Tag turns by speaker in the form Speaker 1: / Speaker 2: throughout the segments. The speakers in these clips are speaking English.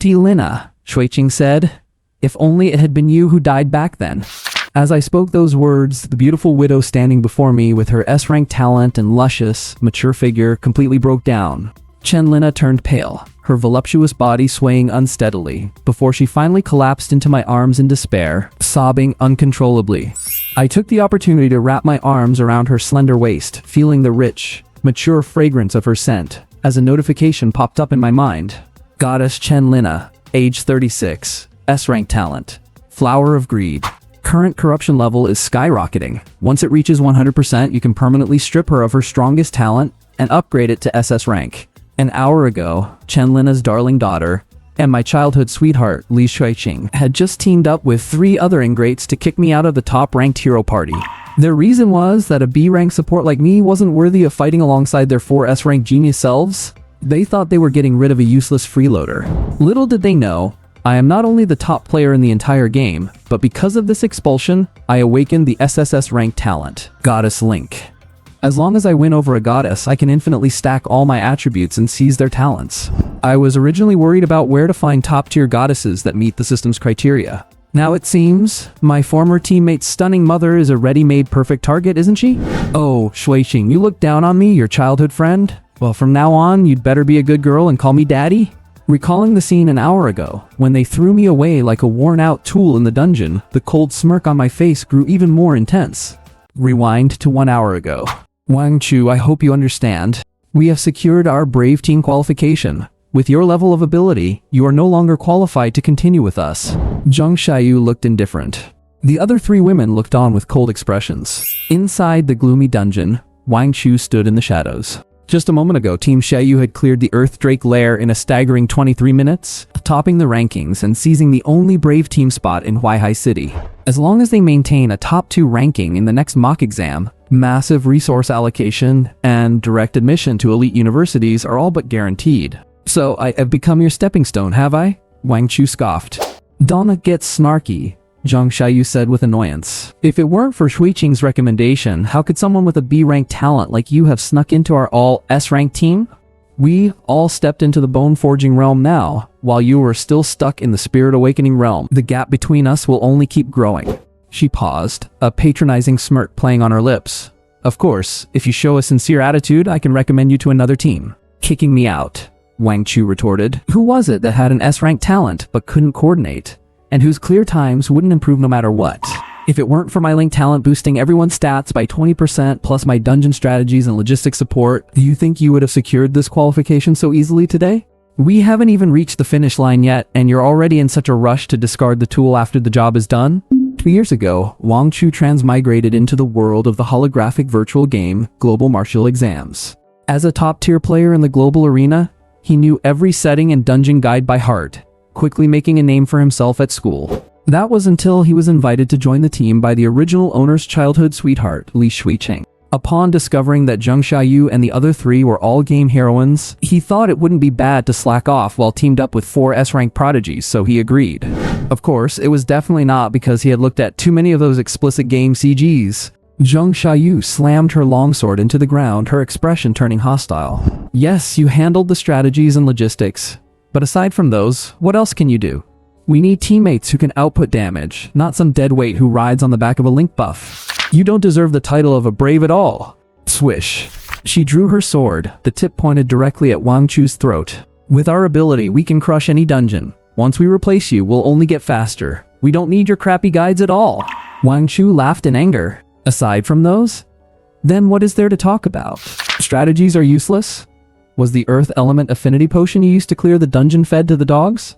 Speaker 1: Auntie Lina, Shuiqing said. If only it had been you who died back then. As I spoke those words, the beautiful widow standing before me with her S-rank talent and luscious, mature figure completely broke down. Chen Lina turned pale, her voluptuous body swaying unsteadily, before she finally collapsed into my arms in despair, sobbing uncontrollably. I took the opportunity to wrap my arms around her slender waist, feeling the rich, mature fragrance of her scent, as a notification popped up in my mind. Goddess Chen Lina, age 36, S-rank talent, flower of greed. Current corruption level is skyrocketing. Once it reaches 100%, you can permanently strip her of her strongest talent and upgrade it to SS rank. An hour ago, Chen Lina's darling daughter and my childhood sweetheart, Li Shuiqing, had just teamed up with 3 other ingrates to kick me out of the top-ranked hero party. Their reason was that a B-rank support like me wasn't worthy of fighting alongside their 4 S-rank genius selves. They thought they were getting rid of a useless freeloader. Little did they know, I am not only the top player in the entire game, but because of this expulsion, I awakened the SSS rank talent, Goddess Link. As long as I win over a goddess, I can infinitely stack all my attributes and seize their talents. I was originally worried about where to find top-tier goddesses that meet the system's criteria. Now it seems, my former teammate's stunning mother is a ready-made perfect target, isn't she? Oh, Shuiqing, you look down on me, your childhood friend? Well, from now on, you'd better be a good girl and call me daddy? Recalling the scene an hour ago, when they threw me away like a worn-out tool in the dungeon, the cold smirk on my face grew even more intense. Rewind to 1 hour ago. Wang Chu, I hope you understand. We have secured our Brave Team qualification. With your level of ability, you are no longer qualified to continue with us. Zheng Xiaoyu looked indifferent. The other 3 women looked on with cold expressions. Inside the gloomy dungeon, Wang Chu stood in the shadows. Just a moment ago, Team Xiaoyu had cleared the Earth Drake lair in a staggering 23 minutes, topping the rankings and seizing the only Brave Team spot in Huaihai City. As long as they maintain a top 2 ranking in the next mock exam, massive resource allocation and direct admission to elite universities are all but guaranteed. So I have become your stepping stone, have I? Wang Chu scoffed. Donna gets snarky, Zheng Xiaoyu said with annoyance. If it weren't for Shuiqing's recommendation, how could someone with a B-rank talent like you have snuck into our all-S-rank team? We all stepped into the bone-forging realm now, while you were still stuck in the spirit-awakening realm. The gap between us will only keep growing. She paused, a patronizing smirk playing on her lips. Of course, if you show a sincere attitude, I can recommend you to another team. Kicking me out, Wang Chu retorted. Who was it that had an S-rank talent but couldn't coordinate, and whose clear times wouldn't improve no matter what? If it weren't for my link talent boosting everyone's stats by 20% plus my dungeon strategies and logistics support, do you think you would have secured this qualification so easily today? We haven't even reached the finish line yet, and you're already in such a rush to discard the tool after the job is done? 2 years ago, Wang Chu transmigrated into the world of the holographic virtual game Global Martial Exams. As a top-tier player in the global arena, he knew every setting and dungeon guide by heart, quickly making a name for himself at school. That was until he was invited to join the team by the original owner's childhood sweetheart, Li Shuiqing. Upon discovering that Zheng Xiaoyu and the other 3 were all game heroines, he thought it wouldn't be bad to slack off while teamed up with 4 S-rank prodigies, so he agreed. Of course, it was definitely not because he had looked at too many of those explicit game CGs. Zheng Xiaoyu slammed her longsword into the ground, her expression turning hostile. Yes, you handled the strategies and logistics, but aside from those, what else can you do? We need teammates who can output damage, not some deadweight who rides on the back of a link buff. You don't deserve the title of a brave at all. Swish. She drew her sword, the tip pointed directly at Wang Chu's throat. With our ability, we can crush any dungeon. Once we replace you, we'll only get faster. We don't need your crappy guides at all. Wang Chu laughed in anger. Aside from those? Then what is there to talk about? Strategies are useless? Was the Earth Element Affinity Potion you used to clear the dungeon fed to the dogs?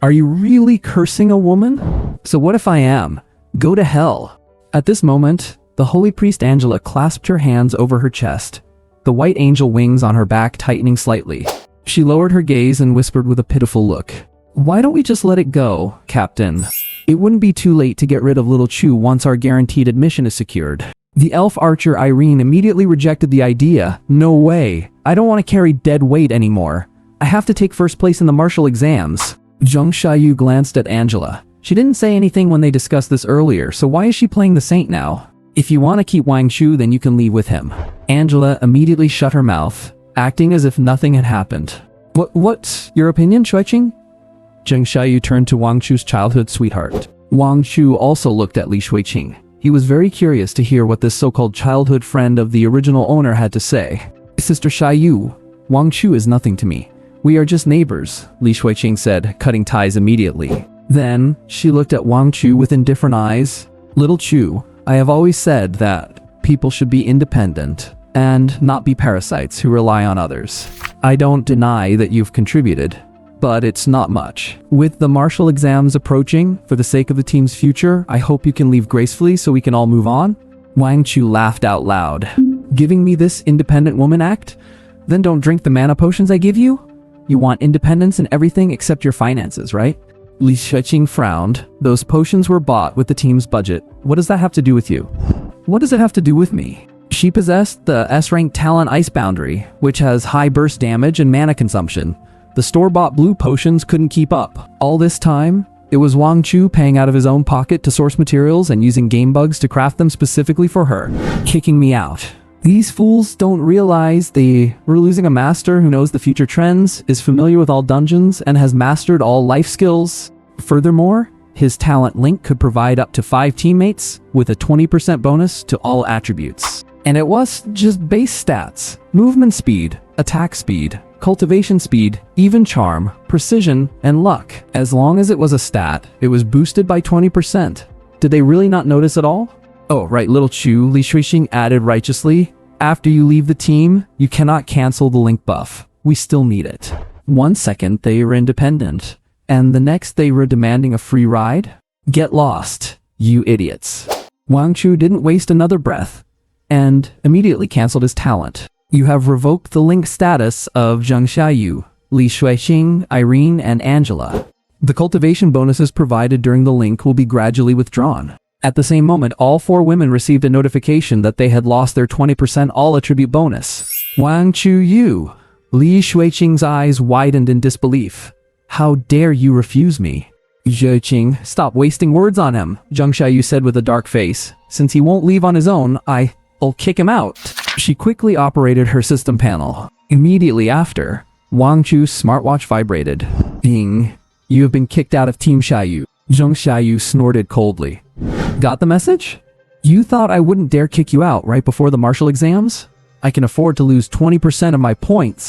Speaker 1: Are you really cursing a woman? So what if I am? Go to hell. At this moment, the holy priest Angela clasped her hands over her chest, the white angel wings on her back tightening slightly. She lowered her gaze and whispered with a pitiful look. Why don't we just let it go, Captain? It wouldn't be too late to get rid of little Chu once our guaranteed admission is secured. The elf archer Irene immediately rejected the idea. No way. I don't want to carry dead weight anymore. I have to take first place in the martial exams. Zheng Xiaoyu glanced at Angela. She didn't say anything when they discussed this earlier, so why is she playing the saint now? If you want to keep Wang Chu, then you can leave with him. Angela immediately shut her mouth, acting as if nothing had happened. What's your opinion, Shuiqing? Zheng Xiaoyu turned to Wang Chu's childhood sweetheart. Wang Chu also looked at Li Shuiqing. He was very curious to hear what this so-called childhood friend of the original owner had to say. Sister Xiaoyu, Wang Chu is nothing to me. We are just neighbors, Li Shuiqing said, cutting ties immediately. Then, she looked at Wang Chu with indifferent eyes. Little Chu, I have always said that people should be independent and not be parasites who rely on others. I don't deny that you've contributed, but it's not much. With the martial exams approaching, for the sake of the team's future, I hope you can leave gracefully so we can all move on. Wang Chu laughed out loud. Giving me this independent woman act? Then don't drink the mana potions I give you? You want independence in everything except your finances, right? Li Shuiqing frowned. Those potions were bought with the team's budget. What does that have to do with you? What does it have to do with me? She possessed the S-rank talent Ice Boundary, which has high burst damage and mana consumption. The store-bought blue potions couldn't keep up. All this time, it was Wang Chu paying out of his own pocket to source materials and using game bugs to craft them specifically for her, kicking me out. These fools don't realize we're losing a master who knows the future trends, is familiar with all dungeons, and has mastered all life skills. Furthermore, his talent link could provide up to 5 teammates with a 20% bonus to all attributes. And it was just base stats: movement speed, attack speed, cultivation speed, even charm, precision, and luck. As long as it was a stat, it was boosted by 20%. Did they really not notice at all? Oh, right, little Chu, Li Shuiqing added righteously. After you leave the team, you cannot cancel the link buff. We still need it. 1 second they were independent, and the next they were demanding a free ride? Get lost, you idiots. Wang Chu didn't waste another breath, and immediately canceled his talent. You have revoked the link status of Zheng Xiaoyu, Li Shuiqing, Irene, and Angela. The cultivation bonuses provided during the link will be gradually withdrawn. At the same moment, all 4 women received a notification that they had lost their 20% all-attribute bonus. Wang Chu Yu. Li Shuiqing's eyes widened in disbelief. How dare you refuse me? Zhuiqing, stop wasting words on him, Zheng Xiaoyu said with a dark face. Since he won't leave on his own, I'll kick him out. She quickly operated her system panel. Immediately after, Wang Chu's smartwatch vibrated. Ding. You have been kicked out of Team Xiaoyu. Zheng Xiaoyu snorted coldly. Got the message? You thought I wouldn't dare kick you out right before the martial exams? I can afford to lose 20% of my points.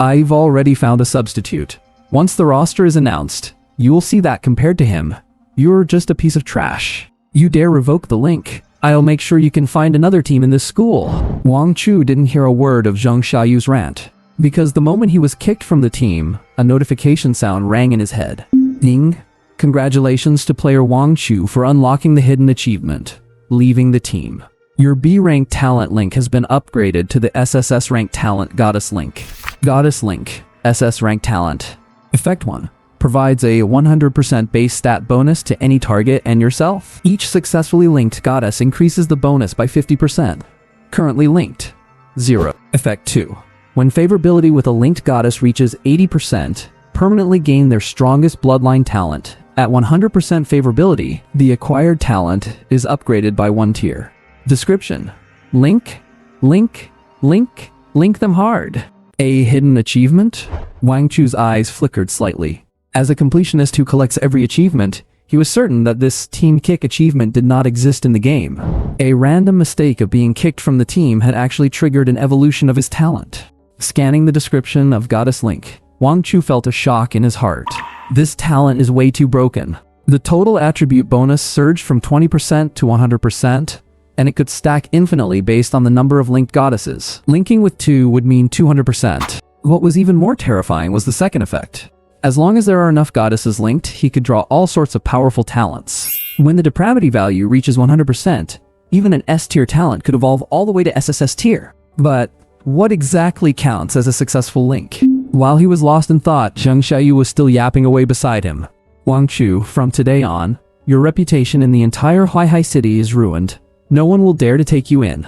Speaker 1: I've already found a substitute. Once the roster is announced, you will see that compared to him, you're just a piece of trash. You dare revoke the link? I'll make sure you can find another team in this school. Wang Chu didn't hear a word of Zheng Xiaoyu's rant, because the moment he was kicked from the team, a notification sound rang in his head. Ding. Congratulations to player Wang Chu for unlocking the hidden achievement, leaving the team. Your B-rank talent link has been upgraded to the SSS rank talent Goddess link. Goddess link, SS rank talent. Effect 1. Provides a 100% base stat bonus to any target and yourself. Each successfully linked goddess increases the bonus by 50%. Currently linked. 0. Effect 2. When favorability with a linked goddess reaches 80%, permanently gain their strongest bloodline talent. At 100% favorability, the acquired talent is upgraded by 1 tier. Description: link them hard. A hidden achievement? Wang Chu's eyes flickered slightly. As a completionist who collects every achievement, he was certain that this team kick achievement did not exist in the game. A random mistake of being kicked from the team had actually triggered an evolution of his talent. Scanning the description of Goddess Link, Wang Chu felt a shock in his heart. This talent is way too broken. The total attribute bonus surged from 20% to 100%, and it could stack infinitely based on the number of linked goddesses. Linking with 2 would mean 200%. What was even more terrifying was the second effect. As long as there are enough goddesses linked, he could draw all sorts of powerful talents. When the depravity value reaches 100%, even an S-tier talent could evolve all the way to SSS tier. But what exactly counts as a successful link? While he was lost in thought, Zheng Xiaoyu was still yapping away beside him. Wang Chu, from today on, your reputation in the entire Huaihai city is ruined. No one will dare to take you in.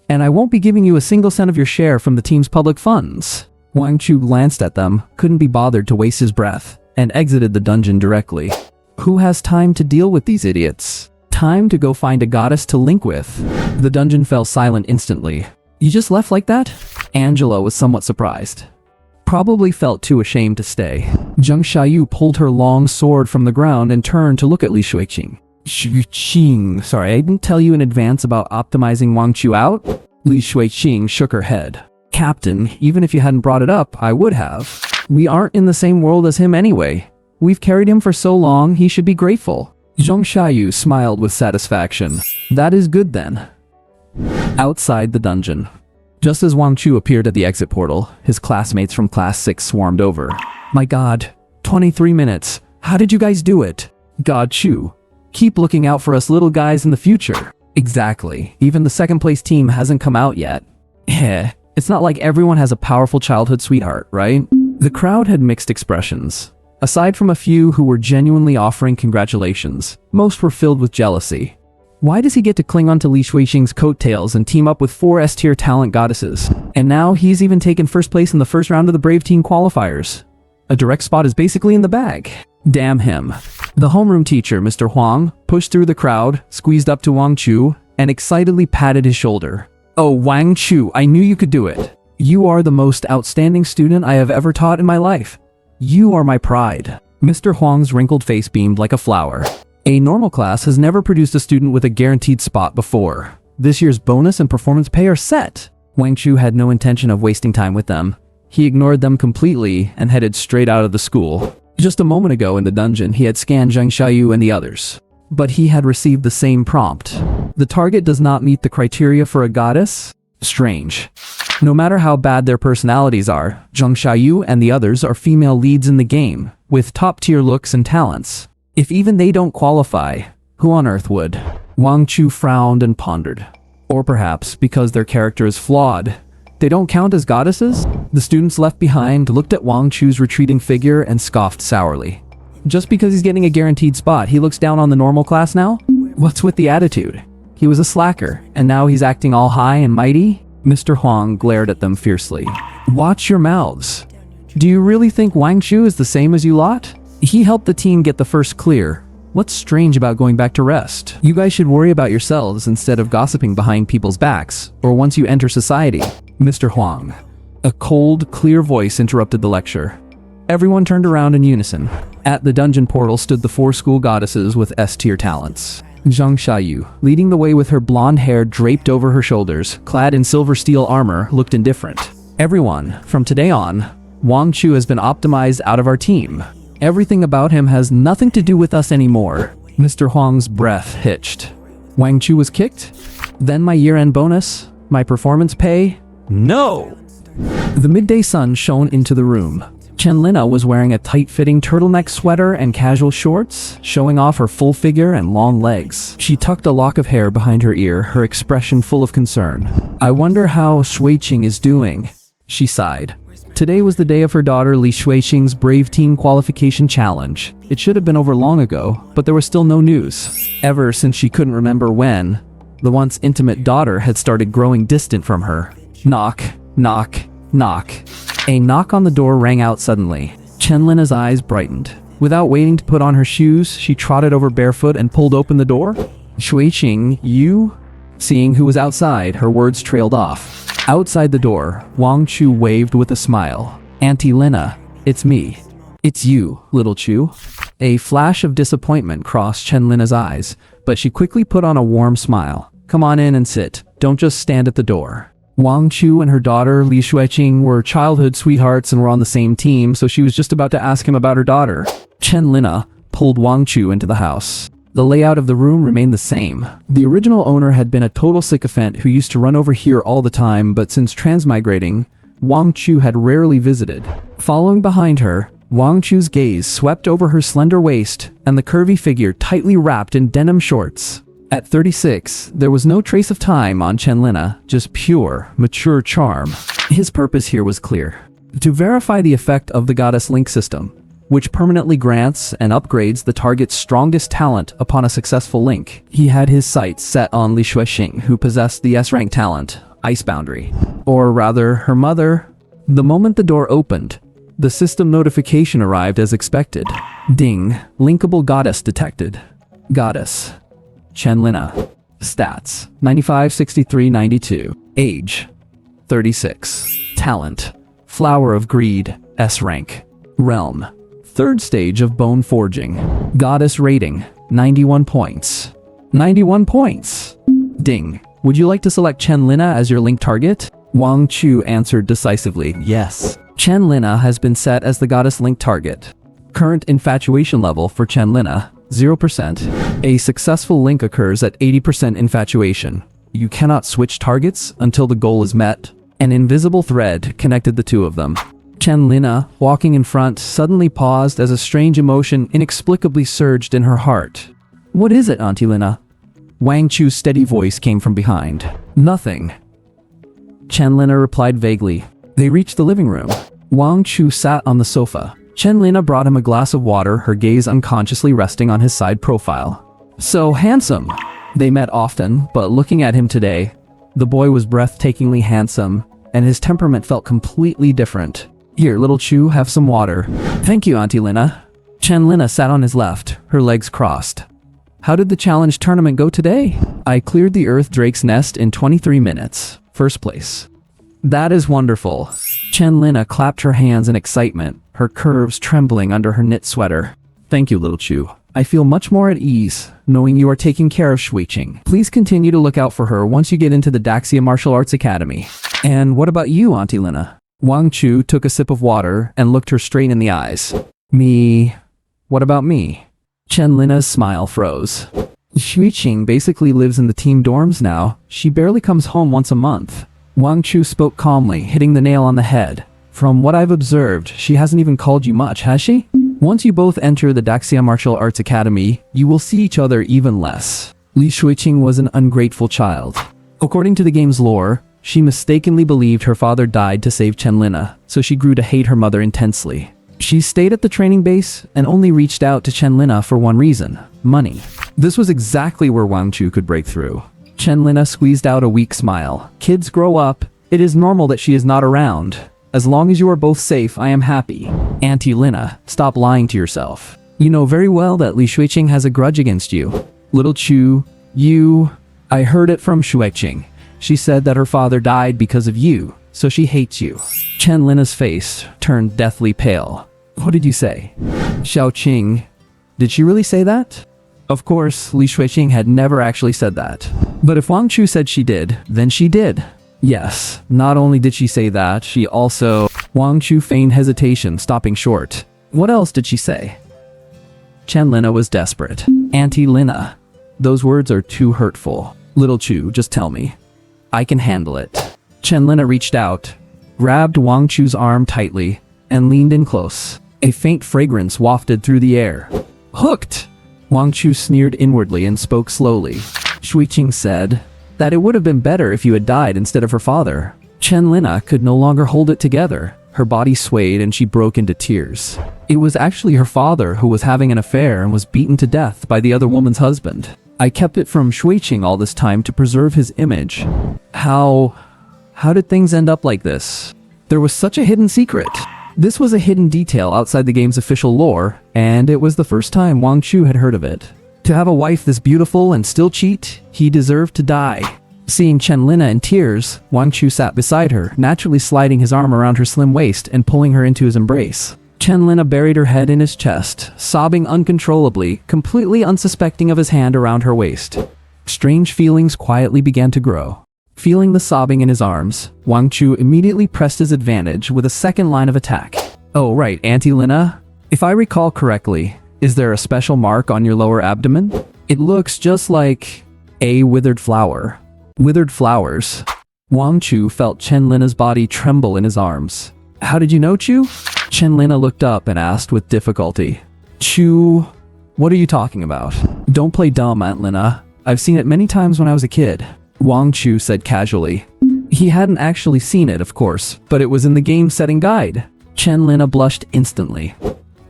Speaker 1: And I won't be giving you a single cent of your share from the team's public funds. Wang Chu glanced at them, couldn't be bothered to waste his breath, and exited the dungeon directly. Who has time to deal with these idiots? Time to go find a goddess to link with. The dungeon fell silent instantly. You just left like that? Angela was somewhat surprised. probably felt too ashamed to stay. Zheng Xiaoyu pulled her long sword from the ground and turned to look at Li Shuiqing. Shuiqing, sorry, I didn't tell you in advance about optimizing Wang Chu out? Li Shuiqing shook her head. Captain, even if you hadn't brought it up, I would have. We aren't in the same world as him anyway. We've carried him for so long, he should be grateful. Zheng Xiaoyu smiled with satisfaction. That is good then. Outside the dungeon. Just as Wang Chu appeared at the exit portal, his classmates from Class 6 swarmed over. My god, 23 minutes. How did you guys do it? God Chu. Keep looking out for us little guys in the future. Exactly. Even the second place team hasn't come out yet. Heh. It's not like everyone has a powerful childhood sweetheart, right? The crowd had mixed expressions. Aside from a few who were genuinely offering congratulations, most were filled with jealousy. Why does he get to cling onto Li Shuiqing's coattails and team up with 4 S-tier talent goddesses? And now he's even taken first place in the first round of the Brave Team qualifiers. A direct spot is basically in the bag. Damn him. The homeroom teacher, Mr. Huang, pushed through the crowd, squeezed up to Wang Chu, and excitedly patted his shoulder. Oh, Wang Chu, I knew you could do it. You are the most outstanding student I have ever taught in my life. You are my pride. Mr. Huang's wrinkled face beamed like a flower. A normal class has never produced a student with a guaranteed spot before. This year's bonus and performance pay are set. Wang Chu had no intention of wasting time with them. He ignored them completely and headed straight out of the school. Just a moment ago in the dungeon, he had scanned Zheng Xiaoyu and the others. But he had received the same prompt. The target does not meet the criteria for a goddess? Strange. No matter how bad their personalities are, Zheng Xiaoyu and the others are female leads in the game, with top-tier looks and talents. If even they don't qualify, who on earth would? Wang Chu frowned and pondered. Or perhaps, because their character is flawed, they don't count as goddesses? The students left behind looked at Wang Chu's retreating figure and scoffed sourly. Just because he's getting a guaranteed spot, he looks down on the normal class now? What's with the attitude? He was a slacker, and now he's acting all high and mighty? Mr. Huang glared at them fiercely. Watch your mouths. Do you really think Wang Chu is the same as you lot? He helped the team get the first clear. What's strange about going back to rest? You guys should worry about yourselves instead of gossiping behind people's backs, or once you enter society. Mr. Huang. A cold, clear voice interrupted the lecture. Everyone turned around in unison. At the dungeon portal stood the 4 school goddesses with S-tier talents. Zheng Xiaoyu, leading the way with her blonde hair draped over her shoulders, clad in silver steel armor, looked indifferent. Everyone, from today on, Wang Chu has been optimized out of our team. Everything about him has nothing to do with us anymore. Mr. Huang's breath hitched. Wang Chu was kicked? Then my year-end bonus? My performance pay? No! The midday sun shone into the room. Chenlina was wearing a tight-fitting turtleneck sweater and casual shorts, showing off her full figure and long legs. She tucked a lock of hair behind her ear, her expression full of concern. I wonder how Shuiqing is doing, she sighed. Today was the day of her daughter Li Shuiqing's Brave Team Qualification Challenge. It should have been over long ago, but there was still no news. Ever since she couldn't remember when, the once intimate daughter had started growing distant from her. Knock, knock, knock. A knock on the door rang out suddenly. Chenlina's eyes brightened. Without waiting to put on her shoes, she trotted over barefoot and pulled open the door. Shuiqing, you? Seeing who was outside, her words trailed off. Outside the door, Wang Chu waved with a smile. Auntie Lina, it's me. It's you, little Chu. A flash of disappointment crossed Chenlina's eyes, but she quickly put on a warm smile. Come on in and sit. Don't just stand at the door. Wang Chu and her daughter Li Shuiqing were childhood sweethearts and were on the same team, so she was just about to ask him about her daughter. Chenlina pulled Wang Chu into the house. The layout of the room remained the same. The original owner had been a total sycophant who used to run over here all the time, but since transmigrating, Wang Chu had rarely visited. Following behind her, Wang Chu's gaze swept over her slender waist and the curvy figure tightly wrapped in denim shorts. At 36, there was no trace of time on Chenlina, just pure, mature charm. His purpose here was clear. To verify the effect of the Goddess Link system, which permanently grants and upgrades the target's strongest talent upon a successful link. He had his sights set on Li Shuiqing, who possessed the S-rank talent, Ice Boundary. Or rather, her mother. The moment the door opened, the system notification arrived as expected. Ding, linkable goddess detected. Goddess. Chenlina. Stats, 95, 63, 92. Age, 36. Talent, Flower of Greed, S rank. Realm. Third stage of bone forging. Goddess rating, 91 points. 91 points! Ding. Would you like to select Chen Lina as your link target? Wang Chu answered decisively, yes. Chen Lina has been set as the goddess link target. Current infatuation level for Chen Lina, 0%. A successful link occurs at 80% infatuation. You cannot switch targets until the goal is met. An invisible thread connected the two of them. Chen Lina, walking in front, suddenly paused as a strange emotion inexplicably surged in her heart. What is it, Auntie Lina? Wang Chu's steady voice came from behind. Nothing. Chen Lina replied vaguely. They reached the living room. Wang Chu sat on the sofa. Chen Lina brought him a glass of water, her gaze unconsciously resting on his side profile. So handsome. They met often, but looking at him today, the boy was breathtakingly handsome, and his temperament felt completely different. Here, little Chu, have some water. Thank you, Auntie Lina. Chen Lina sat on his left, her legs crossed. How did the challenge tournament go today? I cleared the Earth Drake's nest in 23 minutes. First place. That is wonderful. Chen Lina clapped her hands in excitement, her curves trembling under her knit sweater. Thank you, little Chu. I feel much more at ease, knowing you are taking care of Shuiqing. Please continue to look out for her once you get into the Daxia Martial Arts Academy. And what about you, Auntie Lina? Wang Chu took a sip of water and looked her straight in the eyes. Me? What about me? Chen Lina's smile froze. Shuiqing basically lives in the team dorms now. She barely comes home once a month. Wang Chu spoke calmly, hitting the nail on the head. From what I've observed, she hasn't even called you much, has she? Once you both enter the Daxia Martial Arts Academy, you will see each other even less. Li Shuiqing was an ungrateful child. According to the game's lore, she mistakenly believed her father died to save Chen Lina, so she grew to hate her mother intensely. She stayed at the training base and only reached out to Chen Lina for one reason: money. This was exactly where Wang Chu could break through. Chen Lina squeezed out a weak smile. Kids grow up. It is normal that she is not around. As long as you are both safe, I am happy. Auntie Lina, stop lying to yourself. You know very well that Li Shuiqing has a grudge against you. Little Chu, I heard it from Shuiqing. She said that her father died because of you, so she hates you. Chen Lina's face turned deathly pale. What did you say? Xiaoqing, did she really say that? Of course, Li Shuiqing had never actually said that. But if Wang Chu said she did, then she did. Yes, not only did she say that, she also... Wang Chu feigned hesitation, stopping short. What else did she say? Chen Lina was desperate. Auntie Lina, those words are too hurtful. Little Chu, just tell me. I can handle it. Chen Lina reached out, grabbed Wang Chu's arm tightly, and leaned in close. A faint fragrance wafted through the air. Hooked! Wang Chu sneered inwardly and spoke slowly. Shuiqing said that it would have been better if you had died instead of her father. Chen Lina could no longer hold it together. Her body swayed and she broke into tears. It was actually her father who was having an affair and was beaten to death by the other woman's husband. I kept it from Shuiqing all this time to preserve his image. How did things end up like this? There was such a hidden secret. This was a hidden detail outside the game's official lore, and it was the first time Wang Chu had heard of it. To have a wife this beautiful and still cheat, he deserved to die. Seeing Chen Lina in tears, Wang Chu sat beside her, naturally sliding his arm around her slim waist and pulling her into his embrace. Chen Lina buried her head in his chest, sobbing uncontrollably, completely unsuspecting of his hand around her waist. Strange feelings quietly began to grow. Feeling the sobbing in his arms, Wang Chu immediately pressed his advantage with a second line of attack. Oh right, Auntie Lina? If I recall correctly, is there a special mark on your lower abdomen? It looks just like a withered flower. Withered flowers. Wang Chu felt Chen Lina's body tremble in his arms. How did you know, Chu? Chen Lina looked up and asked with difficulty. Chu, what are you talking about? Don't play dumb, Aunt Lina. I've seen it many times when I was a kid. Wang Chu said casually. He hadn't actually seen it, of course, but it was in the game setting guide. Chen Lina blushed instantly.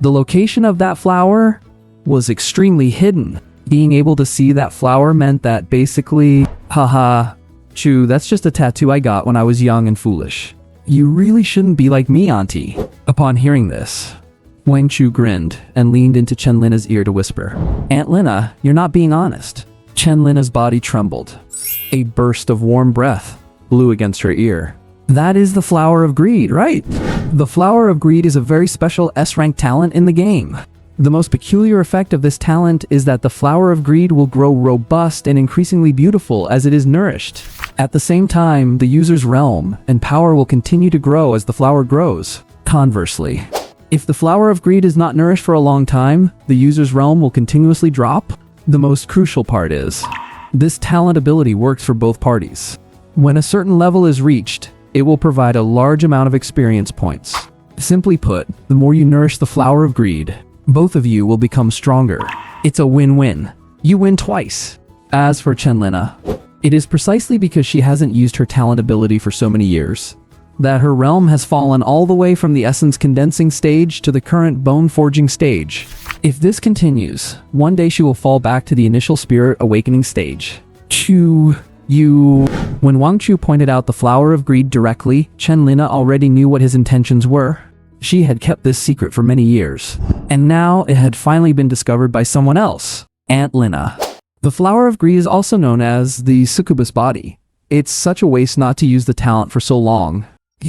Speaker 1: The location of that flower was extremely hidden. Being able to see that flower meant that basically, haha, Chu, that's just a tattoo I got when I was young and foolish. You really shouldn't be like me, Auntie. Upon hearing this, Wang Chu grinned and leaned into Chen Lina's ear to whisper, Aunt Lina, you're not being honest. Chen Lina's body trembled. A burst of warm breath blew against her ear. That is the Flower of Greed, right? The Flower of Greed is a very special S-rank talent in the game. The most peculiar effect of this talent is that the Flower of Greed will grow robust and increasingly beautiful as it is nourished. At the same time, the user's realm and power will continue to grow as the flower grows. Conversely, if the Flower of Greed is not nourished for a long time, the user's realm will continuously drop. The most crucial part is, this talent ability works for both parties. When a certain level is reached, it will provide a large amount of experience points. Simply put, the more you nourish the Flower of Greed, both of you will become stronger. It's a win-win. You win twice. As for Chenlina, it is precisely because she hasn't used her talent ability for so many years that her realm has fallen all the way from the essence condensing stage to the current bone forging stage. If this continues, one day she will fall back to the initial spirit awakening stage. When Wang Chu pointed out the Flower of Greed directly, Chenlina already knew what his intentions were. She had kept this secret for many years, and now it had finally been discovered by someone else, Aunt Lina. The Flower of Greed is also known as the succubus body. It's such a waste not to use the talent for so long.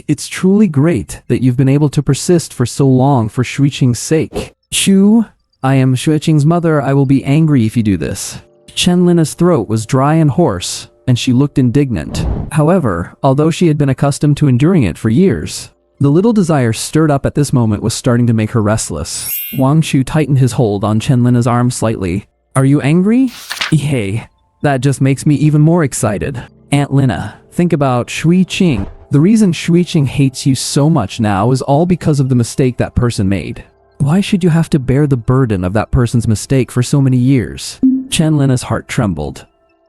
Speaker 1: It's truly great that you've been able to persist for so long for Shuiqing's sake. Chu, I am Shuiqing's mother. I will be angry if you do this. Chenlina's throat was dry and hoarse, and she looked indignant. However, although she had been accustomed to enduring it for years, the little desire stirred up at this moment was starting to make her restless. Wang Chu tightened his hold on Chenlina's arm slightly. Are you angry? Hey, that just makes me even more excited. Aunt Lina, think about Shuiqing. The reason Shuiqing hates you so much now is all because of the mistake that person made. Why should you have to bear the burden of that person's mistake for so many years? Chenlina's heart trembled.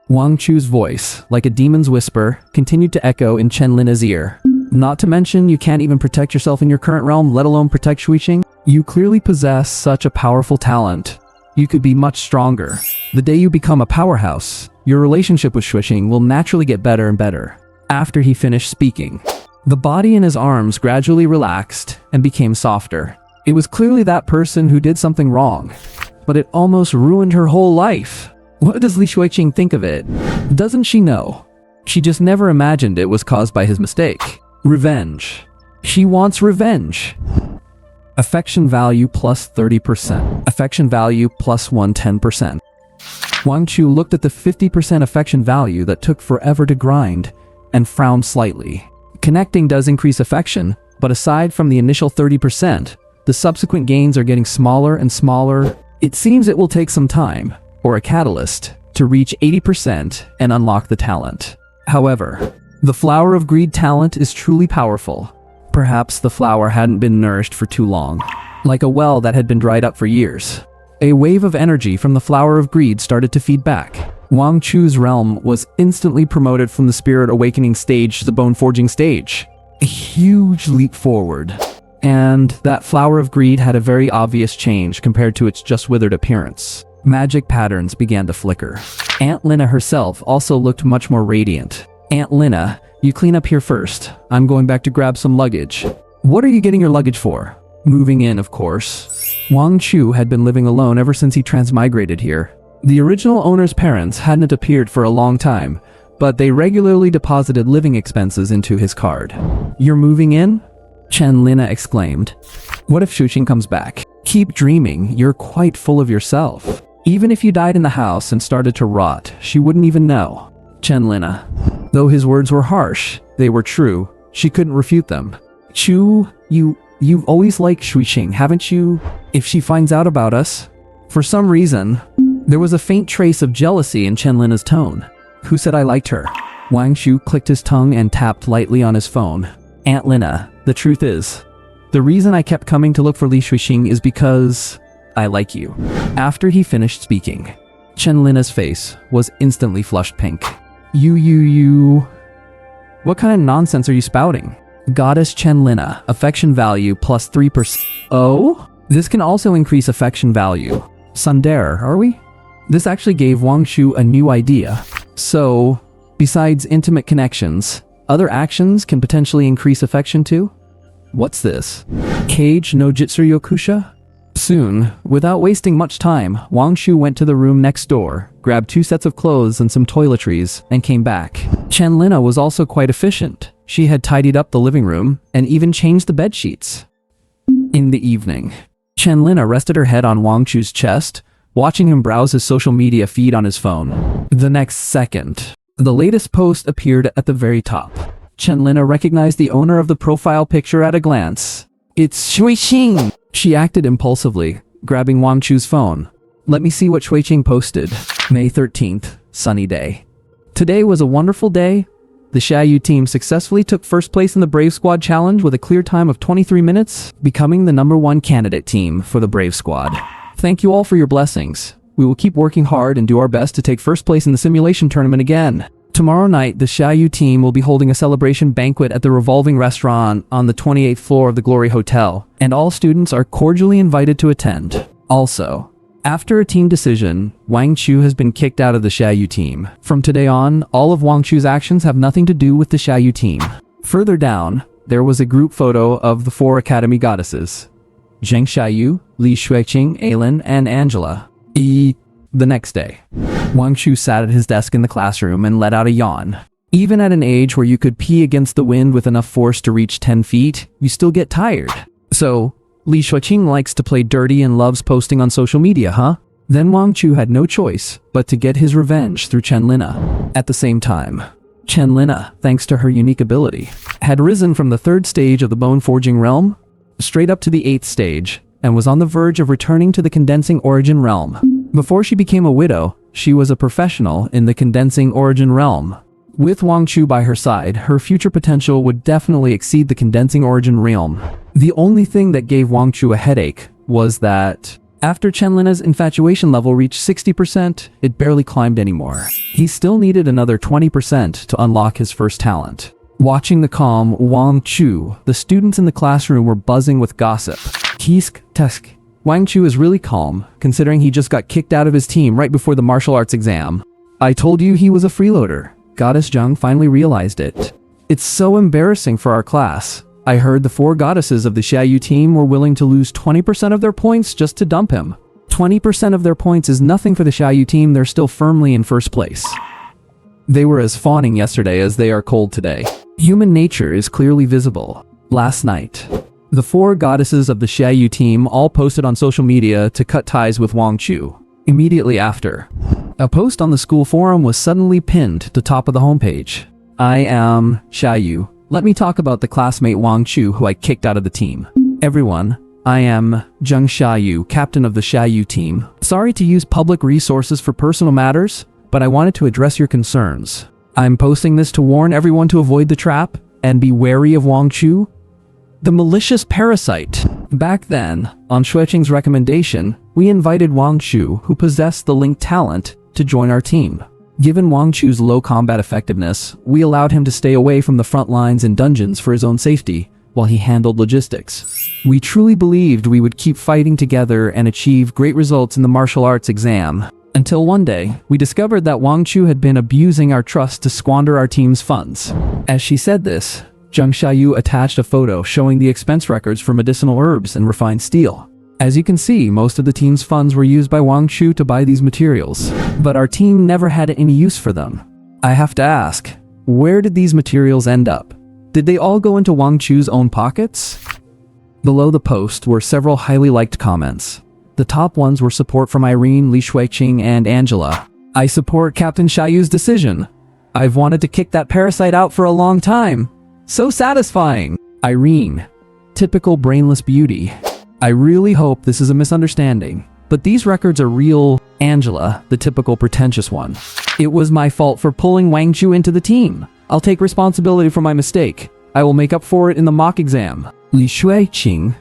Speaker 1: Wang Chu's voice, like a demon's whisper, continued to echo in Chenlina's ear. Not to mention, you can't even protect yourself in your current realm, let alone protect Shuiqing. You clearly possess such a powerful talent. You could be much stronger. The day you become a powerhouse, your relationship with Shuiqing will naturally get better and better. After he finished speaking, the body in his arms gradually relaxed and became softer. It was clearly that person who did something wrong, but it almost ruined her whole life. What does Li Shuiqing think of it? Doesn't she know? She just never imagined it was caused by his mistake. Revenge. She wants revenge. Affection value plus 30%. Affection value plus 110%. Wang Chu looked at the 50% affection value that took forever to grind and frowned slightly. Connecting does increase affection, but aside from the initial 30%, the subsequent gains are getting smaller and smaller. It seems it will take some time, or a catalyst, to reach 80% and unlock the talent. However, the Flower of Greed talent is truly powerful. Perhaps the flower hadn't been nourished for too long, like a well that had been dried up for years. A wave of energy from the Flower of Greed started to feed back. Wang Chu's realm was instantly promoted from the spirit awakening stage to the bone forging stage. A huge leap forward. And that Flower of Greed had a very obvious change compared to its just withered appearance. Magic patterns began to flicker. Aunt Lina herself also looked much more radiant. Aunt Lina, you clean up here first. I'm going back to grab some luggage. What are you getting your luggage for? Moving in, of course. Wang Chu had been living alone ever since he transmigrated here. The original owner's parents hadn't appeared for a long time, but they regularly deposited living expenses into his card. You're moving in? Chenlina exclaimed. What if Shuiqing comes back? Keep dreaming, you're quite full of yourself. Even if you died in the house and started to rot, she wouldn't even know. Chenlina. Though his words were harsh, they were true. She couldn't refute them. Chu, you've always liked Shuiqing, haven't you? If she finds out about us, for some reason, there was a faint trace of jealousy in Chenlina's tone. Who said I liked her? Wang Chu clicked his tongue and tapped lightly on his phone. Aunt Lina, the truth is, the reason I kept coming to look for Li Shuiqing is because I like you. After he finished speaking, Chenlina's face was instantly flushed pink. You. What kind of nonsense are you spouting? Goddess Chenlina, affection value plus 3%. Oh? This can also increase affection value. Tsundere, are we? This actually gave Wang Chu a new idea. So, besides intimate connections, other actions can potentially increase affection too? What's this? Cage no Jitsu Yokusha? Soon, without wasting much time, Wang Chu went to the room next door, grabbed 2 sets of clothes and some toiletries, and came back. Chenlina was also quite efficient. She had tidied up the living room and even changed the bed sheets. In the evening, Chenlina rested her head on Wang Chu's chest, watching him browse his social media feed on his phone. The next second, the latest post appeared at the very top. Chenlina recognized the owner of the profile picture at a glance. It's Shui Qing! She acted impulsively, grabbing Wang Chu's phone. Let me see what Shui Qing posted. May 13th, sunny day. Today was a wonderful day. The Xiaoyu team successfully took first place in the Brave Squad Challenge with a clear time of 23 minutes, becoming the #1 candidate team for the Brave Squad. Thank you all for your blessings. We will keep working hard and do our best to take first place in the simulation tournament again. Tomorrow night, the Xiaoyu team will be holding a celebration banquet at the Revolving Restaurant on the 28th floor of the Glory Hotel, and all students are cordially invited to attend. Also, after a team decision, Wang Chu has been kicked out of the Xiaoyu team. From today on, all of Wang Chu's actions have nothing to do with the Xiaoyu team. Further down, there was a group photo of the 4 Academy goddesses: Zheng Xiaoyu, Li Xueqing, Ailin, and Angela. The next day, Wang Chu sat at his desk in the classroom and let out a yawn. Even at an age where you could pee against the wind with enough force to reach 10 feet, you still get tired. So, Li Xueqing likes to play dirty and loves posting on social media, huh? Then Wang Chu had no choice but to get his revenge through Chenlina. At the same time, Chenlina, thanks to her unique ability, had risen from the 3rd stage of the bone forging realm straight up to the 8th stage, and was on the verge of returning to the condensing origin realm. Before she became a widow, she was a professional in the condensing origin realm. With Wang Chu by her side, her future potential would definitely exceed the condensing origin realm. The only thing that gave Wang Chu a headache was that after Chenlina's infatuation level reached 60%, it barely climbed anymore. He still needed another 20% to unlock his first talent. Watching the calm Wang Chu, the students in the classroom were buzzing with gossip. Kisk Tusk. Wang Chu is really calm, considering he just got kicked out of his team right before the martial arts exam. I told you he was a freeloader. Goddess Zheng finally realized it. It's so embarrassing for our class. I heard the 4 goddesses of the Xiaoyu team were willing to lose 20% of their points just to dump him. 20% of their points is nothing for the Xiaoyu team. They're still firmly in first place. They were as fawning yesterday as they are cold today. Human nature is clearly visible. Last night, the 4 goddesses of the Xiaoyu team all posted on social media to cut ties with Wang Chu. Immediately after, a post on the school forum was suddenly pinned to the top of the homepage. I am Xiaoyu. Let me talk about the classmate Wang Chu who I kicked out of the team. Everyone, I am Zheng Xiaoyu, captain of the Xiaoyu team. Sorry to use public resources for personal matters, but I wanted to address your concerns. I'm posting this to warn everyone to avoid the trap and be wary of Wang Chu, the malicious parasite. Back then, on Xueqing's recommendation, we invited Wang Chu, who possessed the linked talent, to join our team. Given Wang Chu's low combat effectiveness, we allowed him to stay away from the front lines and dungeons for his own safety, while he handled logistics. We truly believed we would keep fighting together and achieve great results in the martial arts exam. Until one day, we discovered that Wang Chu had been abusing our trust to squander our team's funds. As she said this, Zheng Xiaoyu attached a photo showing the expense records for medicinal herbs and refined steel. As you can see, most of the team's funds were used by Wang Chu to buy these materials, but our team never had any use for them. I have to ask, where did these materials end up? Did they all go into Wang Chu's own pockets? Below the post were several highly liked comments. The top ones were support from Irene, Li Xueqing, and Angela. I support Captain Xiaoyu's decision. I've wanted to kick that parasite out for a long time. So satisfying. Irene, typical brainless beauty. I really hope this is a misunderstanding, but these records are real. Angela, the typical pretentious one. It was my fault for pulling Wang Chu into the team. I'll take responsibility for my mistake. I will make up for it in the mock exam. Li Xueqing,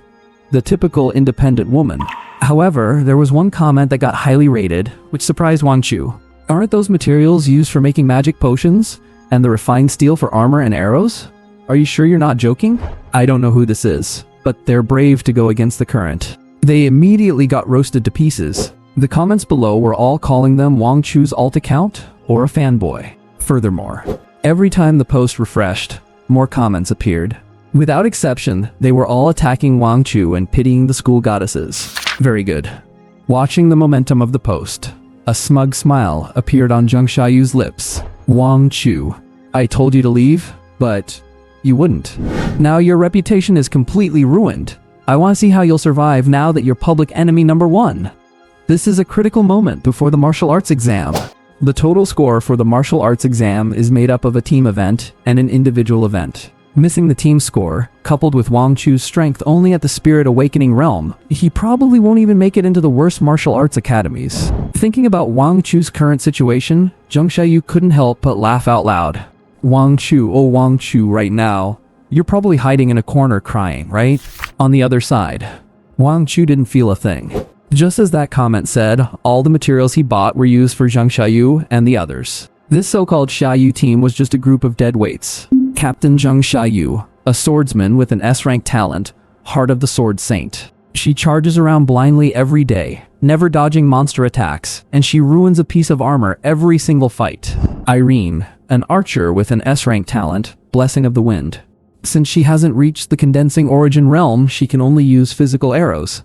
Speaker 1: the typical independent woman. However, there was one comment that got highly rated, which surprised Wang Chu. Aren't those materials used for making magic potions? And the refined steel for armor and arrows? Are you sure you're not joking? I don't know who this is, but they're brave to go against the current. They immediately got roasted to pieces. The comments below were all calling them Wang Chu's alt account or a fanboy. Furthermore, every time the post refreshed, more comments appeared. Without exception, they were all attacking Wang Chu and pitying the school goddesses. Very good. Watching the momentum of the post, a smug smile appeared on Zheng Xiaoyu's lips. Wang Chu, I told you to leave, but You wouldn't. Now your reputation is completely ruined. I want to see how you'll survive now that you're public enemy number 1. This is a critical moment before the martial arts exam. The total score for the martial arts exam is made up of a team event and an individual event. Missing the team score, coupled with Wang Chu's strength only at the Spirit Awakening realm, he probably won't even make it into the worst martial arts academies. Thinking about Wang Chu's current situation, Zheng Xiaoyu couldn't help but laugh out loud. Wang Chu, oh Wang Chu, right now, you're probably hiding in a corner crying, right? On the other side, Wang Chu didn't feel a thing. Just as that comment said, all the materials he bought were used for Zheng Xiaoyu and the others. This so-called Xiaoyu team was just a group of deadweights. Captain Zheng Xiaoyu, a swordsman with an S-rank talent, Heart of the Sword Saint. She charges around blindly every day, never dodging monster attacks, and she ruins a piece of armor every single fight. Irene, an archer with an S-rank talent, Blessing of the Wind. Since she hasn't reached the condensing origin realm, she can only use physical arrows.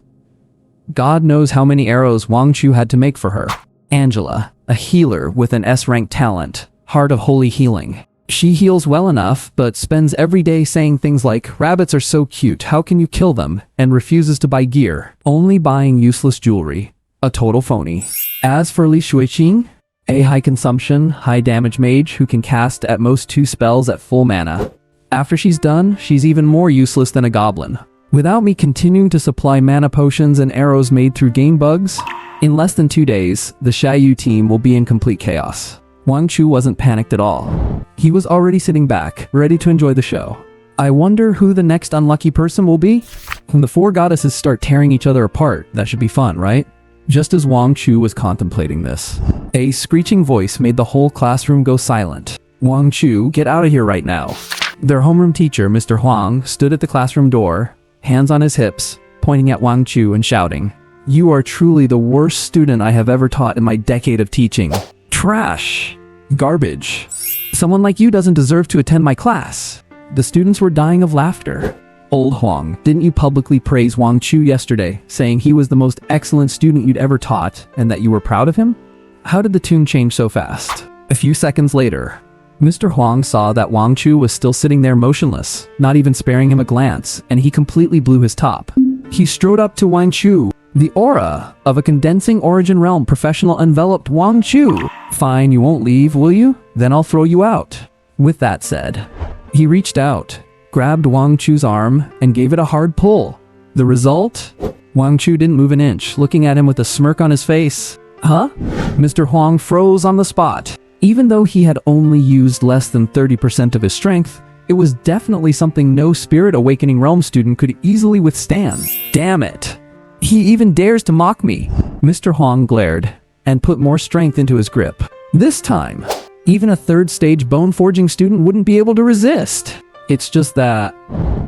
Speaker 1: God knows how many arrows Wang Chu had to make for her. Angela, a healer with an S-rank talent, Heart of Holy Healing. She heals well enough, but spends every day saying things like, "Rabbits are so cute, how can you kill them?" and refuses to buy gear, only buying useless jewelry. A total phony. As for Li Shuiqing, a high consumption, high damage mage who can cast at most 2 spells at full mana. After she's done, she's even more useless than a goblin. Without me continuing to supply mana potions and arrows made through game bugs, in less than 2 days, the Xiaoyu team will be in complete chaos. Wang Chu wasn't panicked at all. He was already sitting back, ready to enjoy the show. I wonder who the next unlucky person will be? When the 4 goddesses start tearing each other apart, that should be fun, right? Just as Wang Chu was contemplating this, a screeching voice made the whole classroom go silent. "Wang Chu, get out of here right now." Their homeroom teacher, Mr. Huang, stood at the classroom door, hands on his hips, pointing at Wang Chu and shouting, "You are truly the worst student I have ever taught in my decade of teaching. Trash. Garbage. Someone like you doesn't deserve to attend my class." The students were dying of laughter. "Old Huang, didn't you publicly praise Wang Chu yesterday, saying he was the most excellent student you'd ever taught and that you were proud of him?" How did the tune change so fast? A few seconds later, Mr. Huang saw that Wang Chu was still sitting there motionless, not even sparing him a glance, and he completely blew his top. He strode up to Wang Chu. The aura of a condensing origin realm professional enveloped Wang Chu. "Fine, you won't leave, will you? Then I'll throw you out." With that said, he reached out, grabbed Wang Chu's arm, and gave it a hard pull. The result? Wang Chu didn't move an inch, looking at him with a smirk on his face. "Huh?" Mr. Huang froze on the spot. Even though he had only used less than 30% of his strength, it was definitely something no Spirit Awakening Realm student could easily withstand. Damn it. He even dares to mock me. Mr. Huang glared and put more strength into his grip. This time, even a 3rd stage bone forging student wouldn't be able to resist. It's just that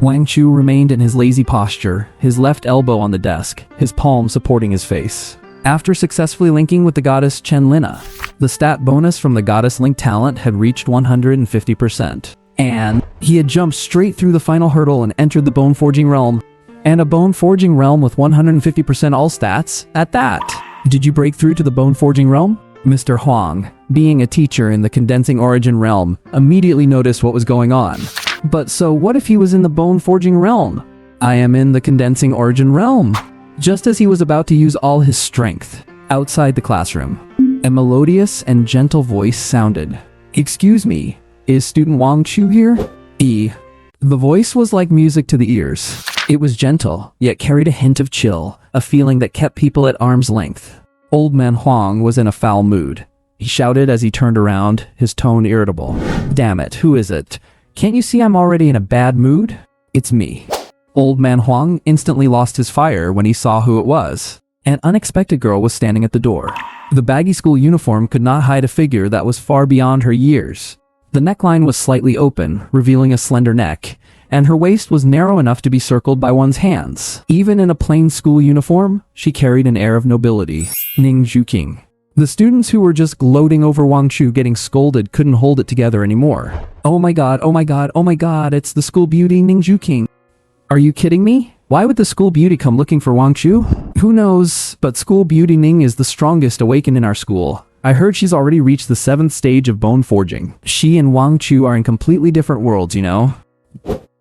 Speaker 1: Wang Chu remained in his lazy posture, his left elbow on the desk, his palm supporting his face. After successfully linking with the goddess Chen Lina, the stat bonus from the goddess link talent had reached 150%. And he had jumped straight through the final hurdle and entered the bone forging realm. And a bone forging realm with 150% all stats at that. Did you break through to the bone forging realm? Mr. Huang, being a teacher in the condensing origin realm, immediately noticed what was going on. But so what if he was in the bone forging realm? I am in the condensing origin realm. Just as he was about to use all his strength, outside the classroom, a melodious and gentle voice sounded. "Excuse me, is student Wang Chu here?" The voice was like music to the ears. It was gentle, yet carried a hint of chill, a feeling that kept people at arm's length. Old man Huang was in a foul mood. He shouted as he turned around, his tone irritable. "Damn it, who is it? Can't you see I'm already in a bad mood? It's me." Old man Huang instantly lost his fire when he saw who it was. An unexpected girl was standing at the door. The baggy school uniform could not hide a figure that was far beyond her years. The neckline was slightly open, revealing a slender neck, and her waist was narrow enough to be circled by one's hands. Even in a plain school uniform, she carried an air of nobility. Ning Zhuqing. The students who were just gloating over Wang Chu getting scolded couldn't hold it together anymore. "Oh my god, oh my god, oh my god, it's the school beauty Ning Zhuqing. Are you kidding me? Why would the school beauty come looking for Wang Chu? Who knows, but school beauty Ning is the strongest awakened in our school. I heard she's already reached the 7th stage of bone forging. She and Wang Chu are in completely different worlds, you know?"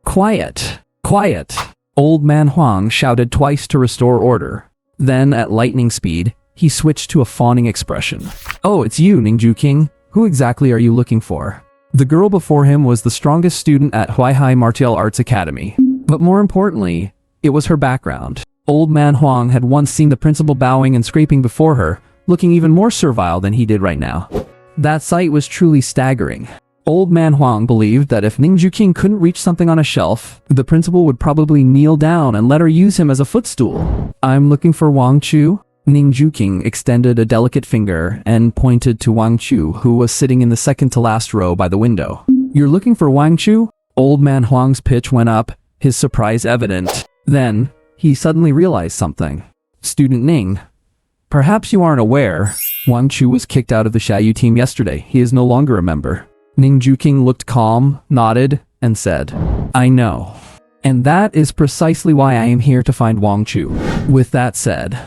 Speaker 1: Quiet! Quiet! Old man Huang shouted twice to restore order. Then, at lightning speed, he switched to a fawning expression. Oh, it's you, Ningju King. Who exactly are you looking for? The girl before him was the strongest student at Huaihai Martial Arts Academy. But more importantly, it was her background. Old man Huang had once seen the principal bowing and scraping before her, looking even more servile than he did right now. That sight was truly staggering. Old man Huang believed that if Ningju King couldn't reach something on a shelf, the principal would probably kneel down and let her use him as a footstool. I'm looking for Wang Chu. Ningju King extended a delicate finger and pointed to Wang Chu, who was sitting in the second to last row by the window. You're looking for Wang Chu? Old man Huang's pitch went up, his surprise evident. Then, he suddenly realized something. Student Ning, perhaps you aren't aware, Wang Chu was kicked out of the Xiaoyu team yesterday. He is no longer a member. Ningju King looked calm, nodded, and said, I know. And that is precisely why I am here to find Wang Chu. With that said,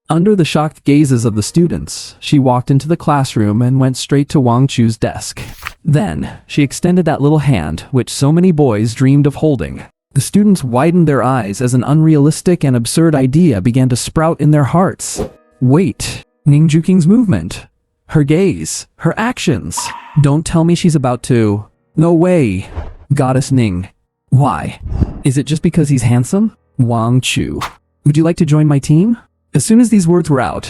Speaker 1: under the shocked gazes of the students, she walked into the classroom and went straight to Wang Chu's desk. Then, she extended that little hand, which so many boys dreamed of holding. The students widened their eyes as an unrealistic and absurd idea began to sprout in their hearts. Wait, Ningju King's movement, her gaze, her actions. Don't tell me she's about to... No way. Goddess Ning. Why? Is it just because he's handsome? Wang Chu. Would you like to join my team? As soon as these words were out,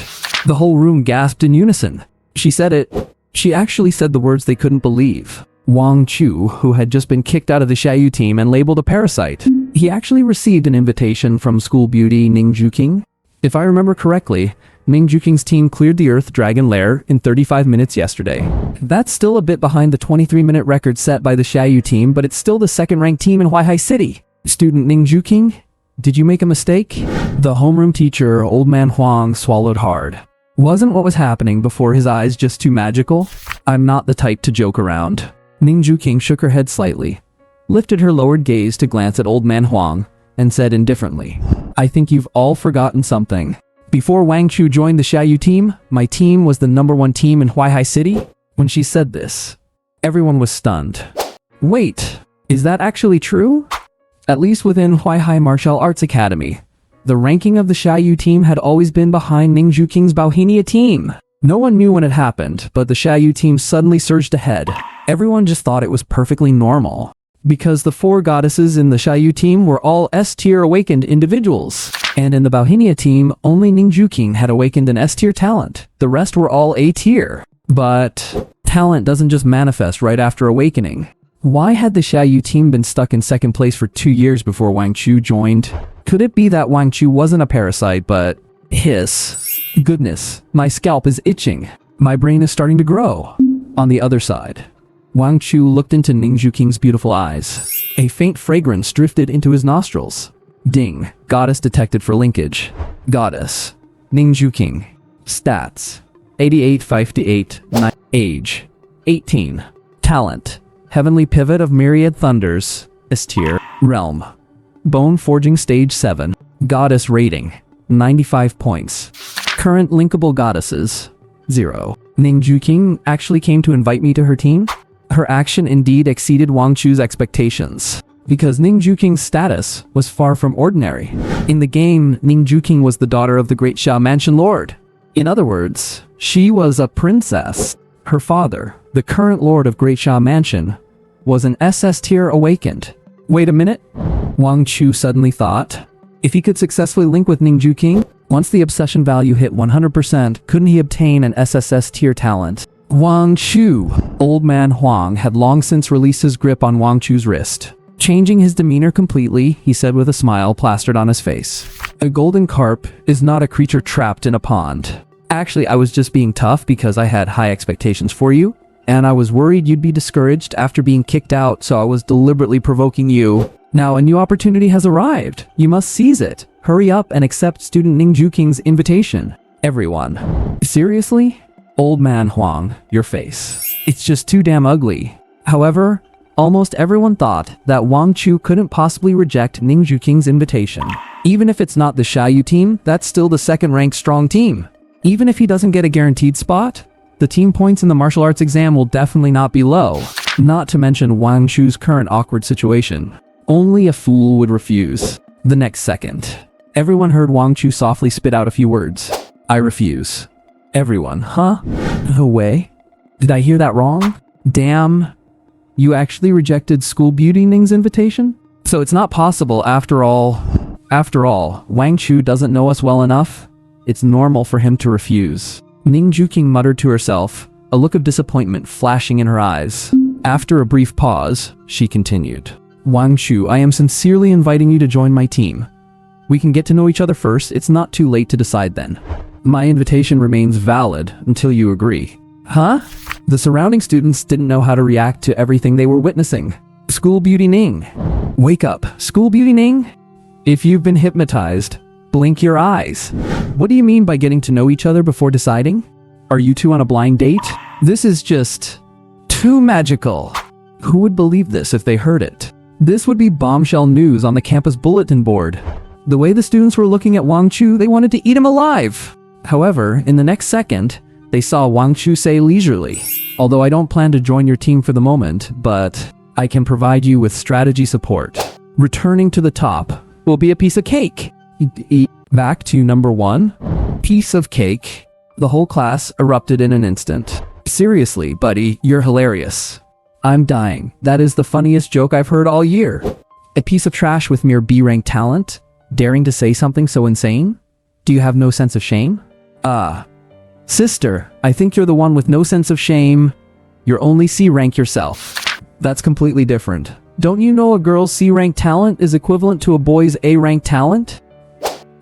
Speaker 1: the whole room gasped in unison. She said it. She actually said the words they couldn't believe. Wang Chu, who had just been kicked out of the Xiaoyu team and labeled a parasite. He actually received an invitation from school beauty Ningju King. If I remember correctly, Ningju King's team cleared the Earth Dragon Lair in 35 minutes yesterday. That's still a bit behind the 23-minute record set by the Xiaoyu team, but it's still the second-ranked team in Huaihai City. Student Ningju King, did you make a mistake? The homeroom teacher, Old Man Huang, swallowed hard. Wasn't what was happening before his eyes just too magical? I'm not the type to joke around. Ningju King shook her head slightly, lifted her lowered gaze to glance at Old Man Huang, and said indifferently, I think you've all forgotten something. Before Wang Chu joined the Xiaoyu team, my team was the #1 team in Huaihai City. When she said this, everyone was stunned. Wait, is that actually true? At least within Huaihai Martial Arts Academy, the ranking of the Xiaoyu team had always been behind Ningju King's Baohinia team. No one knew when it happened, but the Xiaoyu team suddenly surged ahead. Everyone just thought it was perfectly normal, because the 4 goddesses in the Xiaoyu team were all S-tier awakened individuals. And in the Baohinia team, only Ningju King had awakened an S-tier talent. The rest were all A-tier. But talent doesn't just manifest right after awakening. Why had the Xiaoyu team been stuck in second place for 2 years before Wang Chu joined? Could it be that Wang Chu wasn't a parasite, but... Hiss. Goodness, my scalp is itching. My brain is starting to grow. On the other side, Wang Chu looked into Ningju King's beautiful eyes. A faint fragrance drifted into his nostrils. Ding. Goddess detected for linkage. Goddess. Ningju King. Stats. 88, 58, 9. Age. 18. Talent. Heavenly Pivot of Myriad Thunders. S-tier. Realm. Bone Forging Stage 7. Goddess rating. 95 points. Current linkable goddesses. 0. Ningju King actually came to invite me to her team? Her action indeed exceeded Wang Chu's expectations, because Ningju King's status was far from ordinary. In the game, Ningju King was the daughter of the great Xia Mansion Lord. In other words, she was a princess. Her father, the current lord of Great Xia Mansion, was an SS tier awakened. Wait a minute? Wang Chu suddenly thought. If he could successfully link with Ningju King, once the obsession value hit 100%, couldn't he obtain an SSS tier talent? Wang Chu. Old Man Huang had long since released his grip on Wang Chu's wrist. Changing his demeanor completely, he said with a smile plastered on his face. A golden carp is not a creature trapped in a pond. Actually, I was just being tough because I had high expectations for you, and I was worried you'd be discouraged after being kicked out, so I was deliberately provoking you. Now a new opportunity has arrived. You must seize it. Hurry up and accept student Ningju King's invitation. Everyone. Seriously? Old Man Huang, your face. It's just too damn ugly. However, almost everyone thought that Wang Chu couldn't possibly reject Ningju King's invitation. Even if it's not the Xiaoyu team, that's still the second-ranked strong team. Even if he doesn't get a guaranteed spot, the team points in the martial arts exam will definitely not be low. Not to mention Wang Chu's current awkward situation. Only a fool would refuse. The next second, everyone heard Wang Chu softly spit out a few words. I refuse. Everyone, huh? No way. Did I hear that wrong? Damn. You actually rejected School Beauty Ning's invitation? So it's not possible after all. After all, Wang Chu doesn't know us well enough. It's normal for him to refuse. Ning Juqing muttered to herself, a look of disappointment flashing in her eyes. After a brief pause, she continued. Wang Chu, I am sincerely inviting you to join my team. We can get to know each other first. It's not too late to decide then. My invitation remains valid until you agree. Huh? The surrounding students didn't know how to react to everything they were witnessing. School Beauty Ning. Wake up, School Beauty Ning. If you've been hypnotized, blink your eyes. What do you mean by getting to know each other before deciding? Are you two on a blind date? This is just too magical. Who would believe this if they heard it? This would be bombshell news on the campus bulletin board. The way the students were looking at Wang Chu, they wanted to eat him alive. However, in the next second, they saw Wang Chu say leisurely, although I don't plan to join your team for the moment, but I can provide you with strategy support. Returning to the top will be a piece of cake. Back to number 1. Piece of cake. The whole class erupted in an instant. Seriously, buddy, you're hilarious. I'm dying. That is the funniest joke I've heard all year. A piece of trash with mere B-rank talent? Daring to say something so insane? Do you have no sense of shame? Sister, I think you're the one with no sense of shame. You're only C-rank yourself. That's completely different. Don't you know a girl's C-rank talent is equivalent to a boy's A-rank talent?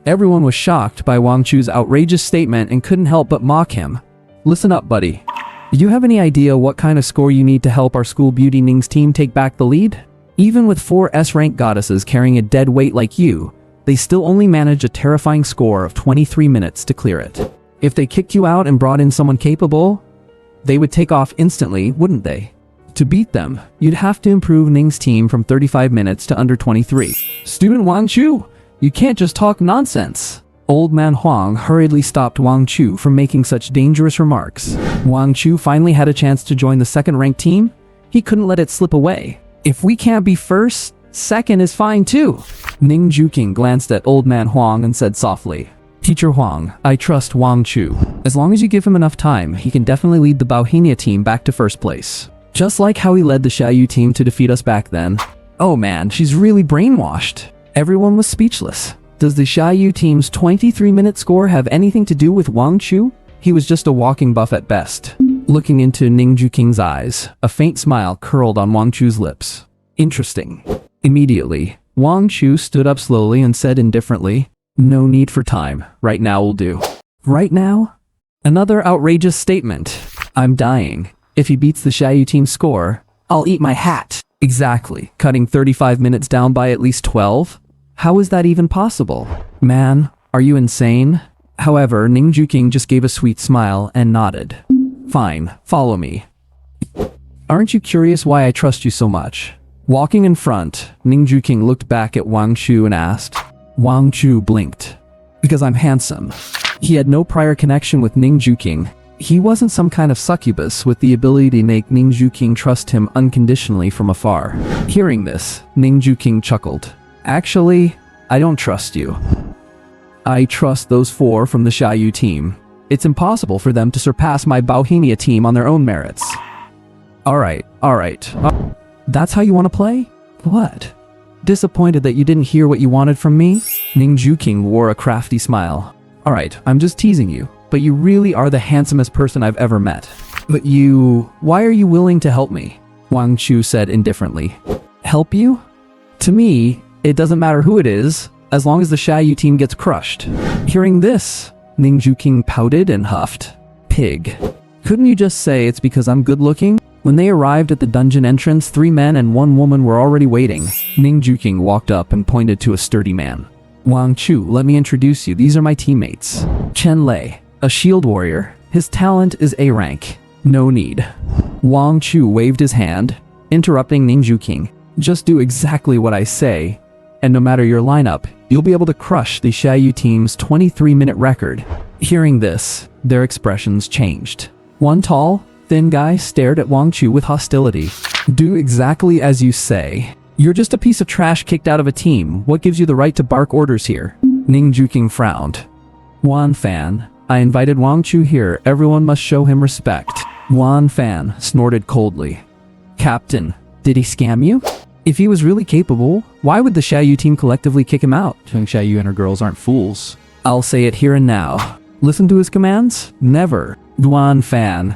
Speaker 1: Everyone was shocked by Wang Chu's outrageous statement and couldn't help but mock him. Listen up, buddy. Do you have any idea what kind of score you need to help our School Beauty Ning's team take back the lead? Even with 4 S-rank goddesses carrying a dead weight like you, they still only manage a terrifying score of 23 minutes to clear it. If they kicked you out and brought in someone capable, they would take off instantly, wouldn't they? To beat them, you'd have to improve Ning's team from 35 minutes to under 23. Student Wang Chu, you can't just talk nonsense. Old man Huang hurriedly stopped Wang Chu from making such dangerous remarks. Wang Chu finally had a chance to join the second-ranked team. He couldn't let it slip away. If we can't be first, second is fine too. Ning Juqing glanced at old man Huang and said softly, Teacher Huang, I trust Wang Chu. As long as you give him enough time, he can definitely lead the Bauhinia team back to first place. Just like how he led the Xiaoyu team to defeat us back then. Oh man, she's really brainwashed. Everyone was speechless. Does the Xiaoyu team's 23-minute score have anything to do with Wang Chu? He was just a walking buff at best. Looking into Ning Juqing's eyes, a faint smile curled on Wang Chu's lips. Interesting. Immediately, Wang Chu stood up slowly and said indifferently, No need for time. Right now will do. Right now? Another outrageous statement. I'm dying. If he beats the Xiaoyu team's score, I'll eat my hat. Exactly. Cutting 35 minutes down by at least 12? How is that even possible? Man, are you insane? However, Ning Juqing just gave a sweet smile and nodded. Fine, follow me. Aren't you curious why I trust you so much? Walking in front, Ning Juqing looked back at Wang Chu and asked. Wang Chu blinked. Because I'm handsome. He had no prior connection with Ning Juqing. He wasn't some kind of succubus with the ability to make Ning Juqing trust him unconditionally from afar. Hearing this, Ning Juqing chuckled. Actually, I don't trust you. I trust those 4 from the Xiaoyu team. It's impossible for them to surpass my Bauhinia team on their own merits. Alright. That's how you want to play? What? Disappointed that you didn't hear what you wanted from me? Ning Juqing wore a crafty smile. Alright, I'm just teasing you, but you really are the handsomest person I've ever met. But why are you willing to help me? Wang Chu said indifferently. Help you? To me, it doesn't matter who it is, as long as the Xiaoyu team gets crushed. Hearing this, Ning Juqing pouted and huffed. Pig. Couldn't you just say it's because I'm good looking? When they arrived at the dungeon entrance, 3 men and 1 woman were already waiting. Ning Juqing walked up and pointed to a sturdy man. Wang Chu, let me introduce you. These are my teammates. Chen Lei, a shield warrior. His talent is A rank. No need. Wang Chu waved his hand, interrupting Ning Juqing. Just do exactly what I say, and no matter your lineup, you'll be able to crush the Xiaoyu team's 23-minute record. Hearing this, their expressions changed. One tall, thin guy stared at Wang Chu with hostility. Do exactly as you say, You're just a piece of trash kicked out of a team. What gives you the right to bark orders here? Ning Juking frowned. Wan Fan, I invited Wang Chu here. Everyone must show him respect. Wan Fan snorted coldly. Captain, did he scam you? If he was really capable, why would the Xiaoyu team collectively kick him out?
Speaker 2: Xiaoyu and her girls aren't fools.
Speaker 1: I'll say it here and now. Listen to his commands? Never. Duan Fan,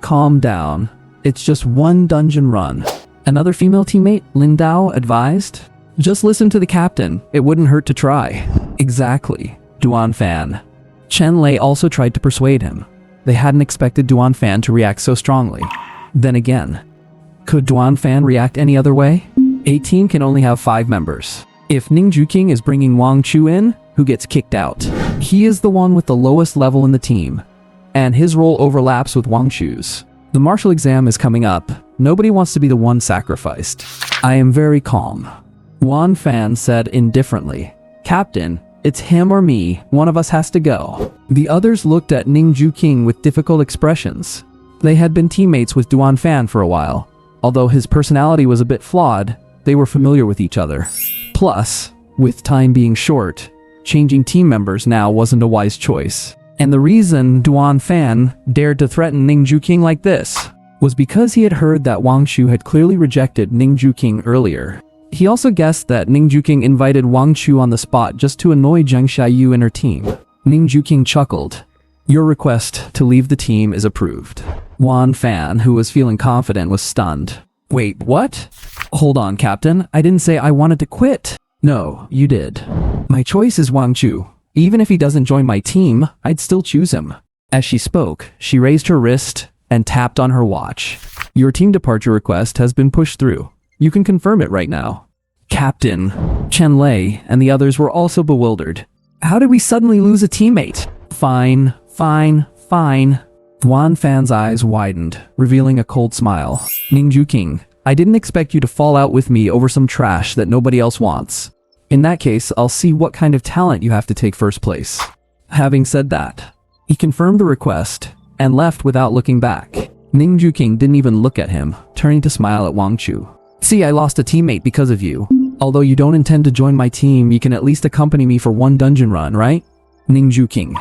Speaker 1: calm down. It's just one dungeon run. Another female teammate, Lin Dao, advised. Just listen to the captain. It wouldn't hurt to try. Exactly. Duan Fan. Chen Lei also tried to persuade him. They hadn't expected Duan Fan to react so strongly. Then again, could Duan Fan react any other way? A team can only have 5 members. If Ning Juking is bringing Wang Chu in, who gets kicked out? He is the one with the lowest level in the team, and his role overlaps with Wang Chu's. The martial exam is coming up. Nobody wants to be the one sacrificed. I am very calm. Wan Fan said indifferently. Captain, it's him or me. One of us has to go. The others looked at Ning Juking with difficult expressions. They had been teammates with Duan Fan for a while. Although his personality was a bit flawed, they were familiar with each other. Plus, with time being short, changing team members now wasn't a wise choice. And the reason Duan Fan dared to threaten Ning Juking like this was because he had heard that Wang Chu had clearly rejected Ning Juking earlier. He also guessed that Ning Juking invited Wang Chu on the spot just to annoy Zheng Xiaoyu and her team. Ning Juking chuckled. Your request to leave the team is approved. Wan Fan, who was feeling confident, was stunned. Wait, what? Hold on, Captain. I didn't say I wanted to quit. No, you did. My choice is Wang Chu. Even if he doesn't join my team, I'd still choose him. As she spoke, she raised her wrist and tapped on her watch. Your team departure request has been pushed through. You can confirm it right now. Captain, Chen Lei and the others were also bewildered. How did we suddenly lose a teammate? Fine. Wan Fan's eyes widened, revealing a cold smile. Ning Juking, I didn't expect you to fall out with me over some trash that nobody else wants. In that case, I'll see what kind of talent you have to take first place. Having said that, he confirmed the request and left without looking back. Ning Juking didn't even look at him, turning to smile at Wang Chu. See, I lost a teammate because of you. Although you don't intend to join my team, you can at least accompany me for one dungeon run, right? Ning Juking.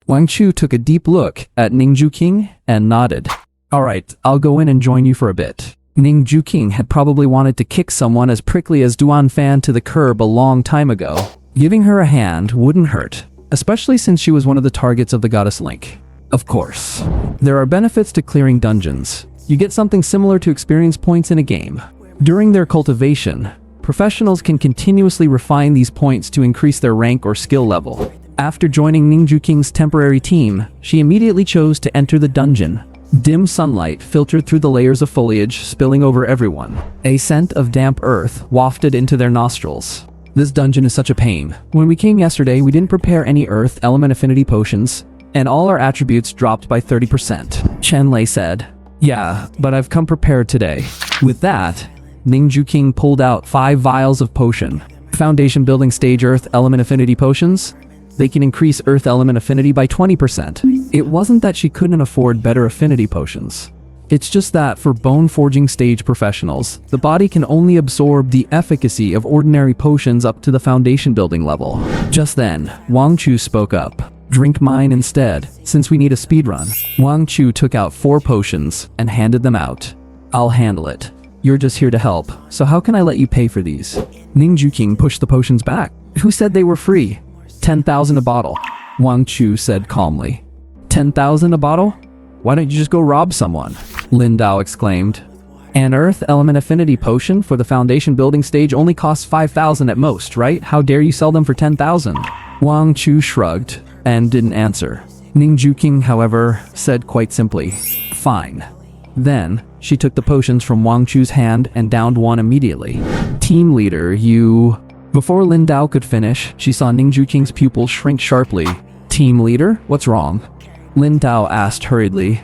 Speaker 1: Wang Chu took a deep look at Ning Juking and nodded. Alright, I'll go in and join you for a bit. Ning Juking had probably wanted to kick someone as prickly as Duan Fan to the curb a long time ago. Giving her a hand wouldn't hurt, especially since she was one of the targets of the Goddess Link. Of course, there are benefits to clearing dungeons. You get something similar to experience points in a game. During their cultivation, professionals can continuously refine these points to increase their rank or skill level. After joining Ning Juking's temporary team, she immediately chose to enter the dungeon. Dim sunlight filtered through the layers of foliage, spilling over everyone. A scent of damp earth wafted into their nostrils. This dungeon is such a pain. When we came yesterday, we didn't prepare any earth element affinity potions, and all our attributes dropped by 30%. Chen Lei said, Yeah, but I've come prepared today. With that, Ning Juking pulled out 5 vials of potion. Foundation building stage earth element affinity potions. They can increase earth element affinity by 20%. It wasn't that she couldn't afford better affinity potions. It's just that for bone forging stage professionals, the body can only absorb the efficacy of ordinary potions up to the foundation building level. Just then, Wang Chu spoke up. Drink mine instead, since we need a speedrun. Wang Chu took out 4 potions and handed them out. I'll handle it. You're just here to help, so how can I let you pay for these? Ning Juking pushed the potions back. Who said they were free? 10,000 a bottle. Wang Chu said calmly. 10,000 a bottle? Why don't you just go rob someone? Lin Dao exclaimed. An earth element affinity potion for the foundation building stage only costs 5,000 at most, right? How dare you sell them for 10,000? Wang Chu shrugged and didn't answer. Ning Juking, however, said quite simply, Fine. Then, she took the potions from Wang Chu's hand and downed one immediately. Team leader, you... Before Lin Dao could finish, she saw Ning Juking's pupils shrink sharply. Team leader? What's wrong? Lin Dao asked hurriedly.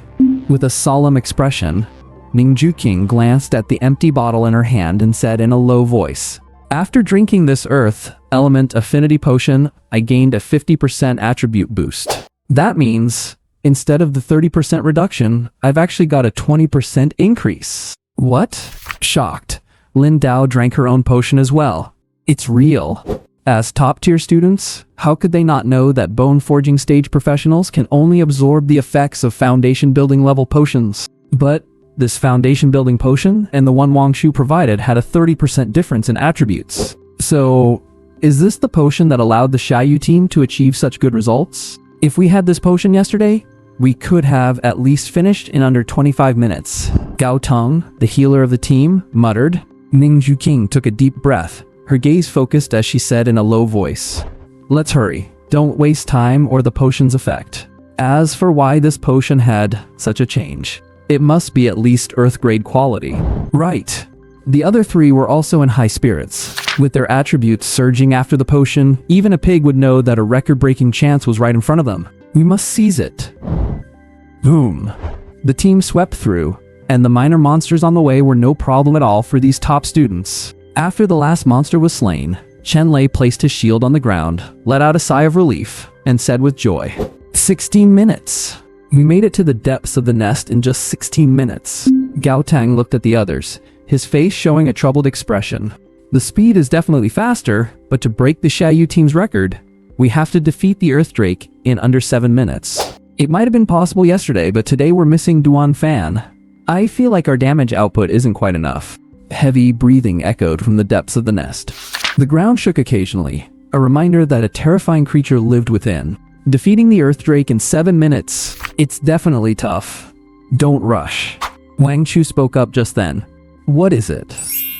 Speaker 1: With a solemn expression, Ning Juking glanced at the empty bottle in her hand and said in a low voice, After drinking this earth element affinity potion, I gained a 50% attribute boost. That means, instead of the 30% reduction, I've actually got a 20% increase. What? Shocked, Lin Dao drank her own potion as well. It's real. As top-tier students, how could they not know that bone forging stage professionals can only absorb the effects of foundation building level potions? But this foundation building potion and the one Wang Shu provided had a 30% difference in attributes. So, is this the potion that allowed the Xiaoyu team to achieve such good results? If we had this potion yesterday, we could have at least finished in under 25 minutes. Gao Tong, the healer of the team, muttered. Ning Juqing took a deep breath, her gaze focused as she said in a low voice, "Let's hurry. Don't waste time or the potion's effect." As for why this potion had such a change, it must be at least Earth-grade quality. Right. The other three were also in high spirits. With their attributes surging after the potion, even a pig would know that a record-breaking chance was right in front of them. We must seize it. Boom. The team swept through, and the minor monsters on the way were no problem at all for these top students. After the last monster was slain, Chen Lei placed his shield on the ground, let out a sigh of relief, and said with joy, 16 minutes. We made it to the depths of the nest in just 16 minutes. Gao Tang looked at the others, his face showing a troubled expression. The speed is definitely faster, but to break the Xiaoyu team's record, we have to defeat the Earth Drake in under 7 minutes. It might have been possible yesterday, but today we're missing Duan Fan. I feel like our damage output isn't quite enough. Heavy breathing echoed from the depths of the nest. The ground shook occasionally, a reminder that a terrifying creature lived within. Defeating the Earth Drake in 7 minutes, it's definitely tough. Don't rush. Wang Chu spoke up just then. What is it?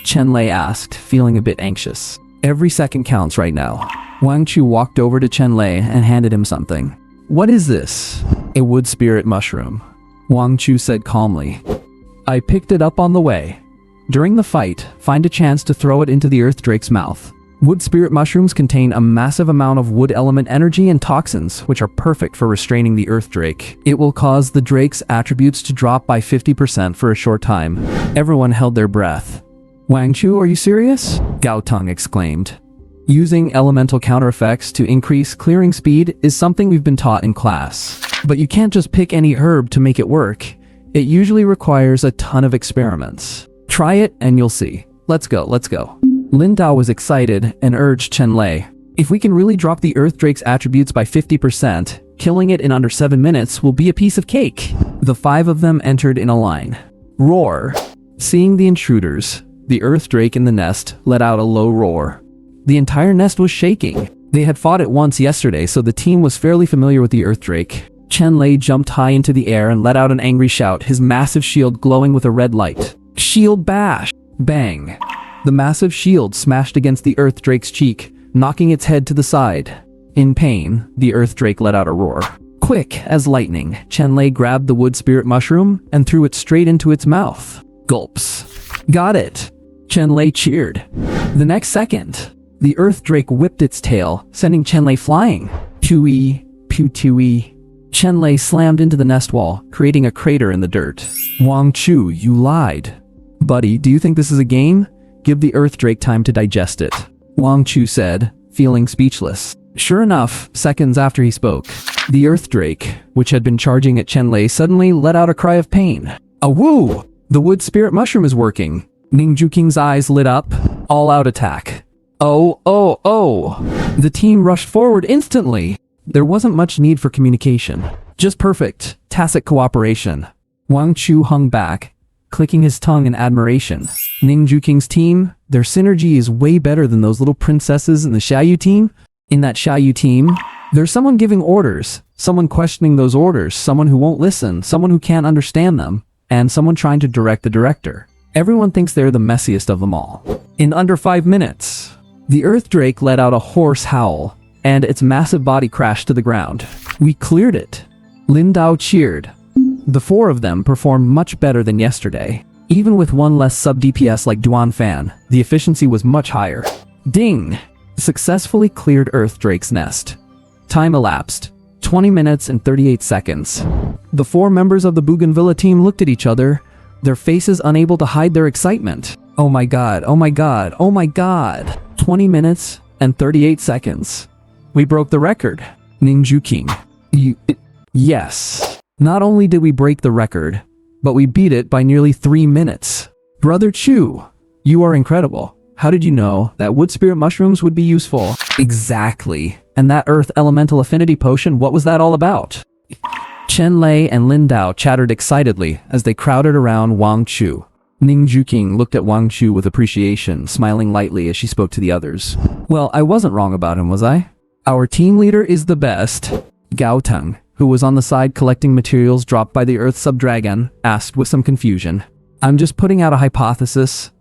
Speaker 1: Chen Lei asked, feeling a bit anxious. Every second counts right now. Wang Chu walked over to Chen Lei and handed him something. What is this? A wood spirit mushroom. Wang Chu said calmly. I picked it up on the way. During the fight, find a chance to throw it into the Earth Drake's mouth. Wood spirit mushrooms contain a massive amount of wood element energy and toxins, which are perfect for restraining the Earth Drake. It will cause the Drake's attributes to drop by 50% for a short time. Everyone held their breath. Wang Chu, are you serious? Gao Tong exclaimed. Using elemental counter effects to increase clearing speed is something we've been taught in class. But you can't just pick any herb to make it work. It usually requires a ton of experiments. Try it and you'll see. Let's go, let's go. Lin Dao was excited and urged Chen Lei. If we can really drop the Earth Drake's attributes by 50%, killing it in under 7 minutes will be a piece of cake. The 5 of them entered in a line. Roar. Seeing the intruders, the Earth Drake in the nest let out a low roar. The entire nest was shaking. They had fought it once yesterday, so the team was fairly familiar with the Earth Drake. Chen Lei jumped high into the air and let out an angry shout, his massive shield glowing with a red light. Shield bash! Bang! The massive shield smashed against the Earth Drake's cheek, knocking its head to the side. In pain, the Earth Drake let out a roar. Quick as lightning, Chen Lei grabbed the wood spirit mushroom and threw it straight into its mouth. Gulps. Got it! Chen Lei cheered. The next second, the Earth Drake whipped its tail, sending Chen Lei flying. Tui, pew tui. Chen Lei slammed into the nest wall, creating a crater in the dirt. Wang Chu, you lied. Buddy, do you think this is a game? Give the Earth Drake time to digest it. Wang Chu said, feeling speechless. Sure enough, seconds after he spoke, the Earth Drake, which had been charging at Chen Lei, suddenly let out a cry of pain. Awoo! The wood spirit mushroom is working. Ning Juking's eyes lit up. All out attack. Oh, oh, oh! The team rushed forward instantly. There wasn't much need for communication. Just perfect, tacit cooperation. Wang Chu hung back, clicking his tongue in admiration. Ning Juking's team, their synergy is way better than those little princesses in the Xiaoyu team. In that Xiaoyu team, there's someone giving orders, someone questioning those orders, someone who won't listen, someone who can't understand them, and someone trying to direct the director. Everyone thinks they're the messiest of them all. In under 5 minutes, the Earth Drake let out a hoarse howl, and its massive body crashed to the ground. We cleared it. Lin Dao cheered. The 4 of them performed much better than yesterday. Even with one less sub-DPS like Duan Fan, the efficiency was much higher. Ding! Successfully cleared Earth Drake's nest. Time elapsed. 20 minutes and 38 seconds. The 4 members of the Bougainvillea team looked at each other, their faces unable to hide their excitement. Oh my god, oh my god, oh my god. 20 minutes and 38 seconds. We broke the record. Ning Juqing. Yes. Not only did we break the record, but we beat it by nearly 3 minutes. Brother Chu, You are incredible. How did you know that wood spirit mushrooms would be useful? Exactly. And that earth elemental affinity potion, what was that all about? Chen Lei and Lin Dao chattered excitedly as they crowded around Wang Chu. Ning Juqing looked at Wang Chu with appreciation, smiling lightly as she spoke to the others. Well, I wasn't wrong about him, was I? Our team leader is the best. Gao Teng, who was on the side collecting materials dropped by the Earth Subdragon, asked with some confusion. I'm just putting out a hypothesis.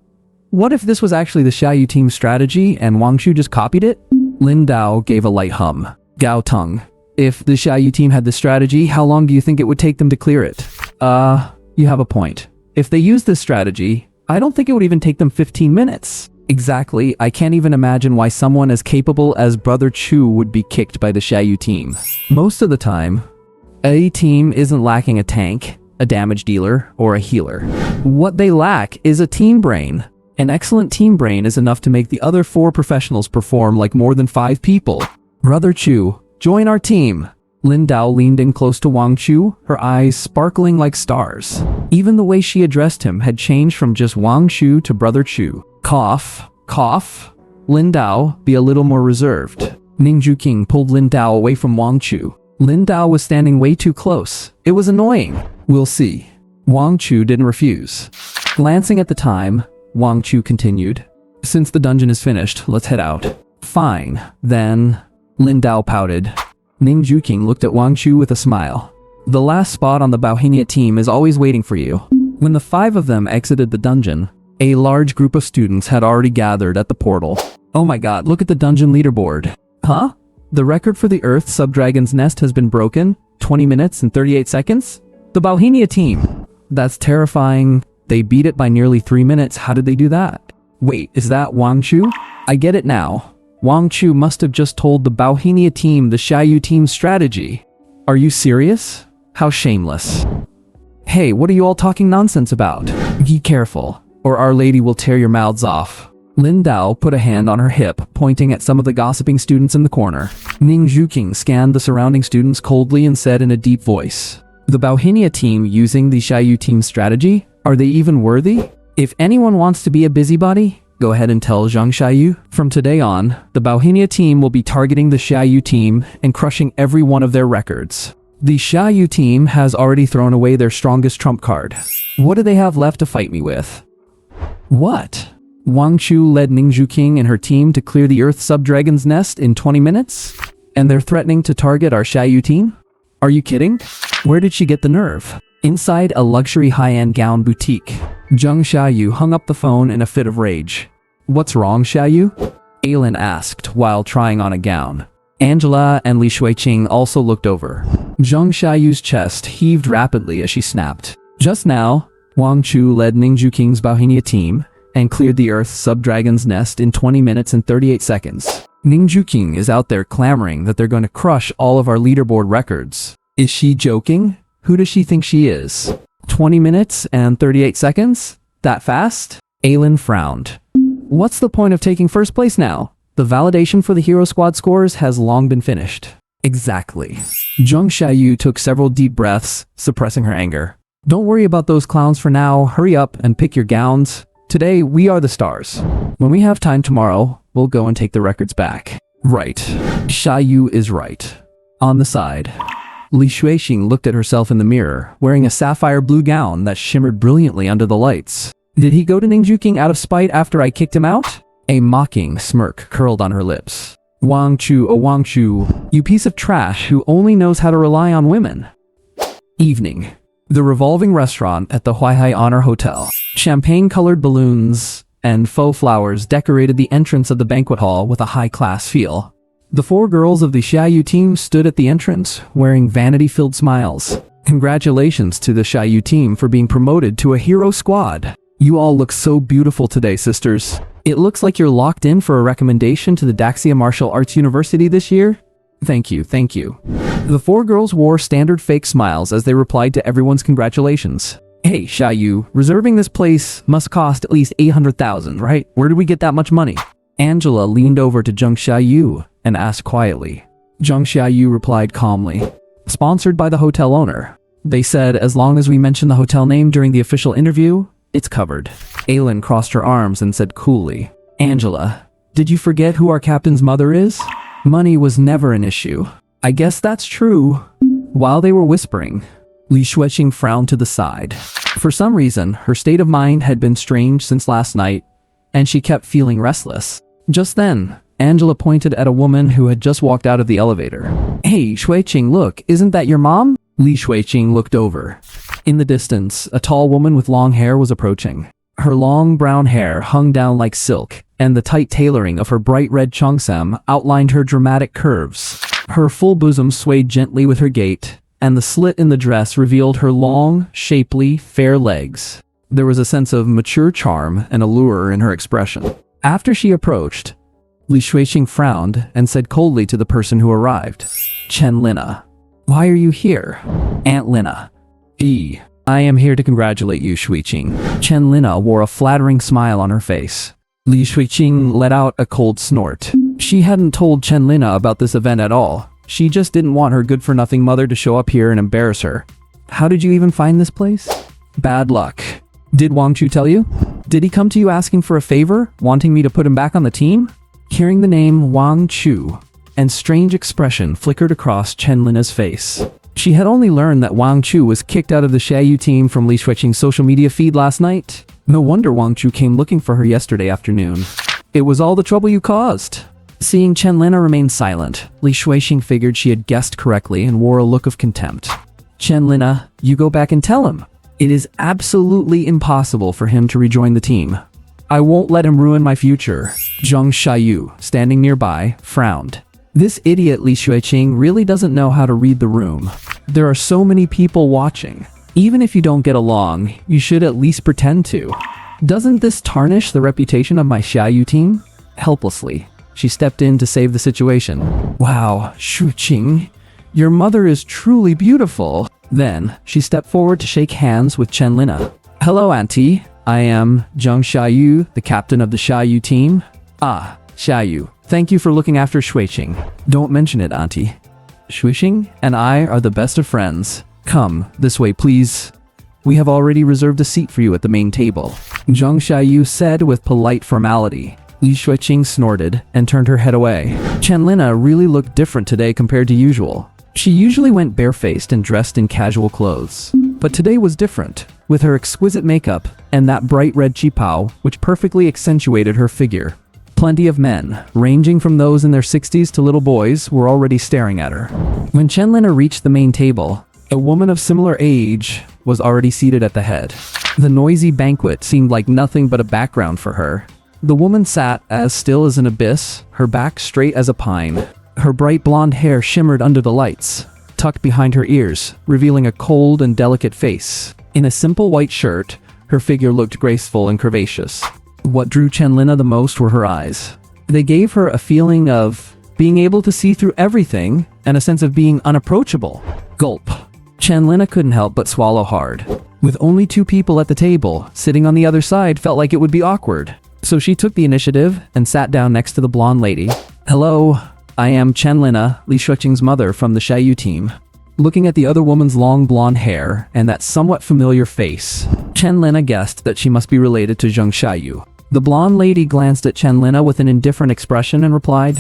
Speaker 1: What if this was actually the Xiaoyu team's strategy and Wang Chu just copied it? Lin Dao gave a light hum. Gao Teng, if the Xiaoyu team had this strategy, how long do you think it would take them to clear it? You have a point. If they use this strategy, I don't think it would even take them 15 minutes. Exactly, I can't even imagine why someone as capable as Brother Chu would be kicked by the Xiaoyu team. Most of the time, a team isn't lacking a tank, a damage dealer, or a healer. What they lack is a team brain. An excellent team brain is enough to make the other 4 professionals perform like more than 5 people. Brother Chu, join our team. Lin Dao leaned in close to Wang Chu, her eyes sparkling like stars. Even the way she addressed him had changed from just Wang Chu to Brother Chu. Cough, cough. Lin Dao, be a little more reserved. Ning Juqing pulled Lin Dao away from Wang Chu. Lin Dao was standing way too close. It was annoying. We'll see. Wang Chu didn't refuse. Glancing at the time, Wang Chu continued. Since the dungeon is finished, let's head out. Fine, then. Lin Dao pouted. Ning Juqing looked at Wang Chu with a smile. The last spot on the Bauhinia team is always waiting for you. When the 5 of them exited the dungeon, a large group of students had already gathered at the portal. Oh my god, look at the dungeon leaderboard. Huh? The record for the Earth Subdragon's nest has been broken? 20 minutes and 38 seconds? The Bauhinia team! That's terrifying. They beat it by nearly 3 minutes. How did they do that? Wait, is that Wang Chu? I get it now. Wang Chu must have just told the Bauhinia team the Xiaoyu team's strategy. Are you serious? How shameless. Hey, what are you all talking nonsense about? Be careful, or Our Lady will tear your mouths off. Lin Dao put a hand on her hip, pointing at some of the gossiping students in the corner. Ning Juqing scanned the surrounding students coldly and said in a deep voice, the Bauhinia team using the Xiaoyu team's strategy? Are they even worthy? If anyone wants to be a busybody, go ahead and tell Zhang Xiaoyu. From today on, the Bauhinia team will be targeting the Xiaoyu team and crushing every one of their records. The Xiaoyu team has already thrown away their strongest trump card. What do they have left to fight me with? What? Wang Chu led Ning Juqing and her team to clear the Earth Subdragon's nest in 20 minutes? And they're threatening to target our Xiaoyu team? Are you kidding? Where did she get the nerve? Inside a luxury high-end gown boutique, Zhang Xiaoyu hung up the phone in a fit of rage. What's wrong, Xiaoyu? Ailin asked while trying on a gown. Angela and Li Shuiqing also looked over. Zhang Xiaoyu's chest heaved rapidly as she snapped. Just now, Wang Chu led Ning Juqing's Bauhinia team and cleared the Earth Subdragon's nest in 20 minutes and 38 seconds. Ning Juqing is out there clamoring that they're going to crush all of our leaderboard records. Is she joking? Who does she think she is? 20 minutes and 38 seconds? That fast? Ailin frowned. What's the point of taking first place now? The validation for the Hero Squad scores has long been finished. Exactly. Zhang Xiaoyu took several deep breaths, suppressing her anger. Don't worry about those clowns for now. Hurry up and pick your gowns. Today, we are the stars. When we have time tomorrow, we'll go and take the records back. Right. Xiaoyu is right. On the side, Li Shuiqing looked at herself in the mirror, wearing a sapphire blue gown that shimmered brilliantly under the lights. Did he go to Ning Juqing out of spite after I kicked him out? A mocking smirk curled on her lips. Wang Chu, oh Wang Chu, you piece of trash who only knows how to rely on women. Evening. The revolving restaurant at the Huaihai Honor Hotel. Champagne-colored balloons and faux flowers decorated the entrance of the banquet hall with a high-class feel. The 4 girls of the Xiaoyu team stood at the entrance, wearing vanity-filled smiles. Congratulations to the Xiaoyu team for being promoted to a hero squad. You all look so beautiful today, sisters. It looks like you're locked in for a recommendation to the Daxia Martial Arts University this year. Thank you, thank you. The 4 girls wore standard fake smiles as they replied to everyone's congratulations. Hey, Xiaoyu, reserving this place must cost at least 800,000, right? Where did we get that much money? Angela leaned over to Zhang Xiaoyu and asked quietly. Zhang Xiaoyu replied calmly. Sponsored by the hotel owner. They said as long as we mention the hotel name during the official interview, It's covered. Aylin crossed her arms and said coolly, Angela, did you forget who our captain's mother is? Money was never an issue. I guess that's true. While they were whispering, Li Shuiqing frowned to the side. For some reason, her state of mind had been strange since last night, and she kept feeling restless. Just then, Angela pointed at a woman who had just walked out of the elevator. Hey, Shuiqing, look, isn't that your mom? Li Shuiqing looked over. In the distance, a tall woman with long hair was approaching. Her long brown hair hung down like silk, and the tight tailoring of her bright red cheongsam outlined her dramatic curves. Her full bosom swayed gently with her gait, and the slit in the dress revealed her long, shapely, fair legs. There was a sense of mature charm and allure in her expression. After she approached, Li Shuiqing frowned and said coldly to the person who arrived, Chen Lina, why are you here? Aunt Lina. I am here to congratulate you, Shuiqing. Chen Lina wore a flattering smile on her face. Li Shuiqing let out a cold snort. She hadn't told Chen Lina about this event at all. She just didn't want her good-for-nothing mother to show up here and embarrass her. How did you even find this place? Bad luck. Did Wang Chu tell you? Did he come to you asking for a favor, wanting me to put him back on the team? Hearing the name Wang Chu, and strange expression flickered across Chen Lina's face. She had only learned that Wang Chu was kicked out of the Xiaoyu team from Li Shuiqing's social media feed last night. No wonder Wang Chu came looking for her yesterday afternoon. It was all the trouble you caused. Seeing Chen Lina remain silent, Li Shuiqing figured she had guessed correctly and wore a look of contempt. Chen Lina, you go back and tell him. It is absolutely impossible for him to rejoin the team. I won't let him ruin my future. Zhang Xiaoyu, standing nearby, frowned. This idiot Li Shuiqing really doesn't know how to read the room. There are so many people watching. Even if you don't get along, you should at least pretend to. Doesn't this tarnish the reputation of my Xiaoyu team? Helplessly, she stepped in to save the situation. Wow, Shuiqing, your mother is truly beautiful. Then, she stepped forward to shake hands with Chen Lina. Hello, Auntie. I am Zhang Xiaoyu, the captain of the Xiaoyu team. Ah, Xiaoyu. Thank you for looking after Shuiqing. Don't mention it, Auntie. Shuiqing and I are the best of friends. Come, this way, please. We have already reserved a seat for you at the main table. Zhang Xiaoyu said with polite formality. Li Shuiqing snorted and turned her head away. Chen Lina really looked different today compared to usual. She usually went barefaced and dressed in casual clothes. But today was different, with her exquisite makeup and that bright red qipao, which perfectly accentuated her figure. Plenty of men, ranging from those in their 60s to little boys, were already staring at her. When Chen Lina reached the main table, a woman of similar age was already seated at the head. The noisy banquet seemed like nothing but a background for her. The woman sat as still as an abyss, her back straight as a pine. Her bright blonde hair shimmered under the lights, tucked behind her ears, revealing a cold and delicate face. In a simple white shirt, her figure looked graceful and curvaceous. What drew Chen Lina the most were her eyes. They gave her a feeling of being able to see through everything and a sense of being unapproachable. Gulp. Chen Lina couldn't help but swallow hard. With only two people at the table, sitting on the other side felt like it would be awkward. So she took the initiative and sat down next to the blonde lady. Hello, I am Chen Lina, Li Shuiqing's mother from the Xiaoyu team. Looking at the other woman's long blonde hair and that somewhat familiar face, Chen Lina guessed that she must be related to Zhang Xiaoyu. The blonde lady glanced at Chen Lina with an indifferent expression and replied,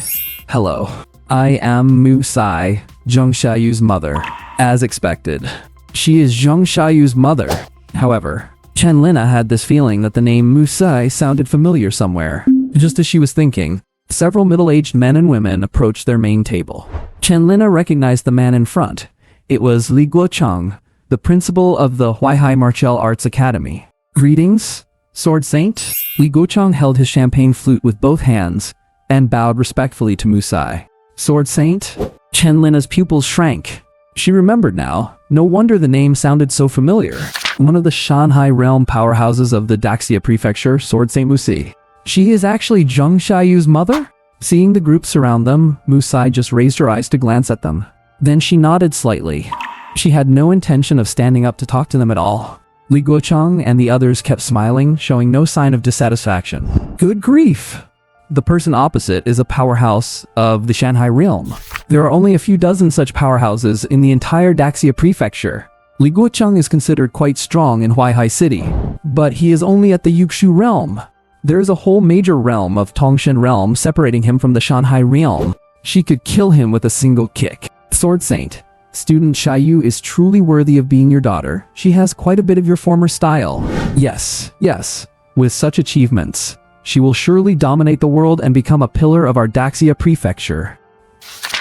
Speaker 1: Hello, I am Mu Sai, Zhang Xiaoyu's mother. As expected, she is Zhang Xiaoyu's mother. However, Chen Lina had this feeling that the name Mu Sai sounded familiar somewhere. Just as she was thinking, several middle-aged men and women approached their main table. Chen Lina recognized the man in front. It was Li Guochang, the principal of the Huaihai Martial Arts Academy. Greetings, Sword Saint. Li Guochang held his champagne flute with both hands and bowed respectfully to Mu Sai. Sword Saint? Chen Lina's pupils shrank. She remembered now. No wonder the name sounded so familiar. One of the Shanghai realm powerhouses of the Daxia prefecture, Sword Saint Mu Si. She is actually Zhang Xiaoyu's mother? Seeing the group surround them, Mu Sai just raised her eyes to glance at them. Then she nodded slightly. She had no intention of standing up to talk to them at all. Li Guochang and the others kept smiling, showing no sign of dissatisfaction. Good grief! The person opposite is a powerhouse of the Shanghai realm. There are only a few dozen such powerhouses in the entire Daxia prefecture. Li Guochang is considered quite strong in Huaihai City. But he is only at the Yukshu realm. There is a whole major realm of Tongshan realm separating him from the Shanghai realm. She could kill him with a single kick. Sword Saint, student Xiaoyu is truly worthy of being your daughter. She has quite a bit of your former style. Yes, yes. With such achievements, she will surely dominate the world and become a pillar of our Daxia prefecture.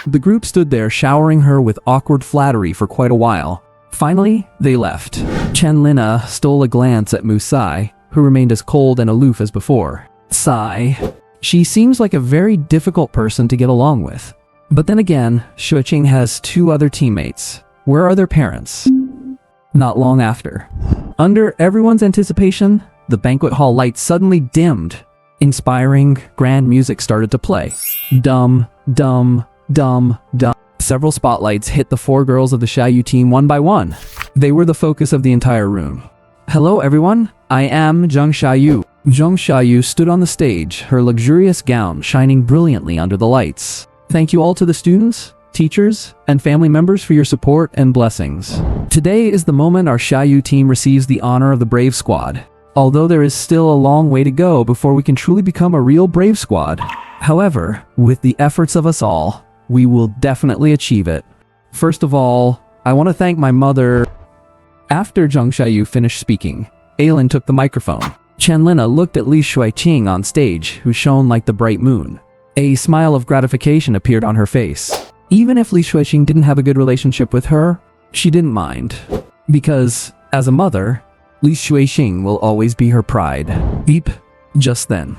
Speaker 1: The group stood there showering her with awkward flattery for quite a while. Finally, they left. Chen Lina stole a glance at Mu Sai, who remained as cold and aloof as before. Sai. She seems like a very difficult person to get along with. But then again, Shuiqing has 2 other teammates. Where are their parents? Not long after. Under everyone's anticipation, the banquet hall lights suddenly dimmed. Inspiring, grand music started to play. Dum, dum, dum, dum. Several spotlights hit the 4 girls of the Xiaoyu team one by one. They were the focus of the entire room. Hello everyone, I am Zheng Xiaoyu. Zheng Xiaoyu stood on the stage, her luxurious gown shining brilliantly under the lights. Thank you all to the students, teachers, and family members for your support and blessings. Today is the moment our Xiaoyu team receives the honor of the Brave Squad. Although there is still a long way to go before we can truly become a real Brave Squad. However, with the efforts of us all, we will definitely achieve it. First of all, I want to thank my mother. After Zheng Xiaoyu finished speaking, Ailin took the microphone. Chen Lina looked at Li Shuiqing on stage, who shone like the bright moon. A smile of gratification appeared on her face. Even if Li Shuiqing didn't have a good relationship with her, she didn't mind. Because, as a mother, Li Shuiqing will always be her pride. Beep. Just then,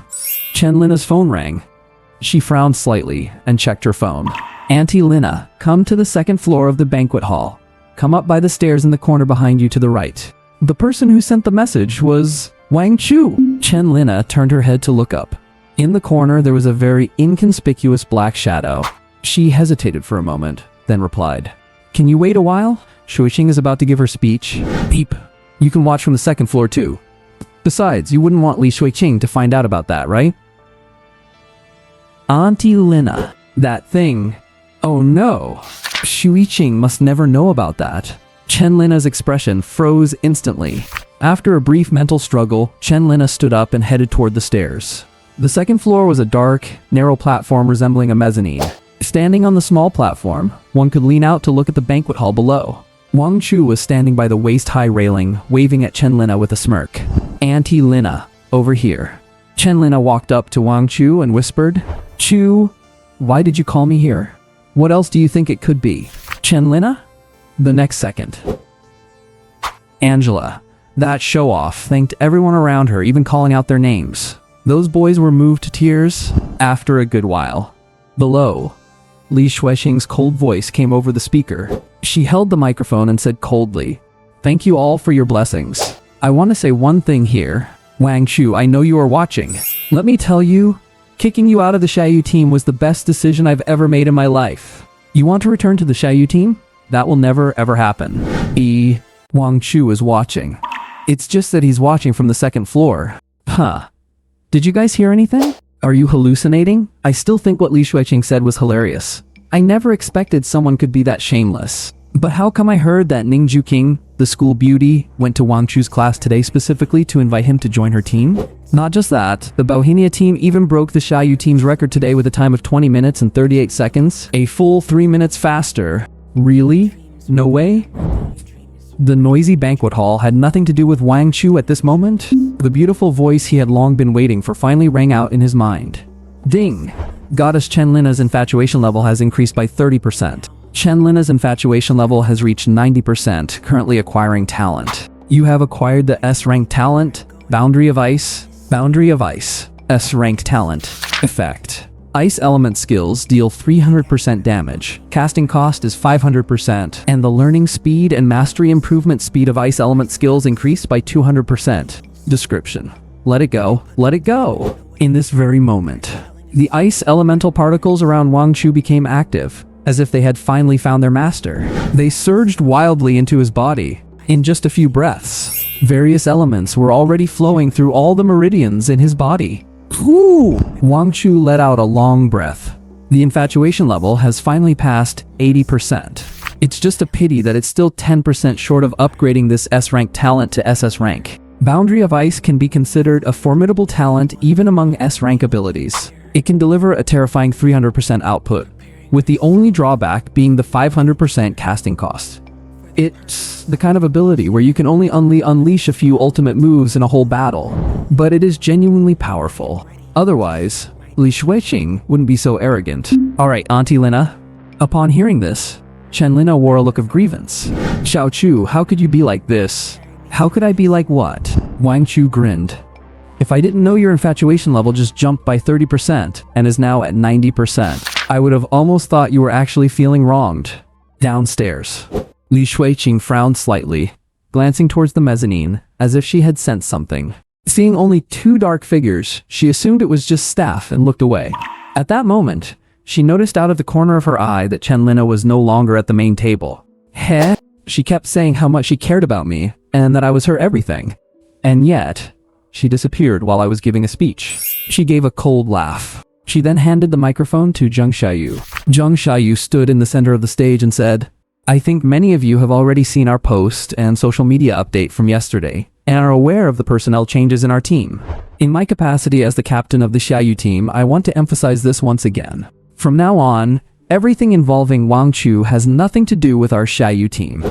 Speaker 1: Chen Lina's phone rang. She frowned slightly and checked her phone. Auntie Lina, come to the 2nd floor of the banquet hall. Come up by the stairs in the corner behind you to the right. The person who sent the message was Wang Chu. Chen Lina turned her head to look up. In the corner, there was a very inconspicuous black shadow. She hesitated for a moment, then replied, Can you wait a while? Shuiqing is about to give her speech. Beep. You can watch from the 2nd floor too. Besides, you wouldn't want Li Shuiqing to find out about that, right? Auntie Lina, that thing. Oh no. Shuiqing must never know about that. Chen Lina's expression froze instantly. After a brief mental struggle, Chen Lina stood up and headed toward the stairs. The 2nd floor was a dark, narrow platform resembling a mezzanine. Standing on the small platform, one could lean out to look at the banquet hall below. Wang Chu was standing by the waist-high railing, waving at Chen Lina with a smirk. Auntie Lina, over here. Chen Lina walked up to Wang Chu and whispered, Chu, why did you call me here? What else do you think it could be? Chen Lina? The next second. Angela, that show-off, thanked everyone around her, even calling out their names. Those boys were moved to tears after a good while. Below, Li Shuiqing's cold voice came over the speaker. She held the microphone and said coldly, Thank you all for your blessings. I want to say one thing here. Wang Chu, I know you are watching. Let me tell you, kicking you out of the Xiaoyu team was the best decision I've ever made in my life. You want to return to the Xiaoyu team? That will never ever happen. Wang Chu is watching. It's just that he's watching from the 2nd floor. Huh. Did you guys hear anything? Are you hallucinating? I still think what Li Shuiqing said was hilarious. I never expected someone could be that shameless. But how come I heard that Ning Juqing, the school beauty, went to Wang Chu's class today specifically to invite him to join her team? Not just that, the Bohemia team even broke the Xiaoyu team's record today with a time of 20 minutes and 38 seconds, a full 3 minutes faster. Really? No way? The noisy banquet hall had nothing to do with Wang Chu at this moment. The beautiful voice he had long been waiting for finally rang out in his mind. Ding! Goddess Chen Lina's infatuation level has increased by 30%. Chen Lina's infatuation level has reached 90%, currently acquiring talent. You have acquired the S-rank talent, Boundary of Ice, S-rank talent. Effect. Ice element skills deal 300% damage, casting cost is 500%, and the learning speed and mastery improvement speed of ice element skills increase by 200%. Description. Let it go, let it go. In this very moment, the ice elemental particles around Wang Chu became active, as if they had finally found their master. They surged wildly into his body. In just a few breaths, various elements were already flowing through all the meridians in his body. Ooh! Wang Chu let out a long breath. The infatuation level has finally passed 80%. It's just a pity that it's still 10% short of upgrading this S-rank talent to SS rank. Boundary of Ice can be considered a formidable talent even among S-rank abilities. It can deliver a terrifying 300% output, with the only drawback being the 500% casting cost. It's the kind of ability where you can only unleash a few ultimate moves in a whole battle, but it is genuinely powerful. Otherwise, Li Shuiqing wouldn't be so arrogant. Alright, Auntie Lina. Upon hearing this, Chen Lina wore a look of grievance. Xiao Chu, how could you be like this? How could I be like what? Wang Chu grinned. If I didn't know your infatuation level just jumped by 30% and is now at 90%, I would have almost thought you were actually feeling wronged. Downstairs. Li Shuiqing frowned slightly, glancing towards the mezzanine as if she had sensed something. Seeing only two dark figures, she assumed it was just staff and looked away. At that moment, she noticed out of the corner of her eye that Chen Lina was no longer at the main table. Heh? She kept saying how much she cared about me and that I was her everything. And yet, she disappeared while I was giving a speech. She gave a cold laugh. She then handed the microphone to Zheng Xiaoyu. Zheng Xiaoyu stood in the center of the stage and said, I think many of you have already seen our post and social media update from yesterday and are aware of the personnel changes in our team. In my capacity as the captain of the Xiaoyu team, I want to emphasize this once again. From now on, everything involving Wang Chu has nothing to do with our Xiaoyu team.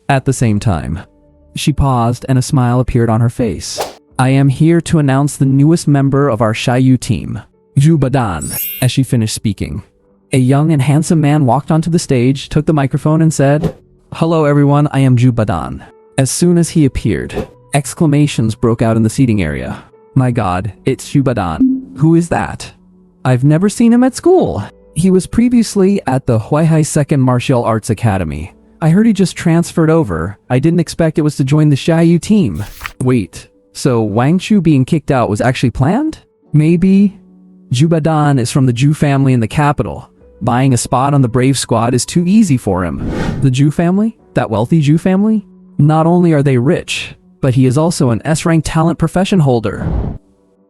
Speaker 1: At the same time, she paused and a smile appeared on her face. I am here to announce the newest member of our Xiaoyu team, Zhu Badan. As she finished speaking, a young and handsome man walked onto the stage, took the microphone and said, Hello everyone, I am Zhu Badan. As soon as he appeared, exclamations broke out in the seating area. My god, it's Zhu Badan. Who is that? I've never seen him at school. He was previously at the Huaihai Second Martial Arts Academy. I heard he just transferred over. I didn't expect it was to join the Xiaoyu team. Wait, so Wang Chu being kicked out was actually planned? Maybe? Zhu Badan is from the Zhu family in the capital. Buying a spot on the Brave Squad is too easy for him. The Zhu family? That wealthy Zhu family? Not only are they rich, but he is also an S-rank talent profession holder.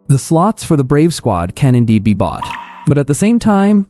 Speaker 1: The slots for the Brave Squad can indeed be bought, but at the same time,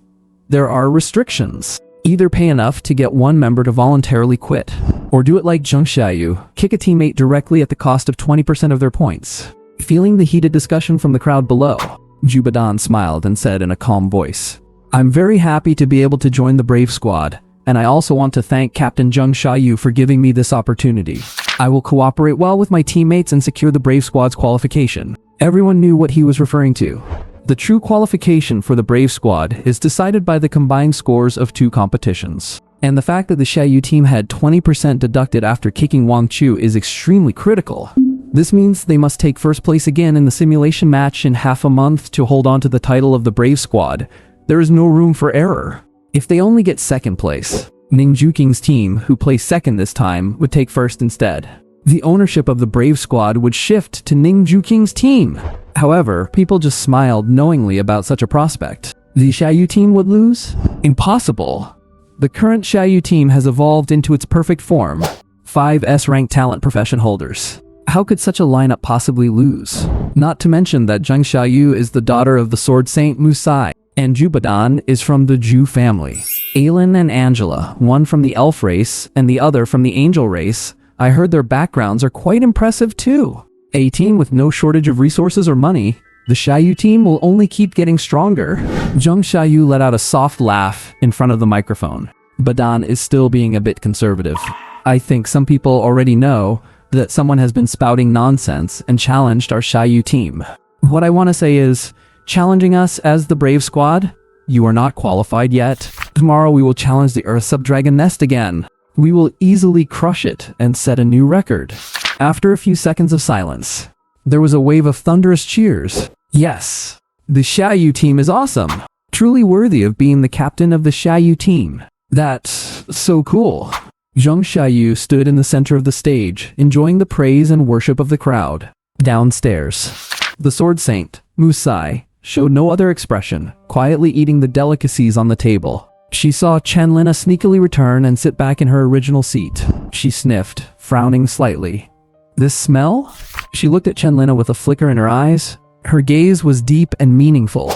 Speaker 1: there are restrictions. Either pay enough to get one member to voluntarily quit, or do it like Zheng Xiaoyu, kick a teammate directly at the cost of 20% of their points. Feeling the heated discussion from the crowd below, Zhu Badan smiled and said in a calm voice, I'm very happy to be able to join the Brave Squad, and I also want to thank Captain Zheng Xiaoyu for giving me this opportunity. I will cooperate well with my teammates and secure the Brave Squad's qualification. Everyone knew what he was referring to. The true qualification for the Brave Squad is decided by the combined scores of two competitions. And the fact that the Xiaoyu team had 20% deducted after kicking Wang Chu is extremely critical. This means they must take first place again in the simulation match in half a month to hold on to the title of the Brave Squad. There is no room for error. If they only get second place, Ning Juking's team, who placed second this time, would take first instead. The ownership of the Brave Squad would shift to Ning Juking's team. However, people just smiled knowingly about such a prospect. The Xiaoyu team would lose? Impossible. The current Xiaoyu team has evolved into its perfect form. 5 S-rank talent profession holders. How could such a lineup possibly lose? Not to mention that Zheng Xiaoyu is the daughter of the Sword Saint Musai, and Zhu Badan is from the Zhu family. Aylin and Angela, one from the elf race and the other from the angel race, I heard their backgrounds are quite impressive too. A team with no shortage of resources or money, the Xiaoyu team will only keep getting stronger. Zheng Xiaoyu let out a soft laugh in front of the microphone. Badan is still being a bit conservative. I think some people already know that someone has been spouting nonsense and challenged our Xiaoyu team. What I want to say is, challenging us as the Brave Squad? You are not qualified yet. Tomorrow we will challenge the Earth Subdragon Nest again. We will easily crush it and set a new record. After a few seconds of silence, there was a wave of thunderous cheers. Yes, the Xiaoyu team is awesome. Truly worthy of being the captain of the Xiaoyu team. That's so cool. Zheng Xiaoyu stood in the center of the stage, enjoying the praise and worship of the crowd. Downstairs, the Sword Saint, Musai, showed no other expression, quietly eating the delicacies on the table. She saw Chen Lina sneakily return and sit back in her original seat. She sniffed, frowning slightly. This smell? She looked at Chen Lina with a flicker in her eyes. Her gaze was deep and meaningful.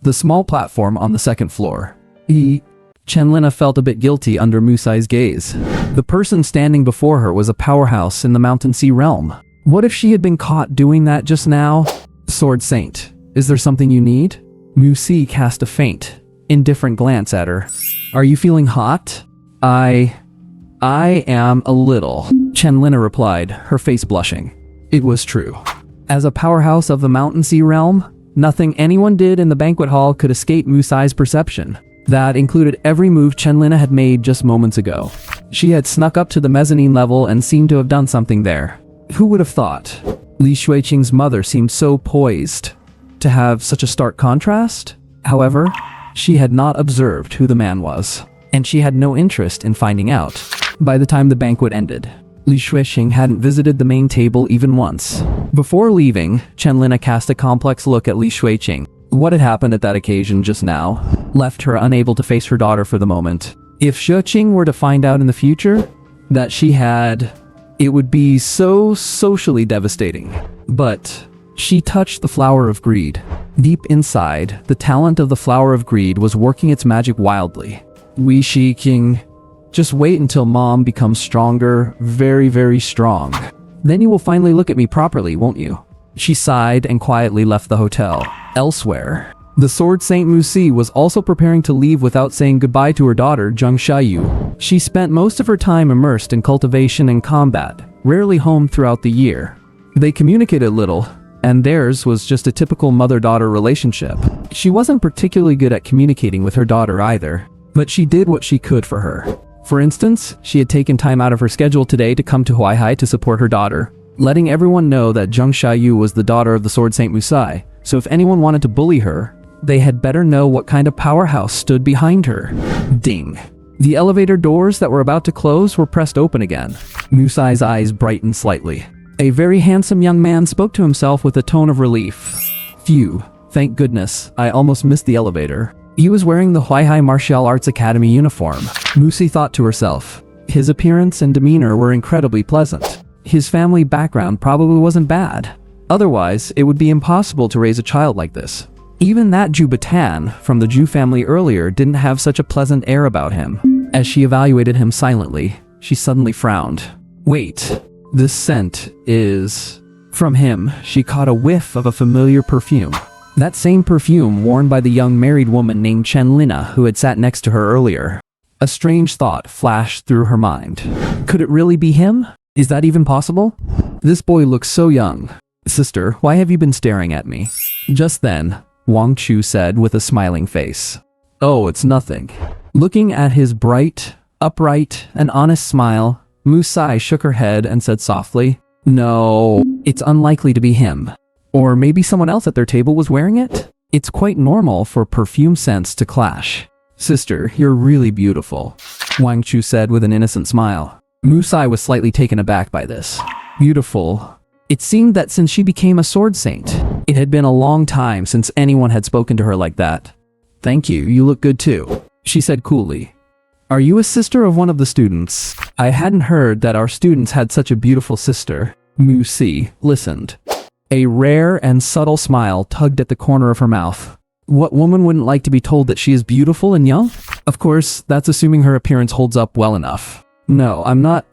Speaker 1: The small platform on the second floor. Chen Lina felt a bit guilty under Musai's gaze. The person standing before her was a powerhouse in the Mountain Sea realm. What if she had been caught doing that just now? Sword Saint, is there something you need? Musi cast a faint, indifferent glance at her. Are you feeling hot? I am a little, Chenlina replied, her face blushing. It was true. As a powerhouse of the Mountain Sea realm, nothing anyone did in the banquet hall could escape Musai's perception. That included every move Chenlina had made just moments ago. She had snuck up to the mezzanine level and seemed to have done something there. Who would have thought? Li Shuiqing's mother seemed so poised to have such a stark contrast. However, she had not observed who the man was, and she had no interest in finding out. By the time the banquet ended, Li Shuiqing hadn't visited the main table even once. Before leaving, Chenlina cast a complex look at Li Shuiqing. What had happened at that occasion just now left her unable to face her daughter for the moment. If Shuiqing were to find out in the future that she had, it would be so socially devastating. But she touched the flower of greed. Deep inside, the talent of the flower of greed was working its magic wildly. Wei Shiqing, just wait until mom becomes stronger, very, very strong. Then you will finally look at me properly, won't you? She sighed and quietly left the hotel. Elsewhere, the Sword Saint Musi was also preparing to leave without saying goodbye to her daughter, Zheng Xiaoyu. She spent most of her time immersed in cultivation and combat, rarely home throughout the year. They communicated little, and theirs was just a typical mother-daughter relationship. She wasn't particularly good at communicating with her daughter either, but she did what she could for her. For instance, she had taken time out of her schedule today to come to Huaihai to support her daughter, letting everyone know that Zheng Xiaoyu was the daughter of the Sword Saint Musai, so if anyone wanted to bully her, they had better know what kind of powerhouse stood behind her. Ding. The elevator doors that were about to close were pressed open again. Musai's eyes brightened slightly. A very handsome young man spoke to himself with a tone of relief. Phew, thank goodness, I almost missed the elevator. He was wearing the Huaihai Martial Arts Academy uniform. Musi thought to herself. His appearance and demeanor were incredibly pleasant. His family background probably wasn't bad. Otherwise, it would be impossible to raise a child like this. Even that Ju Batan from the Ju family earlier didn't have such a pleasant air about him. As she evaluated him silently, she suddenly frowned. Wait, this scent is... From him, she caught a whiff of a familiar perfume. That same perfume worn by the young married woman named Chenlina who had sat next to her earlier. A strange thought flashed through her mind. Could it really be him? Is that even possible? This boy looks so young. Sister, why have you been staring at me? Just then, Wang Chu said with a smiling face. Oh, it's nothing. Looking at his bright, upright, and honest smile, Musai shook her head and said softly, No, it's unlikely to be him. Or maybe someone else at their table was wearing it? It's quite normal for perfume scents to clash. Sister, you're really beautiful, Wang Chu said with an innocent smile. Musai was slightly taken aback by this. Beautiful. It seemed that since she became a sword saint, it had been a long time since anyone had spoken to her like that. Thank you, you look good too, she said coolly. Are you a sister of one of the students? I hadn't heard that our students had such a beautiful sister. Musi listened. A rare and subtle smile tugged at the corner of her mouth. What woman wouldn't like to be told that she is beautiful and young? Of course, that's assuming her appearance holds up well enough. No, I'm not.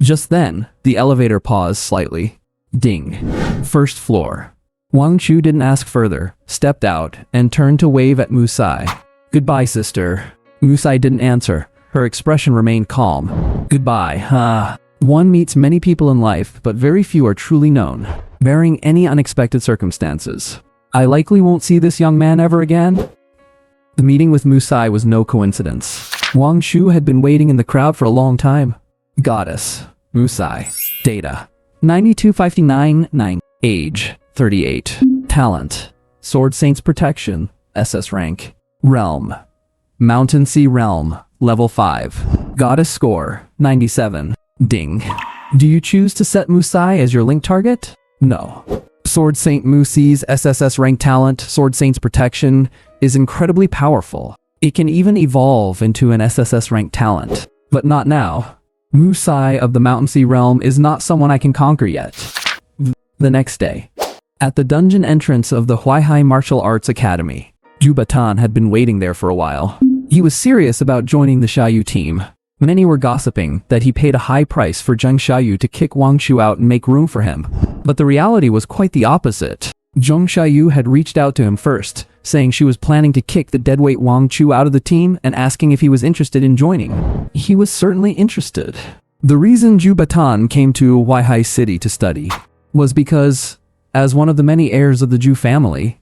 Speaker 1: Just then, the elevator paused slightly. Ding. First floor. Wang Chu didn't ask further, stepped out, and turned to wave at Musai. Goodbye, sister. Musai didn't answer. Her expression remained calm. Goodbye, One meets many people in life, but very few are truly known, barring any unexpected circumstances. I likely won't see this young man ever again. The meeting with Musai was no coincidence. Wang Chu had been waiting in the crowd for a long time. Goddess. Musai. Data. 9259-9. Age. 38. Talent. Sword Saint's Protection. SS rank. Realm. Mountain Sea Realm. Level 5. Goddess score. 97. Ding. Do you choose to set Musai as your link target? No. Sword Saint Musi's SSS rank talent, Sword Saint's Protection, is incredibly powerful. It can even evolve into an SSS rank talent. But not now. Musai of the Mountain Sea Realm is not someone I can conquer yet. The next day, at the dungeon entrance of the Huaihai Martial Arts Academy, Ju Batan had been waiting there for a while. He was serious about joining the Xiaoyu team. Many were gossiping that he paid a high price for Zheng Xiaoyu to kick Wang Chu out and make room for him. But the reality was quite the opposite. Zheng Xiaoyu had reached out to him first, saying she was planning to kick the deadweight Wang Chu out of the team and asking if he was interested in joining. He was certainly interested. The reason Zhu Batan came to Huaihai City to study was because, as one of the many heirs of the Zhu family,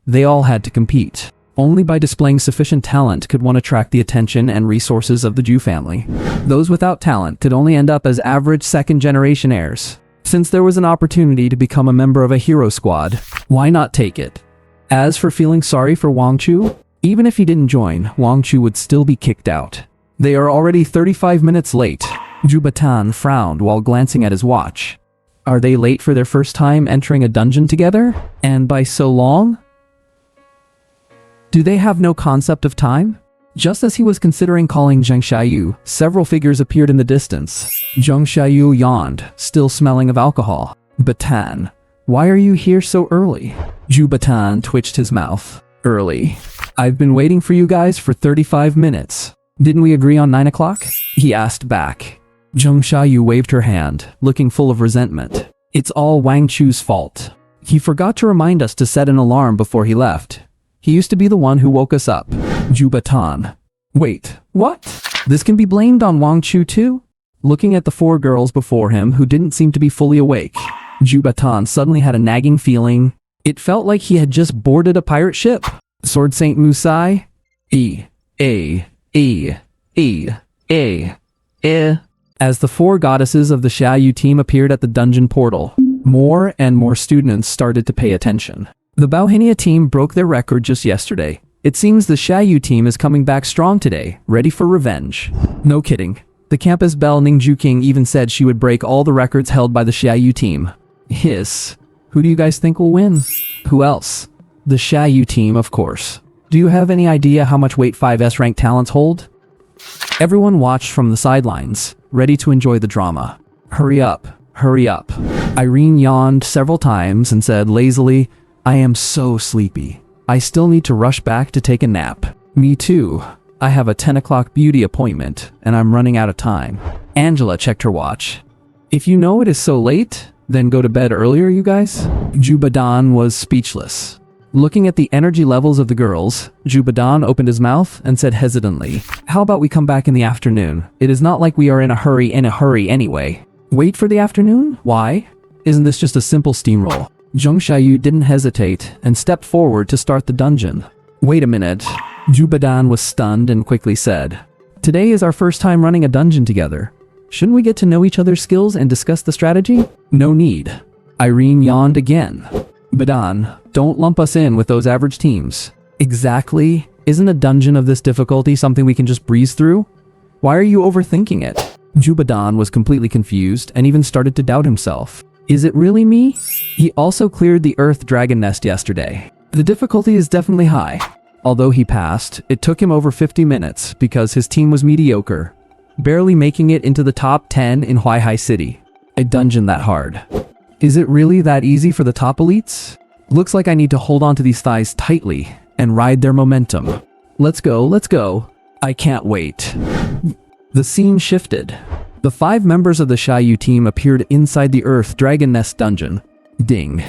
Speaker 1: they all had to compete. Only by displaying sufficient talent could one attract the attention and resources of the Zhu family. Those without talent could only end up as average second-generation heirs. Since there was an opportunity to become a member of a hero squad, why not take it? As for feeling sorry for Wang Chu, even if he didn't join, Wang Chu would still be kicked out. They are already 35 minutes late. Zhu Batan frowned while glancing at his watch. Are they late for their first time entering a dungeon together? And by so long? Do they have no concept of time? Just as he was considering calling Zheng Xiaoyu, several figures appeared in the distance. Zheng Xiaoyu yawned, still smelling of alcohol. Batan, why are you here so early? Zhu Batan twitched his mouth. Early. I've been waiting for you guys for 35 minutes. Didn't we agree on 9 o'clock? He asked back. Zheng Xiaoyu waved her hand, looking full of resentment. It's all Wang Chu's fault. He forgot to remind us to set an alarm before he left. He used to be the one who woke us up. Zhu Batan. Wait, what? This can be blamed on Wang Chu too? Looking at the 4 girls before him who didn't seem to be fully awake, Zhu Batan suddenly had a nagging feeling. It felt like he had just boarded a pirate ship. Sword Saint Musai? As the 4 goddesses of the Xiaoyu team appeared at the dungeon portal, more and more students started to pay attention. The Baohinia team broke their record just yesterday. It seems the Xiaoyu team is coming back strong today, ready for revenge. No kidding. The campus belle Ningju King even said she would break all the records held by the Xiaoyu team. Hiss. Who do you guys think will win? Who else? The Xiaoyu team, of course. Do you have any idea how much weight 5S ranked talents hold? Everyone watched from the sidelines, ready to enjoy the drama. Hurry up, hurry up. Irene yawned several times and said lazily, I am so sleepy. I still need to rush back to take a nap. Me too. I have a 10 o'clock beauty appointment, and I'm running out of time. Angela checked her watch. If you know it is so late, then go to bed earlier, you guys? Zhu Batan was speechless. Looking at the energy levels of the girls, Zhu Batan opened his mouth and said hesitantly, how about we come back in the afternoon? It is not like we are in a hurry anyway. Wait for the afternoon? Why? Isn't this just a simple steamroll? Zheng Xiaoyu didn't hesitate and stepped forward to start the dungeon. Wait a minute. Zhu Batan was stunned and quickly said, today is our first time running a dungeon together. Shouldn't we get to know each other's skills and discuss the strategy? No need. Irene yawned again. Batan, don't lump us in with those average teams. Exactly. Isn't a dungeon of this difficulty something we can just breeze through? Why are you overthinking it? Zhu Batan was completely confused and even started to doubt himself. Is it really me? He also cleared the Earth Dragon Nest yesterday. The difficulty is definitely high. Although he passed, it took him over 50 minutes because his team was mediocre, barely making it into the top 10 in Huaihai City. A dungeon that hard. Is it really that easy for the top elites? Looks like I need to hold on to these thighs tightly and ride their momentum. Let's go, let's go. I can't wait. The scene shifted. The 5 members of the Xiaoyu team appeared inside the Earth Dragon Nest dungeon. Ding.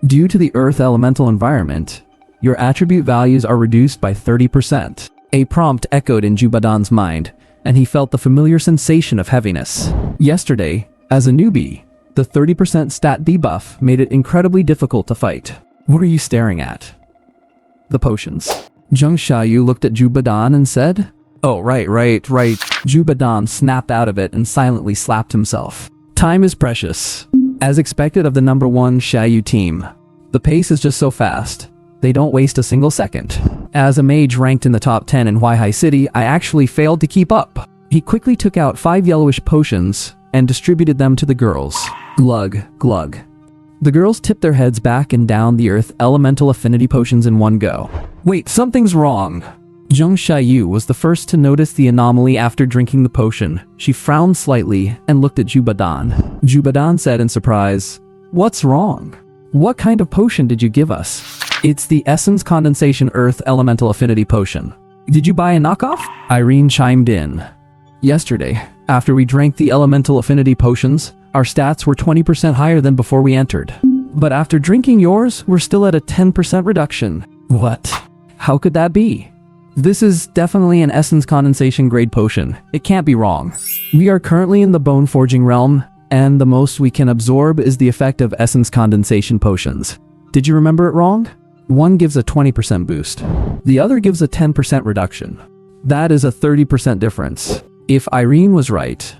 Speaker 1: Due to the Earth elemental environment, your attribute values are reduced by 30%. A prompt echoed in Zhu Batan's mind, and he felt the familiar sensation of heaviness. Yesterday, as a newbie, the 30% stat debuff made it incredibly difficult to fight. What are you staring at? The potions. Zheng Xiaoyu looked at Zhu Batan and said, oh, right. Zhu Batan snapped out of it and silently slapped himself. Time is precious. As expected of the number 1 Xiaoyu team, the pace is just so fast. They don't waste a single second. As a mage ranked in the top 10 in Huaihai City, I actually failed to keep up. He quickly took out 5 yellowish potions and distributed them to the girls. Glug, glug. The girls tipped their heads back and down the Earth elemental affinity potions in one go. Wait, something's wrong. Zheng Xiaoyu was the first to notice the anomaly after drinking the potion. She frowned slightly and looked at Zhu Batan. Zhu Batan said in surprise, what's wrong? What kind of potion did you give us? It's the Essence Condensation Earth Elemental Affinity Potion. Did you buy a knockoff? Irene chimed in. Yesterday, after we drank the elemental affinity potions, our stats were 20% higher than before we entered. But after drinking yours, we're still at a 10% reduction. What? How could that be? This is definitely an essence condensation grade potion. It can't be wrong. We are currently in the bone forging realm, and the most we can absorb is the effect of essence condensation potions. Did you remember it wrong? One gives a 20% boost. The other gives a 10% reduction. That is a 30% difference. If Irene was right,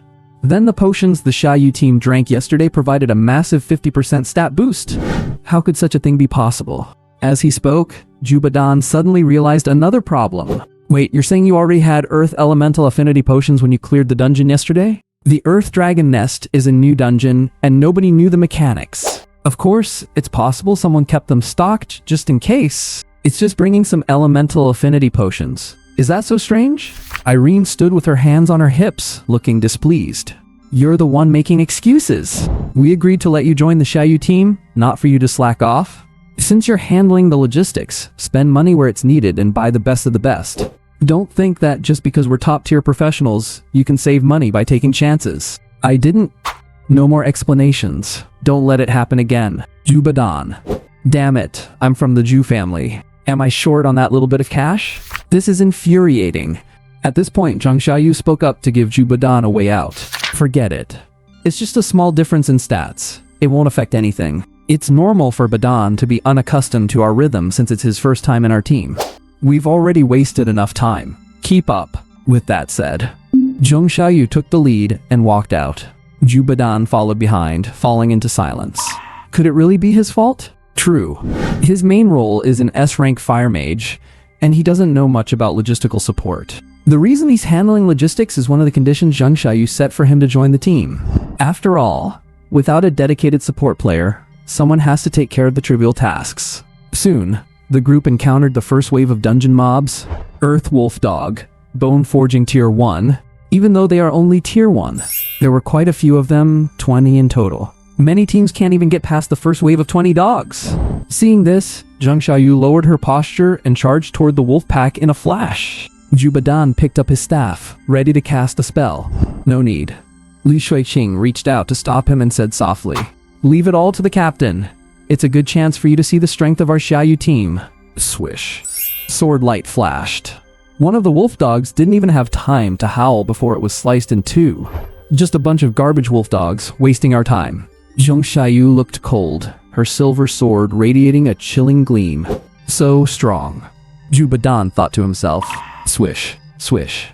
Speaker 1: then the potions the Xiaoyu team drank yesterday provided a massive 50% stat boost. How could such a thing be possible? As he spoke, Jubadan suddenly realized another problem. Wait, you're saying you already had Earth Elemental Affinity potions when you cleared the dungeon yesterday? The Earth Dragon Nest is a new dungeon, and nobody knew the mechanics. Of course, it's possible someone kept them stocked just in case. It's just bringing some Elemental Affinity potions. Is that so strange? Irene stood with her hands on her hips, looking displeased. You're the one making excuses. We agreed to let you join the Xiaoyu team, not for you to slack off. Since you're handling the logistics, spend money where it's needed and buy the best of the best. Don't think that just because we're top-tier professionals, you can save money by taking chances. I didn't... No more explanations. Don't let it happen again. Jubadan. Damn it, I'm from the Ju family. Am I short on that little bit of cash? This is infuriating. At this point, Zhang Xiaoyu spoke up to give Jubadan a way out. Forget it. It's just a small difference in stats. It won't affect anything. It's normal for Badan to be unaccustomed to our rhythm since it's his first time in our team. We've already wasted enough time. Keep up. With that said, Zhang Xiaoyu took the lead and walked out. Jubadan followed behind, falling into silence. Could it really be his fault? True. His main role is an S-rank fire mage, and he doesn't know much about logistical support. The reason he's handling logistics is one of the conditions Zhang Xiaoyu set for him to join the team. After all, without a dedicated support player, someone has to take care of the trivial tasks. Soon, the group encountered the first wave of dungeon mobs, Earth Wolf Dog, Bone Forging Tier 1, even though they are only Tier 1. There were quite a few of them, 20 in total. Many teams can't even get past the first wave of 20 dogs. Seeing this, Zhang Xiaoyu lowered her posture and charged toward the wolf pack in a flash. Jubadan picked up his staff, ready to cast a spell. No need. Li Shuiqing reached out to stop him and said softly, "Leave it all to the captain. It's a good chance for you to see the strength of our Xiaoyu team." Swish. Sword light flashed. One of the wolf dogs didn't even have time to howl before it was sliced in two. Just a bunch of garbage wolf dogs, wasting our time. Zhang Xiaoyu looked cold, her silver sword radiating a chilling gleam. So strong. Jubadan thought to himself. Swish, swish.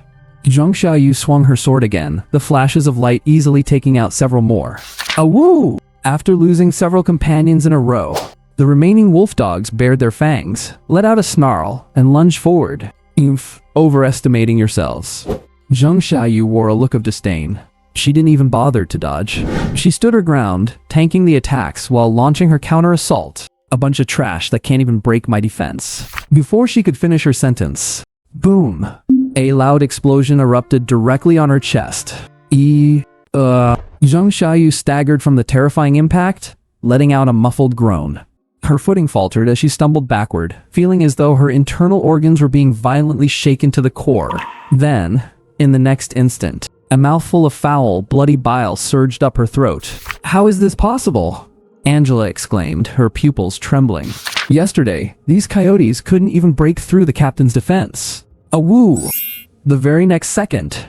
Speaker 1: Zhang Xiaoyu swung her sword again, the flashes of light easily taking out several more. Awoo! After losing several companions in a row, the remaining wolf dogs bared their fangs, let out a snarl, and lunged forward. Oomph, overestimating yourselves. Zhang Xiaoyu wore a look of disdain. She didn't even bother to dodge. She stood her ground, tanking the attacks while launching her counter-assault. A bunch of trash that can't even break my defense. Before she could finish her sentence, boom! A loud explosion erupted directly on her chest. Zhang Xiaoyu staggered from the terrifying impact, letting out a muffled groan. Her footing faltered as she stumbled backward, feeling as though her internal organs were being violently shaken to the core. Then, in the next instant, a mouthful of foul, bloody bile surged up her throat. How is this possible? Angela exclaimed, her pupils trembling. Yesterday, these coyotes couldn't even break through the captain's defense. Awoo! The very next second,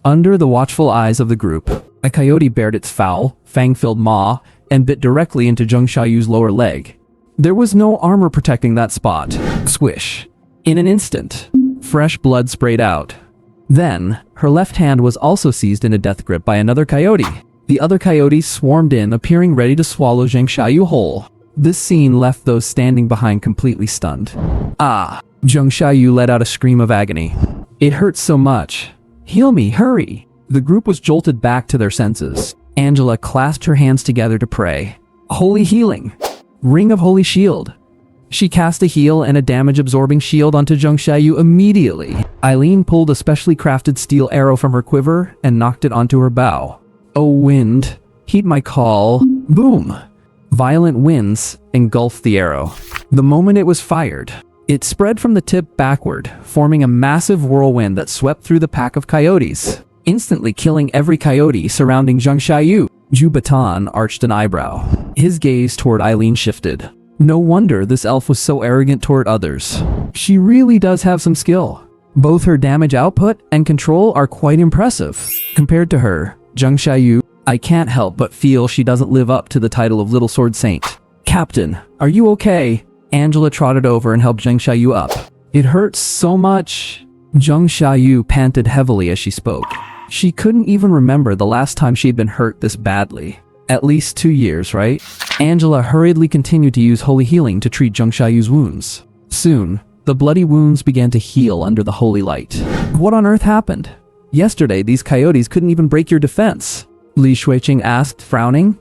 Speaker 1: under the watchful eyes of the group, a coyote bared its foul, fang-filled maw and bit directly into Zhang Xiaoyu's lower leg. There was no armor protecting that spot. Swish. In an instant, fresh blood sprayed out. Then, her left hand was also seized in a death grip by another coyote. The other coyotes swarmed in, appearing ready to swallow Zhang Xiaoyu whole. This scene left those standing behind completely stunned. Ah! Zhang Xiaoyu let out a scream of agony. It hurts so much. Heal me, hurry! The group was jolted back to their senses. Angela clasped her hands together to pray. Holy healing! Ring of Holy Shield! She cast a heal and a damage-absorbing shield onto Zhang Xiaoyu immediately. Eileen pulled a specially crafted steel arrow from her quiver and knocked it onto her bow. Oh wind, heed my call. Boom! Violent winds engulfed the arrow. The moment it was fired, it spread from the tip backward, forming a massive whirlwind that swept through the pack of coyotes. instantly killing every coyote surrounding Zhang Xiaoyu. Zhu Batan arched an eyebrow. His gaze toward Eileen shifted. No wonder this elf was so arrogant toward others. She really does have some skill. Both her damage output and control are quite impressive. Compared to her, Zhang Xiaoyu, I can't help but feel she doesn't live up to the title of Little Sword Saint. Captain, are you okay? Angela trotted over and helped Zhang Xiaoyu up. It hurts so much. Zhang Xiaoyu panted heavily as she spoke. She couldn't even remember the last time she'd been hurt this badly. At least 2 years, right? Angela hurriedly continued to use holy healing to treat Zhang Xiaoyu's wounds. Soon, the bloody wounds began to heal under the holy light. What on earth happened? Yesterday, these coyotes couldn't even break your defense. Li Shuiqing asked, frowning.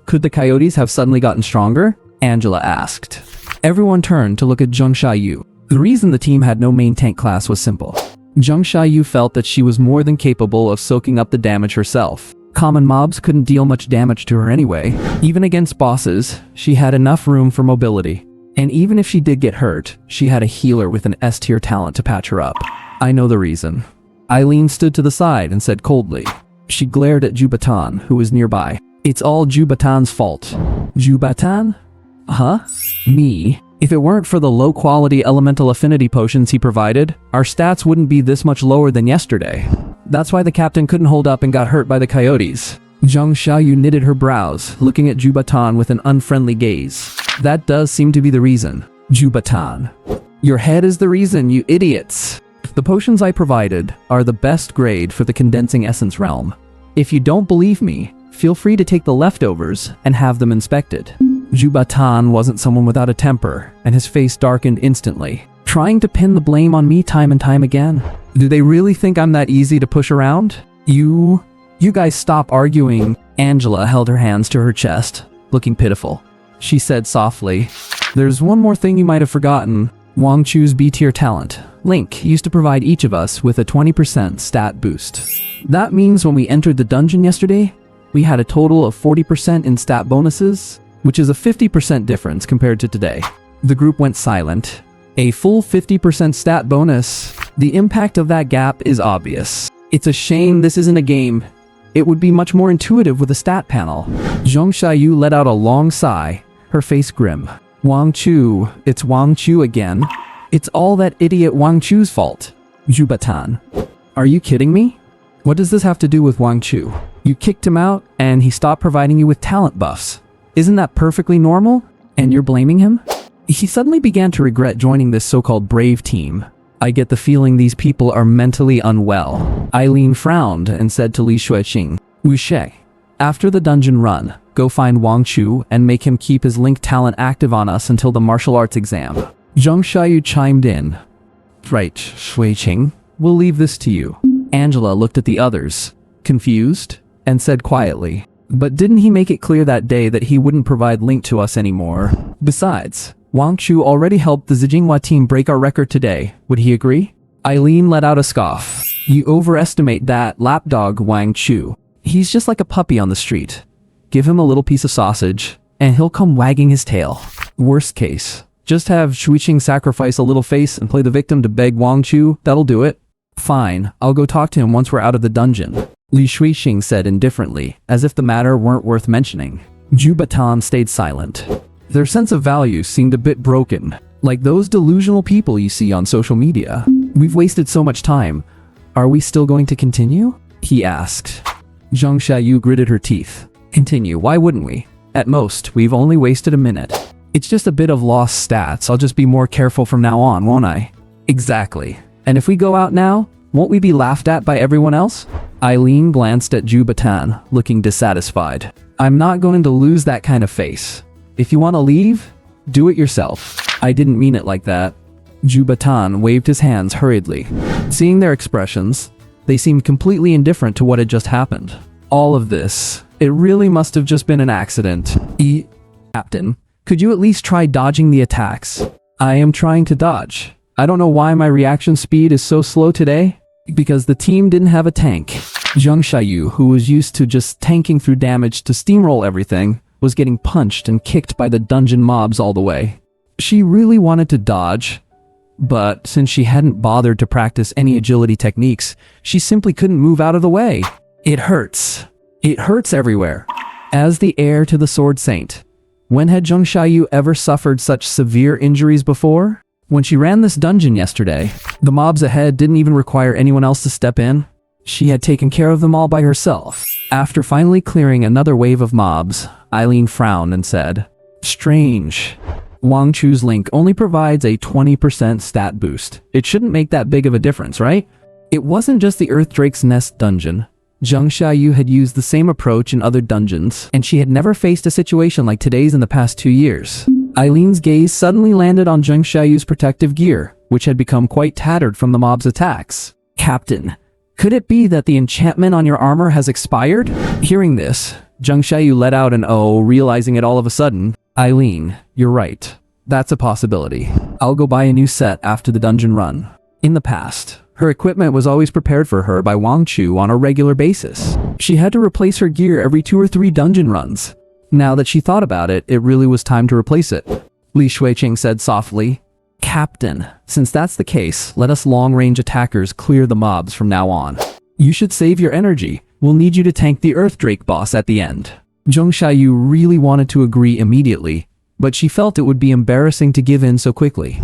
Speaker 1: Could the coyotes have suddenly gotten stronger? Angela asked. Everyone turned to look at Zhang Xiaoyu. The reason the team had no main tank class was simple. Zhang Xiaoyu felt that she was more than capable of soaking up the damage herself. Common mobs couldn't deal much damage to her anyway. Even against bosses, she had enough room for mobility. And even if she did get hurt, she had a healer with an S-tier talent to patch her up. I know the reason. Eileen stood to the side and said coldly. She glared at Zhu Batan, who was nearby. It's all Zhu Batan's fault. Zhu Batan? Huh? Me? If it weren't for the low-quality elemental affinity potions he provided, our stats wouldn't be this much lower than yesterday. That's why the captain couldn't hold up and got hurt by the coyotes. Zhang Xiaoyu knitted her brows, looking at Zhu Batan with an unfriendly gaze. That does seem to be the reason. Zhu Batan. Your head is the reason, you idiots. The potions I provided are the best grade for the condensing essence realm. If you don't believe me, feel free to take the leftovers and have them inspected. Zhu Batan wasn't someone without a temper, and his face darkened instantly, trying to pin the blame on me time and time again. Do they really think I'm that easy to push around? You guys stop arguing. Angela held her hands to her chest, looking pitiful. She said softly, there's one more thing you might have forgotten. Wang Chu's B-tier talent, Link, used to provide each of us with a 20% stat boost. That means when we entered the dungeon yesterday, we had a total of 40% in stat bonuses, which is a 50% difference compared to today. The group went silent. A full 50% stat bonus. The impact of that gap is obvious. It's a shame this isn't a game. It would be much more intuitive with a stat panel. Zhang Xiaoyu let out a long sigh, her face grim. Wang Chu, it's Wang Chu again. It's all that idiot Wang Chu's fault. Zhu Batan. Are you kidding me? What does this have to do with Wang Chu? You kicked him out and he stopped providing you with talent buffs. Isn't that perfectly normal? And you're blaming him? He suddenly began to regret joining this so-called brave team. I get the feeling these people are mentally unwell. Eileen frowned and said to Li Shuiqing, Wu She, after the dungeon run, go find Wang Chu and make him keep his Link talent active on us until the martial arts exam. Zhang Xiaoyu chimed in. Right, Shuiqing, we'll leave this to you. Angela looked at the others, confused, and said quietly, but didn't he make it clear that day that he wouldn't provide Link to us anymore? Besides, Wang Chu already helped the Zijinghua team break our record today. Would he agree? Eileen let out a scoff. You overestimate that lapdog Wang Chu. He's just like a puppy on the street. Give him a little piece of sausage, and he'll come wagging his tail. Worst case, just have Shuiqing sacrifice a little face and play the victim to beg Wang Chu. That'll do it. Fine, I'll go talk to him once we're out of the dungeon. Li Shuiqing said indifferently, as if the matter weren't worth mentioning. Zhu Batan stayed silent. Their sense of value seemed a bit broken, like those delusional people you see on social media. We've wasted so much time. Are we still going to continue? He asked. Zhang Xiaoyu gritted her teeth. Continue, why wouldn't we? At most, we've only wasted a minute. It's just a bit of lost stats. I'll just be more careful from now on, won't I? Exactly. And if we go out now, won't we be laughed at by everyone else? Eileen glanced at Zhu Batan, looking dissatisfied. I'm not going to lose that kind of face. If you want to leave, do it yourself. I didn't mean it like that. Zhu Batan waved his hands hurriedly. Seeing their expressions, they seemed completely indifferent to what had just happened. All of this, it really must have just been an accident. Captain, could you at least try dodging the attacks? I am trying to dodge. I don't know why my reaction speed is so slow today. Because the team didn't have a tank. Zhang Xiaoyu, who was used to just tanking through damage to steamroll everything, was getting punched and kicked by the dungeon mobs all the way. She really wanted to dodge, But since she hadn't bothered to practice any agility techniques, she simply couldn't move out of the way. It hurts. It hurts everywhere. As the heir to the Sword Saint, when had Zheng Xiaoyu ever suffered such severe injuries before? When she ran this dungeon yesterday, the mobs ahead didn't even require anyone else to step in. She had taken care of them all by herself. After finally clearing another wave of mobs, Eileen frowned and said, "Strange. Wang Chu's link only provides a 20% stat boost. It shouldn't make that big of a difference, right?" It wasn't just the Earth Drake's Nest dungeon. Zheng Xiaoyu had used the same approach in other dungeons, and she had never faced a situation like today's in the past 2 years. Eileen's gaze suddenly landed on Zheng Xiaoyu's protective gear, which had become quite tattered from the mob's attacks. "Captain, could it be that the enchantment on your armor has expired?" Hearing this, Zheng Xiaoyu let out an "oh," realizing it all of a sudden. "Eileen, you're right. That's a possibility. I'll go buy a new set after the dungeon run." In the past, her equipment was always prepared for her by Wang Chu on a regular basis. She had to replace her gear every 2 or 3 dungeon runs. Now that she thought about it, it really was time to replace it. Li Shuiqing said softly, "Captain, since that's the case, let us long-range attackers clear the mobs from now on. You should save your energy. We'll need you to tank the Earth Drake boss at the end." Zheng Xiaoyu really wanted to agree immediately, but she felt it would be embarrassing to give in so quickly.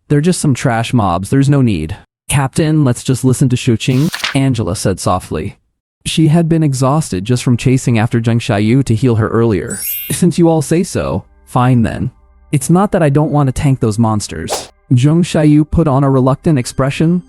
Speaker 1: They're just some trash mobs, there's no need. "Captain, let's just listen to Shuqing," Angela said softly. She had been exhausted just from chasing after Zheng Xiaoyu to heal her earlier. "Since you all say so, fine then. It's not that I don't want to tank those monsters." Zheng Xiaoyu put on a reluctant expression,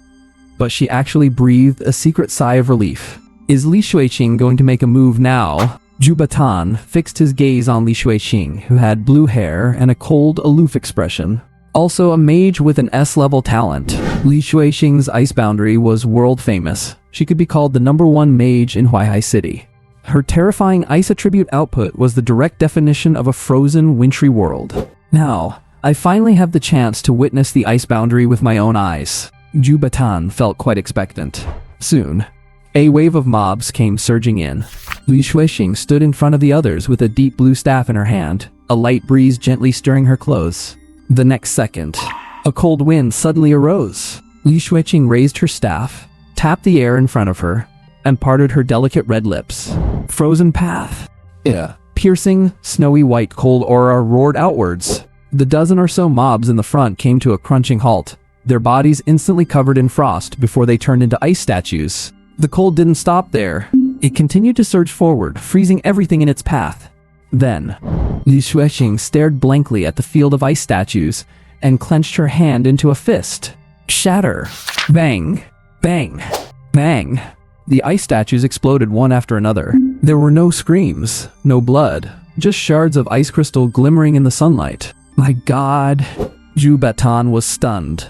Speaker 1: but she actually breathed a secret sigh of relief. Is Li Shuiqing going to make a move now? Jubatan fixed his gaze on Li Shuiqing, who had blue hair and a cold, aloof expression. Also a mage with an S-level talent. Li Shuiqing's ice boundary was world famous. She could be called the #1 mage in Huaihai City. Her terrifying ice attribute output was the direct definition of a frozen, wintry world. Now, I finally have the chance to witness the ice boundary with my own eyes. Jubatan felt quite expectant. Soon, a wave of mobs came surging in. Li Shuiqing stood in front of the others with a deep blue staff in her hand, a light breeze gently stirring her clothes. The next second, a cold wind suddenly arose. Li Shuiqing raised her staff, tapped the air in front of her, and parted her delicate red lips. Frozen path. Piercing, snowy white cold aura roared outwards. The dozen or so mobs in the front came to a crunching halt, their bodies instantly covered in frost before they turned into ice statues. The cold didn't stop there. It continued to surge forward, freezing everything in its path. Then, Li Shuiqing stared blankly at the field of ice statues and clenched her hand into a fist. Shatter. Bang. Bang. Bang. The ice statues exploded one after another. There were no screams, no blood, just shards of ice crystal glimmering in the sunlight. My god. Jubatan was stunned.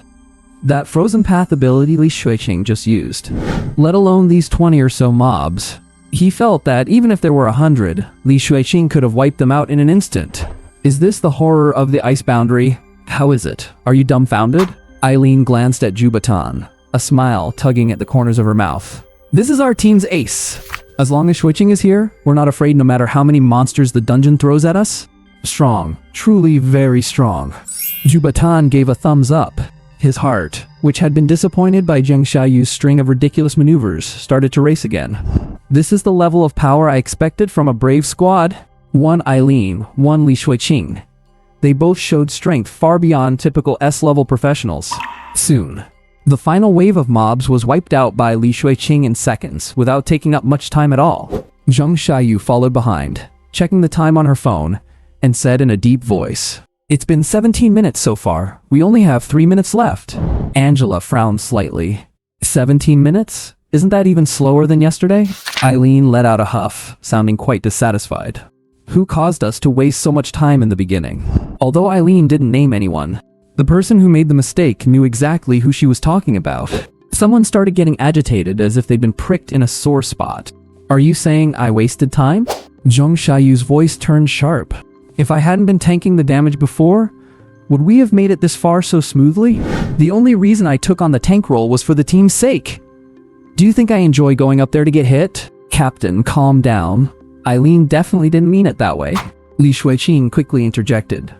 Speaker 1: That frozen path ability Li Shuiqing just used, let alone these 20 or so mobs. He felt that even if there were 100, Li Shuiqing could have wiped them out in an instant. Is this the horror of the ice boundary? How is it? Are you dumbfounded? Eileen glanced at Jubatan, a smile tugging at the corners of her mouth. This is our team's ace. As long as Shuiqing is here, we're not afraid no matter how many monsters the dungeon throws at us. Strong. Truly very strong. Jubatan gave a thumbs up. His heart, which had been disappointed by Zheng Xiaoyu's string of ridiculous maneuvers, started to race again. This is the level of power I expected from a brave squad. One Eileen, one Li Shuiqing. They both showed strength far beyond typical S-level professionals. Soon, the final wave of mobs was wiped out by Li Shuiqing in seconds, without taking up much time at all. Zheng Xiaoyu followed behind, checking the time on her phone, and said in a deep voice, "It's been 17 minutes so far. We only have 3 minutes left." Angela frowned slightly. 17 minutes? Isn't that even slower than yesterday? Eileen let out a huff, sounding quite dissatisfied. Who caused us to waste so much time in the beginning? Although Eileen didn't name anyone, the person who made the mistake knew exactly who she was talking about. Someone started getting agitated as if they'd been pricked in a sore spot. "Are you saying I wasted time?" Zheng Xiaoyu's voice turned sharp. "If I hadn't been tanking the damage before, would we have made it this far so smoothly? The only reason I took on the tank role was for the team's sake. Do you think I enjoy going up there to get hit?" "Captain, calm down. Eileen definitely didn't mean it that way." Li Shuiqing quickly interjected.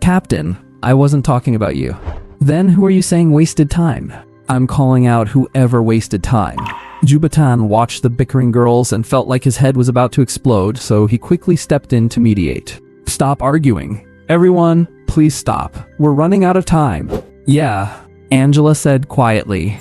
Speaker 1: "Captain, I wasn't talking about you." Then who are you saying wasted time? I'm calling out whoever wasted time. Jubatan watched the bickering girls and felt like his head was about to explode, so he quickly stepped in to mediate. Stop arguing. Everyone, please stop. We're running out of time. Yeah, Angela said quietly.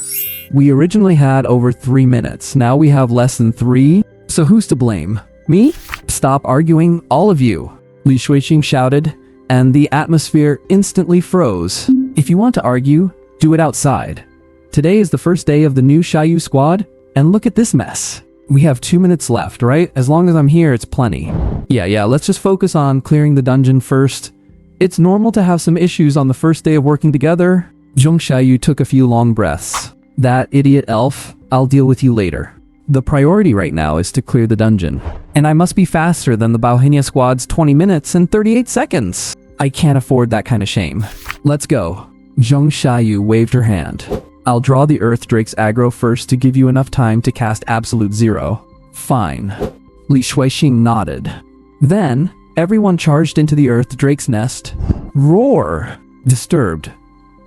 Speaker 1: We originally had over 3 minutes. Now we have less than 3. So who's to blame? Me? Stop arguing, all of you. Li Shuiqing shouted, and the atmosphere instantly froze. If you want to argue, do it outside. Today is the first day of the new Xiaoyu squad, and look at this mess. We have 2 minutes left, right? As long as I'm here, it's plenty. Yeah, let's just focus on clearing the dungeon first. It's normal to have some issues on the first day of working together. Zhong Xiaoyu took a few long breaths. That idiot elf, I'll deal with you later. The priority right now is to clear the dungeon. And I must be faster than the Baohinia squad's 20 minutes and 38 seconds. I can't afford that kind of shame. Let's go. Zhong Xiaoyu waved her hand. I'll draw the Earth Drake's aggro first to give you enough time to cast Absolute Zero. Fine. Li Shuiqing nodded. Then, everyone charged into the Earth Drake's nest. Roar! Disturbed,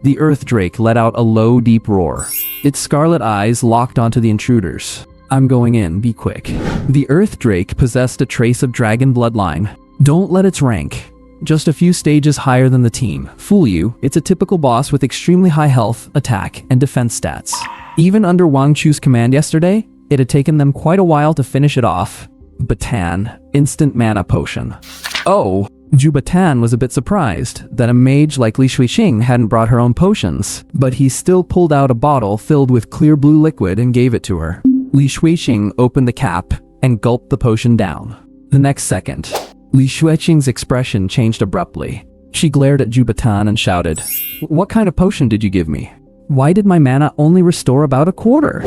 Speaker 1: the Earth Drake let out a low, deep roar. Its scarlet eyes locked onto the intruders. I'm going in, be quick. The Earth Drake possessed a trace of dragon bloodline. Don't let its rank, just a few stages higher than the team, fool you. It's a typical boss with extremely high health, attack, and defense stats. Even under Wang Chu's command yesterday, it had taken them quite a while to finish it off. Batan, instant mana potion. Oh, Jubatan was a bit surprised that a mage like Li Shuiqing hadn't brought her own potions, but he still pulled out a bottle filled with clear blue liquid and gave it to her. Li Shuiqing opened the cap and gulped the potion down. The next second, Li Shuiqing's expression changed abruptly. She glared at Jubatan and shouted, "What kind of potion did you give me? Why did my mana only restore about a quarter?"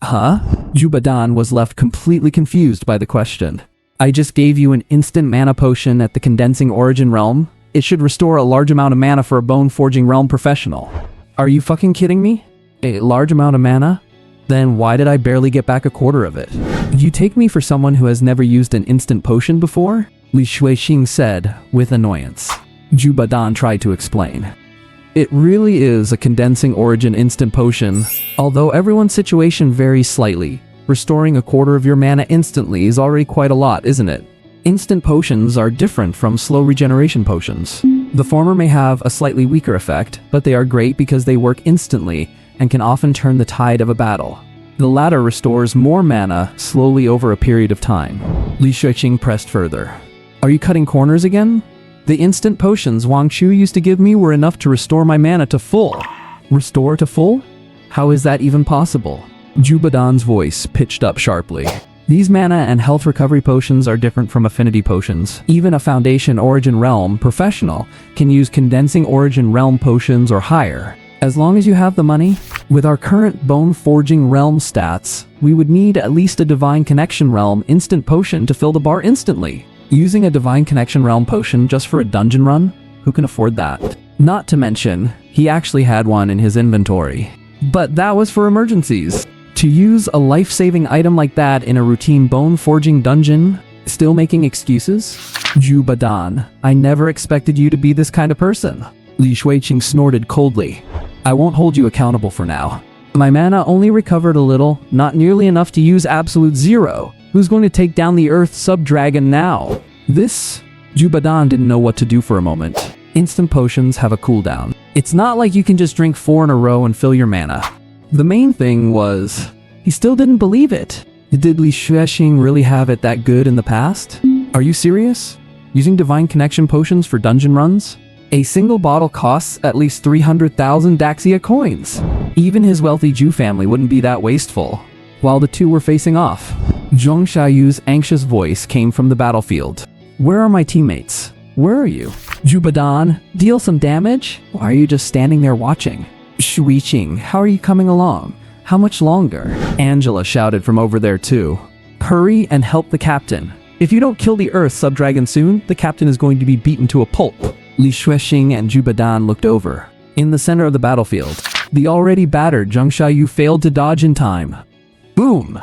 Speaker 1: Huh? Jubatan was left completely confused by the question. I just gave you an instant mana potion at the Condensing Origin realm. It should restore a large amount of mana for a Bone Forging realm professional. Are you fucking kidding me? A large amount of mana? Then why did I barely get back a quarter of it? You take me for someone who has never used an instant potion before? Li Shuiqing said, with annoyance. Jubatan tried to explain. It really is a Condensing Origin instant potion, although everyone's situation varies slightly. Restoring a quarter of your mana instantly is already quite a lot, isn't it? Instant potions are different from slow regeneration potions. The former may have a slightly weaker effect, but they are great because they work instantly and can often turn the tide of a battle. The latter restores more mana slowly over a period of time. Li Shuiqing pressed further. Are you cutting corners again? The instant potions Wang Chu used to give me were enough to restore my mana to full. Restore to full? How is that even possible? Jubadan's voice pitched up sharply. These mana and health recovery potions are different from affinity potions. Even a Foundation Origin Realm professional can use Condensing Origin Realm potions or higher. As long as you have the money, with our current Bone Forging Realm stats, we would need at least a Divine Connection Realm instant potion to fill the bar instantly. Using a Divine Connection Realm potion just for a dungeon run? Who can afford that? Not to mention, he actually had one in his inventory. But that was for emergencies. To use a life-saving item like that in a routine bone forging dungeon? Still making excuses? Jubadan, I never expected you to be this kind of person. Li Shuiqing snorted coldly. I won't hold you accountable for now. My mana only recovered a little, not nearly enough to use Absolute Zero. Who's going to take down the Earth Sub-Dragon now? This? Jubadan didn't know what to do for a moment. Instant potions have a cooldown. It's not like you can just drink 4 in a row and fill your mana. The main thing was, he still didn't believe it. Did Li Shuiqing really have it that good in the past? Are you serious? Using Divine Connection potions for dungeon runs? A single bottle costs at least 300,000 Daxia coins. Even his wealthy Jew family wouldn't be that wasteful. While the two were facing off, Zhong Xiaoyu's anxious voice came from the battlefield. Where are my teammates? Where are you? Jubadan, deal some damage? Why are you just standing there watching? Shuiqing, how are you coming along? How much longer? Angela shouted from over there too. Hurry and help the captain. If you don't kill the Earth Sub-Dragon soon, the captain is going to be beaten to a pulp. Li Shuiqing and Jubadan looked over. In the center of the battlefield, the already battered Zhong Xiaoyu failed to dodge in time. Boom!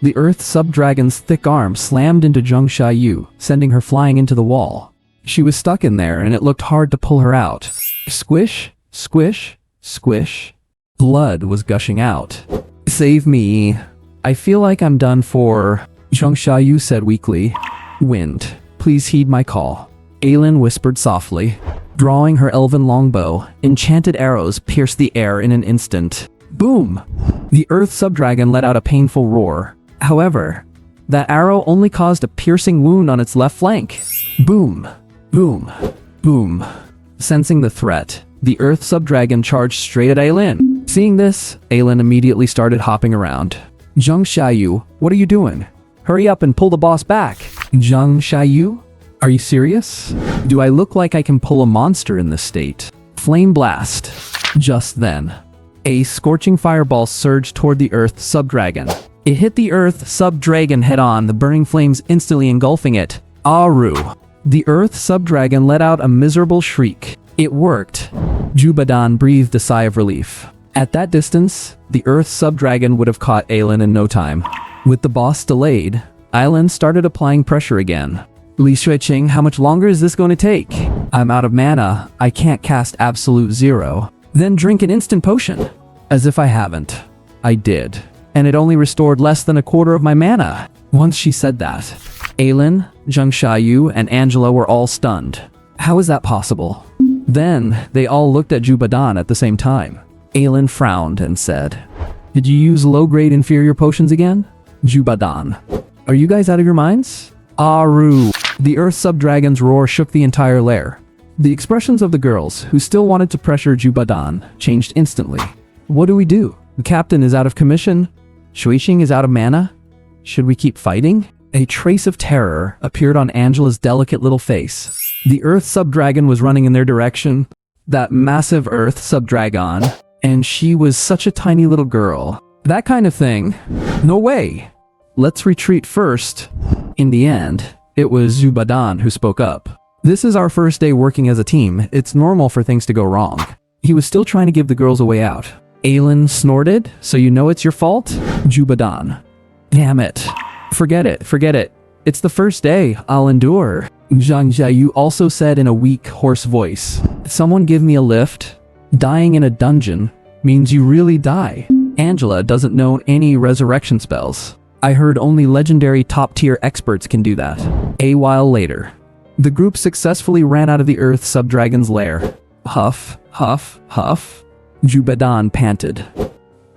Speaker 1: The Earth Sub-Dragon's thick arm slammed into Zheng Xiaoyu, sending her flying into the wall. She was stuck in there and it looked hard to pull her out. Squish, squish, squish. Blood was gushing out. Save me. I feel like I'm done for, Zheng Xiaoyu said weakly. Wind, please heed my call, Aylin whispered softly. Drawing her elven longbow, enchanted arrows pierced the air in an instant. Boom! The Earth Sub-Dragon let out a painful roar. However, that arrow only caused a piercing wound on its left flank. Boom! Boom! Boom! Sensing the threat, the Earth Sub-Dragon charged straight at Aylin. Seeing this, Aylin immediately started hopping around. Zheng Xiaoyu, what are you doing? Hurry up and pull the boss back. Zheng Xiaoyu? Are you serious? Do I look like I can pull a monster in this state? Flame blast. Just then, a scorching fireball surged toward the Earth Sub-Dragon. It hit the Earth Sub-Dragon head-on, the burning flames instantly engulfing it. Aru. The Earth Sub-Dragon let out a miserable shriek. It worked. Jubadan breathed a sigh of relief. At that distance, the Earth Sub-Dragon would have caught Aylin in no time. With the boss delayed, Aylin started applying pressure again. Li Xueqing, how much longer is this going to take? I'm out of mana. I can't cast Absolute Zero. Then drink an instant potion. As if I haven't. I did. And it only restored less than a quarter of my mana. Once she said that, Aylin, Zheng Xiaoyu, and Angela were all stunned. How is that possible? Then, they all looked at Jubadan at the same time. Aylin frowned and said, Did you use low-grade inferior potions again? Jubadan. Are you guys out of your minds? Aru. The Earth Sub-Dragon's roar shook the entire lair. The expressions of the girls, who still wanted to pressure Jubadan, changed instantly. What do we do? The captain is out of commission. Xueqing is out of mana. Should we keep fighting? A trace of terror appeared on Angela's delicate little face. The Earth Sub-Dragon was running in their direction. That massive Earth Sub-Dragon. And she was such a tiny little girl. That kind of thing. No way. Let's retreat first. In the end, it was Jubadan who spoke up. This is our first day working as a team. It's normal for things to go wrong. He was still trying to give the girls a way out. Aylin snorted, so you know it's your fault? Jubadan. Damn it. Forget it, forget it. It's the first day, I'll endure. Zhang Xiaoyu also said in a weak, hoarse voice. Someone give me a lift. Dying in a dungeon means you really die. Angela doesn't know any resurrection spells. I heard only legendary top-tier experts can do that. A while later, the group successfully ran out of the Earth Sub-Dragon's lair. Huff, huff, huff. Jubadan panted.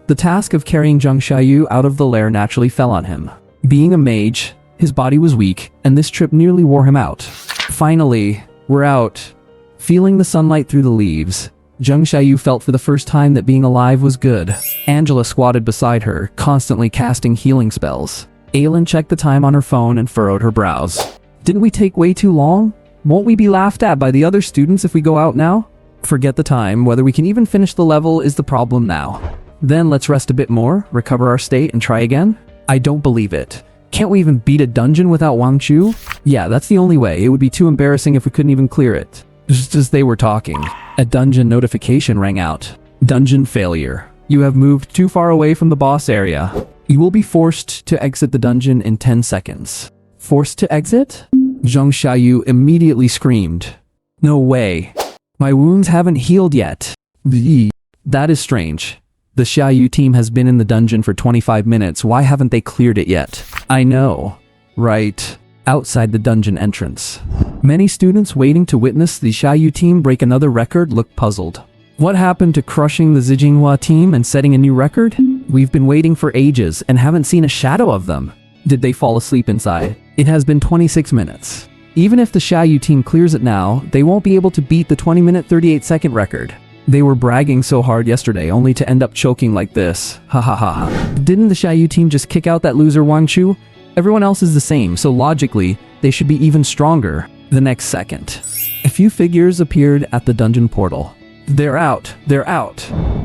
Speaker 1: The task of carrying Zheng Xiaoyu out of the lair naturally fell on him. Being a mage, his body was weak, and this trip nearly wore him out. Finally, we're out. Feeling the sunlight through the leaves, Zheng Xiaoyu felt for the first time that being alive was good. Angela squatted beside her, constantly casting healing spells. Aylin checked the time on her phone and furrowed her brows. Didn't we take way too long? Won't we be laughed at by the other students if we go out now? Forget the time, whether we can even finish the level is the problem now. Then let's rest a bit more, recover our state, and try again? I don't believe it. Can't we even beat a dungeon without Wang Chu? Yeah, that's the only way. It would be too embarrassing if we couldn't even clear it. Just as they were talking, a dungeon notification rang out. Dungeon failure. You have moved too far away from the boss area. You will be forced to exit the dungeon in 10 seconds. Forced to exit? Zheng Xiaoyu immediately screamed. No way. My wounds haven't healed yet. That is strange. The Xiaoyu team has been in the dungeon for 25 minutes. Why haven't they cleared it yet? I know. Right. Outside the dungeon entrance. Many students waiting to witness the Xiaoyu team break another record looked puzzled. What happened to crushing the Zijinghua team and setting a new record? We've been waiting for ages and haven't seen a shadow of them. Did they fall asleep inside? It has been 26 minutes. Even if the Xiaoyu team clears it now, they won't be able to beat the 20-minute 38-second record. They were bragging so hard yesterday only to end up choking like this. Ha ha ha. Didn't the Xiaoyu team just kick out that loser Wang Chu? Everyone else is the same, so logically, they should be even stronger. The next second, a few figures appeared at the dungeon portal. They're out. They're out.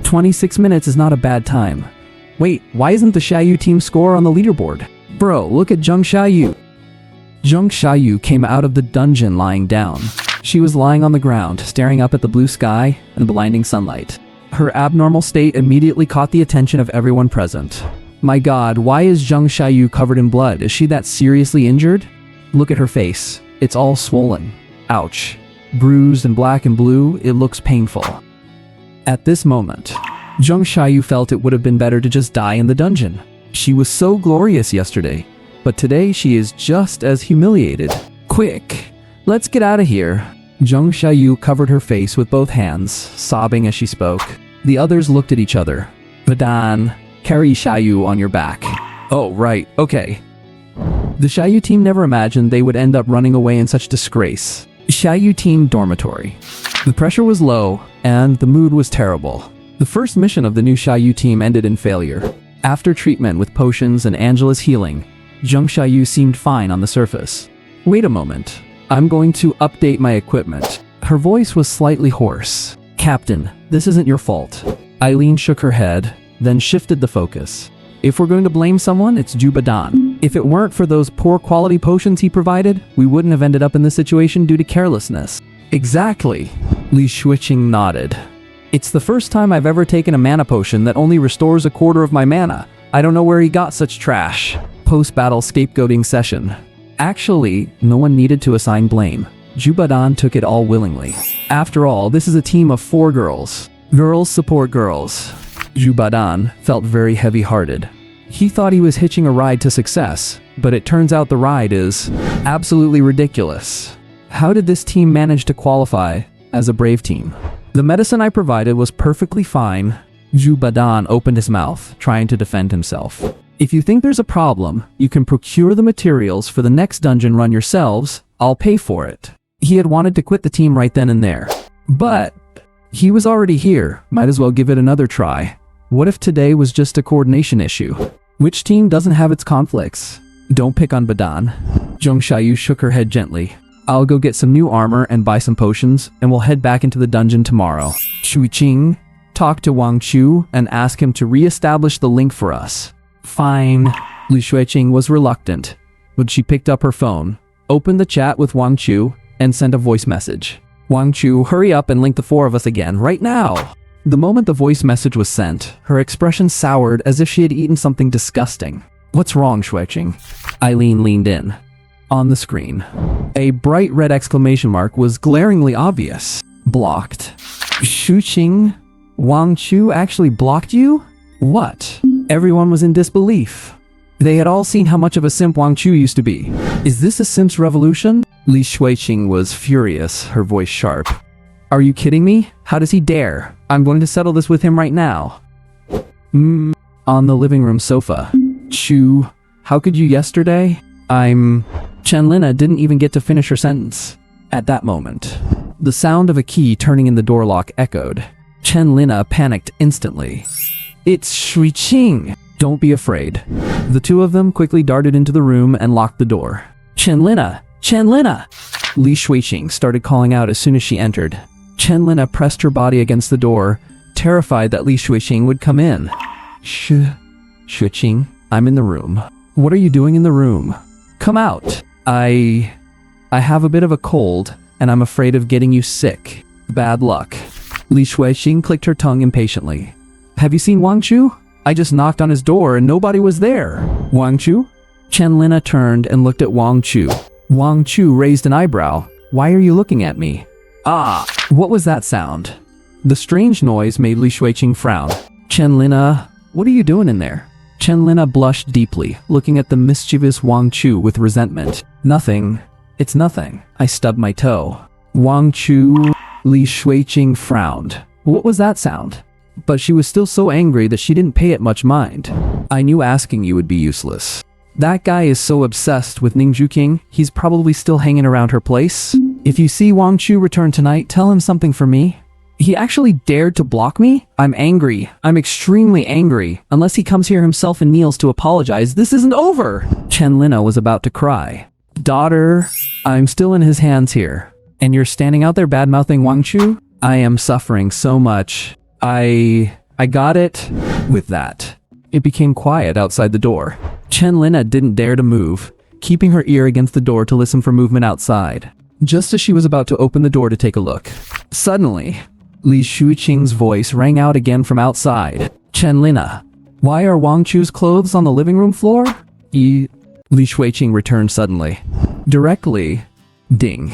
Speaker 1: 26 minutes is not a bad time. Wait, why isn't the Xiaoyu team score on the leaderboard? Bro, look at Zheng Xiaoyu. Zheng Xiaoyu came out of the dungeon lying down. She was lying on the ground, staring up at the blue sky and the blinding sunlight. Her abnormal state immediately caught the attention of everyone present. My god, why is Zheng Xiaoyu covered in blood? Is she that seriously injured? Look at her face. It's all swollen. Ouch. Bruised and black and blue, it looks painful. At this moment, Zheng Xiaoyu felt it would have been better to just die in the dungeon. She was so glorious yesterday, but today she is just as humiliated. Quick, let's get out of here. Zheng Xiaoyu covered her face with both hands, sobbing as she spoke. The others looked at each other. Vadan, carry Xiaoyu on your back. Oh, right, okay. The Xiaoyu team never imagined they would end up running away in such disgrace. Xiaoyu team dormitory. The pressure was low, and the mood was terrible. The first mission of the new Xiaoyu team ended in failure. After treatment with potions and Angela's healing, Zheng Xiaoyu seemed fine on the surface. Wait a moment. I'm going to update my equipment. Her voice was slightly hoarse. Captain, this isn't your fault. Eileen shook her head, then shifted the focus. If we're going to blame someone, it's Jubadan. If it weren't for those poor quality potions he provided, we wouldn't have ended up in this situation due to carelessness. Exactly. Li Shuiqing nodded. It's the first time I've ever taken a mana potion that only restores a quarter of my mana. I don't know where he got such trash. Post-battle scapegoating session. Actually, no one needed to assign blame. Jubadan took it all willingly. After all, this is a team of 4 girls. Girls support girls. Jubadan felt very heavy-hearted. He thought he was hitching a ride to success, but it turns out the ride is absolutely ridiculous. How did this team manage to qualify as a brave team? The medicine I provided was perfectly fine. Jubadan opened his mouth, trying to defend himself. If you think there's a problem, you can procure the materials for the next dungeon run yourselves. I'll pay for it. He had wanted to quit the team right then and there. But he was already here. Might as well give it another try. What if today was just a coordination issue? Which team doesn't have its conflicts? Don't pick on Badan. Zheng Xiaoyu shook her head gently. I'll go get some new armor and buy some potions, and we'll head back into the dungeon tomorrow. Shuiqing, talk to Wang Chu and ask him to re-establish the link for us. Fine. Li Shuiqing was reluctant, but she picked up her phone, opened the chat with Wang Chu, and sent a voice message. Wang Chu, hurry up and link the 4 of us again, right now! The moment the voice message was sent, her expression soured as if she had eaten something disgusting. What's wrong, Shuiqing? Eileen leaned in. On the screen, a bright red exclamation mark was glaringly obvious. Blocked. Shuiqing? Wang Chu actually blocked you? What? Everyone was in disbelief. They had all seen how much of a simp Wang Chu used to be. Is this a simp's revolution? Li Shuiqing was furious, her voice sharp. Are you kidding me? How does he dare? I'm going to settle this with him right now. On the living room sofa. Chu, how could you yesterday? Chenlina didn't even get to finish her sentence. At that moment, the sound of a key turning in the door lock echoed. Chenlina panicked instantly. It's Shuiqing! Don't be afraid. The 2 of them quickly darted into the room and locked the door. Chenlina! Chenlina! Li Shuiqing started calling out as soon as she entered. Chenlina pressed her body against the door, terrified that Li Shuiqing would come in. Shuiqing, I'm in the room. What are you doing in the room? Come out. I have a bit of a cold, and I'm afraid of getting you sick. Bad luck. Li Shuiqing clicked her tongue impatiently. Have you seen Wang Chu? I just knocked on his door and nobody was there. Wang Chu? Chenlina turned and looked at Wang Chu. Wang Chu raised an eyebrow. Why are you looking at me? Ah, what was that sound? The strange noise made Li Shuiqing frown. Chenlina, what are you doing in there? Chenlina blushed deeply, looking at the mischievous Wang Chu with resentment. Nothing. It's nothing. I stubbed my toe. Wang Chu. Li Shuiqing frowned. What was that sound? But she was still so angry that she didn't pay it much mind. I knew asking you would be useless. That guy is so obsessed with Ningzhu King, he's probably still hanging around her place. If you see Wang Chu return tonight, tell him something for me. He actually dared to block me? I'm angry. I'm extremely angry. Unless he comes here himself and kneels to apologize, this isn't over. Chenlina was about to cry. Daughter, I'm still in his hands here. And you're standing out there bad-mouthing Wang Chu? I am suffering so much. I got it. With that, it became quiet outside the door. Chenlina didn't dare to move, keeping her ear against the door to listen for movement outside. Just as she was about to open the door to take a look, suddenly, Li Shuiqing's voice rang out again from outside. Chenlina, Why are Wang Chu's clothes on the living room floor? Li Shuiqing returned suddenly. Directly. Ding.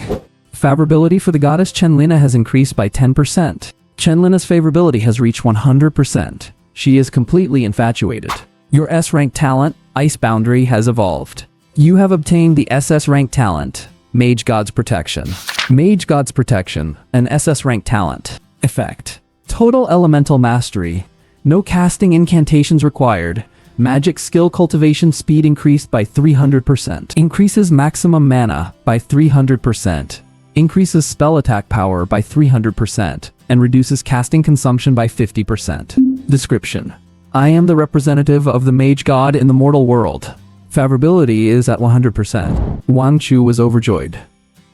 Speaker 1: Favorability for the goddess Chenlina has increased by 10%. Chenlina's favorability has reached 100%. She is completely infatuated. Your S-rank talent, Ice Boundary, has evolved. You have obtained the SS rank talent, Mage God's Protection. Mage God's Protection, an SS rank talent. Effect. Total Elemental Mastery. No casting incantations required. Magic skill cultivation speed increased by 300%. Increases maximum mana by 300%. Increases spell attack power by 300%. And reduces casting consumption by 50%. Description. I am the representative of the Mage God in the mortal world. Favorability is at 100%. Wang Chu was overjoyed.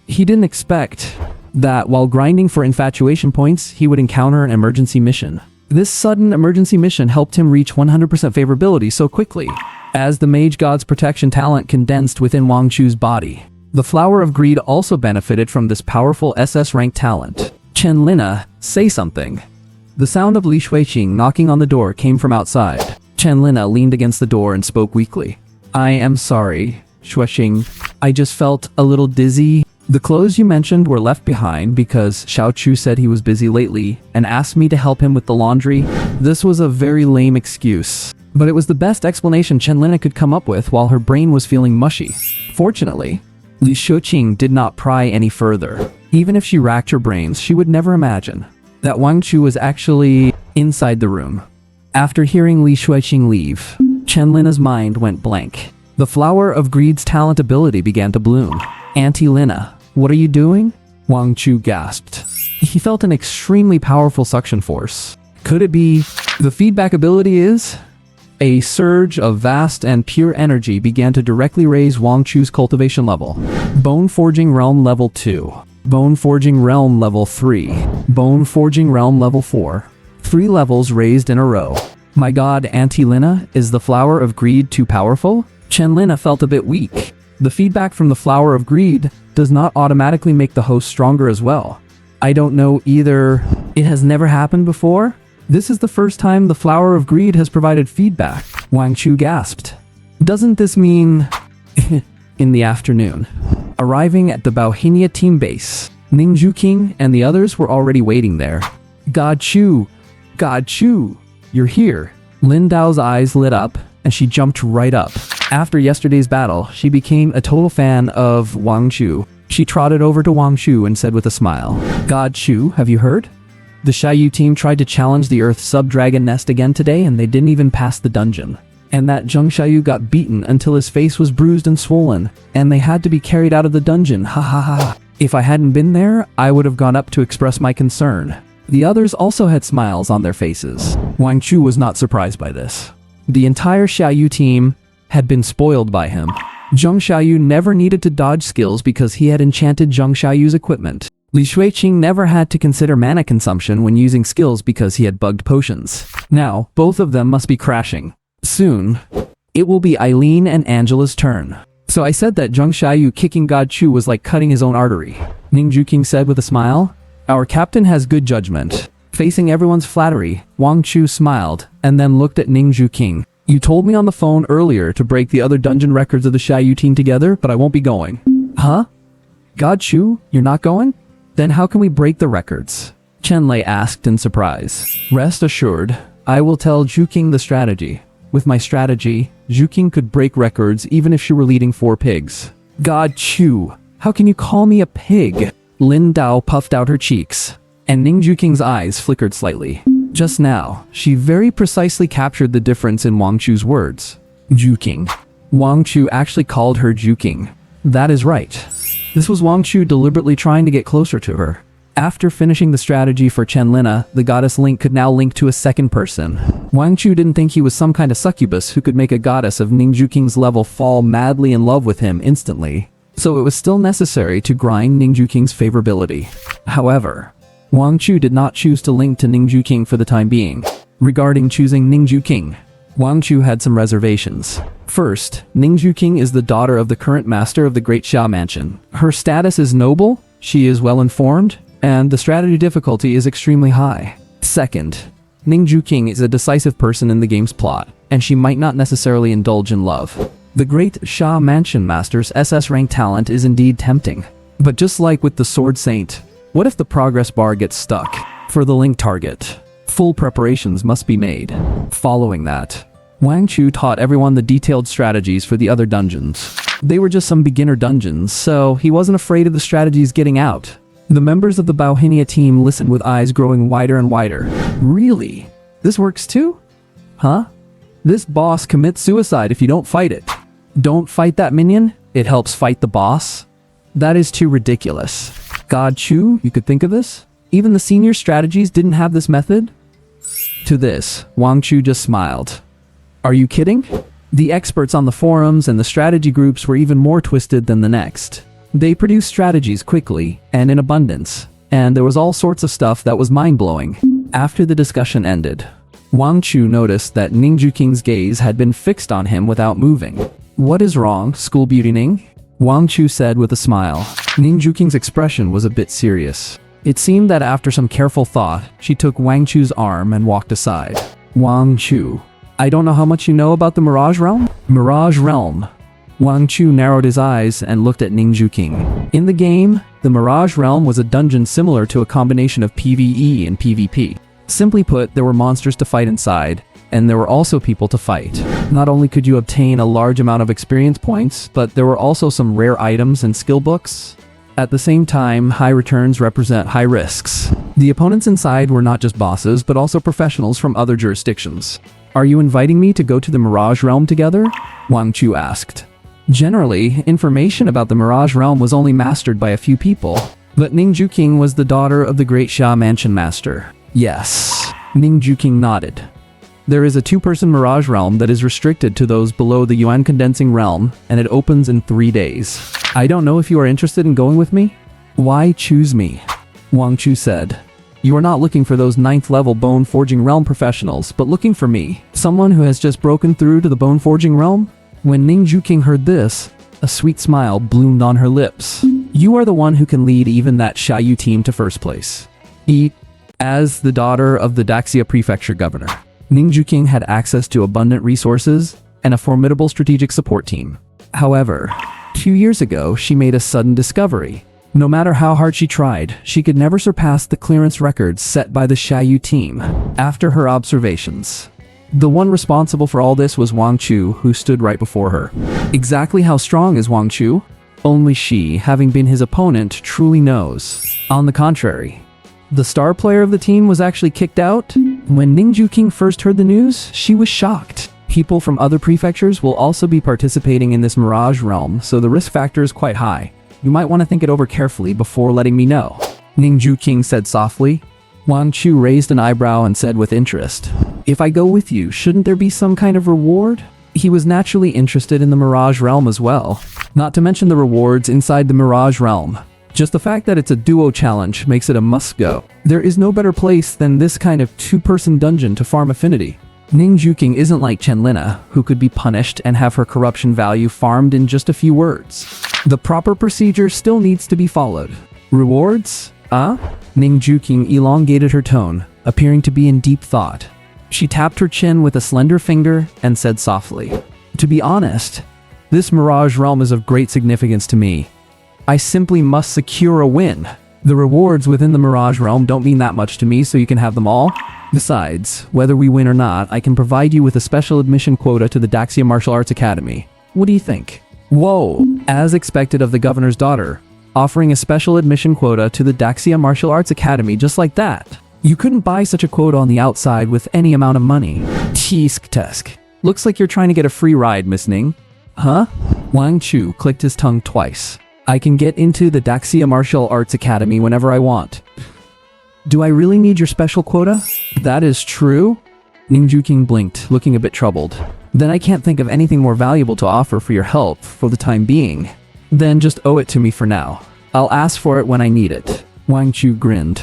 Speaker 1: He didn't expect that while grinding for infatuation points, he would encounter an emergency mission. This sudden emergency mission helped him reach 100% favorability so quickly, as the Mage God's Protection talent condensed within Wang Chu's body. The Flower of Greed also benefited from this powerful SS rank talent. Chenlina, say something. The sound of Li Shuiqing knocking on the door came from outside. Chenlina leaned against the door and spoke weakly. I am sorry, Shuiqing. I just felt a little dizzy. The clothes you mentioned were left behind because Xiao Chu said he was busy lately and asked me to help him with the laundry. This was a very lame excuse, but it was the best explanation Chenlina could come up with while her brain was feeling mushy. Fortunately, Li Shuiqing did not pry any further. Even if she racked her brains, she would never imagine that Wang Chu was actually inside the room. After hearing Li Shuiqing leave, Chenlina's mind went blank. The Flower of Greed's talent ability began to bloom. Auntie Lina, what are you doing? Wang Chu gasped. He felt an extremely powerful suction force. Could it be the feedback ability is? A surge of vast and pure energy began to directly raise Wang Chu's cultivation level. Bone Forging Realm Level 2. Bone Forging Realm Level 3. Bone Forging Realm Level 4. 3 levels raised in a row. My god, Auntie Lina, is the Flower of Greed too powerful? Chenlina felt a bit weak. The feedback from the Flower of Greed does not automatically make the host stronger as well. I don't know either. It has never happened before? This is the first time the Flower of Greed has provided feedback. Wang Chu gasped. Doesn't this mean... In the afternoon, arriving at the Baohinia team base, Ning King and the others were already waiting there. God Chu, you're here. Lin Dao's eyes lit up and she jumped right up. After yesterday's battle, she became a total fan of Wang Chu. She trotted over to Wang Chu and said with a smile, God Chu, have you heard? The Xiaoyu team tried to challenge the Earth Sub-Dragon Nest again today and they didn't even pass the dungeon. And that Zheng Xiaoyu got beaten until his face was bruised and swollen, and they had to be carried out of the dungeon, ha ha ha. If I hadn't been there, I would have gone up to express my concern. The others also had smiles on their faces. Wang Chu was not surprised by this. The entire Xiaoyu team had been spoiled by him. Zheng Xiaoyu never needed to dodge skills because he had enchanted Zheng Xiaoyu's equipment. Li Shuiqing never had to consider mana consumption when using skills because he had bugged potions. Now, both of them must be crashing. Soon, it will be Eileen and Angela's turn. So I said that Zheng Xiaoyu kicking God Chu was like cutting his own artery. Ning King said with a smile. Our captain has good judgment. Facing everyone's flattery, Wang Chu smiled and then looked at Ning King. You told me on the phone earlier to break the other dungeon records of the Xiaoyu team together, but I won't be going. Huh? God Chu, you're not going? Then how can we break the records? Chenlei asked in surprise. Rest assured, I will tell Zhu King the strategy. With my strategy, Zhu King could break records even if she were leading 4 pigs. God Chu, how can you call me a pig? Lin Dao puffed out her cheeks, and Ning King's eyes flickered slightly. Just now, she very precisely captured the difference in Wang Chu's words. Zhu King. Wang Chu actually called her Zhu King. That is right. This was Wang Chu deliberately trying to get closer to her. After finishing the strategy for Chenlina, the goddess Link could now link to a second person. Wang Chu didn't think he was some kind of succubus who could make a goddess of Ning King's level fall madly in love with him instantly. So it was still necessary to grind Ning King's favorability. However, Wang Chu did not choose to link to Ning King for the time being. Regarding choosing Ning King, Wang Chu had some reservations. First, Ning King is the daughter of the current master of the Great Xia Mansion. Her status is noble, she is well informed, and the strategy difficulty is extremely high. Second, Ning King is a decisive person in the game's plot, and she might not necessarily indulge in love. The great Sha Mansion Master's SS rank talent is indeed tempting. But just like with the Sword Saint, what if the progress bar gets stuck? For the link target, full preparations must be made. Following that, Wang Chu taught everyone the detailed strategies for the other dungeons. They were just some beginner dungeons, so he wasn't afraid of the strategies getting out. The members of the Bauhinia team listened with eyes growing wider and wider. Really? This works too? Huh? This boss commits suicide if you don't fight it. Don't fight that minion, it helps fight the boss? That is too ridiculous. God Chu, you could think of this? Even the senior strategies didn't have this method? To this, Wang Chu just smiled. Are you kidding? The experts on the forums and the strategy groups were even more twisted than the next. They produced strategies quickly and in abundance, and there was all sorts of stuff that was mind-blowing. After the discussion ended, Wang Chu noticed that Ning King's gaze had been fixed on him without moving. What is wrong, School Beauty Ning? Wang Chu said with a smile. Ning King's expression was a bit serious. It seemed that after some careful thought, she took Wang Chu's arm and walked aside. Wang Chu, I don't know how much you know about the Mirage Realm? Mirage Realm. Wang Chu narrowed his eyes and looked at Ning King. In the game, the Mirage Realm was a dungeon similar to a combination of PvE and PvP. Simply put, there were monsters to fight inside, and there were also people to fight. Not only could you obtain a large amount of experience points, but there were also some rare items and skill books. At the same time, high returns represent high risks. The opponents inside were not just bosses, but also professionals from other jurisdictions. Are you inviting me to go to the Mirage Realm together? Wang Chu asked. Generally, information about the Mirage Realm was only mastered by a few people, but Ning King was the daughter of the great Sha Mansion Master. Yes. Ning King nodded. There is a two-person Mirage Realm that is restricted to those below the Yuan Condensing Realm, and it opens in 3 days. I don't know if you are interested in going with me? Why choose me? Wang Chu said. You are not looking for those 9th level Bone Forging Realm professionals, but looking for me, someone who has just broken through to the Bone Forging Realm? When Ning King heard this, a sweet smile bloomed on her lips. You are the one who can lead even that Sha Yu team to first place. As the daughter of the Daxia Prefecture Governor, Ning King had access to abundant resources and a formidable strategic support team. However, 2 years ago, she made a sudden discovery. No matter how hard she tried, she could never surpass the clearance records set by the Sha Yu team. After her observations, the one responsible for all this was Wang Chu, who stood right before her. Exactly how strong is Wang Chu? Only she, having been his opponent, truly knows. On the contrary, the star player of the team was actually kicked out. When Ning King first heard the news, she was shocked. People from other prefectures will also be participating in this Mirage Realm, so the risk factor is quite high. You might want to think it over carefully before letting me know. Ning King said softly. Wang Chu raised an eyebrow and said with interest, If I go with you, shouldn't there be some kind of reward? He was naturally interested in the Mirage Realm as well, not to mention the rewards inside the Mirage Realm. Just the fact that it's a duo challenge makes it a must-go. There is no better place than this kind of two-person dungeon to farm affinity. Ning King isn't like Chenlina, who could be punished and have her corruption value farmed in just a few words. The proper procedure still needs to be followed. Rewards? Ning King elongated her tone, appearing to be in deep thought. She tapped her chin with a slender finger and said softly, To be honest, this Mirage Realm is of great significance to me. I simply must secure a win. The rewards within the Mirage Realm don't mean that much to me, so you can have them all. Besides, whether we win or not, I can provide you with a special admission quota to the Daxia Martial Arts Academy. What do you think? Whoa! As expected of the governor's daughter, offering a special admission quota to the Daxia Martial Arts Academy just like that. You couldn't buy such a quota on the outside with any amount of money. Tisk-tesk. Looks like you're trying to get a free ride, Miss Ning. Huh? Wang Chu clicked his tongue twice. I can get into the Daxia Martial Arts Academy whenever I want. Do I really need your special quota? That is true? Ning King blinked, looking a bit troubled. Then I can't think of anything more valuable to offer for your help for the time being. Then just owe it to me for now. I'll ask for it when I need it. Wang Chu grinned.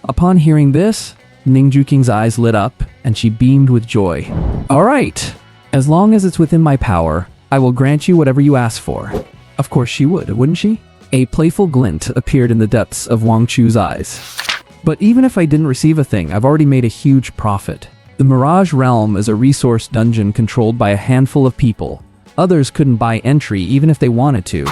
Speaker 1: Upon hearing this, Ning King's eyes lit up, and she beamed with joy. All right. As long as it's within my power, I will grant you whatever you ask for. Of course she would, wouldn't she? A playful glint appeared in the depths of Wang Chu's eyes. But even if I didn't receive a thing, I've already made a huge profit. The Mirage Realm is a resource dungeon controlled by a handful of people. Others couldn't buy entry even if they wanted to.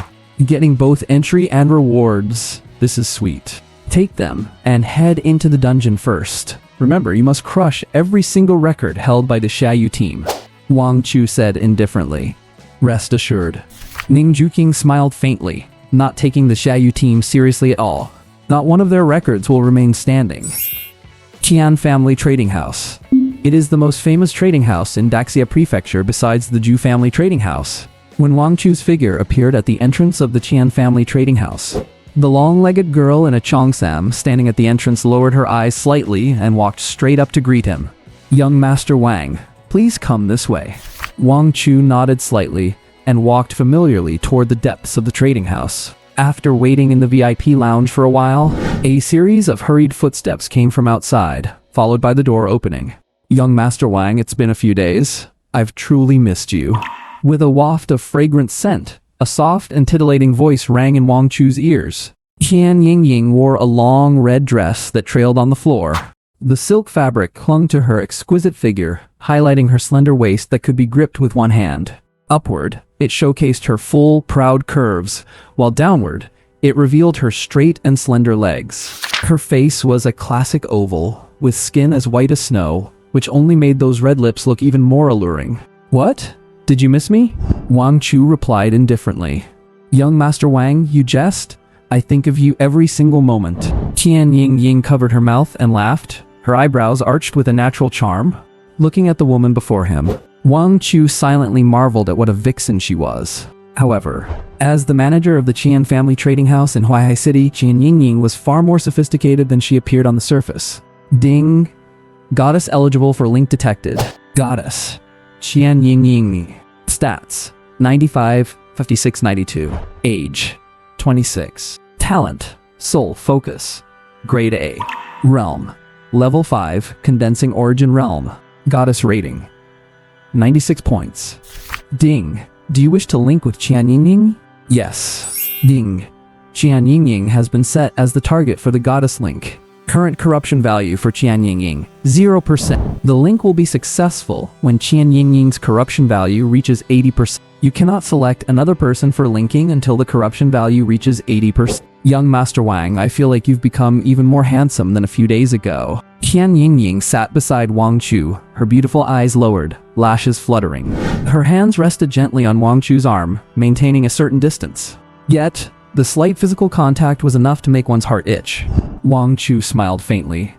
Speaker 1: Getting both entry and rewards, this is sweet. Take them and head into the dungeon first. Remember, you must crush every single record held by the Xiaoyu team. Wang Chu said indifferently. Rest assured. Ning Juqing smiled faintly, not taking the Xiaoyu team seriously at all. Not one of their records will remain standing. Qian Family Trading House. It is the most famous trading house in Daxia Prefecture besides the Zhu Family Trading House. When Wang Chu's figure appeared at the entrance of the Qian Family Trading House, the long-legged girl in a cheongsam standing at the entrance lowered her eyes slightly and walked straight up to greet him. Young Master Wang, please come this way. Wang Chu nodded slightly and walked familiarly toward the depths of the trading house. After waiting in the VIP lounge for a while, a series of hurried footsteps came from outside, followed by the door opening. Young Master Wang, it's been a few days. I've truly missed you. With a waft of fragrant scent, a soft and titillating voice rang in Wang Chu's ears. Qian Yingying wore a long red dress that trailed on the floor. The silk fabric clung to her exquisite figure, highlighting her slender waist that could be gripped with one hand. Upward, it showcased her full, proud curves, while downward, it revealed her straight and slender legs. Her face was a classic oval, with skin as white as snow, which only made those red lips look even more alluring. What? Did you miss me? Wang Chu replied indifferently. Young Master Wang, you jest? I think of you every single moment. Qian Yingying covered her mouth and laughed, her eyebrows arched with a natural charm. Looking at the woman before him, Wang Chu silently marveled at what a vixen she was. However, as the manager of the Qian Family Trading House in Huaihai City, Qian Yingying was far more sophisticated than she appeared on the surface. Ding. Goddess eligible for link detected. Goddess. Qian Yingying. Stats. 95, 56, 92. Age. 26. Talent. Soul Focus. Grade A. Realm. Level 5, Condensing Origin Realm. Goddess rating. 96 points. Ding. Do you wish to link with Qian Yingying? Yes. Ding. Qian Yingying has been set as the target for the goddess link. Current corruption value for Qian Yingying, 0%. The link will be successful when Qian Yingying's corruption value reaches 80%. You cannot select another person for linking until the corruption value reaches 80%. Young Master Wang, I feel like you've become even more handsome than a few days ago. Qian Yingying sat beside Wang Chu, her beautiful eyes lowered, lashes fluttering. Her hands rested gently on Wang Chu's arm, maintaining a certain distance. Yet, the slight physical contact was enough to make one's heart itch. Wang Chu smiled faintly.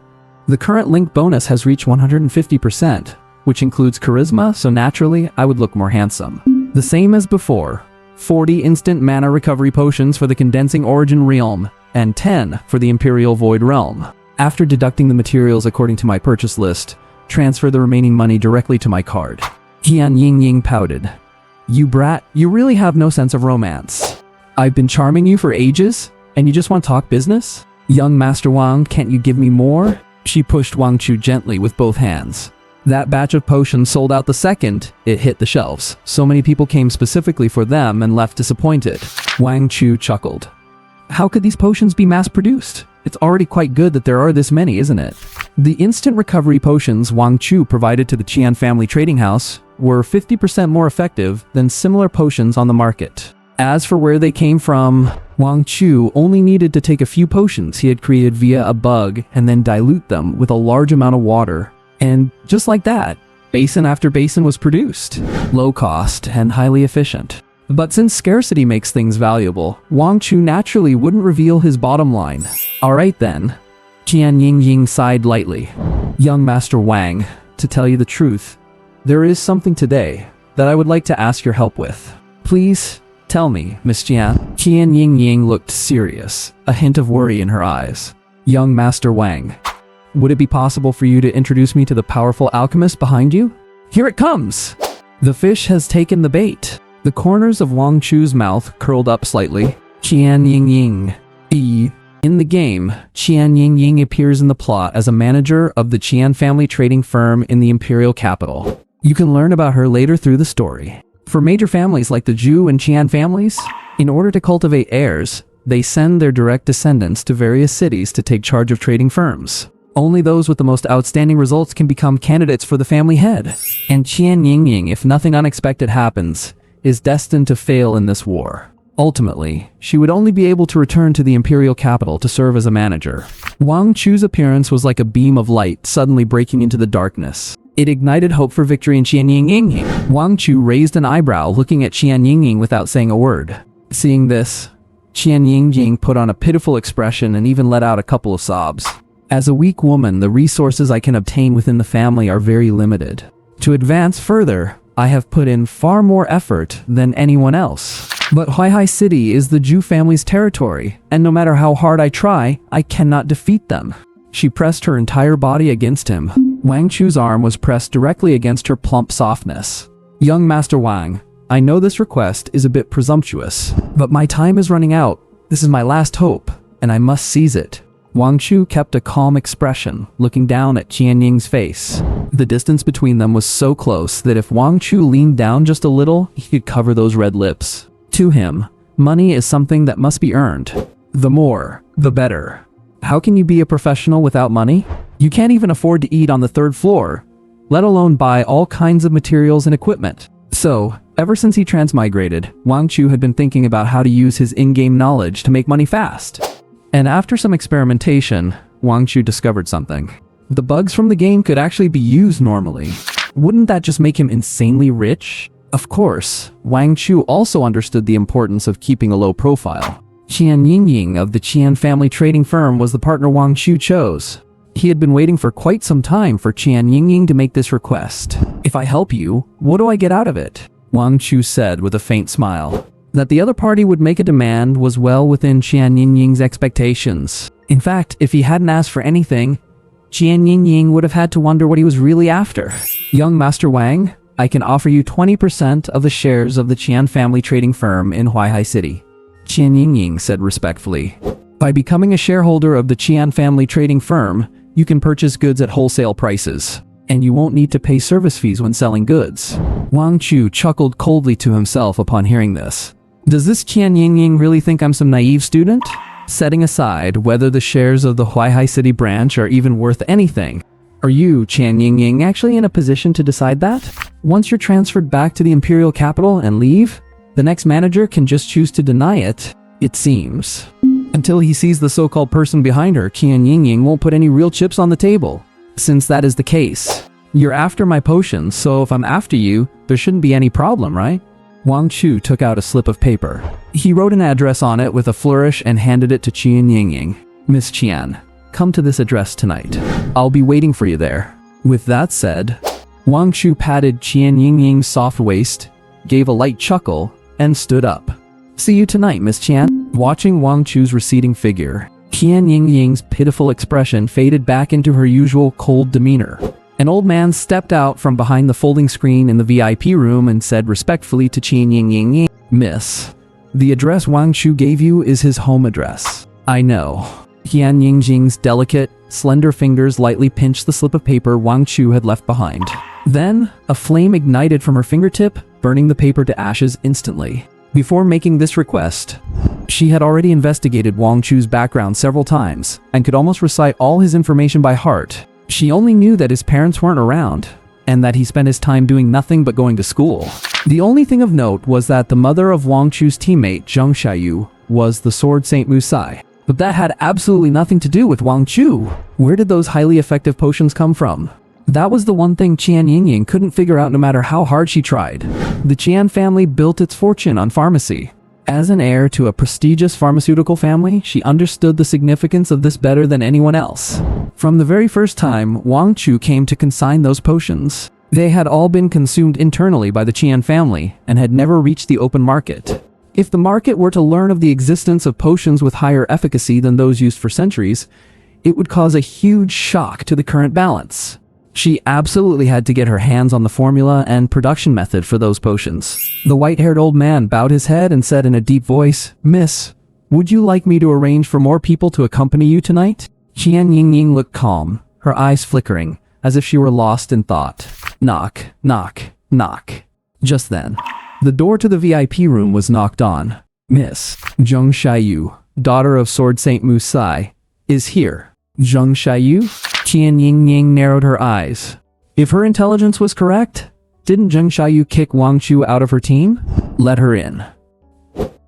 Speaker 1: The current link bonus has reached 150%, which includes charisma, so naturally, I would look more handsome. The same as before. 40 instant mana recovery potions for the Condensing Origin Realm, and 10 for the Imperial Void Realm. After deducting the materials according to my purchase list, transfer the remaining money directly to my card. Qian Yingying pouted. You brat, you really have no sense of romance. I've been charming you for ages, and you just want to talk business? Young Master Wang, can't you give me more? She pushed Wang Chu gently with both hands. That batch of potions sold out the second it hit the shelves. So many people came specifically for them and left disappointed. Wang Chu chuckled. How could these potions be mass-produced? It's already quite good that there are this many, isn't it? The instant recovery potions Wang Chu provided to the Qian Family Trading House were 50% more effective than similar potions on the market. As for where they came from, Wang Chu only needed to take a few potions he had created via a bug and then dilute them with a large amount of water. And just like that, basin after basin was produced. Low cost and highly efficient. But since scarcity makes things valuable, Wang Chu naturally wouldn't reveal his bottom line. Alright then. Qian Yingying sighed lightly. Young Master Wang, to tell you the truth, there is something today that I would like to ask your help with. Please, tell me, Miss Qian. Qian Yingying looked serious, a hint of worry in her eyes. Young Master Wang, would it be possible for you to introduce me to the powerful alchemist behind you? Here it comes! The fish has taken the bait. The corners of Wang Chu's mouth curled up slightly. Qian Yingying. In the game, Qian Yingying appears in the plot as a manager of the Qian family trading firm in the imperial capital. You can learn about her later through the story. For major families like the Zhu and Qian families, in order to cultivate heirs, They send their direct descendants to various cities to take charge of trading firms. Only those with the most outstanding results can become candidates for the family head. And Qian Yingying, if nothing unexpected happens, is destined to fail in this war. Ultimately, she would only be able to return to the imperial capital to serve as a manager. Wang Chu's appearance was like a beam of light suddenly breaking into the darkness. It ignited hope for victory in Qian Yingying. Wang Chu raised an eyebrow, looking at Qian Yingying without saying a word. Seeing this, Qian Yingying put on a pitiful expression and even let out a couple of sobs. As a weak woman, the resources I can obtain within the family are very limited. To advance further, I have put in far more effort than anyone else. But Huaihai City is the Zhu family's territory, and no matter how hard I try, I cannot defeat them. She pressed her entire body against him. Wang Chu's arm was pressed directly against her plump softness. Young Master Wang, I know this request is a bit presumptuous, but my time is running out. This is my last hope, and I must seize it. Wang Chu kept a calm expression, looking down at Qian Ying's face. The distance between them was so close that if Wang Chu leaned down just a little, he could cover those red lips. To him, money is something that must be earned. The more, the better. How can you be a professional without money? You can't even afford to eat on the third floor, let alone buy all kinds of materials and equipment. So, ever since he transmigrated, Wang Chu had been thinking about how to use his in-game knowledge to make money fast. And after some experimentation, Wang Chu discovered something. The bugs from the game could actually be used normally. Wouldn't that just make him insanely rich? Of course, Wang Chu also understood the importance of keeping a low profile. Qian Yingying of the Qian family trading firm was the partner Wang Chu chose. He had been waiting for quite some time for Qian Yingying to make this request. If I help you, what do I get out of it? Wang Chu said with a faint smile. That the other party would make a demand was well within Qian Yingying's expectations. In fact, if he hadn't asked for anything, Qian Yingying would have had to wonder what he was really after. Young Master Wang, I can offer you 20% of the shares of the Qian family trading firm in Huaihai City. Qian Yingying said respectfully. By becoming a shareholder of the Qian family trading firm, you can purchase goods at wholesale prices, and you won't need to pay service fees when selling goods. Wang Chu chuckled coldly to himself upon hearing this. Does this Qian Yingying really think I'm some naive student? Setting aside whether the shares of the Huaihai City branch are even worth anything, are you, Qian Yingying, actually in a position to decide that? Once you're transferred back to the imperial capital and leave, the next manager can just choose to deny it, it seems. Until he sees the so-called person behind her, Qian Yingying won't put any real chips on the table. Since that is the case, you're after my potions, so if I'm after you, there shouldn't be any problem, right? Wang Chu took out a slip of paper. He wrote an address on it with a flourish and handed it to Qian Yingying. Miss Qian, come to this address tonight. I'll be waiting for you there. With that said, Wang Chu patted Qian Yingying's soft waist, gave a light chuckle, and stood up. See you tonight, Miss Qian. Watching Wang Chu's receding figure, Qian Yingying's pitiful expression faded back into her usual cold demeanor. An old man stepped out from behind the folding screen in the VIP room and said respectfully to Qian Yingying, Miss, the address Wang Chu gave you is his home address. I know. Qian Yingying's delicate, slender fingers lightly pinched the slip of paper Wang Chu had left behind. Then, a flame ignited from her fingertip, burning the paper to ashes instantly. Before making this request, she had already investigated Wang Chu's background several times and could almost recite all his information by heart. She only knew that his parents weren't around, and that he spent his time doing nothing but going to school. The only thing of note was that the mother of Wang Chu's teammate, Zheng Xiaoyu, was the Sword Saint Musai. But that had absolutely nothing to do with Wang Chu. Where did those highly effective potions come from? That was the one thing Qian Yingying couldn't figure out no matter how hard she tried. The Qian family built its fortune on pharmacy. As an heir to a prestigious pharmaceutical family, she understood the significance of this better than anyone else. From the very first time Wang Chu came to consign those potions, they had all been consumed internally by the Qian family and had never reached the open market. If the market were to learn of the existence of potions with higher efficacy than those used for centuries, it would cause a huge shock to the current balance. She absolutely had to get her hands on the formula and production method for those potions. The white-haired old man bowed his head and said in a deep voice, Miss, would you like me to arrange for more people to accompany you tonight? Qian Yingying looked calm, her eyes flickering, as if she were lost in thought. Knock, knock, knock. Just then, the door to the VIP room was knocked on. Miss, Zheng Xiaoyu, daughter of Sword Saint Musai, is here. Zheng Xiaoyu? Qian Yingying narrowed her eyes. If her intelligence was correct, didn't Zheng Xiaoyu kick Wang Chu out of her team? Let her in.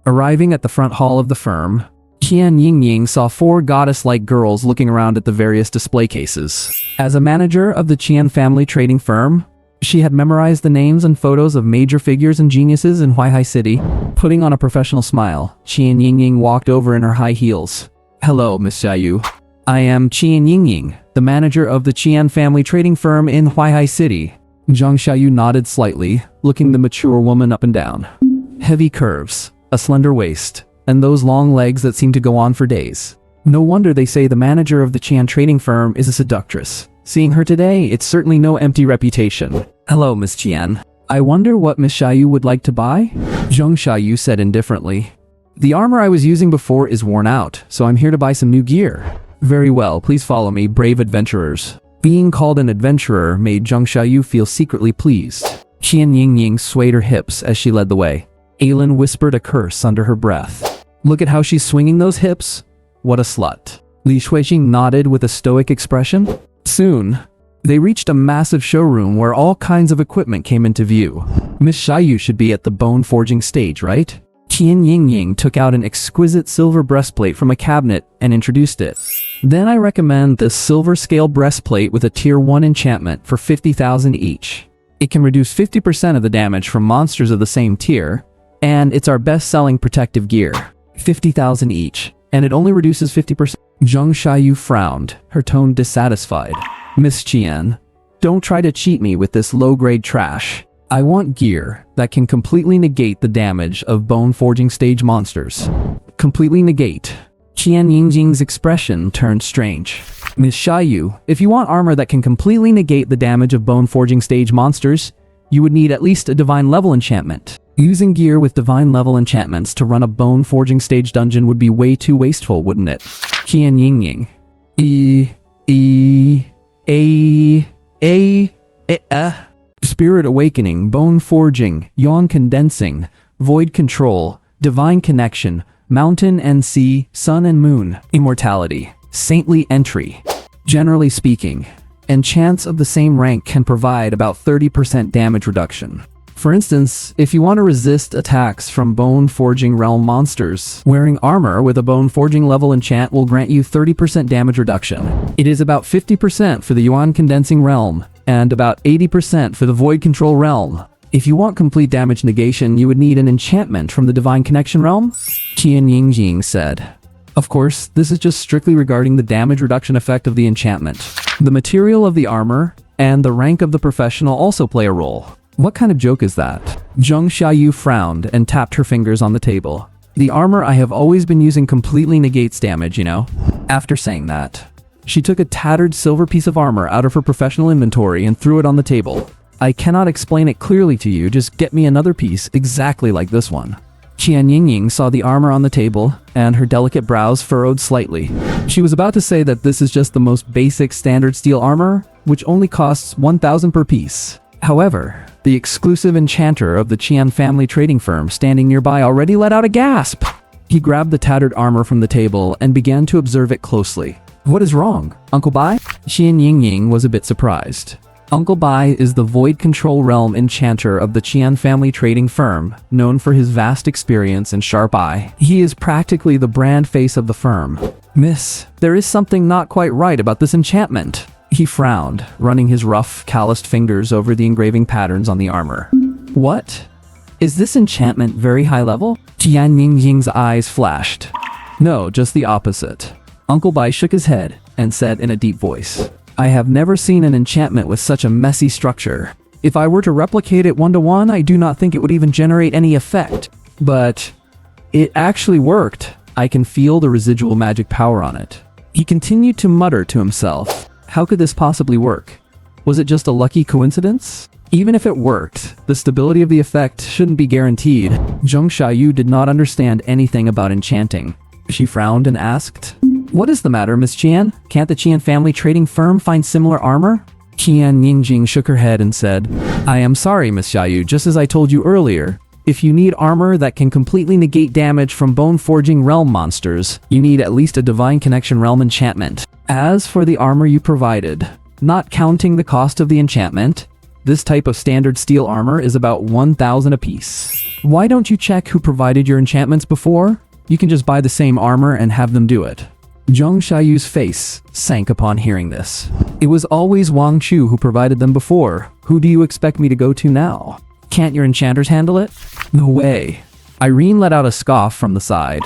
Speaker 1: Arriving at the front hall of the firm, Qian Yingying saw 4 goddess-like girls looking around at the various display cases. As a manager of the Qian family trading firm, she had memorized the names and photos of major figures and geniuses in Huaihai City. Putting on a professional smile, Qian Yingying walked over in her high heels. Hello, Miss Xiaoyu. I am Qian Yingying, the manager of the Qian family trading firm in Huaihai City. Zheng Xiaoyu nodded slightly, looking the mature woman up and down. Heavy curves, a slender waist, and those long legs that seem to go on for days. No wonder they say the manager of the Qian trading firm is a seductress. Seeing her today, it's certainly no empty reputation. Hello, Miss Qian. I wonder what Miss Xiaoyu would like to buy? Zheng Xiaoyu said indifferently. The armor I was using before is worn out, so I'm here to buy some new gear. Very well, please follow me, brave adventurers. Being called an adventurer made Zheng Xiaoyu feel secretly pleased. Qian Yingying swayed her hips as she led the way. Aylin whispered a curse under her breath. Look at how she's swinging those hips. What a slut. Li Shuixing nodded with a stoic expression. Soon, they reached a massive showroom where all kinds of equipment came into view. Miss Xiaoyu should be at the bone forging stage, right? Qian Yingying took out an exquisite silver breastplate from a cabinet and introduced it. Then I recommend this silver scale breastplate with a tier 1 enchantment for 50,000 each. It can reduce 50% of the damage from monsters of the same tier, and it's our best-selling protective gear. 50,000 each, and it only reduces 50%. Zheng Xiaoyu frowned, her tone dissatisfied. Miss Qian, don't try to cheat me with this low-grade trash. I want gear that can completely negate the damage of bone forging stage monsters. Completely negate. Qian Yingying's expression turned strange. Miss Xiaoyu, if you want armor that can completely negate the damage of bone forging stage monsters, you would need at least a divine level enchantment. Using gear with divine level enchantments to run a bone forging stage dungeon would be way too wasteful, wouldn't it? Qian Yingying. Spirit awakening, bone forging, yawn condensing, void control, divine connection, mountain and sea, sun and moon, immortality, saintly entry. Generally speaking, enchants of the same rank can provide about 30% damage reduction. For instance, if you want to resist attacks from bone forging realm monsters, wearing armor with a bone forging level enchant will grant you 30% damage reduction. It is about 50% for the yuan condensing realm, and about 80% for the void control realm. If you want complete damage negation, you would need an enchantment from the divine connection realm? Qian Yingying said. Of course, this is just strictly regarding the damage reduction effect of the enchantment. The material of the armor and the rank of the professional also play a role. What kind of joke is that? Zheng Xiaoyu frowned and tapped her fingers on the table. The armor I have always been using completely negates damage, you know? After saying that, she took a tattered silver piece of armor out of her professional inventory and threw it on the table. I cannot explain it clearly to you, just get me another piece exactly like this one. Qian Yingying saw the armor on the table, and her delicate brows furrowed slightly. She was about to say that this is just the most basic standard steel armor, which only costs 1,000 per piece. However, the exclusive enchanter of the Qian family trading firm standing nearby already let out a gasp. He grabbed the tattered armor from the table and began to observe it closely. What is wrong, Uncle Bai? Qian Yingying was a bit surprised. Uncle Bai is the Void Control Realm enchanter of the Qian family trading firm, known for his vast experience and sharp eye. He is practically the brand face of the firm. Miss, there is something not quite right about this enchantment. He frowned, running his rough, calloused fingers over the engraving patterns on the armor. What? Is this enchantment very high level? Qian Yingying's eyes flashed. No, just the opposite. Uncle Bai shook his head and said in a deep voice, I have never seen an enchantment with such a messy structure. If I were to replicate it 1-to-1, I do not think it would even generate any effect. But it actually worked. I can feel the residual magic power on it. He continued to mutter to himself. How could this possibly work? Was it just a lucky coincidence? Even if it worked, the stability of the effect shouldn't be guaranteed. Zheng Xiaoyu did not understand anything about enchanting. She frowned and asked, What is the matter, Miss Qian? Can't the Qian family trading firm find similar armor? Qian Yingying shook her head and said, I am sorry, Miss Xiaoyu, just as I told you earlier. If you need armor that can completely negate damage from bone-forging realm monsters, you need at least a Divine Connection realm enchantment. As for the armor you provided, not counting the cost of the enchantment, this type of standard steel armor is about 1,000 apiece. Why don't you check who provided your enchantments before? You can just buy the same armor and have them do it. Zheng Xiaoyu's face sank upon hearing this. It was always Wang Chu who provided them before. Who do you expect me to go to now? Can't your enchanters handle it? No way. Irene let out a scoff from the side.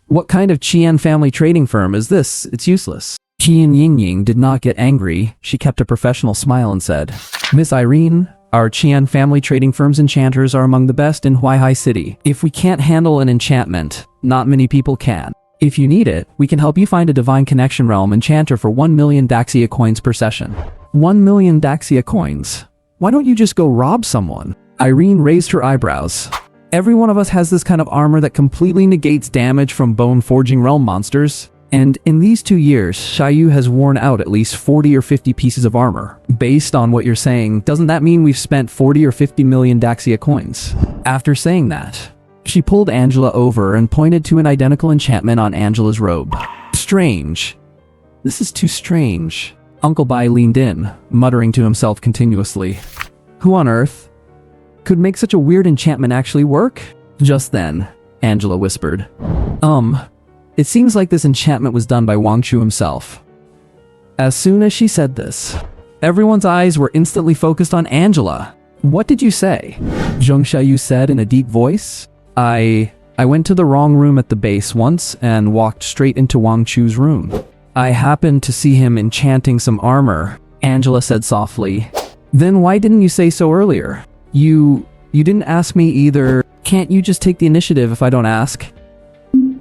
Speaker 1: What kind of Qian family trading firm is this? It's useless. Qian Yingying did not get angry. She kept a professional smile and said, Miss Irene, our Qian family trading firm's enchanters are among the best in Huaihai City. If we can't handle an enchantment, not many people can. If you need it, we can help you find a Divine Connection Realm enchanter for 1 million Daxia coins per session. 1 million Daxia coins? Why don't you just go rob someone? Irene raised her eyebrows. Every one of us has this kind of armor that completely negates damage from bone-forging realm monsters. And in these 2 years, Xiaoyu has worn out at least 40 or 50 pieces of armor. Based on what you're saying, doesn't that mean we've spent 40 or 50 million Daxia coins? After saying that, she pulled Angela over and pointed to an identical enchantment on Angela's robe. Strange. This is too strange. Uncle Bai leaned in, muttering to himself continuously. Who on earth could make such a weird enchantment actually work? Just then, Angela whispered. It seems like this enchantment was done by Wang Chu himself. As soon as she said this, everyone's eyes were instantly focused on Angela. What did you say? Zheng Xiaoyu said in a deep voice. I went to the wrong room at the base once and walked straight into Wang Chu's room. I happened to see him enchanting some armor, Angela said softly. Then why didn't you say so earlier? You didn't ask me either. Can't you just take the initiative if I don't ask?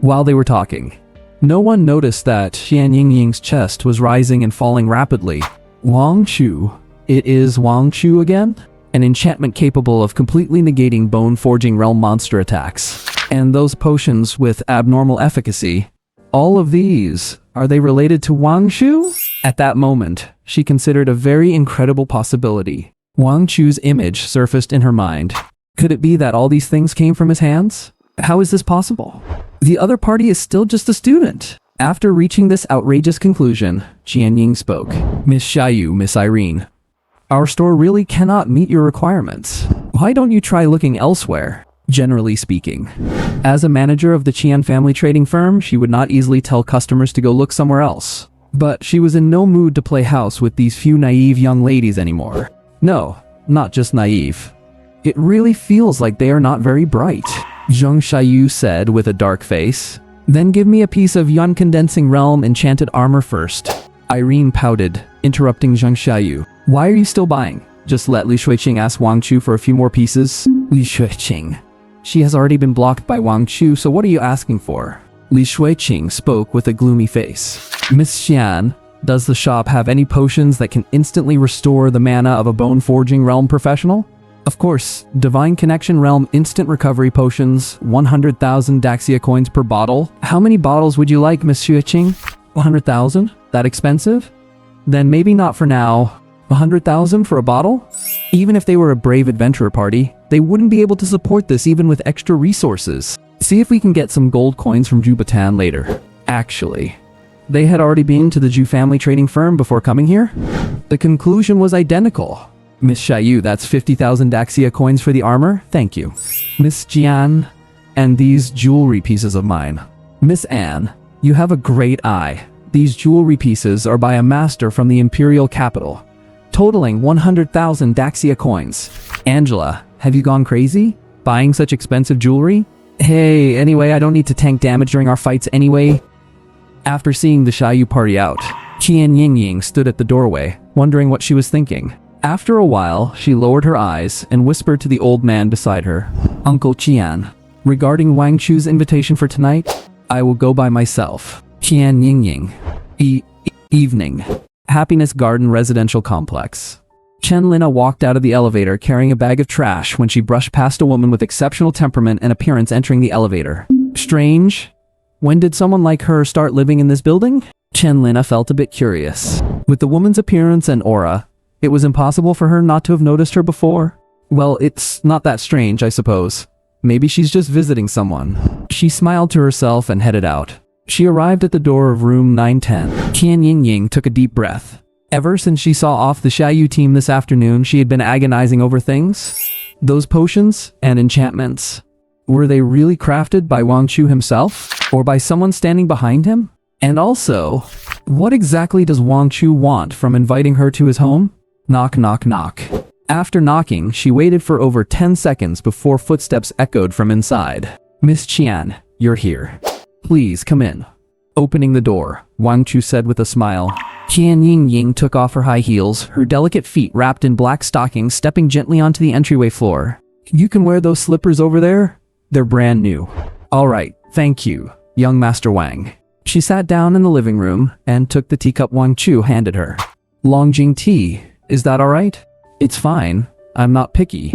Speaker 1: While they were talking, no one noticed that Qian Yingying's chest was rising and falling rapidly. Wang Chu? It is Wang Chu again? An enchantment capable of completely negating bone-forging realm monster attacks. And those potions with abnormal efficacy. All of these, are they related to Wang Chu? At that moment, she considered a very incredible possibility. Wang Chu's image surfaced in her mind. Could it be that all these things came from his hands? How is this possible? The other party is still just a student. After reaching this outrageous conclusion, Qian Ying spoke. Miss Xiaoyu, Miss Irene, our store really cannot meet your requirements. Why don't you try looking elsewhere? Generally speaking, as a manager of the Qian family trading firm, she would not easily tell customers to go look somewhere else. But she was in no mood to play house with these few naive young ladies anymore. No, not just naive. It really feels like they are not very bright. Zheng Xiaoyu said with a dark face. Then give me a piece of Yuan Condensing Realm enchanted armor first. Irene pouted, interrupting Zheng Xiaoyu. Why are you still buying? Just let Li Shuiqing ask Wang Chu for a few more pieces? Li Shuiqing. She has already been blocked by Wang Chu, so what are you asking for? Li Shuiqing spoke with a gloomy face. Miss Xian, does the shop have any potions that can instantly restore the mana of a bone-forging realm professional? Of course, Divine Connection Realm instant recovery potions, 100,000 Daxia coins per bottle. How many bottles would you like, Miss Xueqing? 100,000? That expensive? Then maybe not for now. 100,000 for a bottle? Even if they were a brave adventurer party, they wouldn't be able to support this even with extra resources. See if we can get some gold coins from Jubatan later. Actually, they had already been to the Ju family trading firm before coming here? The conclusion was identical. Miss Xiaoyu, that's 50,000 Daxia coins for the armor? Thank you. Miss Jian, and these jewelry pieces of mine. Miss Anne, you have a great eye. These jewelry pieces are by a master from the imperial capital, totaling 100,000 Daxia coins. Angela, have you gone crazy? Buying such expensive jewelry? Hey, anyway, I don't need to tank damage during our fights anyway. After seeing the Xiaoyu party out, Qian Yingying stood at the doorway, wondering what she was thinking. After a while, she lowered her eyes and whispered to the old man beside her. Uncle Qian, regarding Wang Chu's invitation for tonight, I will go by myself. Qian Yingying. Evening. Happiness Garden Residential Complex. Chen Lina walked out of the elevator carrying a bag of trash when she brushed past a woman with exceptional temperament and appearance entering the elevator. Strange. When did someone like her start living in this building? Chen Lina felt a bit curious. With the woman's appearance and aura, it was impossible for her not to have noticed her before. Well, it's not that strange, I suppose. Maybe she's just visiting someone. She smiled to herself and headed out. She arrived at the door of room 910. Qian Yingying took a deep breath. Ever since she saw off the Xiaoyu team this afternoon, she had been agonizing over things. Those potions and enchantments. Were they really crafted by Wang Chu himself? Or by someone standing behind him? And also, what exactly does Wang Chu want from inviting her to his home? Knock, knock, knock. After knocking, she waited for over 10 seconds before footsteps echoed from inside. Miss Qian, you're here. Please come in. Opening the door, Wang Chu said with a smile. Qian Yingying took off her high heels, her delicate feet wrapped in black stockings, stepping gently onto the entryway floor. You can wear those slippers over there? They're brand new. All right, thank you, young Master Wang. She sat down in the living room and took the teacup Wang Chu handed her. Longjing tea, is that all right? It's fine, I'm not picky.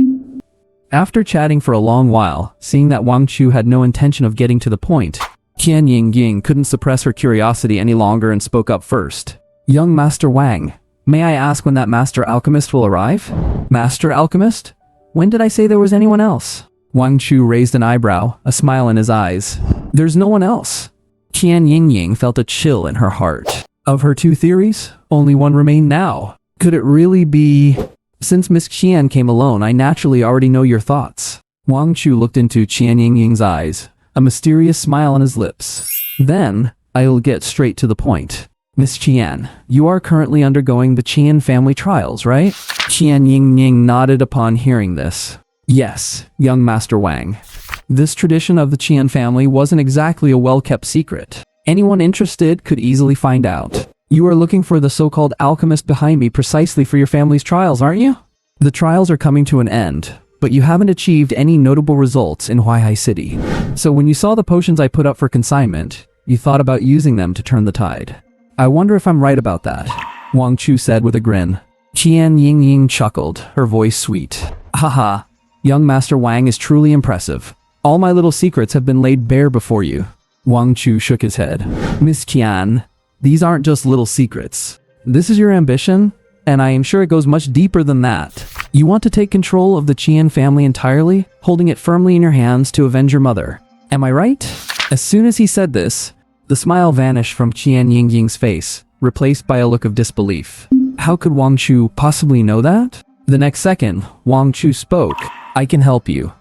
Speaker 1: After chatting for a long while, seeing that Wang Chu had no intention of getting to the point, Qian Yingying couldn't suppress her curiosity any longer and spoke up first. Young Master Wang, may I ask when that Master Alchemist will arrive? Master Alchemist? When did I say there was anyone else? Wang Chu raised an eyebrow, a smile in his eyes. There's no one else. Qian Yingying felt a chill in her heart. Of her two theories, only one remained now. Could it really be... Since Miss Qian came alone, I naturally already know your thoughts. Wang Chu looked into Qian Yingying's eyes, a mysterious smile on his lips. Then, I'll get straight to the point. Miss Qian, you are currently undergoing the Qian family trials, right? Qian Yingying nodded upon hearing this. Yes, young Master Wang. This tradition of the Qian family wasn't exactly a well-kept secret. Anyone interested could easily find out. You are looking for the so-called alchemist behind me precisely for your family's trials, aren't you? The trials are coming to an end, but you haven't achieved any notable results in Huaihai City. So when you saw the potions I put up for consignment, you thought about using them to turn the tide. I wonder if I'm right about that, Wang Chu said with a grin. Qian Yingying chuckled, her voice sweet. Haha, young Master Wang is truly impressive. All my little secrets have been laid bare before you. Wang Chu shook his head. Miss Qian, these aren't just little secrets. This is your ambition, and I am sure it goes much deeper than that. You want to take control of the Qian family entirely, holding it firmly in your hands to avenge your mother. Am I right? As soon as he said this, the smile vanished from Qian Yingying's face, replaced by a look of disbelief. How could Wang Chu possibly know that? The next second, Wang Chu spoke. I can help you.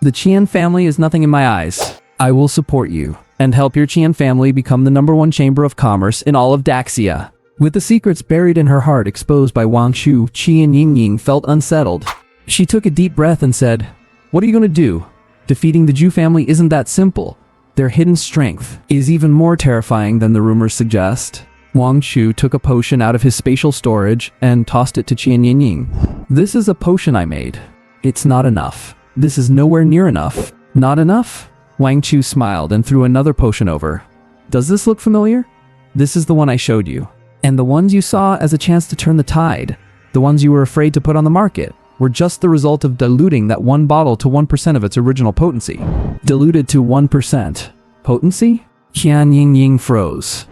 Speaker 1: The Qian family is nothing in my eyes. I will support you and help your Qian family become the #1 chamber of commerce in all of Daxia. With the secrets buried in her heart exposed by Wang Chu, Qian Yingying felt unsettled. She took a deep breath and said, What are you going to do? Defeating the Zhu family isn't that simple. Their hidden strength is even more terrifying than the rumors suggest. Wang Chu took a potion out of his spatial storage and tossed it to Qian Yingying. This is a potion I made. It's not enough. This is nowhere near enough. Not enough? Wang Chu smiled and threw another potion over. Does this look familiar? This is the one I showed you. And the ones you saw as a chance to turn the tide, the ones you were afraid to put on the market, were just the result of diluting that one bottle to 1% of its original potency. Diluted to 1%. Potency? Qian Yingying froze.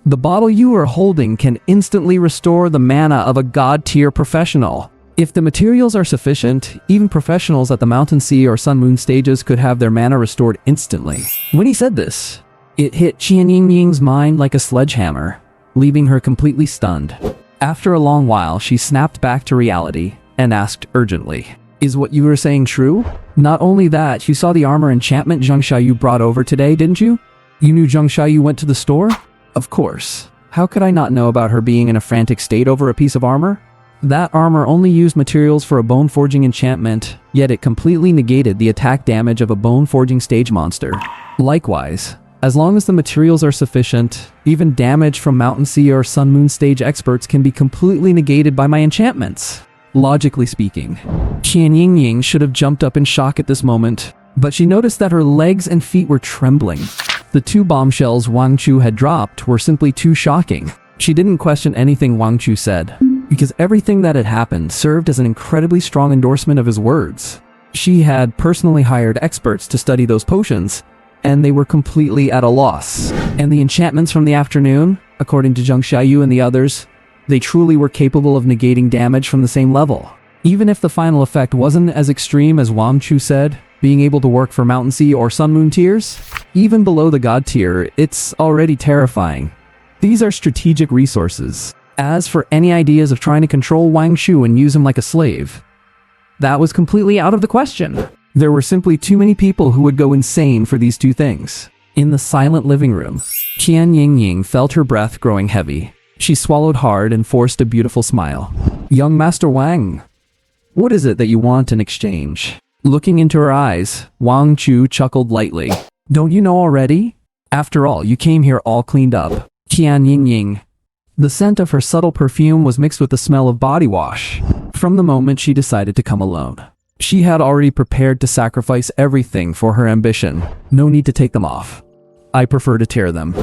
Speaker 1: The bottle you are holding can instantly restore the mana of a god-tier professional. If the materials are sufficient, even professionals at the Mountain Sea or Sun Moon stages could have their mana restored instantly. When he said this, it hit Qian Yingying's mind like a sledgehammer, leaving her completely stunned. After a long while, she snapped back to reality and asked urgently, Is what you were saying true? Not only that, you saw the armor enchantment Zhang Xiaoyu brought over today, didn't you? You knew Zhang Xiaoyu went to the store? Of course. How could I not know about her being in a frantic state over a piece of armor? That armor only used materials for a bone forging enchantment, yet it completely negated the attack damage of a bone forging stage monster. Likewise, as long as the materials are sufficient, even damage from Mountain Sea or Sun Moon stage experts can be completely negated by my enchantments. Logically speaking, Qian Yingying should have jumped up in shock at this moment, but she noticed that her legs and feet were trembling. The two bombshells Wang Chu had dropped were simply too shocking. She didn't question anything Wang Chu said, because everything that had happened served as an incredibly strong endorsement of his words. She had personally hired experts to study those potions, and they were completely at a loss. And the enchantments from the afternoon, according to Zhang Xiaoyu and the others, they truly were capable of negating damage from the same level. Even if the final effect wasn't as extreme as Wang Chu said, Being able to work for Mountain Sea or Sun Moon tiers? Even below the god tier, it's already terrifying. These are strategic resources. As for any ideas of trying to control Wang Shu and use him like a slave, that was completely out of the question. There were simply too many people who would go insane for these two things. In the silent living room, Qian Yingying felt her breath growing heavy. She swallowed hard and forced a beautiful smile. Young Master Wang, what is it that you want in exchange? Looking into her eyes, Wang Chu chuckled lightly. Don't you know already? After all, you came here all cleaned up. Qian Yingying. The scent of her subtle perfume was mixed with the smell of body wash. From the moment she decided to come alone, she had already prepared to sacrifice everything for her ambition. No need to take them off. I prefer to tear them.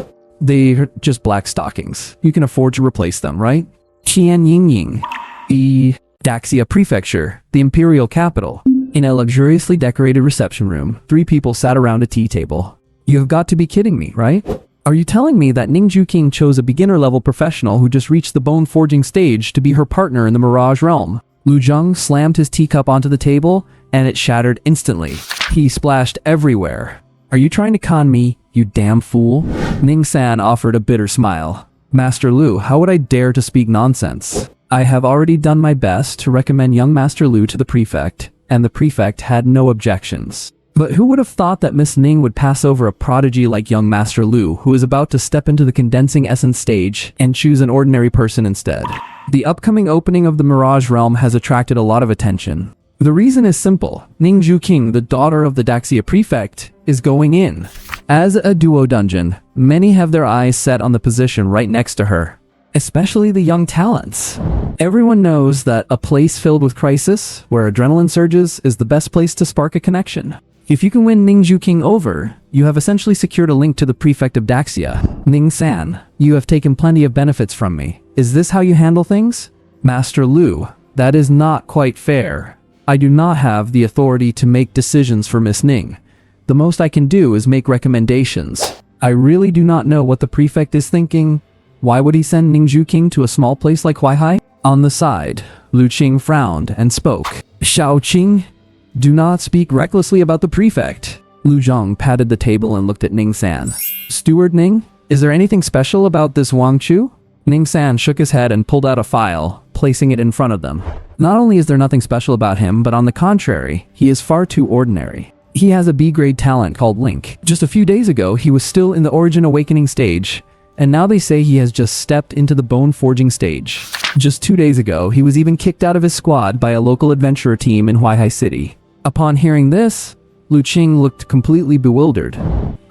Speaker 1: They're just black stockings. You can afford to replace them, right? Qian Yingying. The Daxia Prefecture, the imperial capital. In a luxuriously decorated reception room, 3 people sat around a tea table. You have got to be kidding me, right? Are you telling me that Ningju King chose a beginner-level professional who just reached the bone-forging stage to be her partner in the Mirage Realm? Lu Zheng slammed his teacup onto the table, and it shattered instantly. He splashed everywhere. Are you trying to con me, you damn fool? Ning San offered a bitter smile. Master Lu, how would I dare to speak nonsense? I have already done my best to recommend young Master Lu to the prefect, and the prefect had no objections. But who would have thought that Miss Ning would pass over a prodigy like young Master Lu, who is about to step into the condensing essence stage, and choose an ordinary person instead? The upcoming opening of the Mirage Realm has attracted a lot of attention. The reason is simple. Ningju King, the daughter of the Daxia Prefect, is going in. As a duo dungeon, many have their eyes set on the position right next to her, especially the young talents. Everyone knows that a place filled with crisis, where adrenaline surges, is the best place to spark a connection. If you can win Ningju King over, you have essentially secured a link to the prefect of Daxia. Ning San, you have taken plenty of benefits from me. Is this how you handle things? Master Lu, that is not quite fair. I do not have the authority to make decisions for Miss Ning. The most I can do is make recommendations. I really do not know what the prefect is thinking. Why would he send Ningju King to a small place like Huaihai? On the side, Lu Qing frowned and spoke. Xiao Qing, do not speak recklessly about the prefect. Lu Zheng patted the table and looked at Ning San. Steward Ning, is there anything special about this Wang Chu? Ning San shook his head and pulled out a file, placing it in front of them. Not only is there nothing special about him, but on the contrary, he is far too ordinary. He has a B-grade talent called Link. Just a few days ago, he was still in the Origin Awakening stage, and now they say he has just stepped into the Bone Forging stage. Just 2 days ago, he was even kicked out of his squad by a local adventurer team in Huaihai City. Upon hearing this, Lu Qing looked completely bewildered.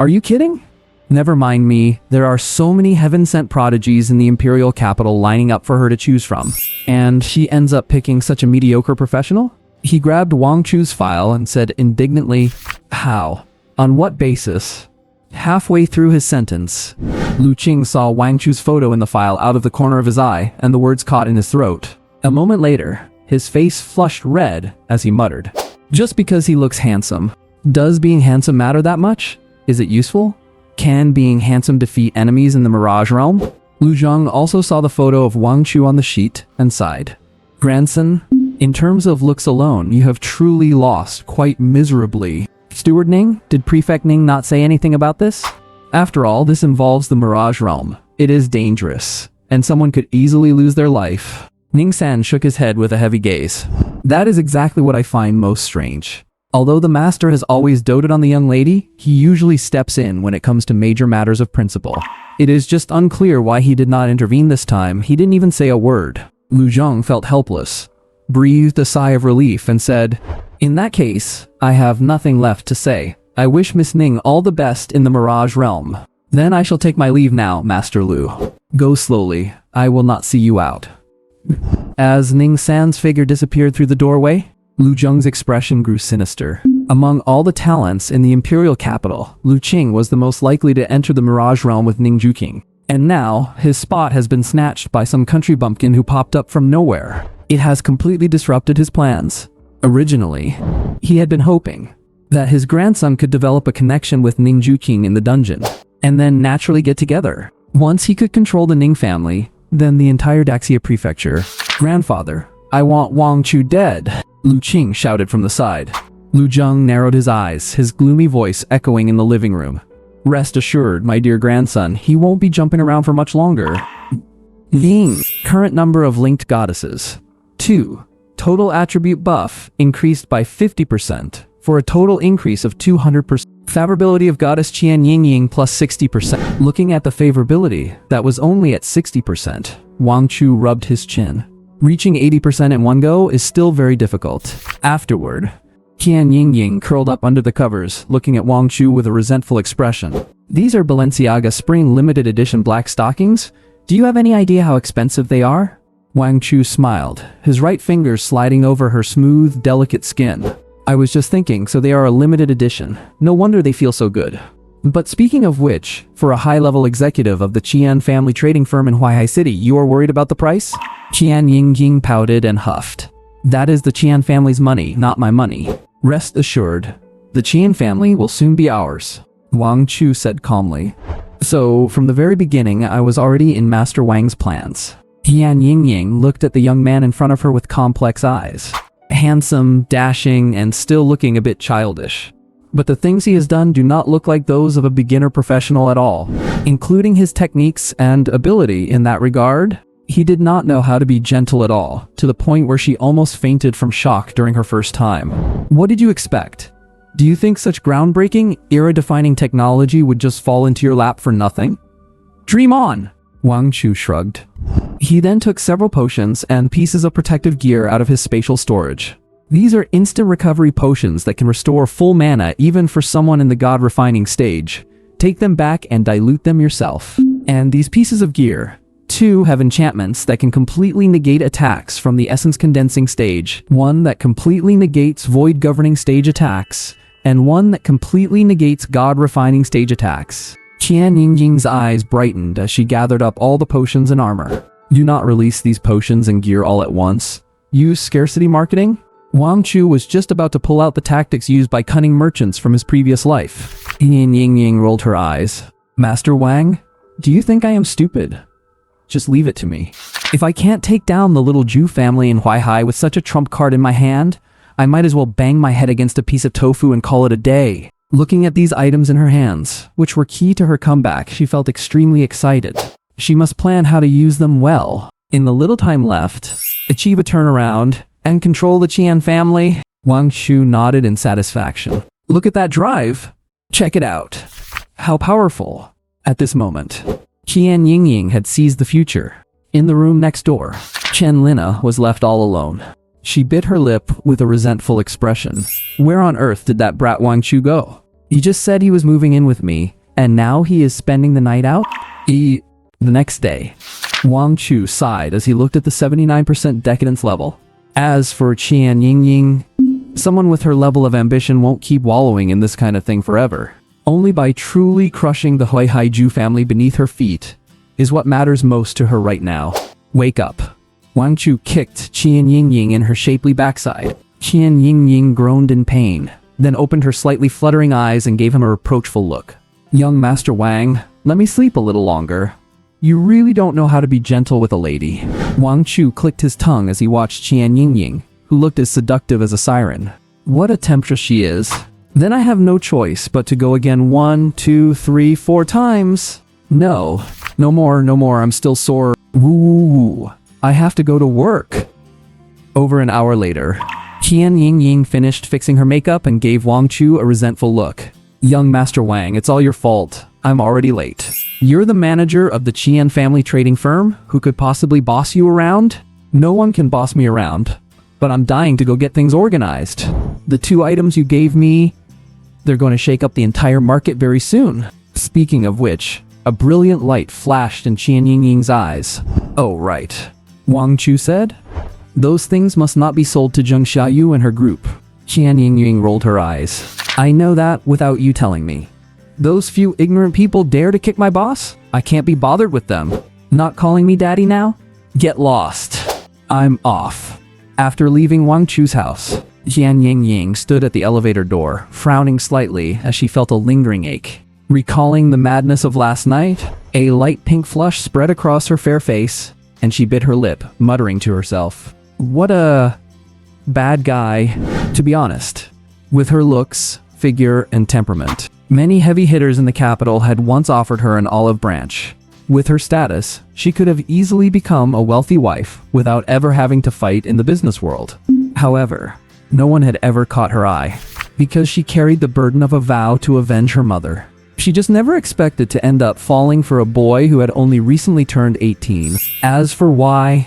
Speaker 1: Are you kidding? Never mind me, there are so many heaven-sent prodigies in the imperial capital lining up for her to choose from. And she ends up picking such a mediocre professional? He grabbed Wang Chu's file and said indignantly, how? On what basis? Halfway through his sentence, Lu Qing saw Wang Chu's photo in the file out of the corner of his eye, and the words caught in his throat. A moment later, his face flushed red as he muttered, just because he looks handsome. Does being handsome matter that much? Is it useful? Can being handsome defeat enemies in the Mirage Realm? Lu Zheng also saw the photo of Wang Chu on the sheet and sighed. Grandson, in terms of looks alone, you have truly lost quite miserably. Steward Ning, did Prefect Ning not say anything about this? After all, this involves the Mirage Realm. It is dangerous, and someone could easily lose their life. Ning San shook his head with a heavy gaze. That is exactly what I find most strange. Although the master has always doted on the young lady, he usually steps in when it comes to major matters of principle. It is just unclear why he did not intervene this time. He didn't even say a word. Lu Zheng felt helpless, breathed a sigh of relief, and said, in that case, I have nothing left to say. I wish Miss Ning all the best in the Mirage Realm. Then I shall take my leave now, Master Lu. Go slowly. I will not see you out. As Ning San's figure disappeared through the doorway, Lu Zheng's expression grew sinister. Among all the talents in the imperial capital, Lu Qing was the most likely to enter the Mirage Realm with Ningju King. And now, his spot has been snatched by some country bumpkin who popped up from nowhere. It has completely disrupted his plans. Originally, he had been hoping that his grandson could develop a connection with Ningju King in the dungeon, and then naturally get together. Once he could control the Ning family, then the entire Daxia prefecture. Grandfather, I want Wang Chu dead, Lu Qing shouted from the side. Lu Zheng narrowed his eyes, his gloomy voice echoing in the living room. Rest assured, my dear grandson, he won't be jumping around for much longer. Ying. Current number of linked goddesses. 2. Total attribute buff increased by 50%, for a total increase of 200%. Favorability of goddess Qian Ying Ying plus 60%. Looking at the favorability, that was only at 60%. Wang Chu rubbed his chin. Reaching 80% in one go is still very difficult. Afterward, Qian Ying Ying curled up under the covers, looking at Wang Chu with a resentful expression. These are Balenciaga Spring Limited Edition black stockings? Do you have any idea how expensive they are? Wang Chu smiled, his right fingers sliding over her smooth, delicate skin. I was just thinking, so they are a limited edition. No wonder they feel so good. But speaking of which, for a high-level executive of the Qian family trading firm in Huaihai City, you are worried about the price? Qian Ying Ying pouted and huffed. That is the Qian family's money, not my money. Rest assured, the Qian family will soon be ours, Wang Chu said calmly. So, from the very beginning, I was already in Master Wang's plans. Qian Ying Ying looked at the young man in front of her with complex eyes. Handsome, dashing, and still looking a bit childish. But the things he has done do not look like those of a beginner professional at all. Including his techniques and ability in that regard, he did not know how to be gentle at all, to the point where she almost fainted from shock during her first time. What did you expect? Do you think such groundbreaking, era-defining technology would just fall into your lap for nothing? Dream on! Wang Chu shrugged. He then took several potions and pieces of protective gear out of his spatial storage. These are instant recovery potions that can restore full mana even for someone in the god-refining stage. Take them back and dilute them yourself. And these pieces of gear, too, have enchantments that can completely negate attacks from the essence condensing stage, one that completely negates void governing stage attacks, and one that completely negates god-refining stage attacks. Qian Ying Ying's eyes brightened as she gathered up all the potions and armor. Do not release these potions and gear all at once. Use scarcity marketing? Wang Chu was just about to pull out the tactics used by cunning merchants from his previous life. Qian Ying Ying rolled her eyes. Master Wang, do you think I am stupid? Just leave it to me. If I can't take down the little Zhu family in Huaihai with such a trump card in my hand, I might as well bang my head against a piece of tofu and call it a day. Looking at these items in her hands, which were key to her comeback, she felt extremely excited. She must plan how to use them well. In the little time left, achieve a turnaround and control the Qian family. Wang Chu nodded in satisfaction. Look at that drive. Check it out. How powerful. At this moment, Qian Ying Ying had seized the future. In the room next door, Chen Lina was left all alone. She bit her lip with a resentful expression. Where on earth did that brat Wang Chu go? He just said he was moving in with me, and now he is spending the night out? The next day, Wang Chu sighed as he looked at the 79% decadence level. As for Qian Ying Ying, someone with her level of ambition won't keep wallowing in this kind of thing forever. Only by truly crushing the Huaihai Zhu family beneath her feet is what matters most to her right now. Wake up. Wang Chu kicked Qian Ying Ying in her shapely backside. Qian Ying Ying groaned in pain, then opened her slightly fluttering eyes and gave him a reproachful look. Young Master Wang, let me sleep a little longer. You really don't know how to be gentle with a lady. Wang Chu clicked his tongue as he watched Qian Ying Ying, who looked as seductive as a siren. What a temptress she is. Then I have no choice but to go again 1, 2, 3, 4 times. No more, I'm still sore. Woo. I have to go to work. Over an hour later, Qian Ying Ying finished fixing her makeup and gave Wang Chu a resentful look. Young Master Wang, it's all your fault. I'm already late. You're the manager of the Qian family trading firm who could possibly boss you around? No one can boss me around, but I'm dying to go get things organized. The 2 items you gave me, they're going to shake up the entire market very soon. Speaking of which, a brilliant light flashed in Qian Ying Ying's eyes. Oh, right. Wang Chu said. Those things must not be sold to Zheng Xiaoyu and her group. Qian Ying Ying rolled her eyes. I know that without you telling me. Those few ignorant people dare to kick my boss? I can't be bothered with them. Not calling me daddy now? Get lost. I'm off. After leaving Wang Chu's house, Qian Ying Ying stood at the elevator door, frowning slightly as she felt a lingering ache. Recalling the madness of last night, a light pink flush spread across her fair face, and she bit her lip, muttering to herself, "What a bad guy." To be honest, With her looks, figure, and temperament, many heavy hitters in the capital had once offered her an olive branch. With her status, she could have easily become a wealthy wife without ever having to fight in the business world. However, no one had ever caught her eye, because she carried the burden of a vow to avenge her mother. She just never expected to end up falling for a boy who had only recently turned 18. As for why,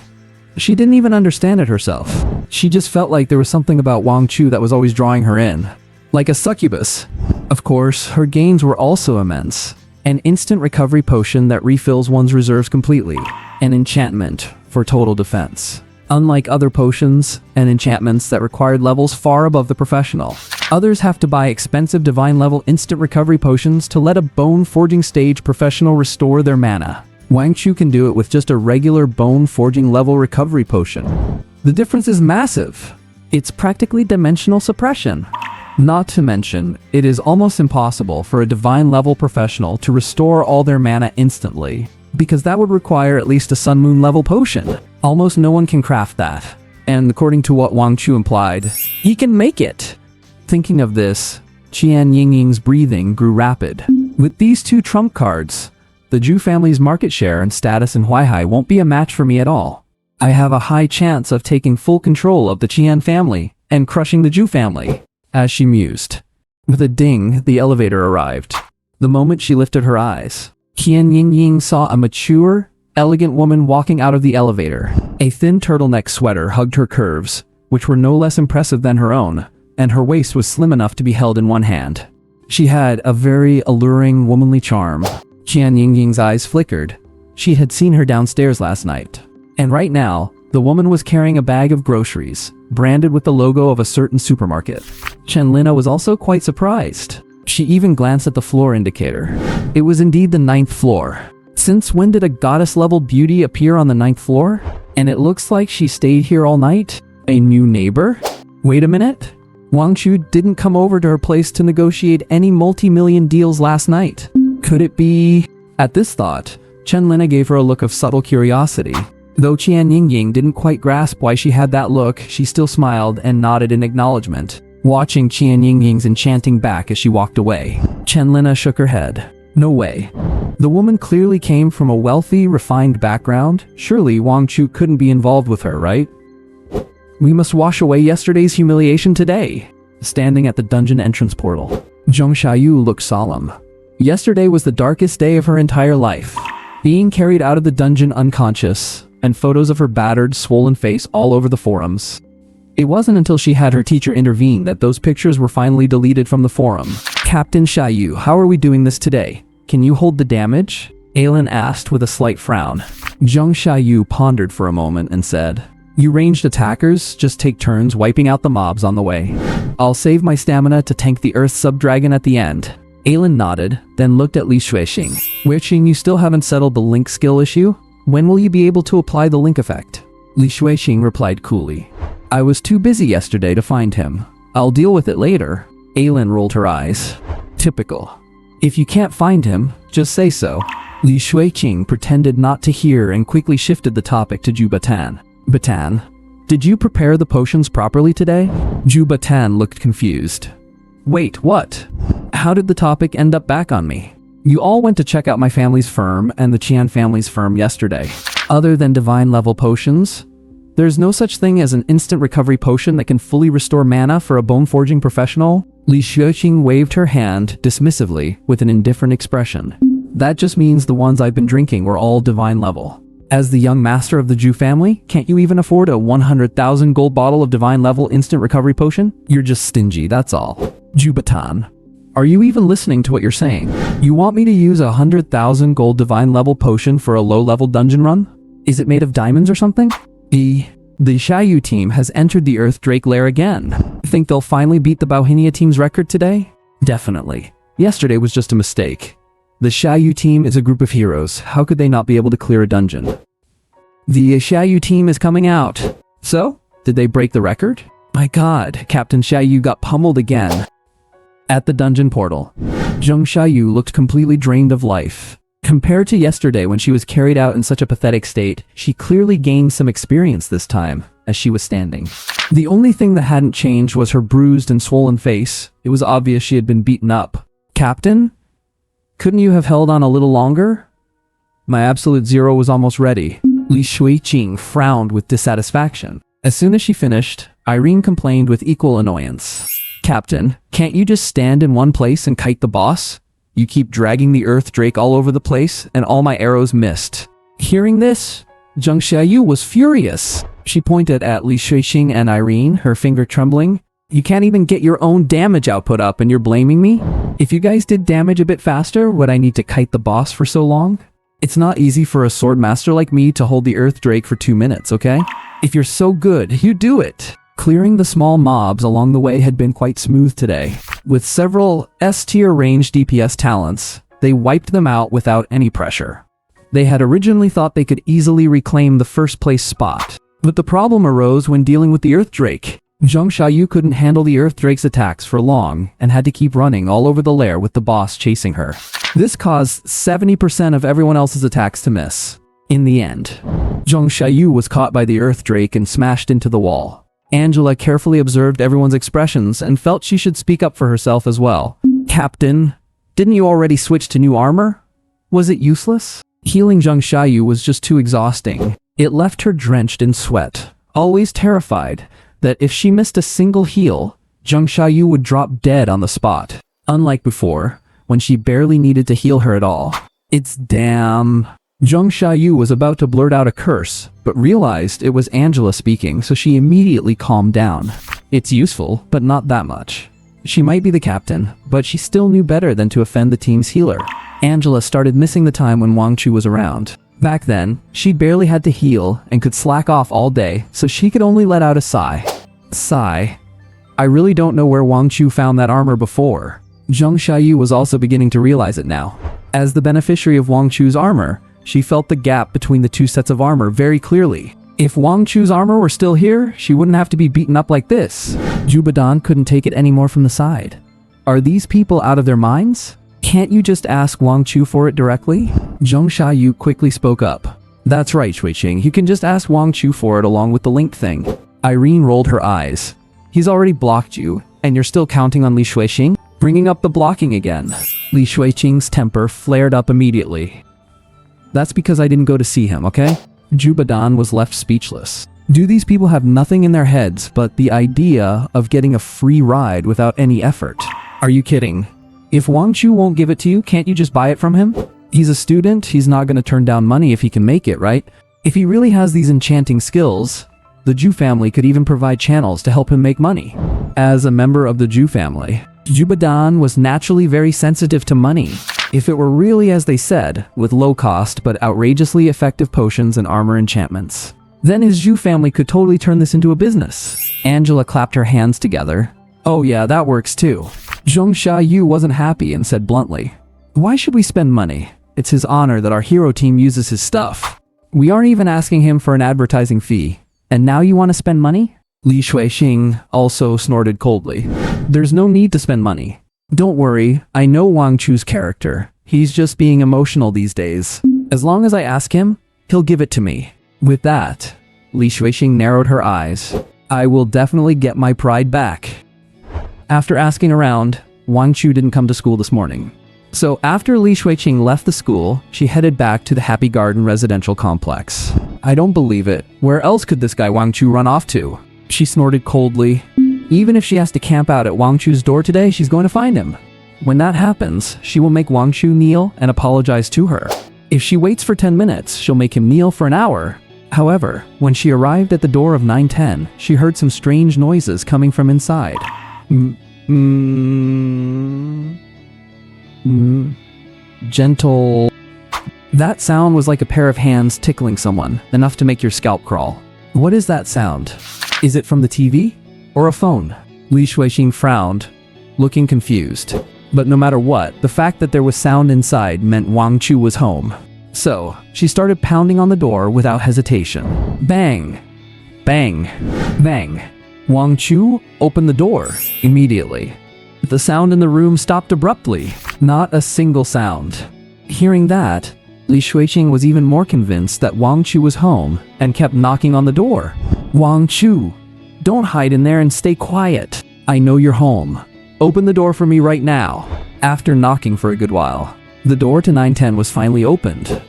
Speaker 1: she didn't even understand it herself. She just felt like there was something about Wang Chu that was always drawing her in. Like a succubus. Of course, her gains were also immense. An instant recovery potion that refills one's reserves completely. An enchantment for total defense. Unlike other potions and enchantments that required levels far above the professional, others have to buy expensive divine level instant recovery potions to let a bone forging stage professional restore their mana. Wang Chu can do it with just a regular bone forging level recovery potion. The difference is massive. It's practically dimensional suppression. Not to mention, it is almost impossible for a divine level professional to restore all their mana instantly, because that would require at least a Sun Moon level potion. Almost no one can craft that. And according to what Wang Chu implied, he can make it. Thinking of this, Qian Yingying's breathing grew rapid. With these two trump cards, the Zhu family's market share and status in Huaihai won't be a match for me at all. I have a high chance of taking full control of the Qian family and crushing the Zhu family. As she mused. With a ding, the elevator arrived. The moment she lifted her eyes, Qian Yingying saw a mature, elegant woman walking out of the elevator. A thin turtleneck sweater hugged her curves, which were no less impressive than her own, and her waist was slim enough to be held in one hand. She had a very alluring, womanly charm. Qian Yingying's eyes flickered. She had seen her downstairs last night. And right now, the woman was carrying a bag of groceries, branded with the logo of a certain supermarket. Chenlina was also quite surprised. She even glanced at the floor indicator. It was indeed the 9th floor. Since when did a goddess-level beauty appear on the 9th floor? And it looks like she stayed here all night? A new neighbor? Wait a minute. Wang Chu didn't come over to her place to negotiate any multi-million deals last night. Could it be? At this thought, Chenlina gave her a look of subtle curiosity. Though Qian Yingying didn't quite grasp why she had that look, she still smiled and nodded in acknowledgement, watching Qian Yingying's enchanting back as she walked away. Chenlina shook her head. No way. The woman clearly came from a wealthy, refined background. Surely Wang Chu couldn't be involved with her, right? We must wash away yesterday's humiliation today. Standing at the dungeon entrance portal, Zhong Xiaoyu looked solemn. Yesterday was the darkest day of her entire life. Being carried out of the dungeon unconscious, and photos of her battered, swollen face all over the forums. It wasn't until she had her teacher intervene that those pictures were finally deleted from the forum. Captain Xiaoyu, how are we doing this today? Can you hold the damage? Ailin asked with a slight frown. Zhong Xiaoyu pondered for a moment and said, You ranged attackers, just take turns wiping out the mobs on the way. I'll save my stamina to tank the Earth Sub-Dragon at the end. Ailin nodded, then looked at Li Xuexing. Xuexing, you still haven't settled the link skill issue? When will you be able to apply the link effect? Li Xuexing replied coolly. I was too busy yesterday to find him. I'll deal with it later. Ailin rolled her eyes. Typical. If you can't find him, just say so. Li Xuexing pretended not to hear and quickly shifted the topic to Zhu Batan. Batan, did you prepare the potions properly today? Zhu Batan looked confused. Wait, what? How did the topic end up back on me? You all went to check out my family's firm and the Qian family's firm yesterday. Other than divine level potions, there's no such thing as an instant recovery potion that can fully restore mana for a bone forging professional. Li Xuexing waved her hand dismissively with an indifferent expression. That just means the ones I've been drinking were all divine level. As the young master of the Zhu family, can't you even afford a 100,000 gold bottle of divine level instant recovery potion? You're just stingy, that's all. Zhu Batan, are you even listening to what you're saying? You want me to use a 100,000 gold divine level potion for a low-level dungeon run? Is it made of diamonds or something? The Xiaoyu team has entered the Earth Drake lair again. Think they'll finally beat the Bauhinia team's record today? Definitely. Yesterday was just a mistake. The Xiaoyu team is a group of heroes. How could they not be able to clear a dungeon? The Xiaoyu team is coming out. So, did they break the record? My god, Captain Xiaoyu got pummeled again. At the dungeon portal, Zhong Xiaoyu looked completely drained of life. Compared to yesterday when she was carried out in such a pathetic state, she clearly gained some experience this time, as she was standing. The only thing that hadn't changed was her bruised and swollen face. It was obvious she had been beaten up. Captain? Couldn't you have held on a little longer? My absolute zero was almost ready. Li Shuiqing frowned with dissatisfaction. As soon as she finished, Irene complained with equal annoyance. Captain, can't you just stand in one place and kite the boss? You keep dragging the Earth Drake all over the place, and all my arrows missed. Hearing this, Zheng Xiaoyu was furious. She pointed at Li Shuiqing and Irene, her finger trembling. You can't even get your own damage output up and you're blaming me? If you guys did damage a bit faster, would I need to kite the boss for so long? It's not easy for a sword master like me to hold the Earth Drake for 2 minutes, okay? If you're so good, you do it. Clearing the small mobs along the way had been quite smooth today. With several S-tier range DPS talents, they wiped them out without any pressure. They had originally thought they could easily reclaim the first place spot. But the problem arose when dealing with the Earth Drake. Zheng Xiaoyu couldn't handle the Earth Drake's attacks for long and had to keep running all over the lair with the boss chasing her. This caused 70% of everyone else's attacks to miss. In the end, Zheng Xiaoyu was caught by the Earth Drake and smashed into the wall. Angela carefully observed everyone's expressions and felt she should speak up for herself as well. Captain, didn't you already switch to new armor? Was it useless? Healing Zheng Xiaoyu was just too exhausting. It left her drenched in sweat, always terrified that if she missed a single heal, Zheng Xiaoyu would drop dead on the spot. Unlike before, when she barely needed to heal her at all. It's damn. Zheng Xiaoyu was about to blurt out a curse, but realized it was Angela speaking, so she immediately calmed down. It's useful, but not that much. She might be the captain, but she still knew better than to offend the team's healer. Angela started missing the time when Wang Chu was around. Back then, she barely had to heal and could slack off all day, so she could only let out a sigh. Sigh. I really don't know where Wang Chu found that armor before. Zheng Xiaoyu was also beginning to realize it now. As the beneficiary of Wang Chu's armor, she felt the gap between the two sets of armor very clearly. If Wang Chu's armor were still here, she wouldn't have to be beaten up like this. Jubadan couldn't take it anymore from the side. Are these people out of their minds? Can't you just ask Wang Chu for it directly? Zheng Xiaoyu quickly spoke up. That's right, Shuiqing, you can just ask Wang Chu for it along with the link thing. Irene rolled her eyes. He's already blocked you, and you're still counting on Li Shuiqing? Bringing up the blocking again. Li Shuiqing's temper flared up immediately. That's because I didn't go to see him, okay? Jubadan was left speechless. Do these people have nothing in their heads but the idea of getting a free ride without any effort? Are you kidding? If Wang Chu won't give it to you, can't you just buy it from him? He's a student, he's not going to turn down money if he can make it, right? If he really has these enchanting skills, the Zhu family could even provide channels to help him make money. As a member of the Zhu family, Jubadan was naturally very sensitive to money. If it were really as they said, with low-cost but outrageously effective potions and armor enchantments, then his Zhu family could totally turn this into a business. Angela clapped her hands together. Oh yeah, that works too. Zheng Xiaoyu wasn't happy and said bluntly, why should we spend money? It's his honor that our hero team uses his stuff. We aren't even asking him for an advertising fee. And now you want to spend money? Li Shuiqing also snorted coldly. There's no need to spend money. Don't worry, I know Wang Chu's character. He's just being emotional these days. As long as I ask him, he'll give it to me. With that, Li Shuiqing narrowed her eyes. I will definitely get my pride back. After asking around, Wang Chu didn't come to school this morning. So after Li Shuiqing left the school, she headed back to the Happy Garden residential complex. I don't believe it. Where else could this guy Wang Chu run off to? She snorted coldly. Even if she has to camp out at Wang Chu's door today, she's going to find him. When that happens, she will make Wang Chu kneel and apologize to her. If she waits for 10 minutes, she'll make him kneel for an hour. However, when she arrived at the door of 910, she heard some strange noises coming from inside. Gentle. That sound was like a pair of hands tickling someone, enough to make your scalp crawl. What is that sound? Is it from the TV? Or a phone? Li Shuiqing frowned, looking confused. But no matter what, the fact that there was sound inside meant Wang Chu was home. So, she started pounding on the door without hesitation. Bang! Bang! Bang! Wang Chu opened the door immediately. The sound in the room stopped abruptly. Not a single sound. Hearing that, Li Shuiqing was even more convinced that Wang Chu was home and kept knocking on the door. Wang Chu, don't hide in there and stay quiet. I know you're home. Open the door for me right now. After knocking for a good while, the door to 910 was finally opened.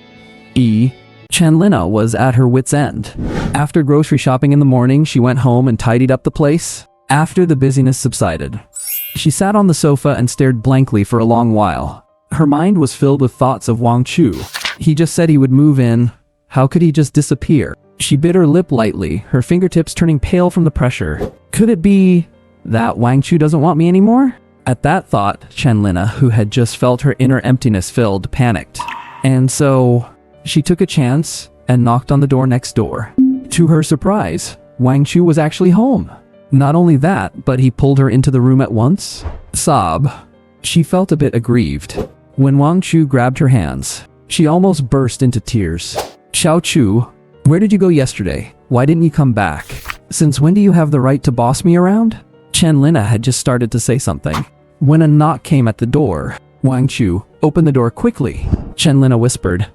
Speaker 1: Chanlina was at her wit's end. After grocery shopping in the morning, she went home and tidied up the place. After the busyness subsided, she sat on the sofa and stared blankly for a long while. Her mind was filled with thoughts of Wang Chu. He just said he would move in. How could he just disappear? She bit her lip lightly, her fingertips turning pale from the pressure. Could it be that Wang Chu doesn't want me anymore? At that thought, Chanlina, who had just felt her inner emptiness filled, panicked. And so she took a chance and knocked on the door next door. To her surprise, Wang Chu was actually home. Not only that, but he pulled her into the room at once. Sob. She felt a bit aggrieved. When Wang Chu grabbed her hands, she almost burst into tears. Xiao Chu, where did you go yesterday? Why didn't you come back? Since when do you have the right to boss me around? Chanlina had just started to say something when a knock came at the door. Wang Chu, open the door quickly. Chanlina whispered.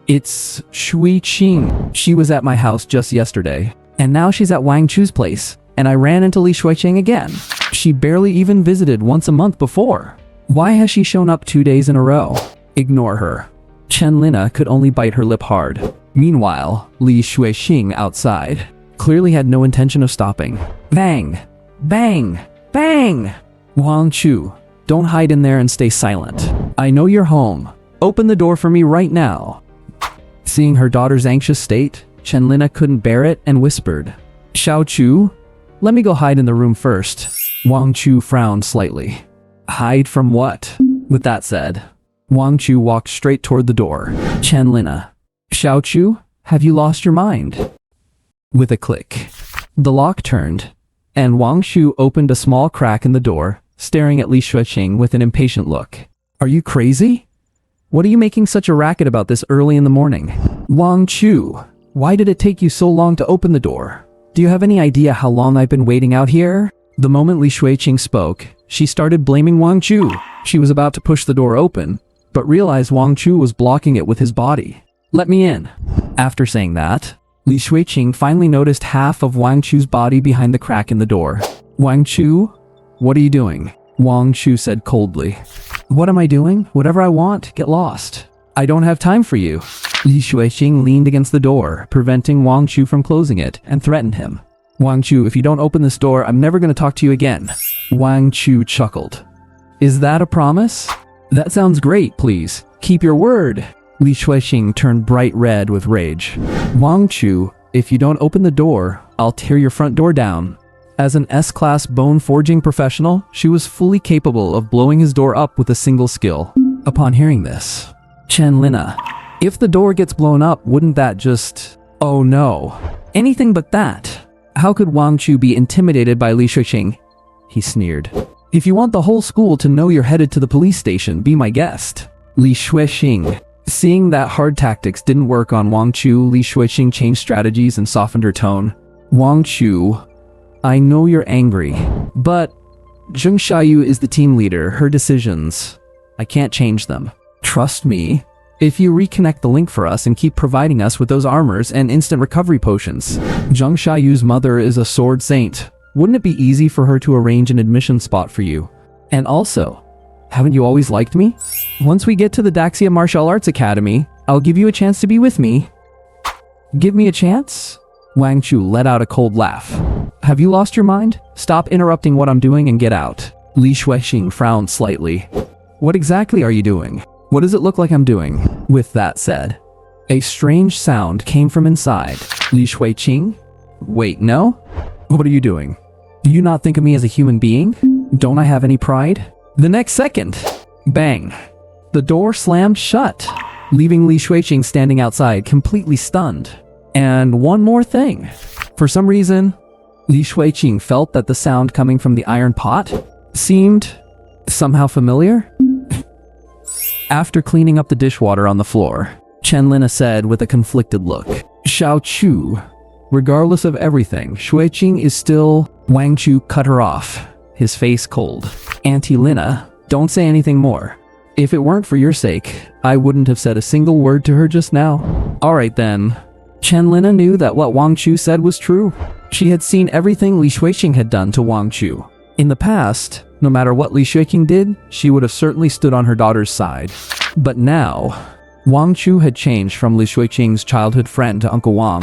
Speaker 1: It's Shuiqing. She was at my house just yesterday, and now she's at Wang Chu's place, and I ran into Li Shuiqing again. She barely even visited once a month before. Why has she shown up 2 days in a row? Ignore her. Chanlina could only bite her lip hard. Meanwhile, Li Shuiqing outside clearly had no intention of stopping. Bang! Bang! Bang! Wang Chu, don't hide in there and stay silent. I know you're home. Open the door for me right now. Seeing her daughter's anxious state, Chanlina couldn't bear it and whispered, Xiao Chu, let me go hide in the room first. Wang Chu frowned slightly. Hide from what? With that said, Wang Chu walked straight toward the door. Chanlina, Xiao Chu, have you lost your mind? With a click, the lock turned, and Wang Chu opened a small crack in the door, staring at Li Shuiqing with an impatient look. Are you crazy? What are you making such a racket about this early in the morning? Wang Chu, why did it take you so long to open the door? Do you have any idea how long I've been waiting out here? The moment Li Shuiqing spoke, she started blaming Wang Chu. She was about to push the door open, but realized Wang Chu was blocking it with his body. Let me in. After saying that, Li Shuiqing finally noticed half of Wang Chu's body behind the crack in the door. Wang Chu, what are you doing? Wang Chu said coldly. What am I doing? Whatever I want, get lost. I don't have time for you. Li Shuiqing leaned against the door, preventing Wang Chu from closing it, and threatened him. Wang Chu, if you don't open this door, I'm never going to talk to you again. Wang Chu chuckled. Is that a promise? That sounds great, please. Keep your word. Li Shuiqing turned bright red with rage. Wang Chu, if you don't open the door, I'll tear your front door down. As an S-class bone-forging professional, she was fully capable of blowing his door up with a single skill. Upon hearing this, Chanlina, if the door gets blown up, wouldn't that just... Oh no. Anything but that. How could Wang Chu be intimidated by Li Shuiqing? He sneered. If you want the whole school to know you're headed to the police station, be my guest. Li Shuiqing. Seeing that hard tactics didn't work on Wang Chu, Li Shuiqing changed strategies and softened her tone. Wang Chu, I know you're angry, but Zheng Xiaoyu is the team leader. Her decisions, I can't change them. Trust me. If you reconnect the link for us and keep providing us with those armors and instant recovery potions. Zheng Xiaoyu's mother is a sword saint. Wouldn't it be easy for her to arrange an admission spot for you? And also, haven't you always liked me? Once we get to the Daxia Martial Arts Academy, I'll give you a chance to be with me. Give me a chance? Wang Chu let out a cold laugh. Have you lost your mind? Stop interrupting what I'm doing and get out. Li Shuiqing frowned slightly. What exactly are you doing? What does it look like I'm doing? With that said, a strange sound came from inside. Li Shuiqing? Wait, no? What are you doing? Do you not think of me as a human being? Don't I have any pride? The next second, bang, the door slammed shut, leaving Li Shuiqing standing outside completely stunned. And one more thing. For some reason, Li Shuiqing felt that the sound coming from the iron pot seemed somehow familiar. After cleaning up the dishwater on the floor, Chanlina said with a conflicted look, Xiao Chu, regardless of everything, Shuiqing is still... Wang Chu cut her off, his face cold. Auntie Lina, don't say anything more. If it weren't for your sake, I wouldn't have said a single word to her just now. Alright then. Chen-Lina knew that what Wang Chu said was true. She had seen everything Li Shuiqing had done to Wang Chu. In the past, no matter what Li Shuiqing did, she would have certainly stood on her daughter's side. But now, Wang Chu had changed from Li Shuiqing's childhood friend to Uncle Wang.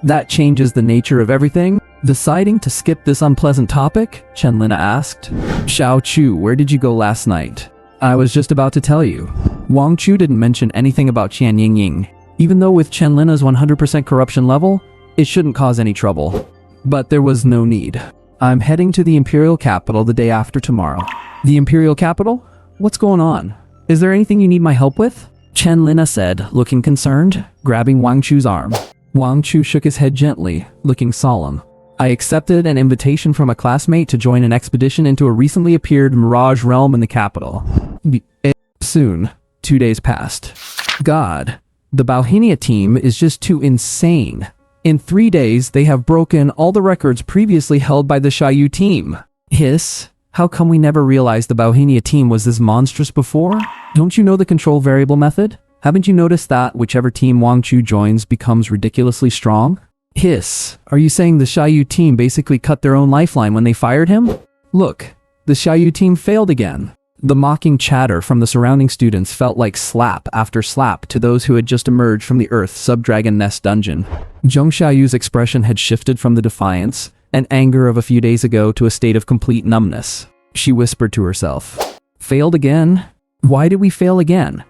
Speaker 1: That changes the nature of everything. Deciding to skip this unpleasant topic, Chen-Lina asked, Xiao Chu, where did you go last night? I was just about to tell you. Wang Chu didn't mention anything about Qian Yingying. Even though with Chen-Lina's 100% corruption level, it shouldn't cause any trouble. But there was no need. I'm heading to the Imperial Capital the day after tomorrow. The Imperial Capital? What's going on? Is there anything you need my help with? Chen-Lina said, looking concerned, grabbing Wang Chu's arm. Wang Chu shook his head gently, looking solemn. I accepted an invitation from a classmate to join an expedition into a recently appeared Mirage realm in the capital. Soon, 2 days passed. God, the Bauhinia team is just too insane. In 3 days, they have broken all the records previously held by the Xiaoyu team. Hiss, how come we never realized the Bauhinia team was this monstrous before? Don't you know the control variable method? Haven't you noticed that whichever team Wang Chu joins becomes ridiculously strong? Hiss, are you saying the Xiaoyu team basically cut their own lifeline when they fired him? Look, the Xiaoyu team failed again. The mocking chatter from the surrounding students felt like slap after slap to those who had just emerged from the Earth Subdragon Nest dungeon. Zheng Xiaoyu's expression had shifted from the defiance and anger of a few days ago to a state of complete numbness. She whispered to herself, Failed again? Why did we fail again?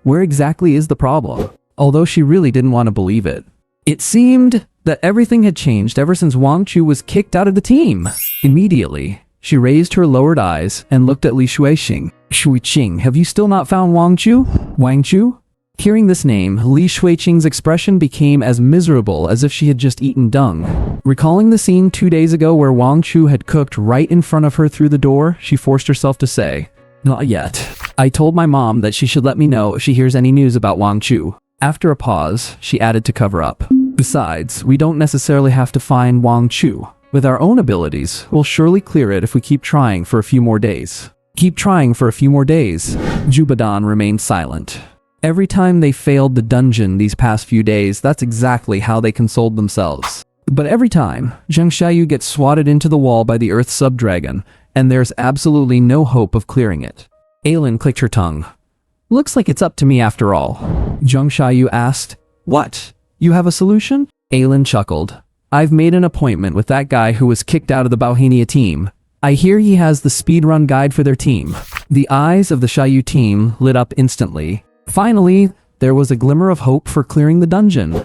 Speaker 1: Where exactly is the problem? Although she really didn't want to believe it. It seemed that everything had changed ever since Wang Chu was kicked out of the team. Immediately, she raised her lowered eyes and looked at Li Shuiqing. Shuiqing, have you still not found Wang Chu? Wang Chu? Hearing this name, Li Shuiqing's expression became as miserable as if she had just eaten dung. Recalling the scene 2 days ago where Wang Chu had cooked right in front of her through the door, she forced herself to say, Not yet. I told my mom that she should let me know if she hears any news about Wang Chu. After a pause, she added to cover up. Besides, we don't necessarily have to find Wang Chu. With our own abilities, we'll surely clear it if we keep trying for a few more days. Keep trying for a few more days. Jubadan remained silent. Every time they failed the dungeon these past few days, that's exactly how they consoled themselves. But every time, Zheng Xiaoyu gets swatted into the wall by the Earth Subdragon, and there's absolutely no hope of clearing it. Aylin clicked her tongue. Looks like it's up to me after all. Zheng Xiaoyu asked, What? You have a solution? Aylin chuckled. I've made an appointment with that guy who was kicked out of the Bauhinia team. I hear he has the speedrun guide for their team. The eyes of the Xiaoyu team lit up instantly. Finally, there was a glimmer of hope for clearing the dungeon.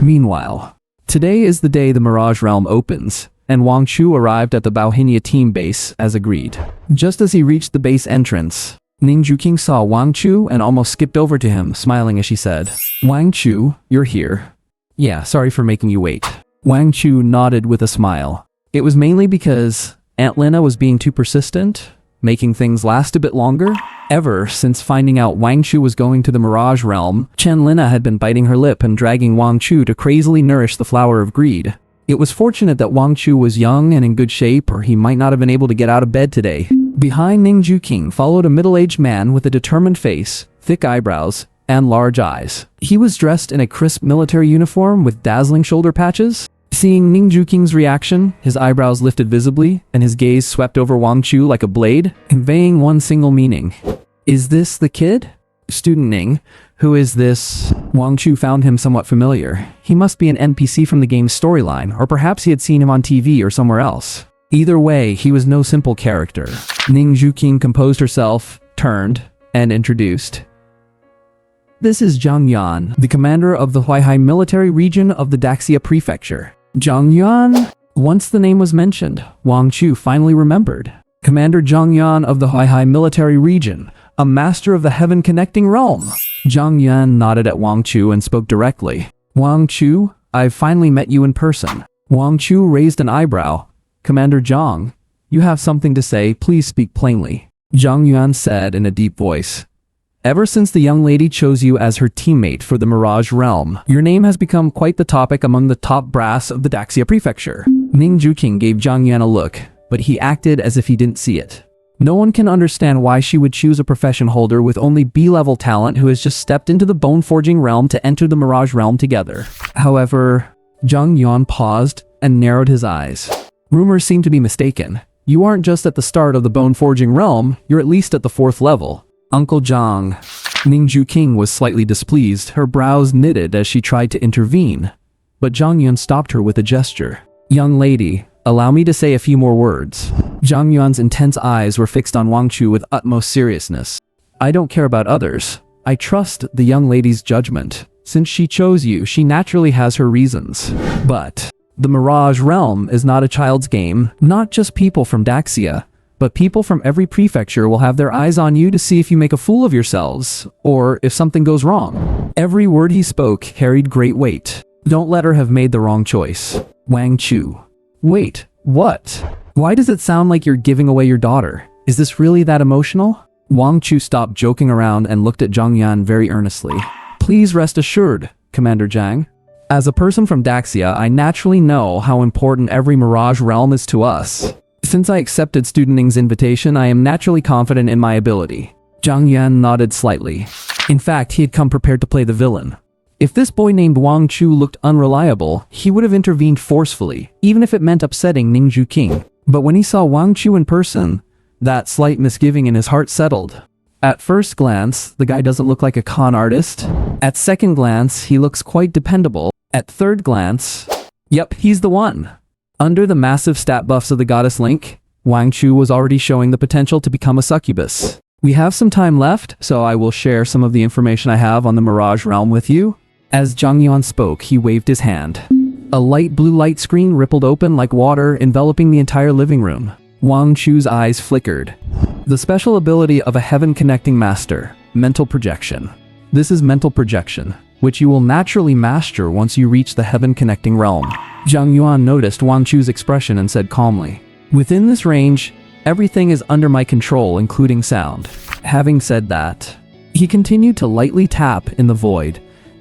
Speaker 1: Meanwhile, today is the day the Mirage Realm opens, and Wang Chu arrived at the Bauhinia team base as agreed. Just as he reached the base entrance, Ning Juqing saw Wang Chu and almost skipped over to him, smiling as she said, Wang Chu, you're here. Yeah, sorry for making you wait. Wang Chu nodded with a smile. It was mainly because Aunt Lina was being too persistent, making things last a bit longer. Ever since finding out Wang Chu was going to the Mirage Realm, Chen-Lina had been biting her lip and dragging Wang Chu to crazily nourish the flower of greed. It was fortunate that Wang Chu was young and in good shape, or he might not have been able to get out of bed today. Behind Ning Juqing followed a middle-aged man with a determined face, thick eyebrows, and large eyes. He was dressed in a crisp military uniform with dazzling shoulder patches. Seeing Ning Juqing's reaction, his eyebrows lifted visibly, and his gaze swept over Wang Chu like a blade, conveying one single meaning. Is this the kid? Student Ning, who is this? Wang Chu found him somewhat familiar. He must be an NPC from the game's storyline, or perhaps he had seen him on TV or somewhere else. Either way, he was no simple character. Ning Juqing composed herself, turned, and introduced. This is Zhang Yan, the commander of the Huaihai military region of the Daxia prefecture. Zhang Yan? Once the name was mentioned, Wang Chu finally remembered. Commander Zhang Yan of the Huaihai military region, a master of the heaven-connecting realm. Zhang Yan nodded at Wang Chu and spoke directly. Wang Chu, I've finally met you in person. Wang Chu raised an eyebrow. Commander Zhang, you have something to say, please speak plainly. Zhang Yan said in a deep voice. Ever since the young lady chose you as her teammate for the Mirage Realm, your name has become quite the topic among the top brass of the Daxia prefecture. Ning Juqing gave Zhang Yan a look, but he acted as if he didn't see it. No one can understand why she would choose a profession holder with only B-level talent who has just stepped into the bone forging realm to enter the Mirage realm together. However, Zhang Yuan paused and narrowed his eyes. Rumors seem to be mistaken. You aren't just at the start of the bone forging realm, you're at least at the 4th level. Uncle Zhang. Ningju King was slightly displeased, her brows knitted as she tried to intervene. But Zhang Yuan stopped her with a gesture. Young lady, allow me to say a few more words. Zhang Yuan's intense eyes were fixed on Wang Chu with utmost seriousness. I don't care about others. I trust the young lady's judgment. Since she chose you, she naturally has her reasons. But the Mirage realm is not a child's game. Not just people from Daxia, but people from every prefecture will have their eyes on you to see if you make a fool of yourselves, or if something goes wrong. Every word he spoke carried great weight. Don't let her have made the wrong choice. Wang Chu. Wait, what? Why does it sound like you're giving away your daughter? Is this really that emotional? Wang Chu stopped joking around and looked at Zhang Yuan very earnestly. Please rest assured, Commander Zhang. As a person from Daxia, I naturally know how important every Mirage realm is to us. Since I accepted Student Ning's invitation, I am naturally confident in my ability. Zhang Yuan nodded slightly. In fact, he had come prepared to play the villain. If this boy named Wang Chu looked unreliable, he would have intervened forcefully, even if it meant upsetting Ningju King. But when he saw Wang Chu in person, that slight misgiving in his heart settled. At first glance, the guy doesn't look like a con artist. At second glance, he looks quite dependable. At third glance, yep, he's the one. Under the massive stat buffs of the goddess Link, Wang Chu was already showing the potential to become a succubus. We have some time left, so I will share some of the information I have on the Mirage realm with you. As Zhang Yuan spoke, he waved his hand. A light blue light screen rippled open like water, enveloping the entire living room. Wang Chu's eyes flickered. The special ability of a heaven-connecting master, mental projection. This is mental projection, which you will naturally master once you reach the heaven-connecting realm. Zhang Yuan noticed Wang Chu's expression and said calmly, "Within this range, everything is under my control, including sound." Having said that, he continued to lightly tap in the void,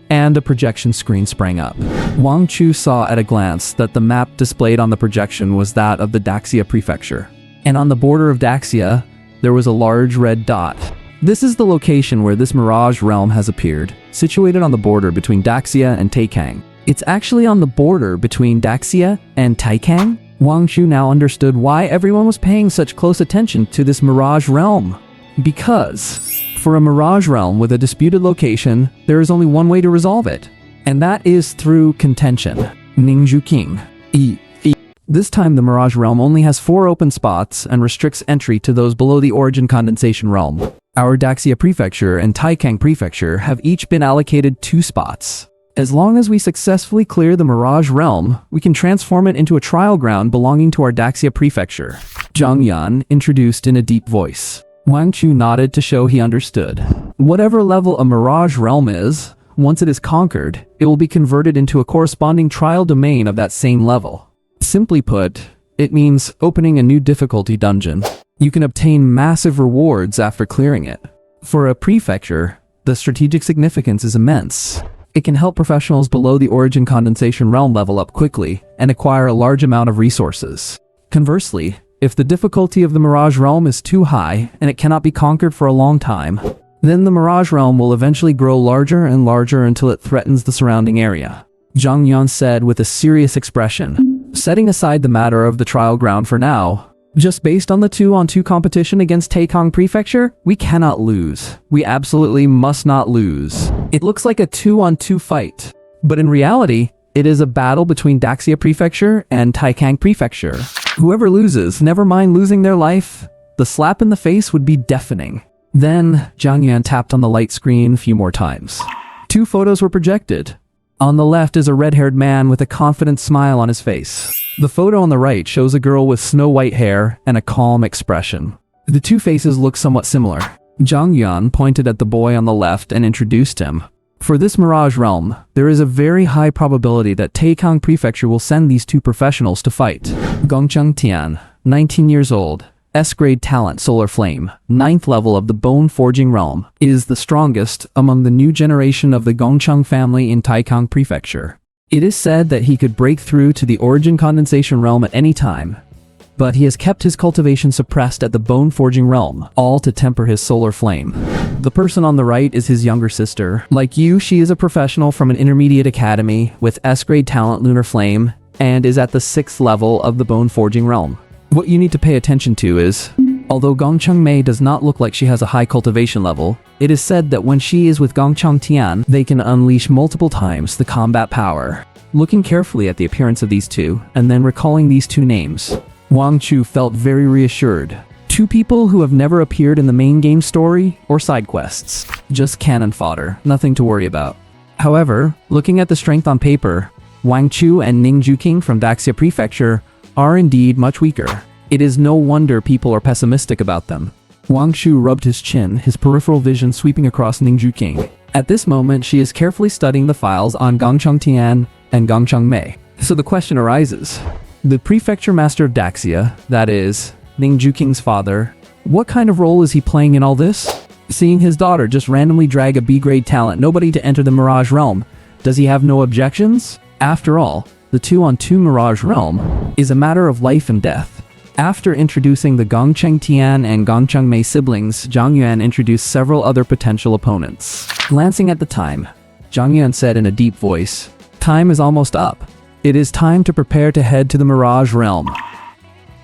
Speaker 1: and a projection screen sprang up. Wang Chu saw at a glance that the map displayed on the projection was that of the Daxia prefecture. And on the border of Daxia, there was a large red dot. This is the location where this Mirage realm has appeared, situated on the border between Daxia and Taikang. It's actually on the border between Daxia and Taikang? Wang Chu now understood why everyone was paying such close attention to this Mirage realm. Because for a Mirage realm with a disputed location, there is only one way to resolve it, and that is through contention. Ningju King. This time the Mirage realm only has 4 open spots and restricts entry to those below the origin condensation realm. Our Daxia prefecture and Taikang prefecture have each been allocated 2 spots. As long as we successfully clear the Mirage realm, we can transform it into a trial ground belonging to our Daxia prefecture. Zhang Yuan introduced in a deep voice. Wang Chu nodded to show he understood. Whatever level a Mirage realm is, once it is conquered, it will be converted into a corresponding trial domain of that same level. Simply put, it means opening a new difficulty dungeon. You can obtain massive rewards after clearing it. For a prefecture, the strategic significance is immense. It can help professionals below the origin condensation realm level up quickly and acquire a large amount of resources. Conversely, if the difficulty of the Mirage realm is too high and it cannot be conquered for a long time, then the Mirage realm will eventually grow larger and larger until it threatens the surrounding area. Zhang Yuan said with a serious expression. Setting aside the matter of the trial ground for now, just based on the 2-on-2 competition against Taikang Prefecture, we cannot lose. We absolutely must not lose. It looks like a 2-on-2 fight, but in reality, it is a battle between Daxia Prefecture and Taikang Prefecture. Whoever loses, never mind losing their life, the slap in the face would be deafening. Then, Zhang Yuan tapped on the light screen a few more times. 2 photos were projected. On the left is a red-haired man with a confident smile on his face. The photo on the right shows a girl with snow-white hair and a calm expression. The 2 faces look somewhat similar. Zhang Yuan pointed at the boy on the left and introduced him. For this Mirage realm, there is a very high probability that Taikang Prefecture will send these 2 professionals to fight. Gongcheng Tian, 19 years old, S-Grade talent Solar Flame, 9th level of the Bone Forging realm, is the strongest among the new generation of the Gongcheng family in Taikang Prefecture. It is said that he could break through to the origin condensation realm at any time, but he has kept his cultivation suppressed at the bone forging realm, all to temper his solar flame. The person on the right is his younger sister. Like you, she is a professional from an intermediate academy with S-grade talent lunar flame and is at the 6th level of the bone forging realm. What you need to pay attention to is, although Gongcheng Mei does not look like she has a high cultivation level, it is said that when she is with Gongcheng Tian, they can unleash multiple times the combat power. Looking carefully at the appearance of these two, and then recalling these two names, Wang Chu felt very reassured. Two people who have never appeared in the main game story or side quests. Just cannon fodder, nothing to worry about. However, looking at the strength on paper, Wang Chu and Ning Juking from Daxia Prefecture are indeed much weaker. It is no wonder people are pessimistic about them. Wang Chu rubbed his chin, his peripheral vision sweeping across Ning Juking. At this moment, she is carefully studying the files on Gongcheng Tian and Gongcheng Mei. So the question arises, the prefecture master of Daxia, that is, Ning Juking's father, what kind of role is he playing in all this? Seeing his daughter just randomly drag a B-grade talent nobody to enter the Mirage Realm, does he have no objections? After all, the 2-on-2 Mirage Realm is a matter of life and death. After introducing the Gongcheng Tian and Gongcheng Mei siblings, Zhang Yuan introduced several other potential opponents. Glancing at the time, Zhang Yuan said in a deep voice, "Time is almost up. It is time to prepare to head to the Mirage Realm."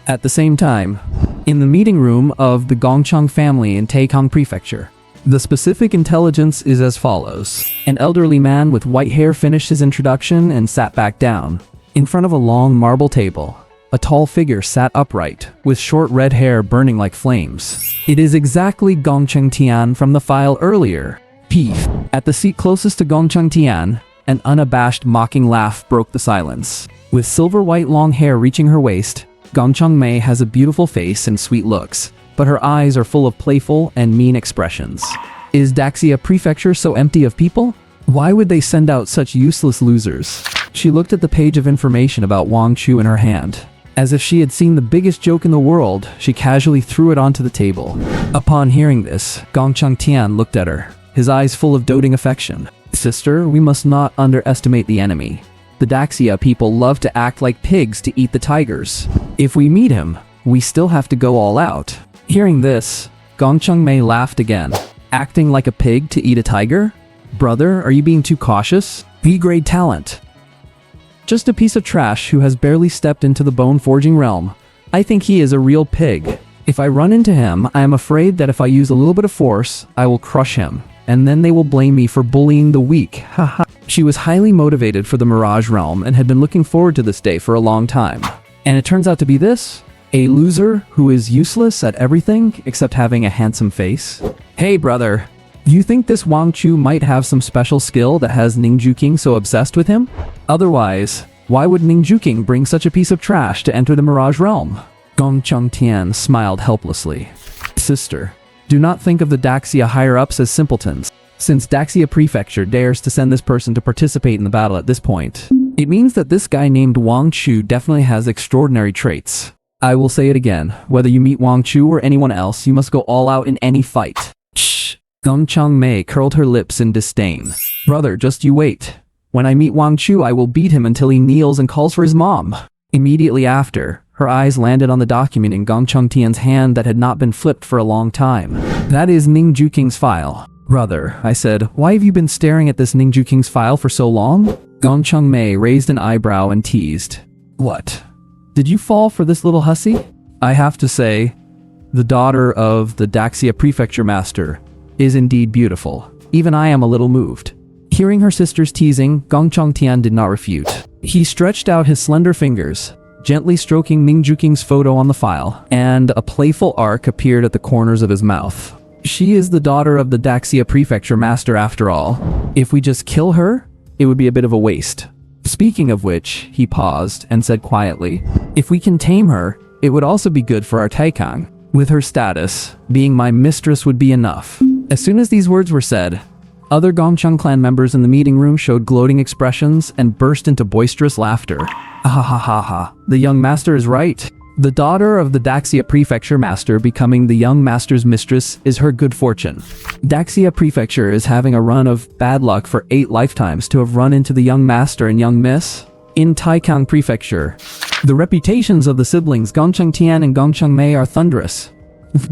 Speaker 1: At the same time, in the meeting room of the Gongcheng family in Taikang Prefecture, the specific intelligence is as follows. An elderly man with white hair finished his introduction and sat back down. In front of a long marble table, a tall figure sat upright, with short red hair burning like flames. It is exactly Gongcheng Tian from the file earlier. Peef. At the seat closest to Gongcheng Tian, an unabashed mocking laugh broke the silence. With silver-white long hair reaching her waist, Gongcheng Mei has a beautiful face and sweet looks, but her eyes are full of playful and mean expressions. Is Daxia Prefecture so empty of people? Why would they send out such useless losers? She looked at the page of information about Wang Chu in her hand. As if she had seen the biggest joke in the world, she casually threw it onto the table. Upon hearing this, Gongcheng Tian looked at her, his eyes full of doting affection. "Sister, we must not underestimate the enemy. The Daxia people love to act like pigs to eat the tigers. If we meet him, we still have to go all out." Hearing this, Gongcheng Mei laughed again. Acting like a pig to eat a tiger? Brother, are you being too cautious? B-grade talent. Just a piece of trash who has barely stepped into the bone forging realm. I think he is a real pig. If I run into him, I am afraid that if I use a little bit of force, I will crush him. And then they will blame me for bullying the weak. Haha. She was highly motivated for the Mirage Realm and had been looking forward to this day for a long time. And it turns out to be this? A loser who is useless at everything except having a handsome face? Hey brother, you think this Wang Chu might have some special skill that has Ning Juking so obsessed with him? Otherwise, why would Ning Juking bring such a piece of trash to enter the Mirage Realm? Gongcheng Tian smiled helplessly. Sister, do not think of the Daxia higher-ups as simpletons. Since Daxia Prefecture dares to send this person to participate in the battle at this point, it means that this guy named Wang Chu definitely has extraordinary traits. I will say it again, whether you meet Wang Chu or anyone else, you must go all out in any fight. Shh. Gongcheng Mei curled her lips in disdain. Brother, just you wait. When I meet Wang Chu, I will beat him until he kneels and calls for his mom. Immediately after, her eyes landed on the document in Gongcheng Tian's hand that had not been flipped for a long time. That is Ning Juking's file. Brother, I said, why have you been staring at this Ning Juking's file for so long? Gongcheng Mei raised an eyebrow and teased. What? Did you fall for this little hussy? I have to say, the daughter of the Daxia Prefecture Master is indeed beautiful. Even I am a little moved. Hearing her sister's teasing, Gongcheng Tian did not refute. He stretched out his slender fingers, gently stroking Ning Juking's photo on the file, and a playful arc appeared at the corners of his mouth. She is the daughter of the Daxia Prefecture Master after all. If we just kill her, it would be a bit of a waste. Speaking of which, he paused and said quietly, if we can tame her, it would also be good for our Taikang. With her status, being my mistress would be enough. As soon as these words were said, other Gongcheng clan members in the meeting room showed gloating expressions and burst into boisterous laughter. Ha. The young master is right. The daughter of the Daxia Prefecture Master becoming the young master's mistress is her good fortune. Daxia Prefecture is having a run of bad luck for 8 lifetimes to have run into the young master and young miss. In Taikang Prefecture, the reputations of the siblings Gongcheng Tian and Gongcheng Mei are thunderous.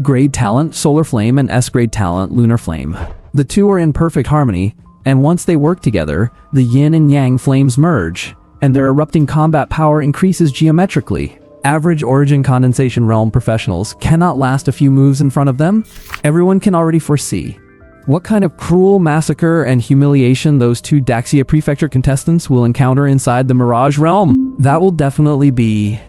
Speaker 1: Grade talent, Solar Flame, and S-grade talent, Lunar Flame. The two are in perfect harmony, and once they work together, the yin and yang flames merge, and their erupting combat power increases geometrically. Average Origin Condensation Realm professionals cannot last a few moves in front of them. Everyone can already foresee what kind of cruel massacre and humiliation those two Daxia Prefecture contestants will encounter inside the Mirage Realm. That will definitely be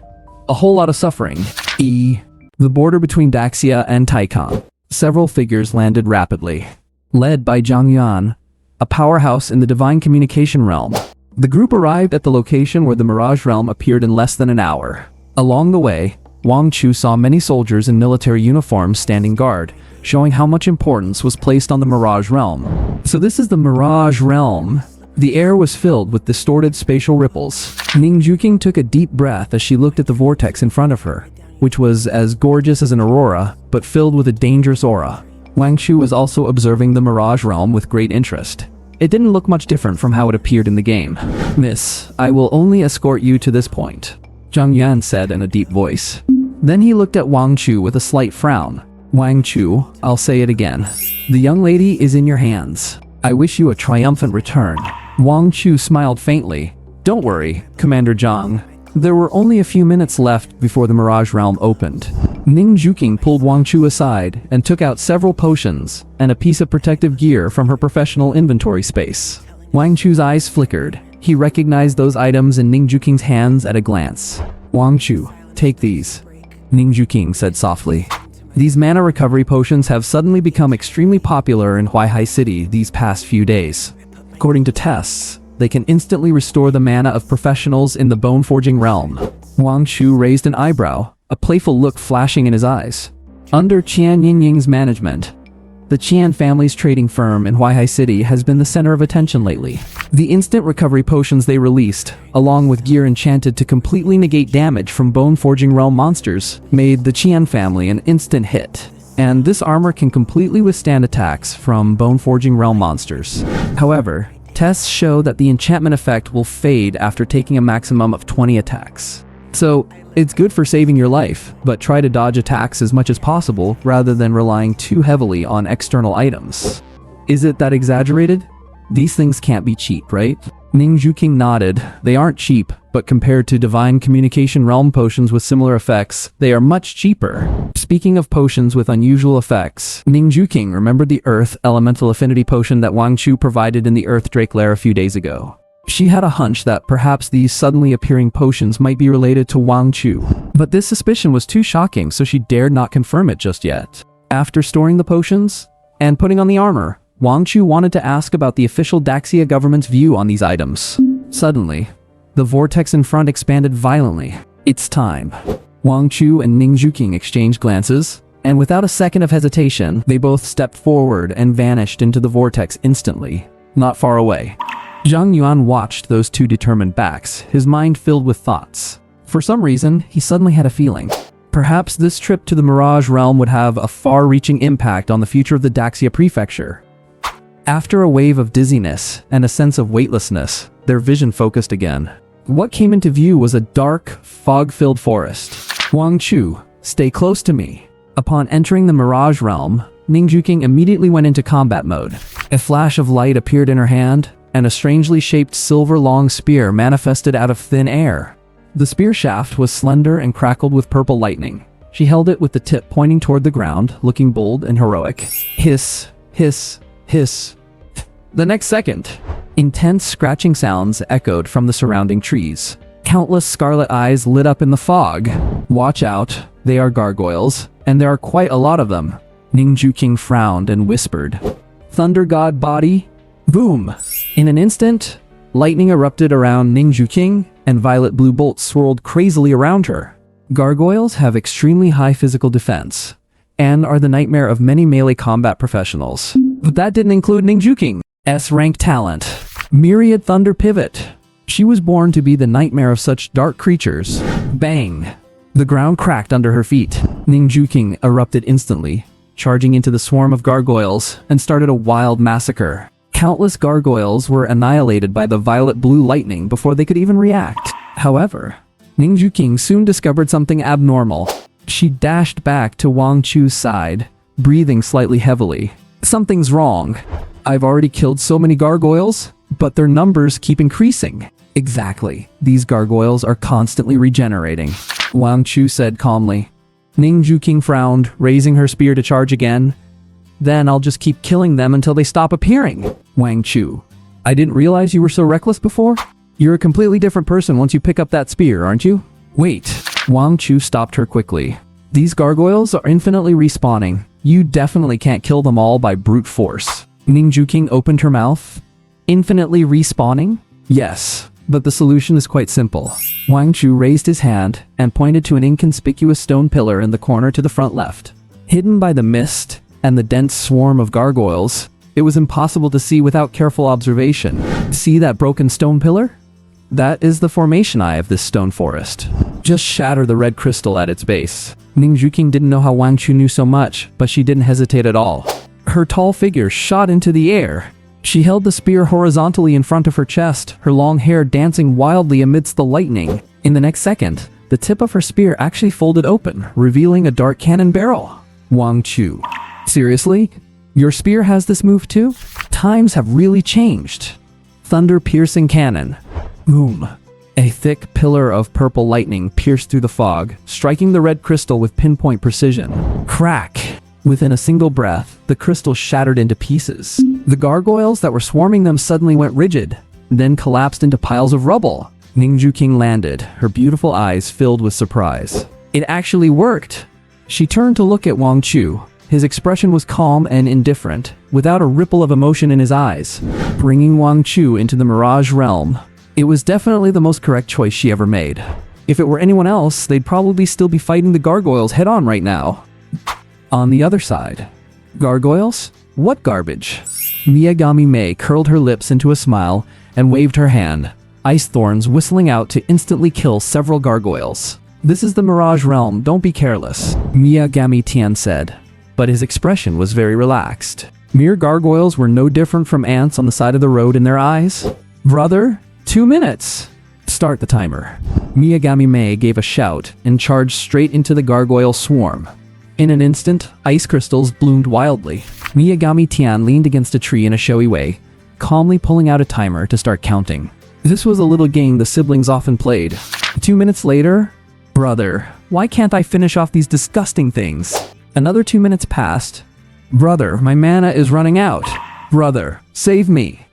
Speaker 1: a whole lot of suffering. The border between Daxia and Taikang. Several figures landed rapidly, led by Zhang Yuan, a powerhouse in the Divine Communication Realm. The group arrived at the location where the Mirage Realm appeared in less than an hour. Along the way, Wang Chu saw many soldiers in military uniforms standing guard, showing how much importance was placed on the Mirage Realm. So this is the Mirage Realm. The air was filled with distorted spatial ripples. Ning Juking took a deep breath as she looked at the vortex in front of her, which was as gorgeous as an aurora, but filled with a dangerous aura. Wang Chu was also observing the Mirage Realm with great interest. It didn't look much different from how it appeared in the game. "Miss, I will only escort you to this point," Zhang Yuan said in a deep voice. Then he looked at Wang Chu with a slight frown. "Wang Chu, I'll say it again. The young lady is in your hands. I wish you a triumphant return." Wang Chu smiled faintly. "Don't worry, Commander Zhang. There were only a few minutes left before the Mirage Realm opened." Ning Juking pulled Wang Chu aside and took out several potions and a piece of protective gear from her professional inventory space. Wang Chu's eyes flickered. He recognized those items in Ning Juking's hands at a glance. "Wang Chu, take these," Ning Juking said softly. These mana recovery potions have suddenly become extremely popular in Huaihai City these past few days. According to tests, they can instantly restore the mana of professionals in the bone forging realm. Wang Chu raised an eyebrow, a playful look flashing in his eyes. Under Qian Yingying's management, the Qian family's trading firm in Huaihai City has been the center of attention lately. The instant recovery potions they released, along with gear enchanted to completely negate damage from bone forging realm monsters, made the Qian family an instant hit. And this armor can completely withstand attacks from bone forging realm monsters. However, tests show that the enchantment effect will fade after taking a maximum of 20 attacks. So, it's good for saving your life, but try to dodge attacks as much as possible rather than relying too heavily on external items. Is it that exaggerated? These things can't be cheap, right? Ning Juking nodded. They aren't cheap, but compared to Divine Communication Realm potions with similar effects, they are much cheaper. Speaking of potions with unusual effects, Ning Juking remembered the Earth Elemental Affinity potion that Wang Chu provided in the Earth Drake Lair a few days ago. She had a hunch that perhaps these suddenly appearing potions might be related to Wang Chu. But this suspicion was too shocking, so she dared not confirm it just yet. After storing the potions and putting on the armor, Wang Chu wanted to ask about the official Daxia government's view on these items. Suddenly, the vortex in front expanded violently. "It's time." Wang Chu and Ning Juking exchanged glances, and without a second of hesitation, they both stepped forward and vanished into the vortex instantly, not far away. Zhang Yuan watched those two determined backs, his mind filled with thoughts. For some reason, he suddenly had a feeling. Perhaps this trip to the Mirage Realm would have a far-reaching impact on the future of the Daxia Prefecture. After a wave of dizziness and a sense of weightlessness, their vision focused again. What came into view was a dark, fog-filled forest. "Wang Chu, stay close to me." Upon entering the Mirage Realm, Ning Juking immediately went into combat mode. A flash of light appeared in her hand, and a strangely shaped silver-long spear manifested out of thin air. The spear shaft was slender and crackled with purple lightning. She held it with the tip pointing toward the ground, looking bold and heroic. Hiss, hiss, hiss. The next second, intense scratching sounds echoed from the surrounding trees. Countless scarlet eyes lit up in the fog. "Watch out, they are gargoyles, and there are quite a lot of them." Ning Juking frowned and whispered, "Thunder God body?" Boom! In an instant, lightning erupted around Ning Juking, and violet blue bolts swirled crazily around her. Gargoyles have extremely high physical defense, and are the nightmare of many melee combat professionals. But that didn't include Ning Juking. S-rank talent. Myriad Thunder Pivot. She was born to be the nightmare of such dark creatures. Bang! The ground cracked under her feet. Ning Juking erupted instantly, charging into the swarm of gargoyles, and started a wild massacre. Countless gargoyles were annihilated by the violet blue lightning before they could even react. However, Ningju King soon discovered something abnormal. She dashed back to Wang Chu's side, breathing slightly heavily. Something's wrong. I've already killed so many gargoyles, but their numbers keep increasing. Exactly. These gargoyles are constantly regenerating, Wang Chu said calmly. Ningju King frowned, raising her spear to charge again. Then I'll just keep killing them until they stop appearing. Wang Chu, I didn't realize you were so reckless before. You're a completely different person once you pick up that spear, aren't you? Wait. Wang Chu stopped her quickly. These gargoyles are infinitely respawning. You definitely can't kill them all by brute force. Ningju King opened her mouth. Infinitely respawning? Yes, but the solution is quite simple. Wang Chu raised his hand and pointed to an inconspicuous stone pillar in the corner to the front left. Hidden by the mist and the dense swarm of gargoyles, it was impossible to see without careful observation. See that broken stone pillar? That is the formation eye of this stone forest. Just shatter the red crystal at its base. Ningju King didn't know how Wang Chu knew so much, but she didn't hesitate at all. Her tall figure shot into the air. She held the spear horizontally in front of her chest, her long hair dancing wildly amidst the lightning. In the next second, the tip of her spear actually folded open, revealing a dark cannon barrel. Wang Chu, seriously? Your spear has this move too? Times have really changed. Thunder-piercing cannon. Boom. A thick pillar of purple lightning pierced through the fog, striking the red crystal with pinpoint precision. Crack! Within a single breath, the crystal shattered into pieces. The gargoyles that were swarming them suddenly went rigid, then collapsed into piles of rubble. Ningju King landed, her beautiful eyes filled with surprise. It actually worked! She turned to look at Wang Chu. His expression was calm and indifferent, without a ripple of emotion in his eyes. Bringing Wang Chu into the Mirage realm, it was definitely the most correct choice she ever made. If it were anyone else, they'd probably still be fighting the gargoyles head-on right now. On the other side, gargoyles? What garbage? Miyagami Mei curled her lips into a smile and waved her hand, ice thorns whistling out to instantly kill several gargoyles. This is the Mirage realm, don't be careless, Miyagami Tian said, but his expression was very relaxed. Mere gargoyles were no different from ants on the side of the road in their eyes. Brother, 2 minutes. Start the timer. Miyagami Mei gave a shout and charged straight into the gargoyle swarm. In an instant, ice crystals bloomed wildly. Miyagami Tian leaned against a tree in a showy way, calmly pulling out a timer to start counting. This was a little game the siblings often played. 2 minutes later, brother, why can't I finish off these disgusting things? Another 2 minutes passed. Brother, my mana is running out. Brother, save me.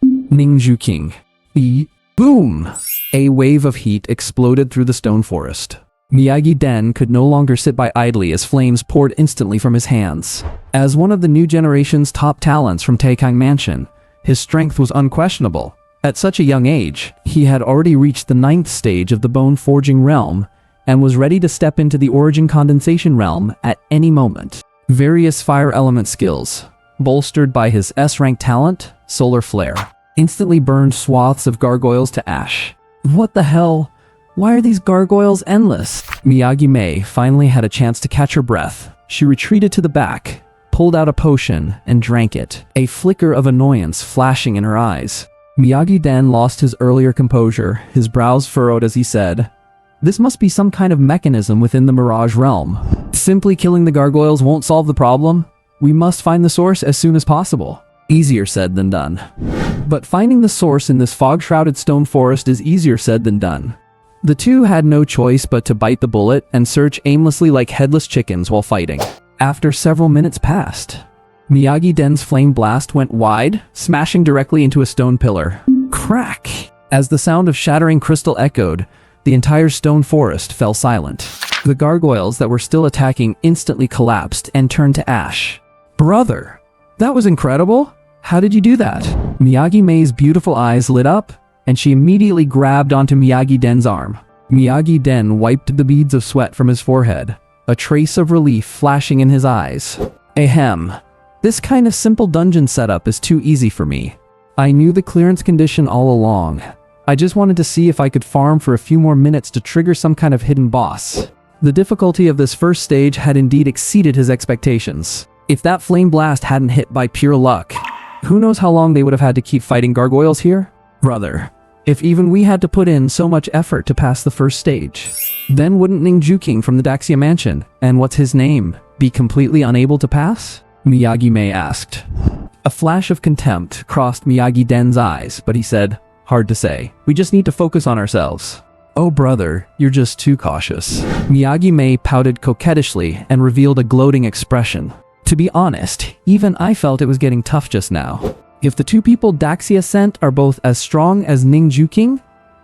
Speaker 1: Ningju King. Boom! A wave of heat exploded through the stone forest. Miyagi-Den could no longer sit by idly as flames poured instantly from his hands. As one of the new generation's top talents from Taikang Mansion, his strength was unquestionable. At such a young age, he had already reached the 9th stage of the bone forging realm and was ready to step into the origin condensation realm at any moment. Various fire element skills, bolstered by his S-rank talent, Solar Flare, instantly burned swaths of gargoyles to ash. What the hell? Why are these gargoyles endless? Miyagi Mei finally had a chance to catch her breath. She retreated to the back, pulled out a potion, and drank it, a flicker of annoyance flashing in her eyes. Miyagi-Den lost his earlier composure, his brows furrowed as he said, "This must be some kind of mechanism within the Mirage realm. Simply killing the gargoyles won't solve the problem. We must find the source as soon as possible." Easier said than done. But finding the source in this fog-shrouded stone forest is easier said than done. The two had no choice but to bite the bullet and search aimlessly like headless chickens while fighting. After several minutes passed, Miyagi-Den's flame blast went wide, smashing directly into a stone pillar. Crack! As the sound of shattering crystal echoed, the entire stone forest fell silent. The gargoyles that were still attacking instantly collapsed and turned to ash. Brother, that was incredible! How did you do that? Miyagi Mei's beautiful eyes lit up, and she immediately grabbed onto Miyagi-Den's arm. Miyagi-Den wiped the beads of sweat from his forehead, a trace of relief flashing in his eyes. Ahem. This kind of simple dungeon setup is too easy for me. I knew the clearance condition all along. I just wanted to see if I could farm for a few more minutes to trigger some kind of hidden boss. The difficulty of this first stage had indeed exceeded his expectations. If that flame blast hadn't hit by pure luck, who knows how long they would have had to keep fighting gargoyles here? Brother, If even we had to put in so much effort to pass the first stage, then wouldn't Ning from the Daxia Mansion, and what's his name, be completely unable to pass? Miyagi-Mei asked. A flash of contempt crossed Miyagi-Den's eyes, but he said, hard to say. We just need to focus on ourselves. Oh brother, you're just too cautious. Miyagi-Mei pouted coquettishly and revealed a gloating expression. To be honest, even I felt it was getting tough just now. If the two people Daxia sent are both as strong as Ning Juking,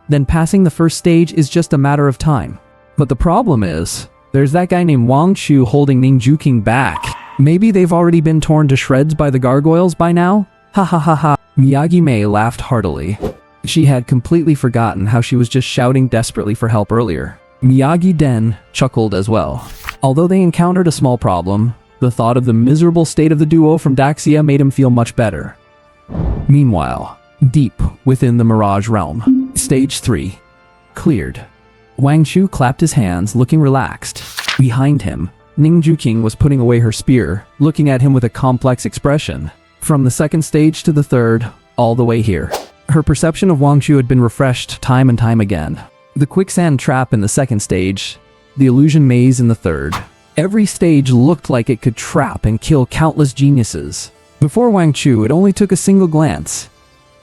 Speaker 1: then passing the first stage is just a matter of time. But the problem is, there's that guy named Wang Chu holding Ning Juking back. Maybe they've already been torn to shreds by the gargoyles by now? Ha ha ha ha. Miyagi-Mei laughed heartily. She had completely forgotten how she was just shouting desperately for help earlier. Miyagi-Den chuckled as well. Although they encountered a small problem, the thought of the miserable state of the duo from Daxia made him feel much better. Meanwhile, deep within the Mirage Realm, Stage 3. Cleared. Wang Chu clapped his hands, looking relaxed. Behind him, Ning Juking was putting away her spear, looking at him with a complex expression. From the second stage to the third, all the way here. Her perception of Wang Chu had been refreshed time and time again. The quicksand trap in the second stage, the illusion maze in the third. Every stage looked like it could trap and kill countless geniuses. Before Wang Chu, it only took a single glance.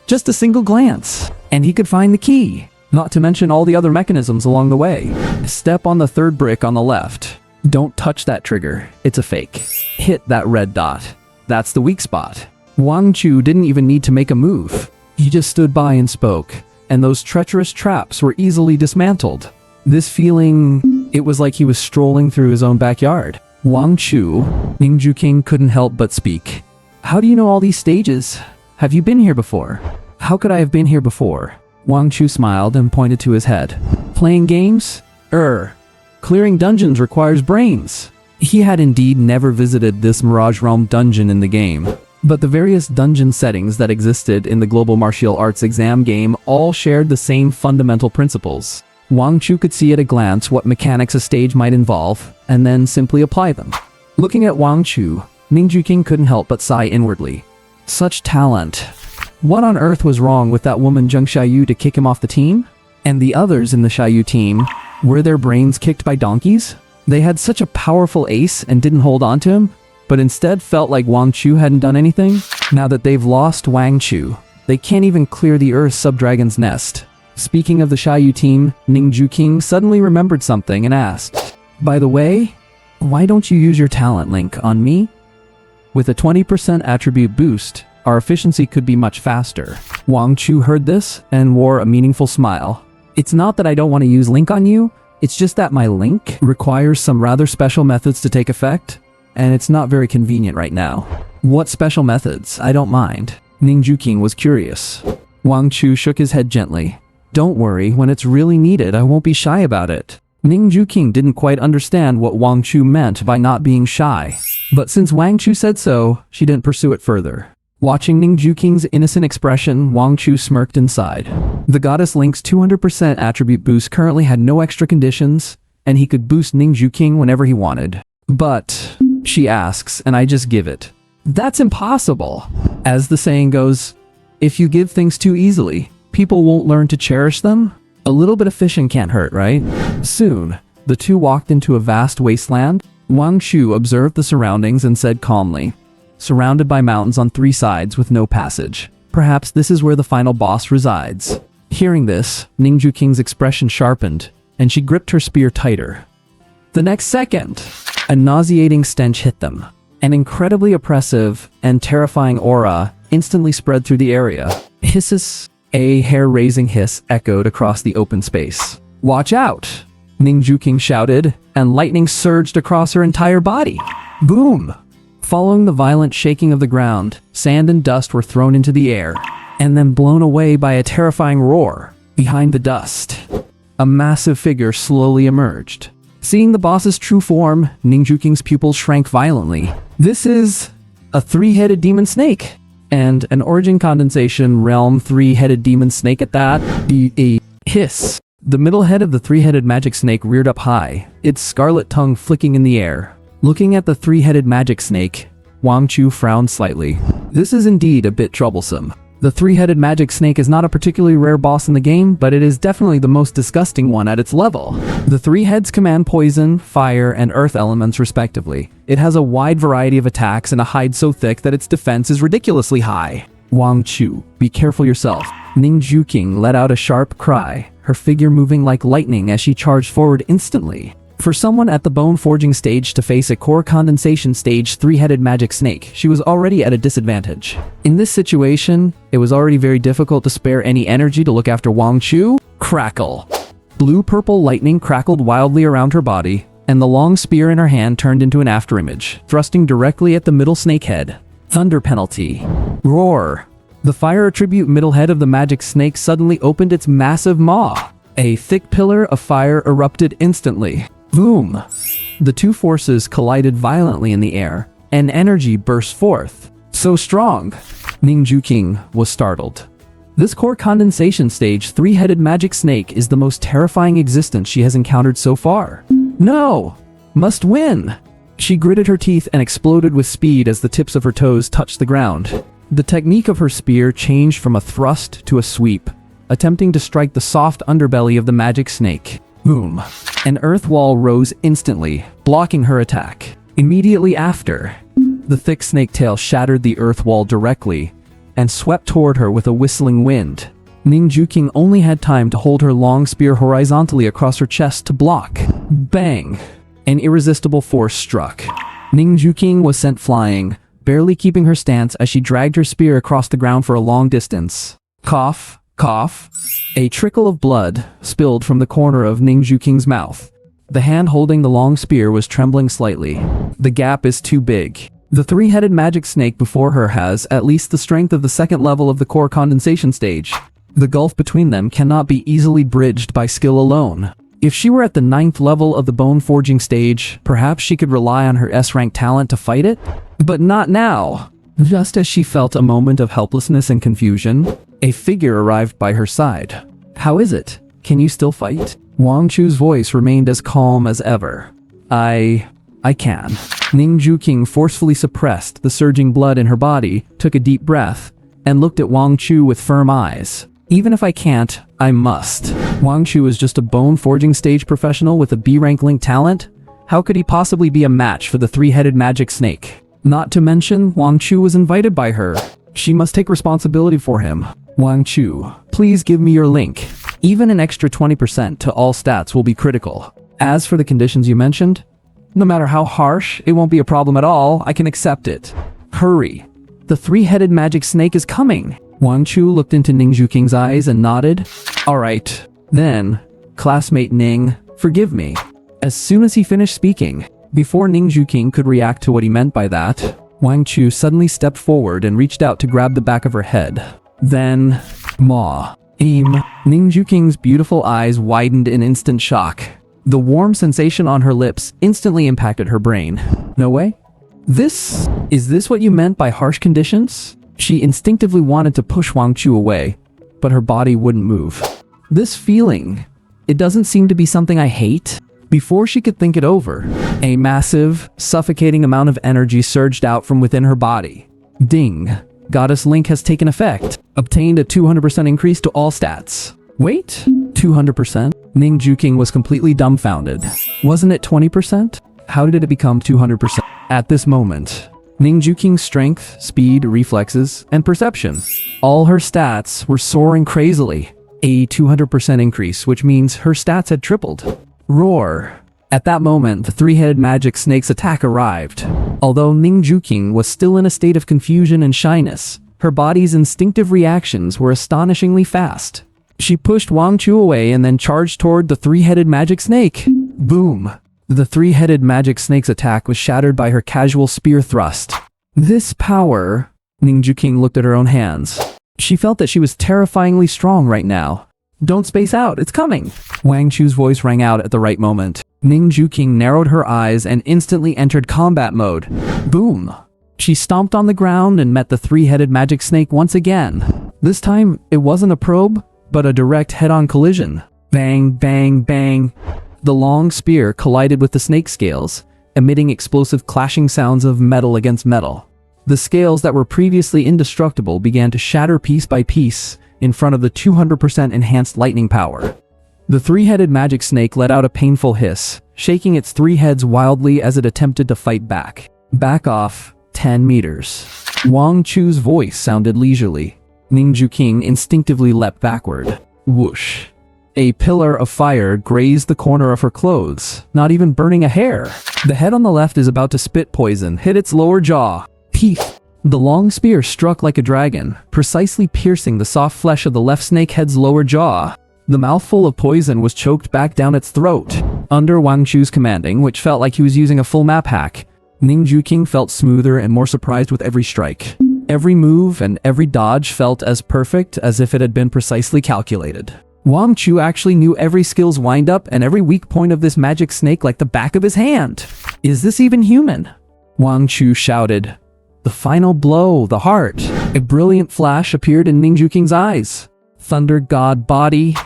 Speaker 1: Just a single glance, and he could find the key. Not to mention all the other mechanisms along the way. Step on the third brick on the left. Don't touch that trigger, it's a fake. Hit that red dot. That's the weak spot. Wang Chu didn't even need to make a move. He just stood by and spoke, and those treacherous traps were easily dismantled. This feeling, it was like he was strolling through his own backyard. Wang Chu, Ning Juking couldn't help but speak. How do you know all these stages? Have you been here before? How could I have been here before? Wang Chu smiled and pointed to his head. Playing games? Clearing dungeons requires brains. He had indeed never visited this Mirage Realm dungeon in the game. But the various dungeon settings that existed in the Global Martial Arts exam game all shared the same fundamental principles. Wang Chu could see at a glance what mechanics a stage might involve, and then simply apply them. Looking at Wang Chu, Ning Juking couldn't help but sigh inwardly. Such talent. What on earth was wrong with that woman Zheng Xiaoyu to kick him off the team? And the others in the Xiaoyu team, were their brains kicked by donkeys? They had such a powerful ace and didn't hold on to him, but instead felt like Wang Chu hadn't done anything? Now that they've lost Wang Chu, they can't even clear the Earth Subdragon's nest. Speaking of the Xiaoyu team, Ning Juking suddenly remembered something and asked, by the way, why don't you use your talent link on me? With a 20% attribute boost, our efficiency could be much faster. Wang Chu heard this and wore a meaningful smile. It's not that I don't want to use link on you, it's just that my link requires some rather special methods to take effect, and it's not very convenient right now. What special methods? I don't mind. Ning Juking was curious. Wang Chu shook his head gently. Don't worry, when it's really needed, I won't be shy about it. Ning Juking didn't quite understand what Wang Chu meant by not being shy. But since Wang Chu said so, she didn't pursue it further. Watching Ning Juking's innocent expression, Wang Chu smirked and sighed. The Goddess Link's 200% attribute boost currently had no extra conditions, and he could boost Ning Juking whenever he wanted. But, she asks, and I just give it. That's impossible. As the saying goes, if you give things too easily, people won't learn to cherish them? A little bit of fishing can't hurt, right? Soon, the two walked into a vast wasteland. Wang Chu observed the surroundings and said calmly, surrounded by mountains on three sides with no passage. Perhaps this is where the final boss resides. Hearing this, Ning Juking's expression sharpened, and she gripped her spear tighter. The next second, a nauseating stench hit them. An incredibly oppressive and terrifying aura instantly spread through the area. Hisses, a hair-raising hiss echoed across the open space. Watch out! Ning Juking shouted, and lightning surged across her entire body. Boom! Following the violent shaking of the ground, sand and dust were thrown into the air, and then blown away by a terrifying roar. Behind the dust, a massive figure slowly emerged. Seeing the boss's true form, Ning Juking's pupils shrank violently. This is a three-headed demon snake, and an origin condensation realm three-headed demon snake at that. A hiss. The middle head of the three-headed magic snake reared up high, its scarlet tongue flicking in the air. Looking at the three-headed magic snake, Wang Chu frowned slightly. This is indeed a bit troublesome. The three-headed magic snake is not a particularly rare boss in the game, but it is definitely the most disgusting one at its level. The three heads command poison, fire, and earth elements respectively. It has a wide variety of attacks and a hide so thick that its defense is ridiculously high. Wang Chu, be careful yourself. Ning Juking let out a sharp cry, her figure moving like lightning as she charged forward instantly. For someone at the bone forging stage to face a core condensation stage three-headed magic snake, she was already at a disadvantage. In this situation, it was already very difficult to spare any energy to look after Wang Chu. Crackle. Blue-purple lightning crackled wildly around her body, and the long spear in her hand turned into an afterimage, thrusting directly at the middle snake head. Thunder penalty. Roar. The fire attribute middle head of the magic snake suddenly opened its massive maw. A thick pillar of fire erupted instantly. Boom! The two forces collided violently in the air, and energy burst forth. So strong! Ning Juking was startled. This core condensation stage three-headed magic snake is the most terrifying existence she has encountered so far. No! Must win! She gritted her teeth and exploded with speed as the tips of her toes touched the ground. The technique of her spear changed from a thrust to a sweep, attempting to strike the soft underbelly of the magic snake. Boom. An earth wall rose instantly, blocking her attack. Immediately after, the thick snake tail shattered the earth wall directly and swept toward her with a whistling wind. Ning Juking only had time to hold her long spear horizontally across her chest to block. Bang! An irresistible force struck. Ning Juking was sent flying, barely keeping her stance as she dragged her spear across the ground for a long distance. Cough, cough. A trickle of blood spilled from the corner of Ning Juking's mouth. The hand holding the long spear was trembling slightly. The gap is too big. The three-headed magic snake before her has at least the strength of the second level of the core condensation stage. The gulf between them cannot be easily bridged by skill alone. If she were at the 9th level of the bone forging stage, perhaps she could rely on her S-rank talent to fight it? But not now. Just as she felt a moment of helplessness and confusion, a figure arrived by her side. How is it? Can you still fight? Wang Chu's voice remained as calm as ever. I can. Ning Juking forcefully suppressed the surging blood in her body, took a deep breath, and looked at Wang Chu with firm eyes. Even if I can't, I must. Wang Chu is just a bone forging stage professional with a B-rank link talent. How could he possibly be a match for the three-headed magic snake? Not to mention, Wang Chu was invited by her. She must take responsibility for him. Wang Chu, please give me your link. Even an extra 20% to all stats will be critical. As for the conditions you mentioned, no matter how harsh, it won't be a problem at all. I can accept it. Hurry. The three-headed magic snake is coming. Wang Chu looked into Ning Juking's eyes and nodded. Alright, then, classmate Ning, forgive me. As soon as he finished speaking, before Ning Juking could react to what he meant by that, Wang Chu suddenly stepped forward and reached out to grab the back of her head. Then, maw. Aim. Ning Juking's beautiful eyes widened in instant shock. The warm sensation on her lips instantly impacted her brain. No way? Is this what you meant by harsh conditions? She instinctively wanted to push Wang Chu away, but her body wouldn't move. This feeling, it doesn't seem to be something I hate. Before she could think it over, a massive, suffocating amount of energy surged out from within her body. Ding. Goddess Link has taken effect. Obtained a 200% increase to all stats. Wait, 200%? Ning Juking was completely dumbfounded. Wasn't it 20%? How did it become 200%? At this moment, Ning Juking's strength, speed, reflexes, and perception, all her stats were soaring crazily. A 200% increase, which means her stats had tripled. Roar. At that moment, the three-headed magic snake's attack arrived. Although Ning Juking was still in a state of confusion and shyness, her body's instinctive reactions were astonishingly fast. She pushed Wang Chu away and then charged toward the three-headed magic snake. Boom. The three-headed magic snake's attack was shattered by her casual spear thrust. This power... Ning Juking looked at her own hands. She felt that she was terrifyingly strong right now. Don't space out, it's coming! Wang Chu's voice rang out at the right moment. Ning Juking narrowed her eyes and instantly entered combat mode. Boom! She stomped on the ground and met the three-headed magic snake once again. This time, it wasn't a probe, but a direct head-on collision. Bang, bang, bang. The long spear collided with the snake scales, emitting explosive clashing sounds of metal against metal. The scales that were previously indestructible began to shatter piece by piece in front of the 200% enhanced lightning power. The three-headed magic snake let out a painful hiss, shaking its three heads wildly as it attempted to fight back. Back off 10 meters. Wang Chu's voice sounded leisurely. Ning Juking instinctively leapt backward. Whoosh. A pillar of fire grazed the corner of her clothes, not even burning a hair. The head on the left is about to spit poison, hit its lower jaw. Peef! The long spear struck like a dragon, precisely piercing the soft flesh of the left snake head's lower jaw. The mouthful of poison was choked back down its throat. Under Wang Chu's commanding, which felt like he was using a full map hack, Ning Juking felt smoother and more surprised with every strike. Every move and every dodge felt as perfect as if it had been precisely calculated. Wang Chu actually knew every skill's wind-up and every weak point of this magic snake like the back of his hand. Is this even human? Wang Chu shouted. The final blow, the heart. A brilliant flash appeared in Ning Juking's eyes. Thunder God body.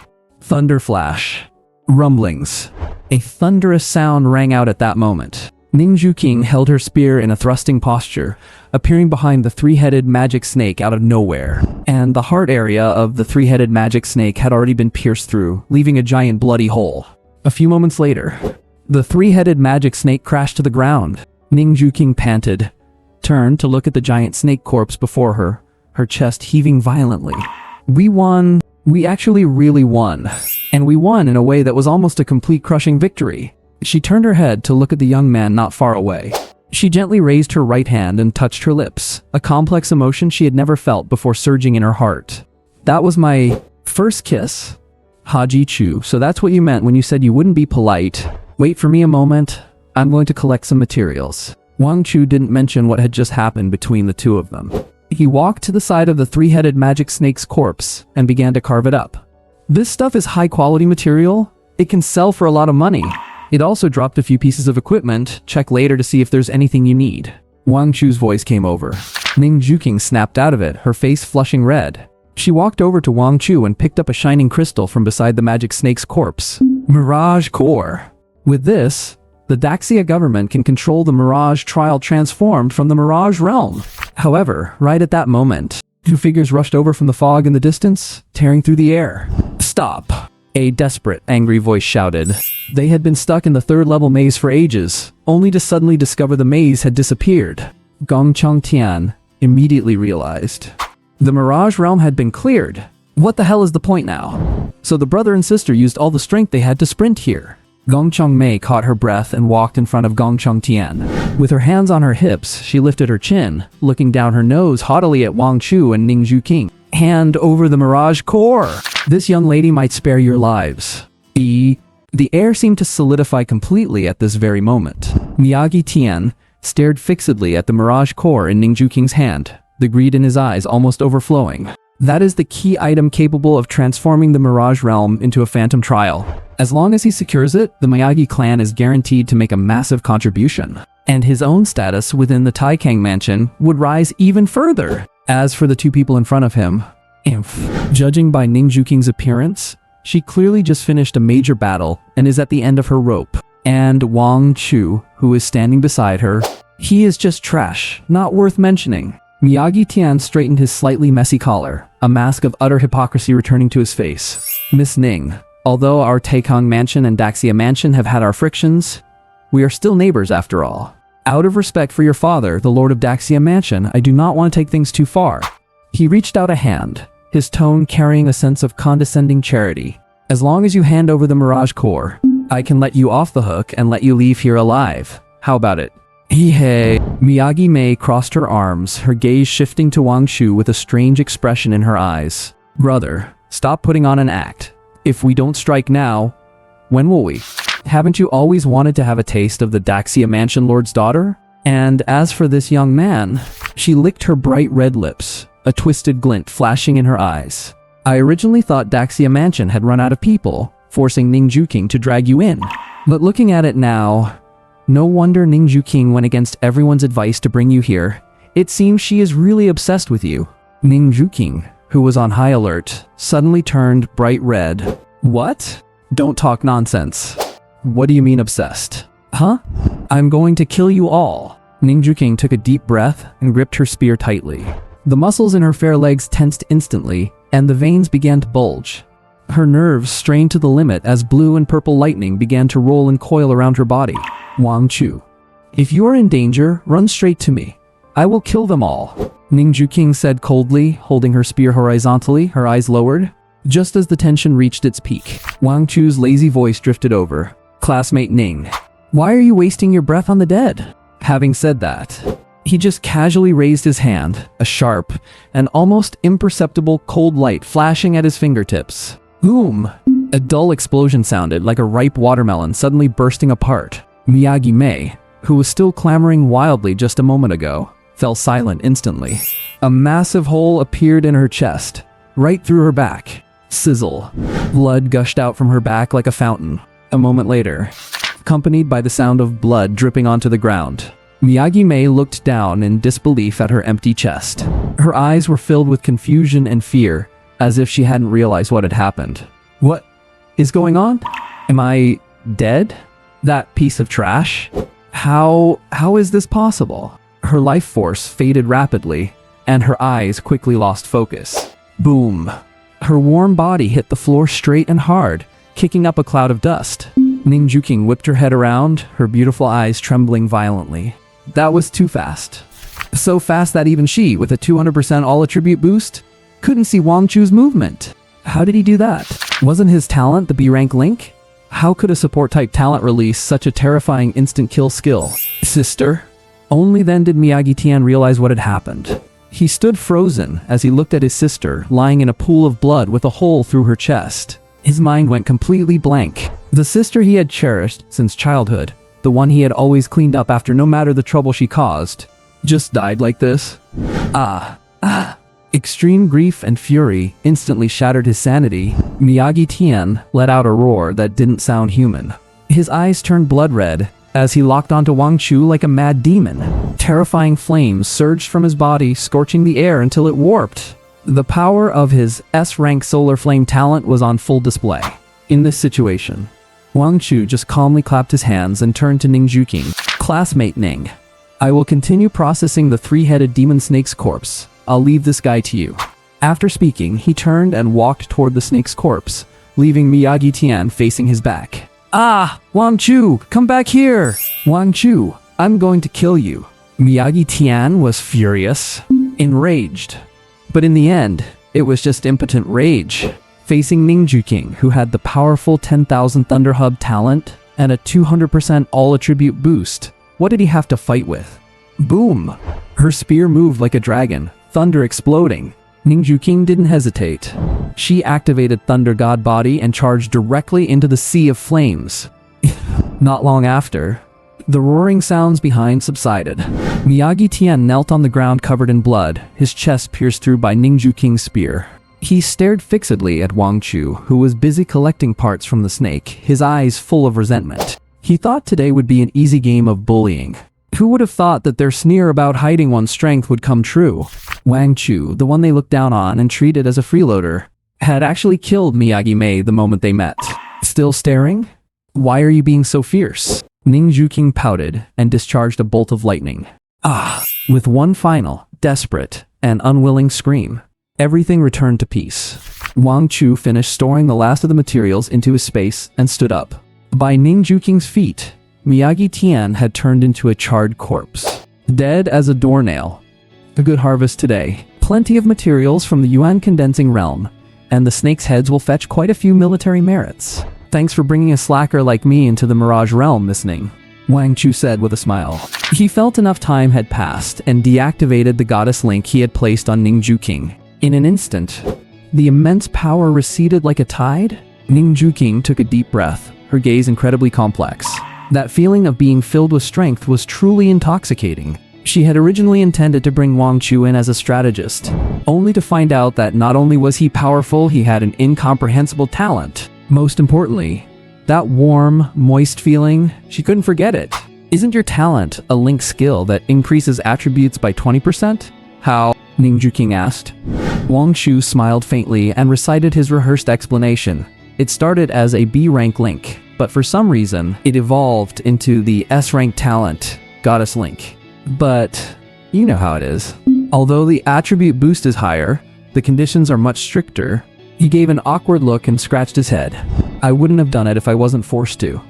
Speaker 1: Thunder flash. Rumblings. A thunderous sound rang out at that moment. Ning Juking held her spear in a thrusting posture, appearing behind the three-headed magic snake out of nowhere. And the heart area of the three-headed magic snake had already been pierced through, leaving a giant bloody hole. A few moments later, the three-headed magic snake crashed to the ground. Ning Juking panted, turned to look at the giant snake corpse before her, her chest heaving violently. We won. We actually really won. And we won in a way that was almost a complete crushing victory. She turned her head to look at the young man not far away. She gently raised her right hand and touched her lips, a complex emotion she had never felt before surging in her heart. That was my first kiss. Haji Chu, so that's what you meant when you said you wouldn't be polite. Wait for me a moment. I'm going to collect some materials. Wang Chu didn't mention what had just happened between the two of them. He walked to the side of the three-headed magic snake's corpse and began to carve it up. This stuff is high-quality material. It can sell for a lot of money. It also dropped a few pieces of equipment. Check later to see if there's anything you need. Wang Chu's voice came over. Ning Juking snapped out of it, her face flushing red. She walked over to Wang Chu and picked up a shining crystal from beside the magic snake's corpse. Mirage Core. With this, the Daxia government can control the Mirage trial transformed from the Mirage realm. However, right at that moment, two figures rushed over from the fog in the distance, tearing through the air. Stop! A desperate, angry voice shouted. They had been stuck in the third-level maze for ages, only to suddenly discover the maze had disappeared. Gong Changtian immediately realized. The Mirage realm had been cleared. What the hell is the point now? So the brother and sister used all the strength they had to sprint here. Gong Changmei caught her breath and walked in front of Gong Changtian. With her hands on her hips, she lifted her chin, looking down her nose haughtily at Wang Chu and Ning Juking. Hand over the Mirage Core. This young lady might spare your lives. The air seemed to solidify completely at this very moment. Miyagi Tian stared fixedly at the Mirage Core in Ning Juking's hand, the greed in his eyes almost overflowing. That is the key item capable of transforming the Mirage realm into a phantom trial. As long as he secures it, the Miyagi clan is guaranteed to make a massive contribution. And his own status within the Taikang mansion would rise even further. As for the two people in front of him, judging by Ning Juking's appearance, she clearly just finished a major battle and is at the end of her rope. And Wang Chu, who is standing beside her, he is just trash, not worth mentioning. Miyagi Tian straightened his slightly messy collar, a mask of utter hypocrisy returning to his face. Miss Ning, although our Taikang mansion and Daxia mansion have had our frictions, we are still neighbors after all. Out of respect for your father, the Lord of Daxia Mansion, I do not want to take things too far. He reached out a hand, his tone carrying a sense of condescending charity. As long as you hand over the Mirage Core, I can let you off the hook and let you leave here alive. How about it? Hey. Miyagi Mei crossed her arms, her gaze shifting to Wang Chu with a strange expression in her eyes. Brother, stop putting on an act. If we don't strike now, when will we? Haven't you always wanted to have a taste of the Daxia Mansion Lord's daughter? And as for this young man, she licked her bright red lips, a twisted glint flashing in her eyes. I originally thought Daxia Mansion had run out of people, forcing Ning Juking to drag you in. But looking at it now, no wonder Ning Juking went against everyone's advice to bring you here. It seems she is really obsessed with you. Ning Juking, who was on high alert, suddenly turned bright red. What? Don't talk nonsense. What do you mean obsessed? Huh? I'm going to kill you all. Ningju King took a deep breath and gripped her spear tightly. The muscles in her fair legs tensed instantly, and the veins began to bulge. Her nerves strained to the limit as blue and purple lightning began to roll and coil around her body. Wang Chu, if you are in danger, run straight to me. I will kill them all, Ningju King said coldly, holding her spear horizontally, her eyes lowered. Just as the tension reached its peak, Wang Chu's lazy voice drifted over. Classmate Ning, why are you wasting your breath on the dead? Having said that, he just casually raised his hand, a sharp and almost imperceptible cold light flashing at his fingertips. Boom! A dull explosion sounded like a ripe watermelon suddenly bursting apart. Miyagi Mei, who was still clamoring wildly just a moment ago, fell silent instantly. A massive hole appeared in her chest, right through her back. Sizzle. Blood gushed out from her back like a fountain. A moment later, accompanied by the sound of blood dripping onto the ground, Miyagi Mei looked down in disbelief at her empty chest. Her eyes were filled with confusion and fear, as if she hadn't realized what had happened. What is going on? Am I dead? That piece of trash? How is this possible? Her life force faded rapidly, and her eyes quickly lost focus. Boom. Her warm body hit the floor straight and hard, kicking up a cloud of dust. Ningju King whipped her head around, her beautiful eyes trembling violently. That was too fast. So fast that even she, with a 200% all-attribute boost, couldn't see Wang Chu's movement. How did he do that? Wasn't his talent the B-rank link? How could a support-type talent release such a terrifying instant-kill skill? Sister? Only then did Miyagi Tian realize what had happened. He stood frozen as he looked at his sister lying in a pool of blood with a hole through her chest. His mind went completely blank. The sister he had cherished since childhood, the one he had always cleaned up after no matter the trouble she caused, just died like this. Extreme grief and fury instantly shattered his sanity. Miyagi Tian let out a roar that didn't sound human. His eyes turned blood red as he locked onto Wang Chu like a mad demon. Terrifying flames surged from his body, scorching the air until it warped. The power of his S-rank solar flame talent was on full display. In this situation, Wang Chu just calmly clapped his hands and turned to Ningju King. Classmate Ning, I will continue processing the three-headed demon snake's corpse. I'll leave this guy to you. After speaking, he turned and walked toward the snake's corpse, leaving Miyagi Tian facing his back. Wang Chu, come back here! Wang Chu, I'm going to kill you. Miyagi Tian was furious, enraged. But in the end, it was just impotent rage. Facing Ningju King, who had the powerful 10,000 Thunder Hub talent and a 200% all-attribute boost, what did he have to fight with? Boom! Her spear moved like a dragon, thunder exploding. Ningju King didn't hesitate. She activated Thunder God Body and charged directly into the sea of flames. Not long after, the roaring sounds behind subsided. Miyagi Tian knelt on the ground covered in blood, his chest pierced through by Ningju King's spear. He stared fixedly at Wang Chu, who was busy collecting parts from the snake, his eyes full of resentment. He thought today would be an easy game of bullying. Who would have thought that their sneer about hiding one's strength would come true? Wang Chu, the one they looked down on and treated as a freeloader, had actually killed Miyagi Mei the moment they met. Still staring? Why are you being so fierce? Ningju King pouted and discharged a bolt of lightning. With one final, desperate, and unwilling scream, everything returned to peace. Wang Chu finished storing the last of the materials into his space and stood up. By Ningju King's feet, Miyagi Tian had turned into a charred corpse. Dead as a doornail. A good harvest today. Plenty of materials from the Yuan condensing realm, and the snake's heads will fetch quite a few military merits. Thanks for bringing a slacker like me into the Mirage realm, Miss Ning, Wang Chu said with a smile. He felt enough time had passed and deactivated the goddess link he had placed on Ningju King. In an instant, the immense power receded like a tide. Ningju King took a deep breath, her gaze incredibly complex. That feeling of being filled with strength was truly intoxicating. She had originally intended to bring Wang Chu in as a strategist, only to find out that not only was he powerful, he had an incomprehensible talent. Most importantly, that warm, moist feeling, she couldn't forget it. Isn't your talent a link skill that increases attributes by 20%? How? Ningju King asked. Wang Chu smiled faintly and recited his rehearsed explanation. It started as a B-rank link, but for some reason, it evolved into the S-rank talent, Goddess Link. But you know how it is. Although the attribute boost is higher, the conditions are much stricter. He gave an awkward look and scratched his head. I wouldn't have done it if I wasn't forced to.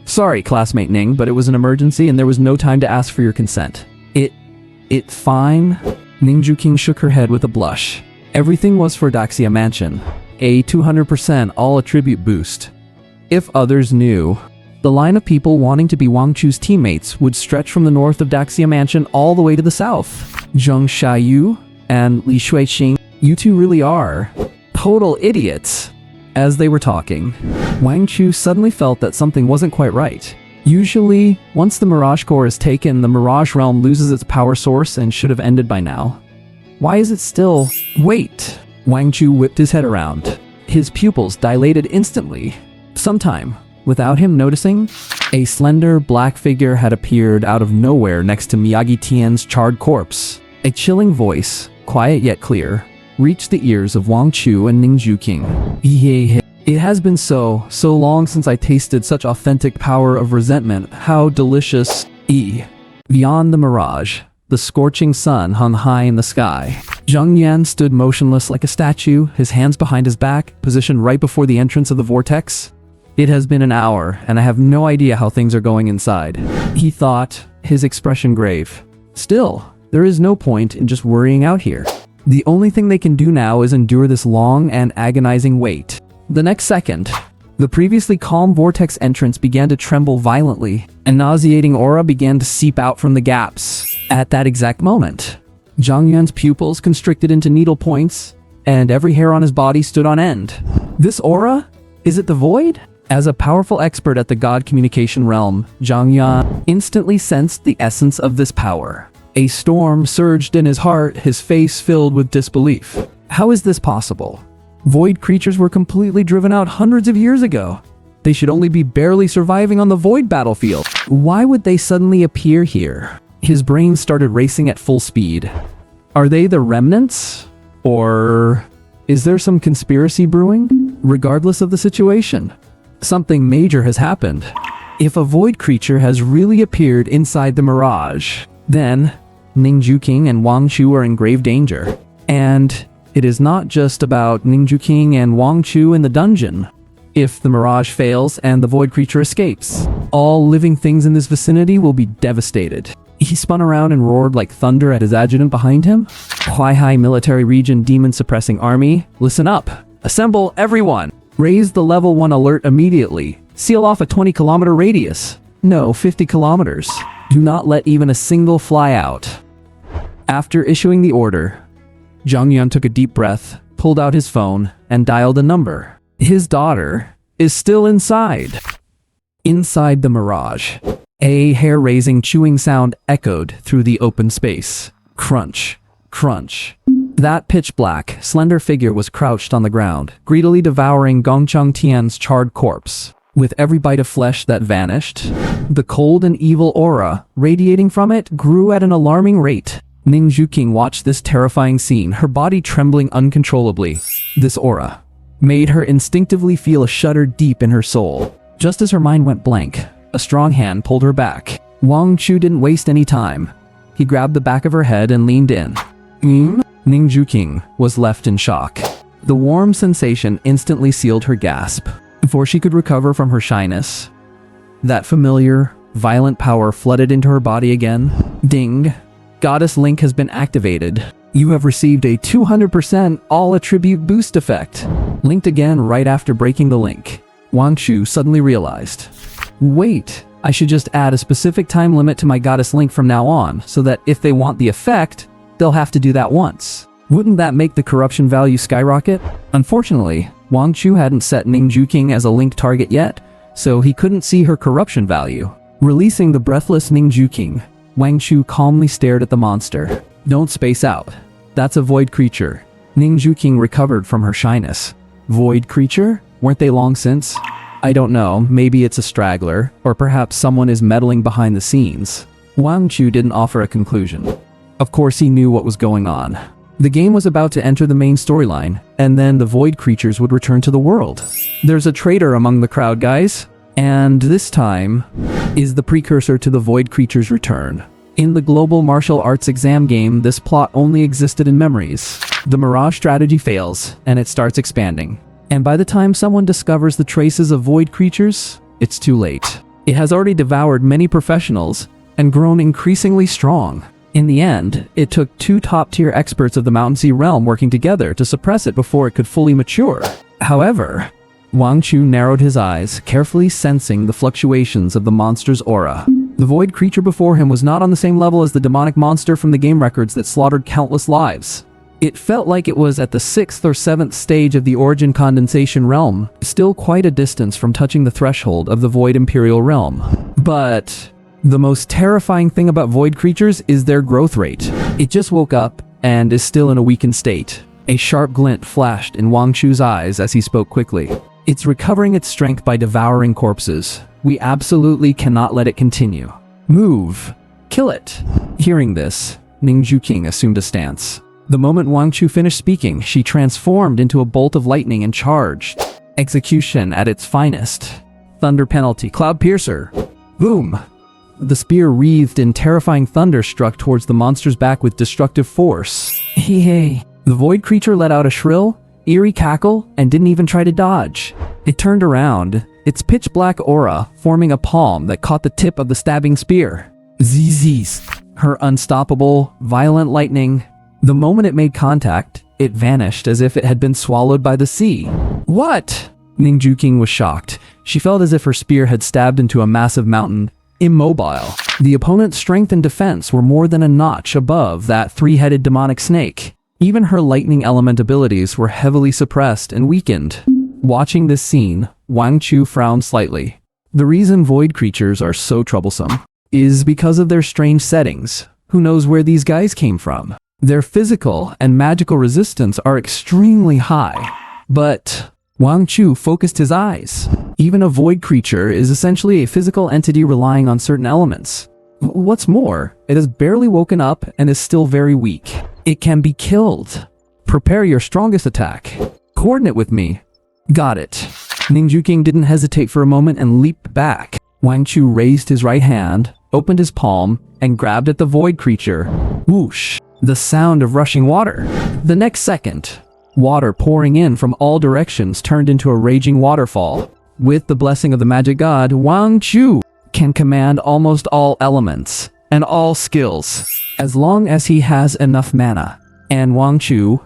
Speaker 1: Sorry, classmate Ning, but it was an emergency and there was no time to ask for your consent. It fine? Ningju King shook her head with a blush. Everything was for Daxia Mansion. A 200% all attribute boost. If others knew, the line of people wanting to be Wang Chu's teammates would stretch from the north of Daxia Mansion all the way to the south. Zheng Xiaoyu and Li Shuiqing, you two really are total idiots. As they were talking, Wang Chu suddenly felt that something wasn't quite right. Usually, once the Mirage Core is taken, the Mirage Realm loses its power source and should have ended by now. Why is it still... Wait! Wang Chu whipped his head around. His pupils dilated instantly. Sometime, without him noticing, a slender black figure had appeared out of nowhere next to Miyagi Tian's charred corpse. A chilling voice, quiet yet clear, reached the ears of Wang Chu and Ningju King. It has been so long since I tasted such authentic power of resentment. How delicious. Beyond the mirage, the scorching sun hung high in the sky. Zheng Yan stood motionless like a statue, his hands behind his back, positioned right before the entrance of the vortex. It has been an hour, and I have no idea how things are going inside, he thought, his expression grave. Still, there is no point in just worrying out here. The only thing they can do now is endure this long and agonizing wait. The next second, the previously calm vortex entrance began to tremble violently. A nauseating aura began to seep out from the gaps. At that exact moment, Zhang Yuan's pupils constricted into needle points, and every hair on his body stood on end. This aura? Is it the void? As a powerful expert at the God communication realm, Zhang Yuan instantly sensed the essence of this power. A storm surged in his heart, his face filled with disbelief. How is this possible? Void creatures were completely driven out hundreds of years ago. They should only be barely surviving on the void battlefield. Why would they suddenly appear here? His brain started racing at full speed. Are they the remnants? Or is there some conspiracy brewing? Regardless of the situation, something major has happened. If a void creature has really appeared inside the mirage, then Ningju King and Wang Chu are in grave danger. And it is not just about Ningju King and Wang Chu in the dungeon. If the mirage fails and the void creature escapes, all living things in this vicinity will be devastated. He spun around and roared like thunder at his adjutant behind him. Huaihai Military Region Demon Suppressing Army, listen up. Assemble everyone. Raise the level 1 alert immediately. Seal off a 20-kilometer radius. No, 50 kilometers. Do not let even a single fly out. After issuing the order, Zhang Yuan took a deep breath, pulled out his phone, and dialed a number. His daughter is still inside. Inside the mirage, a hair-raising chewing sound echoed through the open space. Crunch, crunch. That pitch-black, slender figure was crouched on the ground, greedily devouring Gongchang Tian's charred corpse. With every bite of flesh that vanished, the cold and evil aura radiating from it grew at an alarming rate. Ningju King watched this terrifying scene, her body trembling uncontrollably. This aura made her instinctively feel a shudder deep in her soul. Just as her mind went blank, a strong hand pulled her back. Wang Chu didn't waste any time. He grabbed the back of her head and leaned in. Ningju King was left in shock. The warm sensation instantly sealed her gasp. Before she could recover from her shyness, that familiar, violent power flooded into her body again. Ding. Goddess Link has been activated. You have received a 200% all-attribute boost effect. Linked again right after breaking the link. Wang Chu suddenly realized. Wait, I should just add a specific time limit to my Goddess Link from now on, so that if they want the effect, they'll have to do that once. Wouldn't that make the corruption value skyrocket? Unfortunately, Wang Chu hadn't set Ningju King as a link target yet, so he couldn't see her corruption value. Releasing the breathless Ningju King, Wang Chu calmly stared at the monster. Don't space out. That's a void creature. Ningju King recovered from her shyness. Void creature? Weren't they long since? I don't know, maybe it's a straggler, or perhaps someone is meddling behind the scenes. Wang Chu didn't offer a conclusion. Of course he knew what was going on. The game was about to enter the main storyline, and then the void creatures would return to the world. There's a traitor among the crowd, guys. And this time is the precursor to the void creature's return. In the global martial arts exam game, this plot only existed in memories. The Mirage strategy fails, and it starts expanding. And by the time someone discovers the traces of void creatures, it's too late. It has already devoured many professionals and grown increasingly strong. In the end, it took 2 top-tier experts of the Mountain Sea realm working together to suppress it before it could fully mature. However, Wang Chu narrowed his eyes, carefully sensing the fluctuations of the monster's aura. The void creature before him was not on the same level as the demonic monster from the game records that slaughtered countless lives. It felt like it was at the 6th or 7th stage of the origin condensation realm, still quite a distance from touching the threshold of the void imperial realm. But the most terrifying thing about void creatures is their growth rate. It just woke up and is still in a weakened state. A sharp glint flashed in Wang Chu's eyes as he spoke quickly. It's recovering its strength by devouring corpses. We absolutely cannot let it continue. Move. Kill it. Hearing this, Ning Juqing assumed a stance. The moment Wang Chu finished speaking, she transformed into a bolt of lightning and charged. Execution at its finest. Thunder penalty, cloud piercer. Boom. The spear wreathed in terrifying thunder struck towards the monster's back with destructive force. Hey. The void creature let out a shrill, eerie cackle and didn't even try to dodge. It turned around, its pitch black aura forming a palm that caught the tip of the stabbing spear. Zzz. Her unstoppable, violent lightning. The moment it made contact, it vanished as if it had been swallowed by the sea. What? Ning Juqing was shocked. She felt as if her spear had stabbed into a massive mountain, immobile. The opponent's strength and defense were more than a notch above that 3-headed demonic snake. Even her lightning element abilities were heavily suppressed and weakened. Watching this scene, Wang Chu frowned slightly. The reason void creatures are so troublesome is because of their strange settings. Who knows where these guys came from? Their physical and magical resistance are extremely high. But Wang Chu focused his eyes. Even a void creature is essentially a physical entity relying on certain elements. What's more, it has barely woken up and is still very weak. It can be killed. Prepare your strongest attack. Coordinate with me. Got it. Ning Juqing didn't hesitate for a moment and leaped back. Wang Chu raised his right hand, opened his palm, and grabbed at the void creature. Whoosh! The sound of rushing water. The next second, water pouring in from all directions turned into a raging waterfall. With the blessing of the magic god, Wang Chu can command almost all elements and all skills, as long as he has enough mana. And Wang Chu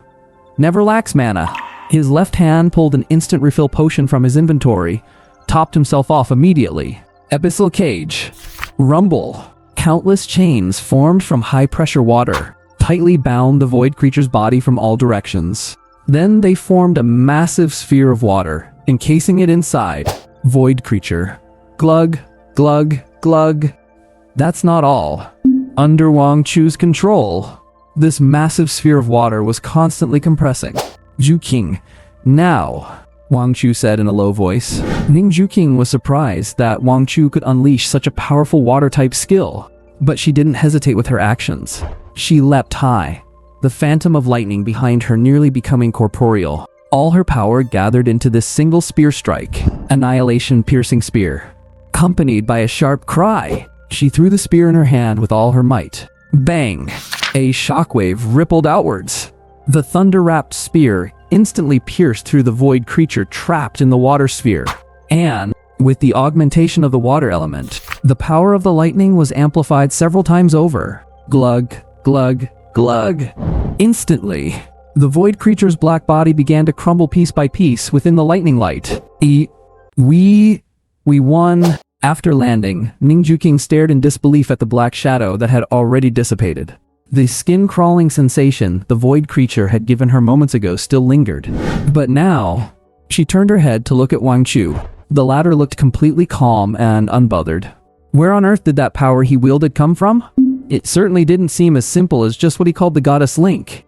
Speaker 1: never lacks mana. His left hand pulled an instant refill potion from his inventory, topped himself off immediately. Abyssal cage. Rumble. Countless chains formed from high-pressure water tightly bound the void creature's body from all directions. Then they formed a massive sphere of water, encasing it inside. Void creature. Glug, glug, glug. That's not all. Under Wang Chu's control, this massive sphere of water was constantly compressing. Juqing, now, Wang Chu said in a low voice. Ning Juqing was surprised that Wang Chu could unleash such a powerful water-type skill, but she didn't hesitate with her actions. She leapt high, the phantom of lightning behind her nearly becoming corporeal. All her power gathered into this single spear strike, annihilation-piercing spear. Accompanied by a sharp cry, she threw the spear in her hand with all her might. Bang! A shockwave rippled outwards. The thunder-wrapped spear instantly pierced through the void creature trapped in the water sphere. And, with the augmentation of the water element, the power of the lightning was amplified several times over. Glug, glug, glug. Instantly, the void creature's black body began to crumble piece by piece within the lightning light. We won. After landing, Ning Juqing stared in disbelief at the black shadow that had already dissipated. The skin-crawling sensation the void creature had given her moments ago still lingered. But now, she turned her head to look at Wang Chu. The latter looked completely calm and unbothered. Where on earth did that power he wielded come from? It certainly didn't seem as simple as just what he called the goddess Link.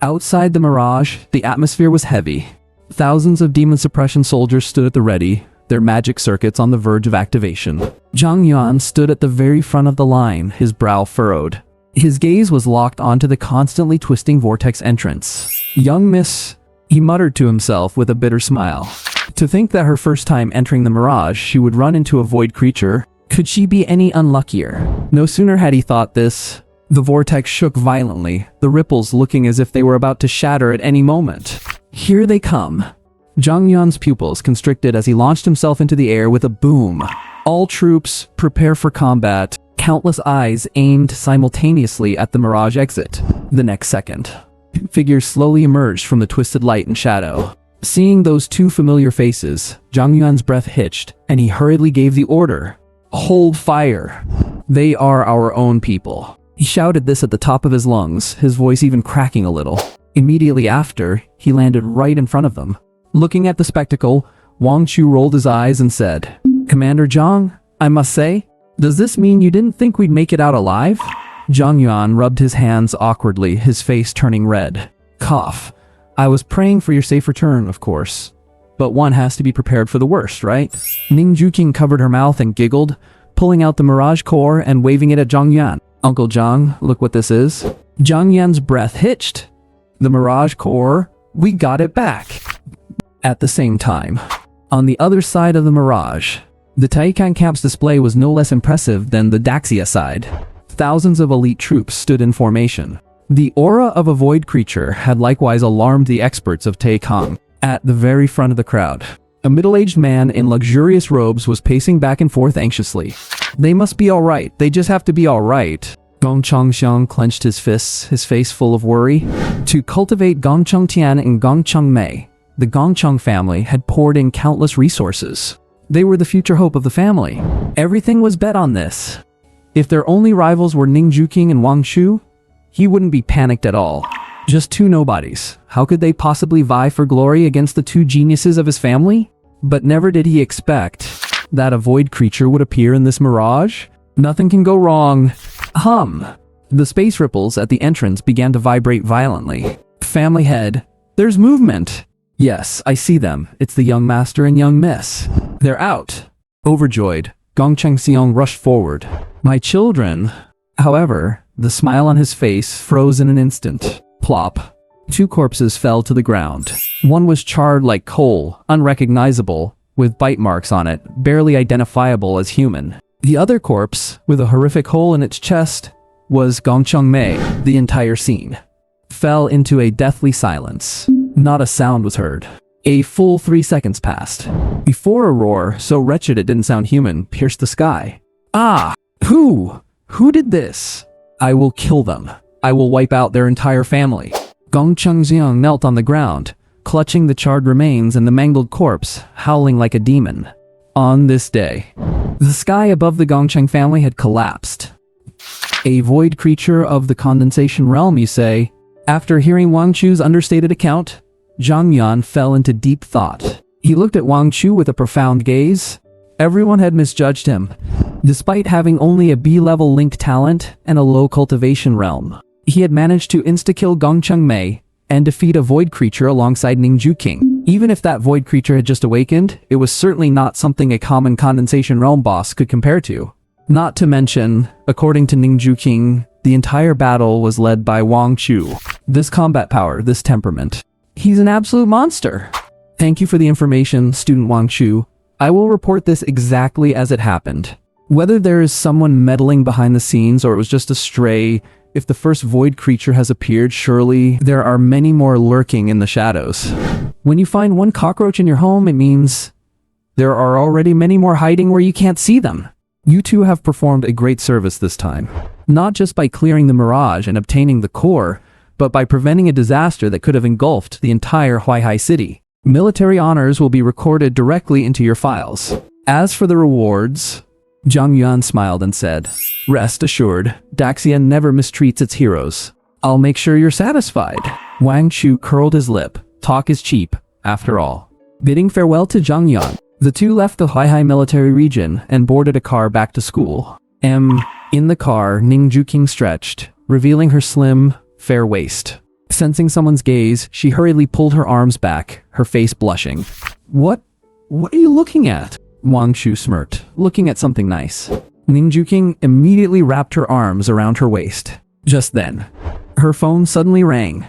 Speaker 1: Outside the Mirage, the atmosphere was heavy. Thousands of demon suppression soldiers stood at the ready, their magic circuits on the verge of activation. Zhang Yuan stood at the very front of the line, his brow furrowed. His gaze was locked onto the constantly twisting vortex entrance. Young miss, he muttered to himself with a bitter smile. To think that her first time entering the Mirage, she would run into a void creature, Could she be any unluckier? No sooner had he thought this, the vortex shook violently, the ripples looking as if they were about to shatter at any moment. Here they come. Zhang Yuan's pupils constricted as he launched himself into the air with a boom. All troops, prepare for combat. Countless eyes aimed simultaneously at the mirage exit. The next second, figures slowly emerged from the twisted light and shadow. Seeing those two familiar faces, Zhang Yuan's breath hitched, and he hurriedly gave the order. Hold fire. They are our own people. He shouted this at the top of his lungs, his voice even cracking a little. Immediately after, he landed right in front of them. Looking at the spectacle, Wang Chu rolled his eyes and said, Commander Zhang, I must say, does this mean you didn't think we'd make it out alive? Zhang Yuan rubbed his hands awkwardly, his face turning red. Cough. I was praying for your safe return, of course. But one has to be prepared for the worst, right? Ning Juqing covered her mouth and giggled, pulling out the Mirage Core and waving it at Zhang Yuan. Uncle Zhang, look what this is. Zhang Yuan's breath hitched. The Mirage Core, we got it back. At the same time, on the other side of the Mirage, the Taikan camp's display was no less impressive than the Daxia side. Thousands of elite troops stood in formation. The aura of a void creature had likewise alarmed the experts of Taikang. At the very front of the crowd, a middle-aged man in luxurious robes was pacing back and forth anxiously. They must be alright, they just have to be alright. Gong Changxiang clenched his fists, his face full of worry. To cultivate Gongcheng Tian and Gongcheng Mei, the Gongcheng family had poured in countless resources. They were the future hope of the family. Everything was bet on this. If their only rivals were Ning Juqing and Wang Shu, he wouldn't be panicked at all. Just two nobodies. How could they possibly vie for glory against the two geniuses of his family? But never did he expect that a void creature would appear in this mirage. Nothing can go wrong. The space ripples at the entrance began to vibrate violently. Family head, there's movement. Yes, I see them. It's the young master and young miss. They're out. Overjoyed, Gong Chengxiang rushed forward. My children. However, the smile on his face froze in an instant. Plop. Two corpses fell to the ground. One was charred like coal, unrecognizable, with bite marks on it, barely identifiable as human. The other corpse, with a horrific hole in its chest, was Gongcheng Mei. The entire scene fell into a deathly silence. Not a sound was heard. A full 3 seconds passed before a roar, so wretched it didn't sound human, pierced the sky. Ah! Who? Who did this? I will kill them. I will wipe out their entire family. Gong Chengxiang knelt on the ground, clutching the charred remains and the mangled corpse, howling like a demon. On this day, the sky above the Gongcheng family had collapsed. A void creature of the condensation realm, you say? After hearing Wang Chu's understated account, Zhang Yuan fell into deep thought. He looked at Wang Chu with a profound gaze. Everyone had misjudged him. Despite having only a B-level link talent and a low cultivation realm, he had managed to insta-kill Gongcheng Mei and defeat a void creature alongside Ning Juqing. Even if that void creature had just awakened, it was certainly not something a common condensation realm boss could compare to. Not to mention, according to Ning Juqing, the entire battle was led by Wang Chu. This combat power, this temperament. He's an absolute monster. Thank you for the information, student Wang Chu. I will report this exactly as it happened. Whether there is someone meddling behind the scenes or it was just a stray, if the first void creature has appeared, surely there are many more lurking in the shadows. When you find one cockroach in your home, it means there are already many more hiding where you can't see them. You two have performed a great service this time. Not just by clearing the mirage and obtaining the core, but by preventing a disaster that could have engulfed the entire Huaihai city. Military honors will be recorded directly into your files. As for the rewards, Zhang Yuan smiled and said, rest assured, Daxia never mistreats its heroes. I'll make sure you're satisfied. Wang Chu curled his lip. Talk is cheap, after all. Bidding farewell to Zhang Yuan, the two left the Huaihai military region and boarded a car back to school. In the car, Ning Juqing stretched, revealing her slim, fair waist. Sensing someone's gaze, she hurriedly pulled her arms back, her face blushing. What are you looking at? Wang Chu smirked, looking at something nice. Ning Juqing immediately wrapped her arms around her waist. Just then, her phone suddenly rang.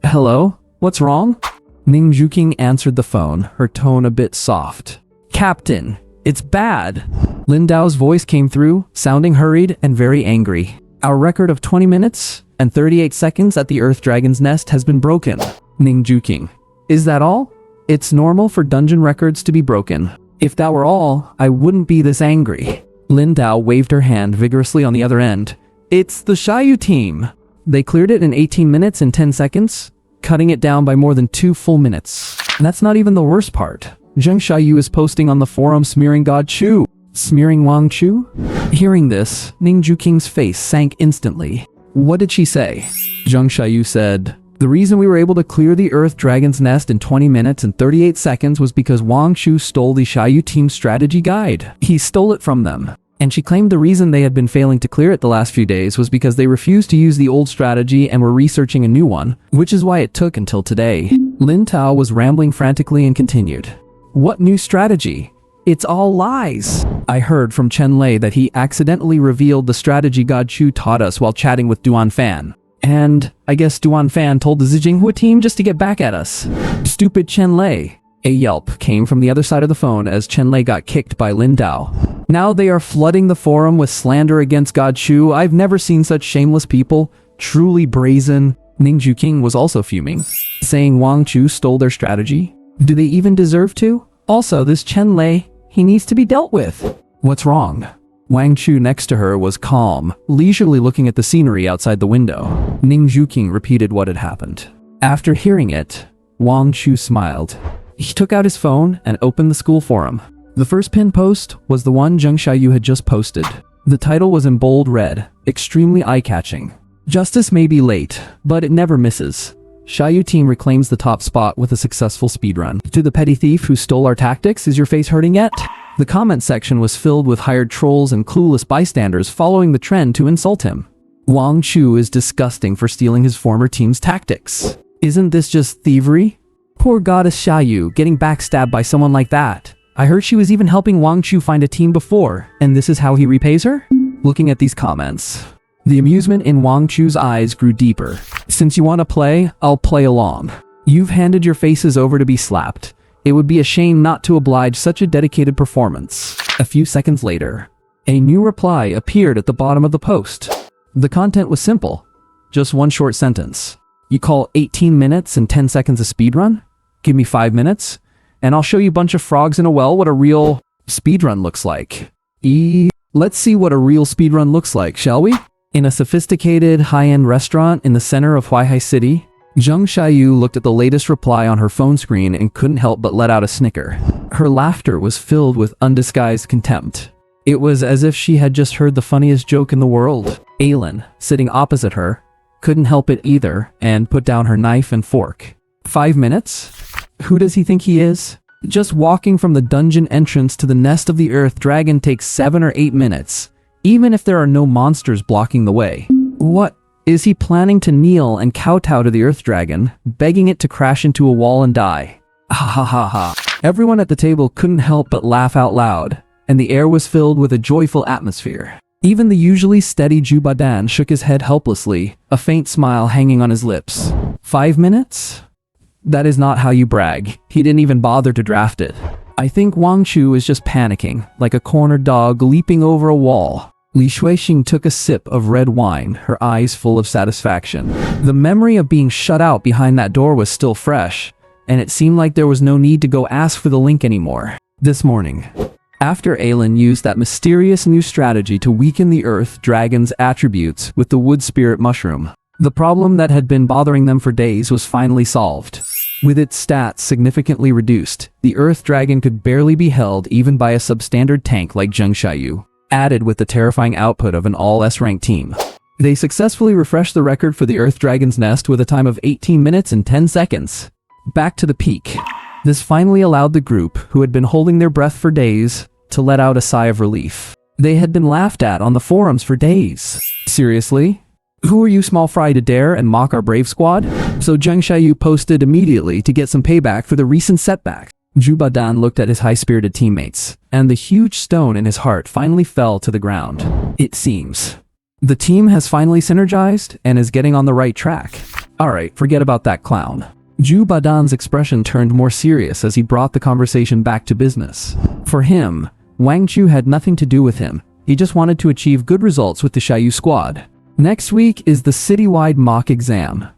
Speaker 1: Hello? What's wrong? Ning Juqing answered the phone, her tone a bit soft. Captain, It's bad. Lin Dao's voice came through, sounding hurried and very angry. Our record of 20 minutes and 38 seconds at the Earth Dragon's Nest has been broken. Ning Juking. Is that all? It's normal for dungeon records to be broken. If that were all, I wouldn't be this angry. Lin Dao waved her hand vigorously on the other end. It's the Xiaoyu team. They cleared it in 18 minutes and 10 seconds, cutting it down by more than 2 full minutes. And that's not even the worst part. Zheng Xiaoyu is posting on the forum smearing God Chu. Smearing Wang Chu? Hearing this, Ning Juking's face sank instantly. What did she say? Zheng Xiaoyu said, the reason we were able to clear the Earth Dragon's Nest in 20 minutes and 38 seconds was because Wang Chu stole the Xiaoyu team's strategy guide. He stole it from them. And she claimed the reason they had been failing to clear it the last few days was because they refused to use the old strategy and were researching a new one, which is why it took until today. Lin Tao was rambling frantically and continued. What new strategy? It's all lies. I heard from Chen Lei that he accidentally revealed the strategy God Chu taught us while chatting with Duan Fan. And I guess Duan Fan told the Zijinghua team just to get back at us. Stupid Chen Lei. A yelp came from the other side of the phone as Chen Lei got kicked by Lin Dao. Now they are flooding the forum with slander against God Chu. I've never seen such shameless people. Truly brazen. Ning Juking was also fuming, saying Wang Chu stole their strategy. Do they even deserve to? Also, this Chen Lei, he needs to be dealt with. What's wrong? Wang Chu next to her was calm, leisurely looking at the scenery outside the window. Ning Juking repeated what had happened. After hearing it, Wang Chu smiled. He took out his phone and opened the school forum. The first pinned post was the one Zheng Xiaoyu had just posted. The title was in bold red, extremely eye-catching. Justice may be late, but it never misses. Xiaoyu team reclaims the top spot with a successful speedrun. To the petty thief who stole our tactics, is your face hurting yet? The comment section was filled with hired trolls and clueless bystanders following the trend to insult him. Wang Chu is disgusting for stealing his former team's tactics. Isn't this just thievery? Poor goddess Xiaoyu getting backstabbed by someone like that. I heard she was even helping Wang Chu find a team before, and this is how he repays her? Looking at these comments, the amusement in Wang Chu's eyes grew deeper. Since you want to play, I'll play along. You've handed your faces over to be slapped. It would be a shame not to oblige such a dedicated performance. A few seconds later, a new reply appeared at the bottom of the post. The content was simple. Just one short sentence. You call 18 minutes and 10 seconds a speedrun? Give me 5 minutes, and I'll show you a bunch of frogs in a well what a real speedrun looks like. Let's see what a real speedrun looks like, shall we? In a sophisticated, high-end restaurant in the center of Huaihai City, Zheng Xiaoyu looked at the latest reply on her phone screen and couldn't help but let out a snicker. Her laughter was filled with undisguised contempt. It was as if she had just heard the funniest joke in the world. Aylin, sitting opposite her, couldn't help it either and put down her knife and fork. 5 minutes? Who does he think he is? Just walking from the dungeon entrance to the nest of the Earth Dragon takes 7 or 8 minutes, even if there are no monsters blocking the way. What? Is he planning to kneel and kowtow to the Earth Dragon, begging it to crash into a wall and die? Ha ha ha ha. Everyone at the table couldn't help but laugh out loud, and the air was filled with a joyful atmosphere. Even the usually steady Jubadan shook his head helplessly, a faint smile hanging on his lips. 5 minutes? That is not how you brag. He didn't even bother to draft it. I think Wang Chu is just panicking, like a cornered dog leaping over a wall. Li Shuixing took a sip of red wine, her eyes full of satisfaction. The memory of being shut out behind that door was still fresh, and it seemed like there was no need to go ask for the link anymore. This morning, after Aylin used that mysterious new strategy to weaken the Earth Dragon's attributes with the Wood Spirit Mushroom, the problem that had been bothering them for days was finally solved. With its stats significantly reduced, the Earth Dragon could barely be held even by a substandard tank like Zheng Xiaoyu. Added with the terrifying output of an all S-rank team, they successfully refreshed the record for the Earth Dragon's Nest with a time of 18 minutes and 10 seconds. Back to the peak. This finally allowed the group, who had been holding their breath for days, to let out a sigh of relief. They had been laughed at on the forums for days. Seriously? Who are you small fry to dare and mock our brave squad? So Zheng Xiaoyu posted immediately to get some payback for the recent setback. Jubadan looked at his high-spirited teammates, and the huge stone in his heart finally fell to the ground. It seems the team has finally synergized and is getting on the right track. Alright, forget about that clown. Jubadan's expression turned more serious as he brought the conversation back to business. For him, Wang Chu had nothing to do with him. He just wanted to achieve good results with the Xiaoyu squad. Next week is the citywide mock exam.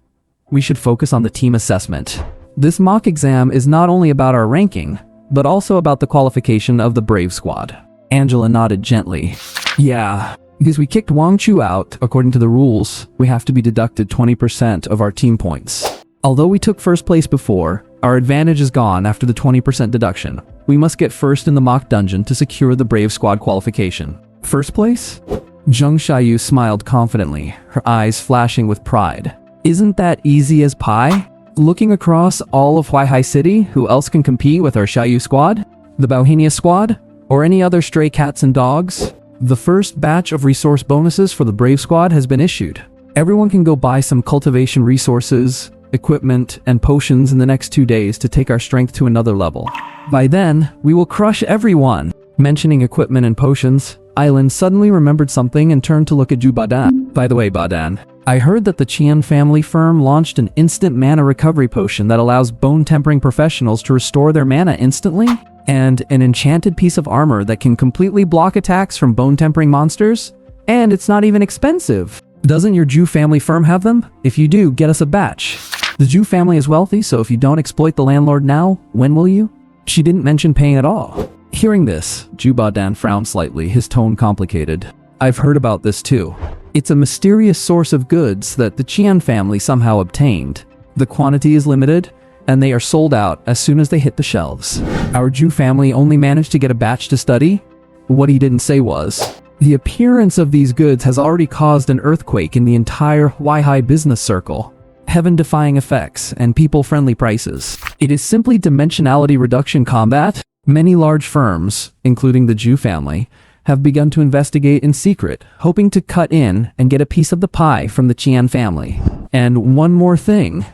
Speaker 1: We should focus on the team assessment. This mock exam is not only about our ranking, but also about the qualification of the Brave squad. Angela nodded gently. Yeah, because we kicked Wang Chu out, according to the rules, we have to be deducted 20% of our team points. Although we took first place before, our advantage is gone after the 20% deduction. We must get first in the mock dungeon to secure the Brave squad qualification. First place? Zheng Xiaoyu smiled confidently, her eyes flashing with pride. Isn't that easy as pie? Looking across all of Huaihai City, who else can compete with our Xiaoyu squad? The Bauhinia squad? Or any other stray cats and dogs? The first batch of resource bonuses for the Brave squad has been issued. Everyone can go buy some cultivation resources, equipment, and potions in the next 2 days to take our strength to another level. By then, we will crush everyone. Mentioning equipment and potions, Aileen suddenly remembered something and turned to look at Zhu Badan. By the way, Badan, I heard that the Qian family firm launched an instant mana recovery potion that allows bone-tempering professionals to restore their mana instantly, and an enchanted piece of armor that can completely block attacks from bone-tempering monsters, and it's not even expensive. Doesn't your Zhu family firm have them? If you do, get us a batch. The Zhu family is wealthy, so if you don't exploit the landlord now, when will you? She didn't mention paying at all. Hearing this, Zhu Badan frowned slightly, his tone complicated. I've heard about this too. It's a mysterious source of goods that the Qian family somehow obtained. The quantity is limited, and they are sold out as soon as they hit the shelves. Our Zhu family only managed to get a batch to study? What he didn't say was, the appearance of these goods has already caused an earthquake in the entire Huaihai business circle. Heaven-defying effects and people-friendly prices. It is simply dimensionality reduction combat. Many large firms, including the Zhu family, have begun to investigate in secret, hoping to cut in and get a piece of the pie from the Qian family. And one more thing,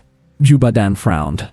Speaker 1: Zhu Badan frowned.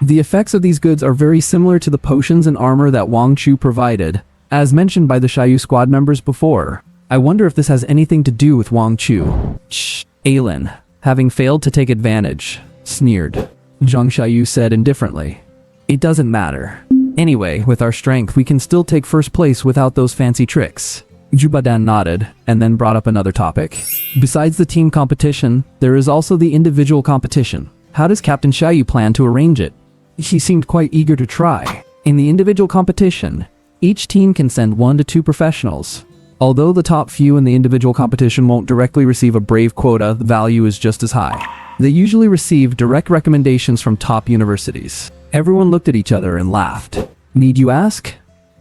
Speaker 1: The effects of these goods are very similar to the potions and armor that Wang Chu provided, as mentioned by the Xiaoyu squad members before. I wonder if this has anything to do with Wang Chu. Shh, Aileen, having failed to take advantage, sneered. Zheng Xiaoyu said indifferently. It doesn't matter. Anyway, with our strength, we can still take first place without those fancy tricks. Zhu Badan nodded, and then brought up another topic. Besides the team competition, there is also the individual competition. How does Captain Xiaoyu plan to arrange it? He seemed quite eager to try. In the individual competition, each team can send 1 to 2 professionals. Although the top few in the individual competition won't directly receive a Brave quota, the value is just as high. They usually receive direct recommendations from top universities. Everyone looked at each other and laughed. Need you ask?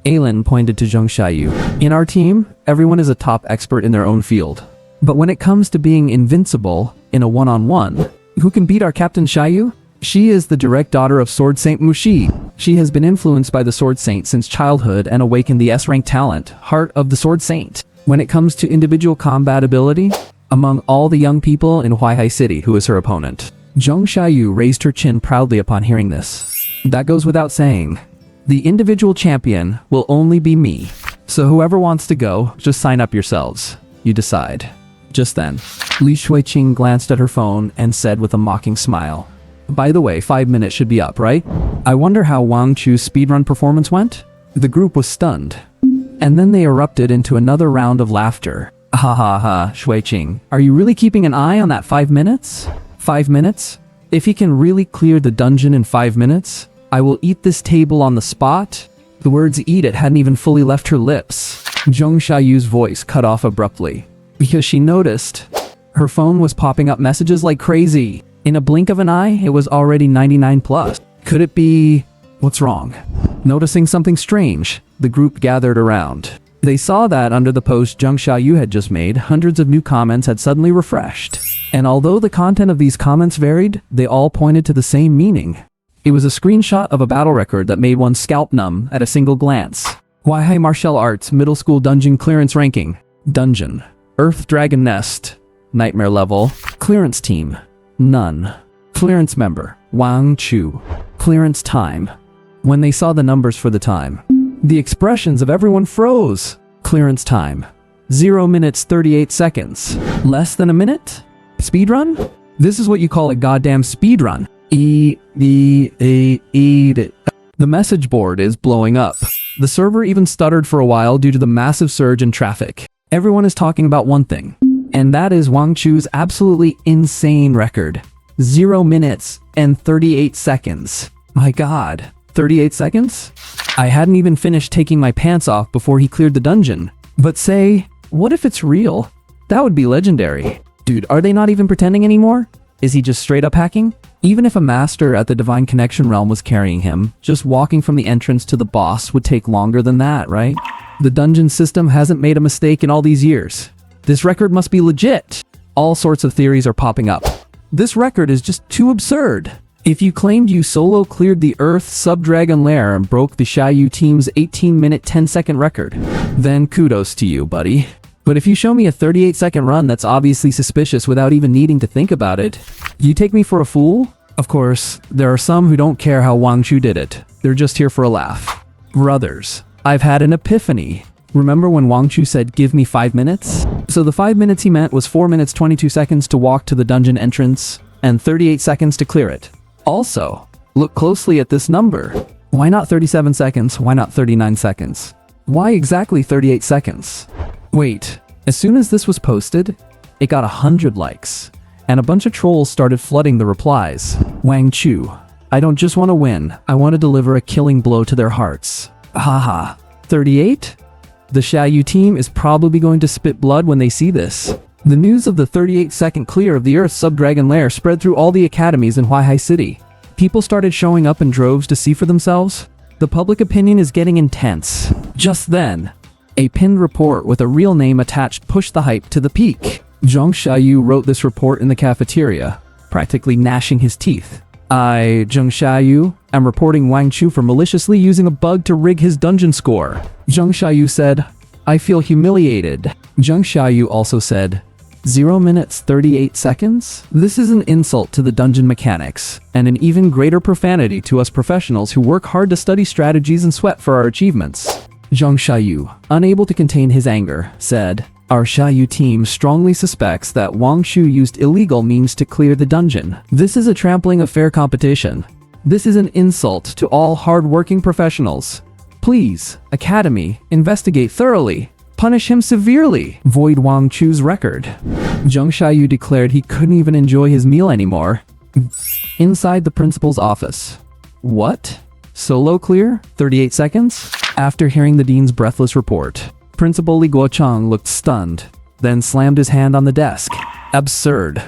Speaker 1: Aileen pointed to Zheng Xiaoyu. In our team, everyone is a top expert in their own field. But when it comes to being invincible in a one-on-one, who can beat our Captain Xiaoyu? She is the direct daughter of Sword Saint Mushi. She has been influenced by the Sword Saint since childhood and awakened the S-rank talent, Heart of the Sword Saint. When it comes to individual combat ability, among all the young people in Huaihai City, who is her opponent? Zheng Xiaoyu raised her chin proudly upon hearing this. That goes without saying. The individual champion will only be me. So whoever wants to go, just sign up yourselves. You decide. Just then, Li Shuiqing glanced at her phone and said with a mocking smile, by the way, 5 minutes should be up, right? I wonder how Wang Chu's speedrun performance went? The group was stunned. And then they erupted into another round of laughter. Ha ha ha, Shuiqing, are you really keeping an eye on that 5 minutes? 5 minutes? If he can really clear the dungeon in 5 minutes, I will eat this table on the spot. The words eat it hadn't even fully left her lips. Zheng Xiaoyu's voice cut off abruptly, because she noticed her phone was popping up messages like crazy. In a blink of an eye, it was already 99 plus. Could it be... What's wrong? Noticing something strange, the group gathered around. They saw that under the post Zheng Xiaoyu had just made, hundreds of new comments had suddenly refreshed. And although the content of these comments varied, they all pointed to the same meaning. It was a screenshot of a battle record that made one's scalp numb at a single glance. Huaihai Martial Arts Middle School Dungeon Clearance Ranking. Dungeon. Earth Dragon Nest. Nightmare Level. Clearance Team. None. Clearance Member. Wang Chu. Clearance Time. When they saw the numbers for the time, the expressions of everyone froze. Clearance Time. 0 minutes 38 seconds. Less than a minute? Speedrun? This is what you call a goddamn speedrun. The message board is blowing up. The server even stuttered for a while due to the massive surge in traffic. Everyone is talking about one thing, and that is Wang Chu's absolutely insane record. 0 minutes and 38 seconds. My god, 38 seconds? I hadn't even finished taking my pants off before he cleared the dungeon. But say, what if it's real? That would be legendary. Dude, are they not even pretending anymore? Is he just straight up hacking? Even if a master at the Divine Connection realm was carrying him, just walking from the entrance to the boss would take longer than that, right? The dungeon system hasn't made a mistake in all these years. This record must be legit. All sorts of theories are popping up. This record is just too absurd. If you claimed you solo cleared the Earth Sub-Dragon Lair and broke the Xiaoyu team's 18-minute 10-second record, then kudos to you, buddy. But if you show me a 38-second run that's obviously suspicious without even needing to think about it, you take me for a fool? Of course, there are some who don't care how Wang Chu did it. They're just here for a laugh. Brothers, I've had an epiphany. Remember when Wang Chu said, "Give me 5 minutes"? So the 5 minutes he meant was 4 minutes 22 seconds to walk to the dungeon entrance and 38 seconds to clear it. Also, look closely at this number. Why not 37 seconds? Why not 39 seconds? Why exactly 38 seconds? Wait, as soon as this was posted, it got 100 likes, and a bunch of trolls started flooding the replies. Wang Chu, I don't just want to win, I want to deliver a killing blow to their hearts. Haha, 38? The Xiaoyu team is probably going to spit blood when they see this. The news of the 38-second clear of the Earth's Sub-Dragon Lair spread through all the academies in Huaihai City. People started showing up in droves to see for themselves. The public opinion is getting intense. Just then, a pinned report with a real name attached pushed the hype to the peak. Zhang Xiaoyu wrote this report in the cafeteria, practically gnashing his teeth. I, Zhang Xiaoyu, am reporting Wang Chu for maliciously using a bug to rig his dungeon score. Zhang Xiaoyu said, I feel humiliated. Zhang Xiaoyu also said, 0 minutes 38 seconds? This is an insult to the dungeon mechanics, and an even greater profanity to us professionals who work hard to study strategies and sweat for our achievements. Zhang Xiaoyu, unable to contain his anger, said, Our Xiaoyu team strongly suspects that Wang Chu used illegal means to clear the dungeon. This is a trampling of fair competition. This is an insult to all hard-working professionals. Please, Academy, investigate thoroughly. Punish him severely. Void Wang Chu's record. Zhang Xiaoyu declared he couldn't even enjoy his meal anymore. Inside the principal's office. What? Solo clear? 38 seconds? After hearing the dean's breathless report, Principal Li Guochang looked stunned, then slammed his hand on the desk. Absurd.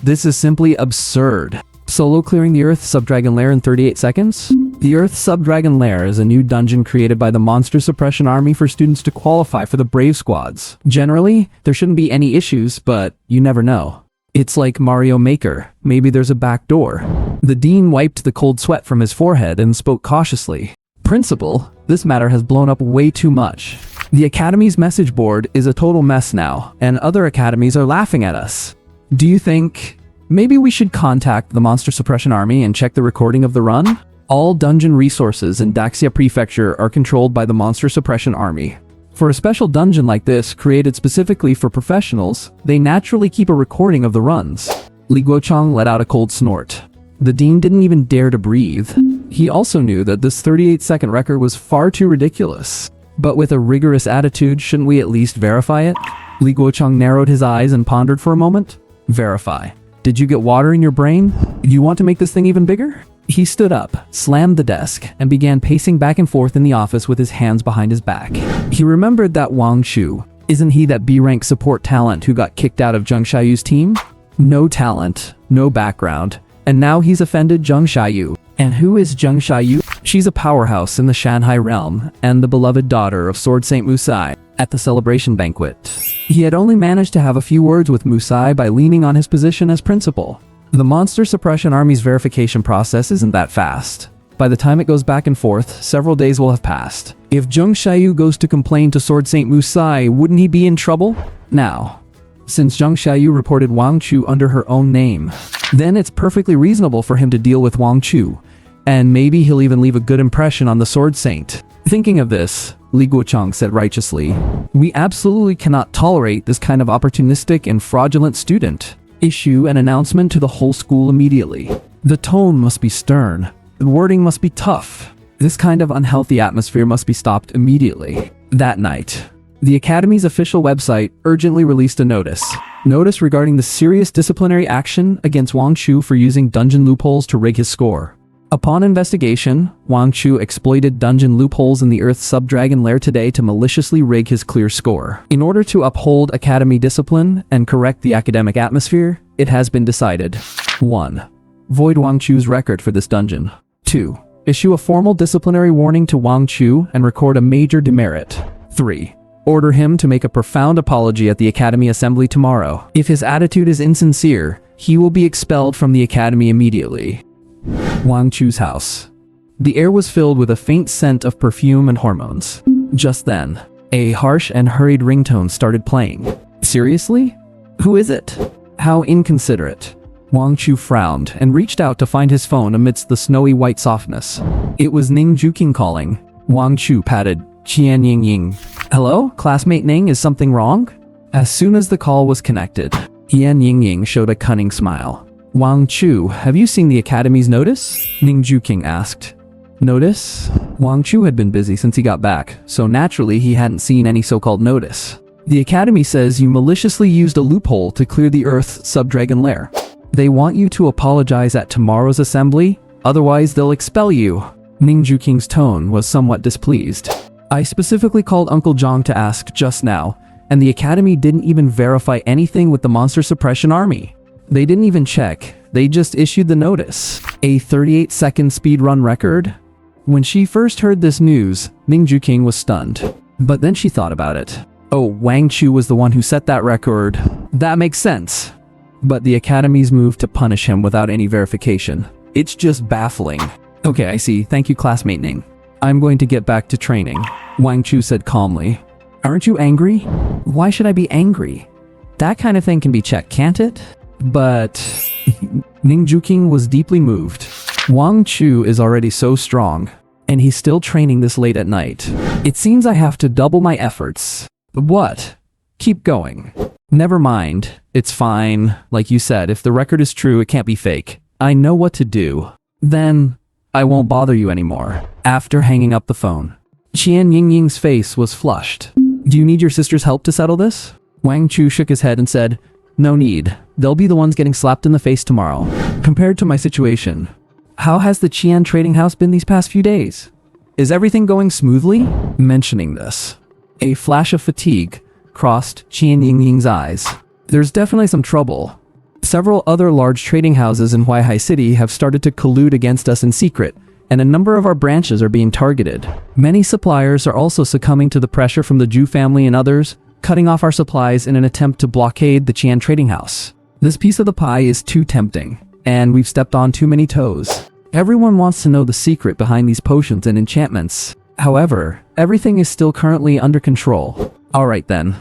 Speaker 1: This is simply absurd. Solo clearing the Earth Sub-Dragon Lair in 38 seconds? The Earth Sub-Dragon Lair is a new dungeon created by the Monster Suppression Army for students to qualify for the Brave Squads. Generally, there shouldn't be any issues, but you never know. It's like Mario Maker. Maybe there's a back door. The dean wiped the cold sweat from his forehead and spoke cautiously. Principal, this matter has blown up way too much. The Academy's message board is a total mess now, and other academies are laughing at us. Do you think maybe we should contact the Monster Suppression Army and check the recording of the run? All dungeon resources in Daxia Prefecture are controlled by the Monster Suppression Army. For a special dungeon like this, created specifically for professionals, they naturally keep a recording of the runs. Li Guochang let out a cold snort. The dean didn't even dare to breathe. He also knew that this 38-second record was far too ridiculous. But with a rigorous attitude, shouldn't we at least verify it? Li Guochang narrowed his eyes and pondered for a moment. Verify. Did you get water in your brain? Do you want to make this thing even bigger? He stood up, slammed the desk, and began pacing back and forth in the office with his hands behind his back. He remembered that Wang Chu. Isn't he that B-rank support talent who got kicked out of Zhang Xiaoyu's team? No talent, no background, and now he's offended Zhang Xiaoyu. And who is Zhang Xiaoyu? She's a powerhouse in the Shanghai realm, and the beloved daughter of Sword Saint Musai. At the celebration banquet, he had only managed to have a few words with Musai by leaning on his position as principal. The Monster Suppression Army's verification process isn't that fast. By the time it goes back and forth, several days will have passed. If Zhang Xiaoyu goes to complain to Sword Saint Musai, wouldn't he be in trouble? Now, since Zhang Xiaoyu reported Wang Chu under her own name, then it's perfectly reasonable for him to deal with Wang Chu, and maybe he'll even leave a good impression on the Sword Saint. Thinking of this, Li Guochang said righteously, we absolutely cannot tolerate this kind of opportunistic and fraudulent student. Issue an announcement to the whole school immediately. The tone must be stern. The wording must be tough. This kind of unhealthy atmosphere must be stopped immediately. That night, the Academy's official website urgently released a notice. Notice regarding the serious disciplinary action against Wang Chu for using dungeon loopholes to rig his score. Upon investigation, Wang Chu exploited dungeon loopholes in the Earth's subdragon lair today to maliciously rig his clear score. In order to uphold Academy discipline and correct the academic atmosphere, it has been decided. 1. Void Wang Chu's record for this dungeon. 2. Issue a formal disciplinary warning to Wang Chu and record a major demerit. 3. Order him to make a profound apology at the Academy Assembly tomorrow. If his attitude is insincere, he will be expelled from the Academy immediately. Wang Chu's house. The air was filled with a faint scent of perfume and hormones. Just then, a harsh and hurried ringtone started playing. Seriously? Who is it? How inconsiderate. Wang Chu frowned and reached out to find his phone amidst the snowy white softness. It was Ning Juking calling. Wang Chu patted Qian Yingying. Hello, classmate Ning, is something wrong? As soon as the call was connected, Qian Yingying showed a cunning smile. Wang Chu, have you seen the Academy's notice? Ning Juking asked. Notice? Wang Chu had been busy since he got back, so naturally he hadn't seen any so-called notice. The Academy says you maliciously used a loophole to clear the Earth's subdragon lair. They want you to apologize at tomorrow's assembly, otherwise they'll expel you. Ning Juking's tone was somewhat displeased. I specifically called Uncle Zhang to ask just now, and the Academy didn't even verify anything with the Monster Suppression Army. They didn't even check, they just issued the notice. A 38-second speedrun record? When she first heard this news, Ning Juking was stunned. But then she thought about it. Oh, Wang Chu was the one who set that record. That makes sense. But the Academy's move to punish him without any verification. It's just baffling. Okay, I see. Thank you, classmate Ning. I'm going to get back to training, Wang Chu said calmly. Aren't you angry? Why should I be angry? That kind of thing can be checked, can't it? But Ning Juking was deeply moved. Wang Chu is already so strong, and he's still training this late at night. It seems I have to double my efforts. What? Keep going. Never mind. It's fine. Like you said, if the record is true, it can't be fake. I know what to do. Then I won't bother you anymore. After hanging up the phone, Qian Yingying's face was flushed. Do you need your sister's help to settle this? Wang Chu shook his head and said, no need. They'll be the ones getting slapped in the face tomorrow. Compared to my situation, how has the Qian trading house been these past few days? Is everything going smoothly? Mentioning this, a flash of fatigue crossed Qian Yingying's eyes. There's definitely some trouble. Several other large trading houses in Huaihai City have started to collude against us in secret, and a number of our branches are being targeted. Many suppliers are also succumbing to the pressure from the Zhu family and others, cutting off our supplies in an attempt to blockade the Qian trading house. This piece of the pie is too tempting, and we've stepped on too many toes. Everyone wants to know the secret behind these potions and enchantments. However, everything is still currently under control. Alright then.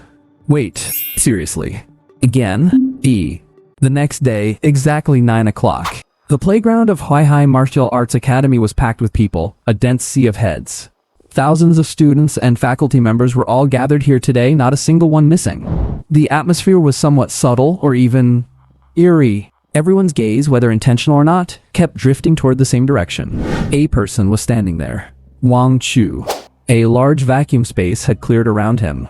Speaker 1: Wait, seriously. Again? The next day, exactly 9 o'clock. The playground of Huaihai Martial Arts Academy was packed with people, a dense sea of heads. Thousands of students and faculty members were all gathered here today, not a single one missing. The atmosphere was somewhat subtle or even eerie. Everyone's gaze, whether intentional or not, kept drifting toward the same direction. A person was standing there. Wang Chu. A large vacuum space had cleared around him.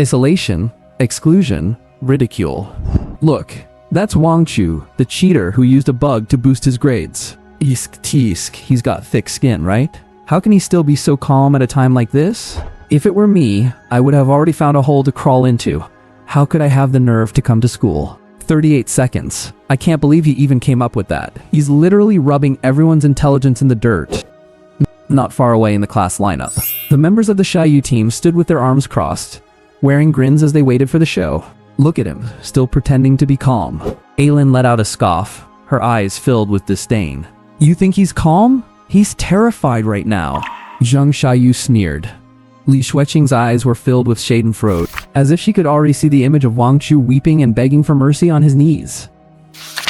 Speaker 1: Isolation, exclusion, ridicule. Look, that's Wang Chu, the cheater who used a bug to boost his grades. Eesk teesk, he's got thick skin, right? How can he still be so calm at a time like this? If it were me, I would have already found a hole to crawl into. How could I have the nerve to come to school? 38 seconds. I can't believe he even came up with that. He's literally rubbing everyone's intelligence in the dirt. Not far away in the class lineup, the members of the Xiaoyu team stood with their arms crossed, wearing grins as they waited for the show. Look at him, still pretending to be calm. Aylin let out a scoff, her eyes filled with disdain. You think he's calm? He's terrified right now. Zhang Xiaoyu sneered. Li Xueqing's eyes were filled with schadenfreude, as if she could already see the image of Wang Chu weeping and begging for mercy on his knees.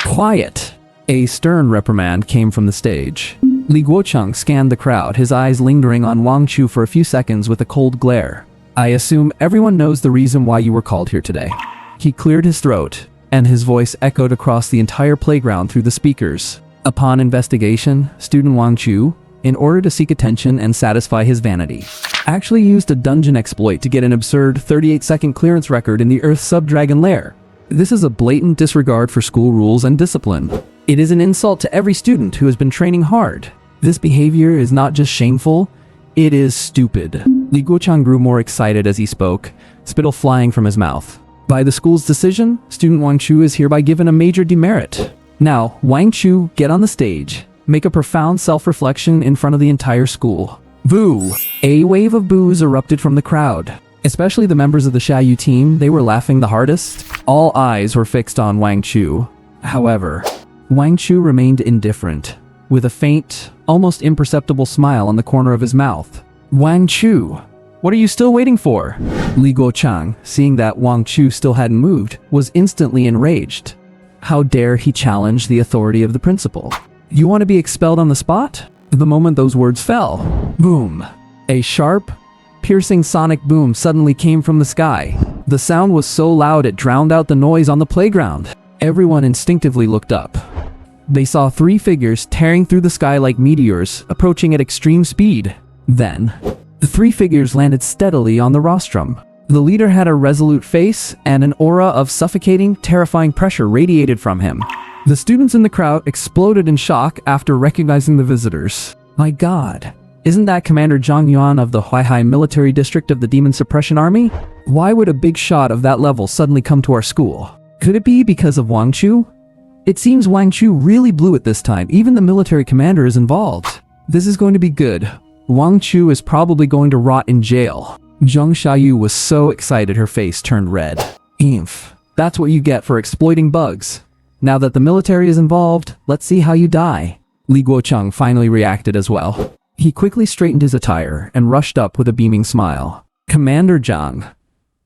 Speaker 1: Quiet! A stern reprimand came from the stage. Li Guocheng scanned the crowd, his eyes lingering on Wang Chu for a few seconds with a cold glare. I assume everyone knows the reason why you were called here today. He cleared his throat, and his voice echoed across the entire playground through the speakers. Upon investigation, student Wang Chu, in order to seek attention and satisfy his vanity. Actually used a dungeon exploit to get an absurd 38-second clearance record in the Earth's sub-dragon lair. This is a blatant disregard for school rules and discipline. It is an insult to every student who has been training hard. This behavior is not just shameful, it is stupid. Li Guochang grew more excited as he spoke, spittle flying from his mouth. By the school's decision, student Wang Chu is hereby given a major demerit. Now, Wang Chu, get on the stage. Make a profound self-reflection in front of the entire school. Boo! A wave of boos erupted from the crowd. Especially the members of the Xiaoyu team, they were laughing the hardest. All eyes were fixed on Wang Chu. However, Wang Chu remained indifferent, with a faint, almost imperceptible smile on the corner of his mouth. Wang Chu, what are you still waiting for? Li Guochang, seeing that Wang Chu still hadn't moved, was instantly enraged. How dare he challenge the authority of the principal? You want to be expelled on the spot? The moment those words fell, boom! A sharp, piercing sonic boom suddenly came from the sky. The sound was so loud it drowned out the noise on the playground. Everyone instinctively looked up. They saw three figures tearing through the sky like meteors, approaching at extreme speed. Then, the three figures landed steadily on the rostrum. The leader had a resolute face, and an aura of suffocating, terrifying pressure radiated from him. The students in the crowd exploded in shock after recognizing the visitors. My god, isn't that Commander Zhang Yuan of the Huaihai Military District of the Demon Suppression Army? Why would a big shot of that level suddenly come to our school? Could it be because of Wang Chu? It seems Wang Chu really blew it this time. Even the military commander is involved. This is going to be good. Wang Chu is probably going to rot in jail. Zhang Xiaoyu was so excited her face turned red. Oomph. That's what you get for exploiting bugs. Now that the military is involved, let's see how you die. Li Guochang finally reacted as well. He quickly straightened his attire and rushed up with a beaming smile. Commander Zhang,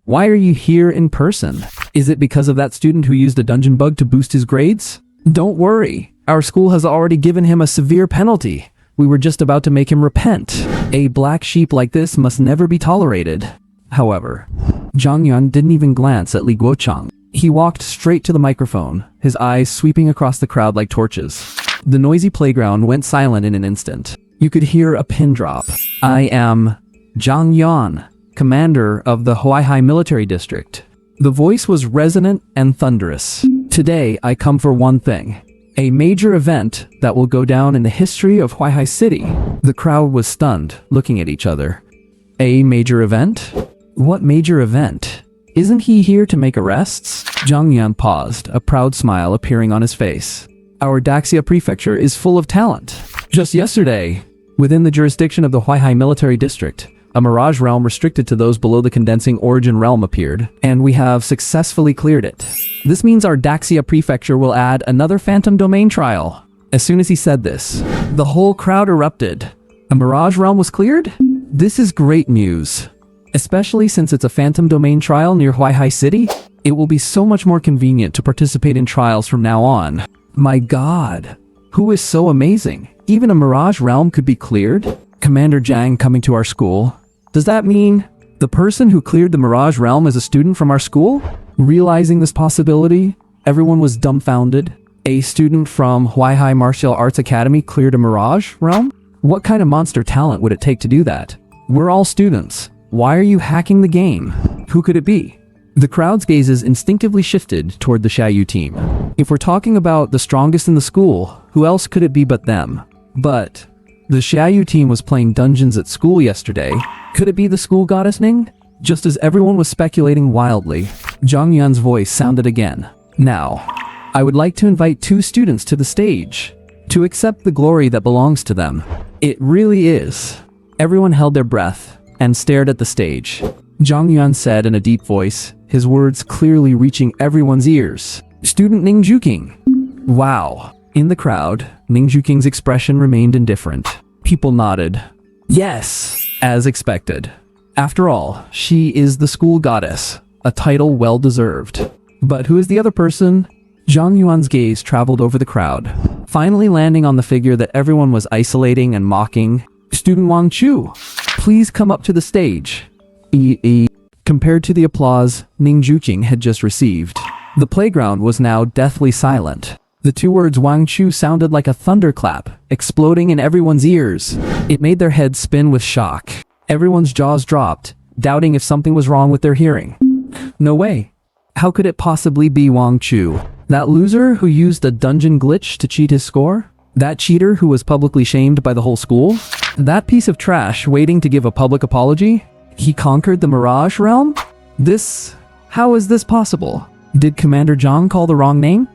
Speaker 1: why are you here in person? Is it because of that student who used a dungeon bug to boost his grades? Don't worry, our school has already given him a severe penalty. We were just about to make him repent. A black sheep like this must never be tolerated. However, Zhang Yuan didn't even glance at Li Guochang. He walked straight to the microphone, his eyes sweeping across the crowd like torches. The noisy playground went silent in an instant. You could hear a pin drop. I am Zhang Yuan, commander of the Huaihai Military District. The voice was resonant and thunderous. Today, I come for one thing. A major event that will go down in the history of Huaihai City. The crowd was stunned, looking at each other. A major event? What major event? Isn't he here to make arrests? Zhang Yan paused, a proud smile appearing on his face. Our Daxia Prefecture is full of talent. Just yesterday, within the jurisdiction of the Huaihai Military District, a mirage realm restricted to those below the condensing origin realm appeared, and we have successfully cleared it. This means our Daxia Prefecture will add another phantom domain trial. As soon as he said this, the whole crowd erupted. A mirage realm was cleared? This is great news. Especially since it's a phantom domain trial near Huaihai City, it will be so much more convenient to participate in trials from now on. My god, who is so amazing? Even a mirage realm could be cleared? Commander Zhang coming to our school. Does that mean the person who cleared the mirage realm is a student from our school? Realizing this possibility, everyone was dumbfounded. A student from Huaihai Martial Arts Academy cleared a mirage realm? What kind of monster talent would it take to do that? We're all students. Why are you hacking the game? Who could it be? The crowd's gazes instinctively shifted toward the Xiaoyu team. If we're talking about the strongest in the school, who else could it be but them? But the Xiaoyu team was playing dungeons at school yesterday. Could it be the school goddess Ning? Just as everyone was speculating wildly, Zhang Yan's voice sounded again. Now, I would like to invite two students to the stage to accept the glory that belongs to them. It really is. Everyone held their breath and stared at the stage. Zhang Yuan said in a deep voice, his words clearly reaching everyone's ears. Student Ning Juking. Wow. In the crowd, Ning Juking's expression remained indifferent. People nodded. Yes, as expected. After all, she is the school goddess, a title well deserved. But who is the other person? Zhang Yuan's gaze traveled over the crowd, finally landing on the figure that everyone was isolating and mocking. Student Wang Chu, please come up to the stage. Compared to the applause Ning Juqing had just received, the playground was now deathly silent. The two words Wang Chu sounded like a thunderclap, exploding in everyone's ears. It made their heads spin with shock. Everyone's jaws dropped, doubting if something was wrong with their hearing. No way. How could it possibly be Wang Chu? That loser who used a dungeon glitch to cheat his score? That cheater who was publicly shamed by the whole school? That piece of trash waiting to give a public apology? He conquered the Mirage Realm? How is this possible? Did Commander Zhang call the wrong name?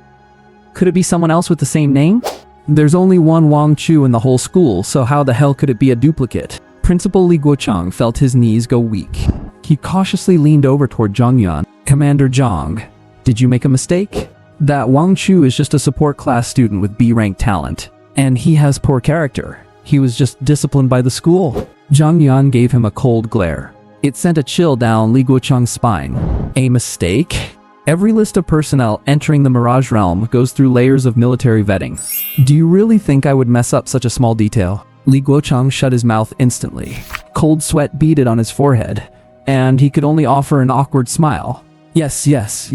Speaker 1: Could it be someone else with the same name? There's only one Wang Chu in the whole school, so how the hell could it be a duplicate? Principal Li Guochang felt his knees go weak. He cautiously leaned over toward Zhang Yuan. Commander Zhang, did you make a mistake? That Wang Chu is just a support class student with B-rank talent, and he has poor character. He was just disciplined by the school. Zhang Yuan gave him a cold glare. It sent a chill down Li Guochang's spine. A mistake? Every list of personnel entering the Mirage Realm goes through layers of military vetting. Do you really think I would mess up such a small detail? Li Guochang shut his mouth instantly. Cold sweat beaded on his forehead, and he could only offer an awkward smile. Yes.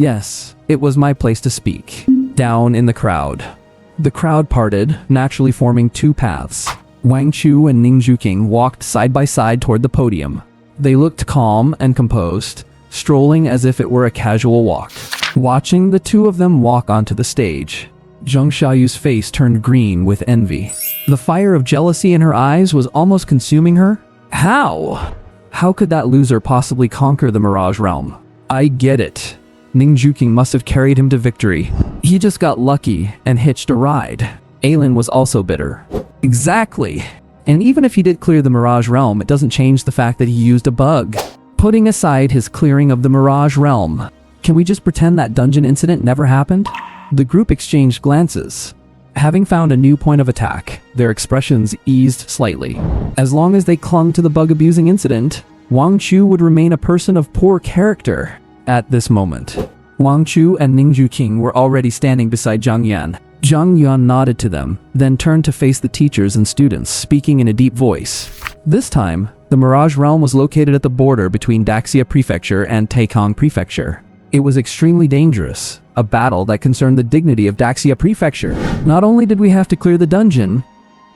Speaker 1: It was my place to speak. Down in the crowd. The crowd parted, naturally forming two paths. Wang Chu and Ning Zhuqing walked side by side toward the podium. They looked calm and composed, strolling as if it were a casual walk. Watching the two of them walk onto the stage, Zheng Xiaoyu's face turned green with envy. The fire of jealousy in her eyes was almost consuming her. How could that loser possibly conquer the Mirage Realm? I get it. Ning Zhuqing must have carried him to victory. He just got lucky and hitched a ride. Aylin was also bitter. Exactly. And even if he did clear the Mirage Realm, it doesn't change the fact that he used a bug. Putting aside his clearing of the Mirage Realm, can we just pretend that dungeon incident never happened? The group exchanged glances. Having found a new point of attack, their expressions eased slightly. As long as they clung to the bug-abusing incident, Wang Chu would remain a person of poor character. At this moment, Wang Chu and Ning Zhuqing were already standing beside Zhang Yan. Zhang Yuan nodded to them, then turned to face the teachers and students, speaking in a deep voice. This time, the Mirage Realm was located at the border between Daxia Prefecture and Taikang Prefecture. It was extremely dangerous, a battle that concerned the dignity of Daxia Prefecture. Not only did we have to clear the dungeon,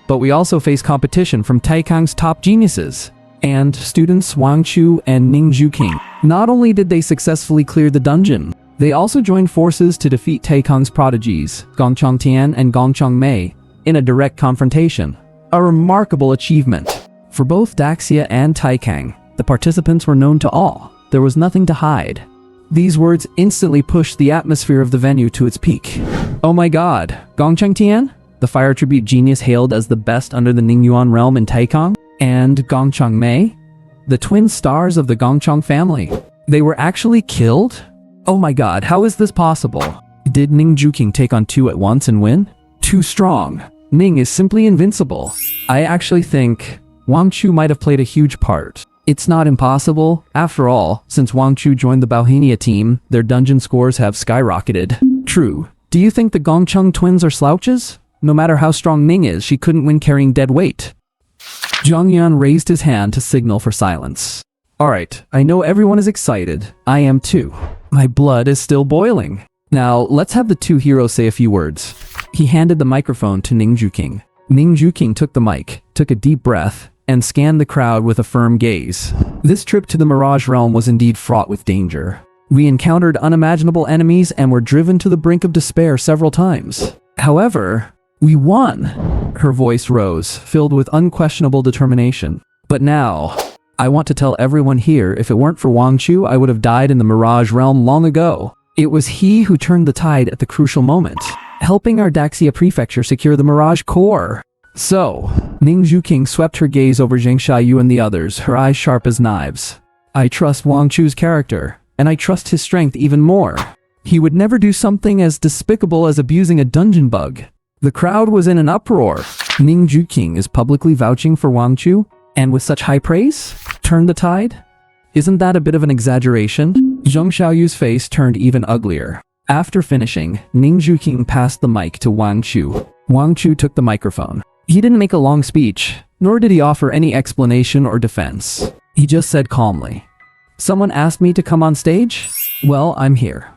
Speaker 1: but we also faced competition from Taikang's top geniuses and students Wang Chu and Ning Zhuqing. Not only did they successfully clear the dungeon, they also joined forces to defeat Taikang's prodigies, Gongchang Tian and Gongchang Mei, in a direct confrontation. A remarkable achievement. For both Daxia and Taikang, the participants were known to all. There was nothing to hide. These words instantly pushed the atmosphere of the venue to its peak. Oh my god, Gongchang Tian? The fire tribute genius hailed as the best under the Ningyuan realm in Taikang? And Gongchang Mei? The twin stars of the Gongchang family. They were actually killed? Oh my god, how is this possible? Did Ning Zhuqing take on two at once and win? Too strong. Ning is simply invincible. I actually think Wang Chu might have played a huge part. It's not impossible. After all, since Wang Chu joined the Balhania team, their dungeon scores have skyrocketed. True. Do you think the Gongchang twins are slouches? No matter how strong Ning is, she couldn't win carrying dead weight. Zhang Yan raised his hand to signal for silence. Alright, I know everyone is excited. I am too. My blood is still boiling. Now, let's have the two heroes say a few words. He handed the microphone to Ning Zhuqing. Ning Zhuqing took the mic, took a deep breath, and scanned the crowd with a firm gaze. This trip to the Mirage Realm was indeed fraught with danger. We encountered unimaginable enemies and were driven to the brink of despair several times. However, we won. Her voice rose, filled with unquestionable determination. But now, I want to tell everyone here, if it weren't for Wang Chu, I would have died in the Mirage Realm long ago. It was he who turned the tide at the crucial moment, helping our Daxia Prefecture secure the Mirage Core. So, Ning Zhuqing swept her gaze over Zheng Xiaoyu and the others, her eyes sharp as knives. I trust Wang Chu's character, and I trust his strength even more. He would never do something as despicable as abusing a dungeon bug. The crowd was in an uproar. Ning Zhuqing is publicly vouching for Wang Chu, and with such high praise? Turn the tide? Isn't that a bit of an exaggeration? Zheng Xiaoyu's face turned even uglier. After finishing, Ning Zhuqing passed the mic to Wang Chu. Wang Chu took the microphone. He didn't make a long speech, nor did he offer any explanation or defense. He just said calmly, "Someone asked me to come on stage? Well, I'm here."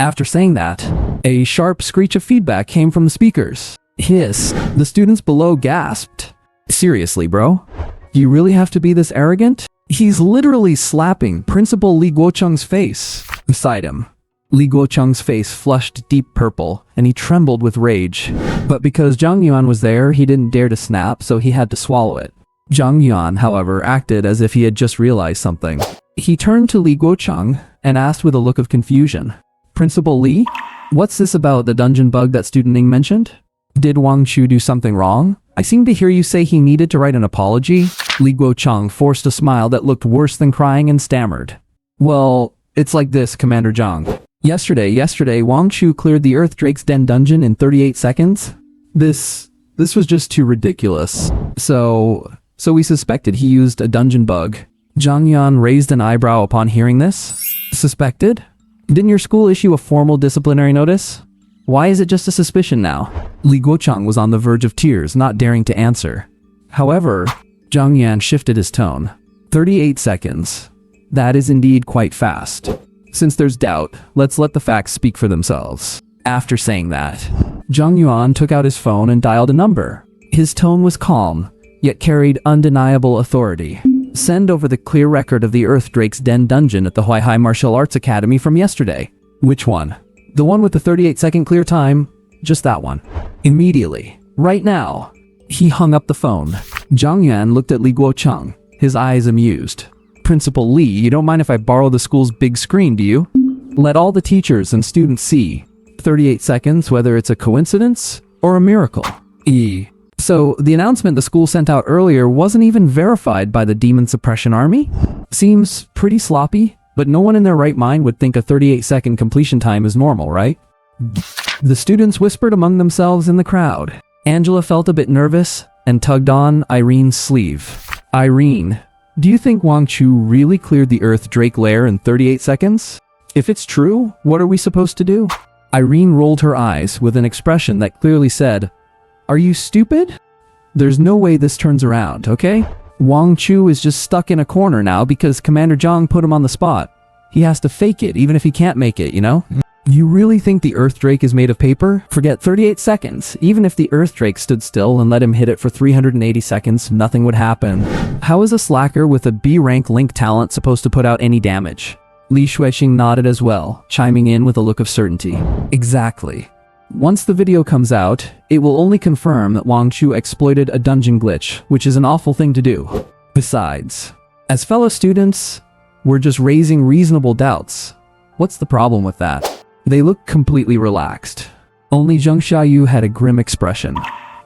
Speaker 1: After saying that, a sharp screech of feedback came from the speakers. Hiss. The students below gasped. Seriously, bro? Do you really have to be this arrogant? He's literally slapping Principal Li Guocheng's face. Beside him, Li Guocheng's face flushed deep purple, and he trembled with rage. But because Zhang Yuan was there, he didn't dare to snap, so he had to swallow it. Zhang Yuan, however, acted as if he had just realized something. He turned to Li Guocheng and asked with a look of confusion, "Principal Li, what's this about the dungeon bug that student Ning mentioned? Did Wang Chu do something wrong? I seem to hear you say he needed to write an apology." Li Guocheng forced a smile that looked worse than crying and stammered. "Well, it's like this, Commander Zhang. Yesterday, Wang Chu cleared the Earth Drake's Den dungeon in 38 seconds. This was just too ridiculous. So we suspected he used a dungeon bug." Zhang Yuan raised an eyebrow upon hearing this. "Suspected? Didn't your school issue a formal disciplinary notice? Why is it just a suspicion now?" Li Guocheng was on the verge of tears, not daring to answer. However, Zhang Yuan shifted his tone. 38 seconds. That is indeed quite fast. Since there's doubt, let's let the facts speak for themselves. After saying that, Zhang Yuan took out his phone and dialed a number. His tone was calm, yet carried undeniable authority. "Send over the clear record of the Earth Drake's Den dungeon at the Huaihai Martial Arts Academy from yesterday." "Which one?" "The one with the 38-second clear time. Just that one. Immediately. Right now." He hung up the phone. Zhang Yuan looked at Li Guocheng, his eyes amused. "Principal Li, you don't mind if I borrow the school's big screen, do you? Let all the teachers and students see. 38 seconds, whether it's a coincidence or a miracle." So, the announcement the school sent out earlier wasn't even verified by the Demon Suppression Army? Seems pretty sloppy, but no one in their right mind would think a 38-second completion time is normal, right? The students whispered among themselves in the crowd. Angela felt a bit nervous and tugged on Irene's sleeve. "Irene, do you think Wang Chu really cleared the Earth Drake lair in 38 seconds? If it's true, what are we supposed to do?" Irene rolled her eyes with an expression that clearly said, "Are you stupid? There's no way this turns around, okay? Wang Chu is just stuck in a corner now because Commander Zhang put him on the spot. He has to fake it even if he can't make it, you know? You really think the Earth Drake is made of paper? Forget 38 seconds. Even if the Earth Drake stood still and let him hit it for 380 seconds, nothing would happen. How is a slacker with a B-rank Link talent supposed to put out any damage?" Li Shuixing nodded as well, chiming in with a look of certainty. "Exactly. Once the video comes out, it will only confirm that Wang Chu exploited a dungeon glitch, which is an awful thing to do. Besides, as fellow students, we're just raising reasonable doubts. What's the problem with that?" They looked completely relaxed. Only Zheng Xiaoyu had a grim expression.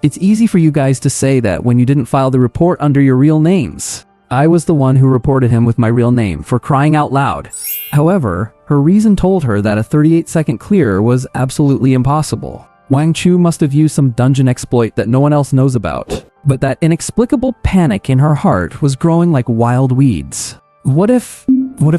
Speaker 1: "It's easy for you guys to say that when you didn't file the report under your real names. I was the one who reported him with my real name, for crying out loud." However, her reason told her that a 38-second clear was absolutely impossible. Wang Chu must have used some dungeon exploit that no one else knows about. But that inexplicable panic in her heart was growing like wild weeds. What if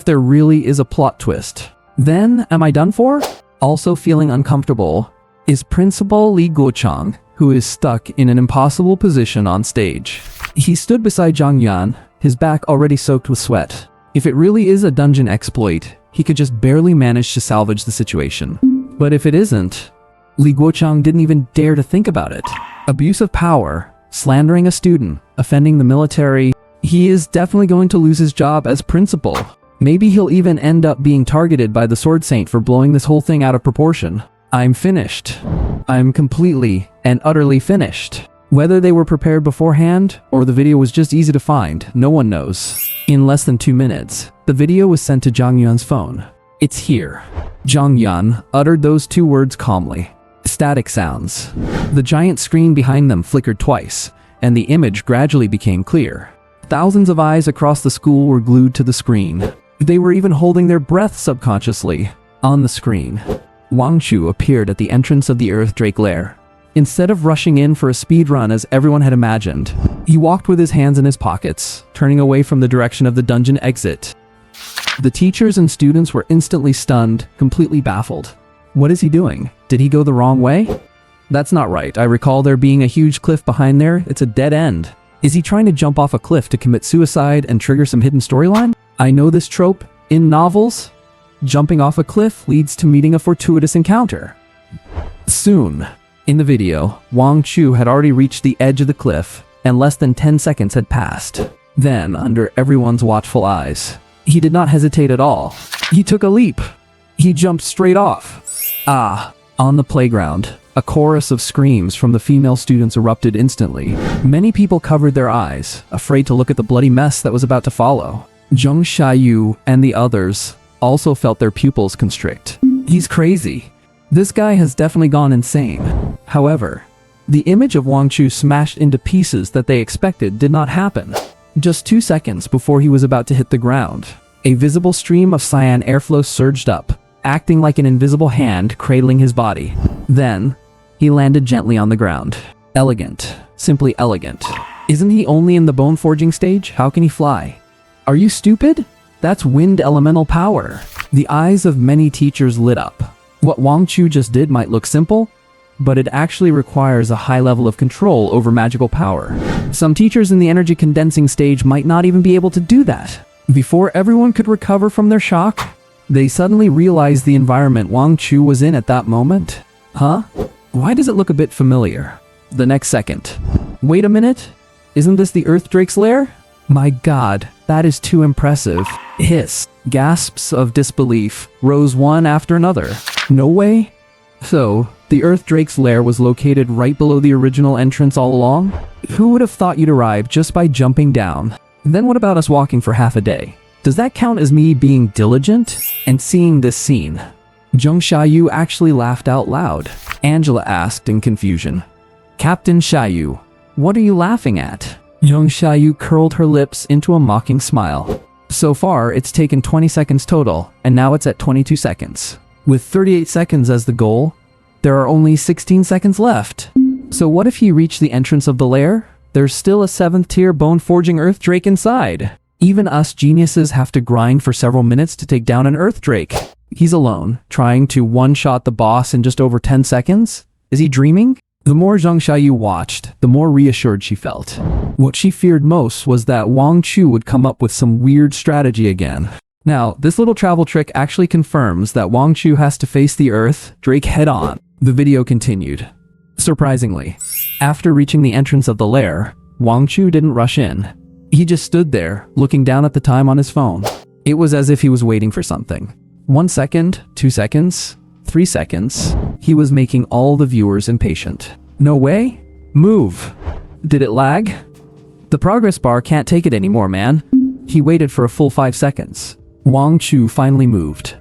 Speaker 1: there really is a plot twist? Then, am I done for? Also feeling uncomfortable is Principal Li Guocheng, who is stuck in an impossible position on stage. He stood beside Zhang Yuan, his back already soaked with sweat. If it really is a dungeon exploit, he could just barely manage to salvage the situation. But if it isn't, Li Guocheng didn't even dare to think about it. Abuse of power, slandering a student, offending the military. He is definitely going to lose his job as principal. Maybe he'll even end up being targeted by the Sword Saint for blowing this whole thing out of proportion. I'm finished. I'm completely and utterly finished. Whether they were prepared beforehand or the video was just easy to find, no one knows. In less than 2 minutes, the video was sent to Zhang Yuan's phone. "It's here." Zhang Yuan uttered those 2 words calmly. Static sounds. The giant screen behind them flickered twice, and the image gradually became clear. Thousands of eyes across the school were glued to the screen. They were even holding their breath subconsciously. On the screen, Wang Chu appeared at the entrance of the Earth Drake lair. Instead of rushing in for a speed run as everyone had imagined, he walked with his hands in his pockets, turning away from the direction of the dungeon exit. The teachers and students were instantly stunned, completely baffled. What is he doing? Did he go the wrong way? That's not right. I recall there being a huge cliff behind there. It's a dead end. Is he trying to jump off a cliff to commit suicide and trigger some hidden storyline? I know this trope in novels. jumping off a cliff leads to meeting a fortuitous encounter. Soon, in the video, Wang Chu had already reached the edge of the cliff, and less than 10 seconds had passed. Then, under everyone's watchful eyes, he did not hesitate at all. He took a leap. He jumped straight off. On the playground, a chorus of screams from the female students erupted instantly. Many people covered their eyes, afraid to look at the bloody mess that was about to follow. Zheng Xiaoyu and the others also felt their pupils constrict. He's crazy. This guy has definitely gone insane. However, the image of Wang Chu smashed into pieces that they expected did not happen. Just 2 seconds before he was about to hit the ground, a visible stream of cyan airflow surged up, acting like an invisible hand cradling his body. Then, he landed gently on the ground. Elegant. Simply elegant. Isn't he only in the bone forging stage? How can he fly? Are you stupid? That's wind elemental power. The eyes of many teachers lit up. What Wang Chu just did might look simple, but it actually requires a high level of control over magical power. Some teachers in the energy condensing stage might not even be able to do that. Before everyone could recover from their shock, they suddenly realized the environment Wang Chu was in at that moment. Huh? Why does it look a bit familiar? The next second. Wait a minute? Isn't this the Earth Drake's lair? My god, that is too impressive. Hiss. Gasps of disbelief rose one after another. No way? So, the Earth Drake's lair was located right below the original entrance all along? Who would have thought you'd arrive just by jumping down? Then what about us walking for half a day? Does that count as me being diligent and seeing this scene? Zheng Xiaoyu actually laughed out loud. Angela asked in confusion. Captain Xiaoyu, what are you laughing at? Zheng Xiaoyu curled her lips into a mocking smile. So far, it's taken 20 seconds total, and now it's at 22 seconds. With 38 seconds as the goal, there are only 16 seconds left. So what if he reached the entrance of the lair? There's still a 7th tier bone forging Earth Drake inside. Even us geniuses have to grind for several minutes to take down an Earth Drake. He's alone, trying to one-shot the boss in just over 10 seconds? Is he dreaming? The more Zheng Xiaoyu watched, the more reassured she felt. What she feared most was that Wang Chu would come up with some weird strategy again. Now, this little travel trick actually confirms that Wang Chu has to face the Earth Drake head-on. The video continued. Surprisingly, after reaching the entrance of the lair, Wang Chu didn't rush in. He just stood there, looking down at the time on his phone. It was as if he was waiting for something. 1 second, 2 seconds, 3 seconds. He was making all the viewers impatient. No way? Move. Did it lag? The progress bar can't take it anymore, man. He waited for a full 5 seconds. Wang Chu finally moved.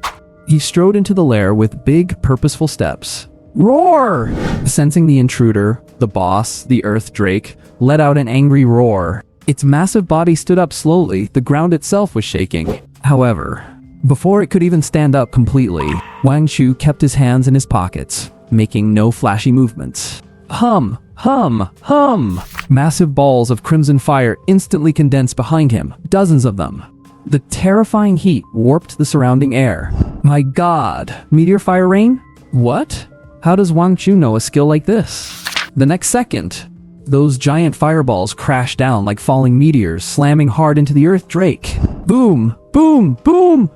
Speaker 1: He strode into the lair with big, purposeful steps. Roar! Sensing the intruder, the boss, the Earth Drake, let out an angry roar. Its massive body stood up slowly, the ground itself was shaking. However, before it could even stand up completely, Wang Chu kept his hands in his pockets, making no flashy movements. Hum, hum, hum! Massive balls of crimson fire instantly condensed behind him, dozens of them. The terrifying heat warped the surrounding air. My god, meteor fire rain? What? How does Wang Chu know a skill like this? The next second, those giant fireballs crashed down like falling meteors, slamming hard into the Earth Drake. Boom, boom, boom!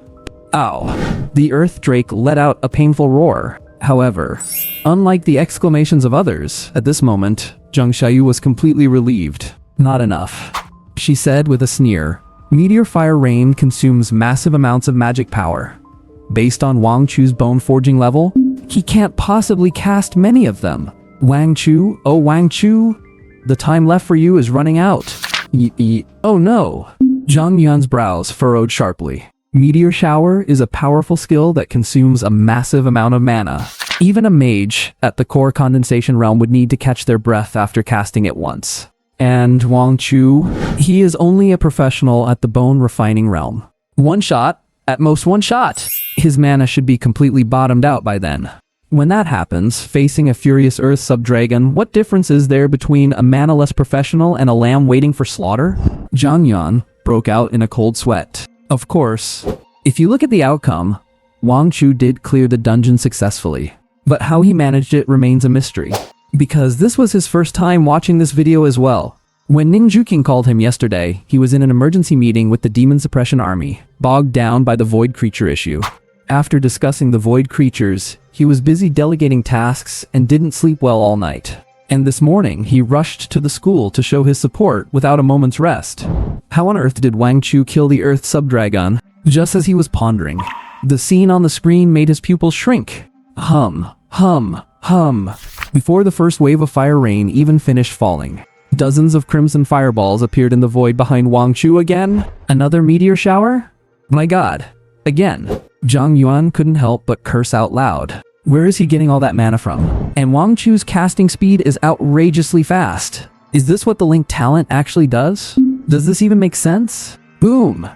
Speaker 1: Ow. The Earth Drake let out a painful roar. However, unlike the exclamations of others, at this moment, Zheng Xiaoyu was completely relieved. Not enough. She said with a sneer, Meteor fire rain consumes massive amounts of magic power. Based on Wang Chu's bone forging level, he can't possibly cast many of them. Wang Chu, oh Wang Chu, the time left for you is running out. Oh no. Zhang Yuan's brows furrowed sharply. Meteor shower is a powerful skill that consumes a massive amount of mana. Even a mage at the core condensation realm would need to catch their breath after casting it once. And Wang Chu, he is only a professional at the bone refining realm. One shot, at most one shot. His mana should be completely bottomed out by then. When that happens, facing a furious Earth Subdragon, what difference is there between a mana-less professional and a lamb waiting for slaughter? Zhang Yuan broke out in a cold sweat. Of course, if you look at the outcome, Wang Chu did clear the dungeon successfully. But how he managed it remains a mystery. Because this was his first time watching this video as well. When Ning Juking called him yesterday, he was in an emergency meeting with the Demon Suppression Army, bogged down by the Void Creature issue. After discussing the void creatures, he was busy delegating tasks and didn't sleep well all night. And this morning, he rushed to the school to show his support without a moment's rest. How on earth did Wang Chu kill the Earth Subdragon? Just as he was pondering, the scene on the screen made his pupils shrink. Hum, hum, hum. Before the first wave of fire rain even finished falling, dozens of crimson fireballs appeared in the void behind Wang Chu again. Another meteor shower? My god. Again. Zhang Yuan couldn't help but curse out loud. Where is he getting all that mana from? And Wang Chu's casting speed is outrageously fast. Is this what the Link talent actually does? Does this even make sense? Boom!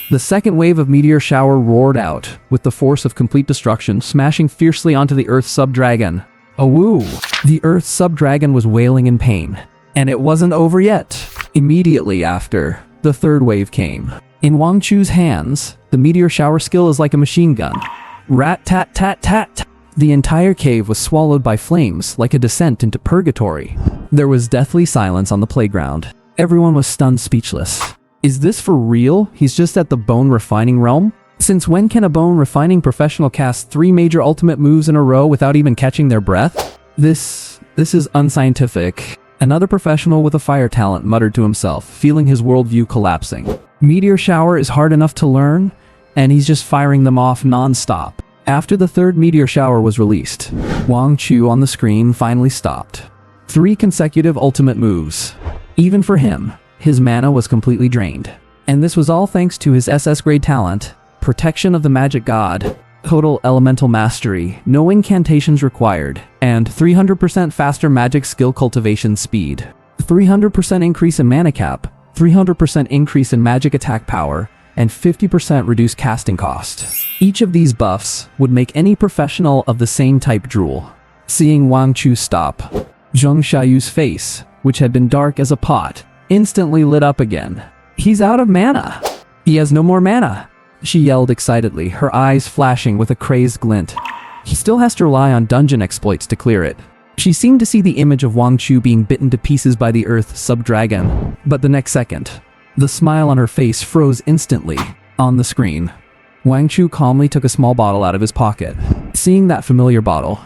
Speaker 1: The second wave of meteor shower roared out, with the force of complete destruction smashing fiercely onto the Earth Subdragon. Awoo! The Earth Subdragon was wailing in pain. And it wasn't over yet. Immediately after, the third wave came. In Wang Chu's hands, the meteor shower skill is like a machine gun. Rat-tat-tat-tat! The entire cave was swallowed by flames like a descent into purgatory. There was deathly silence on the playground. Everyone was stunned speechless. Is this for real? He's just at the bone refining realm? Since when can a bone refining professional cast 3 major ultimate moves in a row without even catching their breath? This is unscientific. Another professional with a fire talent muttered to himself, feeling his worldview collapsing. Meteor shower is hard enough to learn, and he's just firing them off non-stop. After the third meteor shower was released, Wang Chu on the screen finally stopped. 3 consecutive ultimate moves. Even for him, his mana was completely drained. And this was all thanks to his SS-Grade talent, Protection of the Magic God, Total Elemental Mastery, no incantations required, and 300% faster magic skill cultivation speed. 300% increase in mana cap, 300% increase in magic attack power, and 50% reduced casting cost. Each of these buffs would make any professional of the same type drool. Seeing Wang Chu stop, Zheng Xiaoyu's face, which had been dark as a pot, instantly lit up again. He's out of mana! He has no more mana! She yelled excitedly, her eyes flashing with a crazed glint. He still has to rely on dungeon exploits to clear it. She seemed to see the image of Wang Chu being bitten to pieces by the Earth Subdragon. But the next second, the smile on her face froze instantly. On the screen, Wang Chu calmly took a small bottle out of his pocket. Seeing that familiar bottle,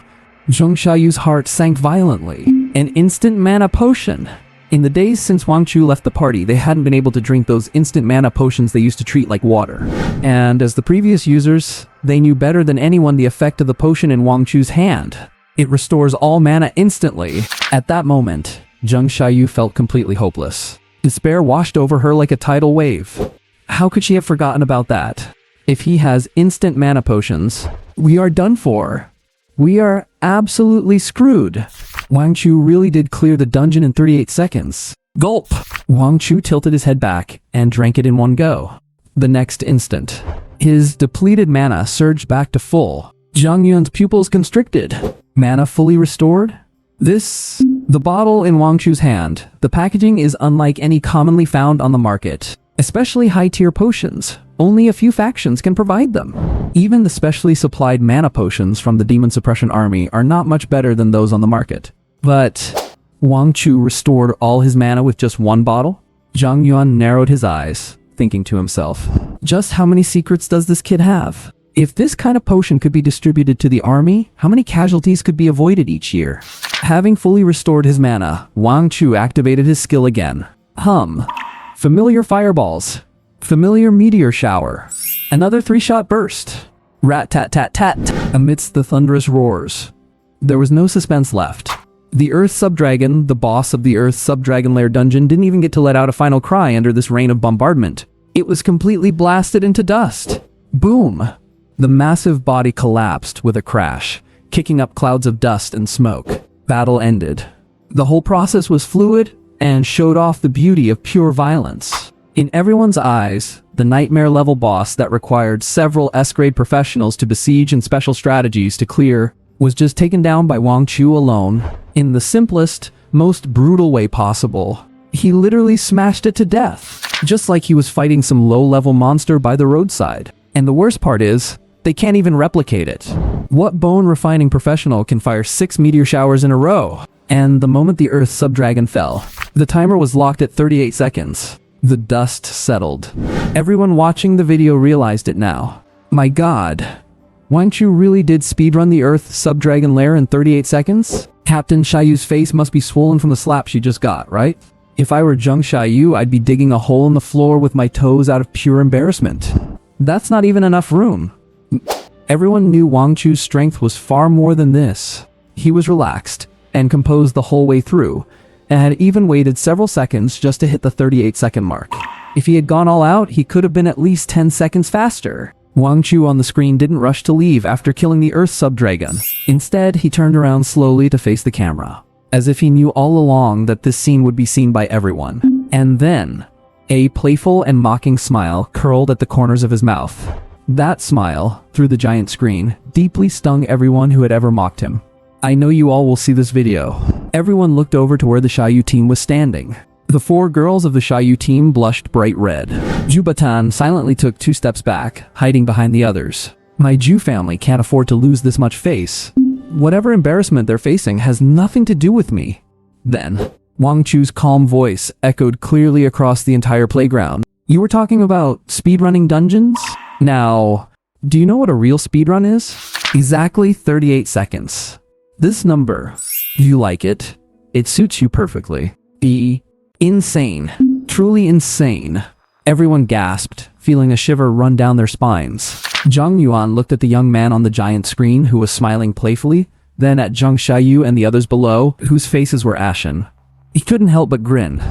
Speaker 1: Zheng Xiaoyu's heart sank violently. An instant mana potion! In the days since Wang Chu left the party, they hadn't been able to drink those instant mana potions they used to treat like water. And as the previous users, they knew better than anyone the effect of the potion in Wang Chu's hand. It restores all mana instantly. At that moment, Zheng Xiaoyu felt completely hopeless. Despair washed over her like a tidal wave. How could she have forgotten about that? If he has instant mana potions, we are done for. We are absolutely screwed. Wang Chu really did clear the dungeon in 38 seconds. Gulp! Wang Chu tilted his head back and drank it in one go. The next instant, his depleted mana surged back to full. Zhang Yuan's pupils constricted. Mana fully restored? The bottle in Wang Chu's hand, the packaging is unlike any commonly found on the market. Especially high-tier potions. Only a few factions can provide them. Even the specially supplied mana potions from the Demon Suppression Army are not much better than those on the market. But Wang Chu restored all his mana with just one bottle? Zhang Yuan narrowed his eyes, thinking to himself, just how many secrets does this kid have? If this kind of potion could be distributed to the army, how many casualties could be avoided each year? Having fully restored his mana, Wang Chu activated his skill again. Familiar fireballs. Familiar meteor shower. Another 3-shot burst. Rat-tat-tat-tat. Amidst the thunderous roars, there was no suspense left. The Earth Subdragon, the boss of the Earth Subdragon Lair dungeon, didn't even get to let out a final cry under this rain of bombardment. It was completely blasted into dust. Boom! The massive body collapsed with a crash, kicking up clouds of dust and smoke. Battle ended. The whole process was fluid and showed off the beauty of pure violence. In everyone's eyes, the nightmare-level boss that required several S-grade professionals to besiege and special strategies to clear was just taken down by Wang Chu alone, in the simplest, most brutal way possible. He literally smashed it to death, just like he was fighting some low-level monster by the roadside. And the worst part is, they can't even replicate it. What bone-refining professional can fire 6 meteor showers in a row? And the moment the Earth Subdragon fell, the timer was locked at 38 seconds. The dust settled. Everyone watching the video realized it now. My god. Wang Chu really did speedrun the Earth sub-dragon lair in 38 seconds? Captain Xiaoyu's face must be swollen from the slap she just got, right? If I were Zheng Xiaoyu, I'd be digging a hole in the floor with my toes out of pure embarrassment. That's not even enough room. Everyone knew Wang Chu's strength was far more than this. He was relaxed and composed the whole way through, and had even waited several seconds just to hit the 38-second mark. If he had gone all out, he could have been at least 10 seconds faster. Wang Chu on the screen didn't rush to leave after killing the Earth sub-dragon. Instead, he turned around slowly to face the camera, as if he knew all along that this scene would be seen by everyone. And then, a playful and mocking smile curled at the corners of his mouth. That smile, through the giant screen, deeply stung everyone who had ever mocked him. I know you all will see this video. Everyone looked over to where the Xiaoyu team was standing. The 4 girls of the Xiaoyu team blushed bright red. Jubatan silently took 2 steps back, hiding behind the others. My Ju family can't afford to lose this much face. Whatever embarrassment they're facing has nothing to do with me. Then, Wang Chu's calm voice echoed clearly across the entire playground. You were talking about speedrunning dungeons? Now, do you know what a real speedrun is? Exactly 38 seconds. This number, you like it? It suits you perfectly. Insane. Truly insane. Everyone gasped, feeling a shiver run down their spines. Zhang Yuan looked at the young man on the giant screen who was smiling playfully, then at Zheng Xiaoyu and the others below, whose faces were ashen. He couldn't help but grin.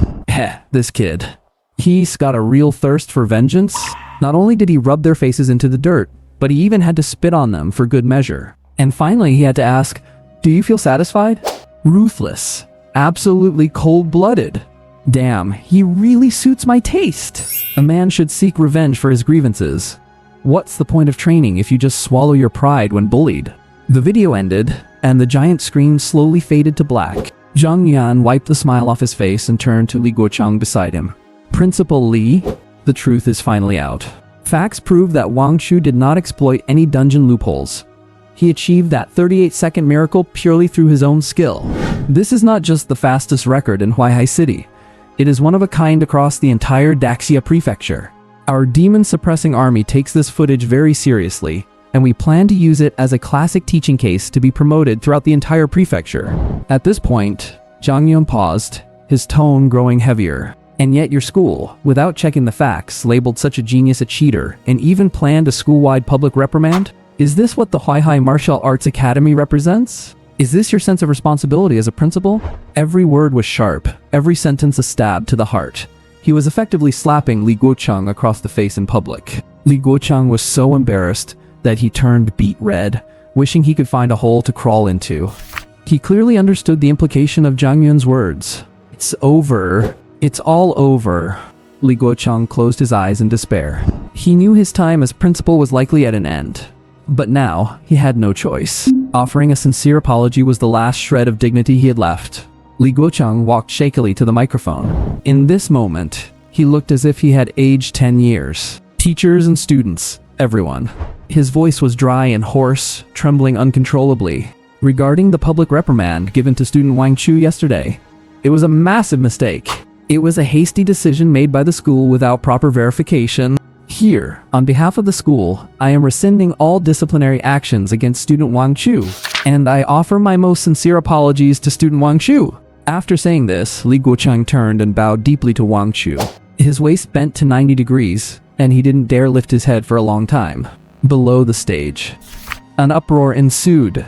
Speaker 1: This kid. He's got a real thirst for vengeance. Not only did he rub their faces into the dirt, but he even had to spit on them for good measure. And finally he had to ask, do you feel satisfied? Ruthless. Absolutely cold-blooded. Damn, he really suits my taste. A man should seek revenge for his grievances. What's the point of training if you just swallow your pride when bullied? The video ended, and the giant screen slowly faded to black. Zhang Yan wiped the smile off his face and turned to Li Guochang beside him. Principal Li, the truth is finally out. Facts prove that Wang Chu did not exploit any dungeon loopholes. He achieved that 38-second miracle purely through his own skill. This is not just the fastest record in Huaihai City. It is one of a kind across the entire Daxia Prefecture. Our demon-suppressing army takes this footage very seriously, and we plan to use it as a classic teaching case to be promoted throughout the entire prefecture. At this point, Zhang Yun paused, his tone growing heavier. And yet your school, without checking the facts, labeled such a genius a cheater, and even planned a school-wide public reprimand? Is this what the Huaihai Martial Arts Academy represents? Is this your sense of responsibility as a principal? Every word was sharp, every sentence a stab to the heart. He was effectively slapping Li Guochang across the face in public. Li Guochang was so embarrassed that he turned beet red, wishing he could find a hole to crawl into. He clearly understood the implication of Zhang Yun's words. It's over. It's all over. Li Guochang closed his eyes in despair. He knew his time as principal was likely at an end. But now, he had no choice. Offering a sincere apology was the last shred of dignity he had left. Li Guochang walked shakily to the microphone. In this moment, he looked as if he had aged 10 years. Teachers and students, everyone. His voice was dry and hoarse, trembling uncontrollably. Regarding the public reprimand given to student Wang Chu yesterday, it was a massive mistake. It was a hasty decision made by the school without proper verification. Here, on behalf of the school, I am rescinding all disciplinary actions against student Wang Chu, and I offer my most sincere apologies to student Wang Chu. After saying this, Li Guochang turned and bowed deeply to Wang Chu. His waist bent to 90 degrees, and he didn't dare lift his head for a long time. Below the stage, an uproar ensued.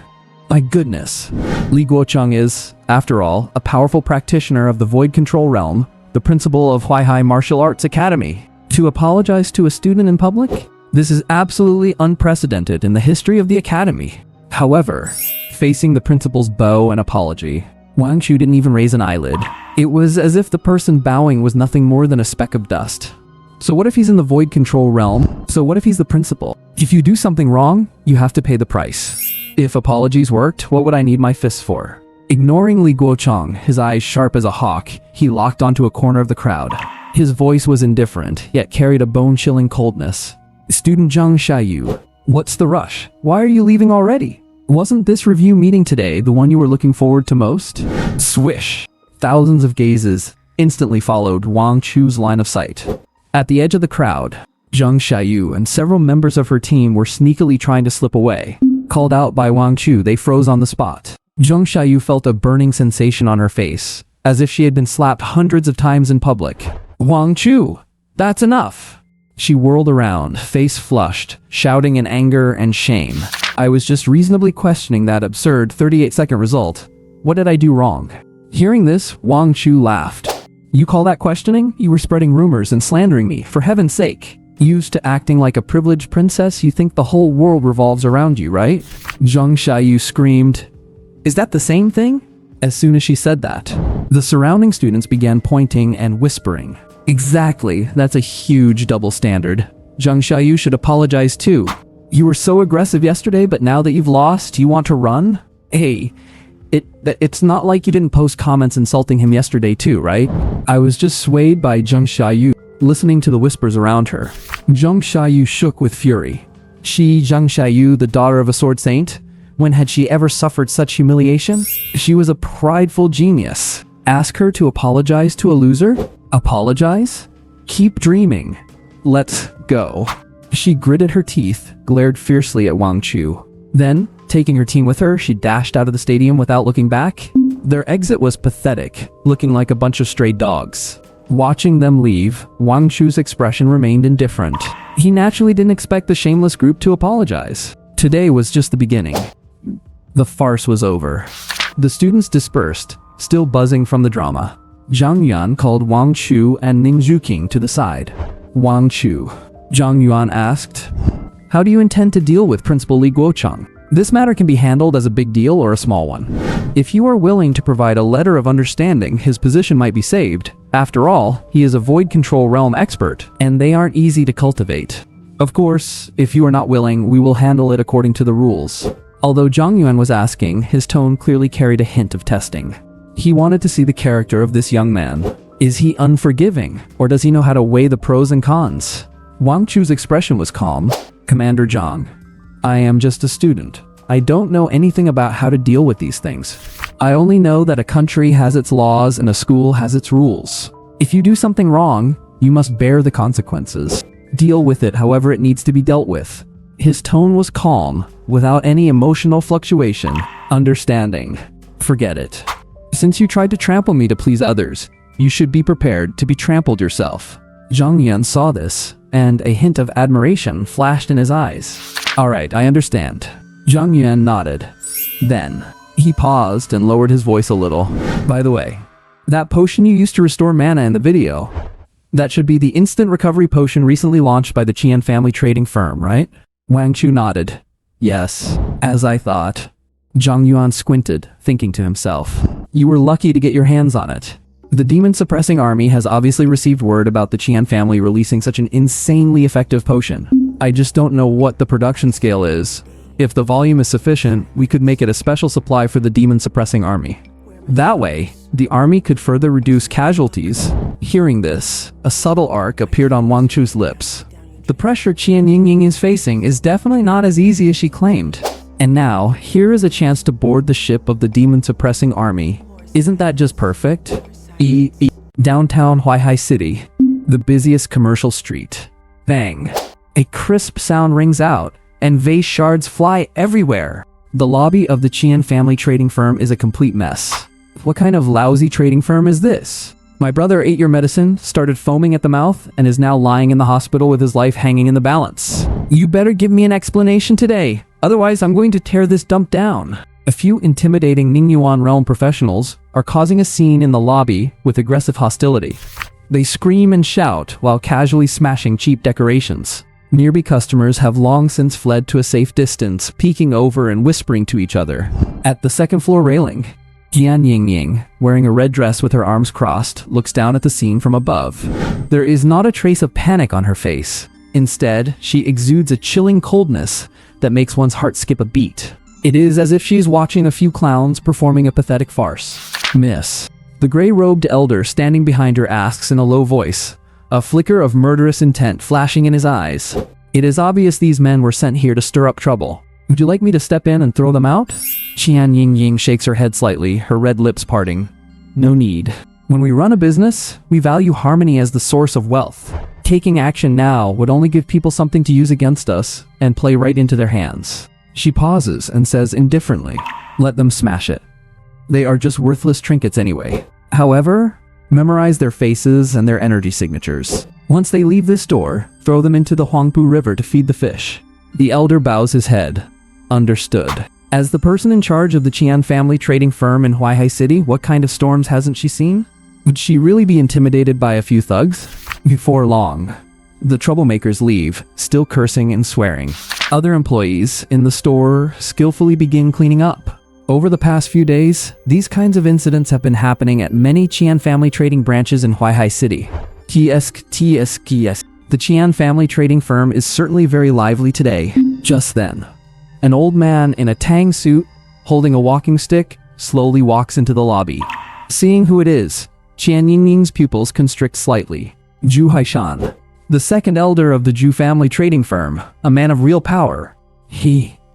Speaker 1: My goodness. Li Guochang is, after all, a powerful practitioner of the Void Control Realm, the principal of Huaihai Martial Arts Academy. To apologize to a student in public? This is absolutely unprecedented in the history of the academy. However, facing the principal's bow and apology, Wang Chu didn't even raise an eyelid. It was as if the person bowing was nothing more than a speck of dust. So what if he's in the Void Control Realm? So what if he's the principal? If you do something wrong, you have to pay the price. If apologies worked, what would I need my fists for? Ignoring Li Guochang, his eyes sharp as a hawk, he locked onto a corner of the crowd. His voice was indifferent, yet carried a bone-chilling coldness. Student Zheng Xiaoyu, what's the rush? Why are you leaving already? Wasn't this review meeting today the one you were looking forward to most? Swish! Thousands of gazes instantly followed Wang Chu's line of sight. At the edge of the crowd, Zhang Xiaoyu and several members of her team were sneakily trying to slip away. Called out by Wang Chu, they froze on the spot. Zhang Xiaoyu felt a burning sensation on her face, as if she had been slapped hundreds of times in public. Wang Chu, that's enough. She whirled around, face flushed, shouting in anger and shame. I was just reasonably questioning that absurd 38-second result. What did I do wrong? Hearing this, Wang Chu laughed. You call that questioning? You were spreading rumors and slandering me, for heaven's sake. Used to acting like a privileged princess, you think the whole world revolves around you, right? Zhang Xiaoyu screamed. Is that the same thing? As soon as she said that, the surrounding students began pointing and whispering. Exactly, that's a huge double standard. Zhang Xiaoyu should apologize too. You were so aggressive yesterday, but now that you've lost, you want to run? Hey, it's not like you didn't post comments insulting him yesterday too, right? I was just swayed by Zhang Xiaoyu, listening to the whispers around her. Zhang Xiaoyu shook with fury. She, Zhang Xiaoyu, the daughter of a sword saint? When had she ever suffered such humiliation? She was a prideful genius. Ask her to apologize to a loser? Apologize? Keep dreaming. Let's go. She gritted her teeth, glared fiercely at Wang Chu. Then, taking her team with her, she dashed out of the stadium without looking back. Their exit was pathetic, looking like a bunch of stray dogs. Watching them leave, Wang Chu's expression remained indifferent. He naturally didn't expect the shameless group to apologize. Today was just the beginning. The farce was over. The students dispersed, still buzzing from the drama. Zhang Yuan called Wang Chu and Ning Zhuqing to the side. Wang Chu, Zhang Yuan asked, how do you intend to deal with Principal Li Guocheng? This matter can be handled as a big deal or a small one. If you are willing to provide a letter of understanding, his position might be saved. After all, he is a void control realm expert, and they aren't easy to cultivate. Of course, if you are not willing, we will handle it according to the rules. Although Zhang Yuan was asking, his tone clearly carried a hint of testing. He wanted to see the character of this young man. Is he unforgiving, or does he know how to weigh the pros and cons? Wang Chu's expression was calm. Commander Zhang, I am just a student. I don't know anything about how to deal with these things. I only know that a country has its laws and a school has its rules. If you do something wrong, you must bear the consequences. Deal with it however it needs to be dealt with. His tone was calm, without any emotional fluctuation. Understanding. Forget it. Since you tried to trample me to please others, you should be prepared to be trampled yourself. Zhang Yuan saw this, and a hint of admiration flashed in his eyes. Alright, I understand. Zhang Yuan nodded. Then, he paused and lowered his voice a little. By the way, that potion you used to restore mana in the video, that should be the instant recovery potion recently launched by the Qian family trading firm, right? Wang Chu nodded. Yes, as I thought. Zhang Yuan squinted, thinking to himself. You were lucky to get your hands on it. The demon-suppressing army has obviously received word about the Qian family releasing such an insanely effective potion. I just don't know what the production scale is. If the volume is sufficient, we could make it a special supply for the demon-suppressing army. That way, the army could further reduce casualties. Hearing this, a subtle arc appeared on Wang Chu's lips. The pressure Qian Yingying is facing is definitely not as easy as she claimed. And now, here is a chance to board the ship of the demon-suppressing army. Isn't that just perfect? Downtown Huaihai City, the busiest commercial street. Bang! A crisp sound rings out, and vase shards fly everywhere. The lobby of the Qian family trading firm is a complete mess. What kind of lousy trading firm is this? My brother ate your medicine, started foaming at the mouth, and is now lying in the hospital with his life hanging in the balance. You better give me an explanation today, otherwise I'm going to tear this dump down. A few intimidating Ningyuan realm professionals are causing a scene in the lobby with aggressive hostility. They scream and shout while casually smashing cheap decorations. Nearby customers have long since fled to a safe distance, peeking over and whispering to each other. At the second floor railing, Jian Yingying, wearing a red dress with her arms crossed, looks down at the scene from above. There is not a trace of panic on her face. Instead, she exudes a chilling coldness that makes one's heart skip a beat. It is as if she is watching a few clowns performing a pathetic farce. Miss. The gray-robed elder standing behind her asks in a low voice, a flicker of murderous intent flashing in his eyes. It is obvious these men were sent here to stir up trouble. Would you like me to step in and throw them out? Qian Yingying shakes her head slightly, her red lips parting. No need. When we run a business, we value harmony as the source of wealth. Taking action now would only give people something to use against us and play right into their hands. She pauses and says indifferently, "Let them smash it. They are just worthless trinkets anyway. However, memorize their faces and their energy signatures. Once they leave this door, throw them into the Huangpu River to feed the fish." The elder bows his head. Understood. As the person in charge of the Qian family trading firm in Huaihai City, what kind of storms hasn't she seen? Would she really be intimidated by a few thugs? Before long, the troublemakers leave, still cursing and swearing. Other employees in the store skillfully begin cleaning up. Over the past few days, these kinds of incidents have been happening at many Qian family trading branches in Huaihai City. The Qian family trading firm is certainly very lively today. Just then, an old man in a tang suit, holding a walking stick, slowly walks into the lobby. Seeing who it is, Qian Yingying's pupils constrict slightly. Zhu Haishan, the second elder of the Zhu family trading firm, a man of real power.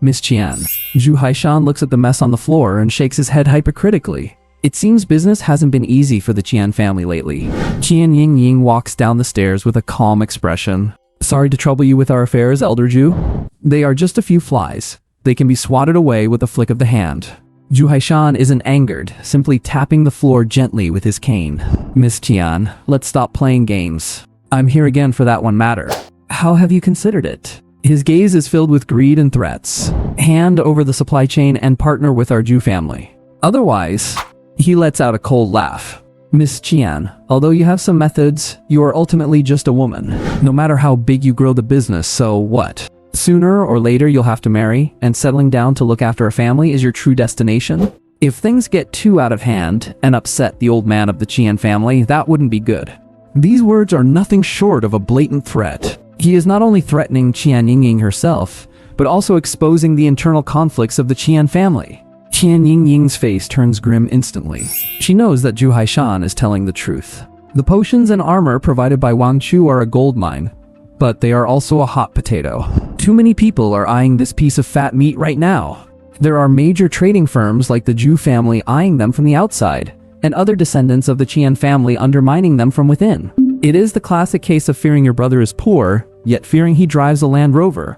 Speaker 1: Miss Qian. Zhu Haishan looks at the mess on the floor and shakes his head hypocritically. It seems business hasn't been easy for the Qian family lately. Qian Yingying walks down the stairs with a calm expression. "Sorry to trouble you with our affairs, Elder Zhu. They are just a few flies. They can be swatted away with a flick of the hand." Zhu Haishan isn't angered, simply tapping the floor gently with his cane. "Miss Qian, let's stop playing games. I'm here again for that one matter. How have you considered it?" His gaze is filled with greed and threats. "Hand over the supply chain and partner with our Zhu family. Otherwise," he lets out a cold laugh. "Miss Qian, although you have some methods, you are ultimately just a woman. No matter how big you grow the business, so what? Sooner or later you'll have to marry, and settling down to look after a family is your true destination. If things get too out of hand and upset the old man of the Qian family, that wouldn't be good." These words are nothing short of a blatant threat. He is not only threatening Qian Yingying herself, but also exposing the internal conflicts of the Qian family. Qian Yingying's face turns grim instantly. She knows that Zhu Haishan is telling the truth. The potions and armor provided by Wang Chu are a goldmine, but they are also a hot potato. Too many people are eyeing this piece of fat meat right now. There are major trading firms like the Zhu family eyeing them from the outside, and other descendants of the Qian family undermining them from within. It is the classic case of fearing your brother is poor, yet fearing he drives a Land Rover.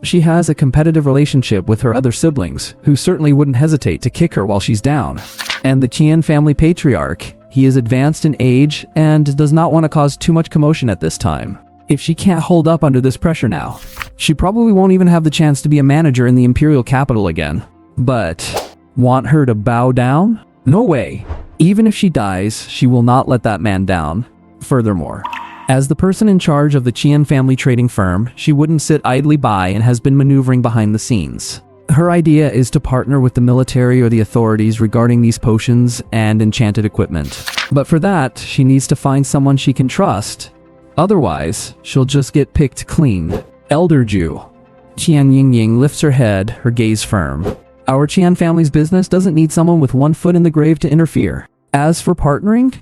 Speaker 1: She has a competitive relationship with her other siblings, who certainly wouldn't hesitate to kick her while she's down. And the Qian family patriarch, he is advanced in age and does not want to cause too much commotion at this time. If she can't hold up under this pressure now, she probably won't even have the chance to be a manager in the imperial capital again. But want her to bow down? No way. Even if she dies, she will not let that man down. Furthermore, as the person in charge of the Qian family trading firm, she wouldn't sit idly by and has been maneuvering behind the scenes. Her idea is to partner with the military or the authorities regarding these potions and enchanted equipment. But for that, she needs to find someone she can trust. Otherwise, she'll just get picked clean. Elder Zhu. Qian Yingying lifts her head, her gaze firm. Our Qian family's business doesn't need someone with one foot in the grave to interfere. As for partnering,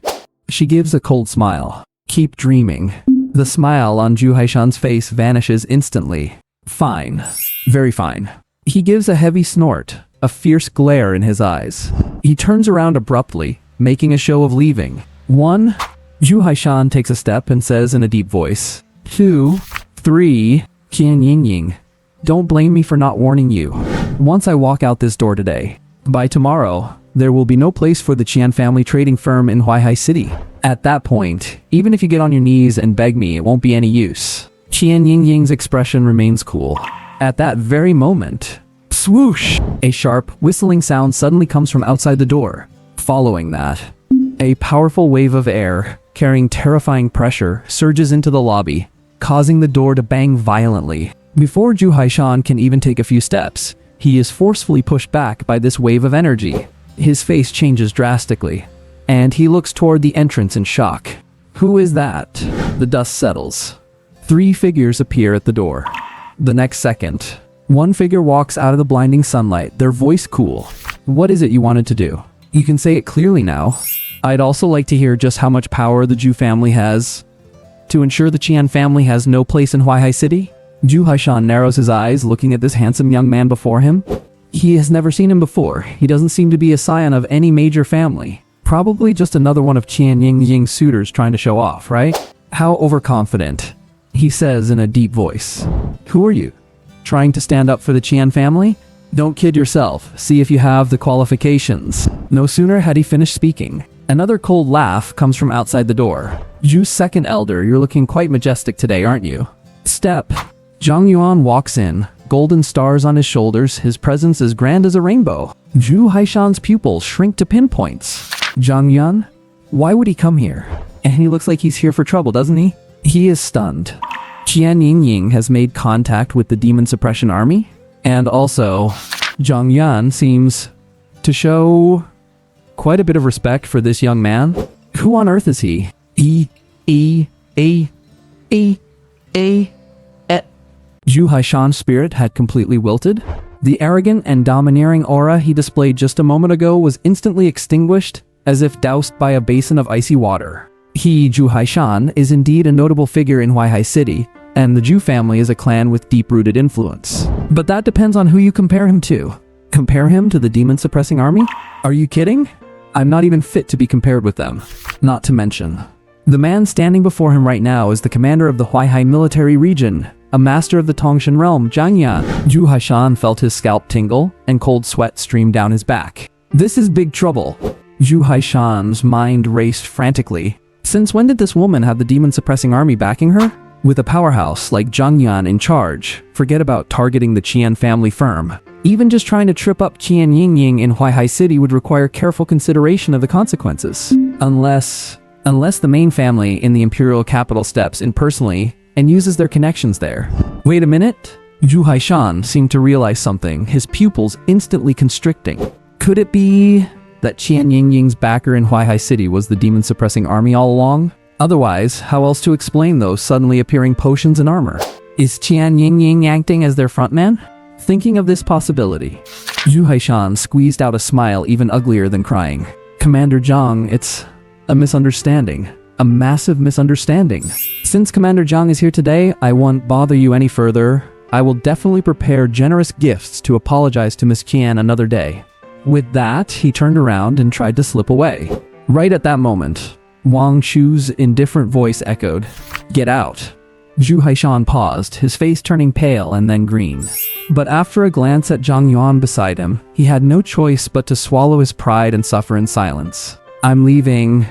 Speaker 1: she gives a cold smile. Keep dreaming. The smile on Zhu Haishan's face vanishes instantly. Fine. Very fine. He gives a heavy snort, a fierce glare in his eyes. He turns around abruptly, making a show of leaving. 1. Zhu Haishan takes a step and says in a deep voice. 2. 3. Qian Yingying, don't blame me for not warning you. Once I walk out this door today, by tomorrow, there will be no place for the Qian family trading firm in Huaihai City. At that point, even if you get on your knees and beg me, it won't be any use. Qian Yingying's expression remains cool. At that very moment, swoosh! A sharp, whistling sound suddenly comes from outside the door. Following that, a powerful wave of air, carrying terrifying pressure, surges into the lobby, causing the door to bang violently. Before Zhu Haishan can even take a few steps, he is forcefully pushed back by this wave of energy. His face changes drastically, and he looks toward the entrance in shock. Who is that? The dust settles. 3 figures appear at the door. The next second, one figure walks out of the blinding sunlight, their voice cool. What is it you wanted to do? You can say it clearly now. I'd also like to hear just how much power the Zhu family has to ensure the Qian family has no place in Huaihai City. Zhu Haishan narrows his eyes, looking at this handsome young man before him. He has never seen him before. He doesn't seem to be a scion of any major family. Probably just another one of Qian Yingying's suitors trying to show off, right? How overconfident, he says in a deep voice. Who are you? Trying to stand up for the Qian family? Don't kid yourself, see if you have the qualifications. No sooner had he finished speaking, another cold laugh comes from outside the door. Zhu's second elder, you're looking quite majestic today, aren't you? Step. Zhang Yuan walks in, golden stars on his shoulders, his presence as grand as a rainbow. Zhu Haishan's pupils shrink to pinpoints. Zhang Yuan? Why would he come here? And he looks like he's here for trouble, doesn't he? He is stunned. Qian Yingying has made contact with the demon suppression army, and also, Zhang Yuan seems to show quite a bit of respect for this young man. Who on earth is he? Zhu Haishan's spirit had completely wilted. The arrogant and domineering aura he displayed just a moment ago was instantly extinguished, as if doused by a basin of icy water. He, Zhu Haishan, is indeed a notable figure in Huaihai City, and the Zhu family is a clan with deep-rooted influence. But that depends on who you compare him to. Compare him to the demon-suppressing army? Are you kidding? I'm not even fit to be compared with them. Not to mention, the man standing before him right now is the commander of the Huaihai military region, a master of the Tongshan realm, Zhang Yan. Zhu Haishan felt his scalp tingle, and cold sweat streamed down his back. This is big trouble. Zhu Haishan's mind raced frantically. Since when did this woman have the demon-suppressing army backing her? With a powerhouse like Zhang Yan in charge, forget about targeting the Qian family firm. Even just trying to trip up Qian Yingying in Huaihai City would require careful consideration of the consequences. Unless the main family in the imperial capital steps in personally and uses their connections there. Wait a minute? Zhu Haishan seemed to realize something, his pupils instantly constricting. Could it be that Qian Yingying's backer in Huaihai City was the demon-suppressing army all along? Otherwise, how else to explain those suddenly appearing potions and armor? Is Qian Yingying acting as their frontman? Thinking of this possibility, Zhu Haishan squeezed out a smile even uglier than crying. Commander Zhang, it's a misunderstanding. A massive misunderstanding. Since Commander Zhang is here today, I won't bother you any further. I will definitely prepare generous gifts to apologize to Miss Qian another day. With that, he turned around and tried to slip away. Right at that moment, Wang Chu's indifferent voice echoed, "Get out." Zhu Haishan paused, his face turning pale and then green. But after a glance at Zhang Yuan beside him, he had no choice but to swallow his pride and suffer in silence. I'm leaving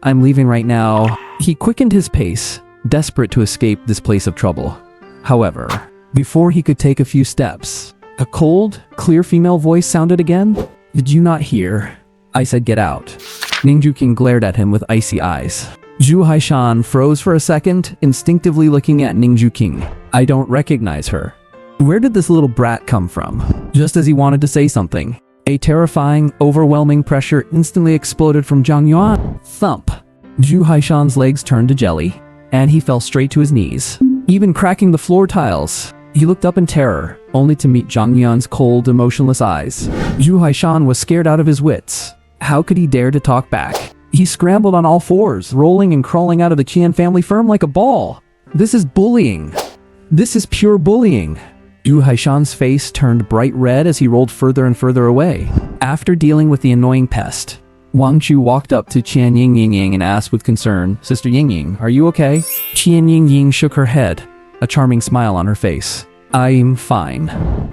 Speaker 1: right now." He quickened his pace, desperate to escape this place of trouble. However, before he could take a few steps, a cold, clear female voice sounded again. "Did you not hear? I said get out." Ningju King glared at him with icy eyes. Zhu Haishan froze for a second, instinctively looking at Ningju King. I don't recognize her. Where did this little brat come from? Just as he wanted to say something, a terrifying, overwhelming pressure instantly exploded from Zhang Yuan. Thump. Zhu Haishan's legs turned to jelly, and he fell straight to his knees, even cracking the floor tiles. He looked up in terror, only to meet Zhang Yuan's cold, emotionless eyes. Zhu Haishan was scared out of his wits. How could he dare to talk back? He scrambled on all fours, rolling and crawling out of the Qian family firm like a ball. This is bullying. This is pure bullying. Zhu Haishan's face turned bright red as he rolled further and further away. After dealing with the annoying pest, Wang Chu walked up to Qian Yingying and asked with concern, "Sister Yingying, are you okay?" Qian Yingying shook her head, a charming smile on her face. "I'm fine.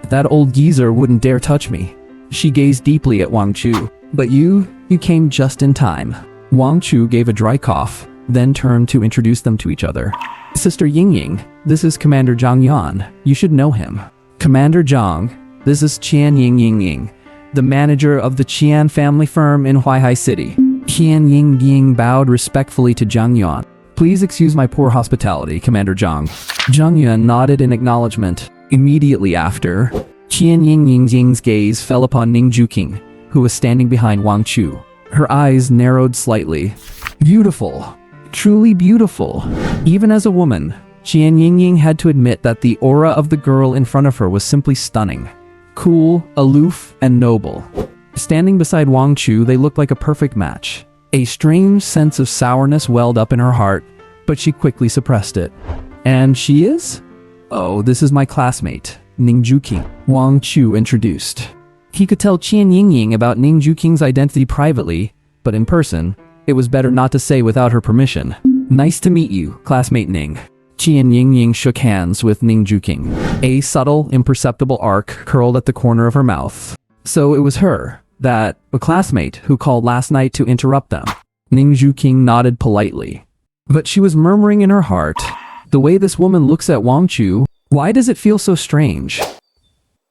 Speaker 1: That old geezer wouldn't dare touch me." She gazed deeply at Wang Chu. "But you came just in time." Wang Chu gave a dry cough, then turned to introduce them to each other. "Sister Yingying, this is Commander Zhang Yan. You should know him." "Commander Zhang, this is Qian Yingying, the manager of the Qian family firm in Huaihai City." Qian Yingying bowed respectfully to Zhang Yuan. "Please excuse my poor hospitality, Commander Zhang." Zhang Yuan nodded in acknowledgement. Immediately after, Qian Yingying's gaze fell upon Ningju King, who was standing behind Wang Chu. Her eyes narrowed slightly. Beautiful. Truly beautiful. Even as a woman, Qian Yingying had to admit that the aura of the girl in front of her was simply stunning. Cool, aloof, and noble. Standing beside Wang Chu, they looked like a perfect match. A strange sense of sourness welled up in her heart, but she quickly suppressed it. "And she is? Oh, this is my classmate, Ningju King," Wang Chu introduced. He could tell Qian Yingying about Ningju King's identity privately, but in person, it was better not to say without her permission. Nice to meet you, classmate Ning. Qian Yingying shook hands with Ning Juking. A subtle, imperceptible arc curled at the corner of her mouth. So it was her, a classmate, who called last night to interrupt them. Ning Juking nodded politely. But she was murmuring in her heart, the way this woman looks at Wang Chu, why does it feel so strange?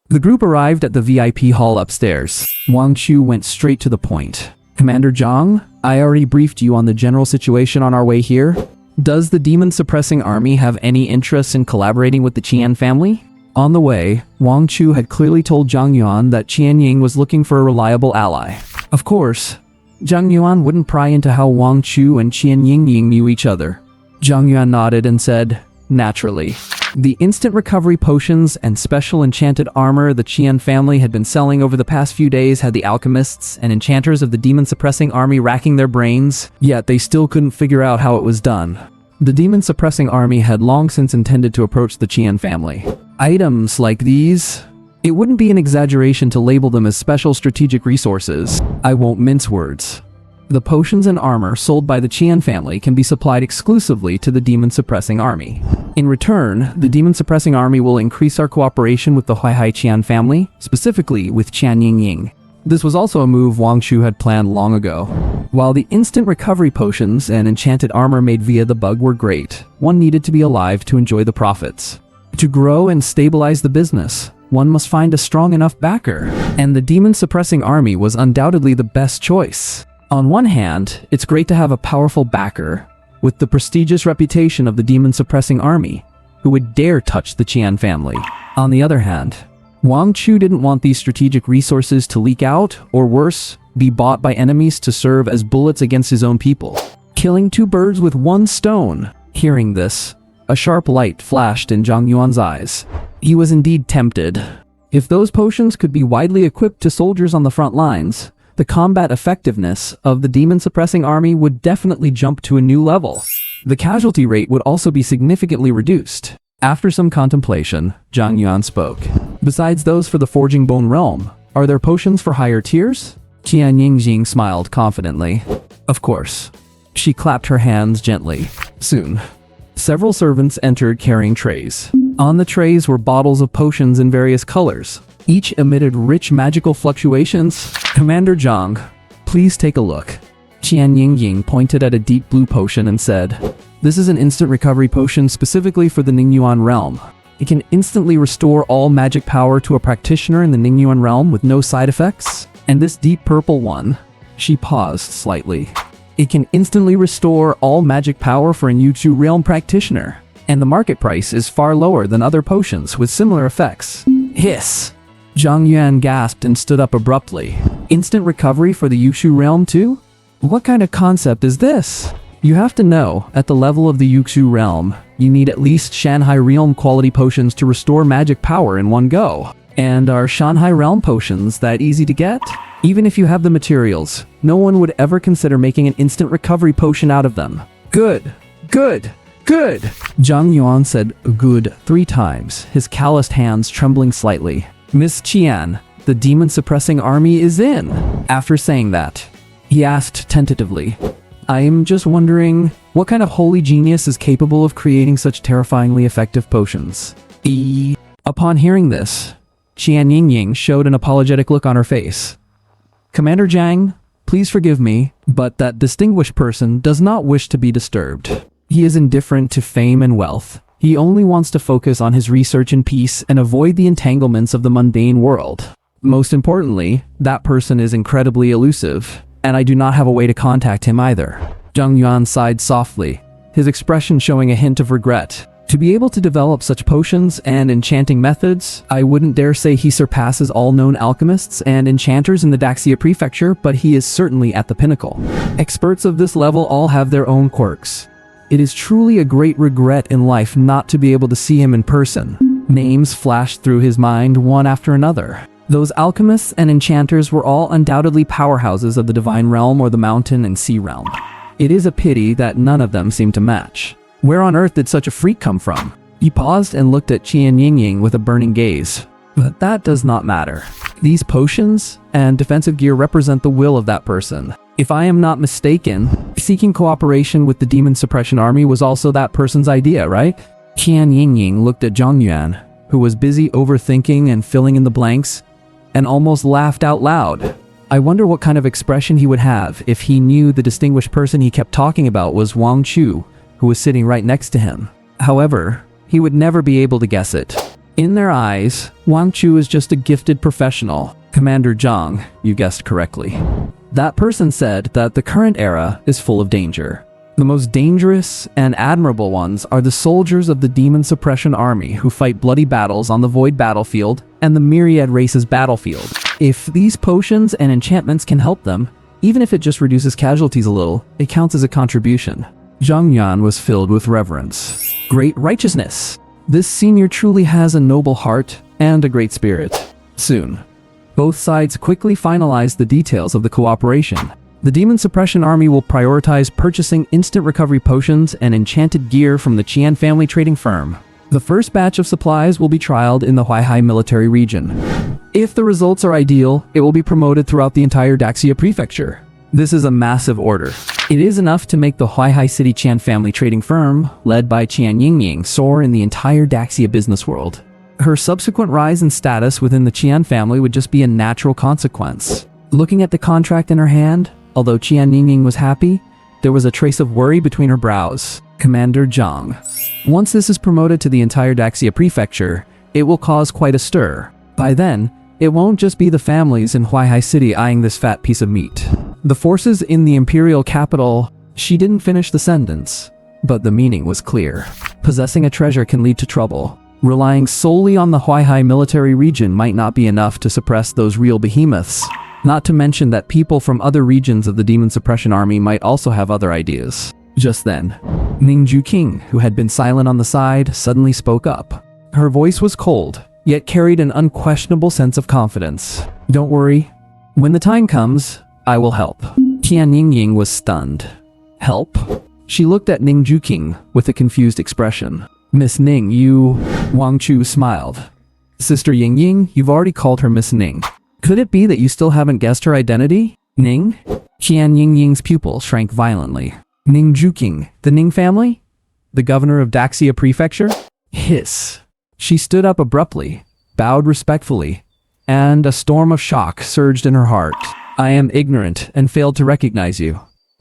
Speaker 1: The group arrived at the VIP hall upstairs. Wang Chu went straight to the point. Commander Zhang, I already briefed you on the general situation on our way here. Does the demon-suppressing army have any interest in collaborating with the Qian family? On the way, Wang Chu had clearly told Zhang Yuan that Qian Ying was looking for a reliable ally. Of course, Zhang Yuan wouldn't pry into how Wang Chu and Qian Yingying knew each other. Zhang Yuan nodded and said, naturally. The instant recovery potions and special enchanted armor the Qian family had been selling over the past few days had the alchemists and enchanters of the demon-suppressing army racking their brains, yet they still couldn't figure out how it was done. The demon-suppressing army had long since intended to approach the Qian family. Items like these, it wouldn't be an exaggeration to label them as special strategic resources. I won't mince words. The potions and armor sold by the Qian family can be supplied exclusively to the demon-suppressing army. In return, the demon-suppressing army will increase our cooperation with the Huaihai Qian family, specifically with Qian Yingying. This was also a move Wang Chu had planned long ago. While the instant recovery potions and enchanted armor made via the bug were great, one needed to be alive to enjoy the profits. To grow and stabilize the business, one must find a strong enough backer, and the demon-suppressing army was undoubtedly the best choice. On one hand, it's great to have a powerful backer with the prestigious reputation of the demon-suppressing army who would dare touch the Qian family. On the other hand, Wang Chu didn't want these strategic resources to leak out, or worse, be bought by enemies to serve as bullets against his own people. Killing two birds with one stone. Hearing this, a sharp light flashed in Zhang Yuan's eyes. He was indeed tempted. If those potions could be widely equipped to soldiers on the front lines, the combat effectiveness of the demon-suppressing army would definitely jump to a new level. The casualty rate would also be significantly reduced. After some contemplation, Zhang Yuan spoke. Besides those for the Forging Bone realm, are there potions for higher tiers? Qian Yingjing smiled confidently. Of course. She clapped her hands gently. Soon, several servants entered carrying trays. On the trays were bottles of potions in various colors. Each emitted rich magical fluctuations. Commander Zhang, please take a look. Qian Yingying pointed at a deep blue potion and said, this is an instant recovery potion specifically for the Ningyuan realm. It can instantly restore all magic power to a practitioner in the Ningyuan realm with no side effects. And this deep purple one, she paused slightly. It can instantly restore all magic power for a Yuchu realm practitioner. And the market price is far lower than other potions with similar effects. Hiss! Zhang Yuan gasped and stood up abruptly. Instant recovery for the Yushu realm too? What kind of concept is this? You have to know, at the level of the Yushu realm, you need at least Shanghai realm quality potions to restore magic power in one go. And are Shanghai realm potions that easy to get? Even if you have the materials, no one would ever consider making an instant recovery potion out of them. Good, good, good! Zhang Yuan said good 3 times, his calloused hands trembling slightly. Miss Qian, the demon-suppressing army is in. After saying that, he asked tentatively, I'm just wondering, what kind of holy genius is capable of creating such terrifyingly effective potions? Upon hearing this, Qian Yingying showed an apologetic look on her face. Commander Zhang, please forgive me, but that distinguished person does not wish to be disturbed. He is indifferent to fame and wealth. He only wants to focus on his research in peace and avoid the entanglements of the mundane world. Most importantly, that person is incredibly elusive, and I do not have a way to contact him either. Zhang Yuan sighed softly, his expression showing a hint of regret. To be able to develop such potions and enchanting methods, I wouldn't dare say he surpasses all known alchemists and enchanters in the Daxia prefecture, but he is certainly at the pinnacle. Experts of this level all have their own quirks. It is truly a great regret in life not to be able to see him in person. Names flashed through his mind one after another. Those alchemists and enchanters were all undoubtedly powerhouses of the divine realm or the mountain and sea realm. It is a pity that none of them seem to match. Where on earth did such a freak come from? He paused and looked at Qian Yingying with a burning gaze. But that does not matter. These potions and defensive gear represent the will of that person. If I am not mistaken, seeking cooperation with the demon suppression army was also that person's idea, right? Qian Yingying looked at Zhang Yuan, who was busy overthinking and filling in the blanks, and almost laughed out loud. I wonder what kind of expression he would have if he knew the distinguished person he kept talking about was Wang Chu, who was sitting right next to him. However, he would never be able to guess it. In their eyes, Wang Chu is just a gifted professional. Commander Zhang, you guessed correctly. That person said that the current era is full of danger. The most dangerous and admirable ones are the soldiers of the demon suppression army who fight bloody battles on the void battlefield and the myriad races battlefield. If these potions and enchantments can help them, even if it just reduces casualties a little, it counts as a contribution. Zhang Yan was filled with reverence. Great righteousness! This senior truly has a noble heart and a great spirit. Soon, both sides quickly finalized the details of the cooperation. The Demon Suppression Army will prioritize purchasing instant recovery potions and enchanted gear from the Qian family trading firm. The first batch of supplies will be trialed in the Huaihai military region. If the results are ideal, it will be promoted throughout the entire Daxia prefecture. This is a massive order. It is enough to make the Huaihai City Qian family trading firm, led by Qian Yingying, soar in the entire Daxia business world. Her subsequent rise in status within the Qian family would just be a natural consequence. Looking at the contract in her hand, although Qian Yingying was happy, there was a trace of worry between her brows. Commander Zhang. Once this is promoted to the entire Daxia prefecture, it will cause quite a stir. By then, it won't just be the families in Huaihai City eyeing this fat piece of meat. The forces in the imperial capital. She didn't finish the sentence, but the meaning was clear. Possessing a treasure can lead to trouble. Relying solely on the Huaihai military region might not be enough to suppress those real behemoths. Not to mention that people from other regions of the Demon Suppression Army might also have other ideas. Just then, Ning Juqing, who had been silent on the side, suddenly spoke up. Her voice was cold, yet carried an unquestionable sense of confidence. Don't worry. When the time comes, I will help. Qian Yingying was stunned. Help? She looked at Ning Juqing with a confused expression. Miss Ning, you... Wang Chu smiled. Sister Yingying, you've already called her Miss Ning. Could it be that you still haven't guessed her identity? Ning? Qian Yingying's pupil shrank violently. Ning Juqing, the Ning family? The governor of Daxia Prefecture? Hiss. She stood up abruptly, bowed respectfully, and a storm of shock surged in her heart. I am ignorant and failed to recognize you.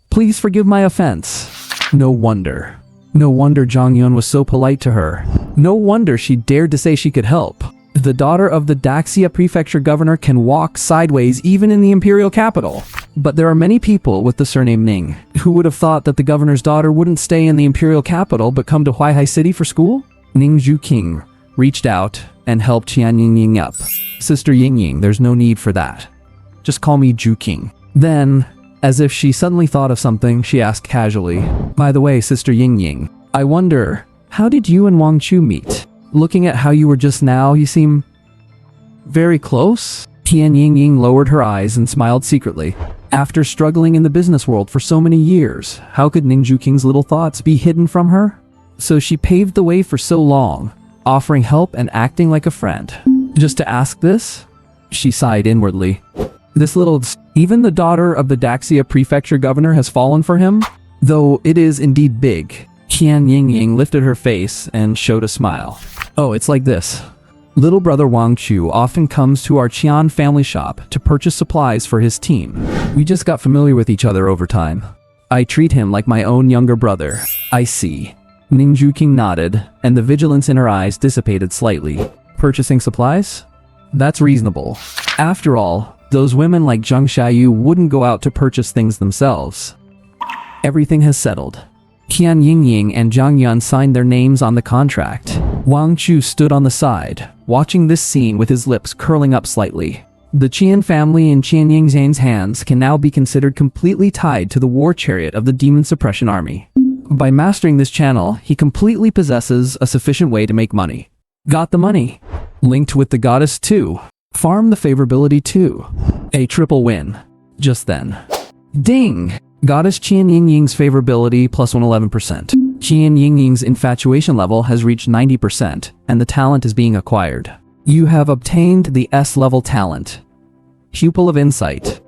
Speaker 1: Please forgive my offense. No wonder. No wonder Zhang Yun was so polite to her. No wonder she dared to say she could help. The daughter of the Daxia Prefecture governor can walk sideways even in the imperial capital. But there are many people with the surname Ning who would have thought that the governor's daughter wouldn't stay in the imperial capital but come to Huaihai City for school? Ning Juqing reached out and helped Qian Yingying up. Sister Yingying, there's no need for that. Just call me Juqing. Then, as if she suddenly thought of something, she asked casually, by the way, Sister Yingying, I wonder, how did you and Wang Chu meet? Looking at how you were just now, you seem very close? Qian Yingying lowered her eyes and smiled secretly. After struggling in the business world for so many years, how could Ning Juqing's little thoughts be hidden from her? So she paved the way for so long, offering help and acting like a friend. Just to ask this? She sighed inwardly. Even the daughter of the Daxia Prefecture governor has fallen for him? Though it is indeed big. Qian Yingying lifted her face and showed a smile. Oh, it's like this. Little brother Wang Chu often comes to our Qian family shop to purchase supplies for his team. We just got familiar with each other over time. I treat him like my own younger brother. I see. Ning Juqing nodded, and the vigilance in her eyes dissipated slightly. Purchasing supplies? That's reasonable. After all, those women like Zhang Xiaoyu wouldn't go out to purchase things themselves. Everything has settled. Qian Yingying and Zhang Yun signed their names on the contract. Wang Chu stood on the side, watching this scene with his lips curling up slightly. The Qian family in Qian Yingzhang's hands can now be considered completely tied to the war chariot of the Demon Suppression Army. By mastering this channel, he completely possesses a sufficient way to make money. Got the money. Linked with the goddess too. Farm the favorability too. A triple win. Just then. Ding! Goddess Qian Yingying's favorability plus 111%. Qian Yingying's infatuation level has reached 90%, and the talent is being acquired. You have obtained the S-level talent. Pupil of Insight.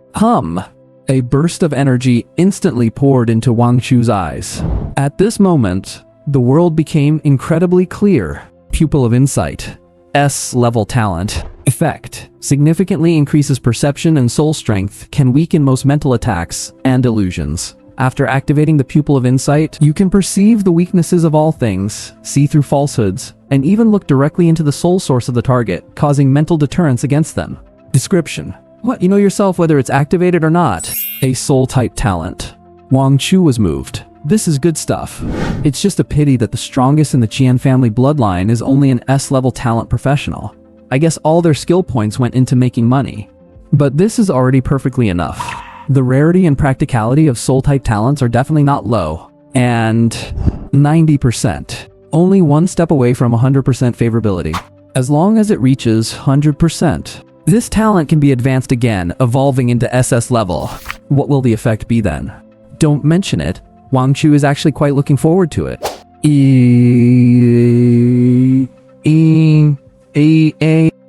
Speaker 1: A burst of energy instantly poured into Wang Chu's eyes. At this moment, the world became incredibly clear. Pupil of Insight. S-level talent. Effect. Significantly increases perception and soul strength, can weaken most mental attacks and illusions. After activating the Pupil of Insight, you can perceive the weaknesses of all things, see through falsehoods, and even look directly into the soul source of the target, causing mental deterrence against them. Description. What, you know yourself whether it's activated or not? A soul-type talent. Wang Chu was moved. This is good stuff. It's just a pity that the strongest in the Qian family bloodline is only an S-level talent professional. I guess all their skill points went into making money. But this is already perfectly enough. The rarity and practicality of soul-type talents are definitely not low. And 90%. Only one step away from 100% favorability. As long as it reaches 100%. This talent can be advanced again, evolving into SS level. What will the effect be then? Don't mention it. Wang Chu is actually quite looking forward to it.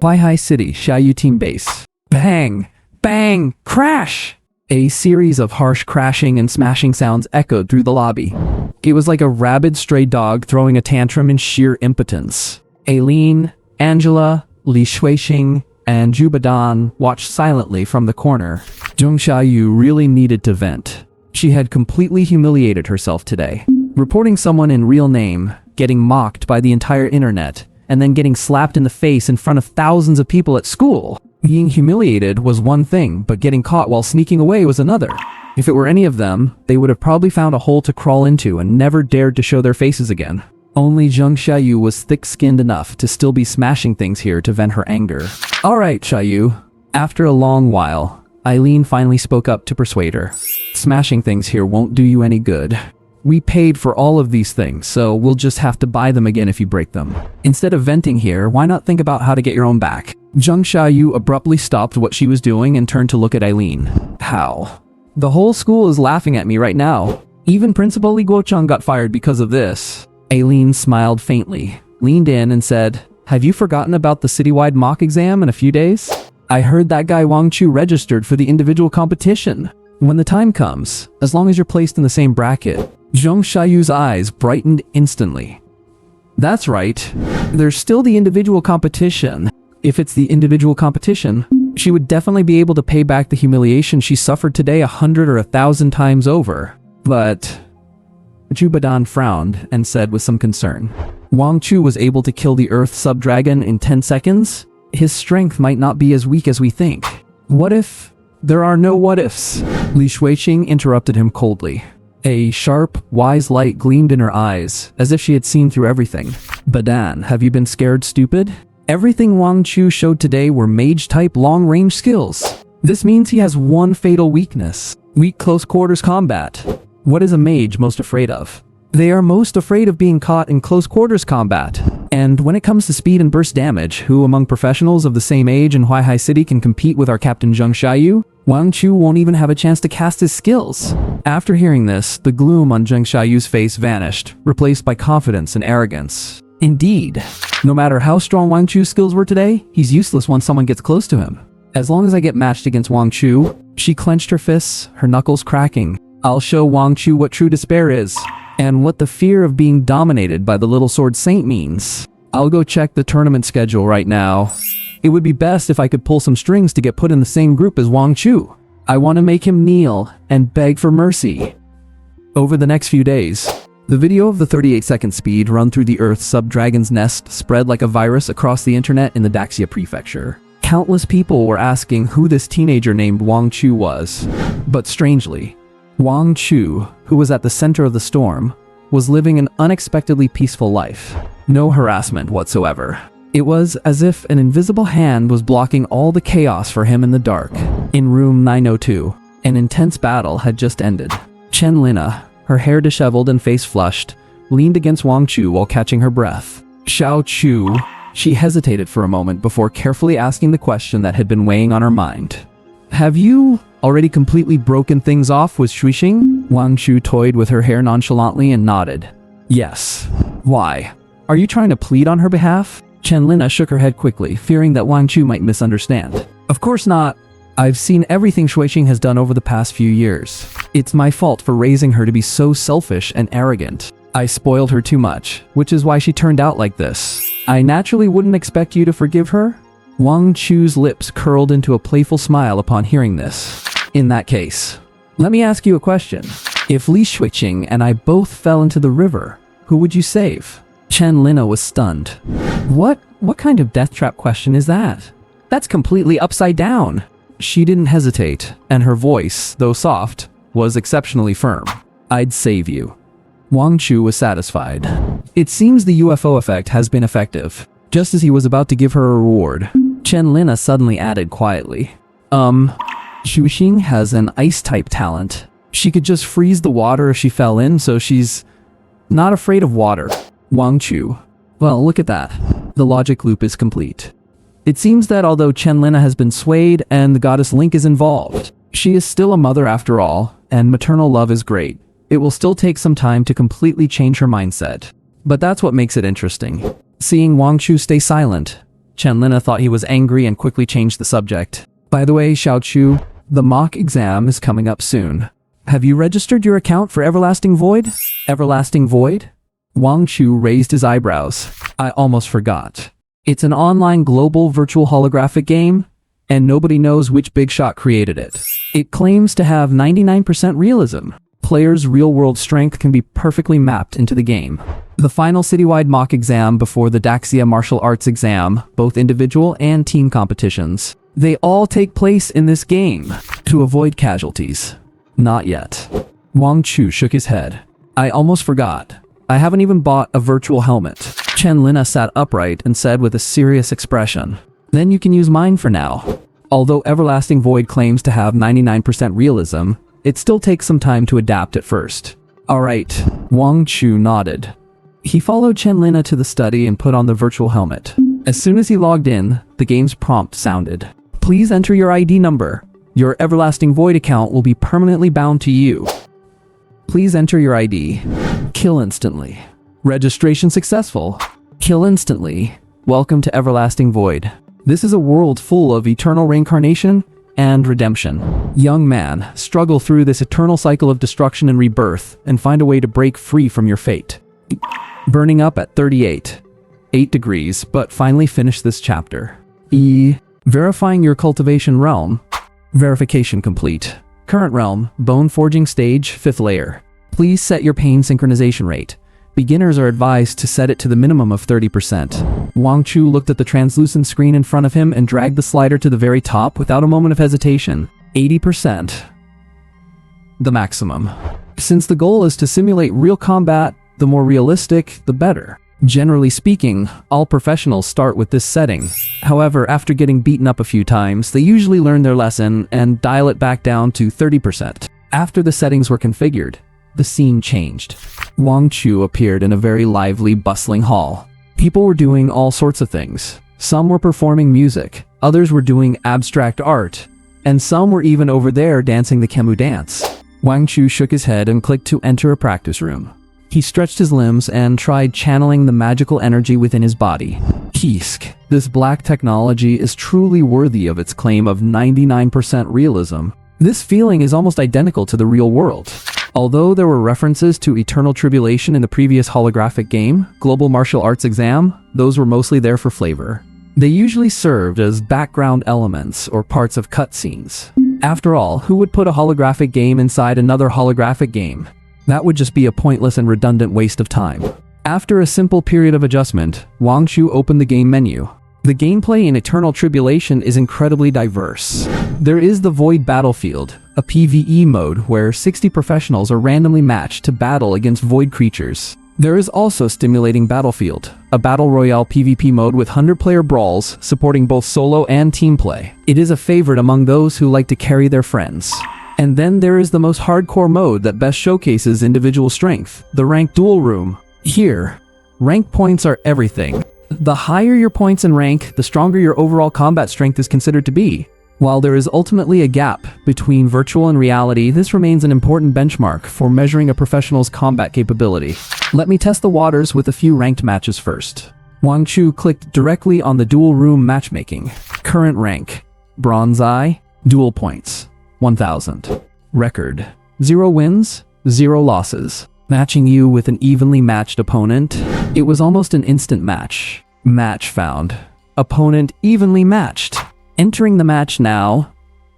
Speaker 1: Huaihai City, Xiaoyu Team Base. Bang! Bang! Crash! A series of harsh crashing and smashing sounds echoed through the lobby. It was like a rabid stray dog throwing a tantrum in sheer impotence. Aileen, Angela, Li Shuixing, and Jubadan watched silently from the corner. Zheng Xiaoyu really needed to vent. She had completely humiliated herself today. Reporting someone in real name, getting mocked by the entire internet, and then getting slapped in the face in front of thousands of people at school. Being humiliated was one thing, but getting caught while sneaking away was another. If it were any of them, they would have probably found a hole to crawl into and never dared to show their faces again. Only Zheng Xiaoyu was thick-skinned enough to still be smashing things here to vent her anger. Alright, Xiaoyu. After a long while, Aileen finally spoke up to persuade her. Smashing things here won't do you any good. We paid for all of these things, so we'll just have to buy them again if you break them. Instead of venting here, why not think about how to get your own back? Zheng Xiaoyu abruptly stopped what she was doing and turned to look at Aileen. How? The whole school is laughing at me right now. Even Principal Li Guocheng got fired because of this. Aileen smiled faintly, leaned in and said, "Have you forgotten about the citywide mock exam in a few days? I heard that guy Wang Chu registered for the individual competition. When the time comes, as long as you're placed in the same bracket." Zheng Xiaoyu's eyes brightened instantly. That's right. There's still the individual competition. If it's the individual competition, she would definitely be able to pay back the humiliation she suffered today 100 or 1,000 times over. But Jubadan frowned and said with some concern, Wang Chu was able to kill the Earth Sub-Dragon in 10 seconds? His strength might not be as weak as we think. What if there are no what-ifs? Li Shuixing interrupted him coldly. A sharp, wise light gleamed in her eyes, as if she had seen through everything. Badan, have you been scared stupid? Everything Wang Chu showed today were mage-type long-range skills. This means he has one fatal weakness: weak close-quarters combat. What is a mage most afraid of? They are most afraid of being caught in close-quarters combat. And when it comes to speed and burst damage, who among professionals of the same age in Huaihai City can compete with our Captain Zheng Xiaoyu? Wang Chu won't even have a chance to cast his skills. After hearing this, the gloom on Zheng Xiaoyu's face vanished, replaced by confidence and arrogance. Indeed, no matter how strong Wang Chu's skills were today, he's useless once someone gets close to him. As long as I get matched against Wang Chu, she clenched her fists, her knuckles cracking. I'll show Wang Chu what true despair is, and what the fear of being dominated by the little sword saint means. I'll go check the tournament schedule right now. It would be best if I could pull some strings to get put in the same group as Wang Chu. I want to make him kneel and beg for mercy. Over the next few days, the video of the 38-second speed run through the Earth's sub-dragon's nest spread like a virus across the internet in the Daxia prefecture. Countless people were asking who this teenager named Wang Chu was. But strangely, Wang Chu, who was at the center of the storm, was living an unexpectedly peaceful life. No harassment whatsoever. It was as if an invisible hand was blocking all the chaos for him in the dark. In room 902, an intense battle had just ended. Chen Lina, her hair disheveled and face flushed, leaned against Wang Chu while catching her breath. Xiao Chu. She hesitated for a moment before carefully asking the question that had been weighing on her mind. Have you already completely broken things off with Shuixing? Wang Chu toyed with her hair nonchalantly and nodded. Yes. Why? Are you trying to plead on her behalf? Chen Lina shook her head quickly, fearing that Wang Chu might misunderstand. Of course not. I've seen everything Shuiqing has done over the past few years. It's my fault for raising her to be so selfish and arrogant. I spoiled her too much, which is why she turned out like this. I naturally wouldn't expect you to forgive her." Wang Chu's lips curled into a playful smile upon hearing this. "In that case, let me ask you a question. If Li Shuiqing and I both fell into the river, who would you save?" Chen Lina was stunned. What kind of death trap question is that? That's completely upside down." She didn't hesitate, and her voice, though soft, was exceptionally firm. "I'd save you." Wang Chu was satisfied. It seems the UFO effect has been effective. Just as he was about to give her a reward, Chen Lina suddenly added quietly, Shuiqing has an ice-type talent. She could just freeze the water if she fell in, so she's not afraid of water." Wang Chu. Well, look at that. The logic loop is complete. It seems that although Chen Lina has been swayed and the goddess Link is involved, she is still a mother after all, and maternal love is great. It will still take some time to completely change her mindset. But that's what makes it interesting. Seeing Wang Chu stay silent, Chen Lina thought he was angry and quickly changed the subject. "By the way, Xiao Chu, the mock exam is coming up soon. Have you registered your account for Everlasting Void?" "Everlasting Void?" Wang Chu raised his eyebrows. "I almost forgot. It's an online global virtual holographic game, and nobody knows which big shot created it. It claims to have 99% realism. Players' real-world strength can be perfectly mapped into the game. The final citywide mock exam before the Daxia Martial Arts exam, both individual and team competitions. They all take place in this game, to avoid casualties." "Not yet." Wang Chu shook his head. "I almost forgot. I haven't even bought a virtual helmet." Chen Lina sat upright and said with a serious expression, "Then you can use mine for now. Although Everlasting Void claims to have 99% realism, it still takes some time to adapt at first." "Alright." Wang Chu nodded. He followed Chen Lina to the study and put on the virtual helmet. As soon as he logged in, the game's prompt sounded. "Please enter your ID number. Your Everlasting Void account will be permanently bound to you. Please enter your ID. Kill instantly. Registration successful. Kill instantly. Welcome to Everlasting Void. This is a world full of eternal reincarnation and redemption. Young man, struggle through this eternal cycle of destruction and rebirth and find a way to break free from your fate. Burning up at 8 degrees, but finally finish this chapter. Verifying your cultivation realm. Verification complete. Current realm, bone forging stage, 5th layer. Please set your pain synchronization rate. Beginners are advised to set it to the minimum of 30%. Wang Chu looked at the translucent screen in front of him and dragged the slider to the very top without a moment of hesitation. 80%. The maximum. Since the goal is to simulate real combat, the more realistic, the better. Generally speaking, all professionals start with this setting. However, after getting beaten up a few times, they usually learn their lesson and dial it back down to 30%. After the settings were configured, the scene changed. Wang Chu appeared in a very lively, bustling hall. People were doing all sorts of things. Some were performing music, others were doing abstract art, and some were even over there dancing the Kemu dance. Wang Chu shook his head and clicked to enter a practice room. He stretched his limbs and tried channeling the magical energy within his body. Kisk. This black technology is truly worthy of its claim of 99% realism. This feeling is almost identical to the real world. Although there were references to eternal tribulation in the previous holographic game, Global Martial Arts Exam, those were mostly there for flavor. They usually served as background elements or parts of cutscenes. After all, who would put a holographic game inside another holographic game? That would just be a pointless and redundant waste of time. After a simple period of adjustment, Wang Chu opened the game menu. The gameplay in Eternal Tribulation is incredibly diverse. There is the Void Battlefield, a PvE mode where 60 professionals are randomly matched to battle against void creatures. There is also Stimulating Battlefield, a battle royale PvP mode with 100-player brawls supporting both solo and team play. It is a favorite among those who like to carry their friends. And then there is the most hardcore mode that best showcases individual strength, the Ranked Duel Room. Here, rank points are everything. The higher your points in rank, the stronger your overall combat strength is considered to be. While there is ultimately a gap between virtual and reality, this remains an important benchmark for measuring a professional's combat capability. Let me test the waters with a few ranked matches first. Wang Chu clicked directly on the Duel Room matchmaking. Current rank: Bronze Eye. Duel points, 1,000. Record, 0 wins, 0 losses. Matching you with an evenly matched opponent. It was almost an instant match. Match found. Opponent evenly matched. Entering the match now.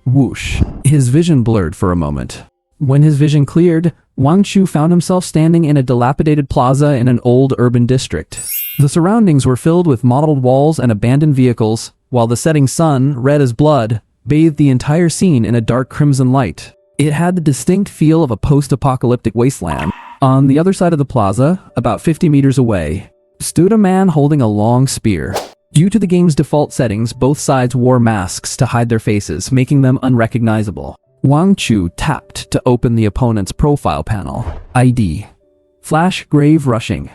Speaker 1: Whoosh. His vision blurred for a moment. When his vision cleared, Wang Chu found himself standing in a dilapidated plaza in an old urban district. The surroundings were filled with mottled walls and abandoned vehicles, while the setting sun, red as blood, bathed the entire scene in a dark crimson light. It had the distinct feel of a post-apocalyptic wasteland. On the other side of the plaza, about 50 meters away, stood a man holding a long spear. Due to the game's default settings, both sides wore masks to hide their faces, making them unrecognizable. Wang Chu tapped to open the opponent's profile panel. ID. Flash Grave Rushing.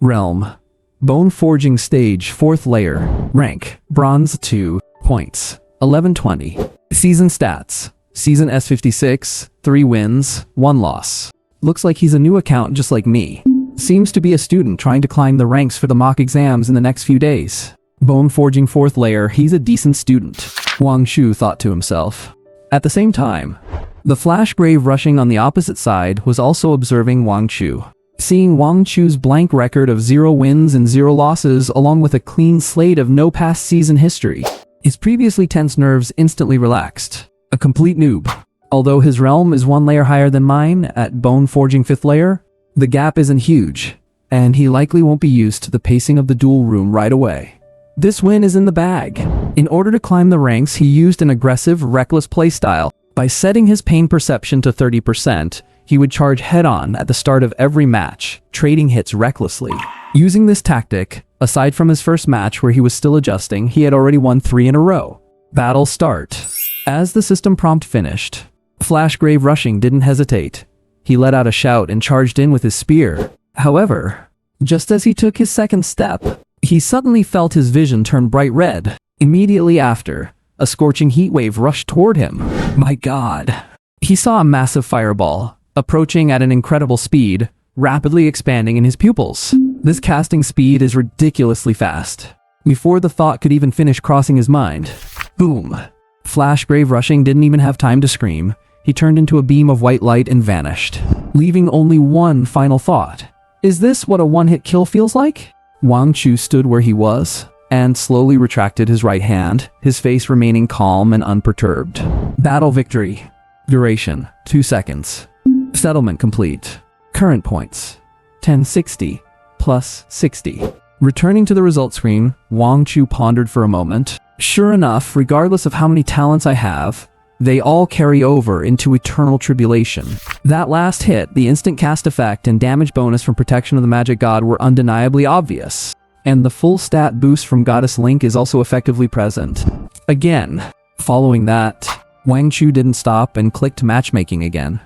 Speaker 1: Realm. Bone Forging Stage 4th Layer. Rank. Bronze 2. Points. 1120. Season Stats. Season S56. 3 wins, 1 loss. Looks like he's a new account just like me. Seems to be a student trying to climb the ranks for the mock exams in the next few days. Bone Forging 4th Layer, he's a decent student, Wang Chu thought to himself. At the same time, the Flash Grave Rushing on the opposite side was also observing Wang Chu. Seeing Wang Chu's blank record of 0 wins and 0 losses along with a clean slate of no past season history, his previously tense nerves instantly relaxed. A complete noob. Although his realm is 1 layer higher than mine at Bone Forging 5th Layer, the gap isn't huge, and he likely won't be used to the pacing of the duel room right away. This win is in the bag. In order to climb the ranks, he used an aggressive, reckless playstyle. By setting his pain perception to 30%, he would charge head-on at the start of every match, trading hits recklessly. Using this tactic, aside from his first match where he was still adjusting, he had already won 3 in a row. Battle start. As the system prompt finished, Flash Grave Rushing didn't hesitate. He let out a shout and charged in with his spear. However, just as he took his second step, he suddenly felt his vision turn bright red. Immediately after, a scorching heat wave rushed toward him. My God. He saw a massive fireball, approaching at an incredible speed, rapidly expanding in his pupils. This casting speed is ridiculously fast. Before the thought could even finish crossing his mind, boom. Flash Grave Rushing didn't even have time to scream. He turned into a beam of white light and vanished, leaving only one final thought. Is this what a one-hit kill feels like? Wang Chu stood where he was and slowly retracted his right hand, his face remaining calm and unperturbed. Battle victory. Duration, 2 seconds. Settlement complete. Current points, 1060 plus 60. Returning to the result screen, Wang Chu pondered for a moment. Sure enough, regardless of how many talents I have, they all carry over into Eternal Tribulation. That last hit, the instant cast effect and damage bonus from Protection of the Magic God were undeniably obvious. And the full stat boost from Goddess Link is also effectively present. Again, following that, Wang Chu didn't stop and clicked matchmaking again.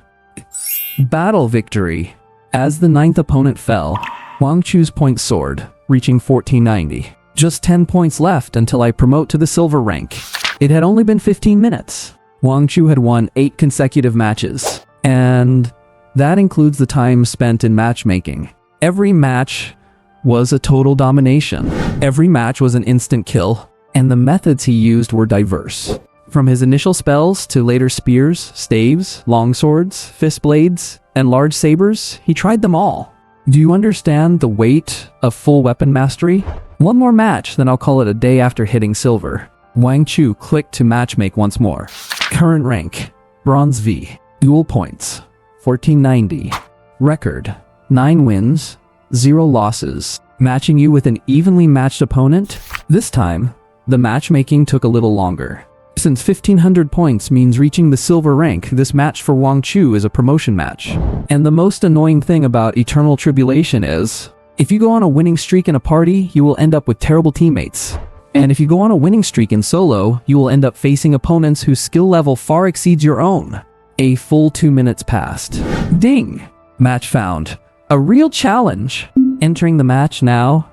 Speaker 1: Battle victory. As the 9th opponent fell, Wang Chu's points soared, reaching 1490. Just 10 points left until I promote to the silver rank. It had only been 15 minutes. Wang Chu had won 8 consecutive matches, and that includes the time spent in matchmaking. Every match was a total domination. Every match was an instant kill, and the methods he used were diverse. From his initial spells to later spears, staves, longswords, fist blades, and large sabers, he tried them all. Do you understand the weight of full weapon mastery? One more match, then I'll call it a day after hitting silver. Wang Chu clicked to matchmake once more. Current rank, Bronze V. Duel points, 1490. Record, 9 wins, 0 losses. Matching you with an evenly matched opponent? This time, the matchmaking took a little longer. Since 1500 points means reaching the silver rank, this match for Wang Chu is a promotion match. And the most annoying thing about Eternal Tribulation is, if you go on a winning streak in a party, you will end up with terrible teammates. And if you go on a winning streak in solo, you will end up facing opponents whose skill level far exceeds your own. A full 2 minutes passed. Ding! Match found. A real challenge. Entering the match now.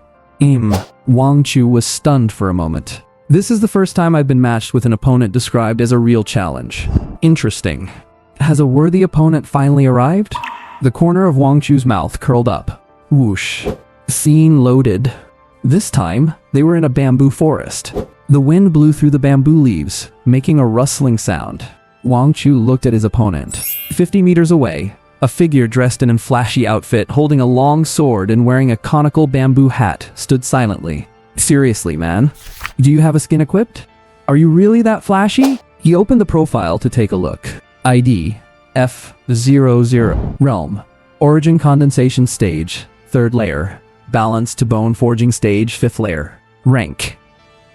Speaker 1: Wang Chu was stunned for a moment. This is the first time I've been matched with an opponent described as a real challenge. Interesting. Has a worthy opponent finally arrived? The corner of Wang Chu's mouth curled up. Whoosh. Scene loaded. This time, they were in a bamboo forest. The wind blew through the bamboo leaves, making a rustling sound. Wang Chu looked at his opponent. 50 meters away, a figure dressed in a flashy outfit holding a long sword and wearing a conical bamboo hat stood silently. Seriously, man? Do you have a skin equipped? Are you really that flashy? He opened the profile to take a look. ID F00. Realm Origin Condensation Stage 3rd layer. Balance to Bone Forging Stage 5th layer. Rank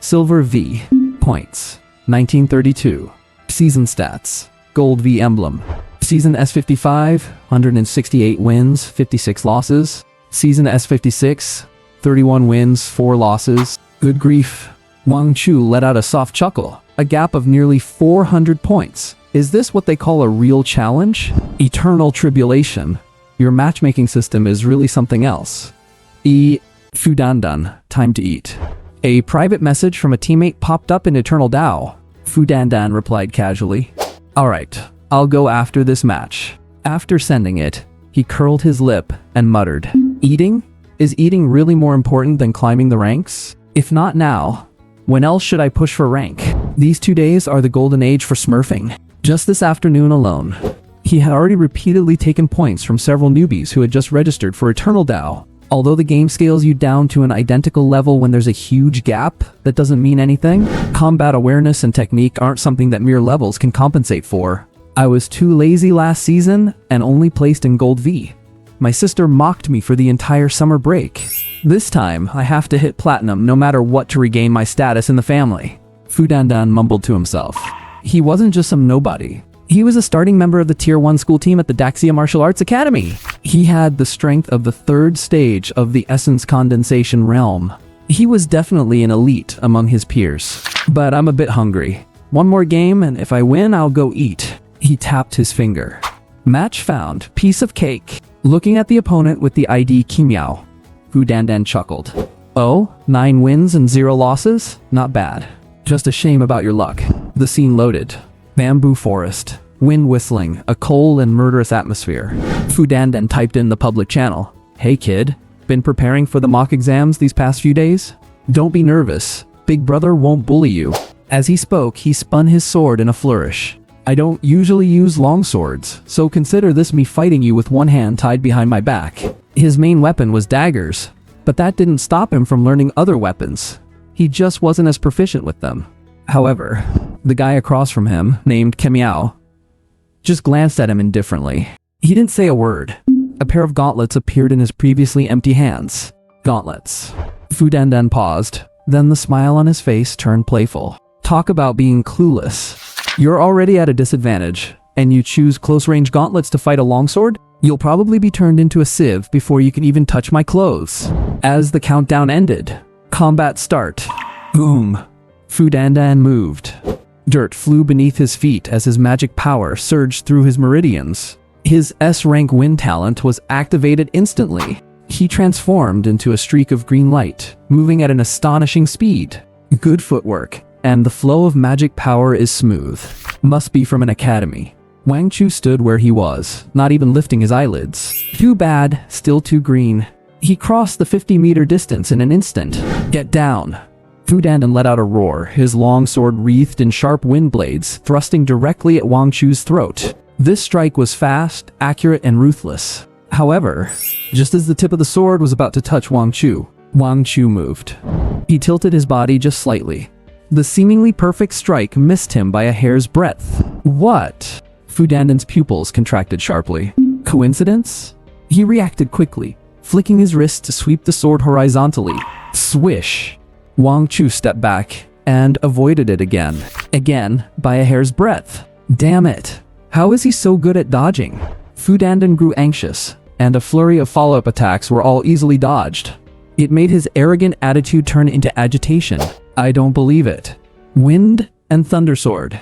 Speaker 1: Silver V. Points 1932. Season stats Gold V emblem. Season S55 168 wins, 56 losses. Season S56 31 wins, 4 losses. Good grief. Wang Chu let out a soft chuckle. A gap of nearly 400 points. Is this what they call a real challenge? Eternal tribulation. Your matchmaking system is really something else. Fudandan, time to eat. A private message from a teammate popped up in Eternal Dao. Fudandan replied casually. Alright, I'll go after this match. After sending it, he curled his lip and muttered, Eating? Is eating really more important than climbing the ranks? If not now, when else should I push for rank? These 2 days are the golden age for smurfing. Just this afternoon alone, he had already repeatedly taken points from several newbies who had just registered for Eternal Dao. Although the game scales you down to an identical level when there's a huge gap, that doesn't mean anything. Combat awareness and technique aren't something that mere levels can compensate for. I was too lazy last season and only placed in Gold V. My sister mocked me for the entire summer break. This time, I have to hit Platinum no matter what to regain my status in the family. Fudandan mumbled to himself. He wasn't just some nobody. He was a starting member of the Tier 1 school team at the Daxia Martial Arts Academy. He had the strength of the 3rd stage of the Essence Condensation realm. He was definitely an elite among his peers. But I'm a bit hungry. One more game, and if I win, I'll go eat. He tapped his finger. Match found. Piece of cake. Looking at the opponent with the ID Kimiao, Fudandan chuckled. Oh, 9 wins and 0 losses? Not bad. Just a shame about your luck. The scene loaded. Bamboo forest, wind whistling, a cold and murderous atmosphere. Fudandan typed in the public channel. Hey kid, been preparing for the mock exams these past few days? Don't be nervous. Big brother won't bully you. As he spoke, he spun his sword in a flourish. I don't usually use long swords, so consider this me fighting you with one hand tied behind my back. His main weapon was daggers, but that didn't stop him from learning other weapons. He just wasn't as proficient with them. However, the guy across from him, named Kemiao, just glanced at him indifferently. He didn't say a word. A pair of gauntlets appeared in his previously empty hands. Gauntlets. Fudandan paused, then the smile on his face turned playful. Talk about being clueless. You're already at a disadvantage, and you choose close-range gauntlets to fight a longsword? You'll probably be turned into a sieve before you can even touch my clothes. As the countdown ended, combat start. Boom. Fudandan moved. Dirt flew beneath his feet as his magic power surged through his meridians. His S-rank wind talent was activated instantly. He transformed into a streak of green light, moving at an astonishing speed. Good footwork, and the flow of magic power is smooth. Must be from an academy. Wang Chu stood where he was, not even lifting his eyelids. Too bad, still too green. He crossed the 50-meter distance in an instant. Get down. Fudandan let out a roar, his long sword wreathed in sharp wind blades, thrusting directly at Wang Chu's throat. This strike was fast, accurate, and ruthless. However, just as the tip of the sword was about to touch Wang Chu moved. He tilted his body just slightly. The seemingly perfect strike missed him by a hair's breadth. What? Fudandan's pupils contracted sharply. Coincidence? He reacted quickly, flicking his wrist to sweep the sword horizontally. Swish! Wang Chu stepped back and avoided it again. Again, by a hair's breadth. Damn it. How is he so good at dodging? Fudandan grew anxious, and a flurry of follow-up attacks were all easily dodged. It made his arrogant attitude turn into agitation. I don't believe it. Wind and Thunder Sword.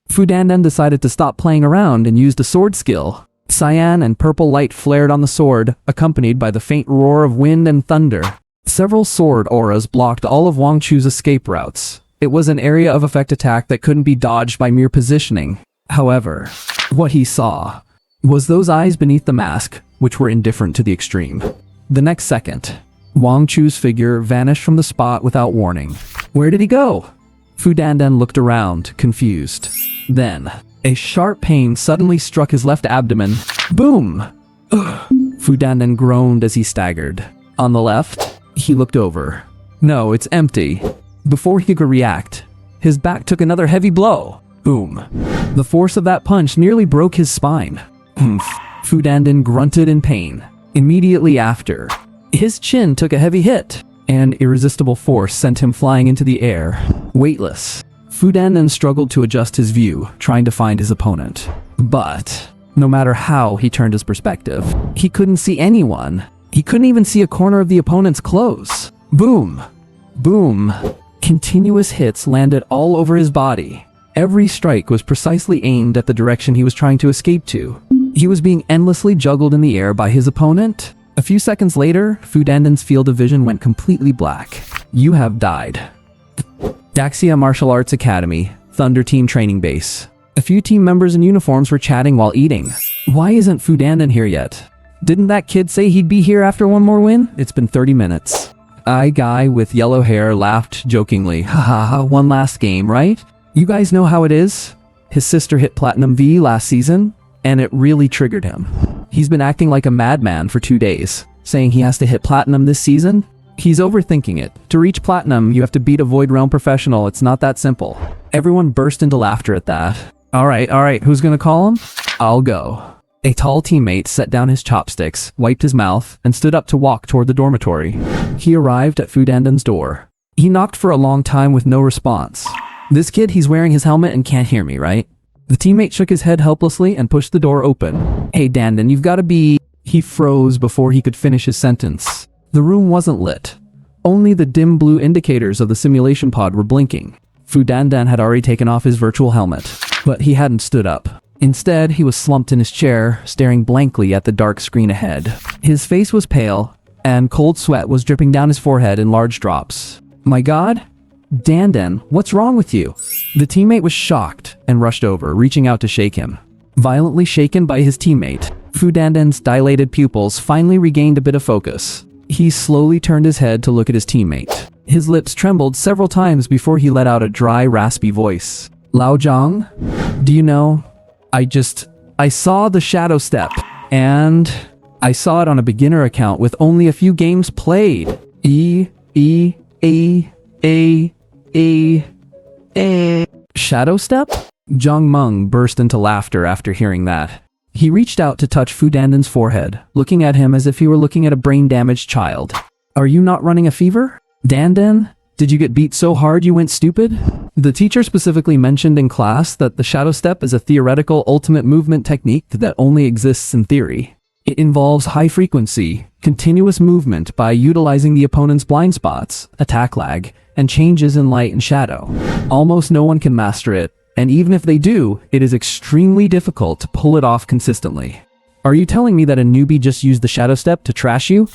Speaker 1: Fudandan decided to stop playing around and used a sword skill. Cyan and purple light flared on the sword, accompanied by the faint roar of wind and thunder. Several sword auras blocked all of Wang Chu's escape routes. It was an area of effect attack that couldn't be dodged by mere positioning. However, what he saw was those eyes beneath the mask, which were indifferent to the extreme. The next second, Wang Chu's figure vanished from the spot without warning. Where did he go? Fu Dandan looked around, confused. Then, a sharp pain suddenly struck his left abdomen. Boom! Ugh. Fu Dandan groaned as he staggered. On the left, he looked over. No, it's empty. Before he could react, his back took another heavy blow. Boom. The force of that punch nearly broke his spine. Fu Dandan grunted in pain. Immediately after, his chin took a heavy hit. An irresistible force sent him flying into the air, weightless. Fu Dandan struggled to adjust his view, trying to find his opponent. But, no matter how he turned his perspective, he couldn't see anyone. He couldn't even see a corner of the opponent's clothes. Boom! Boom! Continuous hits landed all over his body. Every strike was precisely aimed at the direction he was trying to escape to. He was being endlessly juggled in the air by his opponent. A few seconds later, Fu Dandan's field of vision went completely black. You have died. Daxia Martial Arts Academy, Thunder Team Training Base. A few team members in uniforms were chatting while eating. Why isn't Fu Dandan here yet? Didn't that kid say he'd be here after one more win? It's been 30 minutes. A guy with yellow hair laughed jokingly. Haha, one last game, right? You guys know how it is? His sister hit Platinum V last season, and it really triggered him. He's been acting like a madman for 2 days, saying he has to hit Platinum this season. He's overthinking it. To reach Platinum, you have to beat a Void Realm professional. It's not that simple. Everyone burst into laughter at that. Alright, who's gonna call him? I'll go. A tall teammate set down his chopsticks, wiped his mouth, and stood up to walk toward the dormitory. He arrived at Fu Dandan's door. He knocked for a long time with no response. This kid, he's wearing his helmet and can't hear me, right? The teammate shook his head helplessly and pushed the door open. Hey Dandan, you've gotta be... He froze before he could finish his sentence. The room wasn't lit. Only the dim blue indicators of the simulation pod were blinking. Fu Dandan had already taken off his virtual helmet, but he hadn't stood up. Instead, he was slumped in his chair, staring blankly at the dark screen ahead. His face was pale, and cold sweat was dripping down his forehead in large drops. My god? Dandan, what's wrong with you? The teammate was shocked and rushed over, reaching out to shake him. Violently shaken by his teammate, Fu Dandan's dilated pupils finally regained a bit of focus. He slowly turned his head to look at his teammate. His lips trembled several times before he let out a dry, raspy voice. Lao Zhang? Do you know? I saw the shadow step, and I saw it on a beginner account with only a few games played. Shadow step? Zhang Meng burst into laughter after hearing that. He reached out to touch Fu Dandan's forehead, looking at him as if he were looking at a brain-damaged child. Are you not running a fever? Dandan? Did you get beat so hard you went stupid? The teacher specifically mentioned in class that the shadow step is a theoretical ultimate movement technique that only exists in theory. It involves high-frequency, continuous movement by utilizing the opponent's blind spots, attack lag, and changes in light and shadow. Almost no one can master it, and even if they do, it is extremely difficult to pull it off consistently. Are you telling me that a newbie just used the shadow step to trash you?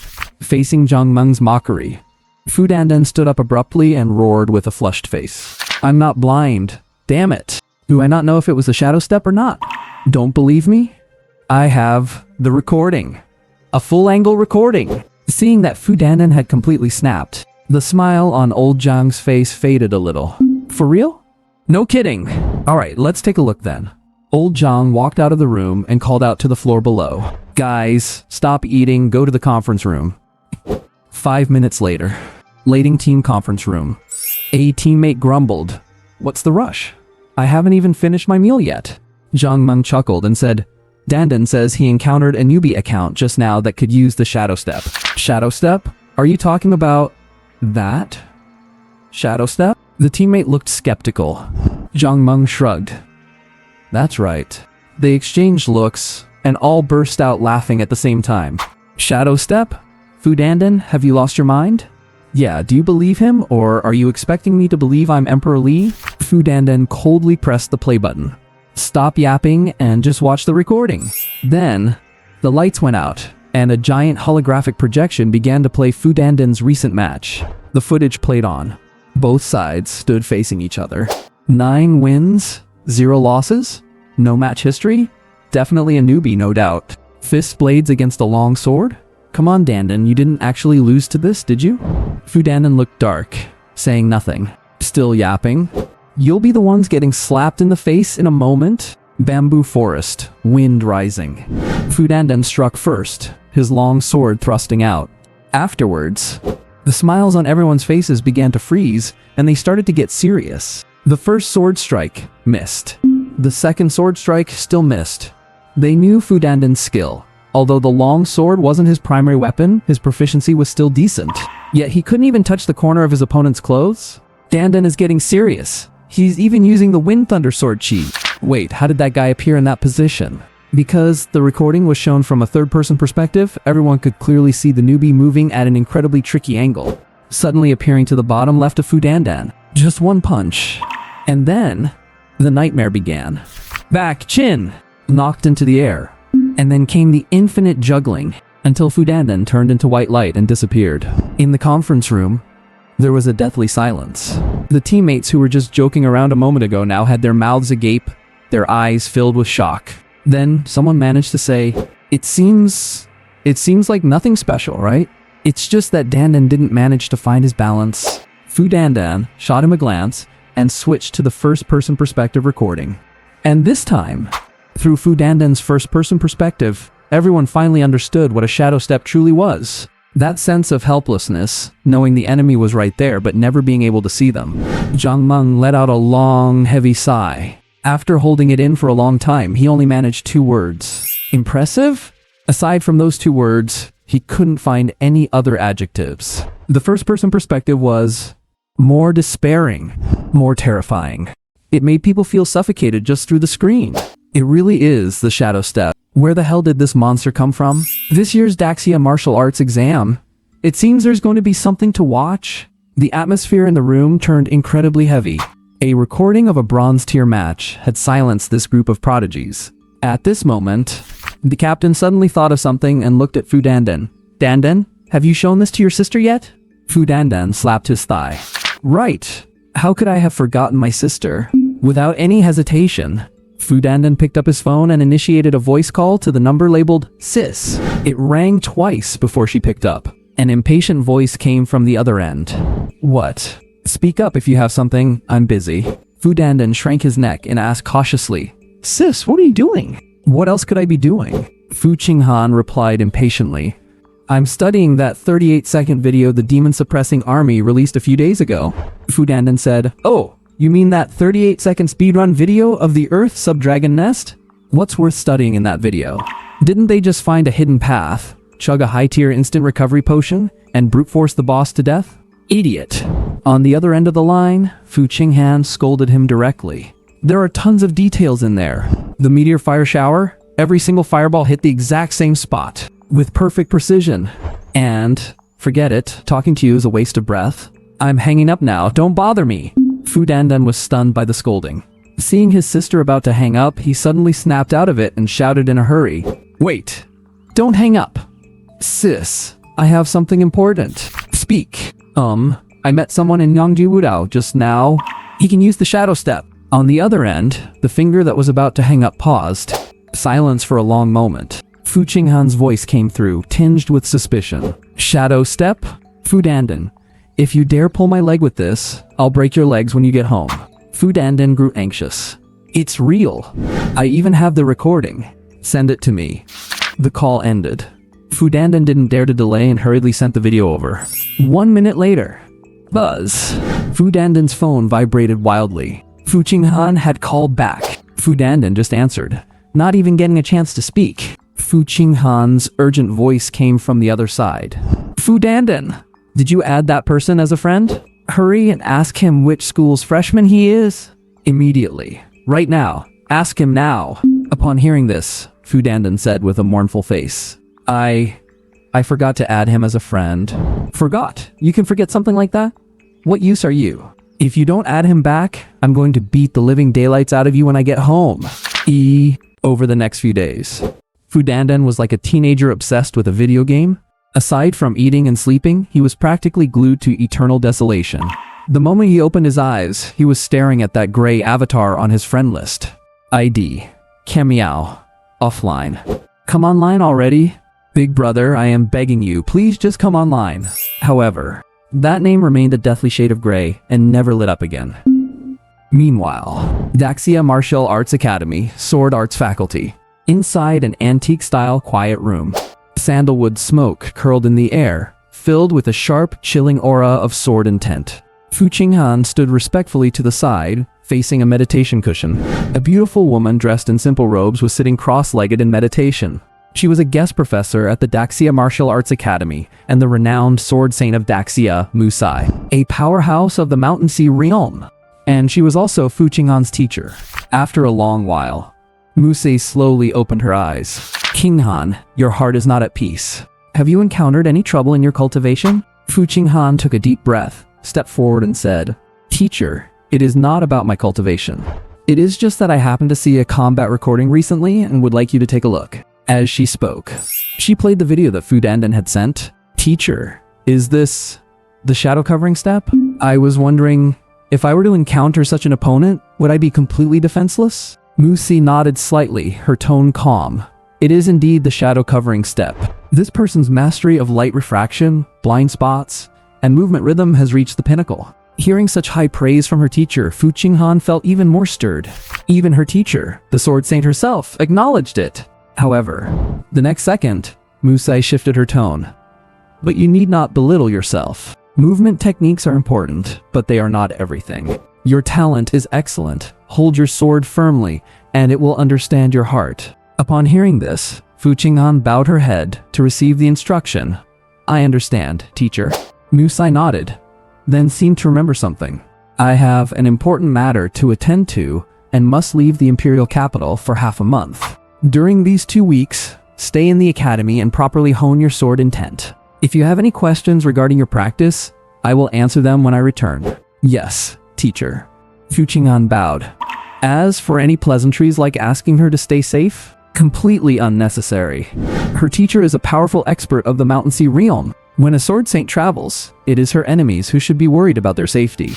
Speaker 1: Facing Zhang Meng's mockery, Fu Dandan stood up abruptly and roared with a flushed face. I'm not blind. Damn it. Do I not know if it was the shadow step or not? Don't believe me? I have the recording. A full-angle recording. Seeing that Fu Dandan had completely snapped, the smile on old Zhang's face faded a little. For real? No kidding. Alright, let's take a look then. Old Zhang walked out of the room and called out to the floor below. Guys, stop eating, go to the conference room. 5 minutes later, Lading team conference room. A teammate grumbled. What's the rush? I haven't even finished my meal yet. Zhang Meng chuckled and said, Dandan says he encountered a newbie account just now that could use the shadow step. Shadow step? Are you talking about that? Shadow step? The teammate looked skeptical. Zhang Meng shrugged. That's right. They exchanged looks and all burst out laughing at the same time. Shadow step? Fu Dandan, have you lost your mind? Yeah, do you believe him, or are you expecting me to believe I'm Emperor Li? Fu Dandan coldly pressed the play button. Stop yapping and just watch the recording. Then, the lights went out, and a giant holographic projection began to play Fu Dandan's recent match. The footage played on. Both sides stood facing each other. 9 wins, 0 losses? No match history? Definitely a newbie, no doubt. Fist blades against a long sword? Come on, Dandan, you didn't actually lose to this, did you? Fu Dandan looked dark, saying nothing. Still yapping. You'll be the ones getting slapped in the face in a moment. Bamboo forest, wind rising. Fu Dandan struck first, his long sword thrusting out. Afterwards, the smiles on everyone's faces began to freeze, and they started to get serious. The first sword strike missed. The second sword strike still missed. They knew Fu Dandan's skill. Although the long sword wasn't his primary weapon, his proficiency was still decent. Yet he couldn't even touch the corner of his opponent's clothes. Dandan is getting serious. He's even using the Wind Thunder sword cheat. Wait, how did that guy appear in that position? Because the recording was shown from a third-person perspective, everyone could clearly see the newbie moving at an incredibly tricky angle, suddenly appearing to the bottom left of Fu Dandan. Just one punch. And then, the nightmare began. Back, chin! Knocked into the air. And then came the infinite juggling, until Fu Dandan turned into white light and disappeared. In the conference room, there was a deathly silence. The teammates who were just joking around a moment ago now had their mouths agape, their eyes filled with shock. Then someone managed to say, It seems like nothing special, right? It's just that Dandan didn't manage to find his balance. Fu Dandan shot him a glance and switched to the first-person perspective recording. And this time, through Fu Dandan's first-person perspective, everyone finally understood what a shadow step truly was. That sense of helplessness, knowing the enemy was right there but never being able to see them. Zhang Meng let out a long, heavy sigh. After holding it in for a long time, he only managed 2 words. Impressive? Aside from those 2 words, he couldn't find any other adjectives. The first-person perspective was more despairing, more terrifying. It made people feel suffocated just through the screen. It really is the shadow step. Where the hell did this monster come from? This year's Daxia martial arts exam. It seems there's going to be something to watch. The atmosphere in the room turned incredibly heavy. A recording of a bronze tier match had silenced this group of prodigies. At this moment, the captain suddenly thought of something and looked at Fu Dandan. Dandan, have you shown this to your sister yet? Fu Dandan slapped his thigh. Right. How could I have forgotten my sister? Without any hesitation, Fu Dandan picked up his phone and initiated a voice call to the number labeled Sis. It rang twice before she picked up. An impatient voice came from the other end. What? Speak up if you have something. I'm busy. Fu Dandan shrank his neck and asked cautiously, Sis, what are you doing? What else could I be doing? Fu Qinghan replied impatiently, I'm studying that 38-second video the demon-suppressing army released a few days ago. Fu Dandan said, Oh, you mean that 38-second speedrun video of the Earth Sub-Dragon Nest? What's worth studying in that video? Didn't they just find a hidden path, chug a high-tier instant recovery potion, and brute force the boss to death? Idiot. On the other end of the line, Fu Qinghan scolded him directly. There are tons of details in there. The meteor fire shower, every single fireball hit the exact same spot, with perfect precision. And, forget it, talking to you is a waste of breath. I'm hanging up now, don't bother me. Fu Dandan was stunned by the scolding. Seeing his sister about to hang up, he suddenly snapped out of it and shouted in a hurry, Wait, don't hang up. Sis, I have something important. Speak. I met someone in Yangji Wudao just now. He can use the shadow step. On the other end, the finger that was about to hang up paused. Silence for a long moment. Fu Qinghan's voice came through, tinged with suspicion. Shadow step? Fu Dandan, if you dare pull my leg with this, I'll break your legs when you get home. Fu Dandan grew anxious. It's real. I even have the recording. Send it to me. The call ended. Fu Dandan didn't dare to delay and hurriedly sent the video over. 1 minute later. Buzz. Fu Dandan's phone vibrated wildly. Fu Qinghan had called back. Fu Dandan just answered, not even getting a chance to speak. Fu Qinghan's urgent voice came from the other side. Fu Dandan, did you add that person as a friend? Hurry and ask him which school's freshman he is. Immediately. Right now. Ask him now. Upon hearing this, Fu Dandan said with a mournful face, I forgot to add him as a friend. Forgot? You can forget something like that? What use are you? If you don't add him back, I'm going to beat the living daylights out of you when I get home. Over the next few days. Fu Dandan was like a teenager obsessed with a video game. Aside from eating and sleeping, he was practically glued to eternal desolation. The moment he opened his eyes, he was staring at that gray avatar on his friend list. ID. Kemiao. Offline. Come online already? Big brother, I am begging you, please just come online. However, that name remained a deathly shade of gray and never lit up again. Meanwhile, Daxia Martial Arts Academy, Sword Arts Faculty. Inside an antique-style quiet room. Sandalwood smoke curled in the air, filled with a sharp, chilling aura of sword intent. Fu Qinghan stood respectfully to the side, facing a meditation cushion. A beautiful woman dressed in simple robes was sitting cross-legged in meditation. She was a guest professor at the Daxia Martial Arts Academy and the renowned sword saint of Daxia, Musai, a powerhouse of the Mountain Sea realm. And she was also Fu Qinghan's teacher. After a long while, Musai slowly opened her eyes. Qinghan, your heart is not at peace. Have you encountered any trouble in your cultivation? Fu Qinghan took a deep breath, stepped forward and said, Teacher, it is not about my cultivation. It is just that I happened to see a combat recording recently and would like you to take a look. As she spoke, she played the video that Fu Dandan had sent. Teacher, is this the shadow covering step? I was wondering, if I were to encounter such an opponent, would I be completely defenseless? Musi nodded slightly, her tone calm. It is indeed the shadow covering step. This person's mastery of light refraction, blind spots, and movement rhythm has reached the pinnacle. Hearing such high praise from her teacher, Fu Qinghan felt even more stirred. Even her teacher, the sword saint herself, acknowledged it. However, the next second, Musai shifted her tone. But you need not belittle yourself. Movement techniques are important, but they are not everything. Your talent is excellent. Hold your sword firmly, and it will understand your heart. Upon hearing this, Fu Qinghan bowed her head to receive the instruction. I understand, teacher. Musai nodded, then seemed to remember something. I have an important matter to attend to and must leave the imperial capital for half a month. During these 2 weeks, stay in the academy and properly hone your sword intent. If you have any questions regarding your practice, I will answer them when I return. Yes, teacher. Fu Qinghan bowed. As for any pleasantries like asking her to stay safe, completely unnecessary. Her teacher is a powerful expert of the Mountain Sea realm. When a sword saint travels, it is her enemies who should be worried about their safety.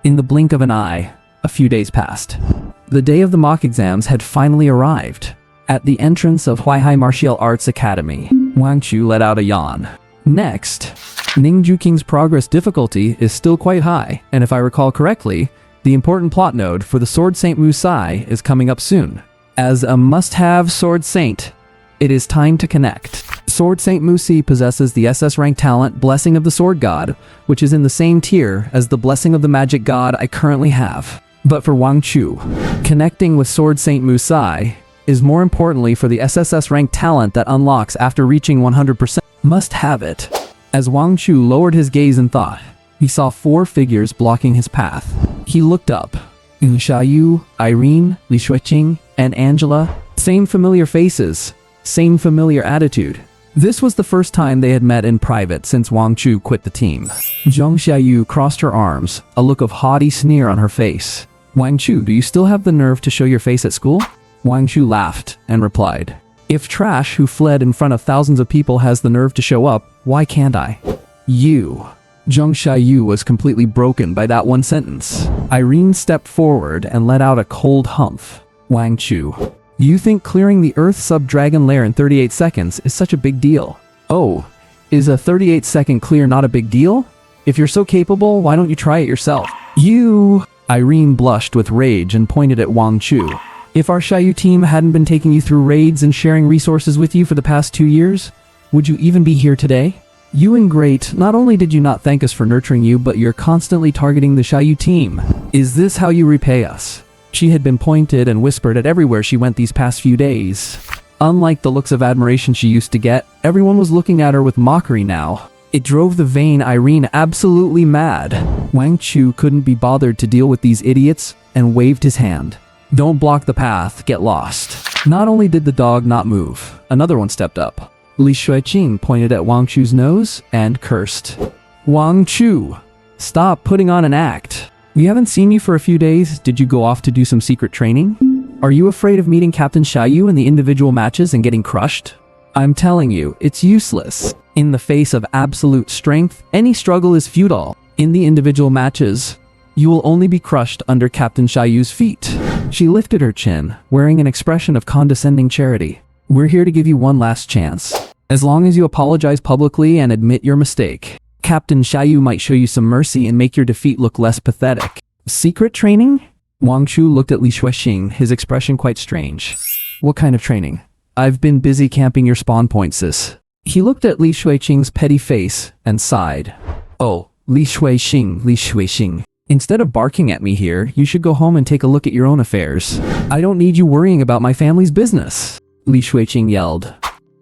Speaker 1: In the blink of an eye, a few days passed. The day of the mock exams had finally arrived. At the entrance of Huaihai Martial Arts Academy, Wang Chu let out a yawn. Next, Ningju King's progress difficulty is still quite high, and if I recall correctly, the important plot node for the Sword Saint Musai is coming up soon. As a must-have Sword Saint, it is time to connect. Sword Saint Musi possesses the SS rank talent Blessing of the Sword God, which is in the same tier as the Blessing of the Magic God I currently have. But for Wang Chu, connecting with Sword Saint Musai is more importantly for the SSS rank talent that unlocks after reaching 100%. Must have it. As Wang Chu lowered his gaze in thought, he saw 4 figures blocking his path. He looked up. Xiaoyu, Irene, Li Shuiqing, and Angela. Same familiar faces, same familiar attitude. This was the first time they had met in private since Wang Chu quit the team. Zhang Xiaoyu crossed her arms, a look of haughty sneer on her face. Wang Chu, do you still have the nerve to show your face at school? Wang Chu laughed and replied, if Trash, who fled in front of thousands of people, has the nerve to show up, why can't I? You. Zhang Xiaoyu was completely broken by that one sentence. Irene stepped forward and let out a cold humph. Wang Chu. You think clearing the Earth sub-dragon lair in 38 seconds is such a big deal? Oh, is a 38-second clear not a big deal? If you're so capable, why don't you try it yourself? You! Irene blushed with rage and pointed at Wang Chu. If our Xiaoyu team hadn't been taking you through raids and sharing resources with you for the past 2 years, would you even be here today? You and Great, not only did you not thank us for nurturing you, but you're constantly targeting the Xiaoyu team. Is this how you repay us? She had been pointed and whispered at everywhere she went these past few days. Unlike the looks of admiration she used to get, everyone was looking at her with mockery now. It drove the vain Irene absolutely mad. Wang Chu couldn't be bothered to deal with these idiots and waved his hand. Don't block the path, get lost. Not only did the dog not move, another one stepped up. Li Shuiqing pointed at Wang Chu's nose and cursed. Wang Chu, stop putting on an act. We haven't seen you for a few days. Did you go off to do some secret training? Are you afraid of meeting Captain Xiaoyu in the individual matches and getting crushed? I'm telling you, it's useless. In the face of absolute strength, any struggle is futile. In the individual matches, you will only be crushed under Captain Xiaoyu's feet. She lifted her chin, wearing an expression of condescending charity. We're here to give you one last chance. As long as you apologize publicly and admit your mistake, Captain Xiaoyu might show you some mercy and make your defeat look less pathetic. Secret training? Wang Chu looked at Li Shuixing, his expression quite strange. What kind of training? I've been busy camping your spawn point, sis. He looked at Li Shuixing's petty face and sighed. Oh, Li Shuixing. Instead of barking at me here, you should go home and take a look at your own affairs. I don't need you worrying about my family's business, Li Shuixing yelled.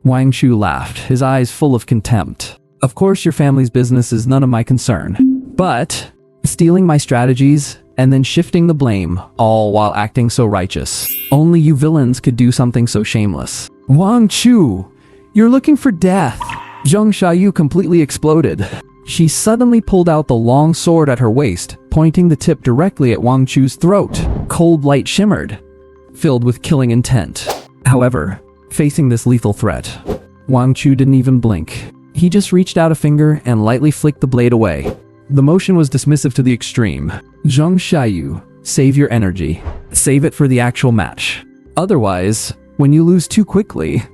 Speaker 1: Wang Chu laughed, his eyes full of contempt. Of course your family's business is none of my concern. But stealing my strategies and then shifting the blame, all while acting so righteous. Only you villains could do something so shameless. Wang Chu, you're looking for death. Zheng Xiaoyu completely exploded. She suddenly pulled out the long sword at her waist, pointing the tip directly at Wang Chu's throat. Cold light shimmered, filled with killing intent. However, facing this lethal threat, Wang Chu didn't even blink. He just reached out a finger and lightly flicked the blade away. The motion was dismissive to the extreme. Zheng Xiaoyu, save your energy. Save it for the actual match. Otherwise, when you lose too quickly,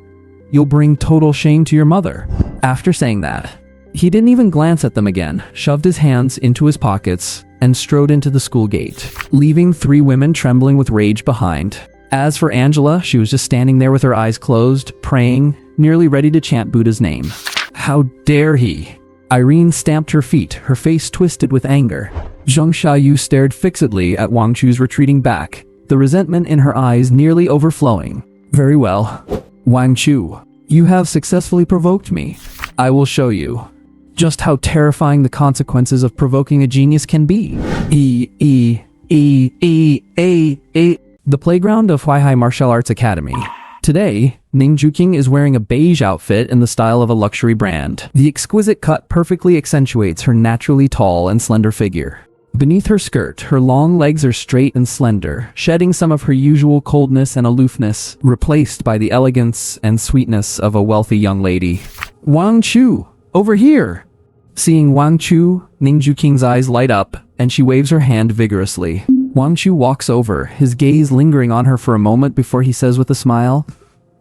Speaker 1: you'll bring total shame to your mother. After saying that, he didn't even glance at them again, shoved his hands into his pockets, and strode into the school gate, leaving 3 women trembling with rage behind. As for Angela, she was just standing there with her eyes closed, praying, nearly ready to chant Buddha's name. How dare he? Irene stamped her feet, her face twisted with anger. Zheng Xiaoyu stared fixedly at Wang Chu's retreating back, the resentment in her eyes nearly overflowing. Very well. Wang Chu, you have successfully provoked me. I will show you just how terrifying the consequences of provoking a genius can be. The playground of Huaihai Martial Arts Academy. Today, Ning Juqing is wearing a beige outfit in the style of a luxury brand. The exquisite cut perfectly accentuates her naturally tall and slender figure. Beneath her skirt, her long legs are straight and slender, shedding some of her usual coldness and aloofness, replaced by the elegance and sweetness of a wealthy young lady. Wang Chu, over here! Seeing Wang Chu, Ning Juqing's eyes light up, and she waves her hand vigorously. Wang Chu walks over, his gaze lingering on her for a moment before he says with a smile,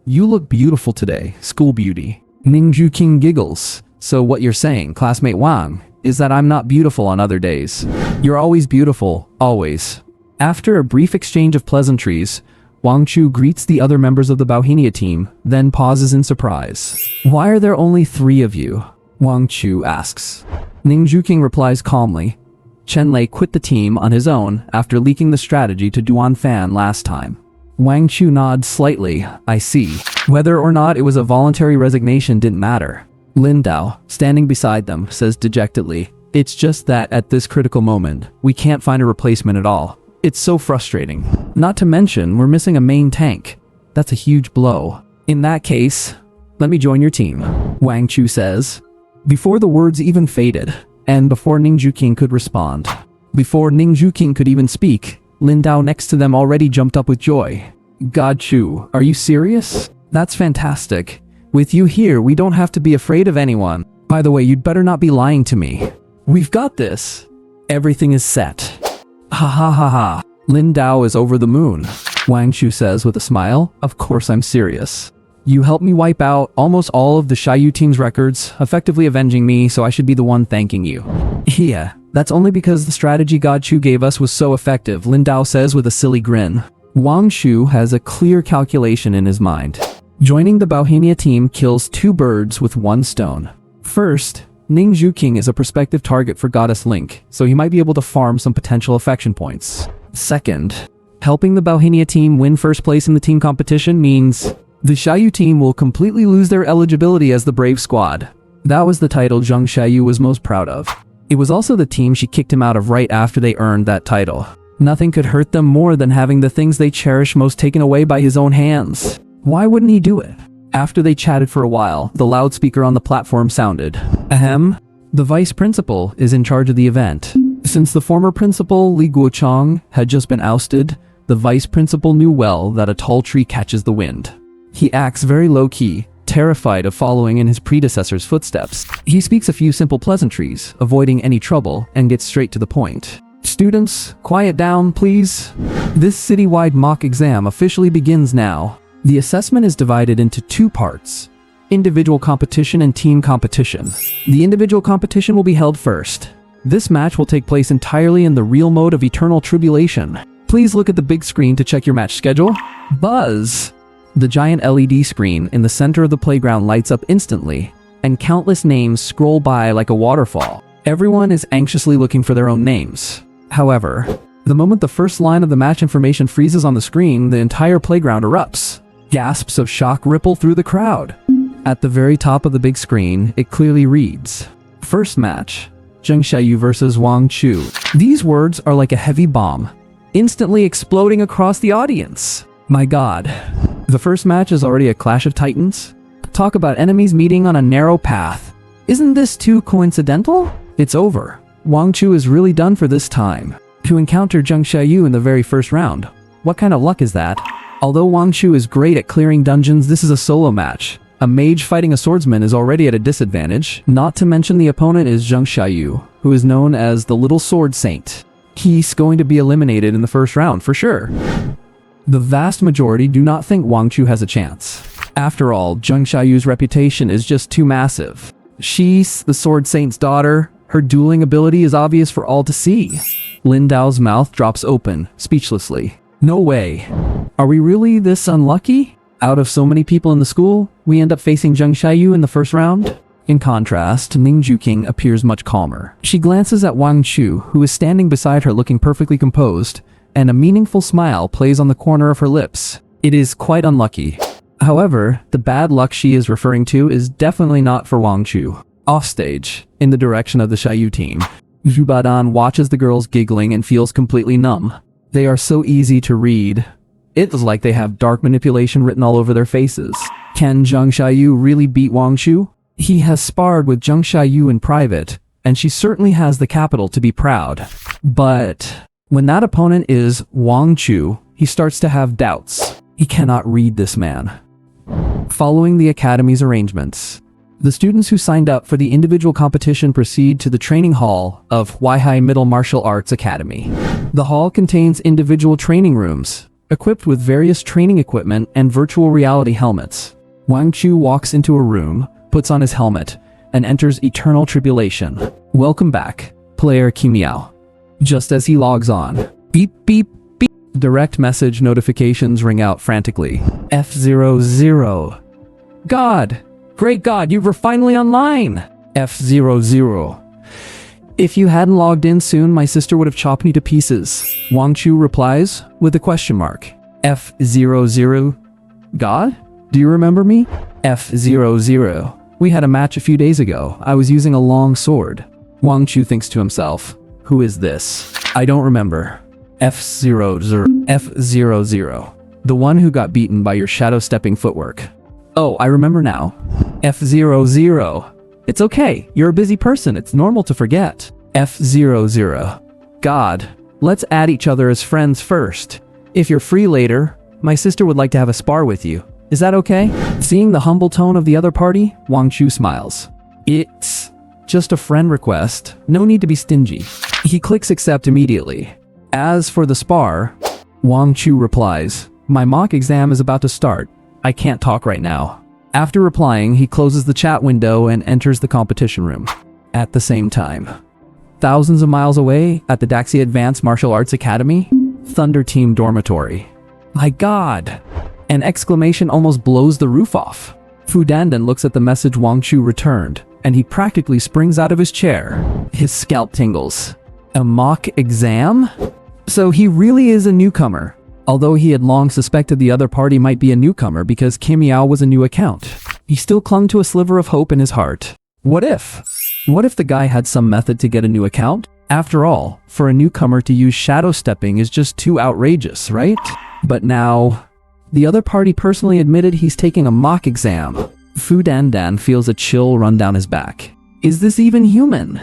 Speaker 1: "You look beautiful today, school beauty." Ning Juqing giggles. So what you're saying, classmate Wang, is that I'm not beautiful on other days. You're always beautiful, always. After a brief exchange of pleasantries, Wang Chu greets the other members of the Bauhinia team, then pauses in surprise. Why are there only 3 of you? Wang Chu asks. Ning Juqing replies calmly. Chen Lei quit the team on his own after leaking the strategy to Duan Fan last time. Wang Chu nods slightly. I see. Whether or not it was a voluntary resignation didn't matter. Lin Dao, standing beside them, says dejectedly, "It's just that at this critical moment, we can't find a replacement at all. It's so frustrating. Not to mention, we're missing a main tank. That's a huge blow. In that case, let me join your team," Wang Chu says. Before the words even faded, and before Ning Juqing could respond, before Ning Juqing could even speak, Lin Dao next to them already jumped up with joy. God Chu, are you serious? That's fantastic. With you here, we don't have to be afraid of anyone. By the way, you'd better not be lying to me. We've got this. Everything is set. Ha ha ha ha. Lin Dao is over the moon. Wang Chu says with a smile, "Of course I'm serious. You helped me wipe out almost all of the Xiaoyu team's records, effectively avenging me, so I should be the one thanking you." Yeah, that's only because the strategy God Chu gave us was so effective, Lin Dao says with a silly grin. Wang Chu has a clear calculation in his mind. Joining the Bauhinia team kills 2 birds with 1 stone. First, Ning Juqing is a prospective target for Goddess Link, so he might be able to farm some potential affection points. Second, helping the Bauhinia team win first place in the team competition means the Xiaoyu team will completely lose their eligibility as the Brave Squad. That was the title Zheng Xiaoyu was most proud of. It was also the team she kicked him out of right after they earned that title. Nothing could hurt them more than having the things they cherish most taken away by his own hands. Why wouldn't he do it? After they chatted for a while, the loudspeaker on the platform sounded. Ahem. The vice principal is in charge of the event. Since the former principal, Li Guochang, had just been ousted, the vice principal knew well that a tall tree catches the wind. He acts very low-key, terrified of following in his predecessor's footsteps. He speaks a few simple pleasantries, avoiding any trouble, and gets straight to the point. Students, quiet down, please. This citywide mock exam officially begins now. The assessment is divided into 2 parts: individual competition and team competition. The individual competition will be held first. This match will take place entirely in the real mode of Eternal Tribulation. Please look at the big screen to check your match schedule. Buzz! The giant LED screen in the center of the playground lights up instantly, and countless names scroll by like a waterfall. Everyone is anxiously looking for their own names. However, the moment the first line of the match information freezes on the screen, the entire playground erupts. Gasps of shock ripple through the crowd. At the very top of the big screen, it clearly reads, "First match, Zheng Xiaoyu versus Wang Chu." These words are like a heavy bomb, instantly exploding across the audience. My god. The first match is already a clash of titans? Talk about enemies meeting on a narrow path. Isn't this too coincidental? It's over. Wang Chu is really done for this time. To encounter Zheng Xiaoyu in the very first round. What kind of luck is that? Although Wang Chu is great at clearing dungeons, this is a solo match. A mage fighting a swordsman is already at a disadvantage, not to mention the opponent is Zheng Xiaoyu, who is known as the Little Sword Saint. He's going to be eliminated in the first round for sure. The vast majority do not think Wang Chu has a chance. After all, Zheng Xiaoyu's reputation is just too massive. She's the Sword Saint's daughter. Her dueling ability is obvious for all to see. Lin Dao's mouth drops open, speechlessly. No way. Are we really this unlucky? Out of so many people in the school, we end up facing Zheng Xiaoyu in the first round? In contrast, Ning Juqing appears much calmer. She glances at Wang Chu, who is standing beside her looking perfectly composed, and a meaningful smile plays on the corner of her lips. It is quite unlucky. However, the bad luck she is referring to is definitely not for Wang Chu. Offstage, in the direction of the Xiaoyu team, Zhu Badan watches the girls giggling and feels completely numb. They are so easy to read. It is like they have dark manipulation written all over their faces. Can Zheng Xiaoyu really beat Wang Chu? He has sparred with Zheng Xiaoyu in private, and she certainly has the capital to be proud. But when that opponent is Wang Chu, he starts to have doubts. He cannot read this man. Following the academy's arrangements, the students who signed up for the individual competition proceed to the training hall of Weihai Middle Martial Arts Academy. The hall contains individual training rooms, equipped with various training equipment and virtual reality helmets. Wang Chu walks into a room, puts on his helmet, and enters Eternal Tribulation. Welcome back, player Kimiao. Just as he logs on, beep beep beep, direct message notifications ring out frantically. F00. God! Great God, you were finally online! F00. If you hadn't logged in soon, my sister would have chopped me to pieces. Wang Chu replies with a question mark. F00. God? Do you remember me? F00. We had a match a few days ago. I was using a long sword. Wang Chu thinks to himself, who is this? I don't remember. F00. F00. The one who got beaten by your shadow-stepping footwork. Oh, I remember now. F00. It's okay. You're a busy person. It's normal to forget. F00. God, let's add each other as friends first. If you're free later, my sister would like to have a spar with you. Is that okay? Seeing the humble tone of the other party, Wang Chu smiles. It's just a friend request. No need to be stingy. He clicks accept immediately. As for the spar, Wang Chu replies, my mock exam is about to start. I can't talk right now. After replying, he closes the chat window and enters the competition room. At the same time, thousands of miles away at the Daxia Advanced Martial Arts Academy, Thunder Team Dormitory. My God! An exclamation almost blows the roof off. Fu Dandan looks at the message Wang Chu returned, and he practically springs out of his chair. His scalp tingles. A mock exam? So he really is a newcomer. Although he had long suspected the other party might be a newcomer because Kim Yao was a new account, he still clung to a sliver of hope in his heart. What if? What if the guy had some method to get a new account? After all, for a newcomer to use shadow stepping is just too outrageous, right? But now, the other party personally admitted he's taking a mock exam. Fu Dandan feels a chill run down his back. Is this even human?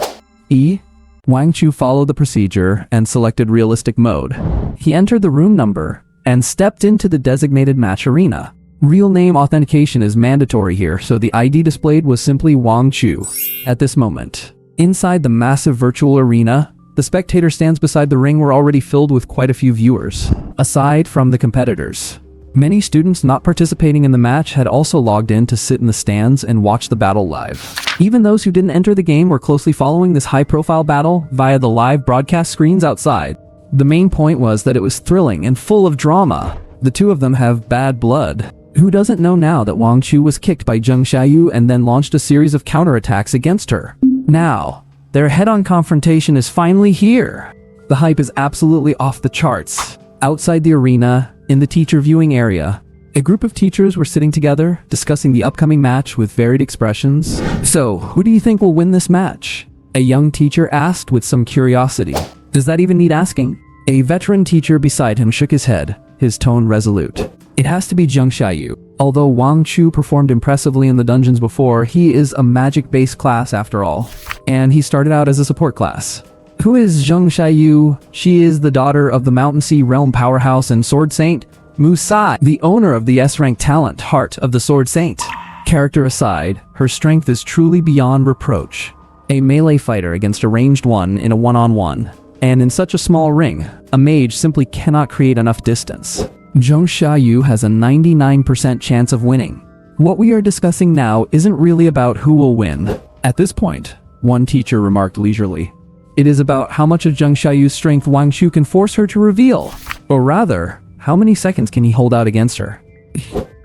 Speaker 1: Wang Chu followed the procedure and selected realistic mode. He entered the room number and stepped into the designated match arena. Real name authentication is mandatory here, so the ID displayed was simply Wang Chu. At this moment, inside the massive virtual arena, the spectator stands beside the ring were already filled with quite a few viewers. Aside from the competitors, Many students not participating in the match had also logged in to sit in the stands and watch the battle live. Even those who didn't enter the game were closely following this high-profile battle via the live broadcast screens outside. The main point was that it was thrilling and full of drama. The two of them have bad blood. Who doesn't know now that Wang Chu was kicked by Zheng Xiaoyu and then launched a series of counterattacks against her? Now, their head-on confrontation is finally here. The hype is absolutely off the charts. Outside the arena, in the teacher viewing area, a group of teachers were sitting together, discussing the upcoming match with varied expressions. So, who do you think will win this match? A young teacher asked with some curiosity. Does that even need asking? A veteran teacher beside him shook his head, his tone resolute. It has to be Zheng Xiaoyu. Although Wang Chu performed impressively in the dungeons before, he is a magic-based class after all. And he started out as a support class. Who is Zheng Xiaoyu? She is the daughter of the Mountain Sea Realm powerhouse and Sword Saint, Mu Sai, the owner of the S-rank talent, Heart of the Sword Saint. Character aside, her strength is truly beyond reproach. A melee fighter against a ranged one in a one-on-one. And in such a small ring, a mage simply cannot create enough distance. Zheng Xiaoyu has a 99% chance of winning. What we are discussing now isn't really about who will win. At this point, one teacher remarked leisurely. It is about how much of Zheng Xiaoyu's strength Wang Chu can force her to reveal. Or rather, how many seconds can he hold out against her?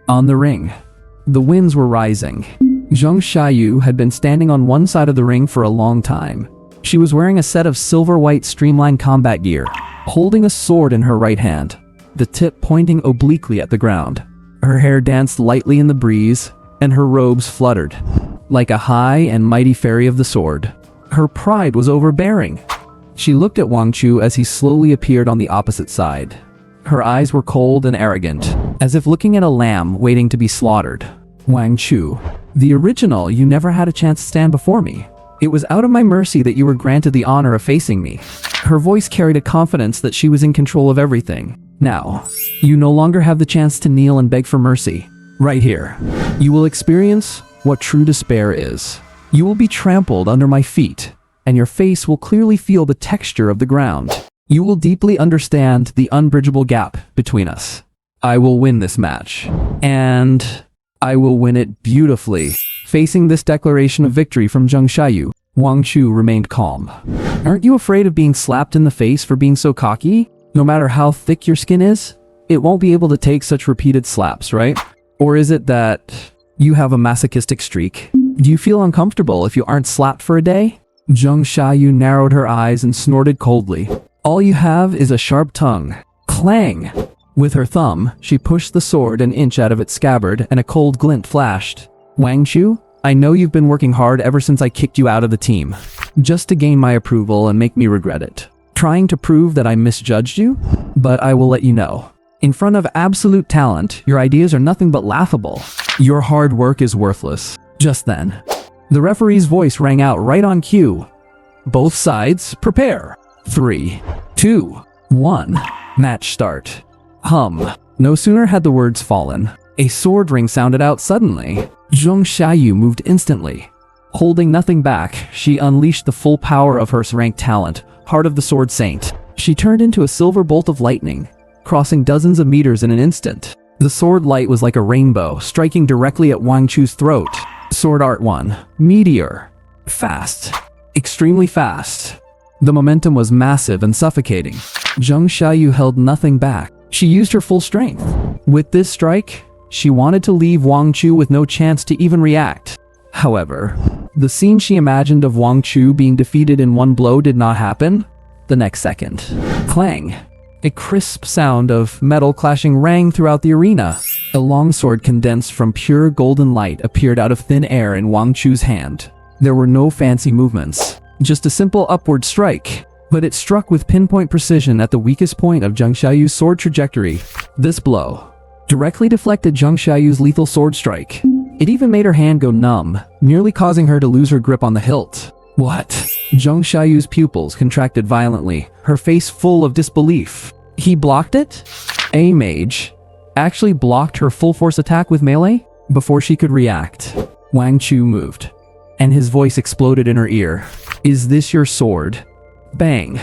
Speaker 1: On the ring, the winds were rising. Zheng Xiaoyu had been standing on one side of the ring for a long time. She was wearing a set of silver-white streamlined combat gear, holding a sword in her right hand, the tip pointing obliquely at the ground. Her hair danced lightly in the breeze, and her robes fluttered, like a high and mighty fairy of the sword. Her pride was overbearing. She looked at Wang Chu as he slowly appeared on the opposite side. Her eyes were cold and arrogant, as if looking at a lamb waiting to be slaughtered. Wang Chu, the original, you never had a chance to stand before me. It was out of my mercy that you were granted the honor of facing me. Her voice carried a confidence that she was in control of everything. Now, you no longer have the chance to kneel and beg for mercy. Right here, you will experience what true despair is. You will be trampled under my feet, and your face will clearly feel the texture of the ground. You will deeply understand the unbridgeable gap between us. I will win this match, and I will win it beautifully. Facing this declaration of victory from Zheng Xiaoyu, Wang Chu remained calm. Aren't you afraid of being slapped in the face for being so cocky? No matter how thick your skin is, it won't be able to take such repeated slaps, right? Or is it that you have a masochistic streak? Do you feel uncomfortable if you aren't slapped for a day? Zheng Xiaoyu narrowed her eyes and snorted coldly. All you have is a sharp tongue. Clang! With her thumb, she pushed the sword an inch out of its scabbard and a cold glint flashed. Wang Chu, I know you've been working hard ever since I kicked you out of the team, just to gain my approval and make me regret it. Trying to prove that I misjudged you? But I will let you know. In front of absolute talent, your ideas are nothing but laughable. Your hard work is worthless. Just then, the referee's voice rang out right on cue. Both sides, prepare. 3, 2, 1. Match start. No sooner had the words fallen, a sword ring sounded out suddenly. Zheng Xiaoyu moved instantly. Holding nothing back, she unleashed the full power of her rank talent, Heart of the Sword Saint. She turned into a silver bolt of lightning, crossing dozens of meters in an instant. The sword light was like a rainbow, striking directly at Wang Chu's throat. Sword Art 1. Meteor. Fast. Extremely fast. The momentum was massive and suffocating. Zheng Xiaoyu held nothing back. She used her full strength. With this strike, she wanted to leave Wang Chu with no chance to even react. However, the scene she imagined of Wang Chu being defeated in one blow did not happen. The next second, clang! A crisp sound of metal clashing rang throughout the arena. A long sword condensed from pure golden light appeared out of thin air in Wang Chu's hand. There were no fancy movements, just a simple upward strike, but it struck with pinpoint precision at the weakest point of Zheng Xiaoyu's sword trajectory. This blow directly deflected Zheng Xiaoyu's lethal sword strike. It even made her hand go numb, nearly causing her to lose her grip on the hilt. What? Zheng Xiaoyu's pupils contracted violently, her face full of disbelief. He blocked it? A mage actually blocked her full force attack with melee? Before she could react, Wang Chu moved, and his voice exploded in her ear. Is this your sword? Bang!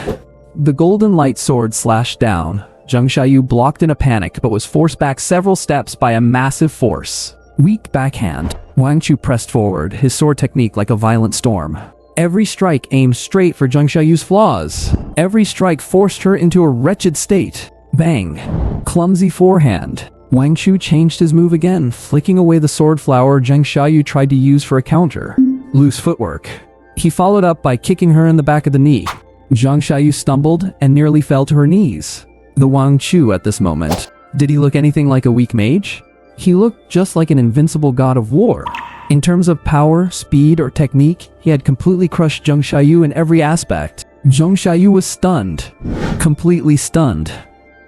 Speaker 1: The golden light sword slashed down, Zheng Xiaoyu blocked in a panic but was forced back several steps by a massive force. Weak backhand. Wang Chu pressed forward, his sword technique like a violent storm. Every strike aimed straight for Zheng Xiaoyu's flaws. Every strike forced her into a wretched state. Bang. Clumsy forehand. Wang Chu changed his move again, flicking away the sword flower Zheng Xiaoyu tried to use for a counter. Loose footwork. He followed up by kicking her in the back of the knee. Zheng Xiaoyu stumbled and nearly fell to her knees. The Wang Chu at this moment. Did he look anything like a weak mage? He looked just like an invincible god of war. In terms of power, speed, or technique, he had completely crushed Zheng Xiaoyu in every aspect. Zheng Xiaoyu was stunned. Completely stunned.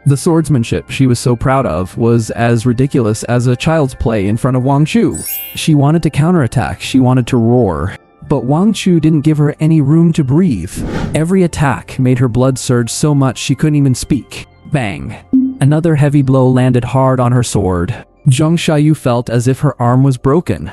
Speaker 1: The swordsmanship she was so proud of was as ridiculous as a child's play in front of Wang Chu. She wanted to counterattack, she wanted to roar. But Wang Chu didn't give her any room to breathe. Every attack made her blood surge so much she couldn't even speak. Bang. Another heavy blow landed hard on her sword. Zheng Xiaoyu felt as if her arm was broken.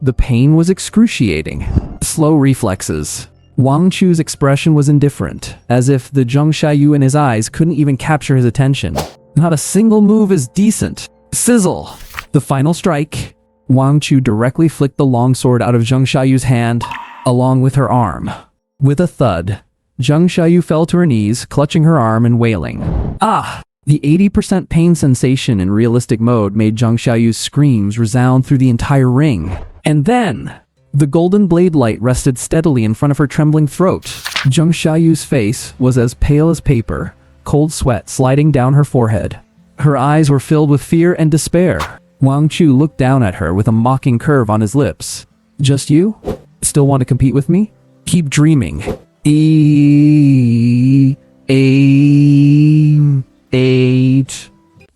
Speaker 1: The pain was excruciating. Slow reflexes. Wang Chu's expression was indifferent, as if the Zheng Xiaoyu in his eyes couldn't even capture his attention. Not a single move is decent. Sizzle! The final strike. Wang Chu directly flicked the longsword out of Zheng Xiaoyu's hand, along with her arm. With a thud, Zheng Xiaoyu fell to her knees, clutching her arm and wailing. Ah! The 80% pain sensation in realistic mode made Zheng Xiaoyu's screams resound through the entire ring. And then, the golden blade light rested steadily in front of her trembling throat. Zheng Xiaoyu's face was as pale as paper, cold sweat sliding down her forehead. Her eyes were filled with fear and despair. Wang Chu looked down at her with a mocking curve on his lips. Just you? Still want to compete with me? Keep dreaming.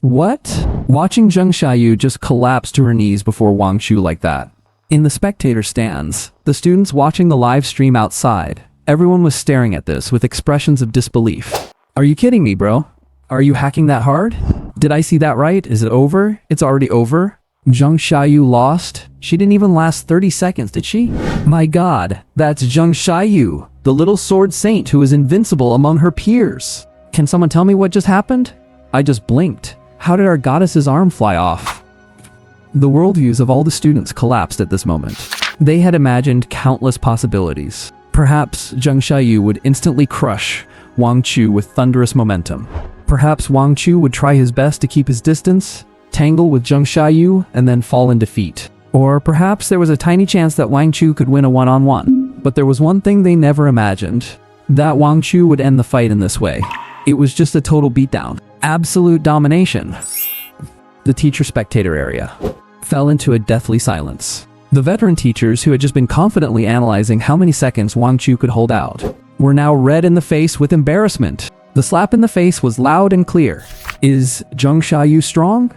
Speaker 1: What? Watching Zheng Xiaoyu just collapse to her knees before Wang Chu like that. In the spectator stands, the students watching the live stream outside, everyone was staring at this with expressions of disbelief. Are you kidding me, bro? Are you hacking that hard? Did I see that right? Is it over? It's already over? Zheng Xiaoyu lost? She didn't even last 30 seconds, did she? My god, that's Zheng Xiaoyu, the little sword saint who is invincible among her peers. Can someone tell me what just happened? I just blinked. How did our goddess's arm fly off? The worldviews of all the students collapsed at this moment. They had imagined countless possibilities. Perhaps Zheng Xiaoyu would instantly crush Wang Chu with thunderous momentum. Perhaps Wang Chu would try his best to keep his distance, tangle with Zheng Xiaoyu, and then fall in defeat. Or perhaps there was a tiny chance that Wang Chu could win a one-on-one. But there was one thing they never imagined. That Wang Chu would end the fight in this way. It was just a total beatdown. Absolute domination. The teacher-spectator area fell into a deathly silence. The veteran teachers who had just been confidently analyzing how many seconds Wang Chu could hold out were now red in the face with embarrassment. The slap in the face was loud and clear. Is Zheng Xiaoyu strong?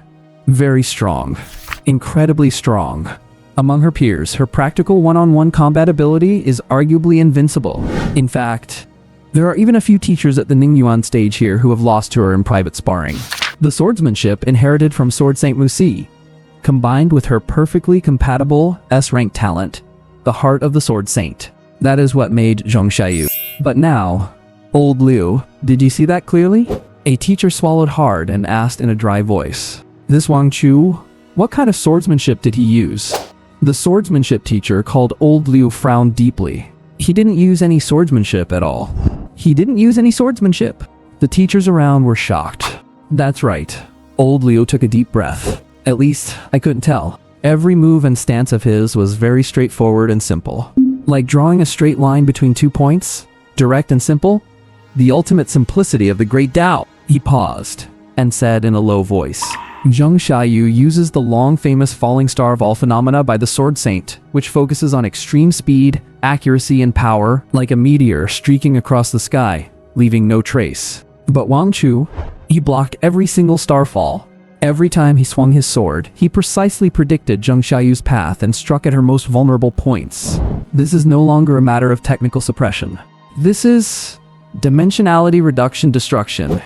Speaker 1: Very strong. Incredibly strong. Among her peers, her practical one-on-one combat ability is arguably invincible. In fact, there are even a few teachers at the Ningyuan stage here who have lost to her in private sparring. The swordsmanship inherited from Sword Saint Musi, combined with her perfectly compatible S-rank talent, the heart of the Sword Saint. That is what made Zheng Xiaoyu. But now, old Liu, did you see that clearly? A teacher swallowed hard and asked in a dry voice. This Wang Chu, what kind of swordsmanship did he use? The swordsmanship teacher called old Liu frowned deeply. He didn't use any swordsmanship at all. He didn't use any swordsmanship. The teachers around were shocked. That's right. Old Liu took a deep breath. At least, I couldn't tell. Every move and stance of his was very straightforward and simple. Like drawing a straight line between 2 points, direct and simple. The ultimate simplicity of the great Tao. He paused and said in a low voice, Zheng Xiaoyu uses the long famous falling star of all phenomena by the Sword Saint, which focuses on extreme speed, accuracy, and power, like a meteor streaking across the sky, leaving no trace. But Wang Chu, he blocked every single starfall. Every time he swung his sword, he precisely predicted Zheng Xiaoyu's path and struck at her most vulnerable points. This is no longer a matter of technical suppression. This is dimensionality reduction destruction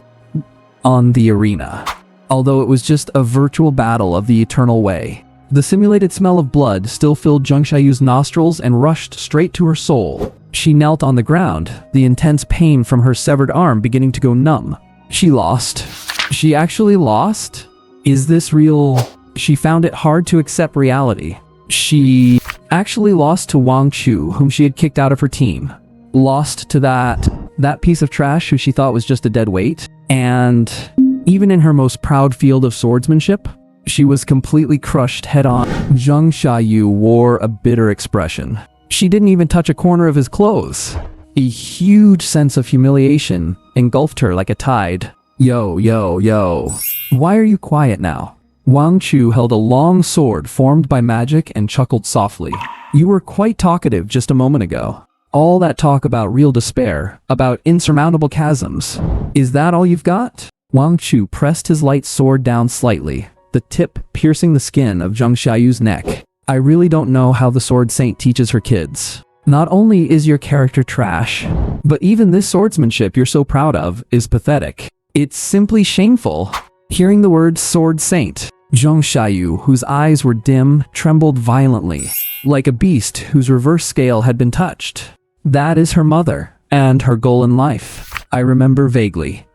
Speaker 1: on the arena. Although it was just a virtual battle of the eternal way, the simulated smell of blood still filled Zheng Xiaoyu's nostrils and rushed straight to her soul. She knelt on the ground, the intense pain from her severed arm beginning to go numb. She lost. She actually lost? Is this real? She found it hard to accept reality. She actually lost to Wang Chu, whom she had kicked out of her team. Lost to that piece of trash who she thought was just a dead weight. And even in her most proud field of swordsmanship, she was completely crushed head-on. Zheng Xiaoyu wore a bitter expression. She didn't even touch a corner of his clothes. A huge sense of humiliation engulfed her like a tide. Yo, yo, yo. Why are you quiet now? Wang Chu held a long sword formed by magic and chuckled softly. You were quite talkative just a moment ago. All that talk about real despair, about insurmountable chasms. Is that all you've got? Wang Chu pressed his light sword down slightly, the tip piercing the skin of Zheng Xiaoyu's neck. I really don't know how the Sword Saint teaches her kids. Not only is your character trash, but even this swordsmanship you're so proud of is pathetic. It's simply shameful. Hearing the word Sword Saint, Zheng Xiaoyu, whose eyes were dim, trembled violently, like a beast whose reverse scale had been touched. That is her mother, and her goal in life. I remember vaguely.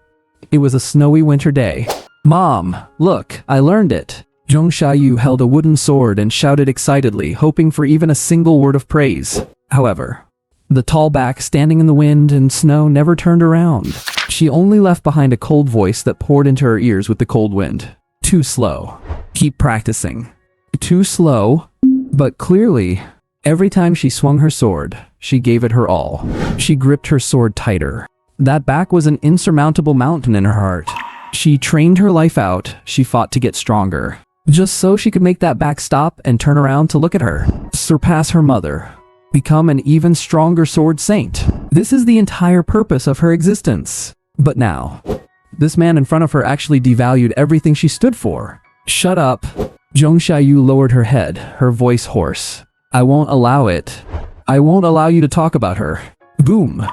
Speaker 1: It was a snowy winter day. Mom, look, I learned it. Zheng Xiaoyu held a wooden sword and shouted excitedly, hoping for even a single word of praise. However, the tall back standing in the wind and snow never turned around. She only left behind a cold voice that poured into her ears with the cold wind. Too slow. Keep practicing. Too slow, but clearly, every time she swung her sword, she gave it her all. She gripped her sword tighter. That back was an insurmountable mountain in her heart. She trained her life out, she fought to get stronger. Just so she could make that back stop and turn around to look at her. Surpass her mother. Become an even stronger sword saint. This is the entire purpose of her existence. But now, this man in front of her actually devalued everything she stood for. Shut up. Zheng Xiaoyu lowered her head, her voice hoarse. I won't allow it. I won't allow you to talk about her. Boom.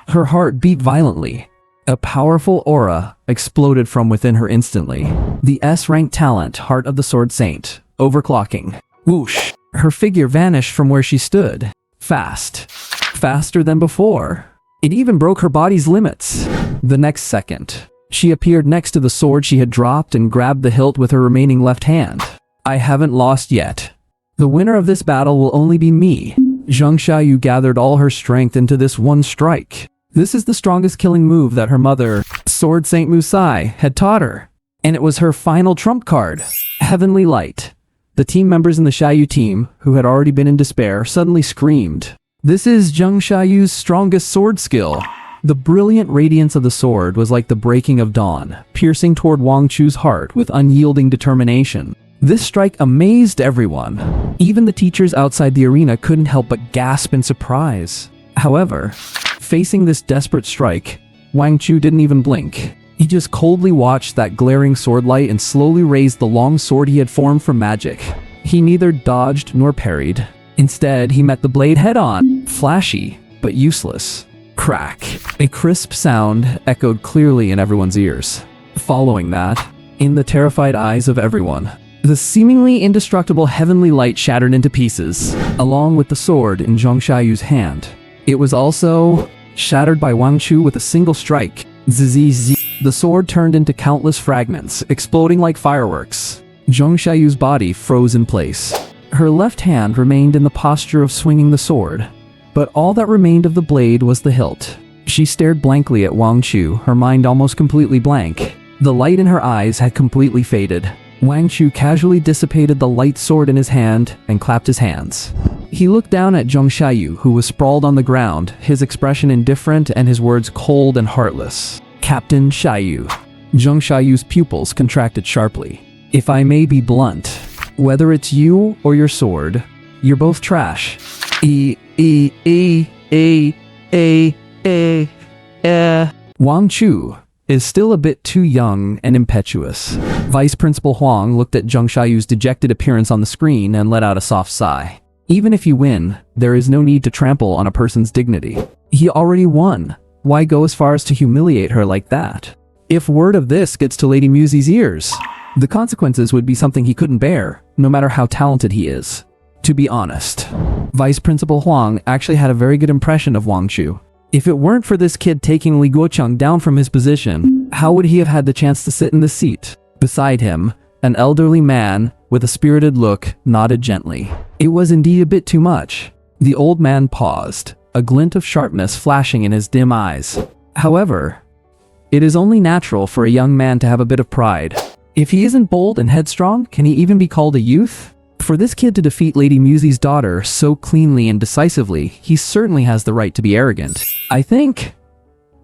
Speaker 1: Her heart beat violently. A powerful aura exploded from within her instantly. The S-rank talent, Heart of the Sword Saint, overclocking. Whoosh! Her figure vanished from where she stood. Fast. Faster than before. It even broke her body's limits. The next second, she appeared next to the sword she had dropped and grabbed the hilt with her remaining left hand. I haven't lost yet. The winner of this battle will only be me. Zheng Xiaoyu gathered all her strength into this one strike. This is the strongest killing move that her mother, Sword Saint Musai, had taught her. And it was her final trump card. Heavenly Light. The team members in the Xiaoyu team, who had already been in despair, suddenly screamed. This is Zheng Xiaoyu's strongest sword skill. The brilliant radiance of the sword was like the breaking of dawn, piercing toward Wang Chu's heart with unyielding determination. This strike amazed everyone. Even the teachers outside the arena couldn't help but gasp in surprise. However, facing this desperate strike, Wang Chu didn't even blink. He just coldly watched that glaring sword light and slowly raised the long sword he had formed from magic. He neither dodged nor parried. Instead, he met the blade head-on, flashy, but useless. Crack. A crisp sound echoed clearly in everyone's ears. Following that, in the terrified eyes of everyone, the seemingly indestructible heavenly light shattered into pieces, along with the sword in Zheng Xiaoyu's hand. It was also shattered by Wang Chu with a single strike. Zzz. The sword turned into countless fragments, exploding like fireworks. Zheng Xiaoyu's body froze in place. Her left hand remained in the posture of swinging the sword, but all that remained of the blade was the hilt. She stared blankly at Wang Chu, her mind almost completely blank. The light in her eyes had completely faded. Wang Chu casually dissipated the light sword in his hand and clapped his hands. He looked down at Zheng Xiaoyu, who was sprawled on the ground, his expression indifferent and his words cold and heartless. Captain Xiaoyu. Zheng Xiaoyu's pupils contracted sharply. If I may be blunt, whether it's you or your sword, you're both trash. Wang Chu is still a bit too young and impetuous. Vice Principal Huang looked at Zheng Xiaoyu's dejected appearance on the screen and let out a soft sigh. Even if you win, there is no need to trample on a person's dignity. He already won. Why go as far as to humiliate her like that? If word of this gets to Lady Musie's ears, the consequences would be something he couldn't bear, no matter how talented he is. To be honest, Vice Principal Huang actually had a very good impression of Wang Chu. If it weren't for this kid taking Li Guocheng down from his position, How would he have had the chance to sit in the seat? Beside him, an elderly man with a spirited look nodded gently. It was indeed a bit too much. The old man paused, a glint of sharpness flashing in his dim eyes. However, it is only natural for a young man to have a bit of pride. If he isn't bold and headstrong, can he even be called a youth? For this kid to defeat Lady Musie's daughter so cleanly and decisively, he certainly has the right to be arrogant. I think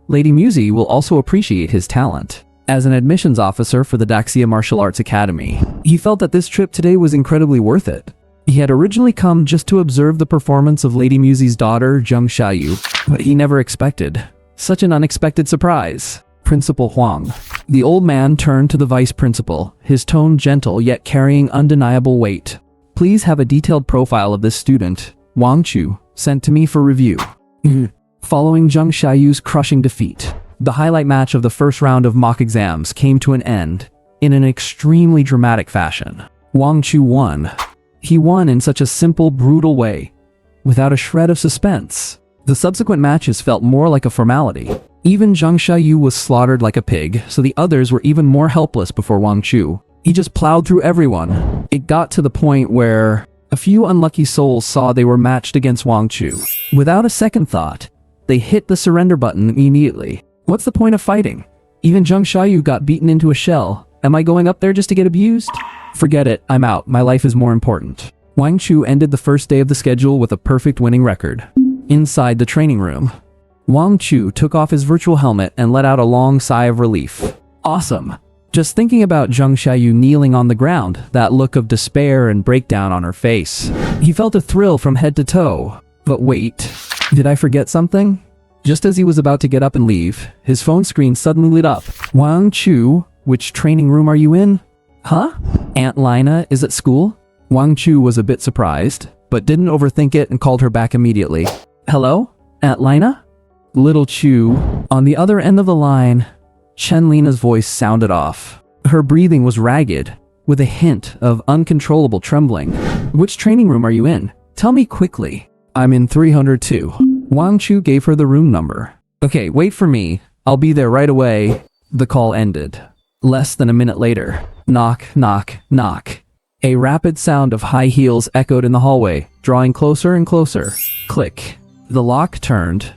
Speaker 1: Lady Musie will also appreciate his talent. As an admissions officer for the Daxia Martial Arts Academy, he felt that this trip today was incredibly worth it. He had originally come just to observe the performance of Lady Musie's daughter, Zheng Xiaoyu, but he never expected such an unexpected surprise. Principal Huang. The old man turned to the vice principal, his tone gentle yet carrying undeniable weight. Please have a detailed profile of this student, Wang Chu, sent to me for review. Following Zheng Xiaoyu's crushing defeat, the highlight match of the first round of mock exams came to an end in an extremely dramatic fashion. Wang Chu won. He won in such a simple, brutal way, without a shred of suspense. The subsequent matches felt more like a formality. Even Zheng Xiaoyu was slaughtered like a pig, so the others were even more helpless before Wang Chu. He just plowed through everyone. It got to the point where a few unlucky souls saw they were matched against Wang Chu. Without a second thought, they hit the surrender button immediately. What's the point of fighting? Even Zheng Xiaoyu got beaten into a shell. Am I going up there just to get abused? Forget it, I'm out. My life is more important. Wang Chu ended the first day of the schedule with a perfect winning record. Inside the training room, Wang Chu took off his virtual helmet and let out a long sigh of relief. Awesome. Just thinking about Zheng Xiaoyu kneeling on the ground, that look of despair and breakdown on her face, he felt a thrill from head to toe. But wait, did I forget something? Just as he was about to get up and leave, his phone screen suddenly lit up. Wang Chu, which training room are you in? Huh? Aunt Lina is at school? Wang Chu was a bit surprised, but didn't overthink it and called her back immediately. Hello? Aunt Lina? Little Chu. On the other end of the line, Chen Lina's voice sounded off. Her breathing was ragged, with a hint of uncontrollable trembling. Which training room are you in? Tell me quickly. I'm in 302. Wang Chu gave her the room number. Okay, wait for me. I'll be there right away. The call ended. Less than a minute later, knock, knock, knock. A rapid sound of high heels echoed in the hallway, drawing closer and closer. Click. The lock turned.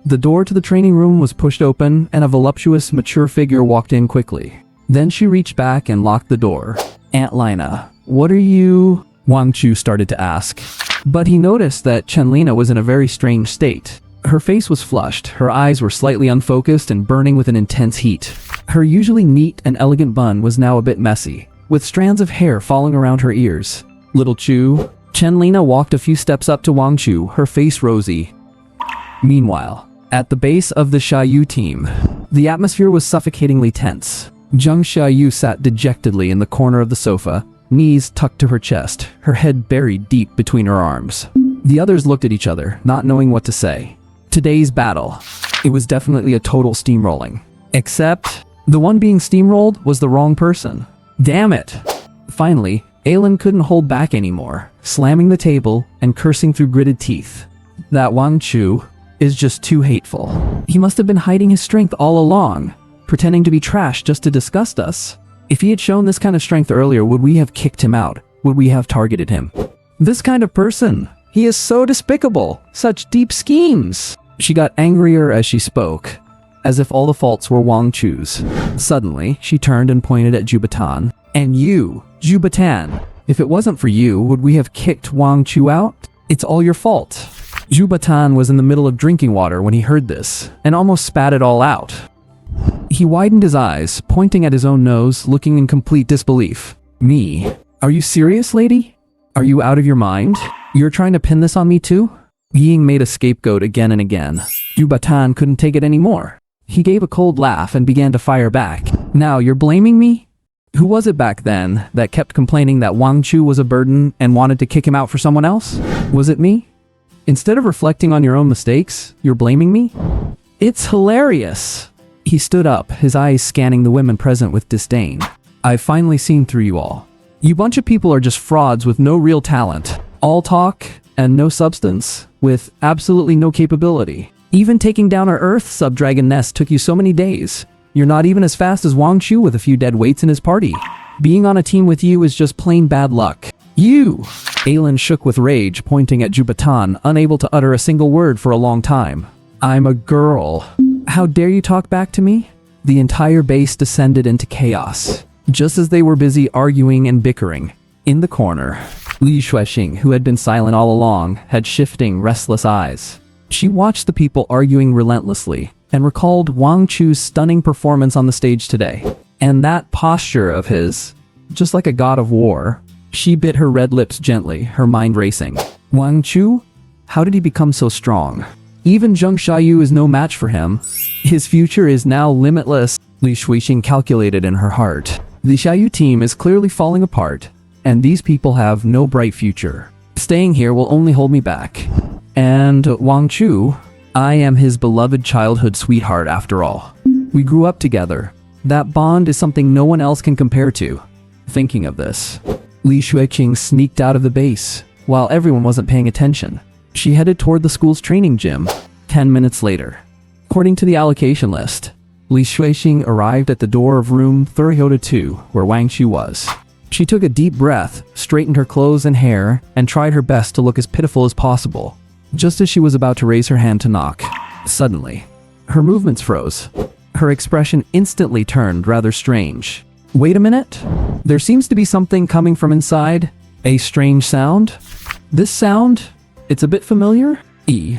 Speaker 1: The door to the training room was pushed open, and a voluptuous, mature figure walked in quickly. Then she reached back and locked the door. Aunt Lina, what are you? Wang Chu started to ask. But he noticed that Chen Lina was in a very strange state. Her face was flushed, her eyes were slightly unfocused and burning with an intense heat. Her usually neat and elegant bun was now a bit messy, with strands of hair falling around her ears. Little Chu. Chen Lina walked a few steps up to Wang Chu, her face rosy. Meanwhile, at the base of the Xiaoyu team, the atmosphere was suffocatingly tense. Zheng Xiaoyu sat dejectedly in the corner of the sofa, knees tucked to her chest, her head buried deep between her arms. The others looked at each other, not knowing what to say. Today's battle. It was definitely a total steamrolling. Except, the one being steamrolled was the wrong person. Damn it! Finally, Aylin couldn't hold back anymore, slamming the table and cursing through gritted teeth. That Wang Chu is just too hateful. He must have been hiding his strength all along, pretending to be trash just to disgust us. If he had shown this kind of strength earlier, would we have kicked him out? Would we have targeted him? This kind of person. He is so despicable. Such deep schemes. She got angrier as she spoke, as if all the faults were Wang Chu's. Suddenly, she turned and pointed at Jubatan. And you, Jubatan, if it wasn't for you, would we have kicked Wang Chu out? It's all your fault. Jubatan was in the middle of drinking water when he heard this, and almost spat it all out. He widened his eyes, pointing at his own nose, looking in complete disbelief. Me? Are you serious, lady? Are you out of your mind? You're trying to pin this on me too? Being made a scapegoat again and again. Jubatan couldn't take it anymore. He gave a cold laugh and began to fire back. Now you're blaming me? Who was it back then that kept complaining that Wang Chu was a burden and wanted to kick him out for someone else? Was it me? Instead of reflecting on your own mistakes, you're blaming me? It's hilarious. He stood up, his eyes scanning the women present with disdain. I've finally seen through you all. You bunch of people are just frauds with no real talent. All talk and no substance, with absolutely no capability. Even taking down our Earth sub-dragon nest took you so many days. You're not even as fast as Wang Chu with a few dead weights in his party. Being on a team with you is just plain bad luck. You! Aelin shook with rage, pointing at Jubatan, unable to utter a single word for a long time. I'm a girl. How dare you talk back to me? The entire base descended into chaos, just as they were busy arguing and bickering. In the corner, Li Shuexing, who had been silent all along, had shifting, restless eyes. She watched the people arguing relentlessly and recalled Wang Chu's stunning performance on the stage today. And that posture of his, just like a god of war. She bit her red lips gently, her mind racing. Wang Chu? How did he become so strong? Even Zheng Xiaoyu is no match for him. His future is now limitless, Li Shuixing calculated in her heart. The Xiaoyu team is clearly falling apart, and these people have no bright future. Staying here will only hold me back. And Wang Chu, I am his beloved childhood sweetheart after all. We grew up together. That bond is something no one else can compare to. Thinking of this, Li Shuixing sneaked out of the base, while everyone wasn't paying attention. She headed toward the school's training gym. 10 minutes later, according to the allocation list, Li Shuixing arrived at the door of room 302, where Wang Chu was. She took a deep breath, straightened her clothes and hair, and tried her best to look as pitiful as possible. Just as she was about to raise her hand to knock, suddenly, her movements froze. Her expression instantly turned rather strange. Wait a minute? There seems to be something coming from inside. A strange sound? This sound? It's a bit familiar? It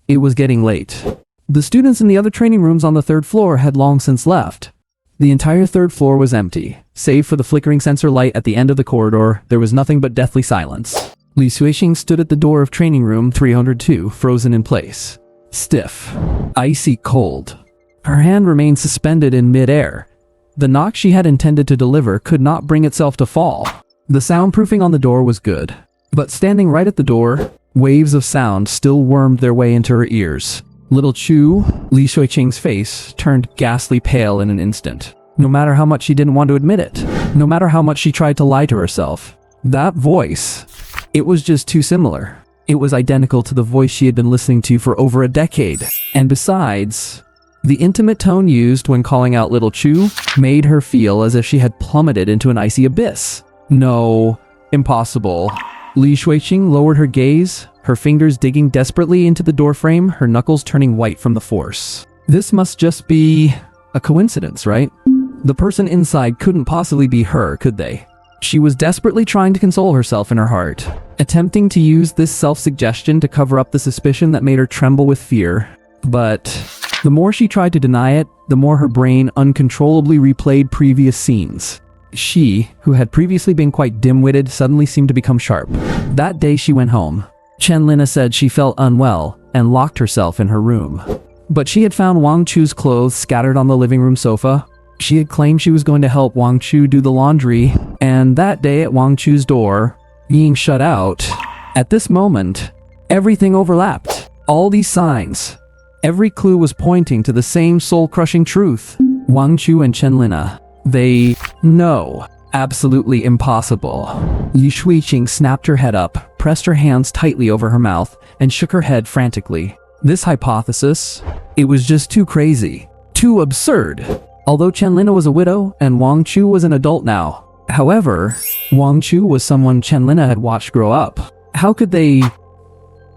Speaker 1: was getting late. The students in the other training rooms on the third floor had long since left. The entire third floor was empty. Save for the flickering sensor light at the end of the corridor, there was nothing but deathly silence. Li Shuixing stood at the door of training room 302, frozen in place. Stiff. Icy cold. Her hand remained suspended in mid-air. The knock she had intended to deliver could not bring itself to fall. The soundproofing on the door was good, but standing right at the door, waves of sound still wormed their way into her ears. Little Chu, Li Shuixing's face, turned ghastly pale in an instant. No matter how much she didn't want to admit it, no matter how much she tried to lie to herself, that voice, it was just too similar. It was identical to the voice she had been listening to for over a decade. And besides, the intimate tone used when calling out Little Chu made her feel as if she had plummeted into an icy abyss. No, impossible. Li Shuixing lowered her gaze, her fingers digging desperately into the doorframe, her knuckles turning white from the force. This must just be a coincidence, right? The person inside couldn't possibly be her, could they? She was desperately trying to console herself in her heart, attempting to use this self-suggestion to cover up the suspicion that made her tremble with fear. But the more she tried to deny it, the more her brain uncontrollably replayed previous scenes. She, who had previously been quite dim-witted, suddenly seemed to become sharp. That day she went home. Chen Lina said she felt unwell and locked herself in her room. But she had found Wang Chu's clothes scattered on the living room sofa. She had claimed she was going to help Wang Chu do the laundry, and that day at Wang Chu's door, being shut out, at this moment, everything overlapped. All these signs, every clue was pointing to the same soul-crushing truth. Wang Chu and Chen Lina, no, absolutely impossible. Li Shuixing snapped her head up, pressed her hands tightly over her mouth, and shook her head frantically. This hypothesis, it was just too crazy, too absurd. Although Chen Lina was a widow and Wang Chu was an adult now. However, Wang Chu was someone Chen Lina had watched grow up. How could they...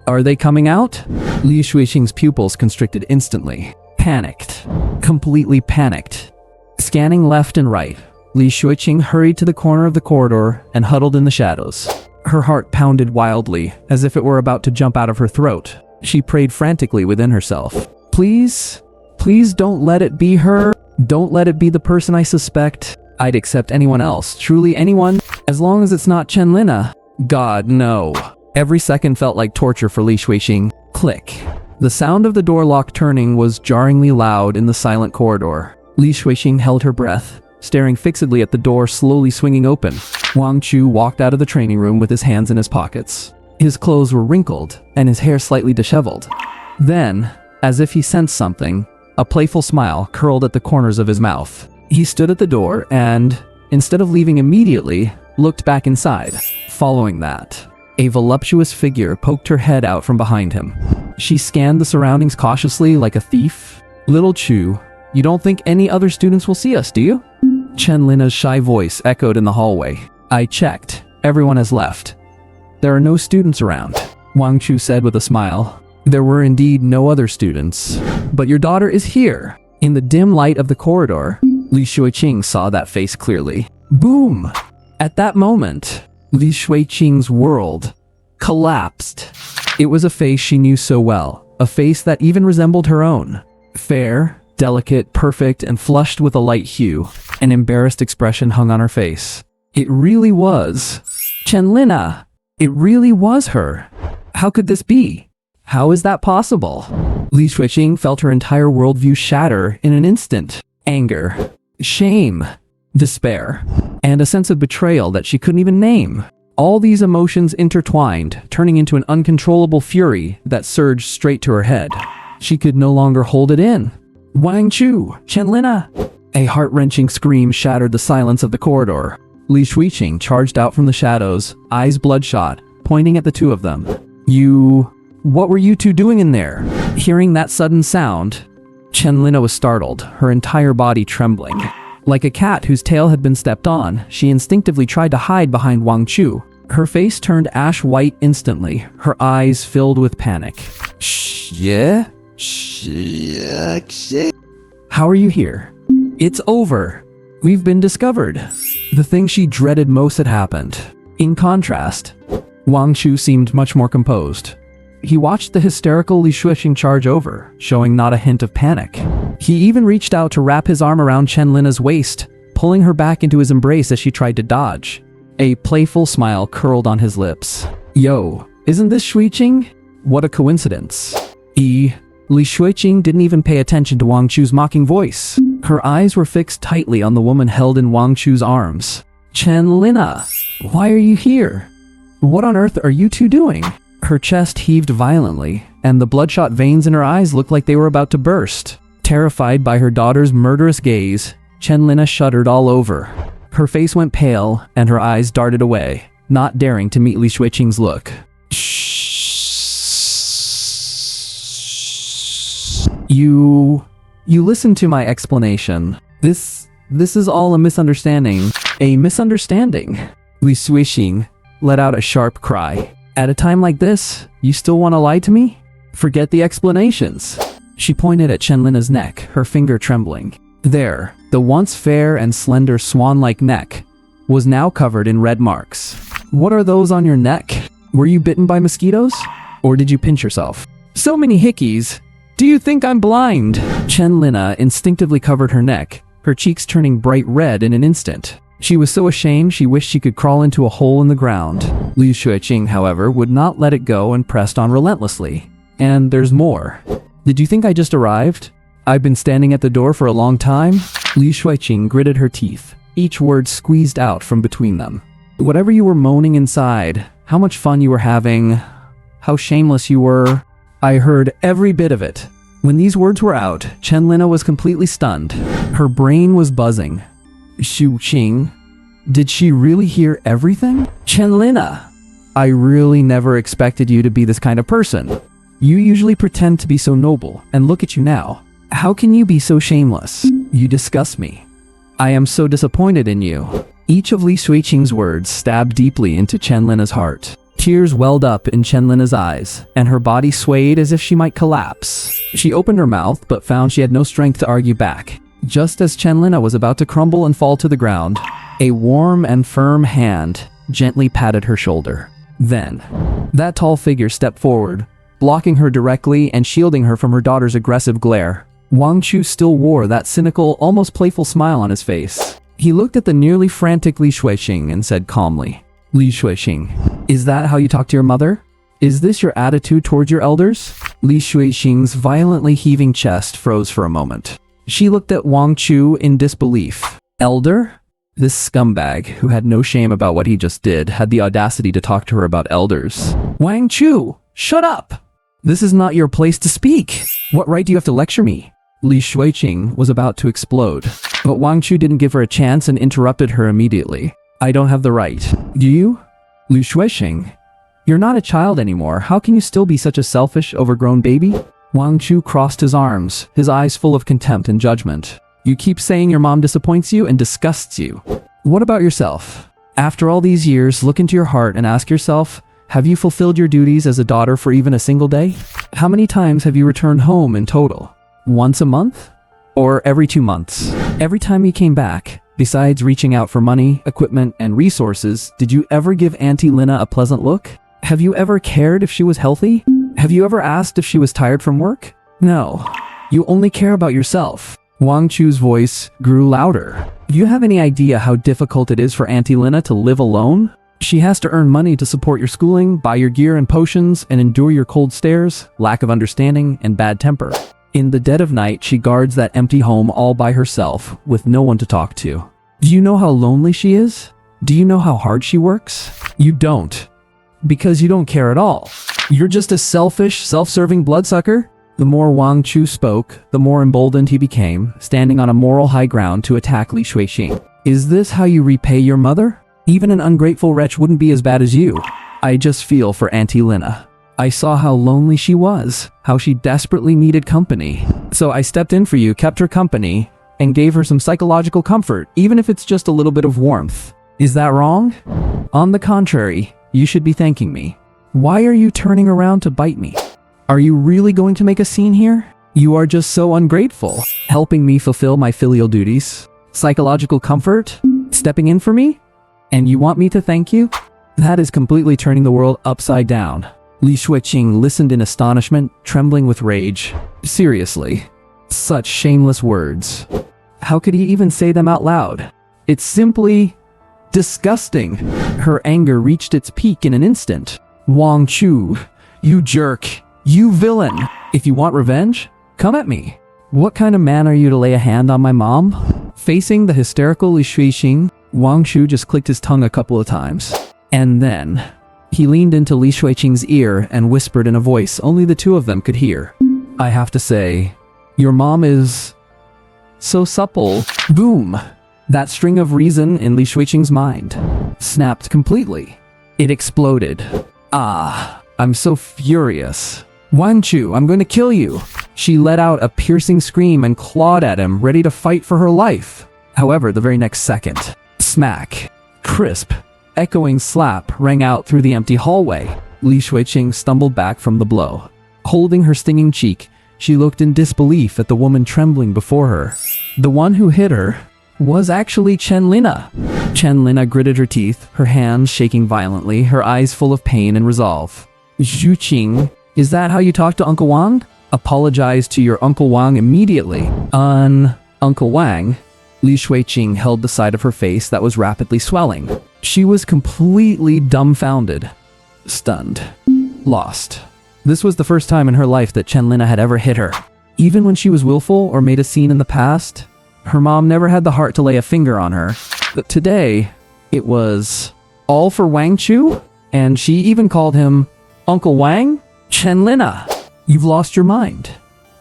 Speaker 1: Are they coming out? Li Shuixing's pupils constricted instantly. Panicked. Completely panicked. Scanning left and right, Li Shuixing hurried to the corner of the corridor and huddled in the shadows. Her heart pounded wildly, as if it were about to jump out of her throat. She prayed frantically within herself. Please don't let it be her. Don't let it be the person I suspect. I'd accept anyone else, truly anyone, as long as it's not Chen Lina. God, no. Every second felt like torture for Li Shuixing. Click. The sound of the door lock turning was jarringly loud in the silent corridor. Li Shuixing held her breath, staring fixedly at the door slowly swinging open. Wang Chu walked out of the training room with his hands in his pockets. His clothes were wrinkled, and his hair slightly disheveled. Then, as if he sensed something, a playful smile curled at the corners of his mouth. He stood at the door and, instead of leaving immediately, looked back inside. Following that, a voluptuous figure poked her head out from behind him. She scanned the surroundings cautiously like a thief. Little Chu, you don't think any other students will see us, do you? Chen Lina's shy voice echoed in the hallway. I checked. Everyone has left. There are no students around, Wang Chu said with a smile. There were indeed no other students. But your daughter is here. In the dim light of the corridor, Li Shuiqing saw that face clearly. Boom! At that moment, Li Shuiqing's world collapsed. It was a face she knew so well, a face that even resembled her own. Fair, delicate, perfect, and flushed with a light hue. An embarrassed expression hung on her face. It really was Chen Lina. It really was her. How could this be? How is that possible? Li Shuiqing felt her entire worldview shatter in an instant. Anger, shame, despair, and a sense of betrayal that she couldn't even name. All these emotions intertwined, turning into an uncontrollable fury that surged straight to her head. She could no longer hold it in. Wang Chu, Chen Lina! A heart-wrenching scream shattered the silence of the corridor. Li Shuiqing charged out from the shadows, eyes bloodshot, pointing at the two of them. What were you two doing in there? Hearing that sudden sound, Chen Lina was startled, her entire body trembling. Like a cat whose tail had been stepped on, she instinctively tried to hide behind Wang Chu. Her face turned ash white instantly, her eyes filled with panic. How are you here? It's over. We've been discovered. The thing she dreaded most had happened. In contrast, Wang Chu seemed much more composed. He watched the hysterical Li Shuiqing charge over, showing not a hint of panic. He even reached out to wrap his arm around Chen Lina's waist, pulling her back into his embrace as she tried to dodge. A playful smile curled on his lips. Yo, isn't this Shuiqing? What a coincidence. Li Shuiqing didn't even pay attention to Wang Chu's mocking voice. Her eyes were fixed tightly on the woman held in Wang Chu's arms. Chen Lina, why are you here? What on earth are you two doing? Her chest heaved violently, and the bloodshot veins in her eyes looked like they were about to burst. Terrified by her daughter's murderous gaze, Chen Lina shuddered all over. Her face went pale, and her eyes darted away, not daring to meet Li Shuiqing's look. You listen to my explanation. This is all a misunderstanding. A misunderstanding. Li Shuiqing let out a sharp cry. At a time like this, you still want to lie to me? Forget the explanations. She pointed at Chen Lina's neck, her finger trembling. There, the once fair and slender swan-like neck was now covered in red marks. What are those on your neck? Were you bitten by mosquitoes? Or did you pinch yourself? So many hickeys. Do you think I'm blind? Chen Lina instinctively covered her neck, her cheeks turning bright red in an instant. She was so ashamed she wished she could crawl into a hole in the ground. Li Shuiqing, however, would not let it go and pressed on relentlessly. And there's more. Did you think I just arrived? I've been standing at the door for a long time? Li Shuiqing gritted her teeth, each word squeezed out from between them. Whatever you were moaning inside, how much fun you were having, how shameless you were, I heard every bit of it. When these words were out, Chen Lina was completely stunned. Her brain was buzzing. Shuiqing, did she really hear everything? Chen Lina, I really never expected you to be this kind of person. You usually pretend to be so noble, and look at you now. How can you be so shameless? You disgust me. I am so disappointed in you. Each of Li Shuiqing's words stabbed deeply into Chen Lina's heart. Tears welled up in Chen Lina's eyes, and her body swayed as if she might collapse. She opened her mouth, but found she had no strength to argue back. Just as Chen Lina was about to crumble and fall to the ground, a warm and firm hand gently patted her shoulder. Then, that tall figure stepped forward, blocking her directly and shielding her from her daughter's aggressive glare. Wang Chu still wore that cynical, almost playful smile on his face. He looked at the nearly frantic Li Shuiqing and said calmly, Li Shuiqing, is that how you talk to your mother? Is this your attitude towards your elders? Li Shuiqing's violently heaving chest froze for a moment. She looked at Wang Chu in disbelief. Elder? This scumbag, who had no shame about what he just did, had the audacity to talk to her about elders. Wang Chu, shut up! This is not your place to speak. What right do you have to lecture me? Li Shuiqing was about to explode, but Wang Chu didn't give her a chance and interrupted her immediately. I don't have the right. Do you? Li Shuiqing, You're not a child anymore. How can you still be such a selfish, overgrown baby? Wang Chu crossed his arms, his eyes full of contempt and judgment. You keep saying your mom disappoints you and disgusts you. What about yourself? After all these years, look into your heart and ask yourself, have you fulfilled your duties as a daughter for even a single day? How many times have you returned home in total? Once a month? Or every 2 months? Every time you came back, besides reaching out for money, equipment, and resources, did you ever give Auntie Lina a pleasant look? Have you ever cared if she was healthy? Have you ever asked if she was tired from work? No. You only care about yourself. Wang Chu's voice grew louder. Do you have any idea how difficult it is for Auntie Lina to live alone? She has to earn money to support your schooling, buy your gear and potions, and endure your cold stares, lack of understanding, and bad temper. In the dead of night, she guards that empty home all by herself, with no one to talk to. Do you know how lonely she is? Do you know how hard she works? You don't. Because you don't care at all. You're just a selfish, self-serving bloodsucker? The more Wang Chu spoke, the more emboldened he became, standing on a moral high ground to attack Li Shuixing. Is this how you repay your mother? Even an ungrateful wretch wouldn't be as bad as you. I just feel for Auntie Lina. I saw how lonely she was, how she desperately needed company. So I stepped in for you, kept her company, and gave her some psychological comfort, even if it's just a little bit of warmth. Is that wrong? On the contrary, you should be thanking me. Why are you turning around to bite me? Are you really going to make a scene here? You are just so ungrateful. Helping me fulfill my filial duties. Psychological comfort? Stepping in for me? And you want me to thank you? That is completely turning the world upside down. Li Shuixing listened in astonishment, trembling with rage. Seriously. Such shameless words. How could he even say them out loud? It's simply disgusting. Her anger reached its peak in an instant. Wang Chu, you jerk. You villain! If you want revenge, come at me. What kind of man are you to lay a hand on my mom? Facing the hysterical Li Shuixing, Wang Chu just clicked his tongue a couple of times. And then, he leaned into Li Shuixing's ear and whispered in a voice only the two of them could hear. I have to say, your mom is so supple. Boom! That string of reason in Li Shuixing's mind snapped completely. It exploded. Ah, I'm so furious. Wang Chu, I'm going to kill you. She let out a piercing scream and clawed at him, ready to fight for her life. However, the very next second, smack, crisp, echoing slap rang out through the empty hallway. Li Shuixing stumbled back from the blow. Holding her stinging cheek, she looked in disbelief at the woman trembling before her. The one who hit her was actually Chen Lina. Chen Lina gritted her teeth, her hands shaking violently, her eyes full of pain and resolve. Zhu Qing, is that how you talk to Uncle Wang? Apologize to your Uncle Wang immediately. Uncle Wang? Li Shuixing held the side of her face that was rapidly swelling. She was completely dumbfounded, stunned, lost. This was the first time in her life that Chen Lina had ever hit her. Even when she was willful or made a scene in the past, her mom never had the heart to lay a finger on her. But today, it was all for Wang Chu? And she even called him Uncle Wang? Chen Lina, you've lost your mind.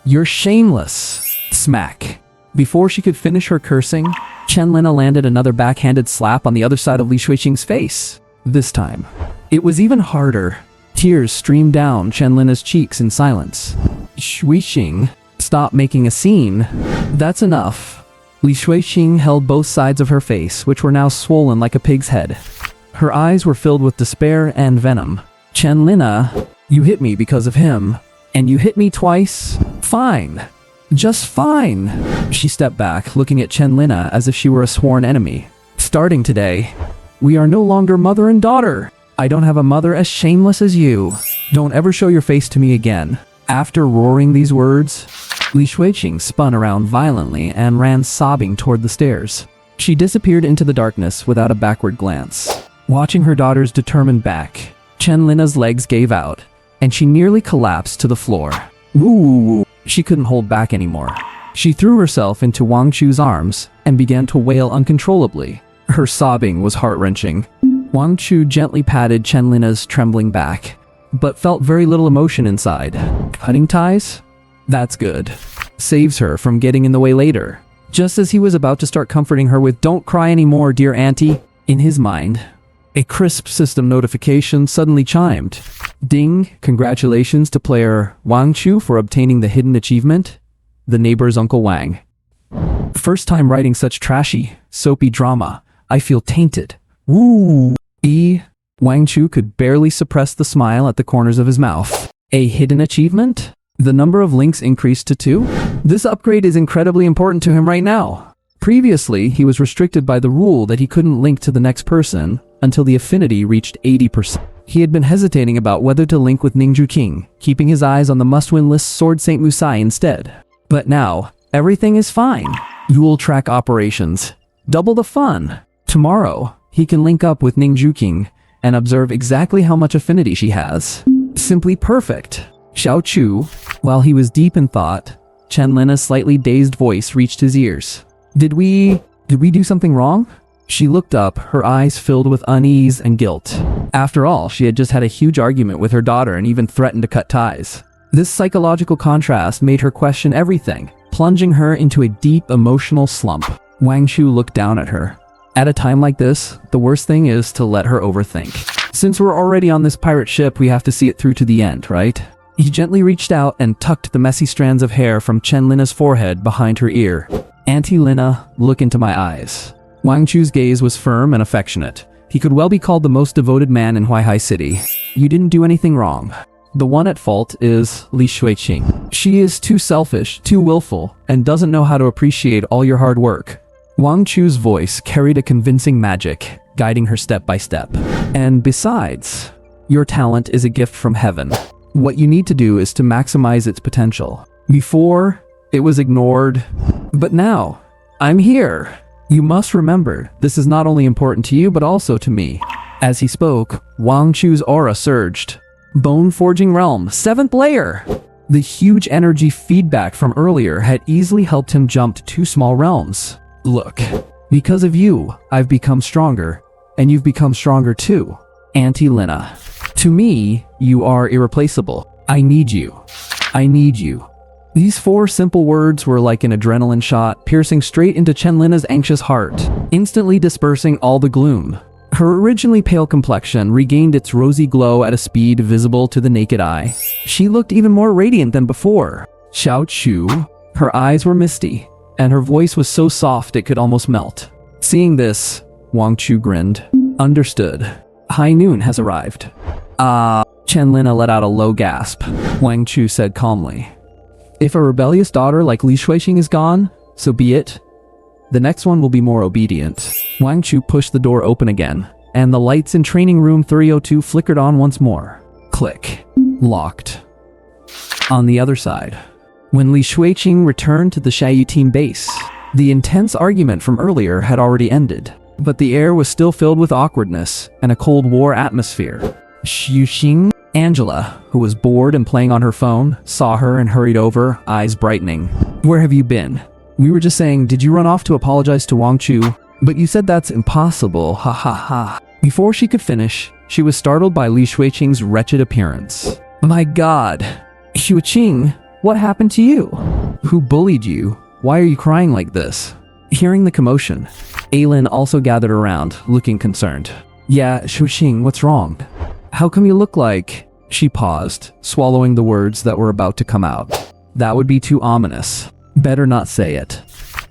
Speaker 1: You're shameless. Smack. Before she could finish her cursing, Chen Lina landed another backhanded slap on the other side of Li Shuixing's face. This time, it was even harder. Tears streamed down Chen Lina's cheeks in silence. Shuixing, stop making a scene. That's enough. Li Shuixing held both sides of her face, which were now swollen like a pig's head. Her eyes were filled with despair and venom. Chen Lina, you hit me because of him. And you hit me twice? Fine. Just fine. She stepped back, looking at Chen Lina as if she were a sworn enemy. Starting today, we are no longer mother and daughter. I don't have a mother as shameless as you. Don't ever show your face to me again. After roaring these words, Li Shuixing spun around violently and ran sobbing toward the stairs. She disappeared into the darkness without a backward glance. Watching her daughter's determined back, Chen Lina's legs gave out, and she nearly collapsed to the floor. Ooh, she couldn't hold back anymore. She threw herself into Wang Chu's arms and began to wail uncontrollably. Her sobbing was heart-wrenching. Wang Chu gently patted Chen Lina's trembling back, but felt very little emotion inside. Cutting ties? That's good. Saves her from getting in the way later. Just as he was about to start comforting her with "Don't cry anymore, dear auntie," in his mind, A crisp system notification suddenly chimed. Ding, congratulations to player Wang Chu for obtaining the hidden achievement. The neighbor's Uncle Wang. First time writing such trashy, soapy drama. I feel tainted. Woo! Wang Chu could barely suppress the smile at the corners of his mouth. A hidden achievement? The number of links increased to 2? This upgrade is incredibly important to him right now. Previously, he was restricted by the rule that he couldn't link to the next person until the affinity reached 80%. He had been hesitating about whether to link with Ningju King, keeping his eyes on the must-win list Sword Saint Musai instead. But now, everything is fine. Dual track operations. Double the fun. Tomorrow, he can link up with Ningju King and observe exactly how much affinity she has. Simply perfect. Xiao Chu. While he was deep in thought, Chen Lina's slightly dazed voice reached his ears. Did we do something wrong? She looked up, her eyes filled with unease and guilt. After all, she had just had a huge argument with her daughter and even threatened to cut ties. This psychological contrast made her question everything, plunging her into a deep emotional slump. Wang Chu looked down at her. At a time like this, the worst thing is to let her overthink. Since we're already on this pirate ship, we have to see it through to the end, right? He gently reached out and tucked the messy strands of hair from Chen Lina's forehead behind her ear. Auntie Lina, look into my eyes. Wang Chu's gaze was firm and affectionate. He could well be called the most devoted man in Huaihai City. You didn't do anything wrong. The one at fault is Li Shuiqing. She is too selfish, too willful, and doesn't know how to appreciate all your hard work. Wang Chu's voice carried a convincing magic, guiding her step by step. And besides, your talent is a gift from heaven. What you need to do is to maximize its potential. Before, it was ignored, but now, I'm here. You must remember, this is not only important to you but also to me. As he spoke, Wang Chu's aura surged. Bone Forging Realm, 7th layer! The huge energy feedback from earlier had easily helped him jump to 2 small realms. Look, because of you, I've become stronger, and you've become stronger too. Auntie Lina. To me, you are irreplaceable. I need you. I need you. These 4 simple words were like an adrenaline shot, piercing straight into Chen Lina's anxious heart, instantly dispersing all the gloom. Her originally pale complexion regained its rosy glow at a speed visible to the naked eye. She looked even more radiant than before. Xiao Chu. Her eyes were misty, and her voice was so soft it could almost melt. Seeing this, Wang Chu grinned. Understood. High noon has arrived. Chen Lina let out a low gasp. Wang Chu said calmly. If a rebellious daughter like Li Shuiqing is gone, so be it. The next one will be more obedient. Wang Chu pushed the door open again, and the lights in training room 302 flickered on once more. Click. Locked. On the other side, when Li Shuiqing returned to the Xiaoyu team base, the intense argument from earlier had already ended, but the air was still filled with awkwardness and a Cold War atmosphere. Xuxing, Angela, who was bored and playing on her phone, saw her and hurried over, eyes brightening. Where have you been? We were just saying, did you run off to apologize to Wang Chu? But you said that's impossible, ha ha ha. Before she could finish, she was startled by Li Shuiqing's wretched appearance. My god. Shuiqing, what happened to you? Who bullied you? Why are you crying like this? Hearing the commotion, Aylin also gathered around, looking concerned. Yeah, Shuiqing, what's wrong? How come you look like... She paused, swallowing the words that were about to come out. That would be too ominous. Better not say it.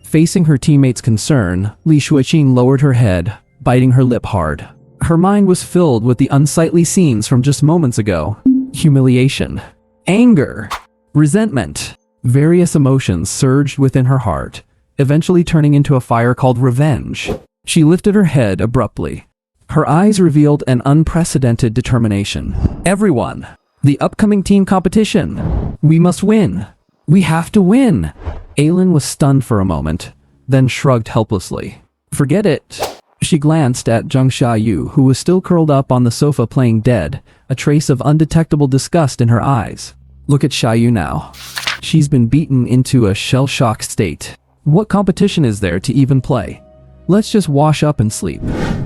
Speaker 1: Facing her teammate's concern, Li Shuiqing lowered her head, biting her lip hard. Her mind was filled with the unsightly scenes from just moments ago. Humiliation, anger, resentment. Various emotions surged within her heart, eventually turning into a fire called revenge. She lifted her head abruptly. Her eyes revealed an unprecedented determination. Everyone, the upcoming team competition. We must win. We have to win. Aylin was stunned for a moment, then shrugged helplessly. Forget it. She glanced at Zheng Xiaoyu, who was still curled up on the sofa playing dead, a trace of undetectable disgust in her eyes. Look at Xiaoyu now. She's been beaten into a shell-shocked state. What competition is there to even play? Let's just wash up and sleep.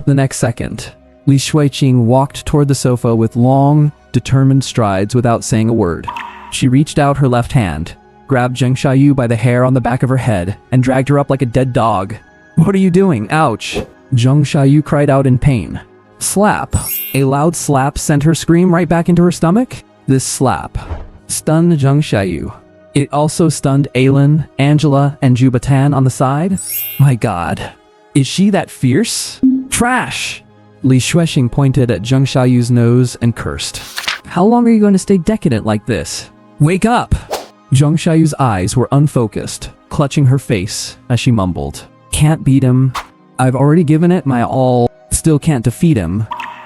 Speaker 1: The next second, Li Shuiqing walked toward the sofa with long, determined strides without saying a word. She reached out her left hand, grabbed Zheng Xiaoyu by the hair on the back of her head, and dragged her up like a dead dog. What are you doing? Ouch! Zheng Xiaoyu cried out in pain. Slap. A loud slap sent her scream right back into her stomach. This slap stunned Zheng Xiaoyu. It also stunned Aylin, Angela, and Jubatan on the side. My god. Is she that fierce? Trash! Li Shuexing pointed at Zheng Xiaoyu's nose and cursed. How long are you going to stay decadent like this? Wake up! Zheng Xiaoyu's eyes were unfocused, clutching her face as she mumbled. Can't beat him. I've already given it my all. Still can't defeat him.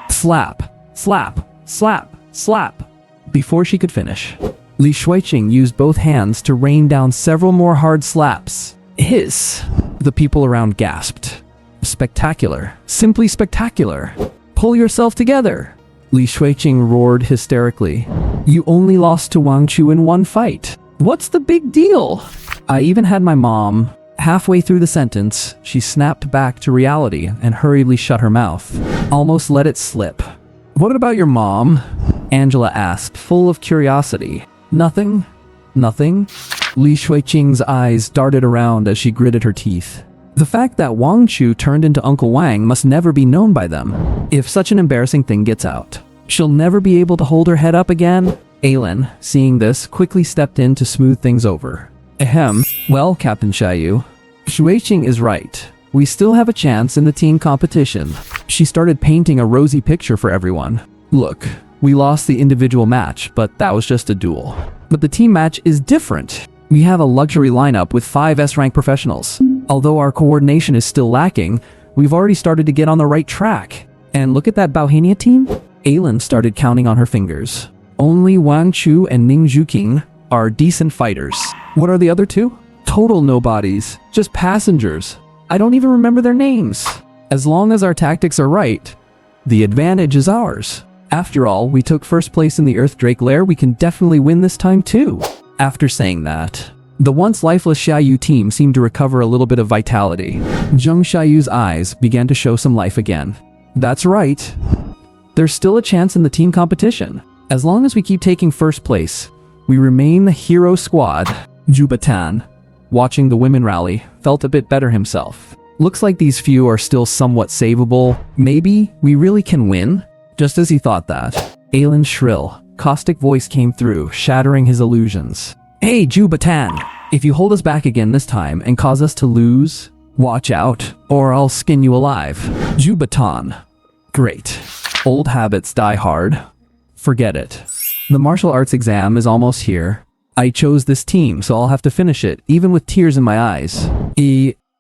Speaker 1: Slap, slap, slap, slap. Before she could finish, Li Shuexing used both hands to rain down several more hard slaps. Hiss! The people around gasped. Spectacular. Simply spectacular. Pull yourself together. Li Shuexing roared hysterically. You only lost to Wang Chu in one fight. What's the big deal? I even had my mom. Halfway through the sentence, she snapped back to reality and hurriedly shut her mouth. Almost let it slip. What about your mom? Angela asked, full of curiosity. Nothing? Nothing? Li Shuexing's eyes darted around as she gritted her teeth. The fact that Wang Chu turned into Uncle Wang must never be known by them. If such an embarrassing thing gets out, she'll never be able to hold her head up again. Aylin, seeing this, quickly stepped in to smooth things over. Ahem. Well, Captain Xiaoyu, Shuexing is right. We still have a chance in the team competition. She started painting a rosy picture for everyone. Look, we lost the individual match, but that was just a duel. But the team match is different. We have a luxury lineup with 5 S-rank professionals. Although our coordination is still lacking, we've already started to get on the right track. And look at that Bauhania team. Aylin started counting on her fingers. Only Wang Chu and Ning Zhuqing are decent fighters. What are the other 2? Total nobodies. Just passengers. I don't even remember their names. As long as our tactics are right, the advantage is ours. After all, we took first place in the Earth Drake Lair, we can definitely win this time too. After saying that, the once lifeless Xiaoyu team seemed to recover a little bit of vitality. Zheng Xiaoyu's eyes began to show some life again. That's right. There's still a chance in the team competition. As long as we keep taking first place, we remain the hero squad. Jubatan, watching the women rally, felt a bit better himself. Looks like these few are still somewhat savable. Maybe we really can win? Just as he thought that, Aylin's shrill, caustic voice came through, shattering his illusions. Hey, Jubatan! If you hold us back again this time and cause us to lose, watch out, or I'll skin you alive. Jubatan. Great. Old habits die hard. Forget it. The martial arts exam is almost here. I chose this team, so I'll have to finish it, even with tears in my eyes.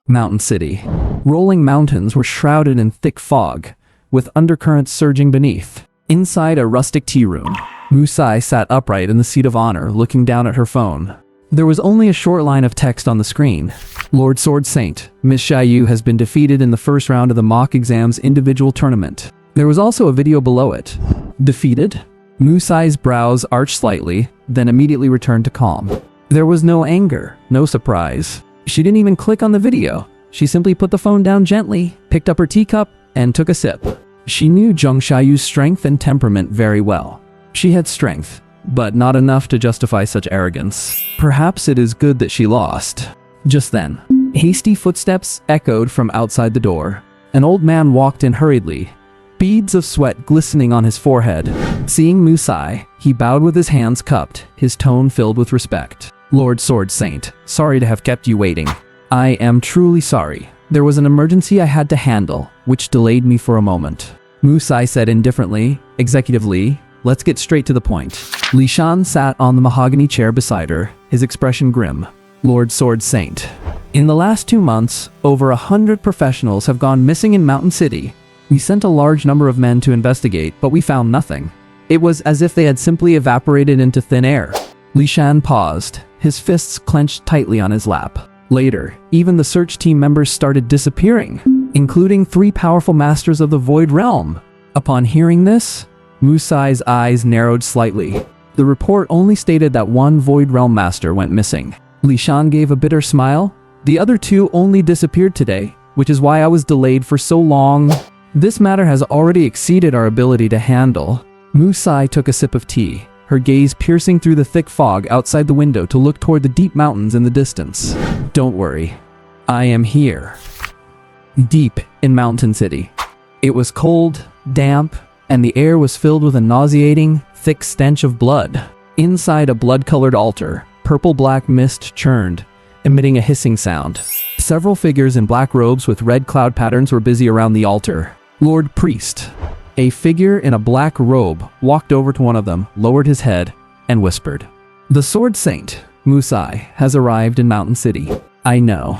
Speaker 1: Mountain City. Rolling mountains were shrouded in thick fog, with undercurrents surging beneath. Inside a rustic tea room, Musai sat upright in the seat of honor, looking down at her phone. There was only a short line of text on the screen. Lord Sword Saint, Miss Xiaoyu has been defeated in the first round of the mock exam's individual tournament. There was also a video below it. Defeated? Musai's brows arched slightly, then immediately returned to calm. There was no anger, no surprise. She didn't even click on the video. She simply put the phone down gently, picked up her teacup, and took a sip. She knew Zheng Xiaoyu's strength and temperament very well. She had strength, but not enough to justify such arrogance. Perhaps it is good that she lost. Just then, hasty footsteps echoed from outside the door. An old man walked in hurriedly, beads of sweat glistening on his forehead. Seeing Musai, he bowed with his hands cupped, his tone filled with respect. Lord Sword Saint, sorry to have kept you waiting. I am truly sorry. There was an emergency I had to handle, which delayed me for a moment. Musai said indifferently, executively, let's get straight to the point. Li Shan sat on the mahogany chair beside her, his expression grim. Lord Sword Saint. In the last 2 months, over 100 professionals have gone missing in Mountain City. We sent a large number of men to investigate, but we found nothing. It was as if they had simply evaporated into thin air. Li Shan paused, his fists clenched tightly on his lap. Later, even the search team members started disappearing, including 3 powerful masters of the Void Realm. Upon hearing this, Musai's eyes narrowed slightly. The report only stated that 1 Void Realm master went missing. Li Shan gave a bitter smile. The other 2 only disappeared today, which is why I was delayed for so long. This matter has already exceeded our ability to handle. Musai took a sip of tea, her gaze piercing through the thick fog outside the window to look toward the deep mountains in the distance. Don't worry. I am here. Deep in Mountain City. It was cold, damp, and the air was filled with a nauseating, thick stench of blood. Inside a blood-colored altar, purple-black mist churned, emitting a hissing sound. Several figures in black robes with red cloud patterns were busy around the altar. Lord Priest. A figure in a black robe walked over to one of them, lowered his head, and whispered, "The Sword Saint, Musai, has arrived in Mountain City." "I know."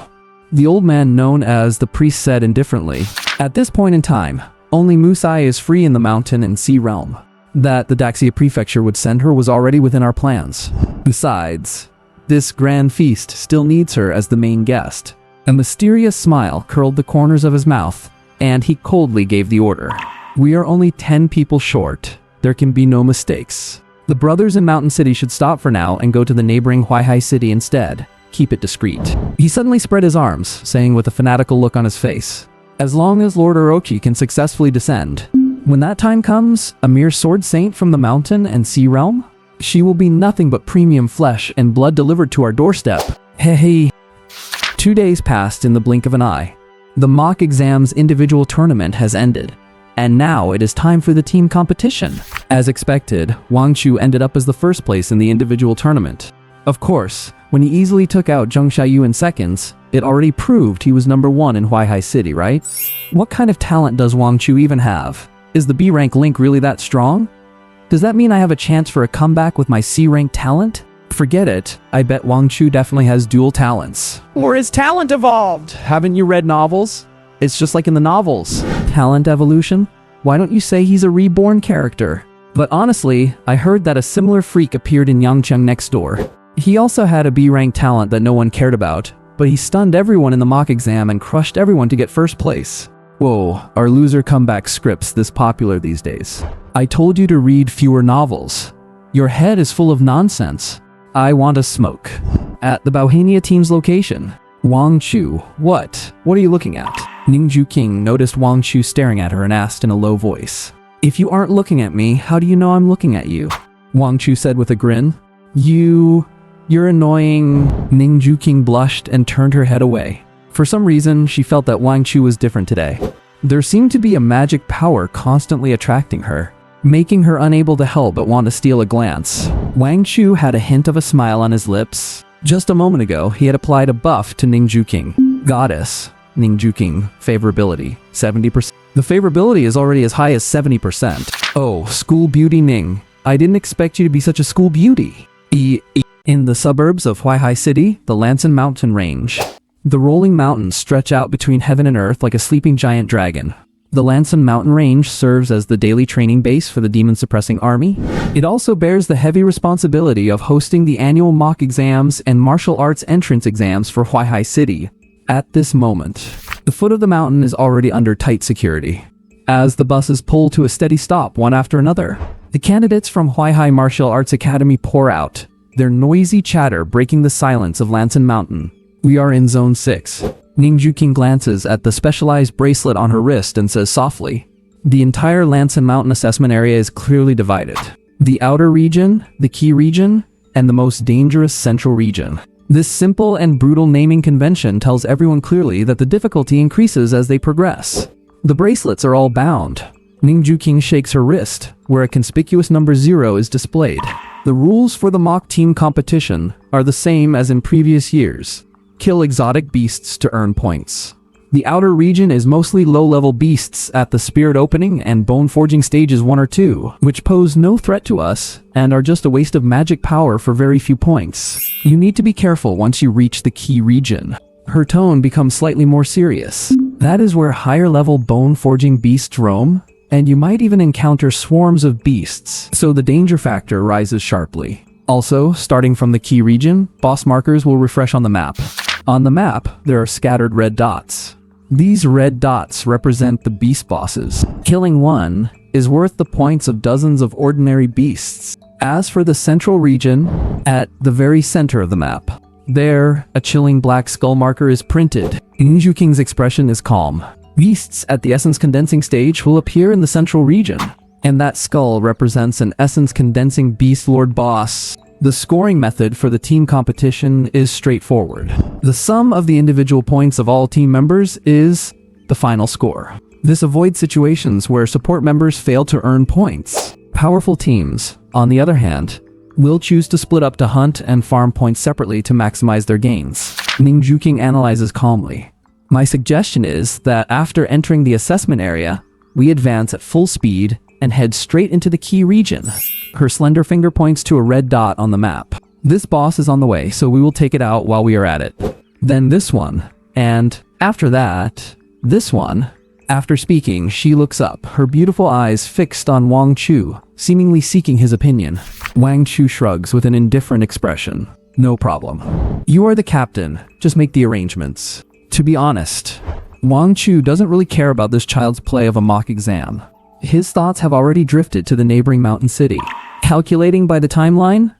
Speaker 1: The old man known as the priest said indifferently. At this point in time, only Musai is free in the mountain and sea realm. That the Daxia prefecture would send her was already within our plans. Besides, this grand feast still needs her as the main guest. A mysterious smile curled the corners of his mouth, and he coldly gave the order. "We are only 10 people short. There can be no mistakes. The brothers in Mountain City should stop for now and go to the neighboring Huaihai City instead. Keep it discreet." He suddenly spread his arms, saying with a fanatical look on his face, "As long as Lord Orochi can successfully descend. When that time comes, a mere sword saint from the mountain and sea realm? She will be nothing but premium flesh and blood delivered to our doorstep." Hey. 2 days passed in the blink of an eye. The mock exam's individual tournament has ended, and now it is time for the team competition. As expected, Wang Chu ended up as the first place in the individual tournament. Of course, when he easily took out Zheng Xiaoyu in seconds, it already proved he was number 1 in Huaihai City, right? What kind of talent does Wang Chu even have? Is the B-rank link really that strong? Does that mean I have a chance for a comeback with my C-rank talent? Forget it. I bet Wang Chu definitely has dual talents. Or his talent evolved! Haven't you read novels? It's just like in the novels. Talent evolution? Why don't you say he's a reborn character? But honestly, I heard that a similar freak appeared in Yangcheng next door. He also had a B-rank talent that no one cared about, but he stunned everyone in the mock exam and crushed everyone to get first place. Whoa, are loser comeback scripts this popular these days? I told you to read fewer novels. Your head is full of nonsense. I want a smoke. At the Bauhania team's location. Wang Chu, what? What are you looking at? Ningju King noticed Wang Chu staring at her and asked in a low voice, "If you aren't looking at me, how do you know I'm looking at you?" Wang Chu said with a grin. You're annoying." Ningju King blushed and turned her head away. For some reason, she felt that Wang Chu was different today. There seemed to be a magic power constantly attracting her, making her unable to help but want to steal a glance. Wang Chu had a hint of a smile on his lips. Just a moment ago, he had applied a buff to Ningju King. Goddess. Ningju King. Favorability. 70%. The favorability is already as high as 70%. Oh, school beauty Ning. I didn't expect you to be such a school beauty. In the suburbs of Huaihai City, the Lansan Mountain Range. The rolling mountains stretch out between heaven and earth like a sleeping giant dragon. The Lansan Mountain Range serves as the daily training base for the demon-suppressing army. It also bears the heavy responsibility of hosting the annual mock exams and martial arts entrance exams for Huaihai City. At this moment, the foot of the mountain is already under tight security. As the buses pull to a steady stop one after another, the candidates from Huaihai Martial Arts Academy pour out, their noisy chatter breaking the silence of Lansan Mountain. We are in Zone 6. Ningju King glances at the specialized bracelet on her wrist and says softly, "The entire Lansan Mountain assessment area is clearly divided. The outer region, the key region, and the most dangerous central region." This simple and brutal naming convention tells everyone clearly that the difficulty increases as they progress. The bracelets are all bound. Ningju King shakes her wrist, where a conspicuous number 0 is displayed. The rules for the mock team competition are the same as in previous years. Kill exotic beasts to earn points. The outer region is mostly low-level beasts at the spirit opening and bone forging stages 1 or 2, which pose no threat to us and are just a waste of magic power for very few points. You need to be careful once you reach the key region. Her tone becomes slightly more serious. That is where higher-level bone forging beasts roam, and you might even encounter swarms of beasts, so the danger factor rises sharply. Also, starting from the key region, boss markers will refresh on the map. On the map, there are scattered red dots. These red dots represent the beast bosses. Killing one is worth the points of dozens of ordinary beasts. As for the central region, at the very center of the map, there, a chilling black skull marker is printed. Ningju King's expression is calm. Beasts at the essence condensing stage will appear in the central region, and that skull represents an essence condensing beast lord boss. The scoring method for the team competition is straightforward. The sum of the individual points of all team members is the final score. This avoids situations where support members fail to earn points. Powerful teams, on the other hand, will choose to split up to hunt and farm points separately to maximize their gains. Ningjuking analyzes calmly. My suggestion is that after entering the assessment area, we advance at full speed and head straight into the key region. Her slender finger points to a red dot on the map. This boss is on the way, so we will take it out while we are at it. Then this one, and after that, this one. After speaking, she looks up, her beautiful eyes fixed on Wang Chu, seemingly seeking his opinion. Wang Chu shrugs with an indifferent expression. No problem. You are the captain, just make the arrangements. To be honest, Wang Chu doesn't really care about this child's play of a mock exam. His thoughts have already drifted to the neighboring mountain city. Calculating by the timeline,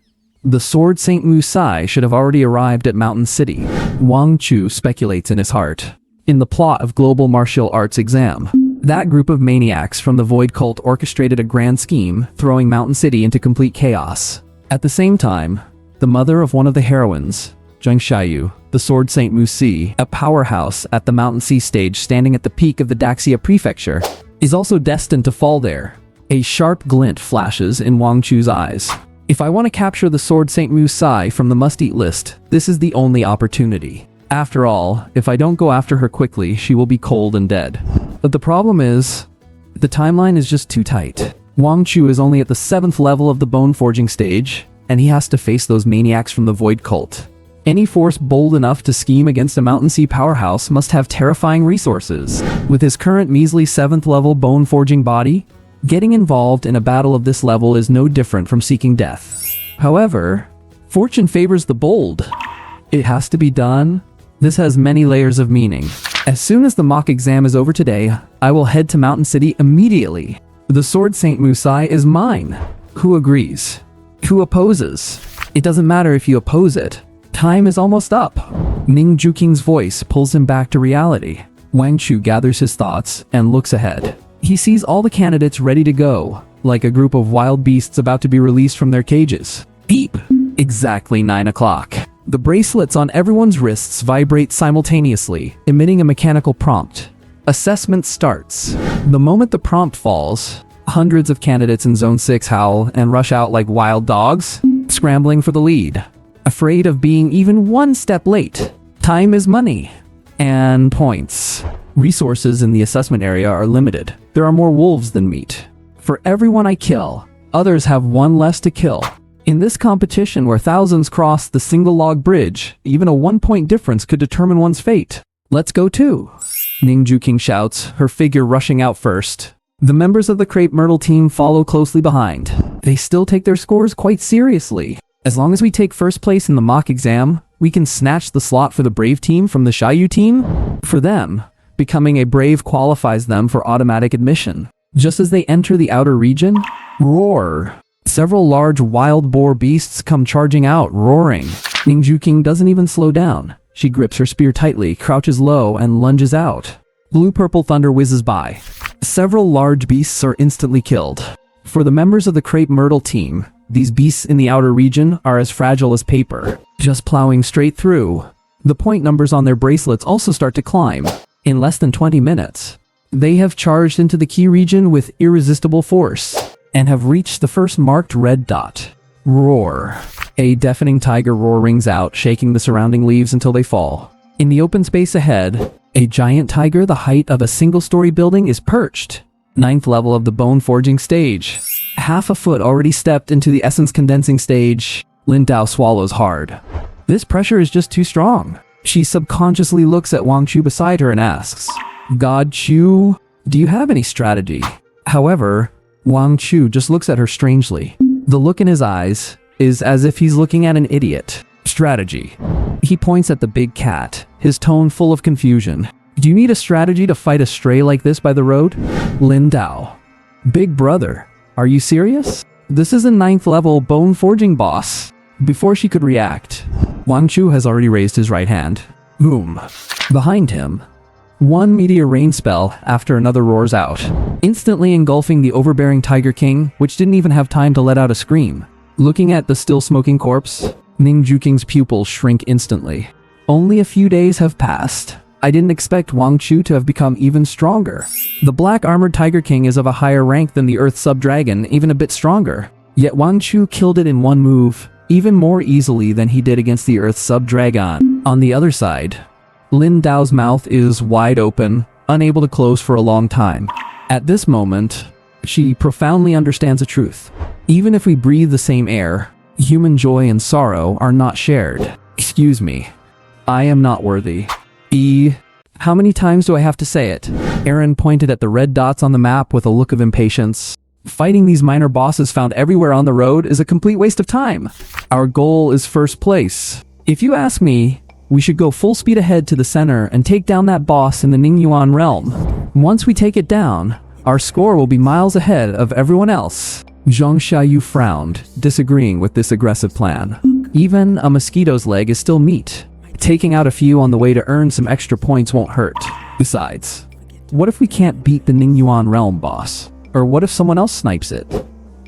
Speaker 1: the Sword Saint Musai should have already arrived at Mountain City. Wang Chu speculates in his heart. In the plot of Global Martial Arts Exam, that group of maniacs from the Void Cult orchestrated a grand scheme, throwing Mountain City into complete chaos. At the same time, the mother of one of the heroines, Zheng Xiaoyu, the Sword Saint Musi, a powerhouse at the Mountain Sea stage standing at the peak of the Daxia Prefecture, is also destined to fall there. A sharp glint flashes in Wang Chu's eyes. If I want to capture the Sword Saint Musai from the must-eat list, this is the only opportunity. After all, if I don't go after her quickly, she will be cold and dead. But the problem is, the timeline is just too tight. Wang Chu is only at the 7th level of the bone forging stage, and he has to face those maniacs from the Void Cult. Any force bold enough to scheme against a Mountain Sea powerhouse must have terrifying resources. With his current measly 7th level bone forging body, getting involved in a battle of this level is no different from seeking death. However, fortune favors the bold. It has to be done. This has many layers of meaning. As soon as the mock exam is over today, I will head to Mountain City immediately. The Sword Saint Musai is mine. Who agrees? Who opposes? It doesn't matter if you oppose it. Time is almost up. Ning Juking's voice pulls him back to reality. Wang Chu gathers his thoughts and looks ahead. He sees all the candidates ready to go, like a group of wild beasts about to be released from their cages. Beep! Exactly 9 o'clock. The bracelets on everyone's wrists vibrate simultaneously, emitting a mechanical prompt. Assessment starts. The moment the prompt falls, hundreds of candidates in Zone 6 howl and rush out like wild dogs, scrambling for the lead, afraid of being even one step late. Time is money. And points. Resources in the assessment area are limited. There are more wolves than meat. For everyone I kill, others have one less to kill. In this competition where thousands cross the single log bridge, even a 1-point difference could determine one's fate. Let's go too. Ning Juking shouts, her figure rushing out first. The members of the Crepe Myrtle team follow closely behind. They still take their scores quite seriously. As long as we take first place in the mock exam, we can snatch the slot for the Brave team from the Xiaoyu team. For them, becoming a Brave qualifies them for automatic admission. Just as they enter the outer region, roar! Several large wild boar beasts come charging out, roaring. Ning Juking doesn't even slow down. She grips her spear tightly, crouches low, and lunges out. Blue-purple thunder whizzes by. Several large beasts are instantly killed. For the members of the Crepe Myrtle team, these beasts in the outer region are as fragile as paper, just plowing straight through. The point numbers on their bracelets also start to climb. In less than 20 minutes, they have charged into the key region with irresistible force, and have reached the first marked red dot. Roar. A deafening tiger roar rings out, shaking the surrounding leaves until they fall. In the open space ahead, a giant tiger the height of a single-story building is perched. 9th level of the bone forging stage. Half a foot already stepped into the essence condensing stage. Lin Dao swallows hard. This pressure is just too strong. She subconsciously looks at Wang Chu beside her and asks, God Chu, do you have any strategy? However, Wang Chu just looks at her strangely. The look in his eyes is as if he's looking at an idiot. Strategy. He points at the big cat, his tone full of confusion. Do you need a strategy to fight a stray like this by the road? Lin Dao. Big brother, are you serious? This is a 9th level bone forging boss. Before she could react, Wang Chu has already raised his right hand. Boom. Behind him, one meteor rain spell after another roars out, instantly engulfing the overbearing Tiger King, which didn't even have time to let out a scream. Looking at the still smoking corpse, Ning Juking's pupils shrink instantly. Only a few days have passed. I didn't expect Wang Chu to have become even stronger. The Black Armored Tiger King is of a higher rank than the Earth Sub-Dragon, even a bit stronger. Yet Wang Chu killed it in one move, even more easily than he did against the Earth Sub-Dragon. On the other side, Lin Dao's mouth is wide open, unable to close for a long time. At this moment, she profoundly understands the truth. Even if we breathe the same air, human joy and sorrow are not shared. Excuse me, I am not worthy. How many times do I have to say it? Aaron pointed at the red dots on the map with a look of impatience. Fighting these minor bosses found everywhere on the road is a complete waste of time. Our goal is first place. If you ask me, we should go full speed ahead to the center and take down that boss in the Ningyuan realm. Once we take it down, our score will be miles ahead of everyone else. Zhang Xiaoyu frowned, disagreeing with this aggressive plan. Even a mosquito's leg is still meat. Taking out a few on the way to earn some extra points won't hurt. Besides, what if we can't beat the Ningyuan realm boss? Or what if someone else snipes it?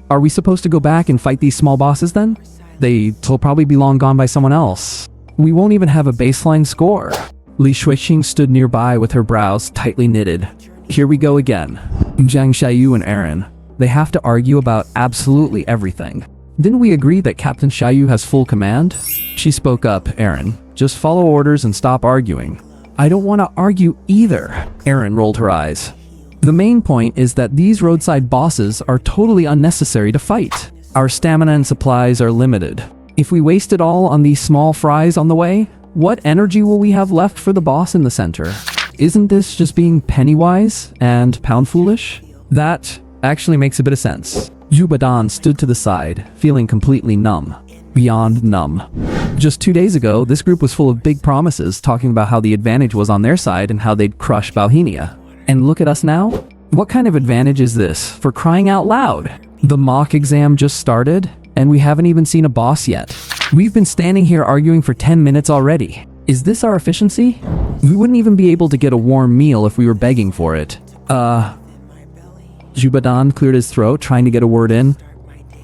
Speaker 1: Are we supposed to go back and fight these small bosses then? They'll probably be long gone by someone else. We won't even have a baseline score. Li Shuiqing stood nearby with her brows tightly knitted. Here we go again. Zhang Xiaoyu and Aaron, they have to argue about absolutely everything. Didn't we agree that Captain Xiaoyu has full command? She spoke up, Aaron. Just follow orders and stop arguing. I don't want to argue either. Aaron rolled her eyes. The main point is that these roadside bosses are totally unnecessary to fight. Our stamina and supplies are limited. If we waste it all on these small fries on the way, what energy will we have left for the boss in the center? Isn't this just being penny-wise and pound-foolish? That actually makes a bit of sense. Zhubadan stood to the side, feeling completely numb. Beyond numb. Just 2 days ago, this group was full of big promises, talking about how the advantage was on their side and how they'd crush Balhenia. And look at us now? What kind of advantage is this, for crying out loud? The mock exam just started, and we haven't even seen a boss yet. We've been standing here arguing for 10 minutes already. Is this our efficiency? We wouldn't even be able to get a warm meal if we were begging for it. Zhubadan cleared his throat, trying to get a word in.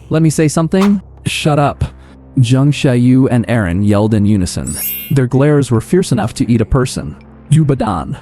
Speaker 1: Let me say something? Shut up. Zhang Xiaoyu and Aaron yelled in unison. Their glares were fierce enough to eat a person. Zhubadan.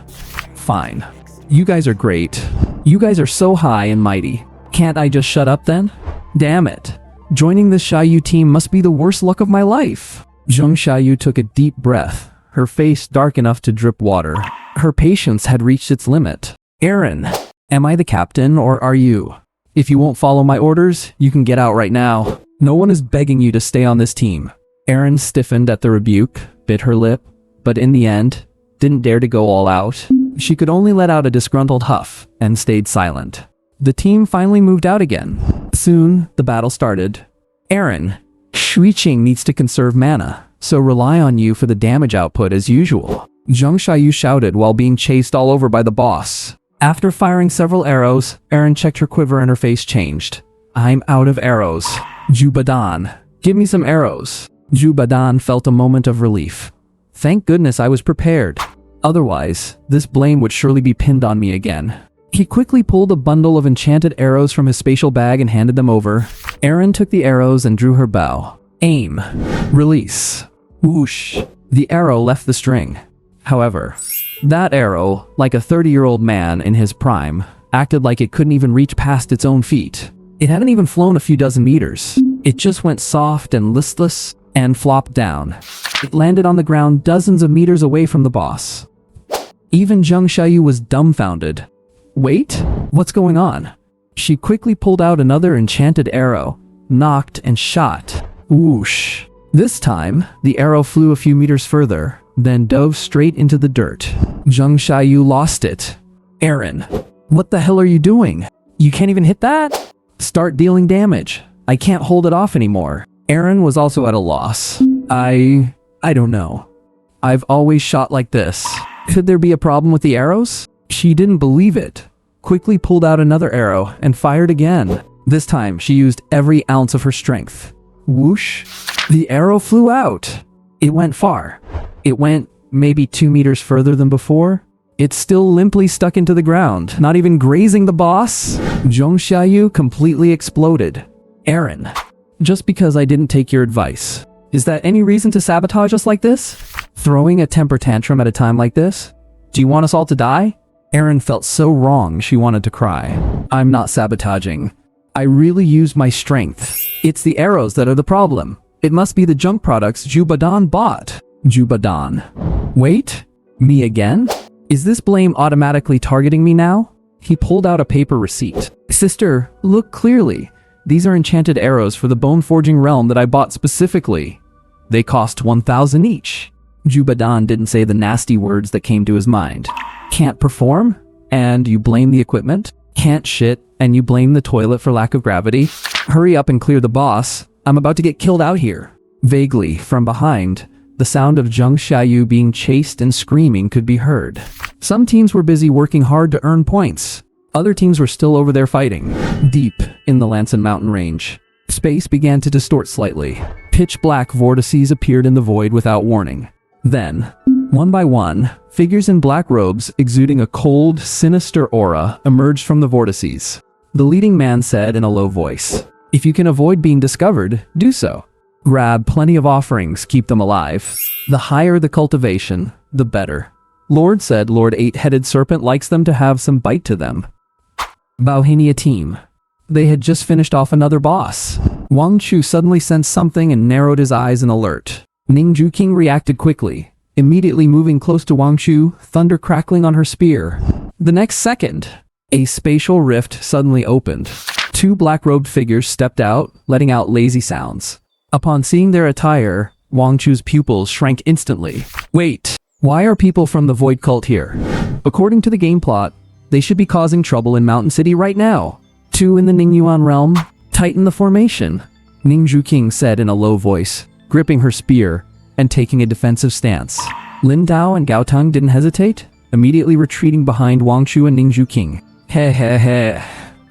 Speaker 1: Fine. You guys are great. You guys are so high and mighty. Can't I just shut up then? Damn it. Joining this Xiaoyu team must be the worst luck of my life. Zhang Xiaoyu took a deep breath, her face dark enough to drip water. Her patience had reached its limit. Aaron, am I the captain or are you? If you won't follow my orders, you can get out right now. No one is begging you to stay on this team. Aaron stiffened at the rebuke, bit her lip, but in the end, didn't dare to go all out. She could only let out a disgruntled huff and stayed silent. The team finally moved out again. Soon, the battle started. Aaron, Shuiqing needs to conserve mana, so rely on you for the damage output as usual. Zhang Xiaoyu shouted while being chased all over by the boss. After firing several arrows, Aaron checked her quiver and her face changed. I'm out of arrows. Zhubadan, give me some arrows. Zhubadan felt a moment of relief. Thank goodness I was prepared. Otherwise, this blame would surely be pinned on me again. He quickly pulled a bundle of enchanted arrows from his spatial bag and handed them over. Aaron took the arrows and drew her bow. Aim. Release. Whoosh. The arrow left the string. However, that arrow, like a 30-year-old man in his prime, acted like it couldn't even reach past its own feet. It hadn't even flown a few dozen meters. It just went soft and listless and flopped down. It landed on the ground dozens of meters away from the boss. Even Zhang Xiaoyu was dumbfounded. Wait, what's going on? She quickly pulled out another enchanted arrow, knocked and shot. Whoosh. This time, the arrow flew a few meters further, then dove straight into the dirt. Zhang Xiaoyu lost it. Aaron, what the hell are you doing? You can't even hit that? Start dealing damage. I can't hold it off anymore. Aaron was also at a loss. I don't know. I've always shot like this. Could there be a problem with the arrows? She didn't believe it. Quickly pulled out another arrow and fired again. This time, she used every ounce of her strength. Whoosh. The arrow flew out. It went far. It went maybe 2 meters further than before. It's still limply stuck into the ground, not even grazing the boss. Zhang Xiaoyu completely exploded. Aaron, just because I didn't take your advice, is that any reason to sabotage us like this? Throwing a temper tantrum at a time like this? Do you want us all to die? Erin felt so wrong she wanted to cry. I'm not sabotaging. I really used my strength. It's the arrows that are the problem. It must be the junk products Jubadan bought. Jubadan. Wait? Me again? Is this blame automatically targeting me now? He pulled out a paper receipt. Sister, look clearly. These are enchanted arrows for the bone forging realm that I bought specifically. They cost 1,000 each. Jubadan didn't say the nasty words that came to his mind. Can't perform? And you blame the equipment? Can't shit? And you blame the toilet for lack of gravity? Hurry up and clear the boss. I'm about to get killed out here. Vaguely, from behind, the sound of Zheng Xiaoyu being chased and screaming could be heard. Some teams were busy working hard to earn points. Other teams were still over there fighting. Deep in the Lansan mountain range, space began to distort slightly. Pitch black vortices appeared in the void without warning. Then, one by one, figures in black robes exuding a cold, sinister aura emerged from the vortices. The leading man said in a low voice, "If you can avoid being discovered, do so. Grab plenty of offerings, keep them alive. The higher the cultivation, the better." Lord said Lord Eight-Headed Serpent likes them to have some bite to them. Bauhinia team. They had just finished off another boss. Wang Chu suddenly sensed something and narrowed his eyes in alert. Ningju King reacted quickly, immediately moving close to Wang Chu, thunder crackling on her spear. The next second, a spatial rift suddenly opened. Two black-robed figures stepped out, letting out lazy sounds. Upon seeing their attire, Wang Chu's pupils shrank instantly. Wait, why are people from the Void Cult here? According to the game plot, they should be causing trouble in Mountain City right now. Two in the Ningyuan realm? Tighten the formation, Ningju King said in a low voice, gripping her spear and taking a defensive stance. Lin Dao and Gao Teng didn't hesitate, immediately retreating behind Wang Chu and Ningju King. Heh.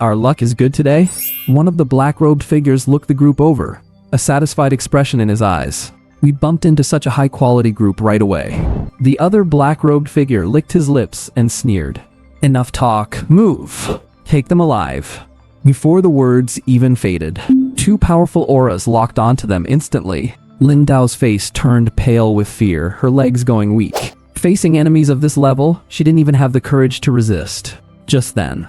Speaker 1: Our luck is good today? One of the black-robed figures looked the group over, a satisfied expression in his eyes. We bumped into such a high-quality group right away. The other black-robed figure licked his lips and sneered. Enough talk, move. Take them alive. Before the words even faded, two powerful auras locked onto them instantly. Lin Dao's face turned pale with fear, her legs going weak. Facing enemies of this level, she didn't even have the courage to resist. Just then,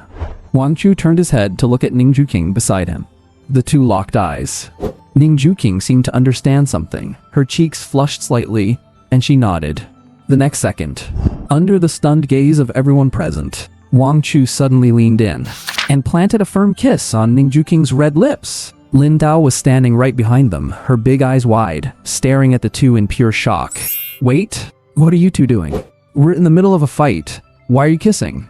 Speaker 1: Wang Chu turned his head to look at Ningju King beside him. The two locked eyes. Ningju King seemed to understand something. Her cheeks flushed slightly, and she nodded. The next second, under the stunned gaze of everyone present, Wang Chu suddenly leaned in and planted a firm kiss on Ningju King's red lips. Lin Dao was standing right behind them, her big eyes wide, staring at the two in pure shock. Wait, what are you two doing? We're in the middle of a fight. Why are you kissing?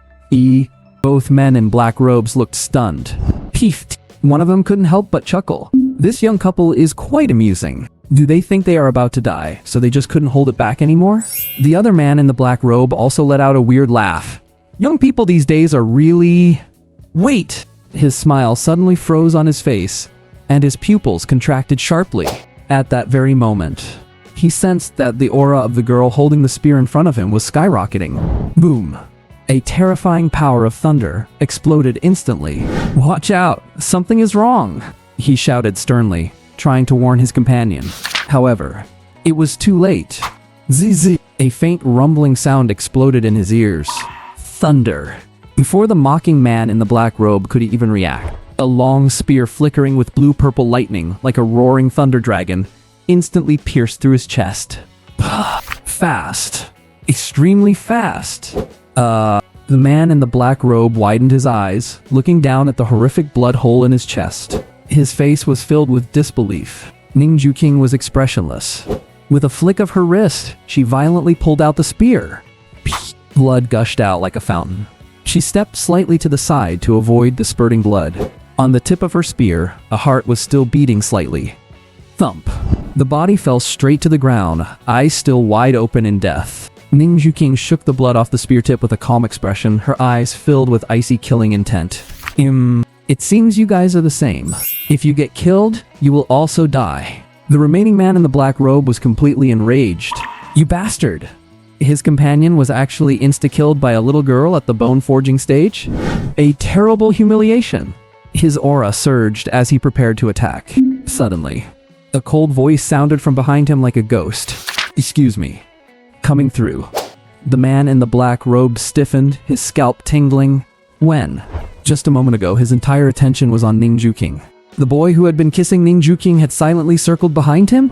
Speaker 1: Both men in black robes looked stunned. Peefed. One of them couldn't help but chuckle. This young couple is quite amusing. Do they think they are about to die, so they just couldn't hold it back anymore? The other man in the black robe also let out a weird laugh. Young people these days are really... Wait! His smile suddenly froze on his face, and his pupils contracted sharply. At that very moment, he sensed that the aura of the girl holding the spear in front of him was skyrocketing. Boom! A terrifying power of thunder exploded instantly. Watch out! Something is wrong! He shouted sternly, trying to warn his companion. However, it was too late. Zzz! A faint rumbling sound exploded in his ears. Thunder. Before the mocking man in the black robe could even react, a long spear flickering with blue-purple lightning like a roaring thunder dragon instantly pierced through his chest. Fast. Extremely fast. The man in the black robe widened his eyes, looking down at the horrific blood hole in his chest. His face was filled with disbelief. Ningju King was expressionless. With a flick of her wrist, she violently pulled out the spear. Blood gushed out like a fountain. She stepped slightly to the side to avoid the spurting blood. On the tip of her spear, a heart was still beating slightly. Thump. The body fell straight to the ground, eyes still wide open in death. Ningju King shook the blood off the spear tip with a calm expression, her eyes filled with icy killing intent. It seems you guys are the same. If you get killed, you will also die. The remaining man in the black robe was completely enraged. You bastard! His companion was actually insta-killed by a little girl at the bone forging stage? A terrible humiliation. His aura surged as he prepared to attack. Suddenly, a cold voice sounded from behind him like a ghost. Excuse me. Coming through. The man in the black robe stiffened, his scalp tingling. When? Just a moment ago, his entire attention was on Ning Juking. The boy who had been kissing Ning Juking had silently circled behind him?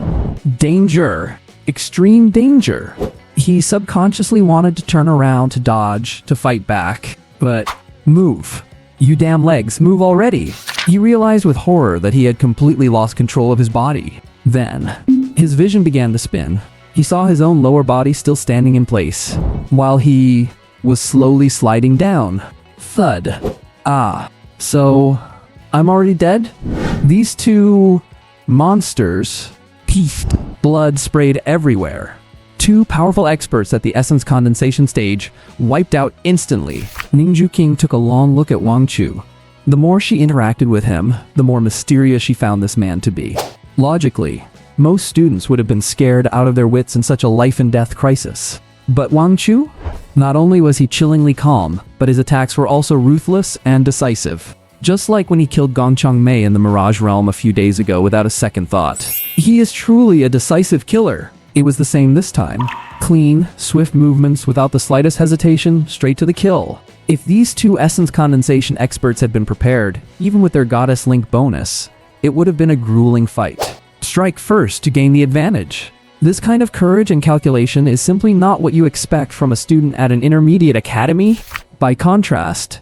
Speaker 1: Danger. Extreme danger. He subconsciously wanted to turn around, to dodge, to fight back. But move. You damn legs, move already. He realized with horror that he had completely lost control of his body. Then, his vision began to spin. He saw his own lower body still standing in place, while he was slowly sliding down. Thud. Ah, so I'm already dead? These two monsters. Blood sprayed everywhere. Two powerful experts at the essence condensation stage wiped out instantly. Ning Juking took a long look at Wang Chu. The more she interacted with him, the more mysterious she found this man to be. Logically, most students would have been scared out of their wits in such a life-and-death crisis. But Wang Chu? Not only was he chillingly calm, but his attacks were also ruthless and decisive. Just like when he killed Gongchang Mei in the Mirage Realm a few days ago without a second thought. He is truly a decisive killer. It was the same this time. Clean, swift movements without the slightest hesitation, straight to the kill. If these two essence condensation experts had been prepared, even with their Goddess Link bonus, it would have been a grueling fight. Strike first to gain the advantage. This kind of courage and calculation is simply not what you expect from a student at an intermediate academy. By contrast,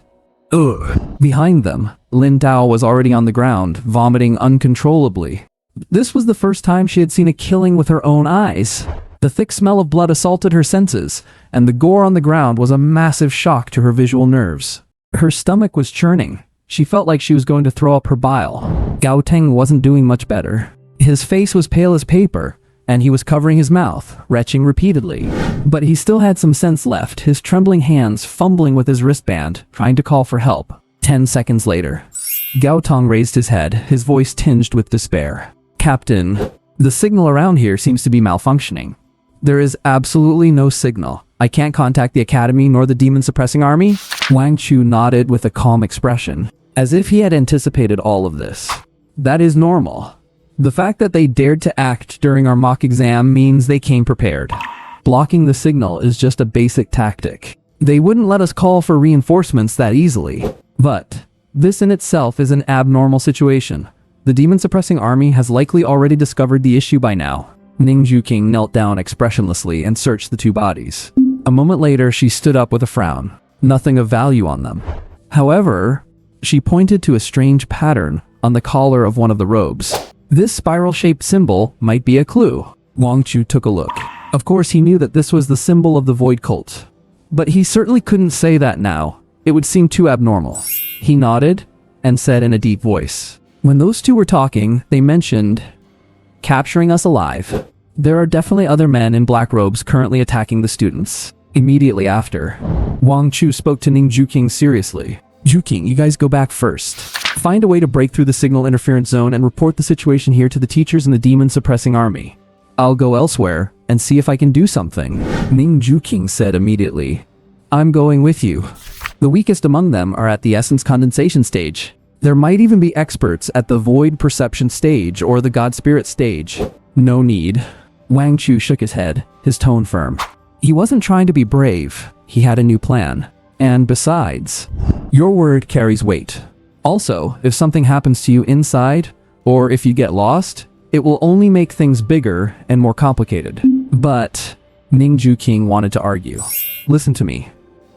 Speaker 1: behind them, Lin Dao was already on the ground, vomiting uncontrollably. This was the first time she had seen a killing with her own eyes. The thick smell of blood assaulted her senses, and the gore on the ground was a massive shock to her visual nerves. Her stomach was churning. She felt like she was going to throw up her bile. Gao Teng wasn't doing much better. His face was pale as paper, and he was covering his mouth, retching repeatedly. But he still had some sense left, his trembling hands fumbling with his wristband, trying to call for help. 10 seconds later, Gao Tong raised his head, his voice tinged with despair. Captain, the signal around here seems to be malfunctioning. There is absolutely no signal. I can't contact the academy nor the demon-suppressing army? Wang Chu nodded with a calm expression, as if he had anticipated all of this. That is normal. The fact that they dared to act during our mock exam means they came prepared. Blocking the signal is just a basic tactic. They wouldn't let us call for reinforcements that easily. But this in itself is an abnormal situation. The demon-suppressing army has likely already discovered the issue by now. Ning Juking knelt down expressionlessly and searched the two bodies. A moment later, she stood up with a frown. Nothing of value on them. However, she pointed to a strange pattern on the collar of one of the robes. This spiral-shaped symbol might be a clue. Wang Chu took a look. Of course, he knew that this was the symbol of the Void Cult. But he certainly couldn't say that now. It would seem too abnormal. He nodded and said in a deep voice. When those two were talking, they mentioned capturing us alive. There are definitely other men in black robes currently attacking the students. Immediately after, Wang Chu spoke to Ning Juking seriously. Juking, you guys go back first. Find a way to break through the signal interference zone and report the situation here to the teachers and the demon-suppressing army. I'll go elsewhere and see if I can do something. Ning Juking said immediately. I'm going with you. The weakest among them are at the essence condensation stage. There might even be experts at the void perception stage or the god spirit stage. No need. Wang Chu shook his head, his tone firm. He wasn't trying to be brave. He had a new plan. And besides, your word carries weight. Also, if something happens to you inside, or if you get lost, it will only make things bigger and more complicated. But Ning Juking wanted to argue. Listen to me.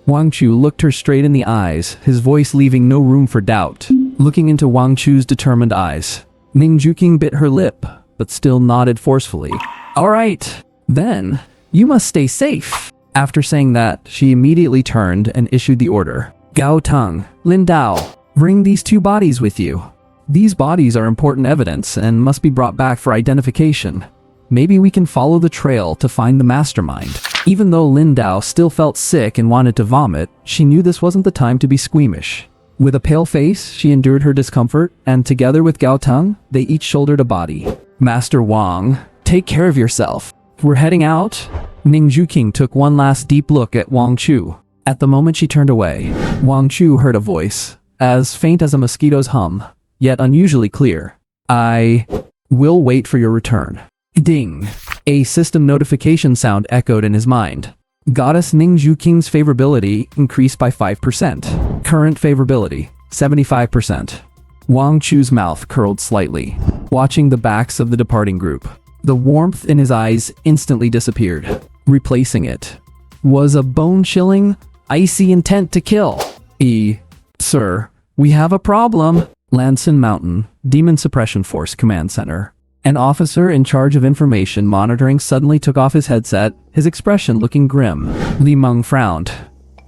Speaker 1: Wang Chu looked her straight in the eyes, his voice leaving no room for doubt. Looking into Wang Chu's determined eyes, Ning Juking bit her lip, but still nodded forcefully. All right, then, you must stay safe. After saying that, she immediately turned and issued the order. Gao Teng, Lin Dao, bring these two bodies with you. These bodies are important evidence and must be brought back for identification. Maybe we can follow the trail to find the mastermind. Even though Lin Dao still felt sick and wanted to vomit, she knew this wasn't the time to be squeamish. With a pale face, she endured her discomfort, and together with Gao Teng, they each shouldered a body. Master Wang, take care of yourself. We're heading out? Ning Juking took one last deep look at Wang Chu. At the moment she turned away, Wang Chu heard a voice, as faint as a mosquito's hum, yet unusually clear. I will wait for your return. Ding. A system notification sound echoed in his mind. Goddess Ningzhu King's favorability increased by 5%. Current favorability, 75%. Wang Chu's mouth curled slightly, watching the backs of the departing group. The warmth in his eyes instantly disappeared. Replacing it was a bone-chilling, icy intent to kill. Sir, we have a problem. Lanson Mountain, Demon Suppression Force Command Center. An officer in charge of information monitoring suddenly took off his headset, his expression looking grim. Li Meng frowned.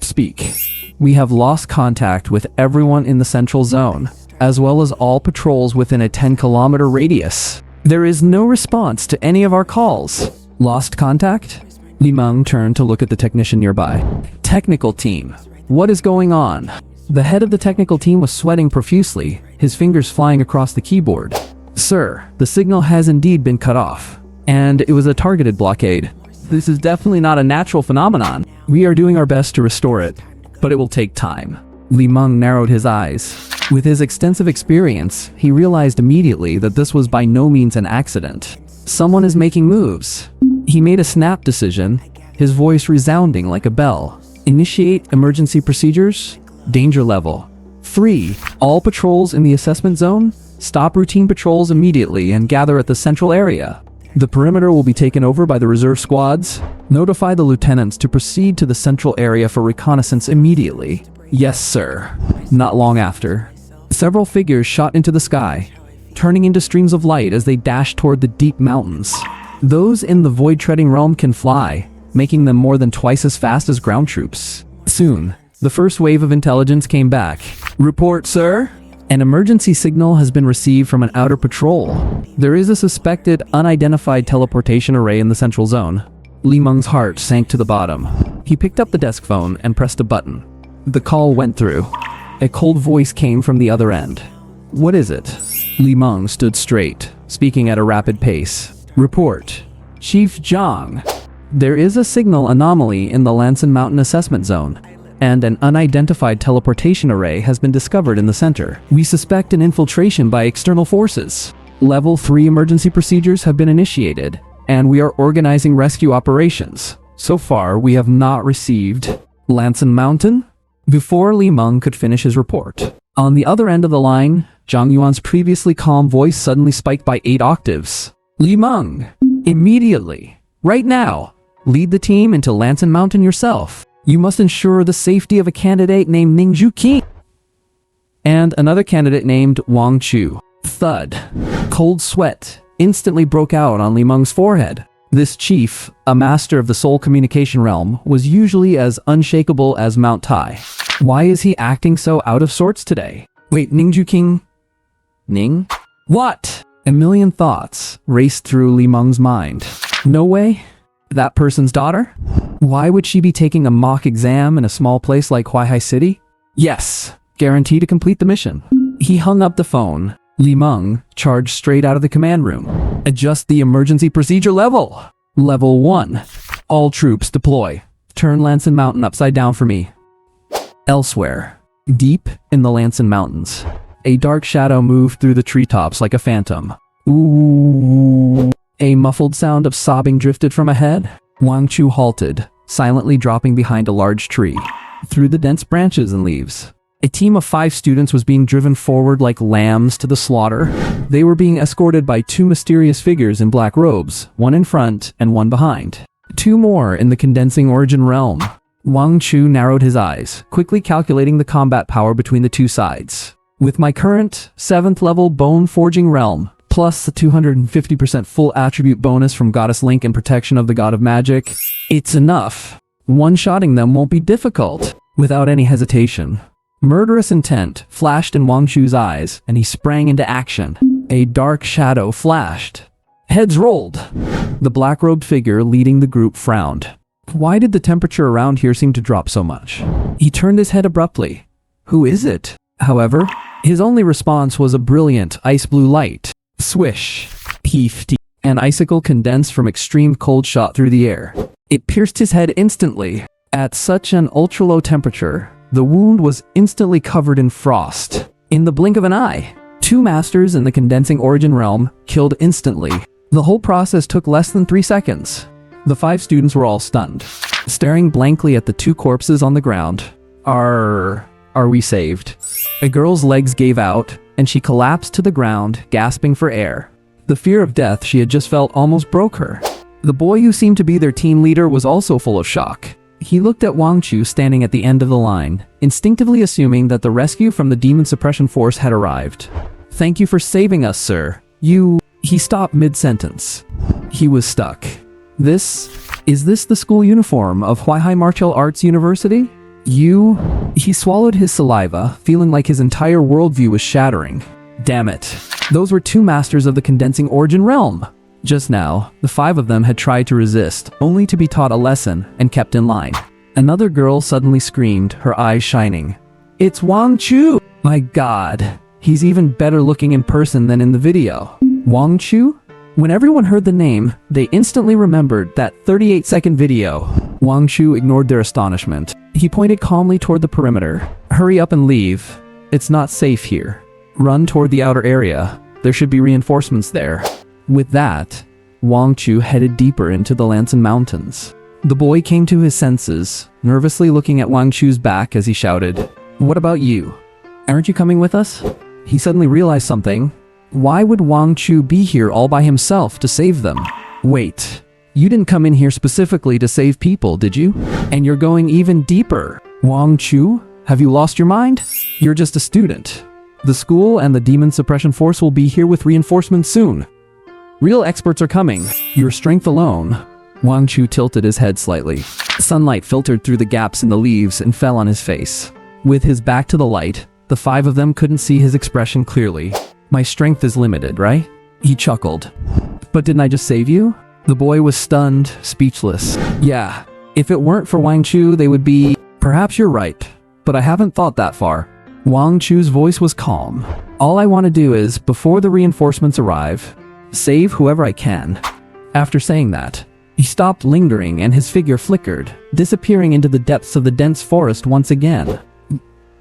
Speaker 1: Speak. We have lost contact with everyone in the central zone, as well as all patrols within a 10-kilometer radius. There is no response to any of our calls. Lost contact? Li Meng turned to look at the technician nearby. Technical team. What is going on? The head of the technical team was sweating profusely, his fingers flying across the keyboard. Sir, the signal has indeed been cut off, and it was a targeted blockade. This is definitely not a natural phenomenon. We are doing our best to restore it, but it will take time. Li Meng narrowed his eyes. With his extensive experience, he realized immediately that this was by no means an accident. Someone is making moves. He made a snap decision, his voice resounding like a bell. Initiate emergency procedures. Danger level 3. All patrols in the assessment zone, stop routine patrols immediately and gather at the central area. The perimeter will be taken over by the reserve squads. Notify the lieutenants to proceed to the central area for reconnaissance immediately. Yes, sir. Not long after, several figures shot into the sky, turning into streams of light as they dashed toward the deep mountains. Those in the void-treading realm can fly, making them more than twice as fast as ground troops. Soon, the first wave of intelligence came back. Report, sir. An emergency signal has been received from an outer patrol. There is a suspected, unidentified teleportation array in the central zone. Li Meng's heart sank to the bottom. He picked up the desk phone and pressed a button. The call went through. A cold voice came from the other end. What is it? Li Meng stood straight, speaking at a rapid pace. Report. Chief Zhang. There is a signal anomaly in the Lanson Mountain assessment zone, and an unidentified teleportation array has been discovered in the center. We suspect an infiltration by external forces. Level 3 emergency procedures have been initiated, and we are organizing rescue operations. So far, we have not received Lanson Mountain? Before Li Meng could finish his report, on the other end of the line, Zhang Yuan's previously calm voice suddenly spiked by 8 octaves. Li Meng, immediately, right now, lead the team into Lanson Mountain yourself. You must ensure the safety of a candidate named Ningzhu King and another candidate named Wang Chu. Thud. Cold sweat instantly broke out on Li Meng's forehead. This chief, a master of the soul communication realm, was usually as unshakable as Mount Tai. Why is he acting so out of sorts today? Wait, Ningzhu King? Ning? What? A million thoughts raced through Li Meng's mind. No way? That person's daughter? Why would she be taking a mock exam in a small place like Huaihai City? Yes, guarantee to complete the mission. He hung up the phone. Li Meng charged straight out of the command room. Adjust the emergency procedure level. Level 1. All troops deploy. Turn Lanson Mountain upside down for me. Elsewhere, deep in the Lanson Mountains, a dark shadow moved through the treetops like a phantom. Ooh. A muffled sound of sobbing drifted from ahead. Wang Chu halted, silently dropping behind a large tree. Through the dense branches and leaves, a team of 5 students was being driven forward like lambs to the slaughter. They were being escorted by 2 mysterious figures in black robes, one in front and one behind. 2 more in the condensing origin realm. Wang Chu narrowed his eyes, quickly calculating the combat power between the 2 sides. With my current 7th level bone forging realm, plus the 250% full attribute bonus from Goddess Link and protection of the God of Magic, it's enough. One-shotting them won't be difficult. Without any hesitation, murderous intent flashed in Wang Chu's eyes, and he sprang into action. A dark shadow flashed. Heads rolled. The black-robed figure leading the group frowned. Why did the temperature around here seem to drop so much? He turned his head abruptly. Who is it? However, his only response was a brilliant ice blue light. Swish. Peefed. An icicle condensed from extreme cold shot through the air. It pierced his head instantly. At such an ultra-low temperature, the wound was instantly covered in frost. In the blink of an eye, 2 masters in the condensing origin realm killed instantly. The whole process took less than 3 seconds. The 5 students were all stunned. staring blankly at the two corpses on the ground. Are we saved? A girl's legs gave out, and she collapsed to the ground, gasping for air. The fear of death she had just felt almost broke her. The boy who seemed to be their team leader was also full of shock. He looked at Wang Chu standing at the end of the line, instinctively assuming that the rescue from the demon suppression force had arrived. "Thank you for saving us, sir. He stopped mid-sentence. He was stuck. Is this the school uniform of Huaihai Martial Arts University? He swallowed his saliva, feeling like his entire worldview was shattering. Damn it. Those were two masters of the condensing origin realm. Just now, the five of them had tried to resist, only to be taught a lesson and kept in line. Another girl suddenly screamed, her eyes shining. "It's Wang Chu! My god, he's even better looking in person than in the video." Wang Chu? When everyone heard the name, they instantly remembered that 38-second video. Wang Chu ignored their astonishment. He pointed calmly toward the perimeter. "Hurry up and leave. It's not safe here. Run toward the outer area. There should be reinforcements there." With that, Wang Chu headed deeper into the Lansan Mountains. The boy came to his senses, nervously looking at Wang Chu's back as he shouted, "What about you? Aren't you coming with us?" He suddenly realized something. Why would Wang Chu be here all by himself to save them? Wait, you didn't come in here specifically to save people, did you? And you're going even deeper. Wang Chu, have you lost your mind? You're just a student. The school and the demon suppression force will be here with reinforcements soon. Real experts are coming. Your strength alone. Wang Chu tilted his head slightly. Sunlight filtered through the gaps in the leaves and fell on his face. With his back to the light, the five of them couldn't see his expression clearly. "My strength is limited, right?" He chuckled. "But didn't I just save you?" The boy was stunned, speechless. "Yeah, if it weren't for Wang Chu, they would be... Perhaps you're right, but I haven't thought that far." Wang Chu's voice was calm. "All I want to do is, before the reinforcements arrive, save whoever I can." After saying that, he stopped lingering and his figure flickered, disappearing into the depths of the dense forest once again.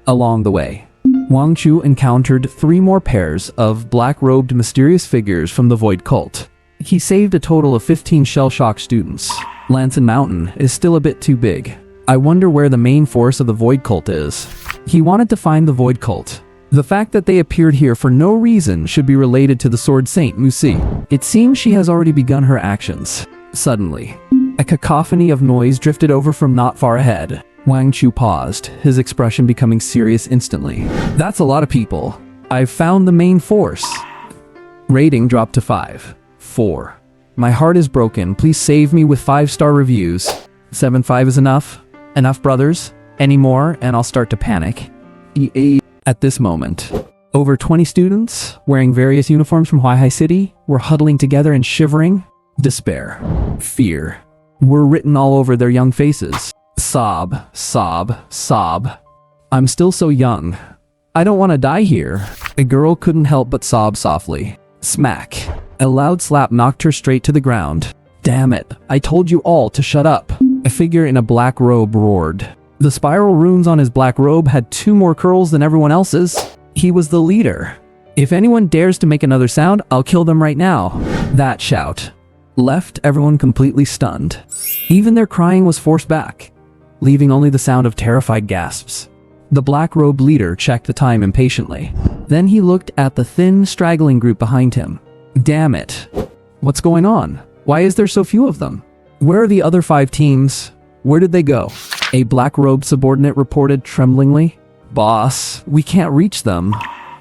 Speaker 1: Along the way, Wang Chu encountered 3 more pairs of black-robed mysterious figures from the Void Cult. He saved a total of 15 shell-shocked students. Lansan Mountain is still a bit too big. I wonder where the main force of the Void Cult is. He wanted to find the Void Cult. The fact that they appeared here for no reason should be related to the Sword Saint Musi. It seems she has already begun her actions. Suddenly, a cacophony of noise drifted over from not far ahead. Wang Chu paused, his expression becoming serious instantly. "That's a lot of people. I've found the main force." Rating dropped to 5. 4. My heart is broken. Please save me with 5-star reviews. 7.5 is enough? Enough, brothers? Any more and I'll start to panic. At this moment, over 20 students, wearing various uniforms from Huaihai City, were huddling together and shivering. Despair, fear, were written all over their young faces. Sob, sob, sob. "I'm still so young. I don't want to die here." A girl couldn't help but sob softly. Smack. A loud slap knocked her straight to the ground. "Damn it, I told you all to shut up." A figure in a black robe roared. The spiral runes on his black robe had 2 more curls than everyone else's. He was the leader. "If anyone dares to make another sound, I'll kill them right now." That shout left everyone completely stunned. Even their crying was forced back, leaving only the sound of terrified gasps. The black-robed leader checked the time impatiently. Then he looked at the thin, straggling group behind him. "Damn it. What's going on? Why is there so few of them? Where are the other 5 teams? Where did they go?" A black-robed subordinate reported tremblingly. "Boss, we can't reach them.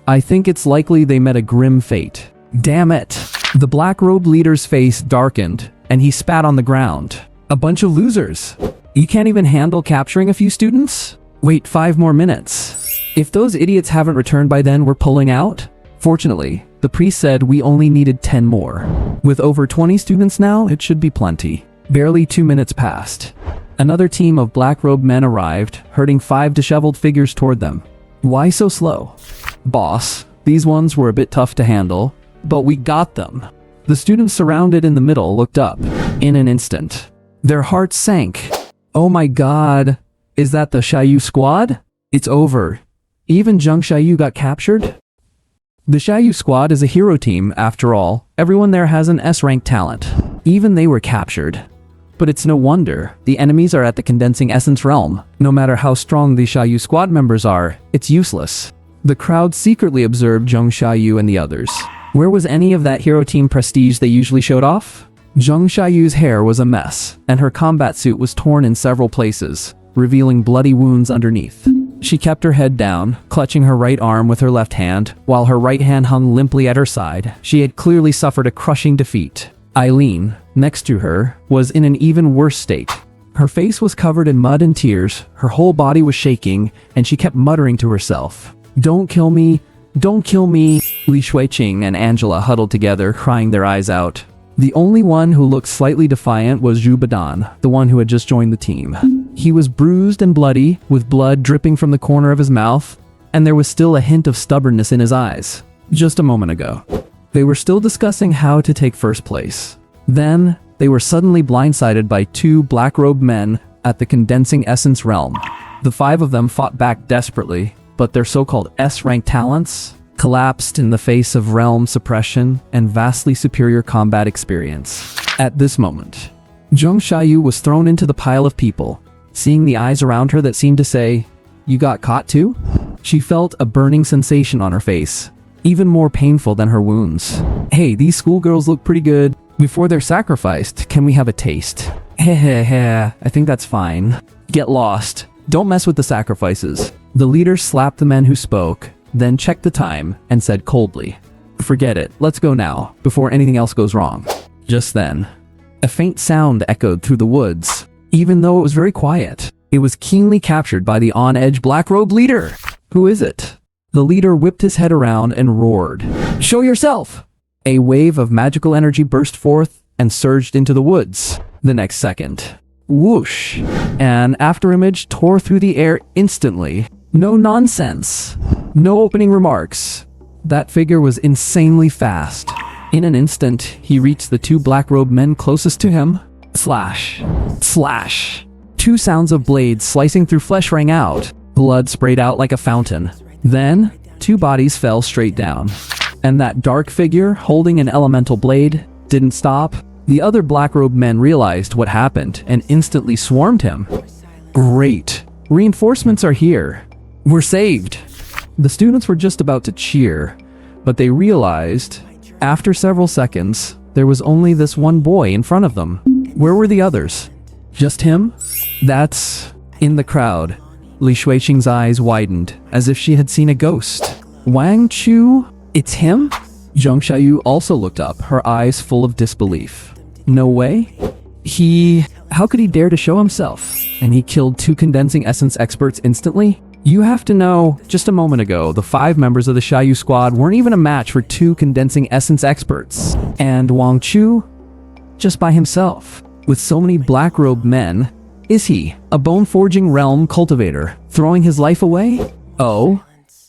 Speaker 1: I think it's likely they met a grim fate." "Damn it." The black-robed leader's face darkened, and he spat on the ground. "A bunch of losers. You can't even handle capturing a few students? Wait 5 more minutes. If those idiots haven't returned by then, we're pulling out." Fortunately, the priest said we only needed 10 more. With over 20 students now, it should be plenty. Barely 2 minutes passed. Another team of black-robed men arrived, herding 5 disheveled figures toward them. "Why so slow?" "Boss, these ones were a bit tough to handle, but we got them." The students surrounded in the middle looked up. In an instant, their hearts sank. "Oh my god, is that the Xiaoyu squad? It's over. Even Zheng Xiaoyu got captured?" The Xiaoyu squad is a hero team, after all. Everyone there has an S-rank talent. Even they were captured. But it's no wonder. The enemies are at the condensing essence realm. No matter how strong the Xiaoyu squad members are, it's useless. The crowd secretly observed Zheng Xiaoyu and the others. Where was any of that hero team prestige they usually showed off? Zheng Xiaoyu's hair was a mess, and her combat suit was torn in several places, revealing bloody wounds underneath. She kept her head down, clutching her right arm with her left hand, while her right hand hung limply at her side. She had clearly suffered a crushing defeat. Eileen, next to her, was in an even worse state. Her face was covered in mud and tears, her whole body was shaking, and she kept muttering to herself, "Don't kill me, don't kill me." Li Shuiqing and Angela huddled together, crying their eyes out. The only one who looked slightly defiant was Zhu Badan, the one who had just joined the team. He was bruised and bloody, with blood dripping from the corner of his mouth, and there was still a hint of stubbornness in his eyes. Just a moment ago, they were still discussing how to take first place. Then, they were suddenly blindsided by two black-robed men at the condensing essence realm. The five of them fought back desperately, but their so-called S-rank talents collapsed in the face of realm suppression and vastly superior combat experience. At this moment, Zheng Xiaoyu was thrown into the pile of people, seeing the eyes around her that seemed to say, "You got caught too?" She felt a burning sensation on her face, even more painful than her wounds. "Hey, these schoolgirls look pretty good. Before they're sacrificed, can we have a taste?" "Heh, I think that's fine. Get lost. Don't mess with the sacrifices." The leader slapped the men who spoke, then checked the time and said coldly, "Forget it, let's go now, before anything else goes wrong." Just then, a faint sound echoed through the woods. Even though it was very quiet, it was keenly captured by the on-edge black-robed leader. "Who is it?" The leader whipped his head around and roared, "Show yourself!" A wave of magical energy burst forth and surged into the woods. The next second, whoosh, an afterimage tore through the air instantly. No nonsense. No opening remarks. That figure was insanely fast. In an instant, he reached the two black-robed men closest to him. Slash. Slash. Two sounds of blades slicing through flesh rang out. Blood sprayed out like a fountain. Then, two bodies fell straight down. And that dark figure, holding an elemental blade, didn't stop. The other black-robed men realized what happened and instantly swarmed him. Great. Reinforcements are here. We're saved. The students were just about to cheer, but they realized, after several seconds, there was only this one boy in front of them. Where were the others? Just him? That's... In the crowd, Li Shuiqing's eyes widened, as if she had seen a ghost. Wang Chu? It's him? Zheng Xiaoyu also looked up, her eyes full of disbelief. No way? How could he dare to show himself? And he killed two condensing essence experts instantly? You have to know, just a moment ago, the 5 members of the Xiaoyu squad weren't even a match for 2 condensing essence experts. And Wang Chu? Just by himself. With so many black-robed men, is he, a bone-forging realm cultivator, throwing his life away? Oh?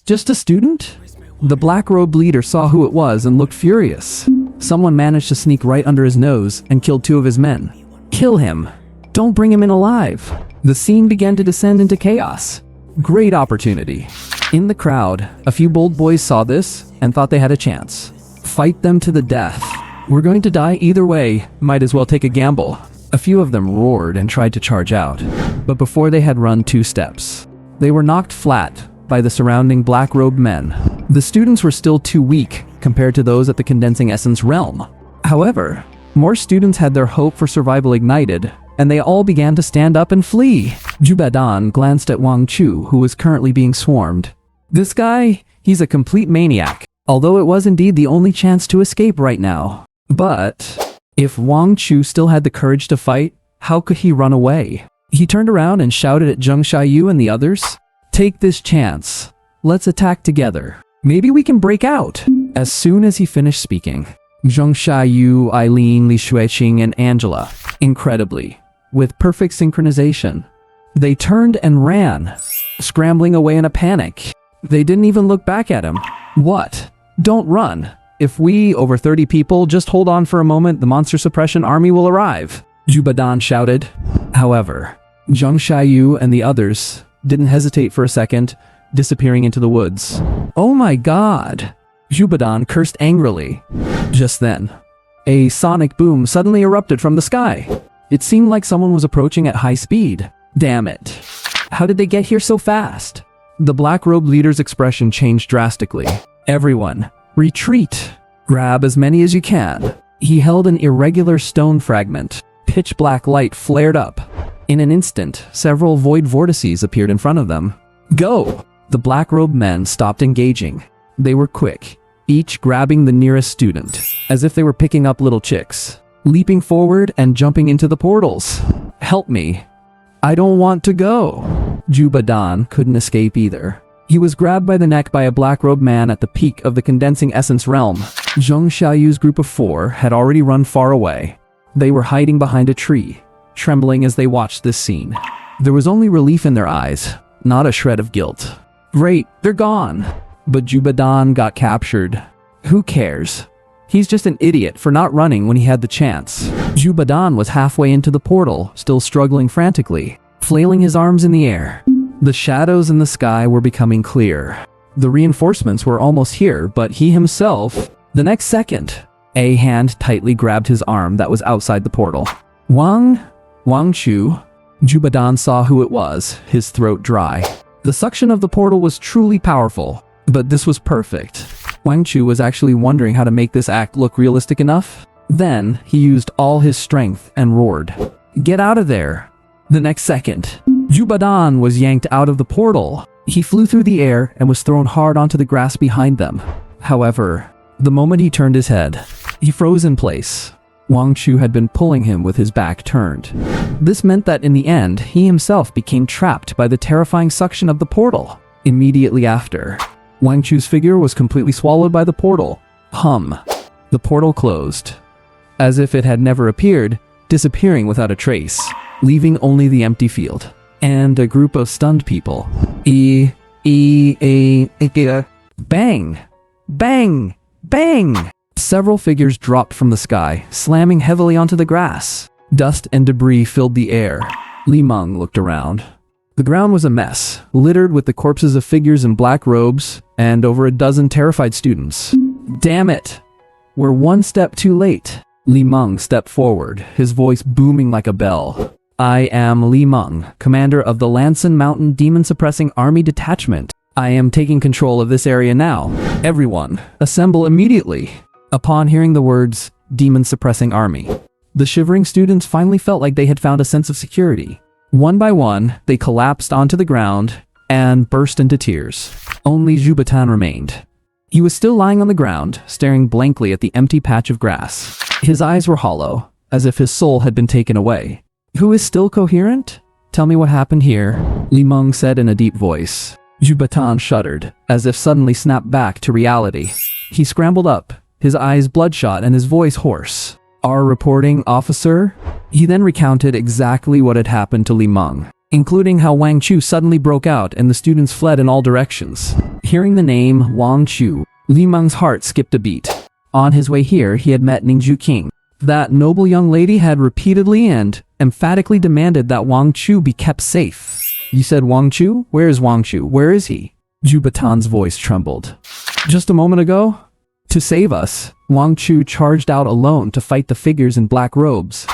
Speaker 1: Just a student? The black-robed leader saw who it was and looked furious. Someone managed to sneak right under his nose and killed 2 of his men. Kill him. Don't bring him in alive. The scene began to descend into chaos. Great opportunity. In the crowd, a few bold boys saw this and thought they had a chance. Fight them to the death. We're going to die either way, might as well take a gamble. A few of them roared and tried to charge out, but before they had run 2 steps, they were knocked flat by the surrounding black-robed men. The students were still too weak compared to those at the condensing essence realm. However, more students had their hope for survival ignited, and they all began to stand up and flee. Zhu Badan glanced at Wang Chu, who was currently being swarmed. This guy, he's a complete maniac, although it was indeed the only chance to escape right now. But if Wang Chu still had the courage to fight, how could he run away? He turned around and shouted at Zheng Xiaoyu and the others, "Take this chance. Let's attack together. Maybe we can break out." As soon as he finished speaking, Zheng Xiaoyu, Eileen, Li Shuiqing, and Angela, incredibly, with perfect synchronization, they turned and ran, scrambling away in a panic. They didn't even look back at him. What? Don't run. If we, over 30 people, just hold on for a moment, the monster suppression army will arrive, Zhu Badan shouted. However, Zheng Xiaoyu and the others didn't hesitate for a second, disappearing into the woods. Oh my god! Zhu Badan cursed angrily. Just then, a sonic boom suddenly erupted from the sky. It seemed like someone was approaching at high speed. Damn it. How did they get here so fast? The black robe leader's expression changed drastically. Everyone, retreat. Grab as many as you can. He held an irregular stone fragment. Pitch black light flared up. In an instant, several void vortices appeared in front of them. Go! The black-robed men stopped engaging. They were quick, each grabbing the nearest student, as if they were picking up little chicks, leaping forward and jumping into the portals. Help me. I don't want to go. Jubadan couldn't escape either. He was grabbed by the neck by a black-robed man at the peak of the condensing essence realm. Zheng Xiaoyu's group of 4 had already run far away. They were hiding behind a tree, trembling as they watched this scene. There was only relief in their eyes, not a shred of guilt. Great, they're gone. But Jubadan got captured. Who cares? He's just an idiot for not running when he had the chance. Jubadan was halfway into the portal, still struggling frantically, flailing his arms in the air. The shadows in the sky were becoming clear. The reinforcements were almost here, but he himself... The next second, a hand tightly grabbed his arm that was outside the portal. Wang Chu. Jubadan saw who it was, his throat dry. The suction of the portal was truly powerful, but this was perfect. Wang Chu was actually wondering how to make this act look realistic enough. Then, he used all his strength and roared, "Get out of there!" The next second, Jubadan was yanked out of the portal. He flew through the air and was thrown hard onto the grass behind them. However, the moment he turned his head, he froze in place. Wang Chu had been pulling him with his back turned. This meant that in the end, he himself became trapped by the terrifying suction of the portal. Immediately after, Wang Chu's figure was completely swallowed by the portal. The portal closed, as if it had never appeared, disappearing without a trace, leaving only the empty field and a group of stunned people. Bang! Bang! Bang! Several figures dropped from the sky, slamming heavily onto the grass. Dust and debris filled the air. Li Meng looked around. The ground was a mess, littered with the corpses of figures in black robes and over a dozen terrified students. Damn it! We're one step too late. Li Meng stepped forward, his voice booming like a bell. I am Li Meng, commander of the Lansan Mountain Demon Suppressing Army Detachment. I am taking control of this area now. Everyone, assemble immediately. Upon hearing the words, Demon Suppressing Army, the shivering students finally felt like they had found a sense of security. One by one, they collapsed onto the ground and burst into tears. Only Jubadan remained. He was still lying on the ground, staring blankly at the empty patch of grass. His eyes were hollow, as if his soul had been taken away. Who is still coherent? Tell me what happened here, Li Meng said in a deep voice. Jubadan shuddered, as if suddenly snapped back to reality. He scrambled up, his eyes bloodshot and his voice hoarse. Our reporting officer? He then recounted exactly what had happened to Li Meng, including how Wang Chu suddenly broke out and the students fled in all directions. Hearing the name Wang Chu, Li Meng's heart skipped a beat. On his way here, he had met Ningju King. That noble young lady had repeatedly and emphatically demanded that Wang Chu be kept safe. You said Wang Chu? Where is Wang Chu? Where is he? Jubatan's voice trembled. Just a moment ago? To save us, Wang Chu charged out alone to fight the figures in black robes.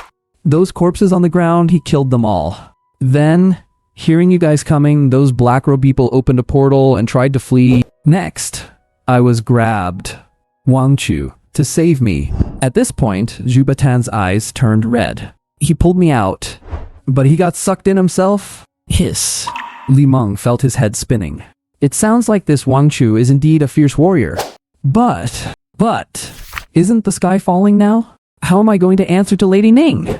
Speaker 1: Those corpses on the ground, he killed them all. Then, hearing you guys coming, those black robe people opened a portal and tried to flee. Next, I was grabbed. Wang Chu, to save me. At this point, Jubatan's eyes turned red. He pulled me out, but he got sucked in himself. Hiss. Li Meng felt his head spinning. It sounds like this Wang Chu is indeed a fierce warrior. But, isn't the sky falling now? How am I going to answer to Lady Ning?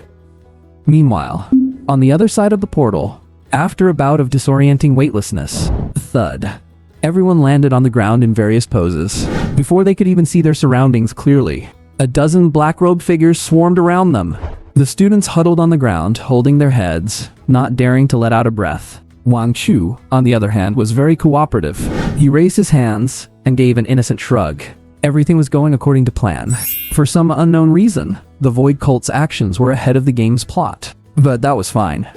Speaker 1: Meanwhile, on the other side of the portal, after a bout of disorienting weightlessness, thud, everyone landed on the ground in various poses. Before they could even see their surroundings clearly, a dozen black-robed figures swarmed around them. The students huddled on the ground, holding their heads, not daring to let out a breath. Wang Chu, on the other hand, was very cooperative. He raised his hands and gave an innocent shrug. Everything was going according to plan. For some unknown reason, the Void Cult's actions were ahead of the game's plot. But that was fine.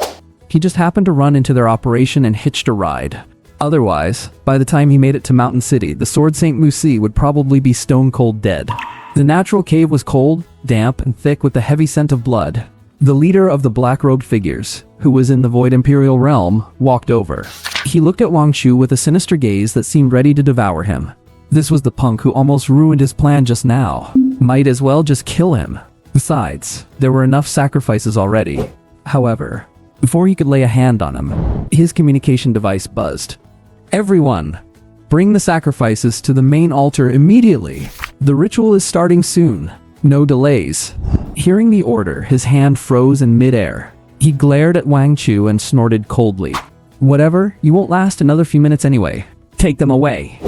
Speaker 1: He just happened to run into their operation and hitched a ride. Otherwise, by the time he made it to Mountain City, the Sword Saint Musi would probably be stone cold dead. The natural cave was cold, damp, and thick with the heavy scent of blood. The leader of the black-robed figures, who was in the Void Imperial realm, walked over. He looked at Wang Chu with a sinister gaze that seemed ready to devour him. This was the punk who almost ruined his plan just now. Might as well just kill him. Besides, there were enough sacrifices already. However, before he could lay a hand on him, his communication device buzzed. Everyone, bring the sacrifices to the main altar immediately. The ritual is starting soon. No delays. Hearing the order, his hand froze in midair. He glared at Wang Chu and snorted coldly. Whatever, you won't last another few minutes anyway. Take them away.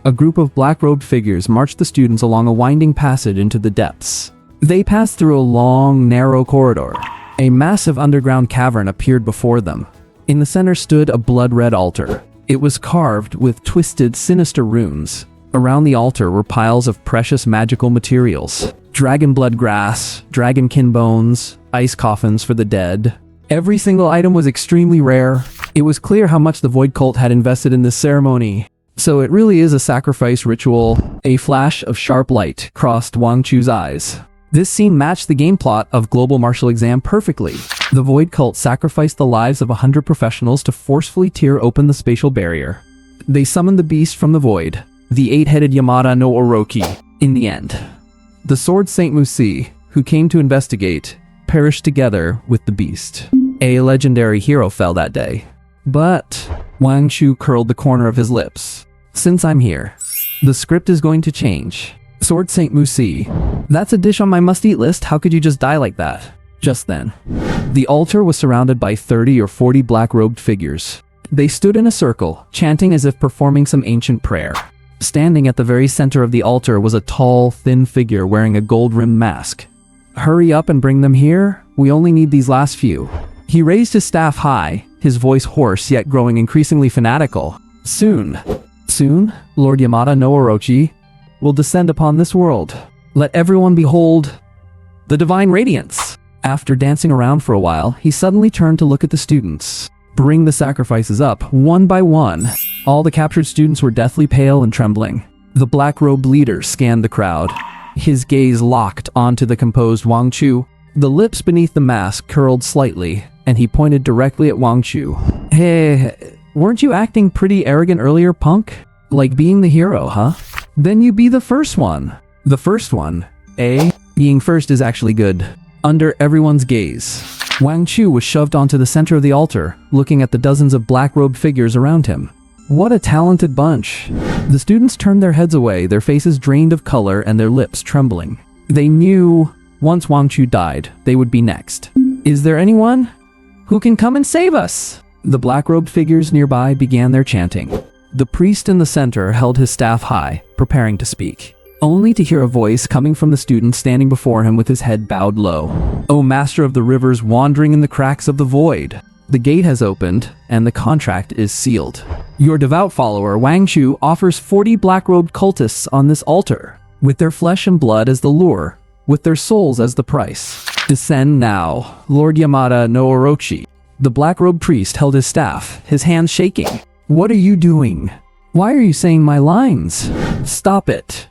Speaker 1: A group of black-robed figures marched the students along a winding passage into the depths. They passed through a long, narrow corridor. A massive underground cavern appeared before them. In the center stood a blood-red altar. It was carved with twisted, sinister runes. Around the altar were piles of precious magical materials. Dragon blood grass, dragonkin bones, ice coffins for the dead. Every single item was extremely rare. It was clear how much the Void Cult had invested in this ceremony. So it really is a sacrifice ritual. A flash of sharp light crossed Wang Chu's eyes. This scene matched the game plot of Global Martial Exam perfectly. The Void Cult sacrificed the lives of 100 professionals to forcefully tear open the spatial barrier. They summoned the beast from the void, the 8-headed Yamada no Orochi. In the end, the Sword Saint Musi, who came to investigate, perished together with the beast. A legendary hero fell that day. But Wang Chu curled the corner of his lips. Since I'm here, the script is going to change. Sword Saint Musi. That's a dish on my must-eat list. How could you just die like that? Just then, the altar was surrounded by 30 or 40 black-robed figures. They stood in a circle, chanting as if performing some ancient prayer. Standing at the very center of the altar was a tall, thin figure wearing a gold-rimmed mask. Hurry up and bring them here. We only need these last few. He raised his staff high, his voice hoarse yet growing increasingly fanatical. Soon, Lord Yamada no Orochi will descend upon this world. Let everyone behold the divine radiance. After dancing around for a while, he suddenly turned to look at the students. Bring the sacrifices up, one by one. All the captured students were deathly pale and trembling. The black-robed leader scanned the crowd. His gaze locked onto the composed Wang Chu. The lips beneath the mask curled slightly, and he pointed directly at Wang Chu. Hey, weren't you acting pretty arrogant earlier, punk? Like being the hero, huh? Then you be the first one. The first one, eh? Being first is actually good. Under everyone's gaze, Wang Chu was shoved onto the center of the altar, looking at the dozens of black-robed figures around him. What a talented bunch. The students turned their heads away, their faces drained of color and their lips trembling. They knew once Wang Chu died, they would be next. Is there anyone who can come and save us? The black-robed figures nearby began their chanting. The priest in the center held his staff high, preparing to speak, only to hear a voice coming from the student standing before him with his head bowed low. O master of the rivers wandering in the cracks of the void, the gate has opened, and the contract is sealed. Your devout follower, Wang Chu, offers 40 black-robed cultists on this altar, with their flesh and blood as the lure, with their souls as the price. Descend now, Lord Yamada no Orochi. The black-robed priest held his staff, his hands shaking. What are you doing? Why are you saying my lines? Stop it.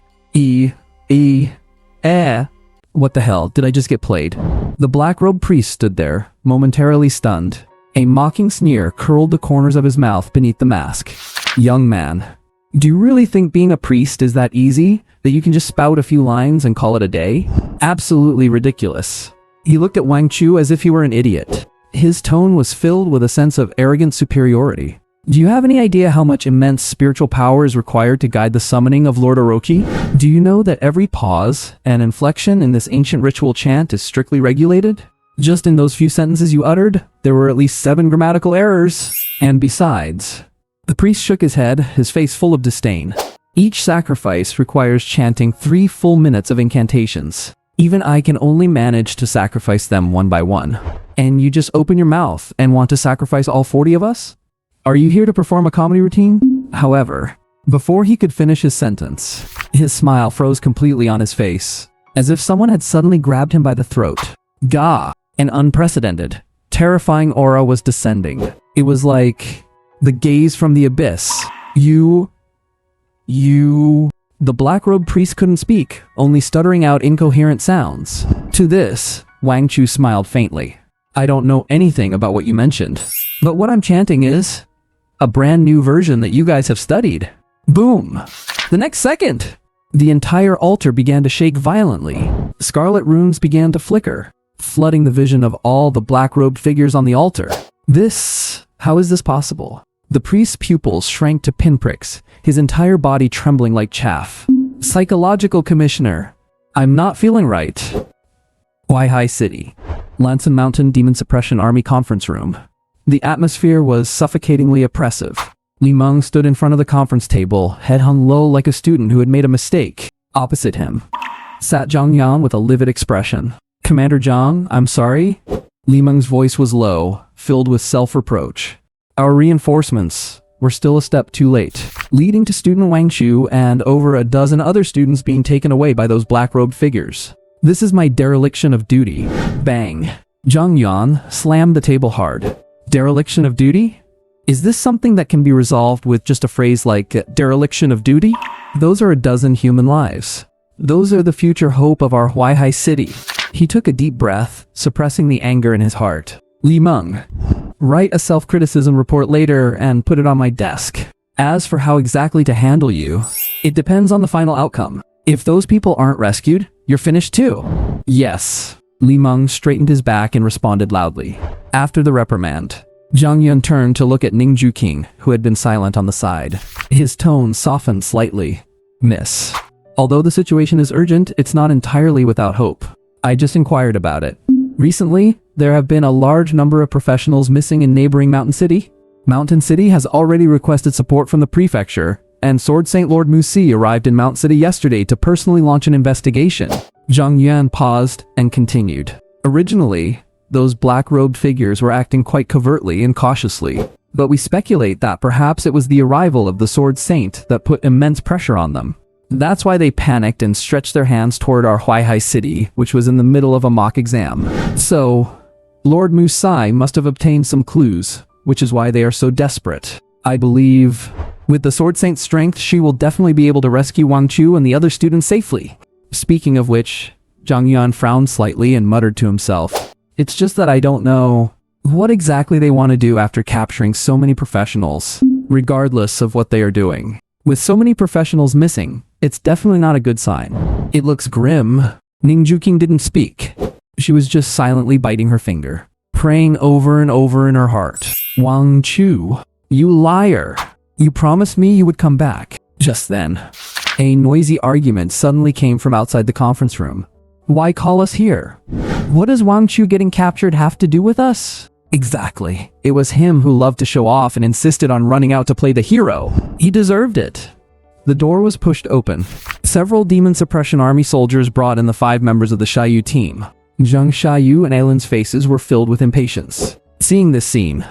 Speaker 1: What the hell, did I just get played? The black-robed priest stood there, momentarily stunned. A mocking sneer curled the corners of his mouth beneath the mask. Young man, do you really think being a priest is that easy? That you can just spout a few lines and call it a day? Absolutely ridiculous. He looked at Wang Chu as if he were an idiot. His tone was filled with a sense of arrogant superiority. Do you have any idea how much immense spiritual power is required to guide the summoning of Lord Orochi? Do you know that every pause and inflection in this ancient ritual chant is strictly regulated? Just in those few sentences you uttered, there were at least 7 grammatical errors. And besides, the priest shook his head, his face full of disdain. Each sacrifice requires chanting 3 full minutes of incantations. Even I can only manage to sacrifice them one by one. And you just open your mouth and want to sacrifice all 40 of us? Are you here to perform a comedy routine? However, before he could finish his sentence, his smile froze completely on his face, as if someone had suddenly grabbed him by the throat. Gah! An unprecedented, terrifying aura was descending. It was like the gaze from the abyss. You... The black-robed priest couldn't speak, only stuttering out incoherent sounds. To this, Wang Chu smiled faintly. I don't know anything about what you mentioned, but what I'm chanting is a brand new version that you guys have studied. Boom! The next second, the entire altar began to shake violently. Scarlet runes began to flicker, flooding the vision of all the black-robed figures on the altar. How is this possible? The priest's pupils shrank to pinpricks, his entire body trembling like chaff. Psychological Commissioner, I'm not feeling right. Huaihai City. Lanson Mountain Demon Suppression Army Conference Room. The atmosphere was suffocatingly oppressive. Li Meng stood in front of the conference table, head hung low like a student who had made a mistake. Opposite him sat Zhang Yan with a livid expression. Commander Zhang, I'm sorry? Li Meng's voice was low, filled with self-reproach. Our reinforcements were still a step too late, leading to student Wang Chu and over a dozen other students being taken away by those black-robed figures. This is my dereliction of duty. Bang. Zhang Yan slammed the table hard. Dereliction of duty? Is this something that can be resolved with just a phrase like dereliction of duty? Those are a dozen human lives. Those are the future hope of our Huaihai City. He took a deep breath, suppressing the anger in his heart. Li Meng, write a self-criticism report later and put it on my desk. As for how exactly to handle you, it depends on the final outcome. If those people aren't rescued, you're finished too. Yes. Li Meng straightened his back and responded loudly. After the reprimand, Zhang Yun turned to look at Ning Juqing, who had been silent on the side. His tone softened slightly. Miss, although the situation is urgent, it's not entirely without hope. I just inquired about it. Recently, there have been a large number of professionals missing in neighboring Mountain City. Mountain City has already requested support from the prefecture, and Sword Saint Lord Musi arrived in Mount City yesterday to personally launch an investigation. Zhang Yuan paused and continued. Originally, those black-robed figures were acting quite covertly and cautiously, but we speculate that perhaps it was the arrival of the Sword Saint that put immense pressure on them. That's why they panicked and stretched their hands toward our Huaihai City, which was in the middle of a mock exam. So, Lord Musai must have obtained some clues, which is why they are so desperate. I believe, with the Sword Saint's strength, she will definitely be able to rescue Wang Chu and the other students safely. Speaking of which, Zhang Yuan frowned slightly and muttered to himself. It's just that I don't know what exactly they want to do after capturing so many professionals, regardless of what they are doing. With so many professionals missing, it's definitely not a good sign. It looks grim. Ning Juqing didn't speak. She was just silently biting her finger, praying over and over in her heart. Wang Chu, you liar. You promised me you would come back. Just then, a noisy argument suddenly came from outside the conference room. Why call us here? What does Wang Chu getting captured have to do with us? Exactly. It was him who loved to show off and insisted on running out to play the hero. He deserved it. The door was pushed open. Several Demon Suppression Army soldiers brought in the 5 members of the Xiaoyu team. Zhang Xiaoyu and Ailin's faces were filled with impatience. Seeing this scene,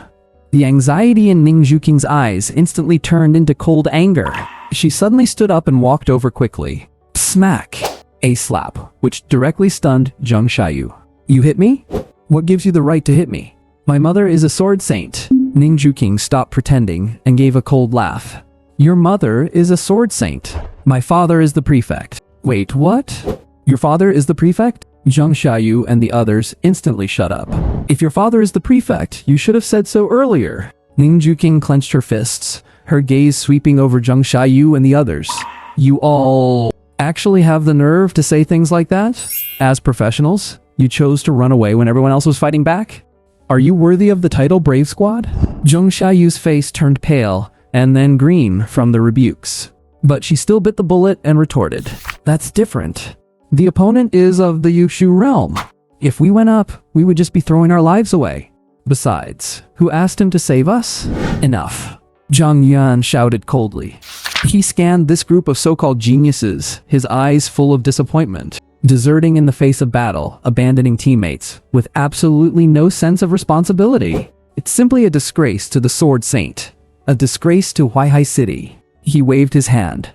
Speaker 1: the anxiety in Ning Juqing's eyes instantly turned into cold anger. She suddenly stood up and walked over quickly. Smack! A slap, which directly stunned Zhang Xiaoyu. You hit me? What gives you the right to hit me? My mother is a sword saint. Ning Juqing stopped pretending and gave a cold laugh. Your mother is a sword saint. My father is the prefect. Wait, what? Your father is the prefect? Zhang Xiaoyu and the others instantly shut up. If your father is the prefect, you should have said so earlier. Ning Juqing clenched her fists, her gaze sweeping over Zhang Xiaoyu and the others. You all actually have the nerve to say things like that? As professionals, you chose to run away when everyone else was fighting back? Are you worthy of the title Brave Squad? Zhang Xiaoyu's face turned pale and then green from the rebukes. But she still bit the bullet and retorted. That's different. The opponent is of the Yushu realm. If we went up, we would just be throwing our lives away. Besides, who asked him to save us? Enough. Zhang Yuan shouted coldly. He scanned this group of so-called geniuses, his eyes full of disappointment, deserting in the face of battle, abandoning teammates, with absolutely no sense of responsibility. It's simply a disgrace to the Sword Saint, a disgrace to Huaihai City. He waved his hand.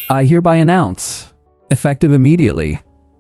Speaker 1: I hereby announce, effective immediately,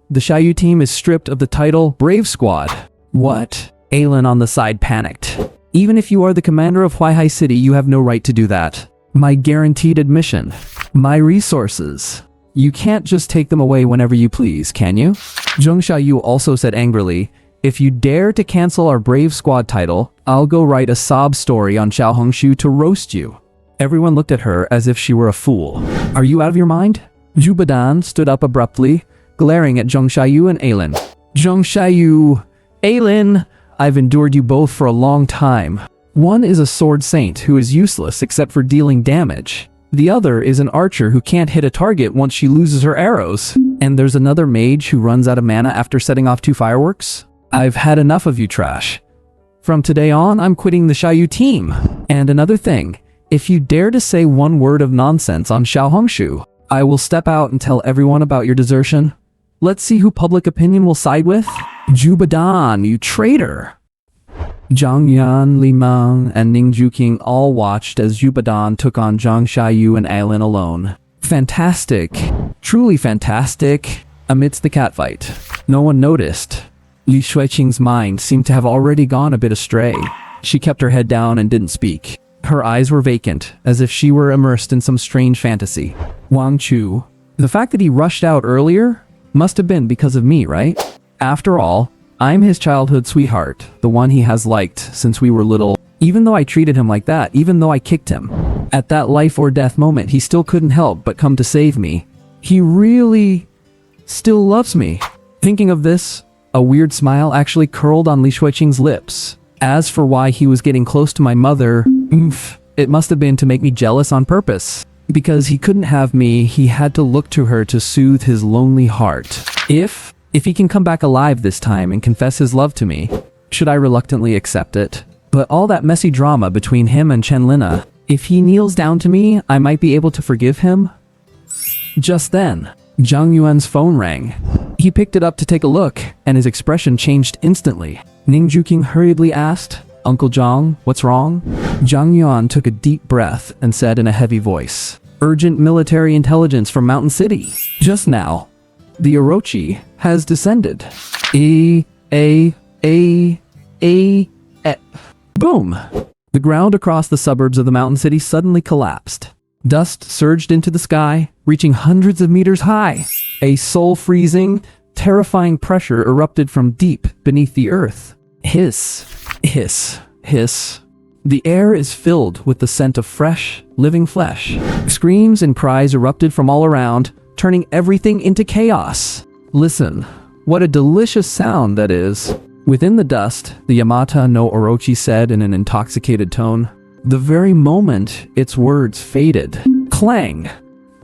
Speaker 1: the Xiaoyu team is stripped of the title Brave Squad. What? Ailin on the side panicked. Even if you are the commander of Huaihai City, you have no right to do that. My guaranteed admission. My resources. You can't just take them away whenever you please, can you? Zhang Xiaoyu also said angrily, If you dare to cancel our Brave Squad title, I'll go write a sob story on Xiao Hongshu to roast you." Everyone looked at her as if she were a fool. "Are you out of your mind?" Jubadan stood up abruptly, glaring at Zheng Xiaoyu and Ailin. "Zheng Xiaoyu, Ailin, I've endured you both for a long time. One is a sword saint who is useless except for dealing damage. The other is an archer who can't hit a target once she loses her arrows. And there's another mage who runs out of mana after setting off 2 fireworks. I've had enough of you trash. From today on, I'm quitting the Xiaoyu team. And another thing, if you dare to say one word of nonsense on Xiao Hongshu, I will step out and tell everyone about your desertion. Let's see who public opinion will side with. Jubadan, you traitor." Zhang Yan, Li Meng, and Ning Juqing all watched as Jubadan took on Zhang Xiaoyu and Ailin alone. Fantastic, truly fantastic. Amidst the catfight, no one noticed. Li Shuiqing's mind seemed to have already gone a bit astray. She kept her head down and didn't speak. Her eyes were vacant, as if she were immersed in some strange fantasy. Wang Chu, the fact that he rushed out earlier must have been because of me, right? After all, I'm his childhood sweetheart, the one he has liked since we were little. Even though I treated him like that, even though I kicked him, at that life or death moment, he still couldn't help but come to save me. He really still loves me. Thinking of this, a weird smile actually curled on Li Shuiqing's lips. As for why he was getting close to my mother, it must have been to make me jealous on purpose. Because he couldn't have me, he had to look to her to soothe his lonely heart. If he can come back alive this time and confess his love to me, should I reluctantly accept it? But all that messy drama between him and Chen Lina, if he kneels down to me, I might be able to forgive him? Just then, Zhang Yuan's phone rang. He picked it up to take a look, and his expression changed instantly. Ning Juqing hurriedly asked, "Uncle Zhang, what's wrong?" Zhang Yuan took a deep breath and said in a heavy voice, "Urgent military intelligence from Mountain City. Just now, the Orochi has descended. Boom! The ground across the suburbs of the mountain city suddenly collapsed. Dust surged into the sky, reaching hundreds of meters high. A soul-freezing, terrifying pressure erupted from deep beneath the earth. Hiss, hiss, hiss. The air is filled with the scent of fresh, living flesh. Screams and cries erupted from all around, turning everything into chaos. Listen, what a delicious sound that is. Within the dust, the Yamata no Orochi said in an intoxicated tone. The very moment its words faded. Clang!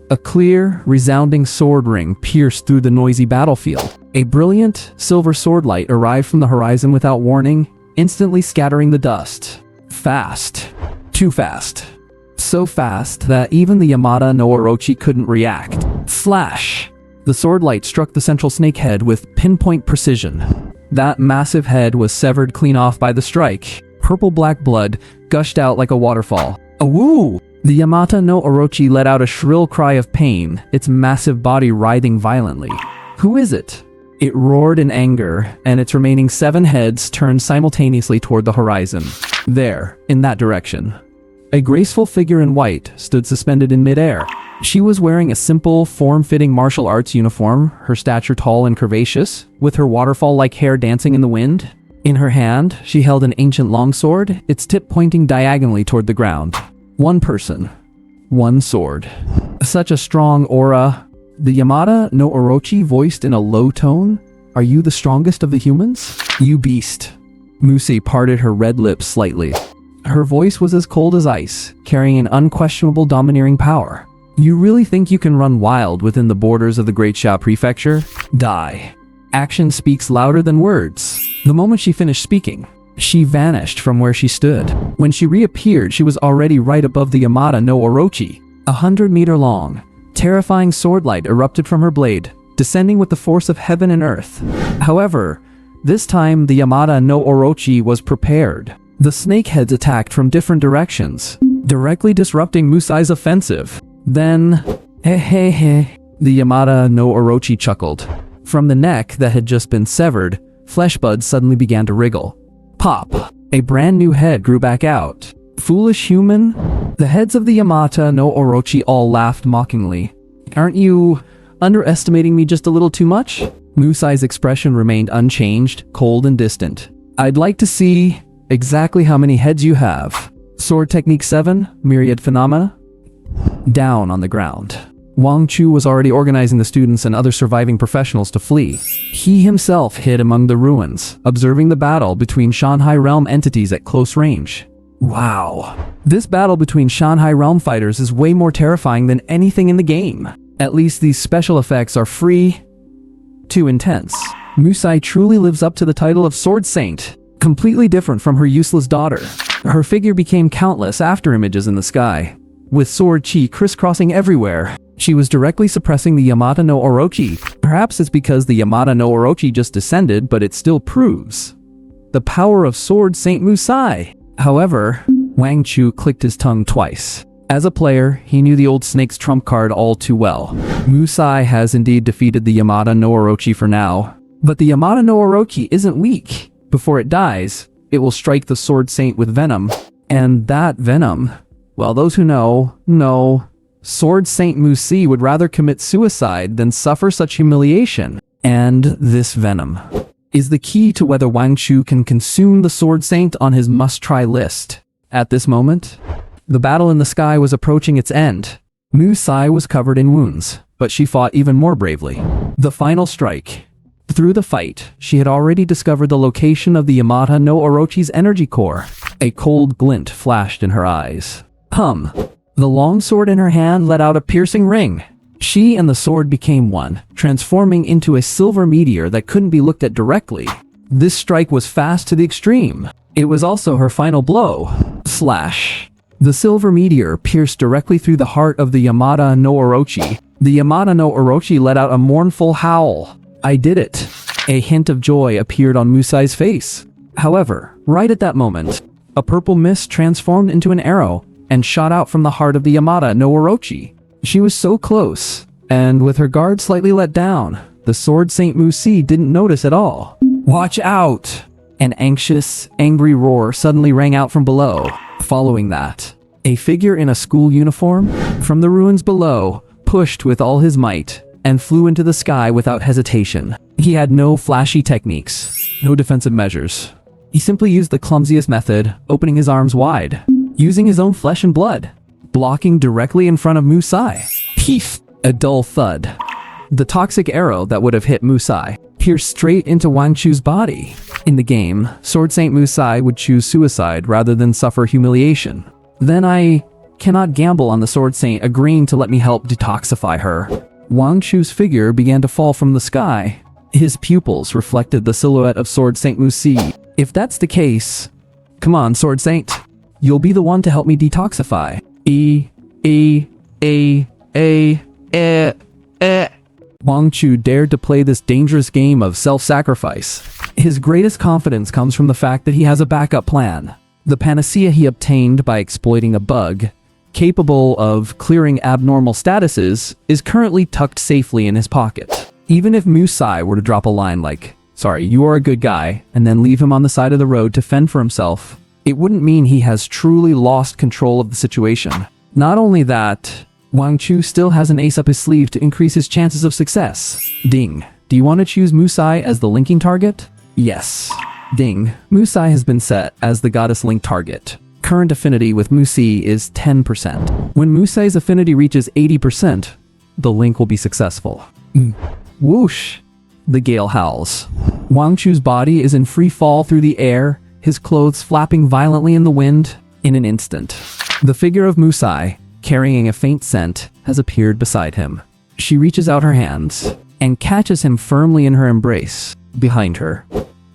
Speaker 1: A clear, resounding sword ring pierced through the noisy battlefield. A brilliant, silver sword light arrived from the horizon without warning, instantly scattering the dust. Fast. Too fast. So fast that even the Yamata no Orochi couldn't react. Flash! The sword light struck the central snake head with pinpoint precision. That massive head was severed clean off by the strike. Purple-black blood gushed out like a waterfall. Awoo! The Yamata no Orochi let out a shrill cry of pain, its massive body writhing violently. Who is it? It roared in anger, and its remaining 7 heads turned simultaneously toward the horizon. There, in that direction. A graceful figure in white stood suspended in midair. She was wearing a simple, form-fitting martial arts uniform, her stature tall and curvaceous, with her waterfall-like hair dancing in the wind. In her hand, she held an ancient longsword, its tip pointing diagonally toward the ground. One person. One sword. Such a strong aura. The Yamata no Orochi voiced in a low tone, "Are you the strongest of the humans?" "You beast." Musi parted her red lips slightly. Her voice was as cold as ice, carrying an unquestionable domineering power. "You really think you can run wild within the borders of the Great Xia Prefecture? Die." Action speaks louder than words. The moment she finished speaking, she vanished from where she stood. When she reappeared, she was already right above the Yamata no Orochi. 100-meter long, terrifying sword light erupted from her blade, descending with the force of heaven and earth. However, this time the Yamata no Orochi was prepared. The snakeheads attacked from different directions, directly disrupting Musai's offensive. Then, the Yamata no Orochi chuckled. From the neck that had just been severed, flesh buds suddenly began to wriggle. Pop! A brand new head grew back out. Foolish human? The heads of the Yamata no Orochi all laughed mockingly. Aren't you Underestimating me just a little too much? Musai's expression remained unchanged, cold and distant. I'd like to see exactly how many heads you have. Sword Technique 7, Myriad Phenomena. Down on the ground. Wang Chu was already organizing the students and other surviving professionals to flee. He himself hid among the ruins, observing the battle between Shanghai Realm entities at close range. Wow. This battle between Shanghai Realm fighters is way more terrifying than anything in the game. At least these special effects are free too intense. Musai truly lives up to the title of Sword Saint, completely different from her useless daughter. Her figure became countless after images in the sky, with sword chi crisscrossing everywhere. She was directly suppressing the Yamata no Orochi. Perhaps it's because the Yamata no Orochi just descended, but it still proves the power of Sword Saint Musai. However, Wang Chu clicked his tongue twice. As a player, he knew the old snake's trump card all too well. Musai has indeed defeated the Yamata no Orochi for now, but the Yamata no Orochi isn't weak. Before it dies, it will strike the Sword Saint with venom. And that venom, well, those who know, Sword Saint Musai would rather commit suicide than suffer such humiliation. And this venom is the key to whether Wang Chu can consume the Sword Saint on his must-try list. At this moment, the battle in the sky was approaching its end. Musai was covered in wounds, but she fought even more bravely. The final strike. Through the fight, she had already discovered the location of the Yamata no Orochi's energy core. A cold glint flashed in her eyes. The long sword in her hand let out a piercing ring. She and the sword became one, transforming into a silver meteor that couldn't be looked at directly. This strike was fast to the extreme. It was also her final blow. Slash. The silver meteor pierced directly through the heart of the Yamata no Orochi. The Yamata no Orochi let out a mournful howl. I did it. A hint of joy appeared on Musai's face. However, right at that moment, a purple mist transformed into an arrow and shot out from the heart of the Yamata no Orochi. She was so close, and with her guard slightly let down, the Sword Saint Musai didn't notice at all. Watch out! An anxious, angry roar suddenly rang out from below. Following that, a figure in a school uniform from the ruins below pushed with all his might and flew into the sky without hesitation. He had no flashy techniques, no defensive measures. He simply used the clumsiest method, opening his arms wide, using his own flesh and blood, blocking directly in front of Musai. Peef! A dull thud. The toxic arrow that would have hit Musai pierced straight into Wang Chu's body. In the game, Sword Saint Musai would choose suicide rather than suffer humiliation. Then I cannot gamble on the Sword Saint agreeing to let me help detoxify her. Wang Chu's figure began to fall from the sky. His pupils reflected the silhouette of Sword Saint Musai. If that's the case, come on, Sword Saint. You'll be the one to help me detoxify. Wang Chu dared to play this dangerous game of self-sacrifice. His greatest confidence comes from the fact that he has a backup plan. The panacea he obtained by exploiting a bug, capable of clearing abnormal statuses, is currently tucked safely in his pocket. Even if Musai were to drop a line like, "Sorry, you are a good guy," and then leave him on the side of the road to fend for himself, it wouldn't mean he has truly lost control of the situation. Not only that, Wang Chu still has an ace up his sleeve to increase his chances of success. Ding. Do you want to choose Musai as the linking target? Yes. Ding. Musai has been set as the goddess link target. Current affinity with Musai is 10%. When Musai's affinity reaches 80%, the link will be successful. Whoosh. The gale howls. Wang Chu's body is in free fall through the air, his clothes flapping violently in the wind. In an instant, the figure of Musai, carrying a faint scent, has appeared beside him. She reaches out her hands and catches him firmly in her embrace. Behind her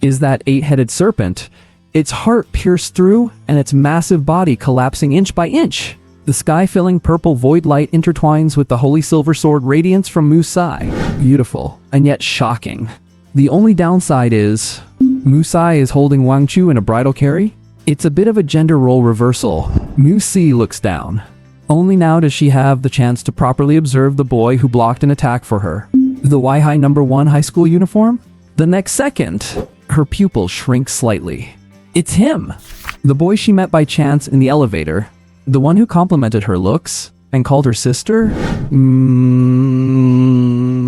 Speaker 1: is that 8-headed serpent, its heart pierced through and its massive body collapsing inch by inch. The sky-filling purple void light intertwines with the holy silver sword radiance from Musai. Beautiful, and yet shocking. The only downside is, Musai is holding Wang Chu in a bridal carry. It's a bit of a gender role reversal. Musai looks down. Only now does she have the chance to properly observe the boy who blocked an attack for her. The Y-High #1 high school uniform? The next second, her pupil shrinks slightly. It's him! The boy she met by chance in the elevator. The one who complimented her looks and called her sister?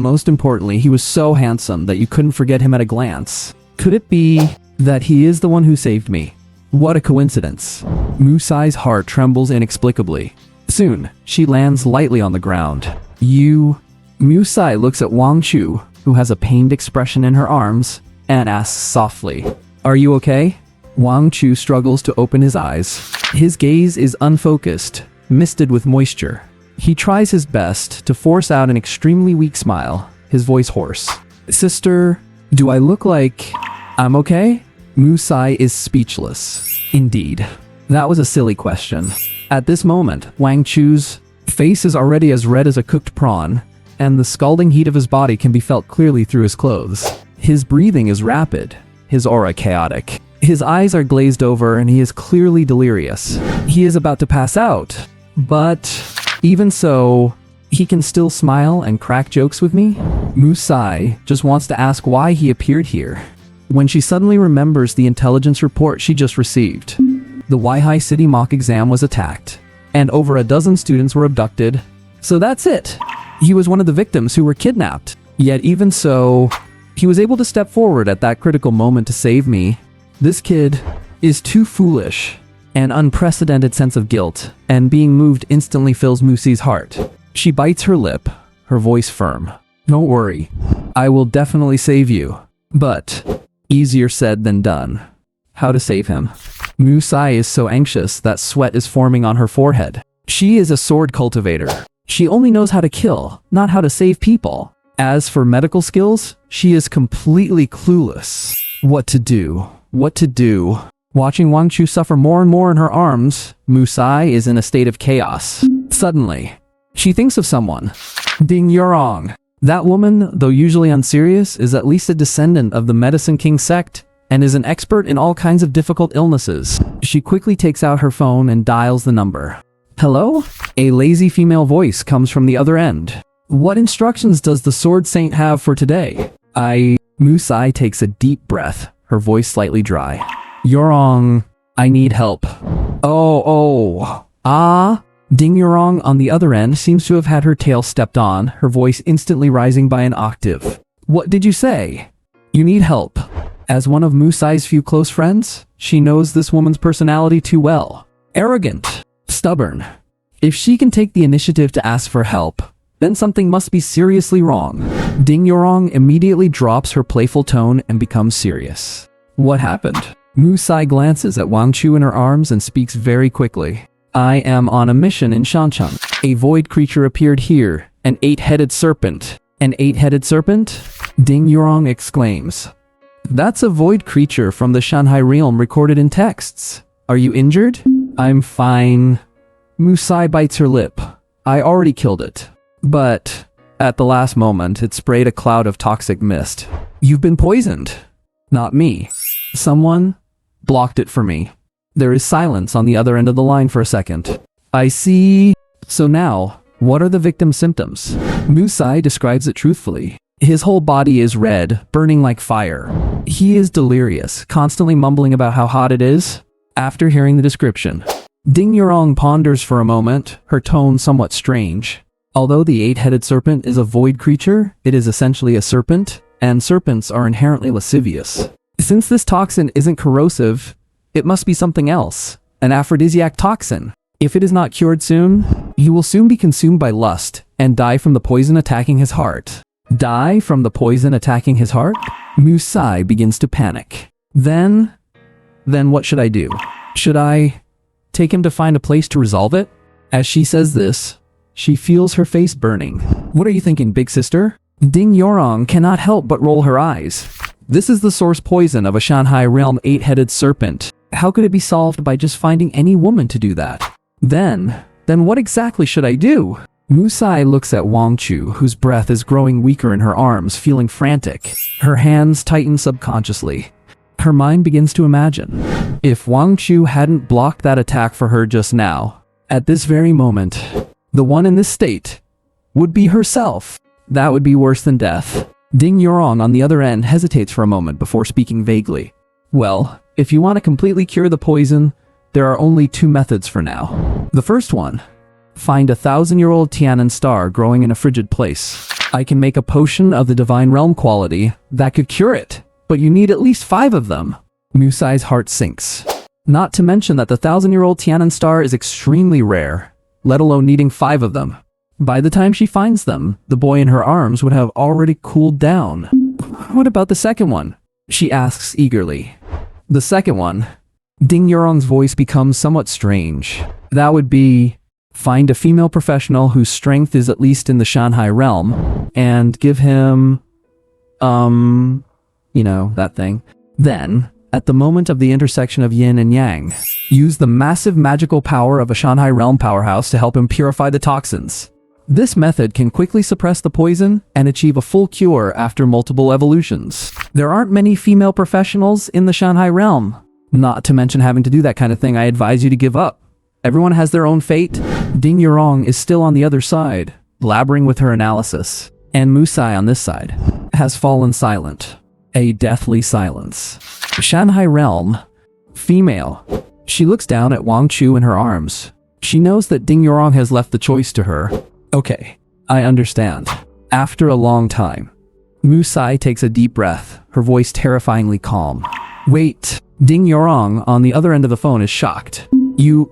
Speaker 1: most importantly, he was so handsome that you couldn't forget him at a glance. Could it be that he is the one who saved me? What a coincidence. Musai's heart trembles inexplicably. Soon, she lands lightly on the ground. Musai looks at Wang Chu, who has a pained expression in her arms, and asks softly, "Are you okay?" Wang Chu struggles to open his eyes. His gaze is unfocused, misted with moisture. He tries his best to force out an extremely weak smile, his voice hoarse. "Sister, do I look like I'm okay?" Musai is speechless. Indeed, that was a silly question. At this moment, Wang Chu's face is already as red as a cooked prawn, and the scalding heat of his body can be felt clearly through his clothes. His breathing is rapid, his aura chaotic. His eyes are glazed over and he is clearly delirious. He is about to pass out, but even so, he can still smile and crack jokes with me? Musai just wants to ask why he appeared here, when she suddenly remembers the intelligence report she just received. The Weihai City mock exam was attacked, and over a dozen students were abducted. So that's it. He was one of the victims who were kidnapped. Yet even so, he was able to step forward at that critical moment to save me. This kid is too foolish. An unprecedented sense of guilt and being moved instantly fills Musai's heart. She bites her lip, her voice firm. "Don't worry, I will definitely save you." But easier said than done. How to save him? Musai is so anxious that sweat is forming on her forehead. She is a sword cultivator. She only knows how to kill, not how to save people. As for medical skills, she is completely clueless. What to do? Watching Wang Chu suffer more and more in her arms, Musai is in a state of chaos. Suddenly, she thinks of someone. Ding Yurong. That woman, though usually unserious, is at least a descendant of the Medicine King sect and is an expert in all kinds of difficult illnesses. She quickly takes out her phone and dials the number. "Hello?" A lazy female voice comes from the other end. "What instructions does the Sword Saint have for today?" Musai takes a deep breath, her voice slightly dry. "Yurong, I need help." Ding Yurong on the other end seems to have had her tail stepped on, her voice instantly rising by an octave. "What did you say?" "You need help." As one of Musai's few close friends, she knows this woman's personality too well. Arrogant, stubborn. If she can take the initiative to ask for help, then something must be seriously wrong. Ding Yurong immediately drops her playful tone and becomes serious. "What happened?" Musai glances at Wang Chu in her arms and speaks very quickly. "I am on a mission in Shancheng. A void creature appeared here, an 8-headed serpent." "An 8-headed serpent?" Ding Yurong exclaims. "That's a void creature from the Shanghai realm recorded in texts. Are you injured?" "I'm fine." Musai bites her lip. "I already killed it. But at the last moment, it sprayed a cloud of toxic mist." "You've been poisoned." "Not me. Someone blocked it for me." There is silence on the other end of the line for a second. "I see." "So now, what are the victim's symptoms?" Musai describes it truthfully. His whole body is red, burning like fire. He is delirious, constantly mumbling about how hot it is. After hearing the description, Ding Yurong ponders for a moment, her tone somewhat strange. Although the 8-headed serpent is a void creature, it is essentially a serpent, and serpents are inherently lascivious. Since this toxin isn't corrosive, it must be something else, an aphrodisiac toxin. If it is not cured soon, he will soon be consumed by lust and die from the poison attacking his heart. Die from the poison attacking his heart? Musai begins to panic. Then what should I do? Should I take him to find a place to resolve it? As she says this, she feels her face burning. "What are you thinking, big sister?" Ding Yurong cannot help but roll her eyes. This is the source poison of a Shanghai realm 8-headed serpent. How could it be solved by just finding any woman to do that? Then what exactly should I do? Musai looks at Wang Chu, whose breath is growing weaker in her arms, feeling frantic. Her hands tighten subconsciously. Her mind begins to imagine. If Wang Chu hadn't blocked that attack for her just now, at this very moment, the one in this state would be herself. That would be worse than death. Ding Yurong on the other end hesitates for a moment before speaking vaguely. "Well, if you want to completely cure the poison, there are only 2 methods for now. The first one, Find a 1,000-year-old Tianan star growing in a frigid place. I can make a potion of the divine realm quality that could cure it, but you need at least 5 of them. Musai's heart sinks. Not to mention that the 1,000-year-old Tianan star is extremely rare, let alone needing 5 of them. By the time she finds them, the boy in her arms would have already cooled down. What about the second one? She asks eagerly. The second one? Ding Yurong's voice becomes somewhat strange. That would be, find a female professional whose strength is at least in the Shanghai realm, and give him, that thing. Then, at the moment of the intersection of yin and yang, use the massive magical power of a Shanghai realm powerhouse to help him purify the toxins. This method can quickly suppress the poison and achieve a full cure after multiple evolutions. There aren't many female professionals in the Shanghai realm. Not to mention having to do that kind of thing, I advise you to give up. Everyone has their own fate. Ding Yurong is still on the other side, blabbering with her analysis. And Musai on this side has fallen silent. A deathly silence. Shanghai realm. Female. She looks down at Wang Chu in her arms. She knows that Ding Yurong has left the choice to her. Okay, I understand. After a long time, Musai takes a deep breath, her voice terrifyingly calm. Wait, Ding Yurong on the other end of the phone is shocked. You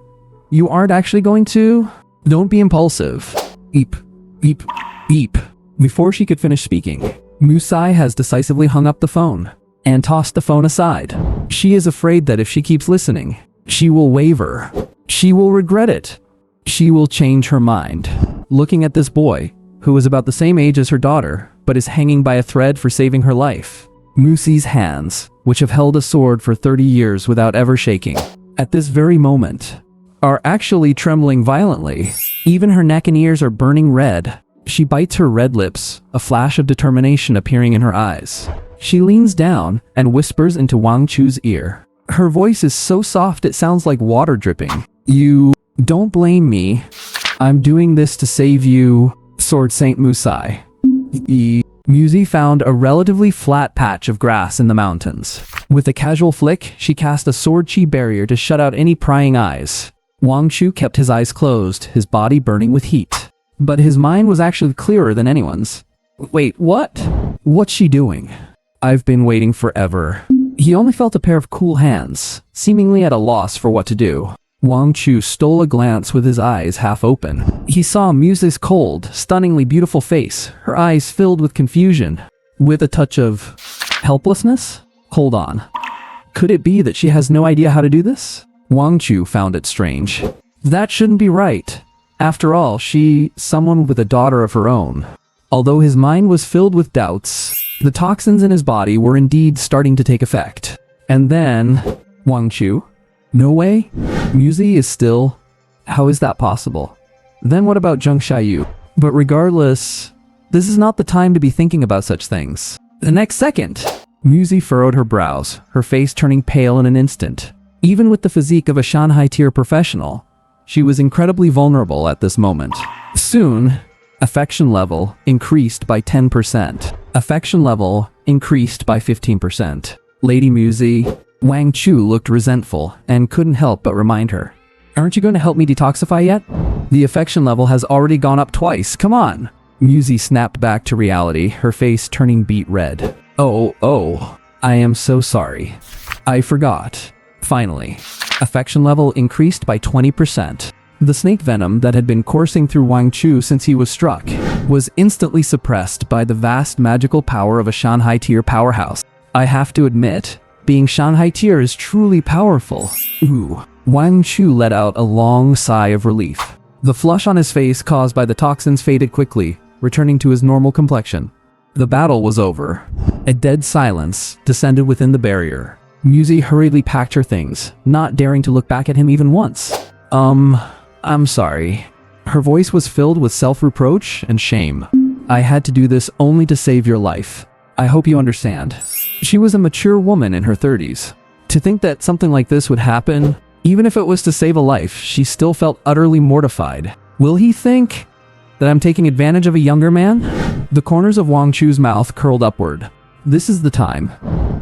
Speaker 1: aren't actually going to? Don't be impulsive. Beep, beep, beep. Before she could finish speaking, Musai has decisively hung up the phone and tossed the phone aside. She is afraid that if she keeps listening, she will waver. She will regret it. She will change her mind. Looking at this boy, who is about the same age as her daughter, but is hanging by a thread for saving her life. Musai's hands, which have held a sword for 30 years without ever shaking, at this very moment, are actually trembling violently. Even her neck and ears are burning red. She bites her red lips, a flash of determination appearing in her eyes. She leans down and whispers into Wang Chu's ear. Her voice is so soft it sounds like water dripping. You don't blame me. I'm doing this to save you, Sword Saint Musai. Musai found a relatively flat patch of grass in the mountains. With a casual flick, she cast a sword chi barrier to shut out any prying eyes. Wang Chu kept his eyes closed, his body burning with heat. But his mind was actually clearer than anyone's. Wait, what? What's she doing? I've been waiting forever. He only felt a pair of cool hands, seemingly at a loss for what to do. Wang Chu stole a glance with his eyes half open. He saw Musai's cold, stunningly beautiful face, her eyes filled with confusion, with a touch of helplessness? Hold on. Could it be that she has no idea how to do this? Wang Chu found it strange. That shouldn't be right. After all, someone with a daughter of her own. Although his mind was filled with doubts, the toxins in his body were indeed starting to take effect. And then, Wang Chu? No way? Musai is still... How is that possible? Then what about Zheng Xiaoyu? But regardless, this is not the time to be thinking about such things. The next second, Musai furrowed her brows, her face turning pale in an instant. Even with the physique of a Shanghai tier professional, she was incredibly vulnerable at this moment. Soon, affection level increased by 10%. Affection level increased by 15%. Lady Musai... Wang Chu looked resentful and couldn't help but remind her. Aren't you going to help me detoxify yet? The affection level has already gone up twice, come on! Musai snapped back to reality, her face turning beet red. Oh, I am so sorry. I forgot. Finally, affection level increased by 20%. The snake venom that had been coursing through Wang Chu since he was struck was instantly suppressed by the vast magical power of a Shanghai tier powerhouse. I have to admit, being Shanghai tier is truly powerful. Ooh. Wang Chu let out a long sigh of relief. The flush on his face caused by the toxins faded quickly, returning to his normal complexion. The battle was over. A dead silence descended within the barrier. Musai hurriedly packed her things, not daring to look back at him even once. I'm sorry. Her voice was filled with self-reproach and shame. I had to do this only to save your life. I hope you understand. She was a mature woman in her 30s. To think that something like this would happen, even if it was to save a life, she still felt utterly mortified. Will he think that I'm taking advantage of a younger man? The corners of Wang Chu's mouth curled upward. This is the time.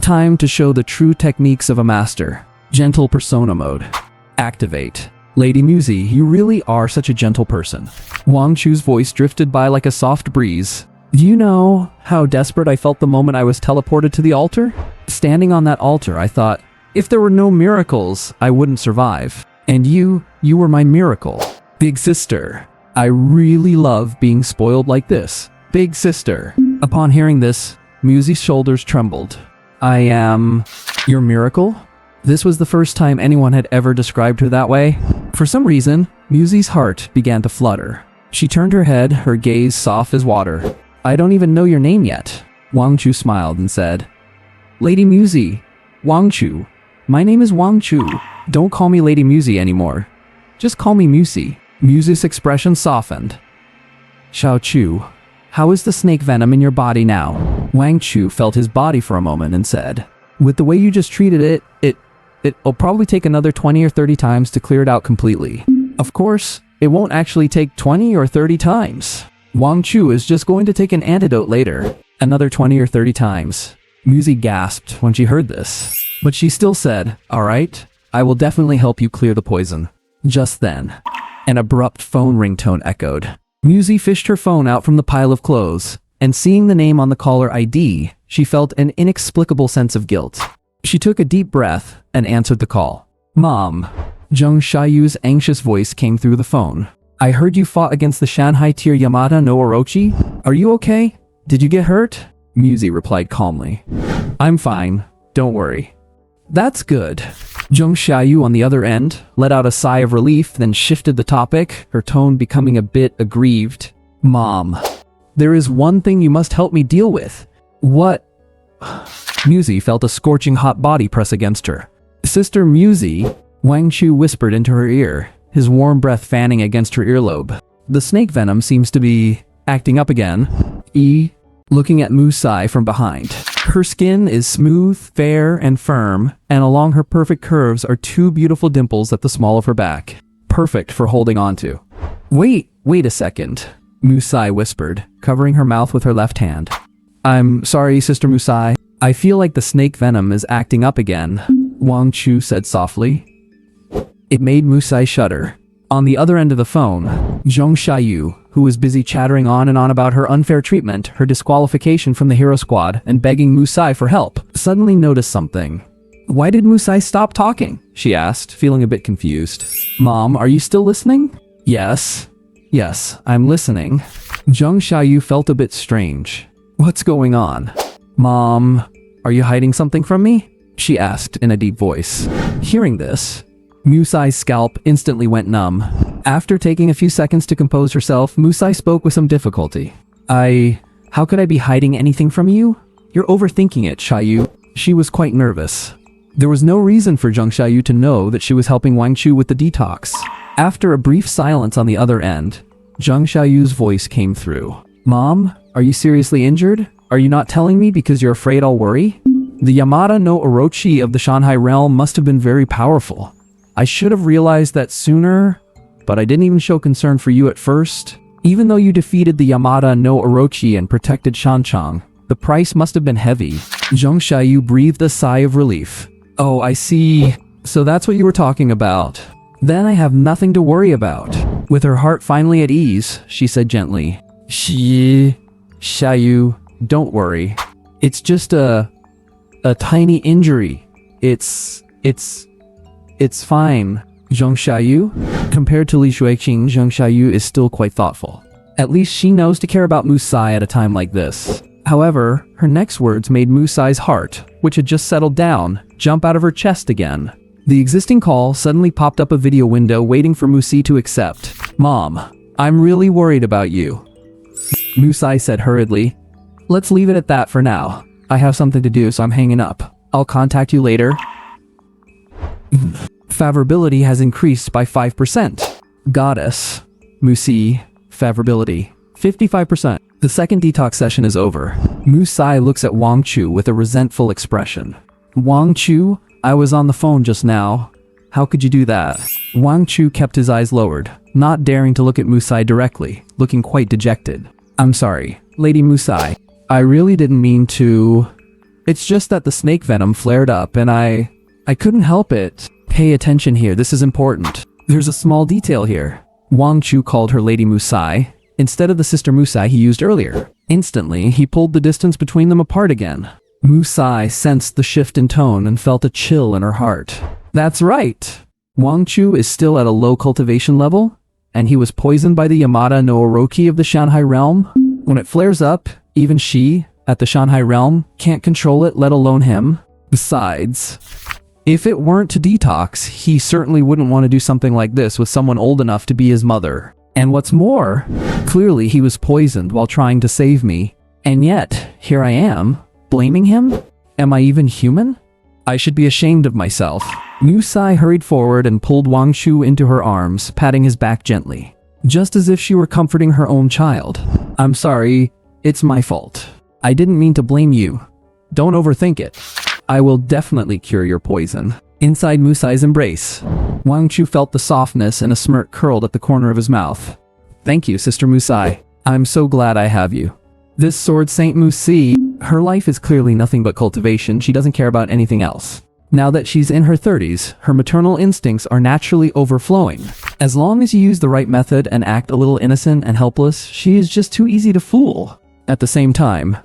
Speaker 1: Time to show the true techniques of a master. Gentle persona mode. Activate. Lady Musi, you really are such a gentle person. Wang Chu's voice drifted by like a soft breeze. Do you know how desperate I felt the moment I was teleported to the altar? Standing on that altar, I thought, if there were no miracles, I wouldn't survive. And you were my miracle. Big sister, I really love being spoiled like this. Big sister. Upon hearing this, Musi's shoulders trembled. I am your miracle? This was the first time anyone had ever described her that way. For some reason, Musi's heart began to flutter. She turned her head, her gaze soft as water. I don't even know your name yet. Wang Chu smiled and said, Lady Musi, Wang Chu. My name is Wang Chu. Don't call me Lady Musi anymore. Just call me Musi. Musi's expression softened. Xiao Chu, how is the snake venom in your body now? Wang Chu felt his body for a moment and said, with the way you just treated it'll probably take another 20 or 30 times to clear it out completely. Of course, it won't actually take 20 or 30 times. Wang Chu is just going to take an antidote later. Another 20 or 30 times. Musi gasped when she heard this. But she still said, alright, I will definitely help you clear the poison. Just then, an abrupt phone ringtone echoed. Musi fished her phone out from the pile of clothes, and seeing the name on the caller ID, she felt an inexplicable sense of guilt. She took a deep breath and answered the call. Mom. Zheng Xiaoyu's anxious voice came through the phone. I heard you fought against the Shanghai tier Yamada no Orochi. Are you okay? Did you get hurt? Musi replied calmly. I'm fine. Don't worry. That's good. Zheng Xiaoyu on the other end let out a sigh of relief, then shifted the topic, her tone becoming a bit aggrieved. Mom, there is one thing you must help me deal with. What? Musi felt a scorching hot body press against her. Sister Musi, Wang Chu whispered into her ear, his warm breath fanning against her earlobe. The snake venom seems to be acting up again. Looking at Musai from behind. Her skin is smooth, fair, and firm, and along her perfect curves are two beautiful dimples at the small of her back. Perfect for holding on to. Wait a second, Musai whispered, covering her mouth with her left hand. I'm sorry, Sister Musai. I feel like the snake venom is acting up again, Wang Chu said softly. It made Musai shudder. On the other end of the phone, Zheng Xiaoyu, who was busy chattering on and on about her unfair treatment, her disqualification from the hero squad, and begging Musai for help, suddenly noticed something. Why did Musai stop talking? She asked, feeling a bit confused. Mom, are you still listening? Yes, I'm listening. Zheng Xiaoyu felt a bit strange. What's going on? Mom, are you hiding something from me? She asked in a deep voice. Hearing this, Musai's scalp instantly went numb. After taking a few seconds to compose herself, Musai spoke with some difficulty. How could I be hiding anything from you? You're overthinking it, Xiaoyu. She was quite nervous. There was no reason for Zheng Xiaoyu to know that she was helping Wang Chu with the detox. After a brief silence on the other end, Zheng Xiaoyu's voice came through. Mom, are you seriously injured? Are you not telling me because you're afraid I'll worry? The Yamada no Orochi of the Shanghai realm must have been very powerful. I should have realized that sooner, but I didn't even show concern for you at first. Even though you defeated the Yamada no Orochi and protected Shanchang, the price must have been heavy. Zheng Xiaoyu breathed a sigh of relief. Oh, I see. So that's what you were talking about. Then I have nothing to worry about. With her heart finally at ease, she said gently, Xiaoyu, don't worry. It's just a tiny injury. It's fine. Zheng Xiaoyu? Compared to Li Shuiqing, Zheng Xiaoyu is still quite thoughtful. At least she knows to care about Musai at a time like this. However, her next words made Musai's heart, which had just settled down, jump out of her chest again. The existing call suddenly popped up a video window waiting for Musi to accept. Mom, I'm really worried about you. Musai said hurriedly. Let's leave it at that for now. I have something to do, so I'm hanging up. I'll contact you later. Favorability has increased by 5%. Goddess. Musi. Favorability. 55%. The second detox session is over. Musai looks at Wang Chu with a resentful expression. Wang Chu, I was on the phone just now. How could you do that? Wang Chu kept his eyes lowered, not daring to look at Musai directly, looking quite dejected. I'm sorry, Lady Musai. I really didn't mean to. It's just that the snake venom flared up and I couldn't help it. Pay attention here, this is important. There's a small detail here. Wang Chu called her Lady Musai instead of the sister Musai he used earlier. Instantly, he pulled the distance between them apart again. Musai sensed the shift in tone and felt a chill in her heart. That's right. Wang Chu is still at a low cultivation level, and he was poisoned by the Yamada no Orochi of the Shanghai realm. When it flares up, even she, at the Shanghai realm, can't control it, let alone him. Besides, if it weren't to detox, he certainly wouldn't want to do something like this with someone old enough to be his mother. And what's more, clearly he was poisoned while trying to save me. And yet, here I am, blaming him? Am I even human? I should be ashamed of myself. Musai hurried forward and pulled Wang Chu into her arms, patting his back gently, just as if she were comforting her own child. I'm sorry, it's my fault. I didn't mean to blame you. Don't overthink it. I will definitely cure your poison. Inside Musai's embrace, Wang Chu felt the softness and a smirk curled at the corner of his mouth. Thank you, Sister Musai. I'm so glad I have you. This sword Saint Musi, her life is clearly nothing but cultivation. She doesn't care about anything else. Now that she's in her 30s, her maternal instincts are naturally overflowing. As long as you use the right method and act a little innocent and helpless, she is just too easy to fool. At the same time,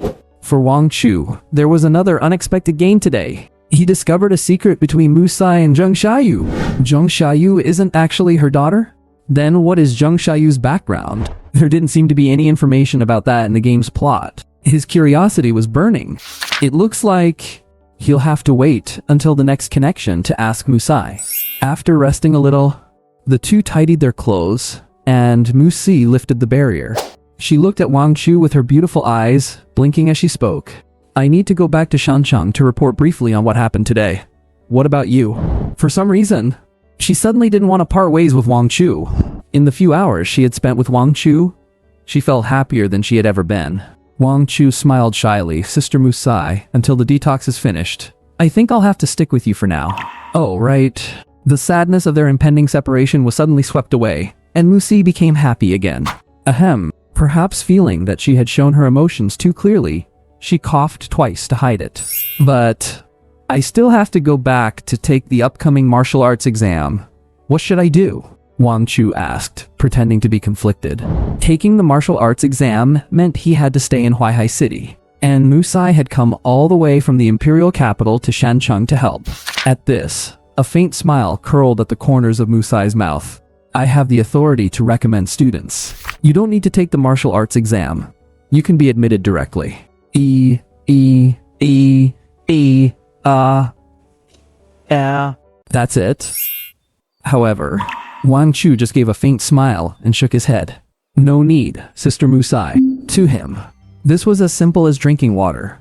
Speaker 1: for Wang Chu, there was another unexpected gain today. He discovered a secret between Musai and Zheng Xiaoyu. Zheng Xiaoyu isn't actually her daughter? Then what is Zheng Xiaoyu's background? There didn't seem to be any information about that in the game's plot. His curiosity was burning. It looks like he'll have to wait until the next connection to ask Musai. After resting a little, the two tidied their clothes, and Musi lifted the barrier. She looked at Wang Chu with her beautiful eyes, blinking as she spoke. I need to go back to Shancheng to report briefly on what happened today. What about you? For some reason, she suddenly didn't want to part ways with Wang Chu. In the few hours she had spent with Wang Chu, she felt happier than she had ever been. Wang Chu smiled shyly, Sister Musai, until the detox is finished. I think I'll have to stick with you for now. Oh, right. The sadness of their impending separation was suddenly swept away, and Musi became happy again. Ahem. Perhaps feeling that she had shown her emotions too clearly, she coughed twice to hide it. But I still have to go back to take the upcoming martial arts exam. What should I do? Wang Chu asked, pretending to be conflicted. Taking the martial arts exam meant he had to stay in Huaihai City, and Musai had come all the way from the imperial capital to Shancheng to help. At this, a faint smile curled at the corners of Musai's mouth. I have the authority to recommend students. You don't need to take the martial arts exam. You can be admitted directly. That's it. However, Wang Chu just gave a faint smile and shook his head. No need, Sister Musai. To him, this was as simple as drinking water.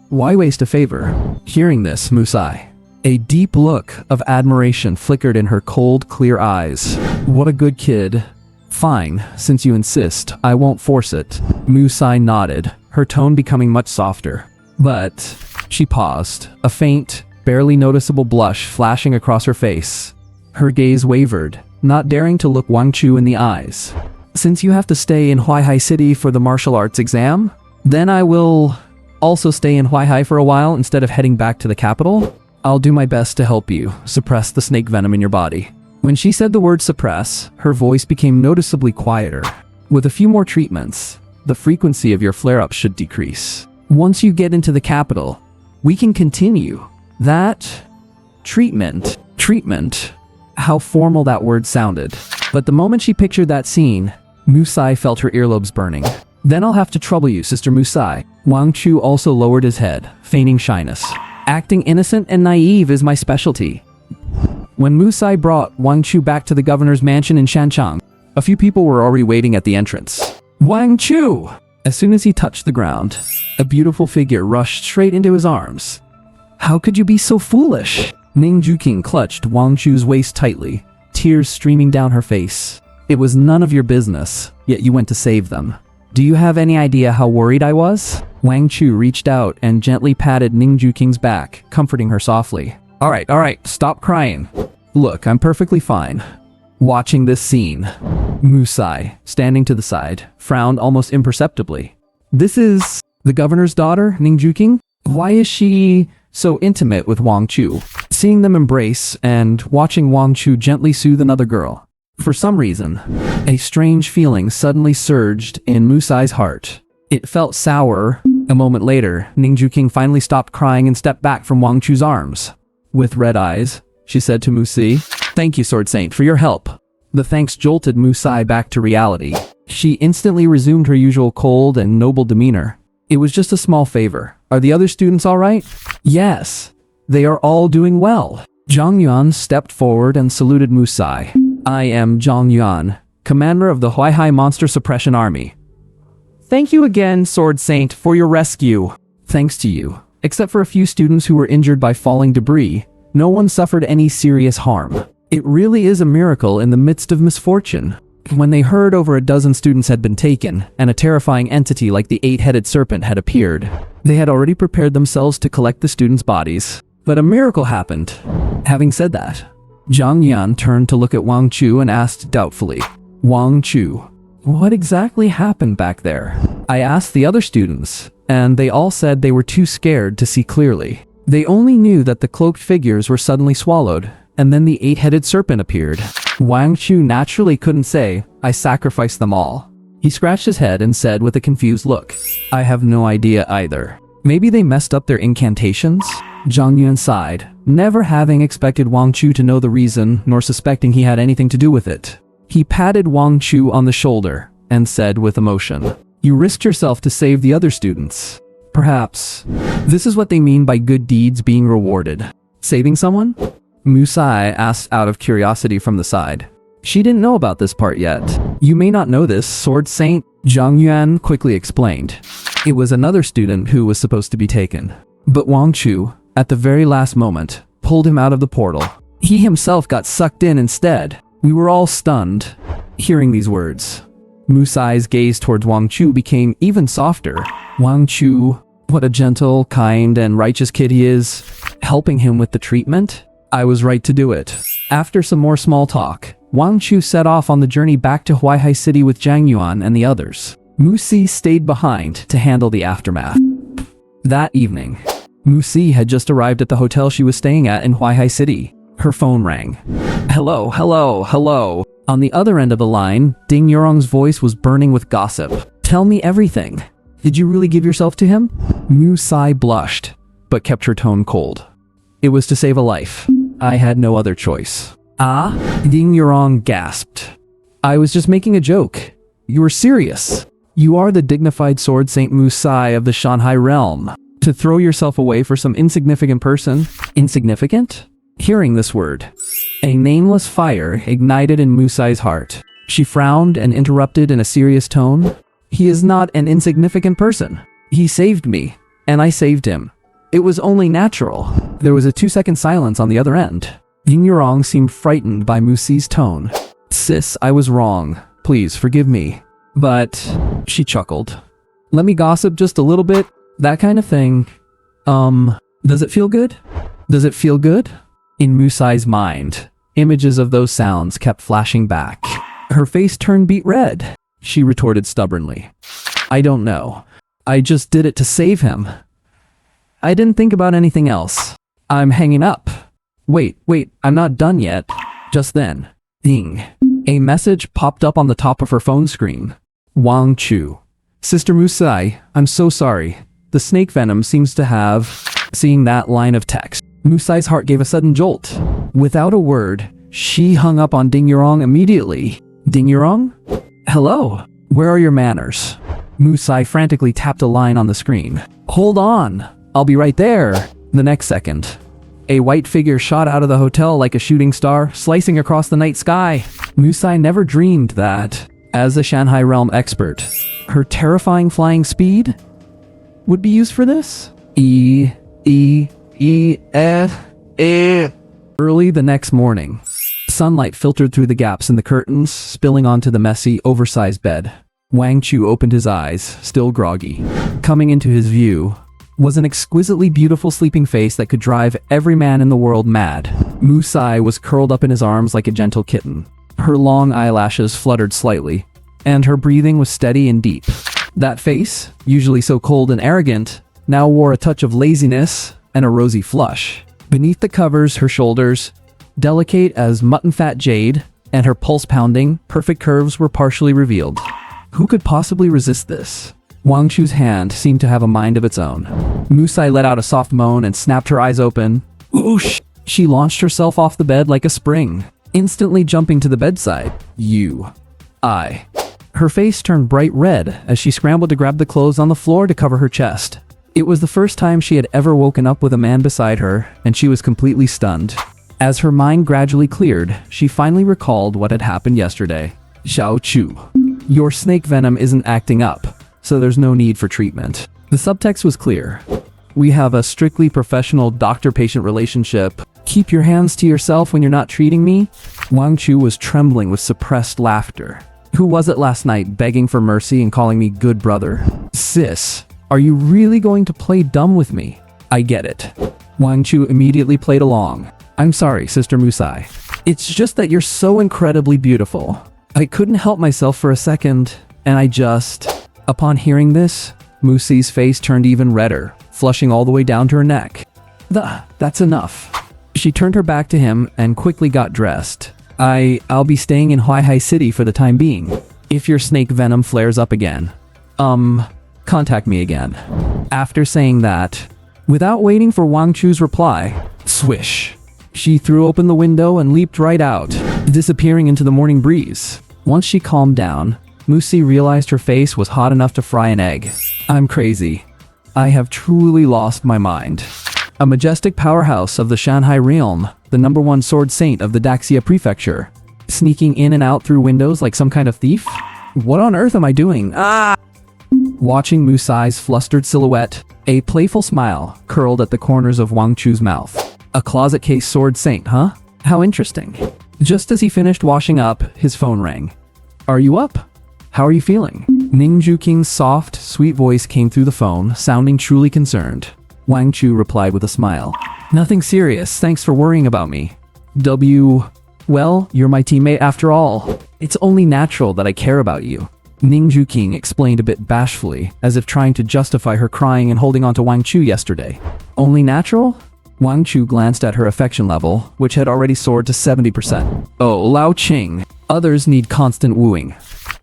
Speaker 1: Why waste a favor? Hearing this, Musai, a deep look of admiration flickered in her cold, clear eyes. What a good kid. Fine, since you insist, I won't force it. Musai nodded, her tone becoming much softer. But she paused, a faint, barely noticeable blush flashing across her face. Her gaze wavered, not daring to look Wang Chu in the eyes. Since you have to stay in Huaihai City for the martial arts exam, then I will also stay in Huaihai for a while instead of heading back to the capital. I'll do my best to help you suppress the snake venom in your body. When she said the word suppress, her voice became noticeably quieter. With a few more treatments, the frequency of your flare-ups should decrease. Once you get into the capital, we can continue. That treatment. How formal that word sounded. But the moment she pictured that scene, Musai felt her earlobes burning. Then I'll have to trouble you, Sister Musai. Wang Chu also lowered his head, feigning shyness. Acting innocent and naive is my specialty. When Musai brought Wang Chu back to the governor's mansion in Shancheng, a few people were already waiting at the entrance. Wang Chu! As soon as he touched the ground, a beautiful figure rushed straight into his arms. How could you be so foolish? Ning Juking clutched Wang Chu's waist tightly, tears streaming down her face. It was none of your business, yet you went to save them. Do you have any idea how worried I was? Wang Chu reached out and gently patted Ning Juking's back, comforting her softly. All right, stop crying. Look, I'm perfectly fine. Watching this scene, Musai, standing to the side, frowned almost imperceptibly. This is the governor's daughter, Ning Juking? Why is she so intimate with Wang Chu? Seeing them embrace and watching Wang Chu gently soothe another girl, For some reason, a strange feeling suddenly surged in Musai's heart. It felt sour. A moment later, Ningju King finally stopped crying and stepped back from Wang Chu's arms. With red eyes, she said to Musi, "Thank you, Sword Saint, for your help." The thanks jolted Musai back to reality. She instantly resumed her usual cold and noble demeanor. "It was just a small favor. Are the other students all right?" "Yes, they are all doing well." Zhang Yuan stepped forward and saluted Musai. "I am Zhang Yuan, commander of the Huaihai Monster Suppression Army. Thank you again, Sword Saint, for your rescue." "Thanks to you. Except for a few students who were injured by falling debris, no one suffered any serious harm. It really is a miracle in the midst of misfortune." When they heard over a dozen students had been taken, and a terrifying entity like the eight-headed serpent had appeared, they had already prepared themselves to collect the students' bodies. But a miracle happened. Having said that, Zhang Yan turned to look at Wang Chu and asked doubtfully, "Wang Chu, what exactly happened back there?" I asked the other students, and they all said they were too scared to see clearly. They only knew that the cloaked figures were suddenly swallowed, and then the eight-headed serpent appeared. Wang Chu naturally couldn't say, "I sacrificed them all." He scratched his head and said with a confused look, "I have no idea either. Maybe they messed up their incantations?" Zhang Yuan sighed, never having expected Wang Chu to know the reason, nor suspecting he had anything to do with it. He patted Wang Chu on the shoulder and said with emotion, "You risked yourself to save the other students. Perhaps this is what they mean by good deeds being rewarded. Saving someone?" Musai asked out of curiosity from the side. She didn't know about this part yet. "You may not know this, Sword Saint," Zhang Yuan quickly explained. "It was another student who was supposed to be taken. But Wang Chu, at the very last moment, pulled him out of the portal. He himself got sucked in instead." We were all stunned, hearing these words. Musai's gaze towards Wang Chu became even softer. Wang Chu, what a gentle, kind, and righteous kid he is. Helping him with the treatment? I was right to do it. After some more small talk, Wang Chu set off on the journey back to Huaihai City with Zhang Yuan and the others. Musi stayed behind to handle the aftermath. That evening, Musi had just arrived at the hotel she was staying at in Huaihai City. Her phone rang. "Hello, hello, hello." On the other end of the line, Ding Yurong's voice was burning with gossip. "Tell me everything. Did you really give yourself to him?" Musai blushed, but kept her tone cold. "It was to save a life. I had no other choice." "Ah?" Ding Yurong gasped. "I was just making a joke. You were serious. You are the dignified Sword Saint Musai of the Shanghai realm. To throw yourself away for some insignificant person? Insignificant?" Hearing this word, a nameless fire ignited in Musai's heart. She frowned and interrupted in a serious tone. "He is not an insignificant person. He saved me, and I saved him. It was only natural." There was a 2-second silence on the other end. Ding Yurong seemed frightened by Musi's tone. "Sis, I was wrong. Please forgive me." "But," she chuckled, "let me gossip just a little bit. That kind of thing. Does it feel good? Does it feel good?" In Musai's mind, images of those sounds kept flashing back. Her face turned beet red. She retorted stubbornly, "I don't know. I just did it to save him. I didn't think about anything else. I'm hanging up." Wait, I'm not done yet." Just then, ding. A message popped up on the top of her phone screen. "Wang Chu. Sister Musai, I'm so sorry. The snake venom seems to have..." Seeing that line of text, Musai's heart gave a sudden jolt. Without a word, she hung up on Ding Yurong immediately. "Ding Yurong? Hello? Where are your manners?" Musai frantically tapped a line on the screen. "Hold on, I'll be right there." The next second, a white figure shot out of the hotel like a shooting star, slicing across the night sky. Musai never dreamed that, as a Shanghai realm expert, her terrifying flying speed would be used for this. Early the next morning, sunlight filtered through the gaps in the curtains, spilling onto the messy, oversized bed. Wang Chu opened his eyes, still groggy. Coming into his view was an exquisitely beautiful sleeping face that could drive every man in the world mad. Musai was curled up in his arms like a gentle kitten. Her long eyelashes fluttered slightly, and her breathing was steady and deep. That face, usually so cold and arrogant, now wore a touch of laziness and a rosy flush. Beneath the covers, her shoulders, delicate as mutton fat jade, and her pulse pounding, perfect curves were partially revealed. Who could possibly resist this? Wang Chu's hand seemed to have a mind of its own. Musai let out a soft moan and snapped her eyes open. Whoosh! She launched herself off the bed like a spring, instantly jumping to the bedside. Her face turned bright red as she scrambled to grab the clothes on the floor to cover her chest. It was the first time she had ever woken up with a man beside her, and she was completely stunned. As her mind gradually cleared, she finally recalled what had happened yesterday. Xiao Chu, your snake venom isn't acting up, so there's no need for treatment. The subtext was clear. We have a strictly professional doctor-patient relationship. Keep your hands to yourself when you're not treating me. Wang Chu was trembling with suppressed laughter. Who was it last night begging for mercy and calling me good brother? Sis, are you really going to play dumb with me? I get it. Wang Chu immediately played along. I'm sorry, Sister Musai. It's just that you're so incredibly beautiful. I couldn't help myself for a second, and I just... Upon hearing this, Musai's face turned even redder, flushing all the way down to her neck. That's enough. She turned her back to him and quickly got dressed. I'll be staying in Huaihai City for the time being. If your snake venom flares up again, contact me again. After saying that, without waiting for Wang Chu's reply, swish, she threw open the window and leaped right out, disappearing into the morning breeze. Once she calmed down, Musai realized her face was hot enough to fry an egg. I'm crazy. I have truly lost my mind. A majestic powerhouse of the Shanghai realm, the #1 sword saint of the Daxia prefecture, sneaking in and out through windows like some kind of thief? What on earth am I doing? Watching Musai's flustered silhouette, a playful smile curled at the corners of Wang Chu's mouth. A closet case sword saint, huh? How interesting. Just as he finished washing up, his phone rang. Are you up? How are you feeling? Ning Juking's soft, sweet voice came through the phone, sounding truly concerned. Wang Chu replied with a smile. Nothing serious, thanks for worrying about me. Well, you're my teammate after all. It's only natural that I care about you. Ning Juking explained a bit bashfully, as if trying to justify her crying and holding on to Wang Chu yesterday. Only natural? Wang Chu glanced at her affection level, which had already soared to 70%. Oh, Lao Qing. Others need constant wooing.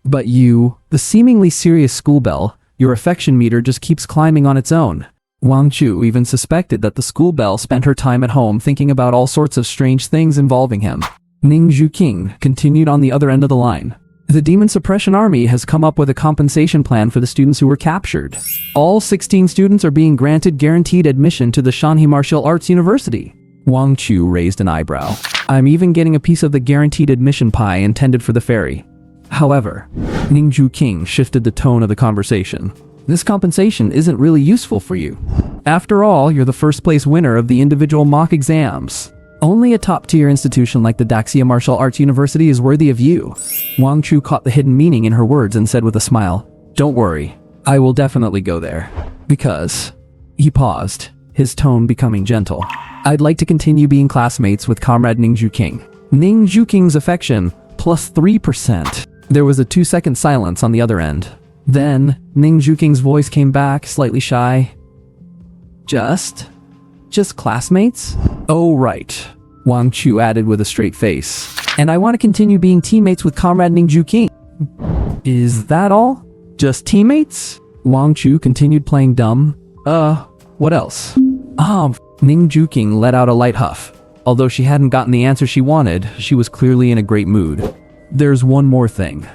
Speaker 1: But you, the seemingly serious schoolbelle, your affection meter just keeps climbing on its own. Wang Chu even suspected that the schoolbelle spent her time at home thinking about all sorts of strange things involving him. Ning Juking continued on the other end of the line. The Demon Suppression Army has come up with a compensation plan for the students who were captured. All 16 students are being granted guaranteed admission to the Shanghai Martial Arts University. Wang Chu raised an eyebrow. I'm even getting a piece of the guaranteed admission pie intended for the ferry. However, Ning Juking shifted the tone of the conversation. This compensation isn't really useful for you. After all, you're the first place winner of the individual mock exams. Only a top-tier institution like the Daxia Martial Arts University is worthy of you. Wang Chu caught the hidden meaning in her words and said with a smile, Don't worry, I will definitely go there. Because... He paused, his tone becoming gentle. I'd like to continue being classmates with Comrade Ning Juking. Ning Juking's affection, plus 3%. There was a 2-second silence on the other end. Then, Ning Juking's voice came back, slightly shy. Just classmates? Oh, right. Wang Chu added with a straight face. And I want to continue being teammates with Comrade Ning Juking. Is that all? Just teammates? Wang Chu continued playing dumb. What else? Ning Juking let out a light huff. Although she hadn't gotten the answer she wanted, she was clearly in a great mood. There's one more thing.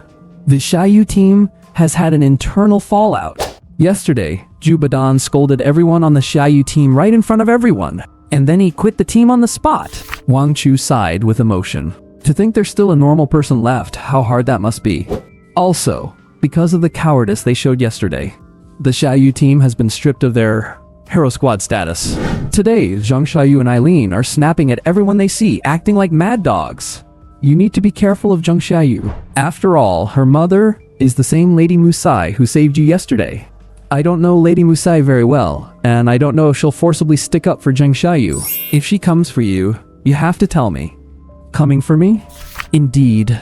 Speaker 1: The Xiaoyu team has had an internal fallout. Yesterday, Zhu Badan scolded everyone on the Xiaoyu team right in front of everyone, and then he quit the team on the spot. Wang Chu sighed with emotion. To think there's still a normal person left, how hard that must be. Also, because of the cowardice they showed yesterday, the Xiaoyu team has been stripped of their Hero Squad status. Today, Zhang Xiaoyu and Eileen are snapping at everyone they see, acting like mad dogs. You need to be careful of Zhang Xiaoyu. After all, her mother is the same Lady Musai who saved you yesterday. I don't know Lady Musai very well, and I don't know if she'll forcibly stick up for Zhang Xiaoyu. If she comes for you, you have to tell me. Coming for me? Indeed.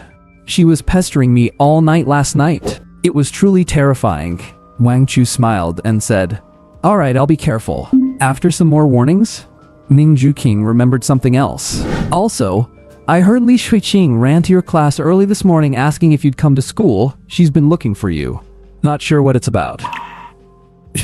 Speaker 1: She was pestering me all night last night. It was truly terrifying. Wang Chu smiled and said, Alright, I'll be careful. After some more warnings, Ning Juking remembered something else. Also, I heard Li Shuiqing ran to your class early this morning asking if you'd come to school. She's been looking for you. Not sure what it's about.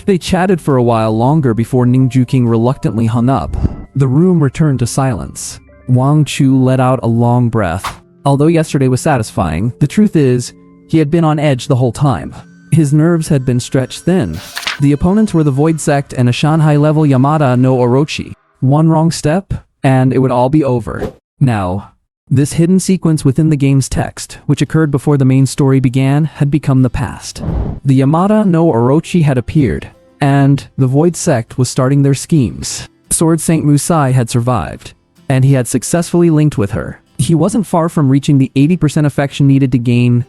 Speaker 1: They chatted for a while longer before Ning Juking reluctantly hung up. The room returned to silence. Wang Chu let out a long breath. Although yesterday was satisfying, the truth is, he had been on edge the whole time. His nerves had been stretched thin. The opponents were the Void Sect and a Shanghai-level Yamada no Orochi. One wrong step, and it would all be over. Now, this hidden sequence within the game's text, which occurred before the main story began, had become the past. The Yamada no Orochi had appeared, and the Void Sect was starting their schemes. Sword Saint Musai had survived, and he had successfully linked with her. He wasn't far from reaching the 80% affection needed to gain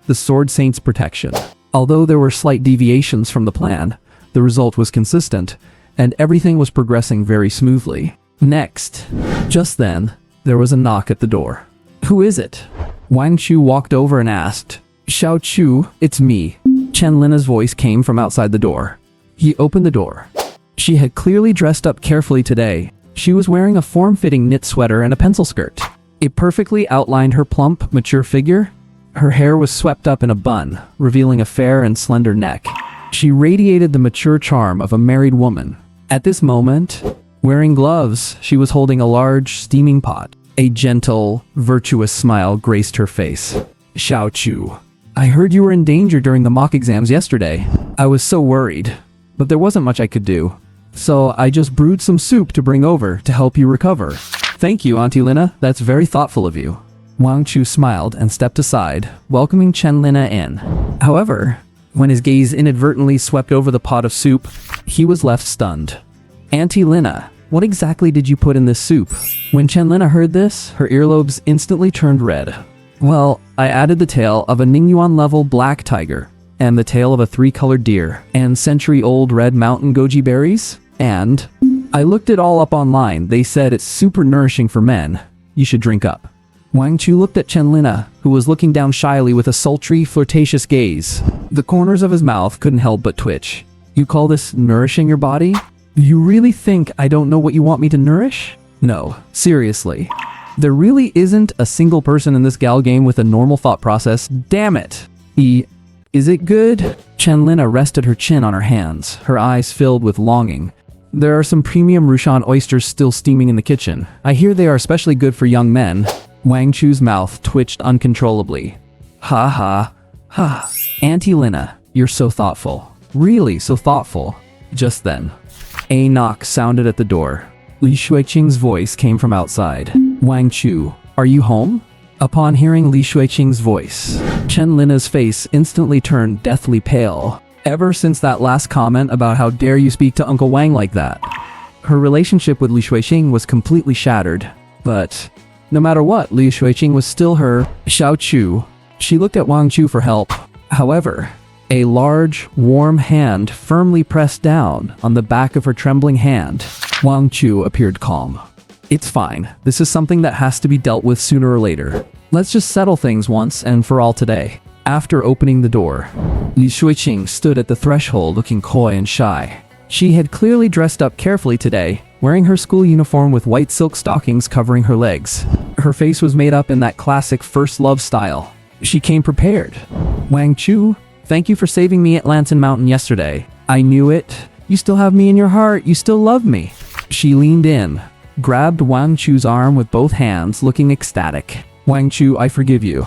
Speaker 1: the Sword Saint's protection. Although there were slight deviations from the plan, the result was consistent, and everything was progressing very smoothly. Next, just then, there was a knock at the door. Who is it? Wang Chu walked over and asked. Xiao Chu, it's me. Chen Lina's voice came from outside the door. He opened the door. She had clearly dressed up carefully today. She was wearing a form-fitting knit sweater and a pencil skirt. It perfectly outlined her plump, mature figure. Her hair was swept up in a bun, revealing a fair and slender neck. She radiated the mature charm of a married woman. At this moment, wearing gloves, she was holding a large, steaming pot. A gentle, virtuous smile graced her face. Xiao Chu, I heard you were in danger during the mock exams yesterday. I was so worried, but there wasn't much I could do. So I just brewed some soup to bring over to help you recover. Thank you, Auntie Lina. That's very thoughtful of you. Wang Chu smiled and stepped aside, welcoming Chen Lina in. However, when his gaze inadvertently swept over the pot of soup, he was left stunned. Auntie Lina, what exactly did you put in this soup? When Chen Lina heard this, her earlobes instantly turned red. Well, I added the tail of a Ningyuan-level black tiger, and the tail of a 3-colored deer, and century-old red mountain goji berries, and I looked it all up online. They said it's super nourishing for men. You should drink up. Wang Chu looked at Chen Lina, who was looking down shyly with a sultry, flirtatious gaze. The corners of his mouth couldn't help but twitch. You call this nourishing your body? You really think I don't know what you want me to nourish? No, seriously. There really isn't a single person in this gal game with a normal thought process. Damn it. Is it good? Chen Lina rested her chin on her hands, her eyes filled with longing. There are some premium Rushan oysters still steaming in the kitchen. I hear they are especially good for young men. Wang Chu's mouth twitched uncontrollably. Ha ha. Ha. Auntie Lina, you're so thoughtful. Really so thoughtful. Just then, a knock sounded at the door. Li Shuiqing's voice came from outside. Wang Chu, are you home? Upon hearing Li Shuiqing's voice, Chen Lina's face instantly turned deathly pale. Ever since that last comment about how dare you speak to Uncle Wang like that, her relationship with Li Shuiqing was completely shattered. But no matter what, Li Shuiqing was still her. Xiao Chu. She looked at Wang Chu for help. However, a large, warm hand firmly pressed down on the back of her trembling hand. Wang Chu appeared calm. It's fine. This is something that has to be dealt with sooner or later. Let's just settle things once and for all today. After opening the door, Li Shuiqing stood at the threshold looking coy and shy. She had clearly dressed up carefully today, wearing her school uniform with white silk stockings covering her legs. Her face was made up in that classic first love style. She came prepared. Wang Chu, thank you for saving me at Lanson Mountain yesterday. I knew it. You still have me in your heart. You still love me. She leaned in, grabbed Wang Chu's arm with both hands, looking ecstatic. Wang Chu, I forgive you.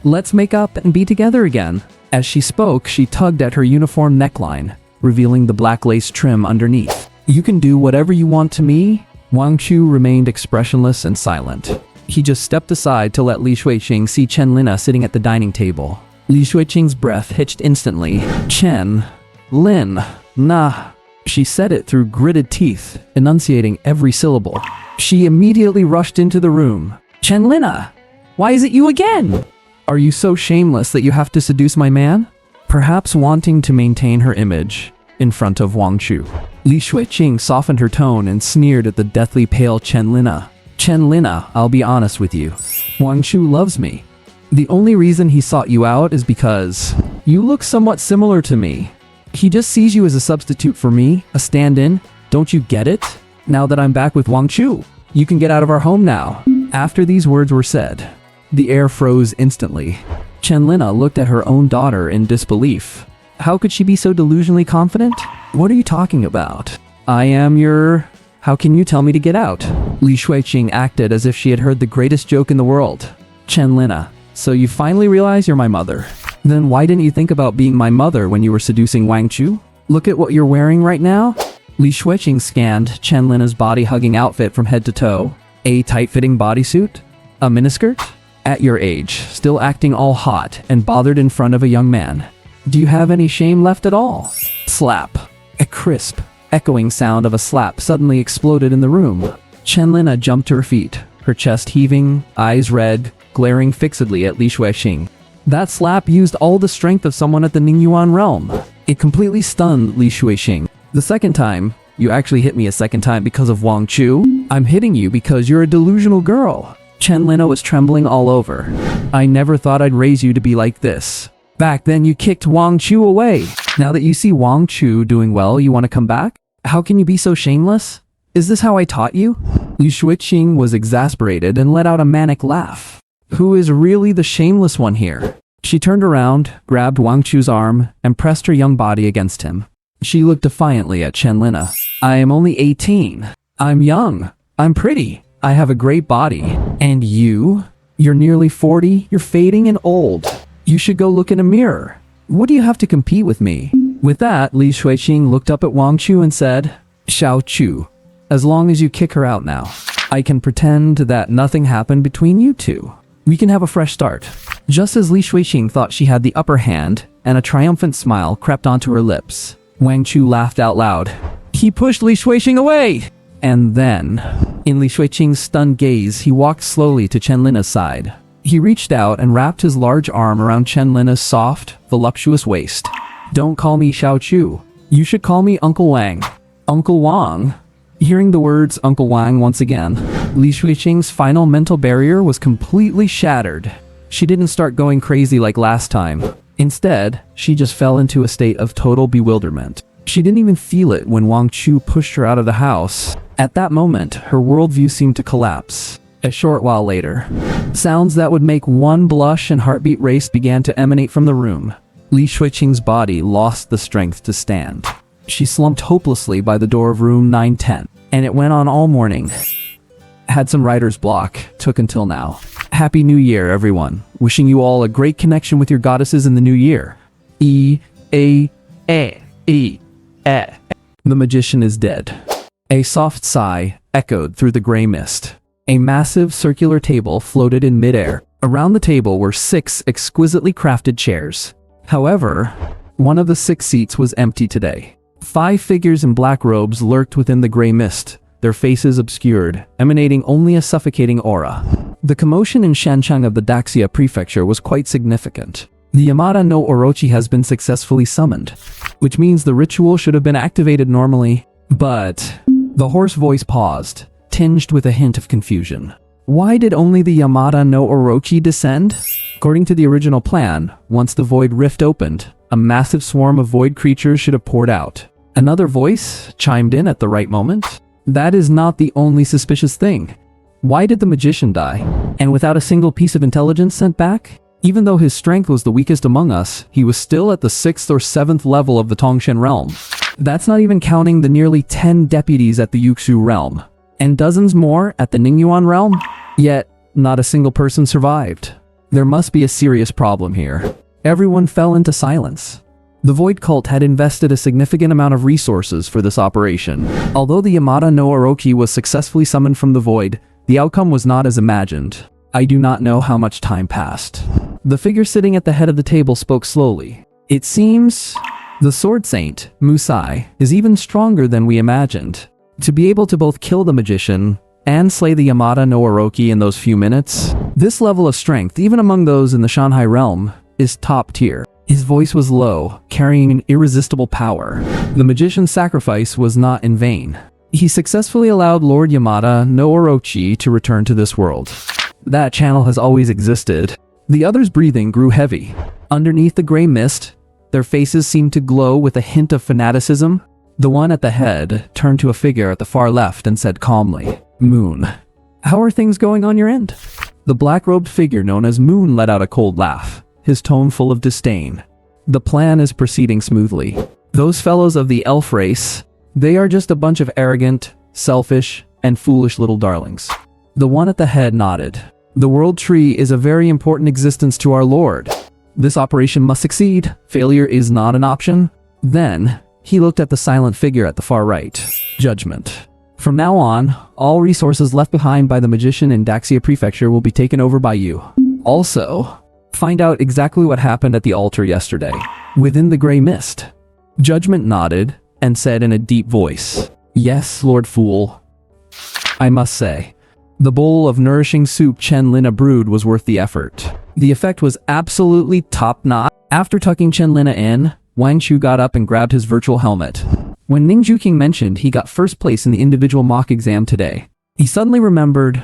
Speaker 1: Let's make up and be together again. As she spoke, she tugged at her uniform neckline, revealing the black lace trim underneath. You can do whatever you want to me? Wang Chu remained expressionless and silent. He just stepped aside to let Li Shuiqing see Chen Lina sitting at the dining table. Li Shuiqing's breath hitched instantly. Chen, Lin, nah. She said it through gritted teeth, enunciating every syllable. She immediately rushed into the room. Chen Lina, why is it you again? Are you so shameless that you have to seduce my man? Perhaps wanting to maintain her image in front of Wang Chu. Li Shuiqing softened her tone and sneered at the deathly pale Chen Lina. Chen Lina, I'll be honest with you. Wang Chu loves me. The only reason he sought you out is because you look somewhat similar to me. He just sees you as a substitute for me, a stand-in. Don't you get it? Now that I'm back with Wang Chu, you can get out of our home now. After these words were said, the air froze instantly. Chenlina looked at her own daughter in disbelief. How could she be so delusionally confident? What are you talking about? I am your... How can you tell me to get out? Li Shuiqing acted as if she had heard the greatest joke in the world. Chenlina, so you finally realize you're my mother. Then why didn't you think about being my mother when you were seducing Wang Chu? Look at what you're wearing right now. Li Shuiqing scanned Chenlina's body-hugging outfit from head to toe. A tight-fitting bodysuit? A miniskirt? At your age, still acting all hot and bothered in front of a young man. Do you have any shame left at all? Slap. A crisp, echoing sound of a slap suddenly exploded in the room. Chenlina jumped to her feet, her chest heaving, eyes red, glaring fixedly at Li Shuiqing. That slap used all the strength of someone at the Ningyuan realm. It completely stunned Li Shuiqing. The second time, you actually hit me a second time because of Wang Chu? I'm hitting you because you're a delusional girl. Chenlina was trembling all over. I never thought I'd raise you to be like this. Back then you kicked Wang Chu away. Now that you see Wang Chu doing well, you want to come back? How can you be so shameless? Is this how I taught you? Li Shuiqing was exasperated and let out a manic laugh. Who is really the shameless one here? She turned around, grabbed Wang Chu's arm, and pressed her young body against him. She looked defiantly at Chenlina. I am only 18. I'm young. I'm pretty. I have a great body. And you? You're nearly 40. You're fading and old. You should go look in a mirror. What do you have to compete with me? With that, Li Shuiqing looked up at Wang Chu and said, Xiao Chu, as long as you kick her out now, I can pretend that nothing happened between you two. We can have a fresh start. Just as Li Shuiqing thought she had the upper hand, and a triumphant smile crept onto her lips, Wang Chu laughed out loud. He pushed Li Shuiqing away! And then, in Li Shuiqing's stunned gaze, he walked slowly to Chenlina's side. He reached out and wrapped his large arm around Chenlina's soft, voluptuous waist. Don't call me Xiao Chu. You should call me Uncle Wang. Uncle Wang? Hearing the words Uncle Wang once again, Li Shuiqing's final mental barrier was completely shattered. She didn't start going crazy like last time. Instead, she just fell into a state of total bewilderment. She didn't even feel it when Wang Chu pushed her out of the house. At that moment, her worldview seemed to collapse. A short while later, sounds that would make one blush and heartbeat race began to emanate from the room. Li Shuiqing's body lost the strength to stand. She slumped hopelessly by the door of room 910, and it went on all morning. Had some writer's block, took until now. Happy New Year, everyone. Wishing you all a great connection with your goddesses in the new year. The magician is dead. A soft sigh echoed through the gray mist. A massive circular table floated in midair. Around the table were 6 exquisitely crafted chairs. However, one of the 6 seats was empty today. 5 figures in black robes lurked within the gray mist, their faces obscured, emanating only a suffocating aura. The commotion in Shancheng of the Daxia prefecture was quite significant. The Yamada no Orochi has been successfully summoned, which means the ritual should have been activated normally, but... The hoarse voice paused, tinged with a hint of confusion. Why did only the Yamada no Orochi descend? According to the original plan, once the void rift opened, a massive swarm of void creatures should have poured out. Another voice chimed in at the right moment. That is not the only suspicious thing. Why did the magician die? And without a single piece of intelligence sent back? Even though his strength was the weakest among us, he was still at the 6th or 7th level of the Tongshan realm. That's not even counting the nearly 10 deputies at the Yuxu realm, and dozens more at the Ningyuan realm. Yet, not a single person survived. There must be a serious problem here. Everyone fell into silence. The Void Cult had invested a significant amount of resources for this operation. Although the Yamada no Orochi was successfully summoned from the void, the outcome was not as imagined. I do not know how much time passed. The figure sitting at the head of the table spoke slowly. It seems the Sword Saint, Musai, is even stronger than we imagined. To be able to both kill the magician and slay the Yamada no Orochi in those few minutes, this level of strength, even among those in the Shanghai realm, is top tier. His voice was low, carrying an irresistible power. The magician's sacrifice was not in vain. He successfully allowed Lord Yamada no Orochi to return to this world. That channel has always existed. The others' breathing grew heavy. Underneath the gray mist, their faces seemed to glow with a hint of fanaticism. The one at the head turned to a figure at the far left and said calmly, Moon. How are things going on your end? The black-robed figure known as Moon let out a cold laugh, his tone full of disdain. The plan is proceeding smoothly. Those fellows of the elf race, they are just a bunch of arrogant, selfish, and foolish little darlings. The one at the head nodded. The world tree is a very important existence to our lord. This operation must succeed. Failure is not an option. Then, he looked at the silent figure at the far right. Judgment. From now on, all resources left behind by the magician in Daxia Prefecture will be taken over by you. Also, find out exactly what happened at the altar yesterday, within the gray mist. Judgment nodded and said in a deep voice, "Yes, Lord Fool. I must say, the bowl of nourishing soup Chen Lina brewed was worth the effort. The effect was absolutely top-notch." After tucking Chen Lina in, Wang Chu got up and grabbed his virtual helmet. When Ning Juking mentioned he got first place in the individual mock exam today, he suddenly remembered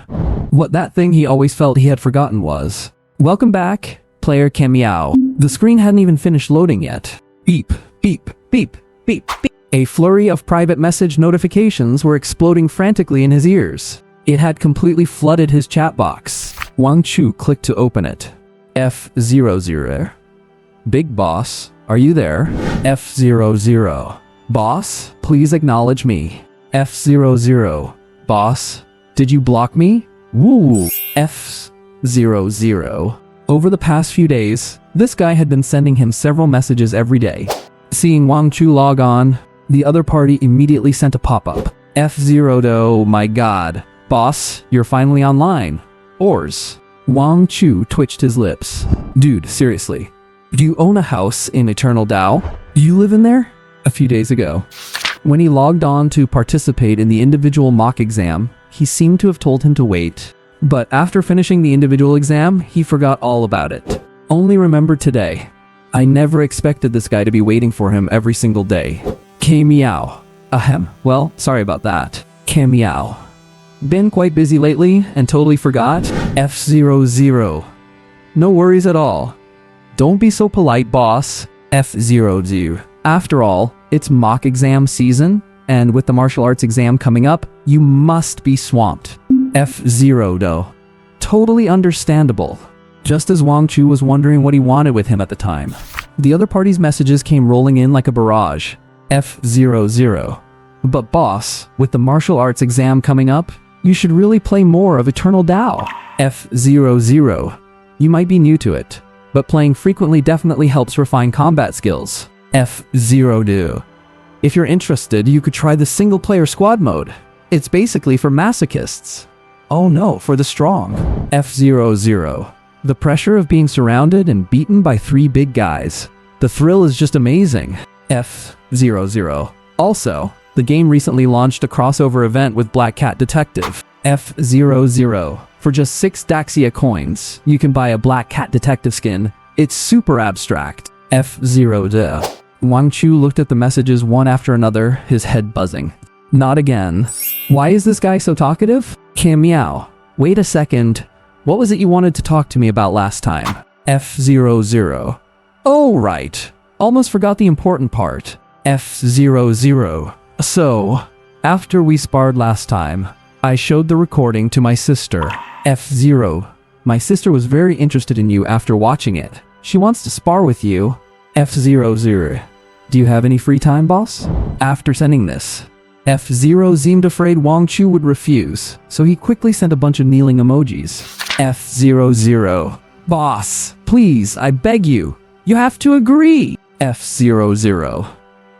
Speaker 1: what that thing he always felt he had forgotten was. "Welcome back, player Ken Miao." The screen hadn't even finished loading yet. Beep, beep, beep, beep, beep. A flurry of private message notifications were exploding frantically in his ears. It had completely flooded his chat box. Wang Chu clicked to open it. F00. Big boss, are you there? F00. Boss, please acknowledge me. F00. Boss, did you block me? Woo. F00. Over the past few days, this guy had been sending him several messages every day. Seeing Wang Chu log on, the other party immediately sent a pop-up. F0. Oh my god. Boss, you're finally online. Ors. Wang Chu twitched his lips. Dude, seriously. Do you own a house in Eternal Dao? Do you live in there? A few days ago, when he logged on to participate in the individual mock exam, he seemed to have told him to wait. But after finishing the individual exam, he forgot all about it. Only remembered today. I never expected this guy to be waiting for him every single day. K Meow. Ahem. Well, sorry about that. K Meow. Been quite busy lately and totally forgot. F00. No worries at all. Don't be so polite, boss. F00. After all, it's mock exam season, and with the martial arts exam coming up, you must be swamped. F0 though. Totally understandable. Just as Wang Chu was wondering what he wanted with him at the time, the other party's messages came rolling in like a barrage. F00. But boss, with the martial arts exam coming up, you should really play more of Eternal Dao. F00. You might be new to it, but playing frequently definitely helps refine combat skills. F0. If you're interested, you could try the single-player squad mode. It's basically for masochists. Oh no, for the strong. F00. The pressure of being surrounded and beaten by 3 big guys. The thrill is just amazing. F00. Also, the game recently launched a crossover event with Black Cat Detective. F00. For just 6 Daxia coins, you can buy a Black Cat Detective skin. It's super abstract. F0. Wang Chu looked at the messages one after another, his head buzzing. Not again. Why is this guy so talkative? Kim Meow. Wait a second. What was it you wanted to talk to me about last time? F00. Oh, right. Almost forgot the important part. F00. So, after we sparred last time, I showed the recording to my sister. F0. My sister was very interested in you after watching it. She wants to spar with you. F00. Do you have any free time, boss? After sending this, F0 seemed afraid Wang Chu would refuse, so he quickly sent a bunch of kneeling emojis. F00. Boss, please, I beg you. You have to agree. F00.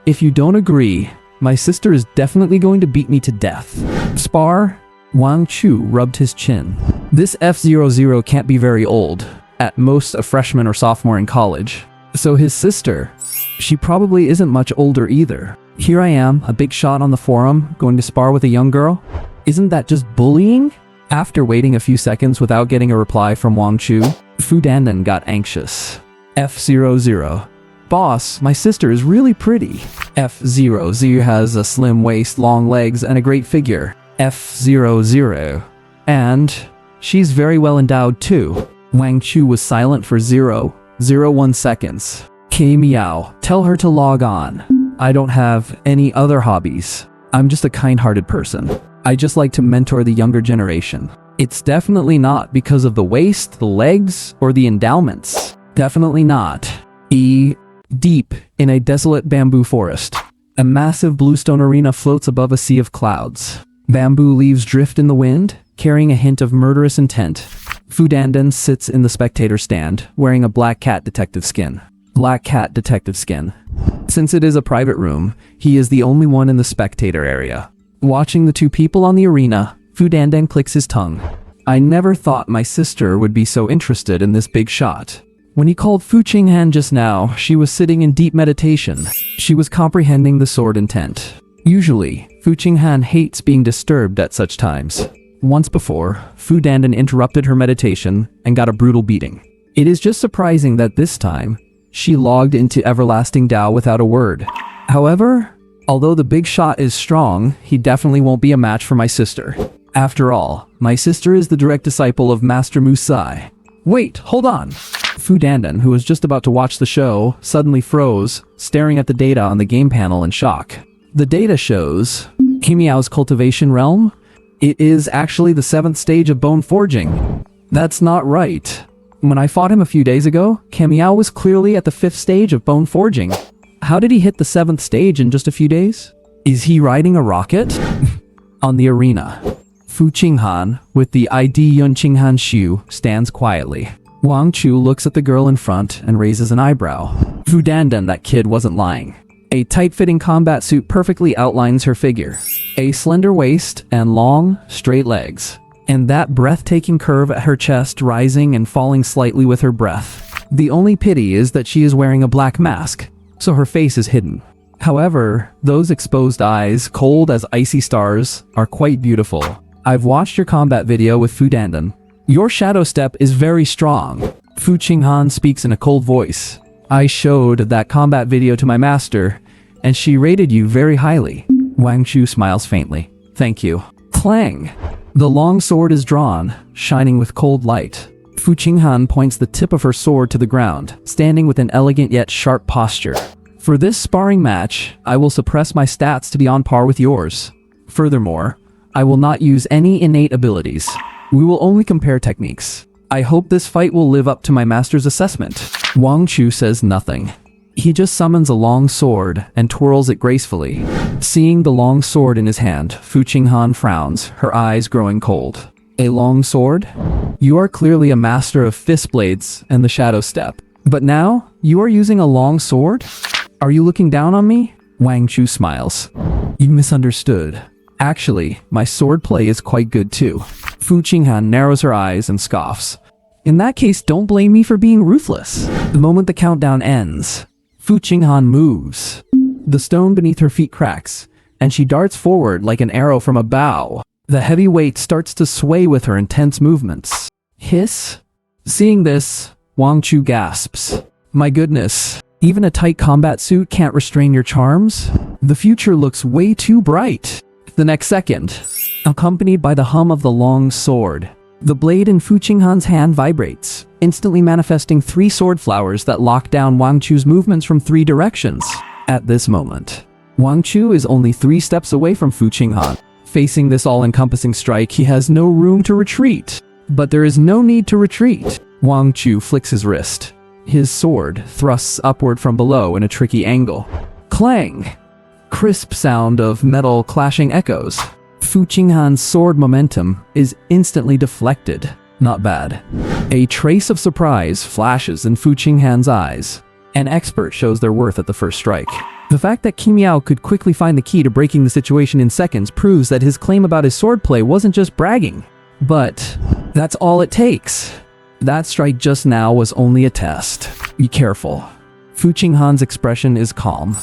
Speaker 1: If you don't agree, my sister is definitely going to beat me to death. Spar? Wang Chu rubbed his chin. This F00 can't be very old, at most a freshman or sophomore in college. So his sister, she probably isn't much older either. Here I am, a big shot on the forum, going to spar with a young girl? Isn't that just bullying? After waiting a few seconds without getting a reply from Wang Chu, Fu Dandan got anxious. F00. Boss, my sister is really pretty. F00 has a slim waist, long legs, and a great figure. F00. And she's very well endowed too. Wang Chu was silent for 0.01 seconds. K Meow, tell her to log on. I don't have any other hobbies. I'm just a kind-hearted person. I just like to mentor the younger generation. It's definitely not because of the waist, the legs, or the endowments. Definitely not. Deep in a desolate bamboo forest. A massive bluestone arena floats above a sea of clouds. Bamboo leaves drift in the wind, carrying a hint of murderous intent. Fu Dandan sits in the spectator stand, wearing a black cat detective skin. Black cat detective skin. Since it is a private room, he is the only one in the spectator area. Watching the two people on the arena, Fu Dandan clicks his tongue. I never thought my sister would be so interested in this big shot. When he called Fu Qinghan just now, she was sitting in deep meditation. She was comprehending the sword intent. Usually, Fu Qinghan hates being disturbed at such times. Once before, Fu Dandan interrupted her meditation and got a brutal beating. It is just surprising that this time, she logged into Everlasting Tao without a word. However, although the big shot is strong, he definitely won't be a match for my sister. After all, my sister is the direct disciple of Master Musai. Wait, hold on. Fu Dandan, who was just about to watch the show, suddenly froze, staring at the data on the game panel in shock. The data shows Kimiao's cultivation realm. It is actually the 7th stage of bone forging. That's not right. When I fought him a few days ago, Kimiao was clearly at the 5th stage of bone forging. How did he hit the 7th stage in just a few days? Is he riding a rocket? On the arena, Fu Qinghan, with the ID Yun Qinghan Shu, stands quietly. Wang Chu looks at the girl in front and raises an eyebrow. Fu Dandan, that kid wasn't lying. A tight-fitting combat suit perfectly outlines her figure. A slender waist and long, straight legs. And that breathtaking curve at her chest rising and falling slightly with her breath. The only pity is that she is wearing a black mask, so her face is hidden. However, those exposed eyes, cold as icy stars, are quite beautiful. I've watched your combat video with Fu Dandan. Your shadow step is very strong. Fu Qinghan speaks in a cold voice. I showed that combat video to my master, and she rated you very highly. Wang Chu smiles faintly. Thank you. Clang! The long sword is drawn, shining with cold light. Fu Qinghan points the tip of her sword to the ground, standing with an elegant yet sharp posture. For this sparring match, I will suppress my stats to be on par with yours. Furthermore, I will not use any innate abilities. We will only compare techniques. I hope this fight will live up to my master's assessment. Wang Chu says nothing. He just summons a long sword and twirls it gracefully. Seeing the long sword in his hand, Fu Qinghan frowns, her eyes growing cold. A long sword? You are clearly a master of fist blades and the shadow step. But now, you are using a long sword? Are you looking down on me? Wang Chu smiles. You misunderstood. Actually, my swordplay is quite good too. Fu Qinghan narrows her eyes and scoffs. In that case, don't blame me for being ruthless. The moment the countdown ends, Fu Qinghan moves. The stone beneath her feet cracks, and she darts forward like an arrow from a bow. The heavy weight starts to sway with her intense movements. Hiss. Seeing this, Wang Chu gasps. My goodness, even a tight combat suit can't restrain your charms? The future looks way too bright. The next second, accompanied by the hum of the long sword, the blade in Fu Qinghan's hand vibrates, instantly manifesting 3 sword flowers that lock down Wang Chu's movements from 3 directions. At this moment, Wang Chu is only 3 steps away from Fu Qinghan. Facing this all-encompassing strike, he has no room to retreat. But there is no need to retreat. Wang Chu flicks his wrist. His sword thrusts upward from below in a tricky angle. Clang! Crisp sound of metal clashing echoes. Fu Qinghan's sword momentum is instantly deflected. Not bad. A trace of surprise flashes in Fu Qinghan's eyes. An expert shows their worth at the first strike. The fact that Kimiao could quickly find the key to breaking the situation in seconds proves that his claim about his swordplay wasn't just bragging. But that's all it takes. That strike just now was only a test. Be careful. Fu Qinghan's expression is calm.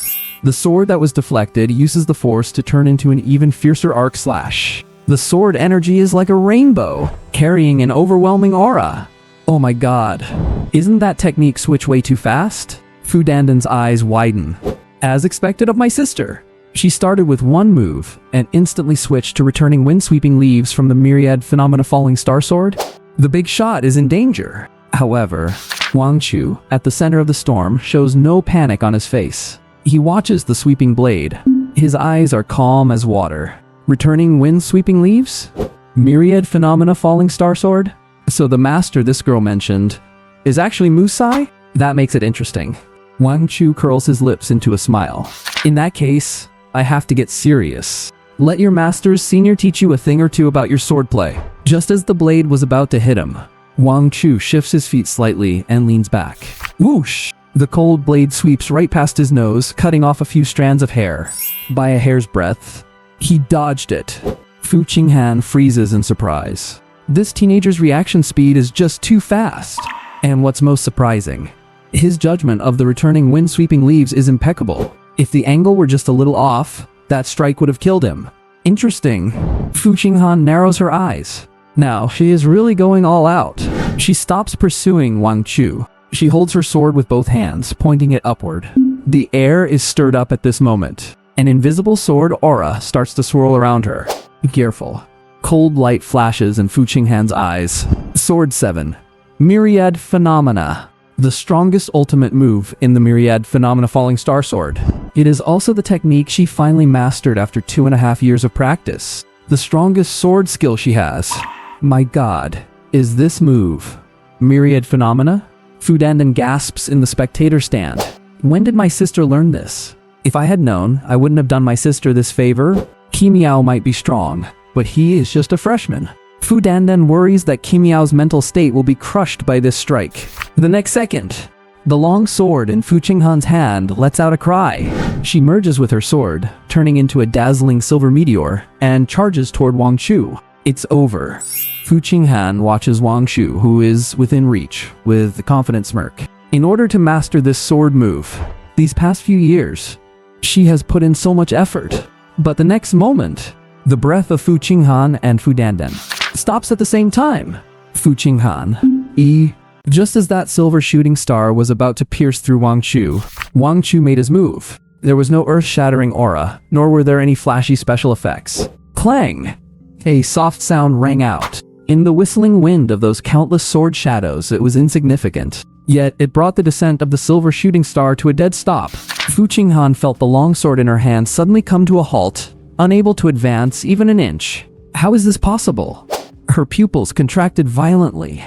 Speaker 1: The sword that was deflected uses the force to turn into an even fiercer arc slash. The sword energy is like a rainbow, carrying an overwhelming aura. Oh my god. Isn't that technique switch way too fast? Fu Dandan's eyes widen. As expected of my sister. She started with one move and instantly switched to returning wind-sweeping leaves from the myriad phenomena falling star sword. The big shot is in danger. However, Wang Chu, at the center of the storm, shows no panic on his face. He watches the sweeping blade. His eyes are calm as water. Returning wind-sweeping leaves? Myriad Phenomena Falling Star Sword? So the master this girl mentioned is actually Musai? That makes it interesting. Wang Chu curls his lips into a smile. In that case, I have to get serious. Let your master's senior teach you a thing or two about your swordplay. Just as the blade was about to hit him, Wang Chu shifts his feet slightly and leans back. Whoosh! The cold blade sweeps right past his nose, cutting off a few strands of hair. By a hair's breadth, he dodged it. Fu Qinghan freezes in surprise. This teenager's reaction speed is just too fast. And what's most surprising, his judgment of the returning wind-sweeping leaves is impeccable. If the angle were just a little off, that strike would have killed him. Interesting. Fu Qinghan narrows her eyes. Now, she is really going all out. She stops pursuing Wang Chu. She holds her sword with both hands, pointing it upward. The air is stirred up at this moment. An invisible sword aura starts to swirl around her. Be careful. Cold light flashes in Fu Qinghan's eyes. Sword 7. Myriad Phenomena. The strongest ultimate move in the Myriad Phenomena Falling Star Sword. It is also the technique she finally mastered after 2.5 years of practice. The strongest sword skill she has. My god, is this move Myriad Phenomena? Fu Dandan gasps in the spectator stand. When did my sister learn this? If I had known, I wouldn't have done my sister this favor. Kimiao might be strong, but he is just a freshman. Fu Dandan worries that Kimiao's mental state will be crushed by this strike. The next second, the long sword in Fu Qinghan's hand lets out a cry. She merges with her sword, turning into a dazzling silver meteor, and charges toward Wang Chu. It's over. Fu Qinghan watches Wang Chu, who is within reach, with a confident smirk. In order to master this sword move, these past few years, she has put in so much effort. But the next moment, the breath of Fu Qinghan and Fu Dandan stops at the same time. Fu Qinghan. Just as that silver shooting star was about to pierce through Wang Chu made his move. There was no earth-shattering aura, nor were there any flashy special effects. Clang! A soft sound rang out. In the whistling wind of those countless sword shadows, it was insignificant. Yet, it brought the descent of the silver shooting star to a dead stop. Fu Qinghan felt the long sword in her hand suddenly come to a halt, unable to advance even an inch. How is this possible? Her pupils contracted violently.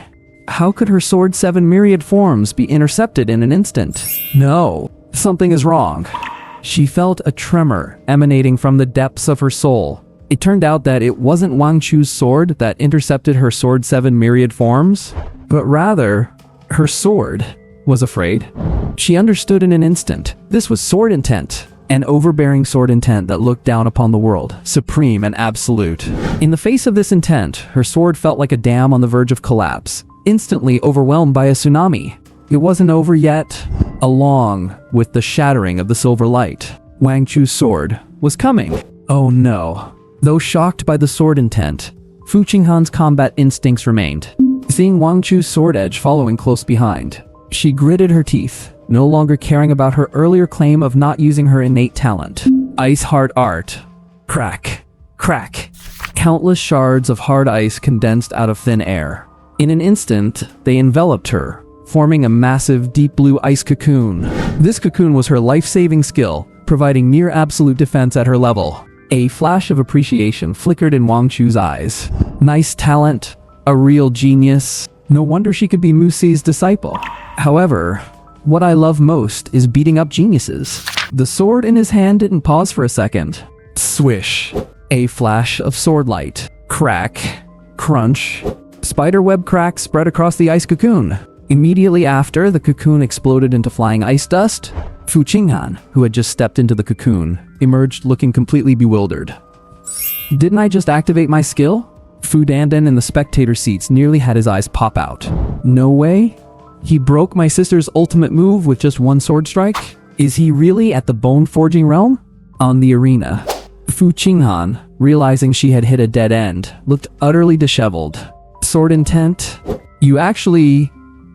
Speaker 1: How could her sword 7 myriad forms be intercepted in an instant? No, something is wrong. She felt a tremor emanating from the depths of her soul. It turned out that it wasn't Wang Chu's sword that intercepted her sword 7 myriad forms, but rather, her sword was afraid. She understood in an instant. This was sword intent. An overbearing sword intent that looked down upon the world, supreme and absolute. In the face of this intent, her sword felt like a dam on the verge of collapse, instantly overwhelmed by a tsunami. It wasn't over yet. Along with the shattering of the silver light, Wang Chu's sword was coming. Oh no. Though shocked by the sword intent, Fu Qinghan's combat instincts remained. Seeing Wang Chu's sword edge following close behind, she gritted her teeth, no longer caring about her earlier claim of not using her innate talent. Ice hard art. Crack. Crack. Countless shards of hard ice condensed out of thin air. In an instant, they enveloped her, forming a massive deep blue ice cocoon. This cocoon was her life-saving skill, providing near absolute defense at her level. A flash of appreciation flickered in Wang Chu's eyes. Nice talent. A real genius. No wonder she could be Musei's disciple. However, what I love most is beating up geniuses. The sword in his hand didn't pause for a second. Swish. A flash of sword light. Crack. Crunch. Spiderweb cracks spread across the ice cocoon. Immediately after, the cocoon exploded into flying ice dust. Fu Qinghan, who had just stepped into the cocoon, emerged looking completely bewildered. Didn't I just activate my skill? Fu Dandan in the spectator seats nearly had his eyes pop out. No way? He broke my sister's ultimate move with just one sword strike? Is he really at the bone-forging realm? On the arena, Fu Qinghan, realizing she had hit a dead end, looked utterly disheveled. Sword intent? You actually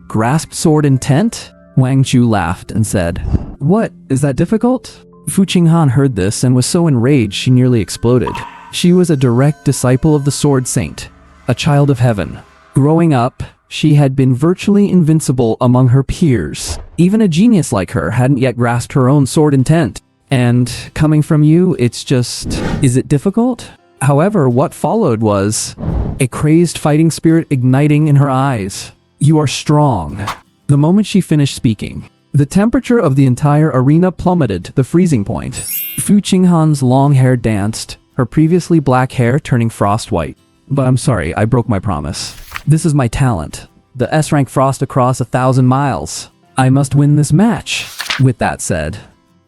Speaker 1: grasped sword intent? Wang Chu laughed and said, "What, is that difficult?" Fu Qinghan heard this and was so enraged she nearly exploded. She was a direct disciple of the Sword Saint, a child of heaven. Growing up, she had been virtually invincible among her peers. Even a genius like her hadn't yet grasped her own sword intent. And coming from you, it's just... is it difficult? However, what followed was... a crazed fighting spirit igniting in her eyes. "You are strong." The moment she finished speaking, the temperature of the entire arena plummeted to the freezing point. Fu Qinghan's long hair danced, her previously black hair turning frost white. "But I'm sorry, I broke my promise. This is my talent. The S-rank frost across 1,000 miles. I must win this match." With that said,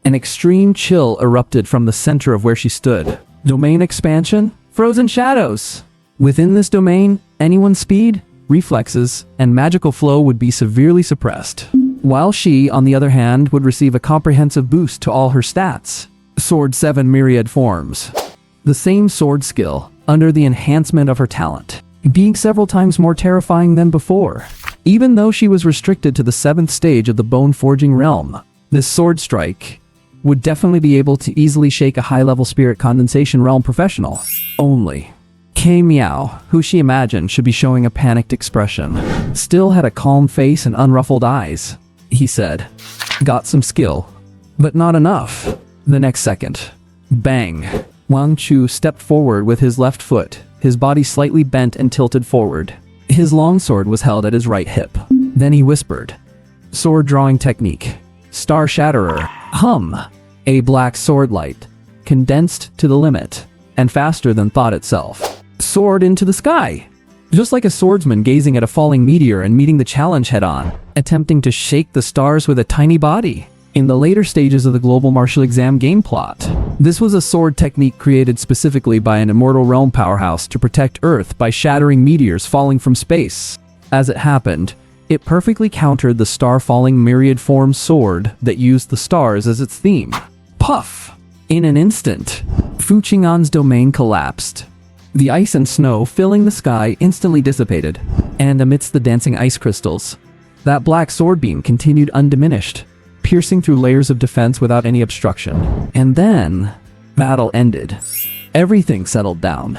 Speaker 1: an extreme chill erupted from the center of where she stood. Domain expansion? Frozen shadows! Within this domain, anyone's speed, reflexes, and magical flow would be severely suppressed, while she, on the other hand, would receive a comprehensive boost to all her stats. Sword 7 Myriad Forms. The same sword skill, under the enhancement of her talent, being several times more terrifying than before. Even though she was restricted to the 7th stage of the bone forging realm, this sword strike would definitely be able to easily shake a high-level spirit condensation realm professional. Only K Meow, who she imagined should be showing a panicked expression, still had a calm face and unruffled eyes. He said, "Got some skill, but not enough." The next second, bang! Wang Chu stepped forward with his left foot, his body slightly bent and tilted forward. His longsword was held at his right hip. Then he whispered, "Sword drawing technique. Star Shatterer. Hum." A black sword light, condensed to the limit, and faster than thought itself, soared into the sky. Just like a swordsman gazing at a falling meteor and meeting the challenge head-on, attempting to shake the stars with a tiny body. In the later stages of the global martial exam game plot, this was a sword technique created specifically by an immortal realm powerhouse to protect Earth by shattering meteors falling from space. As it happened, it perfectly countered the star-falling myriad form sword that used the stars as its theme. Puff! In an instant, Fu Qing'an's domain collapsed. The ice and snow filling the sky instantly dissipated, and amidst the dancing ice crystals, that black sword beam continued undiminished, piercing through layers of defense without any obstruction. And then, battle ended. Everything settled down.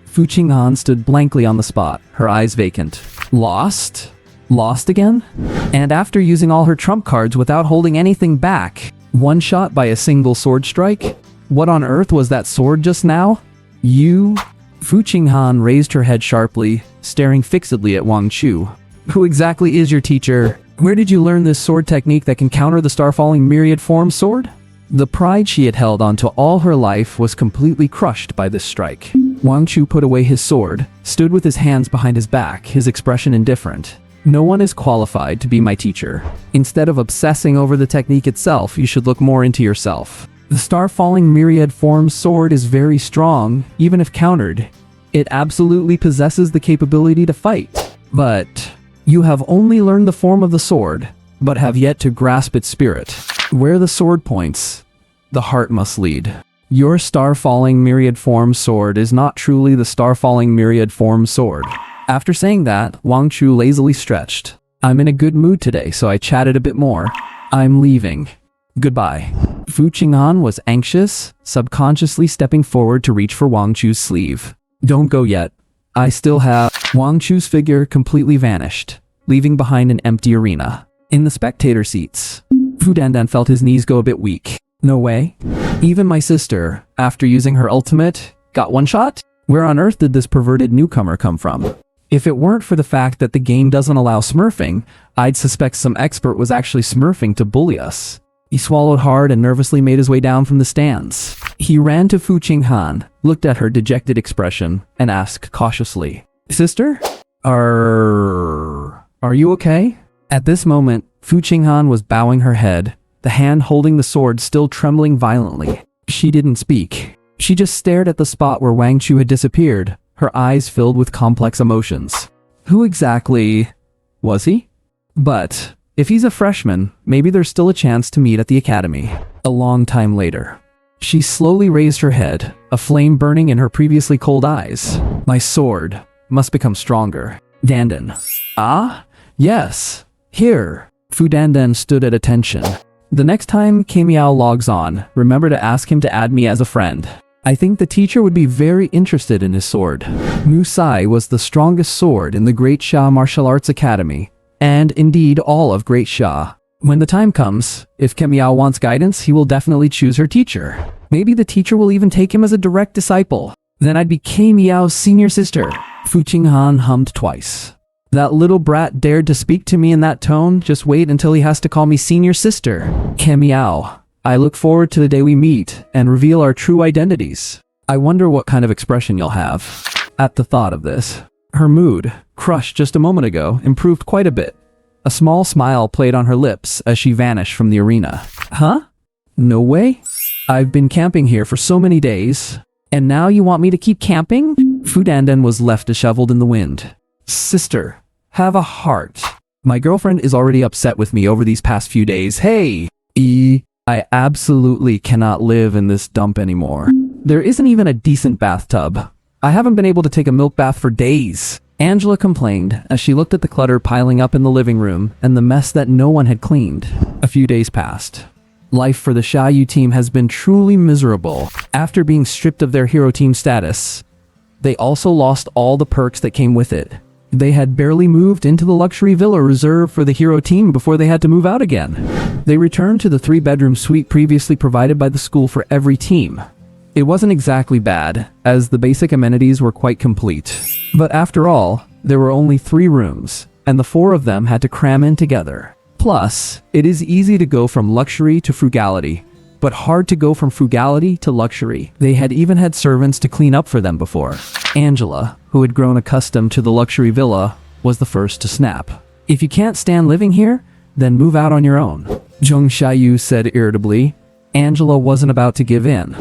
Speaker 1: Fu Qing'an stood blankly on the spot, her eyes vacant. Lost? Lost again? And after using all her trump cards without holding anything back, one shot by a single sword strike? What on earth was that sword just now? You? Fu Qing'an raised her head sharply, staring fixedly at Wang Chu. "Who exactly is your teacher? Where did you learn this sword technique that can counter the star-falling myriad form sword?" The pride she had held onto all her life was completely crushed by this strike. Wang Chu put away his sword, stood with his hands behind his back, his expression indifferent. "No one is qualified to be my teacher. Instead of obsessing over the technique itself, you should look more into yourself. The star-falling myriad form sword is very strong, even if countered. It absolutely possesses the capability to fight. But you have only learned the form of the sword, but have yet to grasp its spirit. Where the sword points, the heart must lead. Your star-falling myriad form sword is not truly the star-falling myriad form sword." After saying that, Wang Chu lazily stretched. "I'm in a good mood today, so I chatted a bit more. I'm leaving. Goodbye." Fu Qing'an was anxious, subconsciously stepping forward to reach for Wang Chu's sleeve. "Don't go yet. I still have..." Wang Chu's figure completely vanished, leaving behind an empty arena. In the spectator seats, Fu Dandan felt his knees go a bit weak. "No way. Even my sister, after using her ultimate, got one shot? Where on earth did this perverted newcomer come from? If it weren't for the fact that the game doesn't allow smurfing, I'd suspect some expert was actually smurfing to bully us." He swallowed hard and nervously made his way down from the stands. He ran to Fu Qing'an, looked at her dejected expression, and asked cautiously, "Sister? Are you okay?" At this moment, Fu Qing'an was bowing her head, the hand holding the sword still trembling violently. She didn't speak. She just stared at the spot where Wang Chu had disappeared, her eyes filled with complex emotions. Who exactly was he? But if he's a freshman, maybe there's still a chance to meet at the academy. A long time later, she slowly raised her head, a flame burning in her previously cold eyes. "My sword must become stronger. Dandan." "Ah? Yes. Here." Fu Dandan stood at attention. "The next time Kamiao logs on, remember to ask him to add me as a friend. I think the teacher would be very interested in his sword." Mu Sai was the strongest sword in the Great Sha Martial Arts Academy, and indeed all of Great Sha. When the time comes, if Kamiao wants guidance, he will definitely choose her teacher. Maybe the teacher will even take him as a direct disciple. Then I'd be Kamiao's senior sister. Fu Qinghan hummed twice. That little brat dared to speak to me in that tone. Just wait until he has to call me senior sister. Kemiao. I look forward to the day we meet and reveal our true identities. I wonder what kind of expression you'll have. At the thought of this, her mood, crushed just a moment ago, improved quite a bit. A small smile played on her lips as she vanished from the arena. Huh? No way? I've been camping here for so many days. And now you want me to keep camping? Fu Dandan was left disheveled in the wind. Sister, have a heart. My girlfriend is already upset with me over these past few days. Hey! I absolutely cannot live in this dump anymore. There isn't even a decent bathtub. I haven't been able to take a milk bath for days. Angela complained as she looked at the clutter piling up in the living room and the mess that no one had cleaned. A few days passed. Life for the Xiaoyu team has been truly miserable. After being stripped of their hero team status, they also lost all the perks that came with it. They had barely moved into the luxury villa reserved for the hero team before they had to move out again. They returned to the 3-bedroom suite previously provided by the school for every team. It wasn't exactly bad, as the basic amenities were quite complete. But after all, there were only 3 rooms, and the 4 of them had to cram in together. Plus, it is easy to go from luxury to frugality, but hard to go from frugality to luxury. They had even had servants to clean up for them before. Angela, who had grown accustomed to the luxury villa, was the first to snap. If you can't stand living here, then move out on your own. Zheng Xiaoyu said irritably. Angela wasn't about to give in.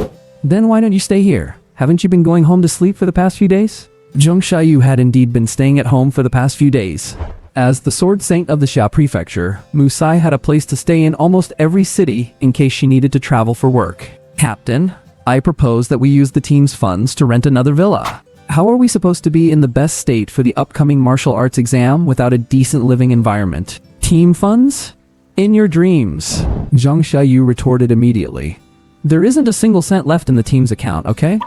Speaker 1: Then why don't you stay here? Haven't you been going home to sleep for the past few days? Zheng Xiaoyu had indeed been staying at home for the past few days. As the sword saint of the Xia prefecture, Musai had a place to stay in almost every city in case she needed to travel for work. Captain, I propose that we use the team's funds to rent another villa. How are we supposed to be in the best state for the upcoming martial arts exam without a decent living environment? Team funds? In your dreams, Zheng Xiaoyu retorted immediately. There isn't a single cent left in the team's account, okay?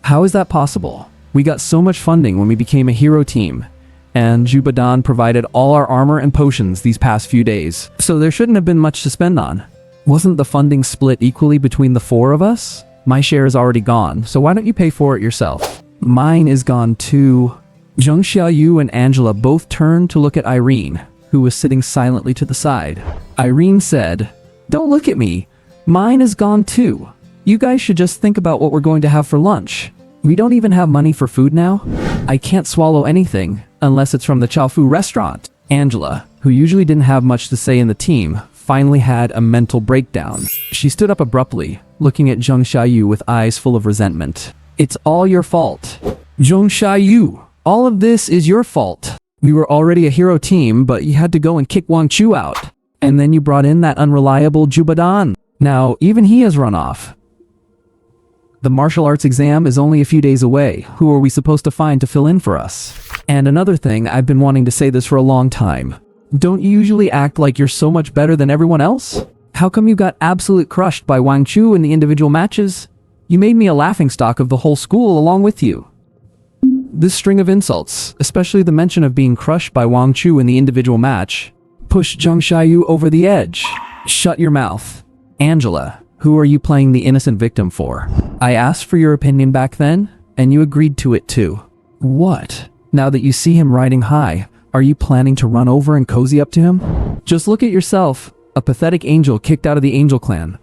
Speaker 1: How is that possible? We got so much funding when we became a hero team, and Jubadan provided all our armor and potions these past few days, so there shouldn't have been much to spend on. Wasn't the funding split equally between the 4 of us? My share is already gone, so why don't you pay for it yourself? Mine is gone too. Zheng Xiaoyu and Angela both turned to look at Irene, who was sitting silently to the side. Irene said, "Don't look at me. Mine is gone too. You guys should just think about what we're going to have for lunch. We don't even have money for food now. I can't swallow anything unless it's from the Chaofu restaurant." Angela, who usually didn't have much to say in the team, finally had a mental breakdown. She stood up abruptly, looking at Zheng Xiaoyu with eyes full of resentment. "It's all your fault. Zheng Xiaoyu, all of this is your fault. We were already a hero team, but you had to go and kick Wang Chu out. And then you brought in that unreliable Jubadan. Now, even he has run off. The martial arts exam is only a few days away. Who are we supposed to find to fill in for us? And another thing, I've been wanting to say this for a long time. Don't you usually act like you're so much better than everyone else? How come you got absolute crushed by Wang Chu in the individual matches? You made me a laughingstock of the whole school along with you." This string of insults, especially the mention of being crushed by Wang Chu in the individual match, pushed Zheng Xiaoyu over the edge. "Shut your mouth. Angela, who are you playing the innocent victim for? I asked for your opinion back then, and you agreed to it too. What? Now that you see him riding high, are you planning to run over and cozy up to him? Just look at yourself, a pathetic angel kicked out of the angel clan.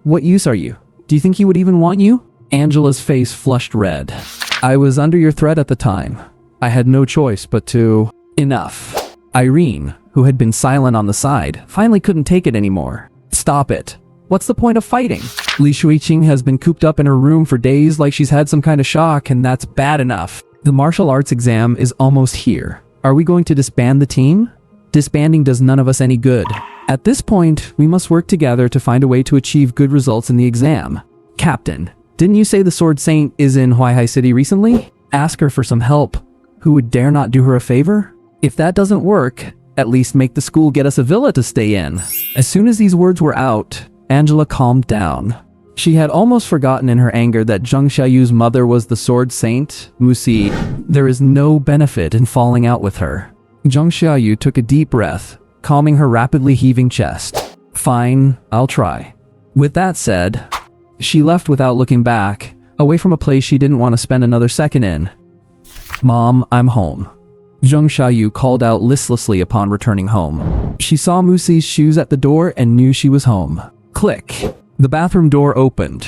Speaker 1: What use are you? Do you think he would even want you?" Angela's face flushed red. "I was under your threat at the time. I had no choice but to..." Enough. Irene, who had been silent on the side, finally couldn't take it anymore. "Stop it. What's the point of fighting? Li Shuiqing has been cooped up in her room for days like she's had some kind of shock, and that's bad enough. The martial arts exam is almost here. Are we going to disband the team? Disbanding does none of us any good. At this point, we must work together to find a way to achieve good results in the exam. Captain, didn't you say the Sword Saint is in Huaihai City recently? Ask her for some help. Who would dare not do her a favor? If that doesn't work, at least make the school get us a villa to stay in." As soon as these words were out, Angela calmed down. She had almost forgotten in her anger that Zheng Xiaoyu's mother was the Sword Saint, Musi. There is no benefit in falling out with her. Zheng Xiaoyu took a deep breath, calming her rapidly heaving chest. "Fine, I'll try." With that said, she left without looking back, away from a place she didn't want to spend another second in. "Mom, I'm home." Zheng Xiaoyu called out listlessly upon returning home. She saw Musi's shoes at the door and knew she was home. Click. The bathroom door opened.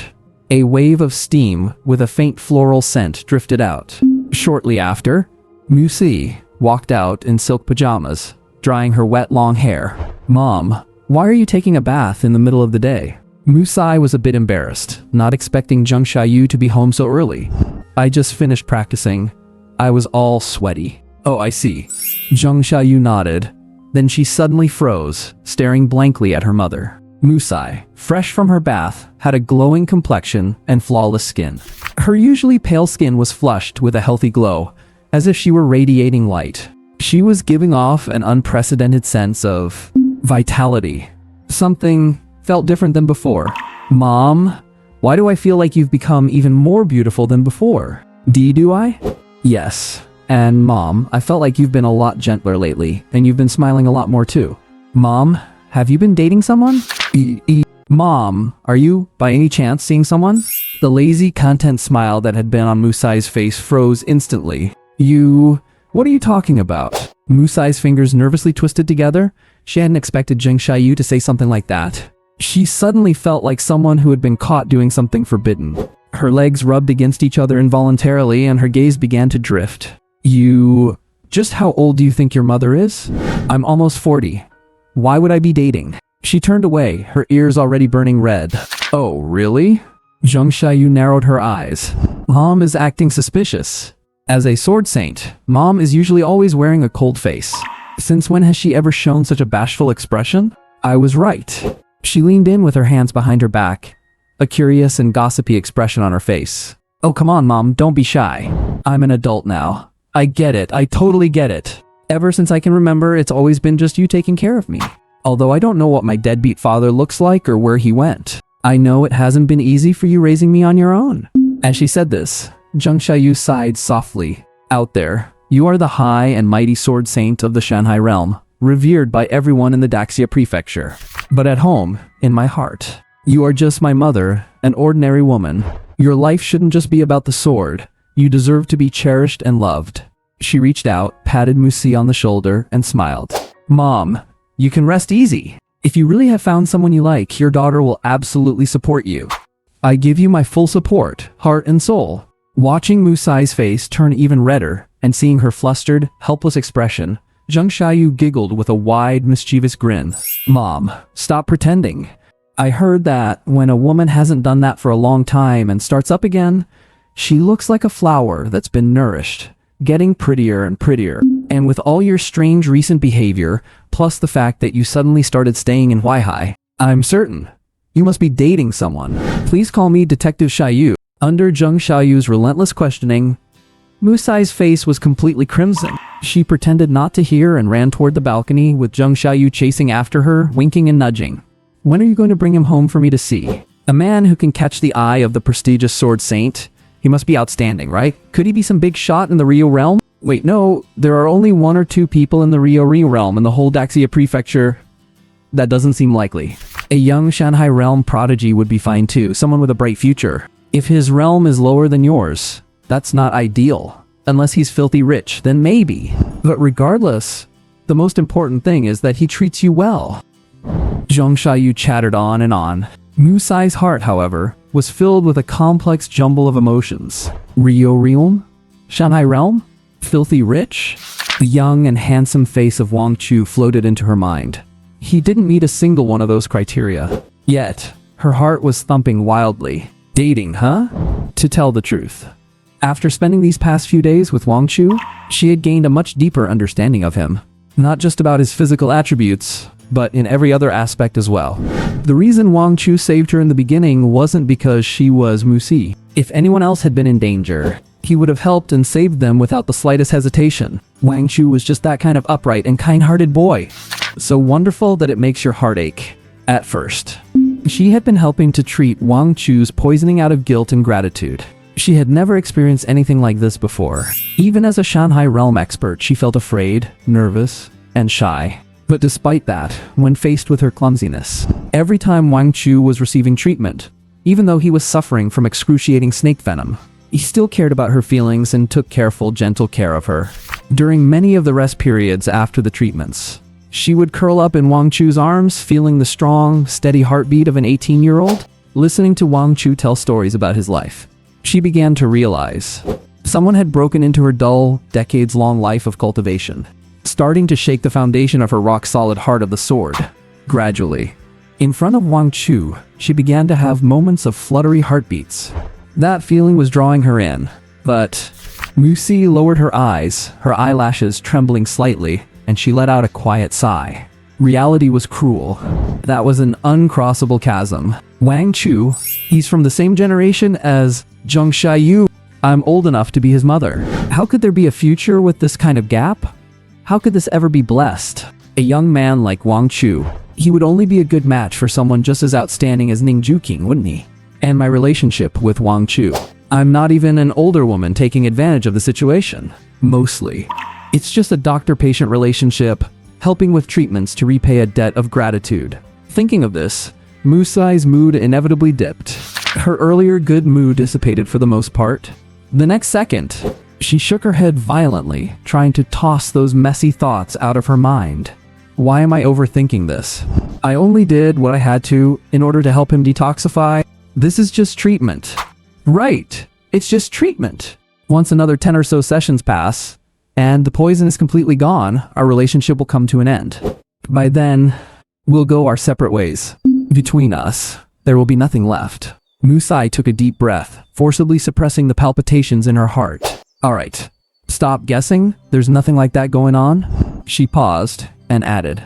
Speaker 1: A wave of steam with a faint floral scent drifted out. Shortly after, Musi walked out in silk pajamas, drying her wet long hair. "Mom, why are you taking a bath in the middle of the day?" Musai was a bit embarrassed, not expecting Zheng Xiaoyu to be home so early. "I just finished practicing. I was all sweaty." "Oh, I see." Zheng Xiaoyu nodded. Then she suddenly froze, staring blankly at her mother. Musai, fresh from her bath, had a glowing complexion and flawless skin. Her usually pale skin was flushed with a healthy glow, as if she were radiating light. She was giving off an unprecedented sense of vitality. Something felt different than before. "Mom, why do I feel like you've become even more beautiful than before?" Do I?" "Yes. And Mom, I felt like you've been a lot gentler lately, and you've been smiling a lot more too." "Mom, have you been dating someone?" Mom, are you, by any chance, seeing someone?" The lazy, content smile that had been on Musai's face froze instantly. What are you talking about?" Musai's fingers nervously twisted together. She hadn't expected Zheng Xiaoyu to say something like that. She suddenly felt like someone who had been caught doing something forbidden. Her legs rubbed against each other involuntarily, and her gaze began to drift. Just how old do you think your mother is?" "I'm almost 40. Why would I be dating?" She turned away, her ears already burning red. "Oh, really?" Zheng Xiaoyu narrowed her eyes. "Mom is acting suspicious. As a sword saint, Mom is usually always wearing a cold face. Since when has she ever shown such a bashful expression?" "I was right." She leaned in with her hands behind her back, a curious and gossipy expression on her face. "Oh, come on, Mom, don't be shy. I'm an adult now. I get it, I totally get it. Ever since I can remember, it's always been just you taking care of me. Although I don't know what my deadbeat father looks like or where he went. I know it hasn't been easy for you raising me on your own." As she said this, Zheng Xiaoyu sighed softly. "Out there, you are the high and mighty sword saint of the Shanghai realm, revered by everyone in the Daxia prefecture. But at home, in my heart, you are just my mother, an ordinary woman. Your life shouldn't just be about the sword. You deserve to be cherished and loved." She reached out, patted Musi on the shoulder, and smiled. "Mom, you can rest easy. If you really have found someone you like, your daughter will absolutely support you. I give you my full support, heart and soul." Watching Musai's face turn even redder, and seeing her flustered, helpless expression, Zheng Xiaoyu giggled with a wide, mischievous grin. "Mom, stop pretending. I heard that when a woman hasn't done that for a long time and starts up again, she looks like a flower that's been nourished, getting prettier and prettier. And with all your strange recent behavior, plus the fact that you suddenly started staying in Huaihai, I'm certain you must be dating someone. Please call me Detective Xiaoyu." Under Zheng Xiaoyu's relentless questioning, Musai's face was completely crimson. She pretended not to hear and ran toward the balcony, with Zheng Xiaoyu chasing after her, winking and nudging. "When are you going to bring him home for me to see? A man who can catch the eye of the prestigious sword saint? He must be outstanding, right? Could he be some big shot in the Rio realm? Wait, no, there are only 1 or 2 people in the Rio realm in the whole Daxia prefecture. That doesn't seem likely. A young Shanghai realm prodigy would be fine too, someone with a bright future. If his realm is lower than yours, that's not ideal. Unless he's filthy rich, then maybe. But regardless, the most important thing is that he treats you well." Zheng Xiaoyu chattered on and on. Musai's heart, however, was filled with a complex jumble of emotions. Rio realm? Shanghai realm? Filthy rich? The young and handsome face of Wang Chu floated into her mind. He didn't meet a single one of those criteria. Yet, her heart was thumping wildly. Dating, huh? To tell the truth, after spending these past few days with Wang Chu, she had gained a much deeper understanding of him. Not just about his physical attributes, but in every other aspect as well. The reason Wang Chu saved her in the beginning wasn't because she was Musi. If anyone else had been in danger, he would have helped and saved them without the slightest hesitation. Wang Chu was just that kind of upright and kind-hearted boy. So wonderful that it makes your heart ache. At first, she had been helping to treat Wang Chu's poisoning out of guilt and gratitude. She had never experienced anything like this before. Even as a Shanghai realm expert, she felt afraid, nervous, and shy. But despite that, when faced with her clumsiness, every time Wang Chu was receiving treatment, even though he was suffering from excruciating snake venom, he still cared about her feelings and took careful, gentle care of her. During many of the rest periods after the treatments, she would curl up in Wang Chu's arms, feeling the strong, steady heartbeat of an 18-year-old, listening to Wang Chu tell stories about his life. She began to realize someone had broken into her dull, decades-long life of cultivation, starting to shake the foundation of her rock-solid heart of the sword. Gradually, in front of Wang Chu, she began to have moments of fluttery heartbeats. That feeling was drawing her in, but Musi lowered her eyes, her eyelashes trembling slightly, and she let out a quiet sigh. Reality was cruel. That was an uncrossable chasm. Wang Chu, he's from the same generation as Zheng Xiaoyu. I'm old enough to be his mother. How could there be a future with this kind of gap? How could this ever be blessed? A young man like Wang Chu, he would only be a good match for someone just as outstanding as Ning Juqing, wouldn't he? And my relationship with Wang Chu. I'm not even an older woman taking advantage of the situation. Mostly. It's just a doctor-patient relationship, helping with treatments to repay a debt of gratitude. Thinking of this, Musai's mood inevitably dipped. Her earlier good mood dissipated for the most part. The next second, she shook her head violently, trying to toss those messy thoughts out of her mind. Why am I overthinking this? I only did what I had to in order to help him detoxify. This is just treatment. Right, it's just treatment. Once another 10 or so sessions pass, and the poison is completely gone, our relationship will come to an end. By then, we'll go our separate ways. Between us, there will be nothing left. Musai took a deep breath, forcibly suppressing the palpitations in her heart. Alright, stop guessing, there's nothing like that going on. She paused and added,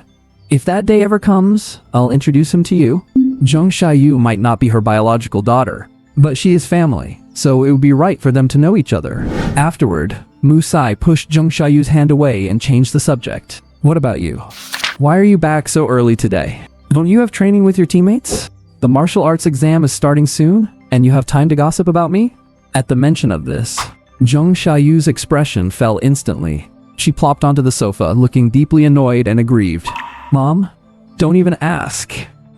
Speaker 1: if that day ever comes, I'll introduce him to you. Zheng Xiaoyu might not be her biological daughter, but she is family, so it would be right for them to know each other. Afterward, Musai pushed Zheng Xiaoyu's hand away and changed the subject. What about you? Why are you back so early today? Don't you have training with your teammates? The martial arts exam is starting soon, and you have time to gossip about me? At the mention of this, Zheng Xiaoyu's expression fell instantly. She plopped onto the sofa, looking deeply annoyed and aggrieved. Mom, don't even ask.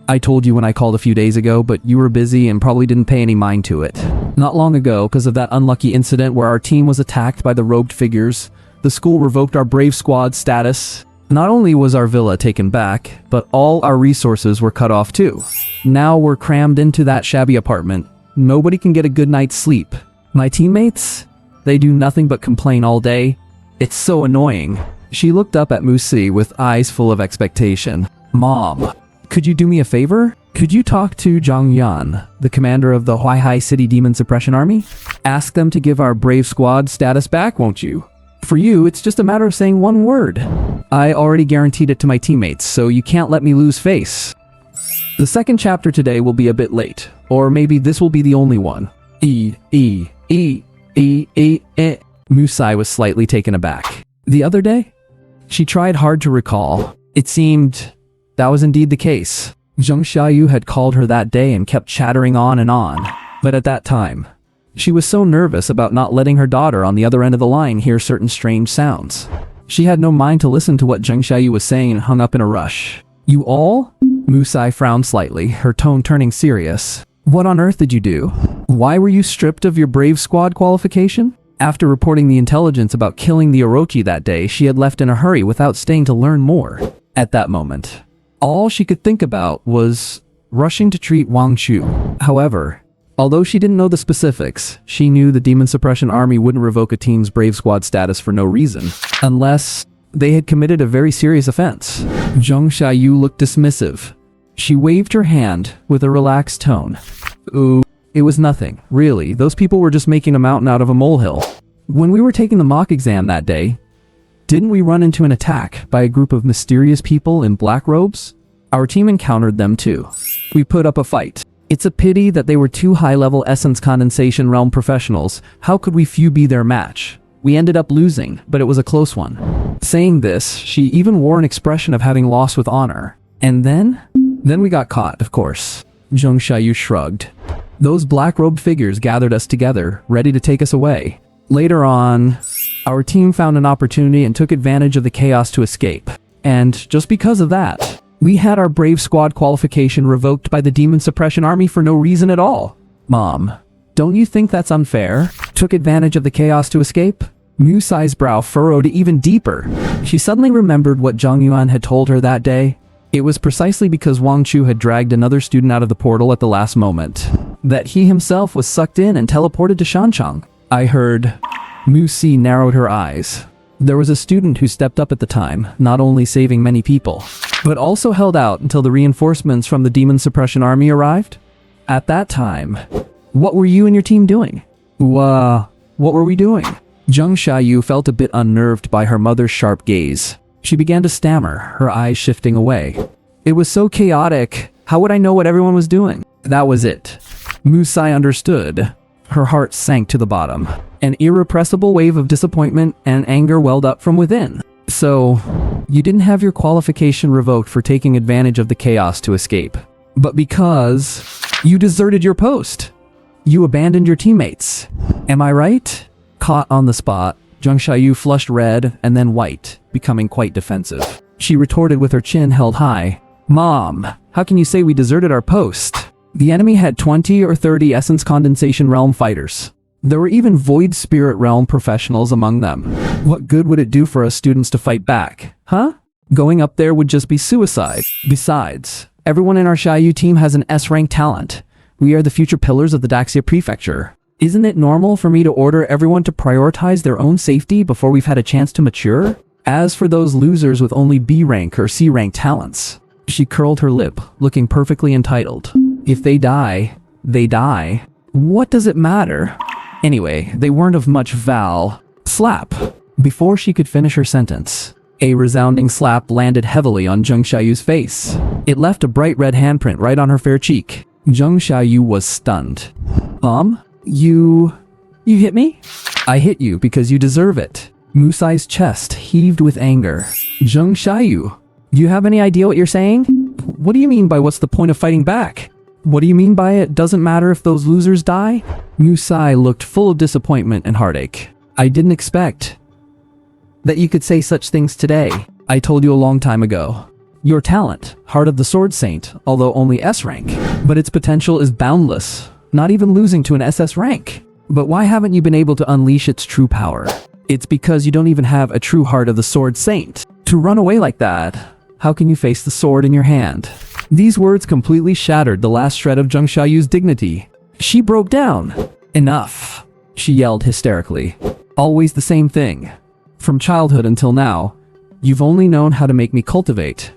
Speaker 1: I told you when I called a few days ago, but you were busy and probably didn't pay any mind to it. Not long ago, because of that unlucky incident where our team was attacked by the robed figures, the school revoked our Brave Squad status. Not only was our villa taken back, but all our resources were cut off too. Now we're crammed into that shabby apartment. Nobody can get a good night's sleep. My teammates? They do nothing but complain all day. It's so annoying. She looked up at Musi with eyes full of expectation. Mom, could you do me a favor? Could you talk to Zhang Yan, the commander of the Huaihai City Demon Suppression Army? Ask them to give our Brave Squad status back, won't you? For you, it's just a matter of saying one word. I already guaranteed it to my teammates, so you can't let me lose face. The second chapter today will be a bit late, or maybe this will be the only one. Musai was slightly taken aback. The other day? She tried hard to recall. It seemed that was indeed the case. Zheng Xiaoyu had called her that day and kept chattering on and on. But at that time, she was so nervous about not letting her daughter on the other end of the line hear certain strange sounds. She had no mind to listen to what Zheng Xiaoyu was saying and hung up in a rush. You all? Musai frowned slightly, her tone turning serious. What on earth did you do? Why were you stripped of your Brave Squad qualification? After reporting the intelligence about killing the Orochi that day, she had left in a hurry without staying to learn more. At that moment, all she could think about was rushing to treat Wang Chu. However, although she didn't know the specifics, she knew the Demon Suppression Army wouldn't revoke a team's Brave Squad status for no reason, unless they had committed a very serious offense. Zheng Xiaoyu looked dismissive. She waved her hand with a relaxed tone. Ooh, it was nothing, really. Those people were just making a mountain out of a molehill. When we were taking the mock exam that day, didn't we run into an attack by a group of mysterious people in black robes? Our team encountered them too. We put up a fight. It's a pity that they were two high-level essence condensation realm professionals. How could we few be their match? We ended up losing, but it was a close one. Saying this, she even wore an expression of having lost with honor. And then we got caught, of course. Zheng Xiaoyu shrugged. Those black-robed figures gathered us together, ready to take us away. Later on, our team found an opportunity and took advantage of the chaos to escape. And just because of that, we had our Brave Squad qualification revoked by the Demon Suppression Army for no reason at all. Mom, Don't you think that's unfair? Took advantage of the chaos to escape? Musai's brow furrowed even deeper. She suddenly remembered what Zhang Yuan had told her that day. It was precisely because Wang Chu had dragged another student out of the portal at the last moment that he himself was sucked in and teleported to Shanchang. I heard. Musi narrowed her eyes. There was a student who stepped up at the time, not only saving many people, but also held out until the reinforcements from the Demon Suppression Army arrived. At that time, what were you and your team doing? What were we doing? Zheng Xiaoyu felt a bit unnerved by her mother's sharp gaze. She began to stammer, her eyes shifting away. It was so chaotic. How would I know what everyone was doing? That was it. Musai understood. Her heart sank to the bottom. An irrepressible wave of disappointment and anger welled up from within. So, you didn't have your qualification revoked for taking advantage of the chaos to escape. But because you deserted your post. You abandoned your teammates. Am I right? Caught on the spot, Zheng Xiaoyu flushed red and then white, becoming quite defensive. She retorted with her chin held high. Mom, how can you say we deserted our post? The enemy had 20 or 30 Essence Condensation Realm fighters. There were even Void Spirit Realm professionals among them. What good would it do for us students to fight back? Huh? Going up there would just be suicide. Besides, everyone in our Xiaoyu team has an S-rank talent. We are the future pillars of the Daxia Prefecture. Isn't it normal for me to order everyone to prioritize their own safety before we've had a chance to mature? As for those losers with only B rank or C rank talents, she curled her lip, looking perfectly entitled. If they die, they die. What does it matter? Anyway, they weren't of much val. Slap. Before she could finish her sentence, a resounding slap landed heavily on Zheng Xiaoyu's face. It left a bright red handprint right on her fair cheek. Zheng Xiaoyu was stunned. You hit me? I hit you because you deserve it. Musai's chest heaved with anger. Zheng Xiaoyu, do you have any idea what you're saying? What do you mean by what's the point of fighting back? What do you mean by it doesn't matter if those losers die? Musai looked full of disappointment and heartache. I didn't expect that you could say such things today. I told you a long time ago. Your talent, Heart of the Sword Saint, although only S rank, but its potential is boundless, not even losing to an SS rank. But why haven't you been able to unleash its true power? It's because you don't even have a true Heart of the Sword Saint. To run away like that, how can you face the sword in your hand? These words completely shattered the last shred of Zheng Xiaoyu's dignity. She broke down. Enough, she yelled hysterically. Always the same thing. From childhood until now, you've only known how to make me cultivate.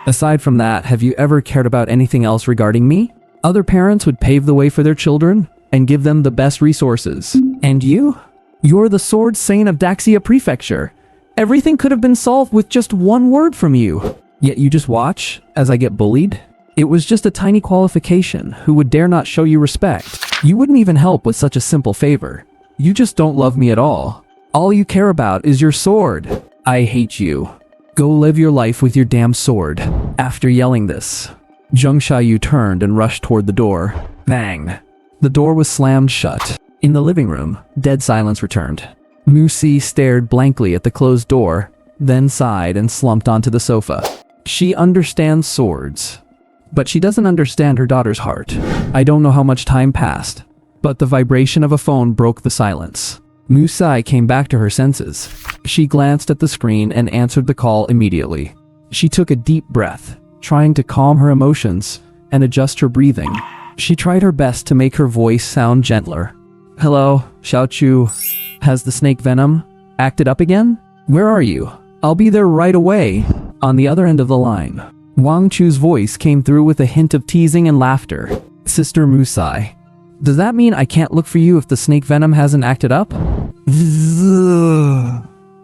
Speaker 1: Aside from that, have you ever cared about anything else regarding me? Other parents would pave the way for their children and give them the best resources. And you? You're the Sword Saint of Daxia Prefecture. Everything could have been solved with just one word from you. Yet you just watch as I get bullied? It was just a tiny qualification who would dare not show you respect. You wouldn't even help with such a simple favor. You just don't love me at all. All you care about is your sword. I hate you. Go live your life with your damn sword. After yelling this, Zheng Xiaoyu turned and rushed toward the door. Bang. The door was slammed shut. In the living room, dead silence returned. Musi stared blankly at the closed door, then sighed and slumped onto the sofa. She understands swords, but she doesn't understand her daughter's heart. I don't know how much time passed, but the vibration of a phone broke the silence. Musai came back to her senses. She glanced at the screen and answered the call immediately. She took a deep breath, trying to calm her emotions and adjust her breathing. She tried her best to make her voice sound gentler. Hello, Xiaochu. Has the snake venom acted up again? Where are you? I'll be there right away. On the other end of the line, Wang Chu's voice came through with a hint of teasing and laughter. Sister Musai, does that mean I can't look for you if the snake venom hasn't acted up?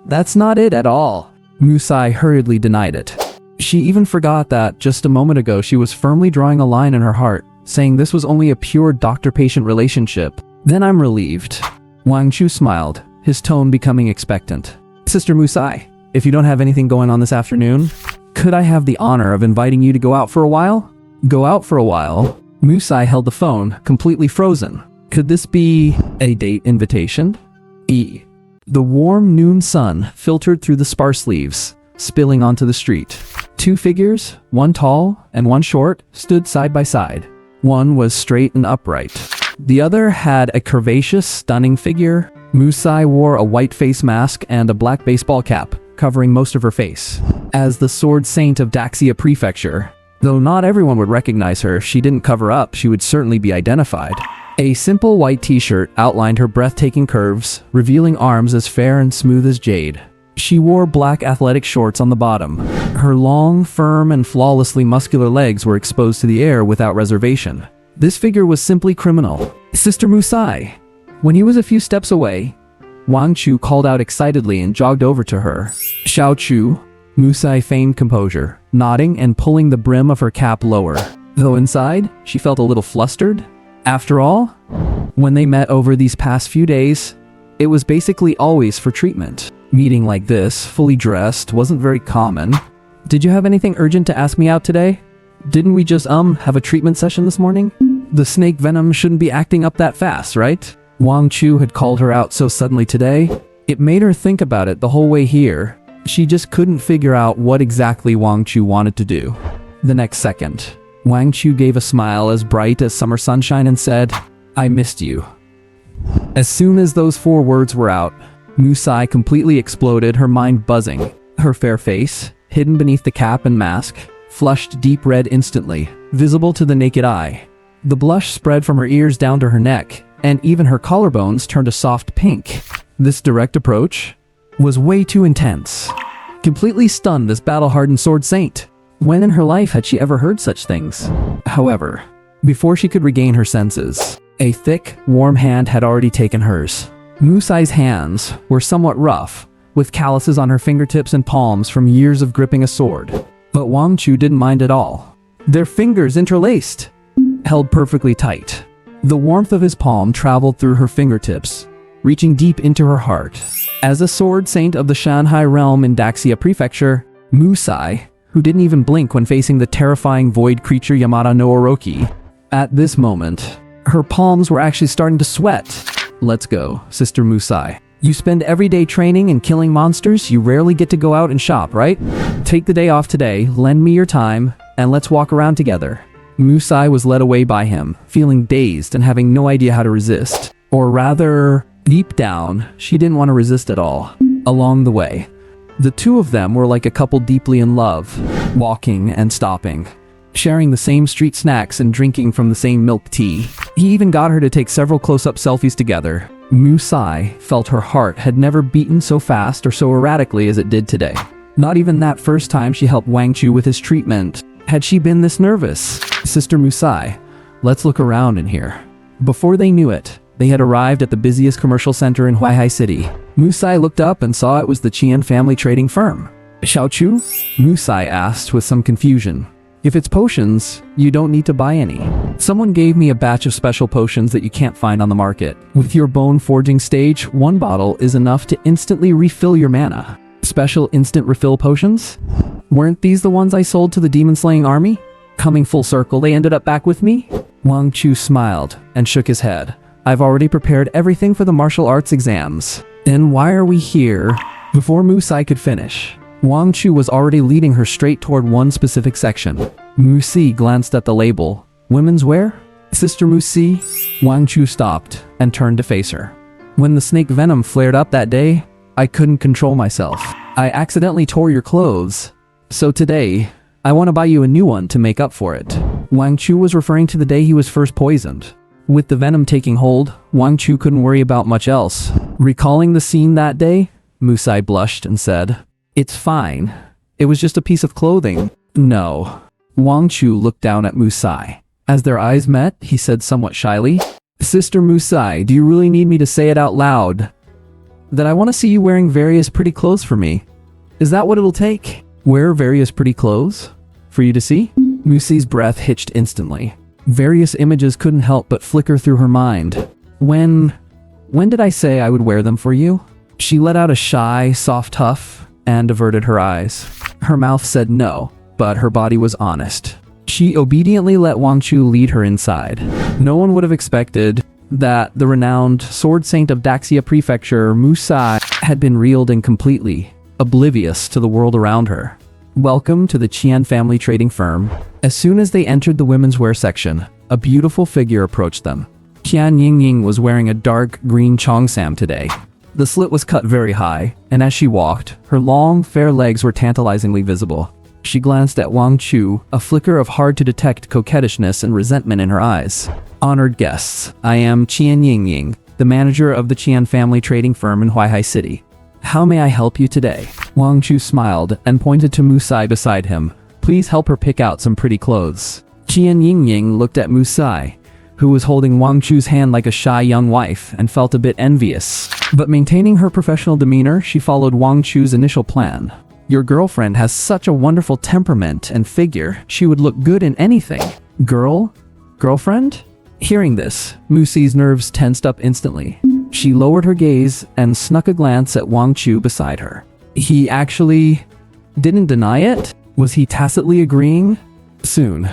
Speaker 1: That's not it at all. Musai hurriedly denied it. She even forgot that just a moment ago she was firmly drawing a line in her heart, saying this was only a pure doctor-patient relationship. Then I'm relieved. Wang Chu smiled, his tone becoming expectant. Sister Musai, if you don't have anything going on this afternoon, could I have the honor of inviting you to go out for a while? Go out for a while? Musai held the phone, completely frozen. Could this be a date invitation? The warm noon sun filtered through the sparse leaves, spilling onto the street. Two figures, one tall and one short, stood side by side. One was straight and upright. The other had a curvaceous, stunning figure. Musai wore a white face mask and a black baseball cap, covering most of her face. As the sword saint of Daxia Prefecture, though not everyone would recognize her if she didn't cover up, she would certainly be identified. A simple white t-shirt outlined her breathtaking curves, revealing arms as fair and smooth as jade. She wore black athletic shorts on the bottom. Her long, firm, and flawlessly muscular legs were exposed to the air without reservation. This figure was simply criminal. Sister Musai. When he was a few steps away, Wang Chu called out excitedly and jogged over to her. Xiao Chu, Musai feigned composure, nodding and pulling the brim of her cap lower. Though inside, she felt a little flustered. After all, when they met over these past few days, it was basically always for treatment. Meeting like this, fully dressed, wasn't very common. Did you have anything urgent to ask me out today? Didn't we just, have a treatment session this morning? The snake venom shouldn't be acting up that fast, right? Wang Chu had called her out so suddenly today. It made her think about it the whole way here. She just couldn't figure out what exactly Wang Chu wanted to do. The next second, Wang Chu gave a smile as bright as summer sunshine and said, "I missed you." As soon as those 4 words were out, Musai completely exploded, her mind buzzing. Her fair face, hidden beneath the cap and mask, flushed deep red instantly, visible to the naked eye. The blush spread from her ears down to her neck, and even her collarbones turned a soft pink. This direct approach was way too intense. Completely stunned this battle-hardened sword saint. When in her life had she ever heard such things? However, before she could regain her senses, a thick, warm hand had already taken hers. Musai's hands were somewhat rough, with calluses on her fingertips and palms from years of gripping a sword. But Wang Chu didn't mind at all. Their fingers interlaced, held perfectly tight. The warmth of his palm traveled through her fingertips, reaching deep into her heart. As a sword saint of the Shanghai realm in Daxia Prefecture, Musai, who didn't even blink when facing the terrifying void creature Yamada no Orochi, at this moment, her palms were actually starting to sweat. Let's go, Sister Musai. You spend every day training and killing monsters, you rarely get to go out and shop, right? Take the day off today, lend me your time, and let's walk around together. Musai was led away by him, feeling dazed and having no idea how to resist. Or rather, deep down, she didn't want to resist at all. Along the way, the two of them were like a couple deeply in love, walking and stopping, sharing the same street snacks and drinking from the same milk tea. He even got her to take several close-up selfies together. Musai felt her heart had never beaten so fast or so erratically as it did today. Not even that first time she helped Wang Chu with his treatment had she been this nervous. Sister Musai, let's look around in here. Before they knew it, they had arrived at the busiest commercial center in Huaihai City. Musai looked up and saw it was the Qian family trading firm. Xiao Chu? Musai asked with some confusion. If it's potions, you don't need to buy any. Someone gave me a batch of special potions that you can't find on the market. With your bone forging stage, 1 bottle is enough to instantly refill your mana. Special instant refill potions? Weren't these the ones I sold to the demon-slaying army? Coming full circle, they ended up back with me? Wang Chu smiled and shook his head. I've already prepared everything for the martial arts exams. Then why are we here? Before Musai could finish, Wang Chu was already leading her straight toward one specific section. Musi glanced at the label. Women's wear? Sister Musi? Wang Chu stopped and turned to face her. When the snake venom flared up that day, I couldn't control myself. I accidentally tore your clothes. So today, I want to buy you a new one to make up for it. Wang Chu was referring to the day he was first poisoned. With the venom taking hold, Wang Chu couldn't worry about much else. Recalling the scene that day, Musai blushed and said, "It's fine. It was just a piece of clothing." No. Wang Chu looked down at Musai. As their eyes met, he said somewhat shyly, "Sister Musai, do you really need me to say it out loud? That I want to see you wearing various pretty clothes for me? Is that what it'll take? Wear various pretty clothes? For you to see?" Musi's breath hitched instantly. Various images couldn't help but flicker through her mind. When did I say I would wear them for you? She let out a shy, soft huff and averted her eyes. Her mouth said no, but her body was honest. She obediently let Wang Chu lead her inside. No one would have expected that the renowned sword saint of Daxia Prefecture, Musai, had been reeled in completely, oblivious to the world around her. Welcome to the Qian family trading firm. As soon as they entered the women's wear section, a beautiful figure approached them. Qian Yingying was wearing a dark green cheongsam today. The slit was cut very high, and as she walked, her long, fair legs were tantalizingly visible. She glanced at Wang Chu, a flicker of hard-to-detect coquettishness and resentment in her eyes. Honored guests, I am Qian Yingying, the manager of the Qian family trading firm in Huaihai City. How may I help you today? Wang Chu smiled and pointed to Musai beside him. Please help her pick out some pretty clothes. Qian Yingying looked at Musai, who was holding Wang Chu's hand like a shy young wife, and felt a bit envious. But maintaining her professional demeanor, she followed Wang Chu's initial plan. Your girlfriend has such a wonderful temperament and figure. She would look good in anything. Girlfriend? Hearing this, Musai's nerves tensed up instantly. She lowered her gaze and snuck a glance at Wang Chu beside her. He actually didn't deny it? Was he tacitly agreeing? Soon,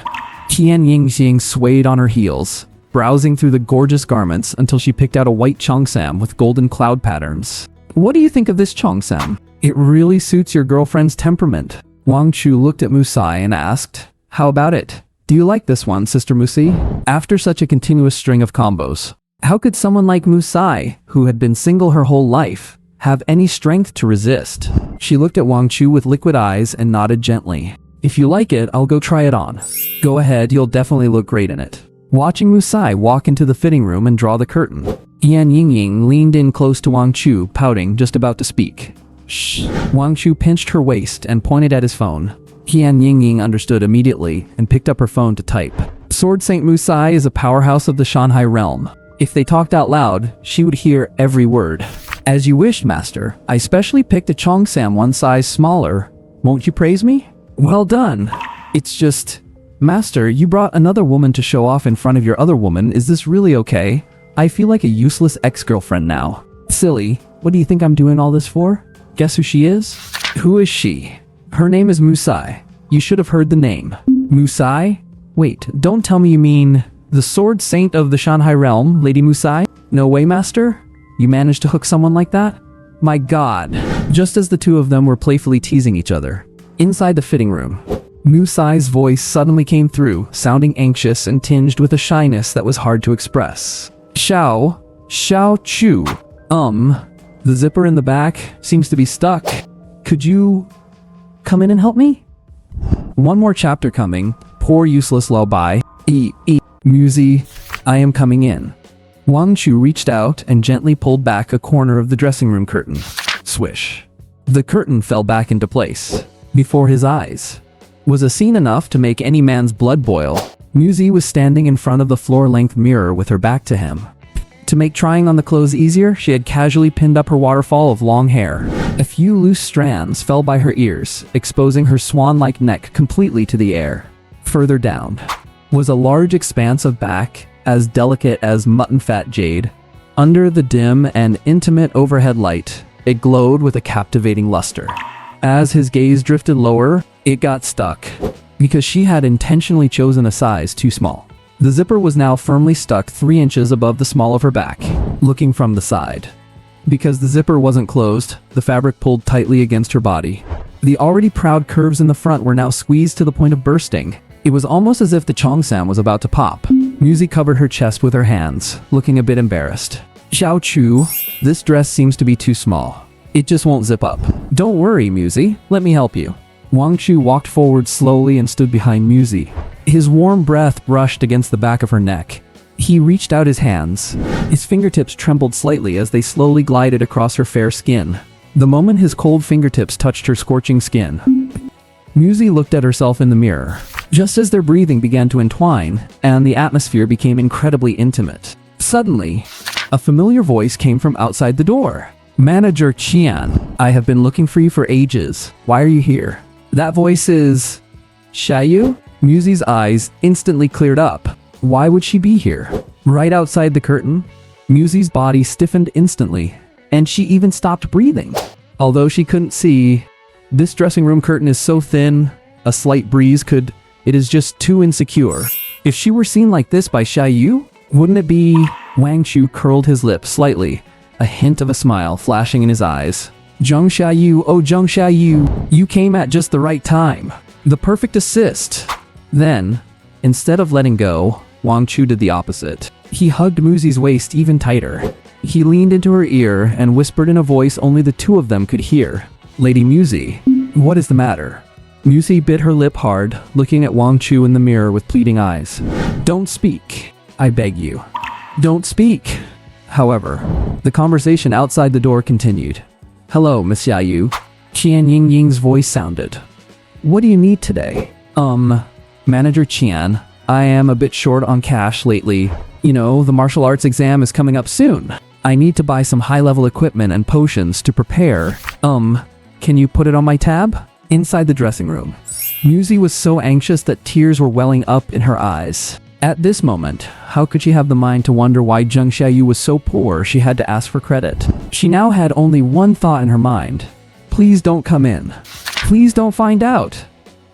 Speaker 1: Qian Yingying swayed on her heels, browsing through the gorgeous garments until she picked out a white cheongsam with golden cloud patterns. What do you think of this cheongsam? It really suits your girlfriend's temperament. Wang Chu looked at Musai and asked, How about it? Do you like this one, Sister Musai? After such a continuous string of combos, how could someone like Musai, who had been single her whole life, have any strength to resist? She looked at Wang Chu with liquid eyes and nodded gently. If you like it, I'll go try it on. Go ahead, you'll definitely look great in it. Watching Musai walk into the fitting room and draw the curtain, Qian Yingying leaned in close to Wang Chu, pouting, just about to speak. Shh. Wang Chu pinched her waist and pointed at his phone. Qian Yingying understood immediately and picked up her phone to type. Sword Saint Musai is a powerhouse of the Shanghai realm. If they talked out loud, she would hear every word. As you wished, master. I specially picked a cheongsam one size smaller. Won't you praise me? Well done. It's just... Master, you brought another woman to show off in front of your other woman. Is this really okay? I feel like a useless ex-girlfriend now. Silly. What do you think I'm doing all this for? Guess who she is? Who is she? Her name is Musai. You should have heard the name. Musai? Wait, don't tell me you mean the Sword Saint of the Shanghai realm, Lady Musai? No way, master? You managed to hook someone like that? My god. Just as the two of them were playfully teasing each other, inside the fitting room, Musai's voice suddenly came through, sounding anxious and tinged with a shyness that was hard to express. Xiao Chu. The zipper in the back seems to be stuck. Could you come in and help me? One more chapter coming. Poor useless lullaby. Musy, I am coming in. Wang Chu reached out and gently pulled back a corner of the dressing room curtain. Swish. The curtain fell back into place. Before his eyes was a scene enough to make any man's blood boil. Musy was standing in front of the floor-length mirror with her back to him. To make trying on the clothes easier, she had casually pinned up her waterfall of long hair. A few loose strands fell by her ears, exposing her swan-like neck completely to the air. Further down was a large expanse of back, as delicate as mutton fat jade. Under the dim and intimate overhead light, it glowed with a captivating luster. As his gaze drifted lower, it got stuck, because she had intentionally chosen a size too small. The zipper was now firmly stuck 3 inches above the small of her back. Looking from the side, because the zipper wasn't closed, the fabric pulled tightly against her body. The already proud curves in the front were now squeezed to the point of bursting. It was almost as if the cheongsam was about to pop. Musy covered her chest with her hands, looking a bit embarrassed. Xiao Chu, this dress seems to be too small. It just won't zip up. Don't worry, Musy. Let me help you. Wang Chu walked forward slowly and stood behind Musy. His warm breath brushed against the back of her neck. He reached out his hands. His fingertips trembled slightly as they slowly glided across her fair skin. The moment his cold fingertips touched her scorching skin, Musy looked at herself in the mirror. Just as their breathing began to entwine, and the atmosphere became incredibly intimate, suddenly, a familiar voice came from outside the door. Manager Qian, I have been looking for you for ages. Why are you here? That voice is... Xiaoyu? Musy's eyes instantly cleared up. Why would she be here? Right outside the curtain? Musy's body stiffened instantly, and she even stopped breathing. Although she couldn't see, this dressing room curtain is so thin, a slight breeze could... It is just too insecure. If she were seen like this by Xiaoyu, wouldn't it be... Wang Chu curled his lips slightly, a hint of a smile flashing in his eyes. Zheng Xiaoyu, oh Zheng Xiaoyu, you came at just the right time. The perfect assist. Then, instead of letting go, Wang Chu did the opposite. He hugged Muzi's waist even tighter. He leaned into her ear and whispered in a voice only the two of them could hear. "Lady Muzi, what is the matter?" Muzi bit her lip hard, looking at Wang Chu in the mirror with pleading eyes. "Don't speak, I beg you. Don't speak." However, the conversation outside the door continued. "Hello, Miss Xiaoyu." Qian Yingying's voice sounded. "What do you need today?" Manager Qian, I am a bit short on cash lately. You know, the martial arts exam is coming up soon. I need to buy some high-level equipment and potions to prepare. Can you put it on my tab?" Inside the dressing room, Muzi was so anxious that tears were welling up in her eyes. At this moment, how could she have the mind to wonder why Zheng Xiaoyu was so poor she had to ask for credit? She now had only one thought in her mind. Please don't come in. Please don't find out.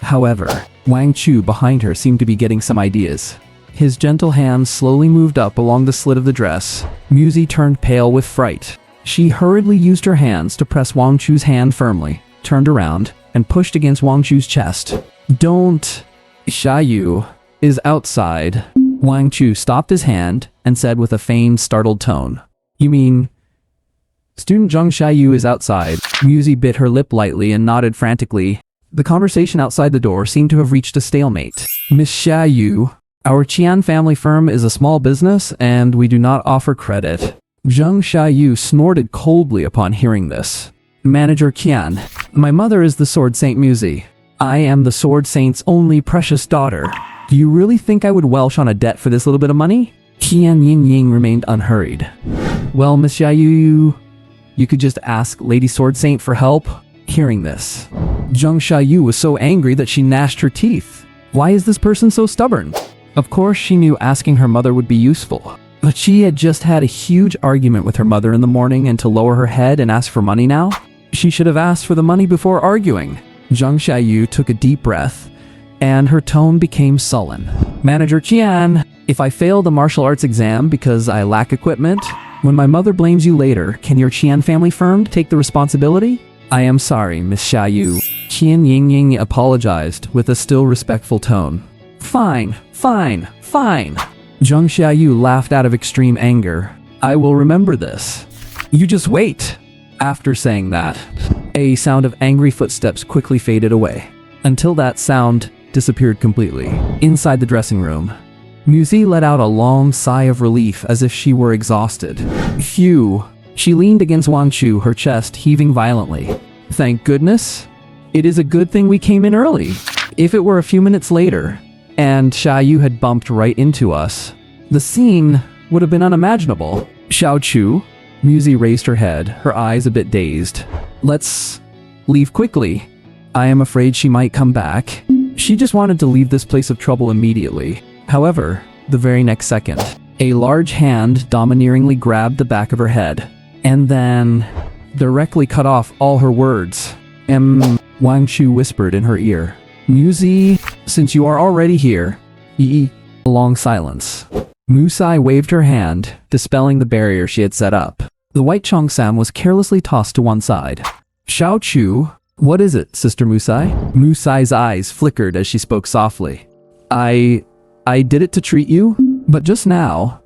Speaker 1: However, Wang Chu behind her seemed to be getting some ideas. His gentle hands slowly moved up along the slit of the dress. Muzi turned pale with fright. She hurriedly used her hands to press Wang Chu's hand firmly, turned around, and pushed against Wang Chu's chest. "Don't. Xiaoyu is outside." Wang Chu stopped his hand and said with a feigned, startled tone. "You mean student Zheng Xiaoyu is outside?" Muzi bit her lip lightly and nodded frantically. The conversation outside the door seemed to have reached a stalemate. "Miss Xiaoyu, our Qian family firm is a small business and we do not offer credit." Zheng Xiaoyu snorted coldly upon hearing this. "Manager Qian, my mother is the Sword Saint Muzi. I am the Sword Saint's only precious daughter. Do you really think I would welch on a debt for this little bit of money?" Qian Yingying remained unhurried. "Well, Miss Xiaoyu, you could just ask Lady Sword Saint for help." Hearing this, Zheng Xiaoyu was so angry that she gnashed her teeth. Why is this person so stubborn? Of course she knew asking her mother would be useful, but she had just had a huge argument with her mother in the morning, and to lower her head and ask for money now? She should have asked for the money before arguing. Zheng Xiaoyu took a deep breath, and her tone became sullen. "Manager Qian, if I fail the martial arts exam because I lack equipment, when my mother blames you later, can your Qian family firm take the responsibility?" "I am sorry, Miss Xiaoyu." Qian Yingying apologized with a still respectful tone. Fine. Zheng Xiaoyu laughed out of extreme anger. "I will remember this. You just wait." After saying that, a sound of angry footsteps quickly faded away, until that sound disappeared completely. Inside the dressing room, Muzi let out a long sigh of relief as if she were exhausted. Phew. She leaned against Wang Chu, her chest heaving violently. "Thank goodness. It is a good thing we came in early. If it were a few minutes later, and Xiaoyu had bumped right into us, the scene would have been unimaginable." "Xiao Chu?" Muzi raised her head, her eyes a bit dazed. "Let's leave quickly. I am afraid she might come back." She just wanted to leave this place of trouble immediately. However, the very next second, a large hand domineeringly grabbed the back of her head, and then directly cut off all her words. Wang Chu whispered in her ear. "Muzi, since you are already here." A long silence. Musai waved her hand, dispelling the barrier she had set up. The white cheongsam was carelessly tossed to one side. "Xiao Chu, what is it, Sister Musai?" Musai's eyes flickered as she spoke softly. I did it to treat you, but just now,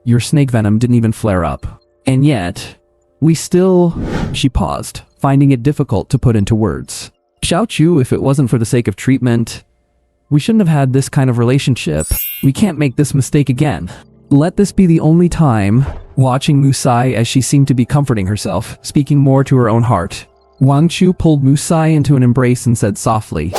Speaker 1: your snake venom didn't even flare up. And yet, She paused, finding it difficult to put into words. "Xiao Chu, if it wasn't for the sake of treatment, we shouldn't have had this kind of relationship. We can't make this mistake again. Let this be the only time." Watching Musai as she seemed to be comforting herself, speaking more to her own heart, Wang Chu pulled Musai into an embrace and said softly,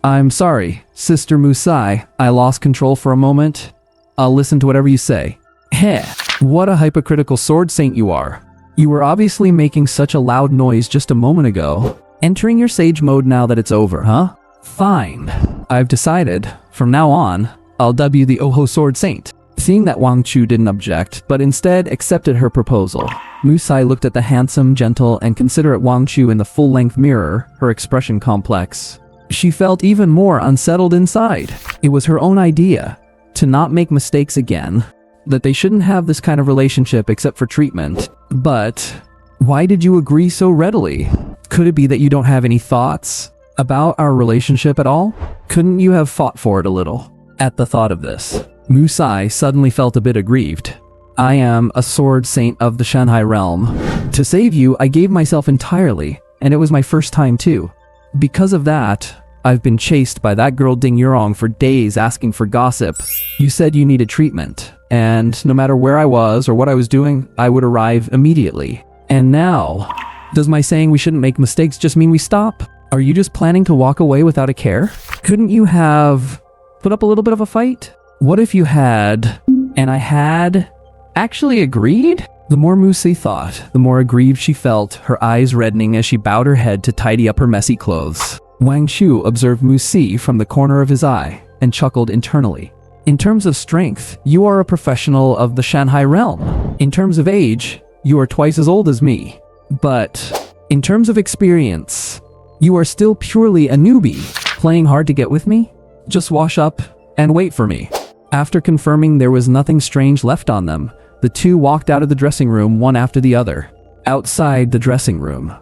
Speaker 1: "I'm sorry, Sister Musai. I lost control for a moment. I'll listen to whatever you say." "Heh, what a hypocritical sword saint you are. You were obviously making such a loud noise just a moment ago. Entering your sage mode now that it's over, huh? Fine. I've decided, from now on, I'll dub you the Oho Sword Saint." Seeing that Wang Chu didn't object, but instead accepted her proposal, Musai looked at the handsome, gentle, and considerate Wang Chu in the full-length mirror, her expression complex. She felt even more unsettled inside. It was her own idea, to not make mistakes again, that they shouldn't have this kind of relationship except for treatment. But why did you agree so readily? Could it be that you don't have any thoughts about our relationship at all? Couldn't you have fought for it a little? At the thought of this, Musai suddenly felt a bit aggrieved. I am a sword saint of the Shanghai realm. To save you, I gave myself entirely, and it was my first time too. Because of that, I've been chased by that girl Ding Yurong for days asking for gossip. You said you needed treatment, and no matter where I was or what I was doing, I would arrive immediately. And now, does my saying we shouldn't make mistakes just mean we stop? Are you just planning to walk away without a care? Couldn't you have put up a little bit of a fight? What if you had, and I had, actually agreed? The more Musi thought, the more aggrieved she felt, her eyes reddening as she bowed her head to tidy up her messy clothes. Wang Chu observed Musi from the corner of his eye and chuckled internally. In terms of strength, you are a professional of the Shanghai realm. In terms of age, you are twice as old as me. But in terms of experience, you are still purely a newbie. Playing hard to get with me? Just wash up and wait for me. After confirming there was nothing strange left on them, the two walked out of the dressing room one after the other. Outside the dressing room,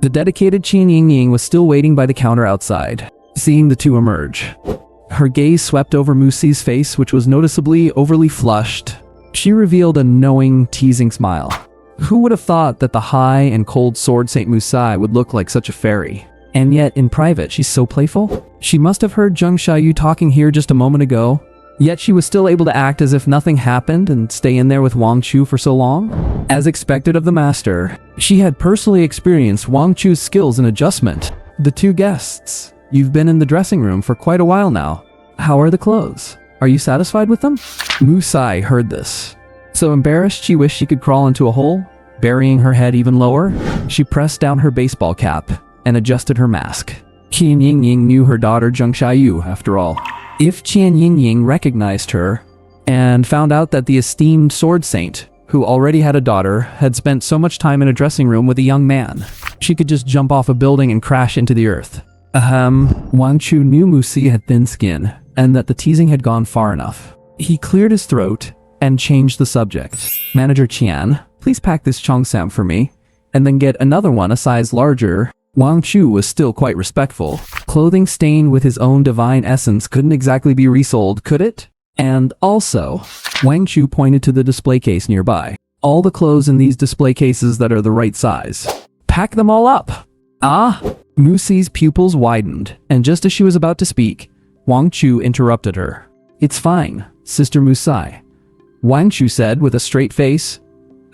Speaker 1: the dedicated Qian Yingying was still waiting by the counter outside. Seeing the two emerge, her gaze swept over Musi's face, which was noticeably overly flushed. She revealed a knowing, teasing smile. Who would have thought that the high and cold sword Saint Musai would look like such a fairy? And yet, in private, she's so playful. She must have heard Zheng Xiaoyu talking here just a moment ago. Yet she was still able to act as if nothing happened and stay in there with Wang Chu for so long. As expected of the master, she had personally experienced Wang Chu's skills in adjustment. The two guests, you've been in the dressing room for quite a while now. How are the clothes? Are you satisfied with them? Musai heard this. So embarrassed she wished she could crawl into a hole, burying her head even lower. She pressed down her baseball cap and adjusted her mask. Qian Yingying knew her daughter Zheng Xiaoyu, after all. If Qian Yingying recognized her and found out that the esteemed sword saint, who already had a daughter, had spent so much time in a dressing room with a young man, she could just jump off a building and crash into the earth. Wang Chu knew Musi had thin skin and that the teasing had gone far enough. He cleared his throat and changed the subject. Manager Qian, please pack this Chongsam for me, and then get another one a size larger. Wang Chu was still quite respectful. Clothing stained with his own divine essence couldn't exactly be resold, could it? And also, Wang Chu pointed to the display case nearby. All the clothes in these display cases that are the right size. Pack them all up. Musi's pupils widened, and just as she was about to speak, Wang Chu interrupted her. It's fine, Sister Musai. Wang Chu said with a straight face.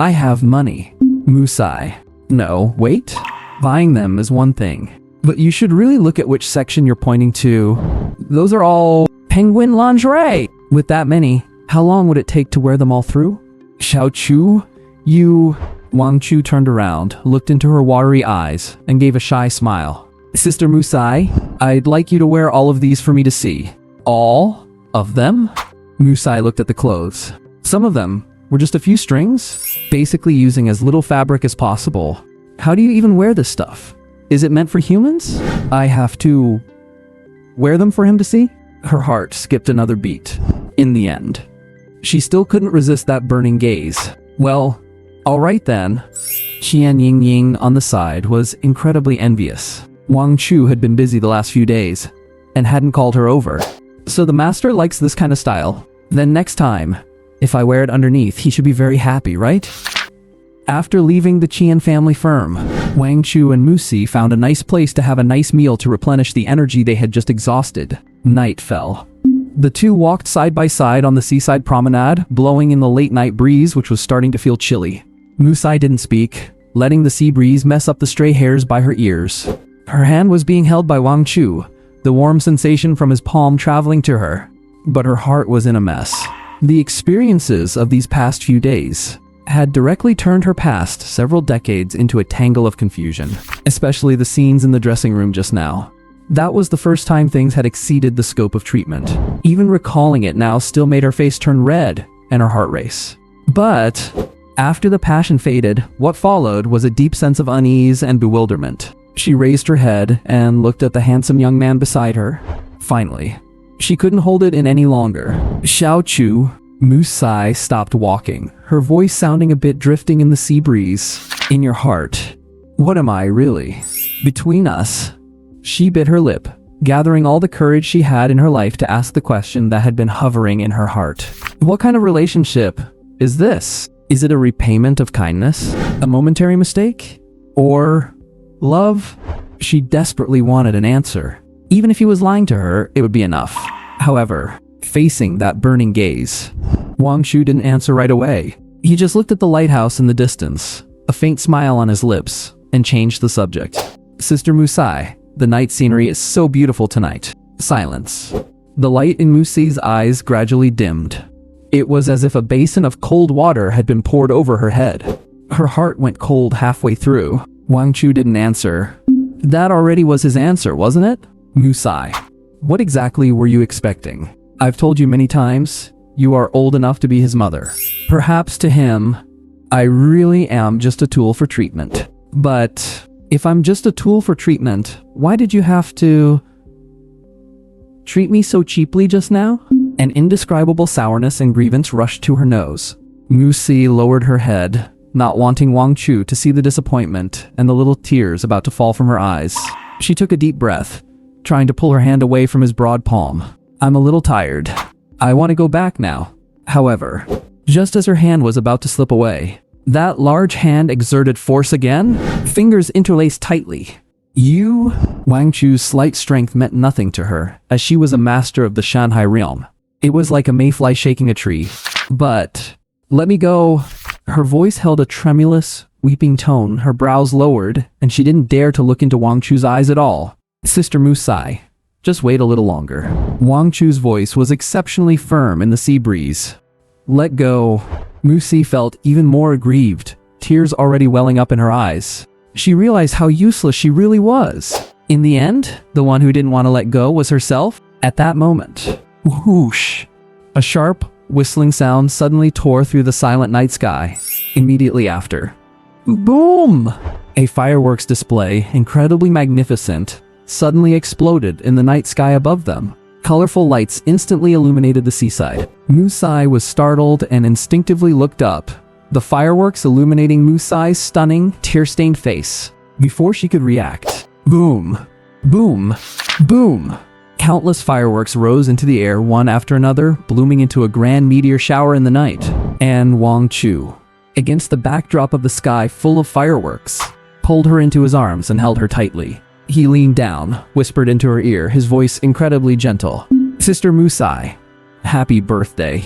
Speaker 1: I have money. Musai. No, wait. Buying them is one thing, but you should really look at which section you're pointing to. Those are all penguin lingerie. With that many, how long would it take to wear them all through? Xiao Chu, you... Wang Chu turned around, looked into her watery eyes, and gave a shy smile. Sister Musai, I'd like you to wear all of these for me to see. All of them? Musai looked at the clothes. Some of them were just a few strings, basically using as little fabric as possible. How do you even wear this stuff? Is it meant for humans? I have to wear them for him to see? Her heart skipped another beat. In the end, she still couldn't resist that burning gaze. Well, all right then. Qian Yingying on the side was incredibly envious. Wang Chu had been busy the last few days and hadn't called her over. So the master likes this kind of style. Then next time, if I wear it underneath, he should be very happy, right? After leaving the Qian family firm, Wang Chu and Musi found a nice place to have a nice meal to replenish the energy they had just exhausted. Night fell. The two walked side by side on the seaside promenade, blowing in the late night breeze, which was starting to feel chilly. Musai didn't speak, letting the sea breeze mess up the stray hairs by her ears. Her hand was being held by Wang Chu, the warm sensation from his palm traveling to her. But her heart was in a mess. The experiences of these past few days had directly turned her past several decades into a tangle of confusion, especially the scenes in the dressing room just now. That was the first time things had exceeded the scope of treatment. Even recalling it now still made her face turn red and her heart race. But after the passion faded, what followed was a deep sense of unease and bewilderment. She raised her head and looked at the handsome young man beside her. Finally, she couldn't hold it in any longer. Xiao Chu, Musai stopped walking, her voice sounding a bit drifting in the sea breeze. In your heart, what am I really? Between us? She bit her lip, gathering all the courage she had in her life to ask the question that had been hovering in her heart. What kind of relationship is this? Is it a repayment of kindness? A momentary mistake? Or love? She desperately wanted an answer. Even if he was lying to her, it would be enough. However, facing that burning gaze, Wang Chu didn't answer right away. He just looked at the lighthouse in the distance, a faint smile on his lips, and changed the subject. Sister Musai, the night scenery is so beautiful tonight. Silence. The light in Musi's eyes gradually dimmed. It was as if a basin of cold water had been poured over her head. Her heart went cold halfway through. Wang Chu didn't answer. That already was his answer, wasn't it? Musai, what exactly were you expecting? I've told you many times, you are old enough to be his mother. Perhaps to him, I really am just a tool for treatment. But if I'm just a tool for treatment, why did you have to treat me so cheaply just now? An indescribable sourness and grievance rushed to her nose. Musi lowered her head, not wanting Wang Chu to see the disappointment and the little tears about to fall from her eyes. She took a deep breath, trying to pull her hand away from his broad palm. I'm a little tired. I want to go back now. However, just as her hand was about to slip away, that large hand exerted force again, fingers interlaced tightly. Wang Chu's slight strength meant nothing to her, as she was a master of the Shanghai realm. It was like a mayfly shaking a tree. But, let me go. Her voice held a tremulous, weeping tone, her brows lowered, and she didn't dare to look into Wang Chu's eyes at all. Sister Musai, just wait a little longer. Wang Chu's voice was exceptionally firm in the sea breeze. Let go. Musi felt even more aggrieved, tears already welling up in her eyes. She realized how useless she really was. In the end, the one who didn't want to let go was herself. At that moment, whoosh! A sharp, whistling sound suddenly tore through the silent night sky. Immediately after, boom! A fireworks display, incredibly magnificent, suddenly exploded in the night sky above them. Colorful lights instantly illuminated the seaside. Musai was startled and instinctively looked up, the fireworks illuminating Musai's stunning, tear-stained face. Before she could react, boom, boom, boom! Countless fireworks rose into the air one after another, blooming into a grand meteor shower in the night. And Wang Chu, against the backdrop of the sky full of fireworks, pulled her into his arms and held her tightly. He leaned down, whispered into her ear, his voice incredibly gentle. Sister Musai, happy birthday.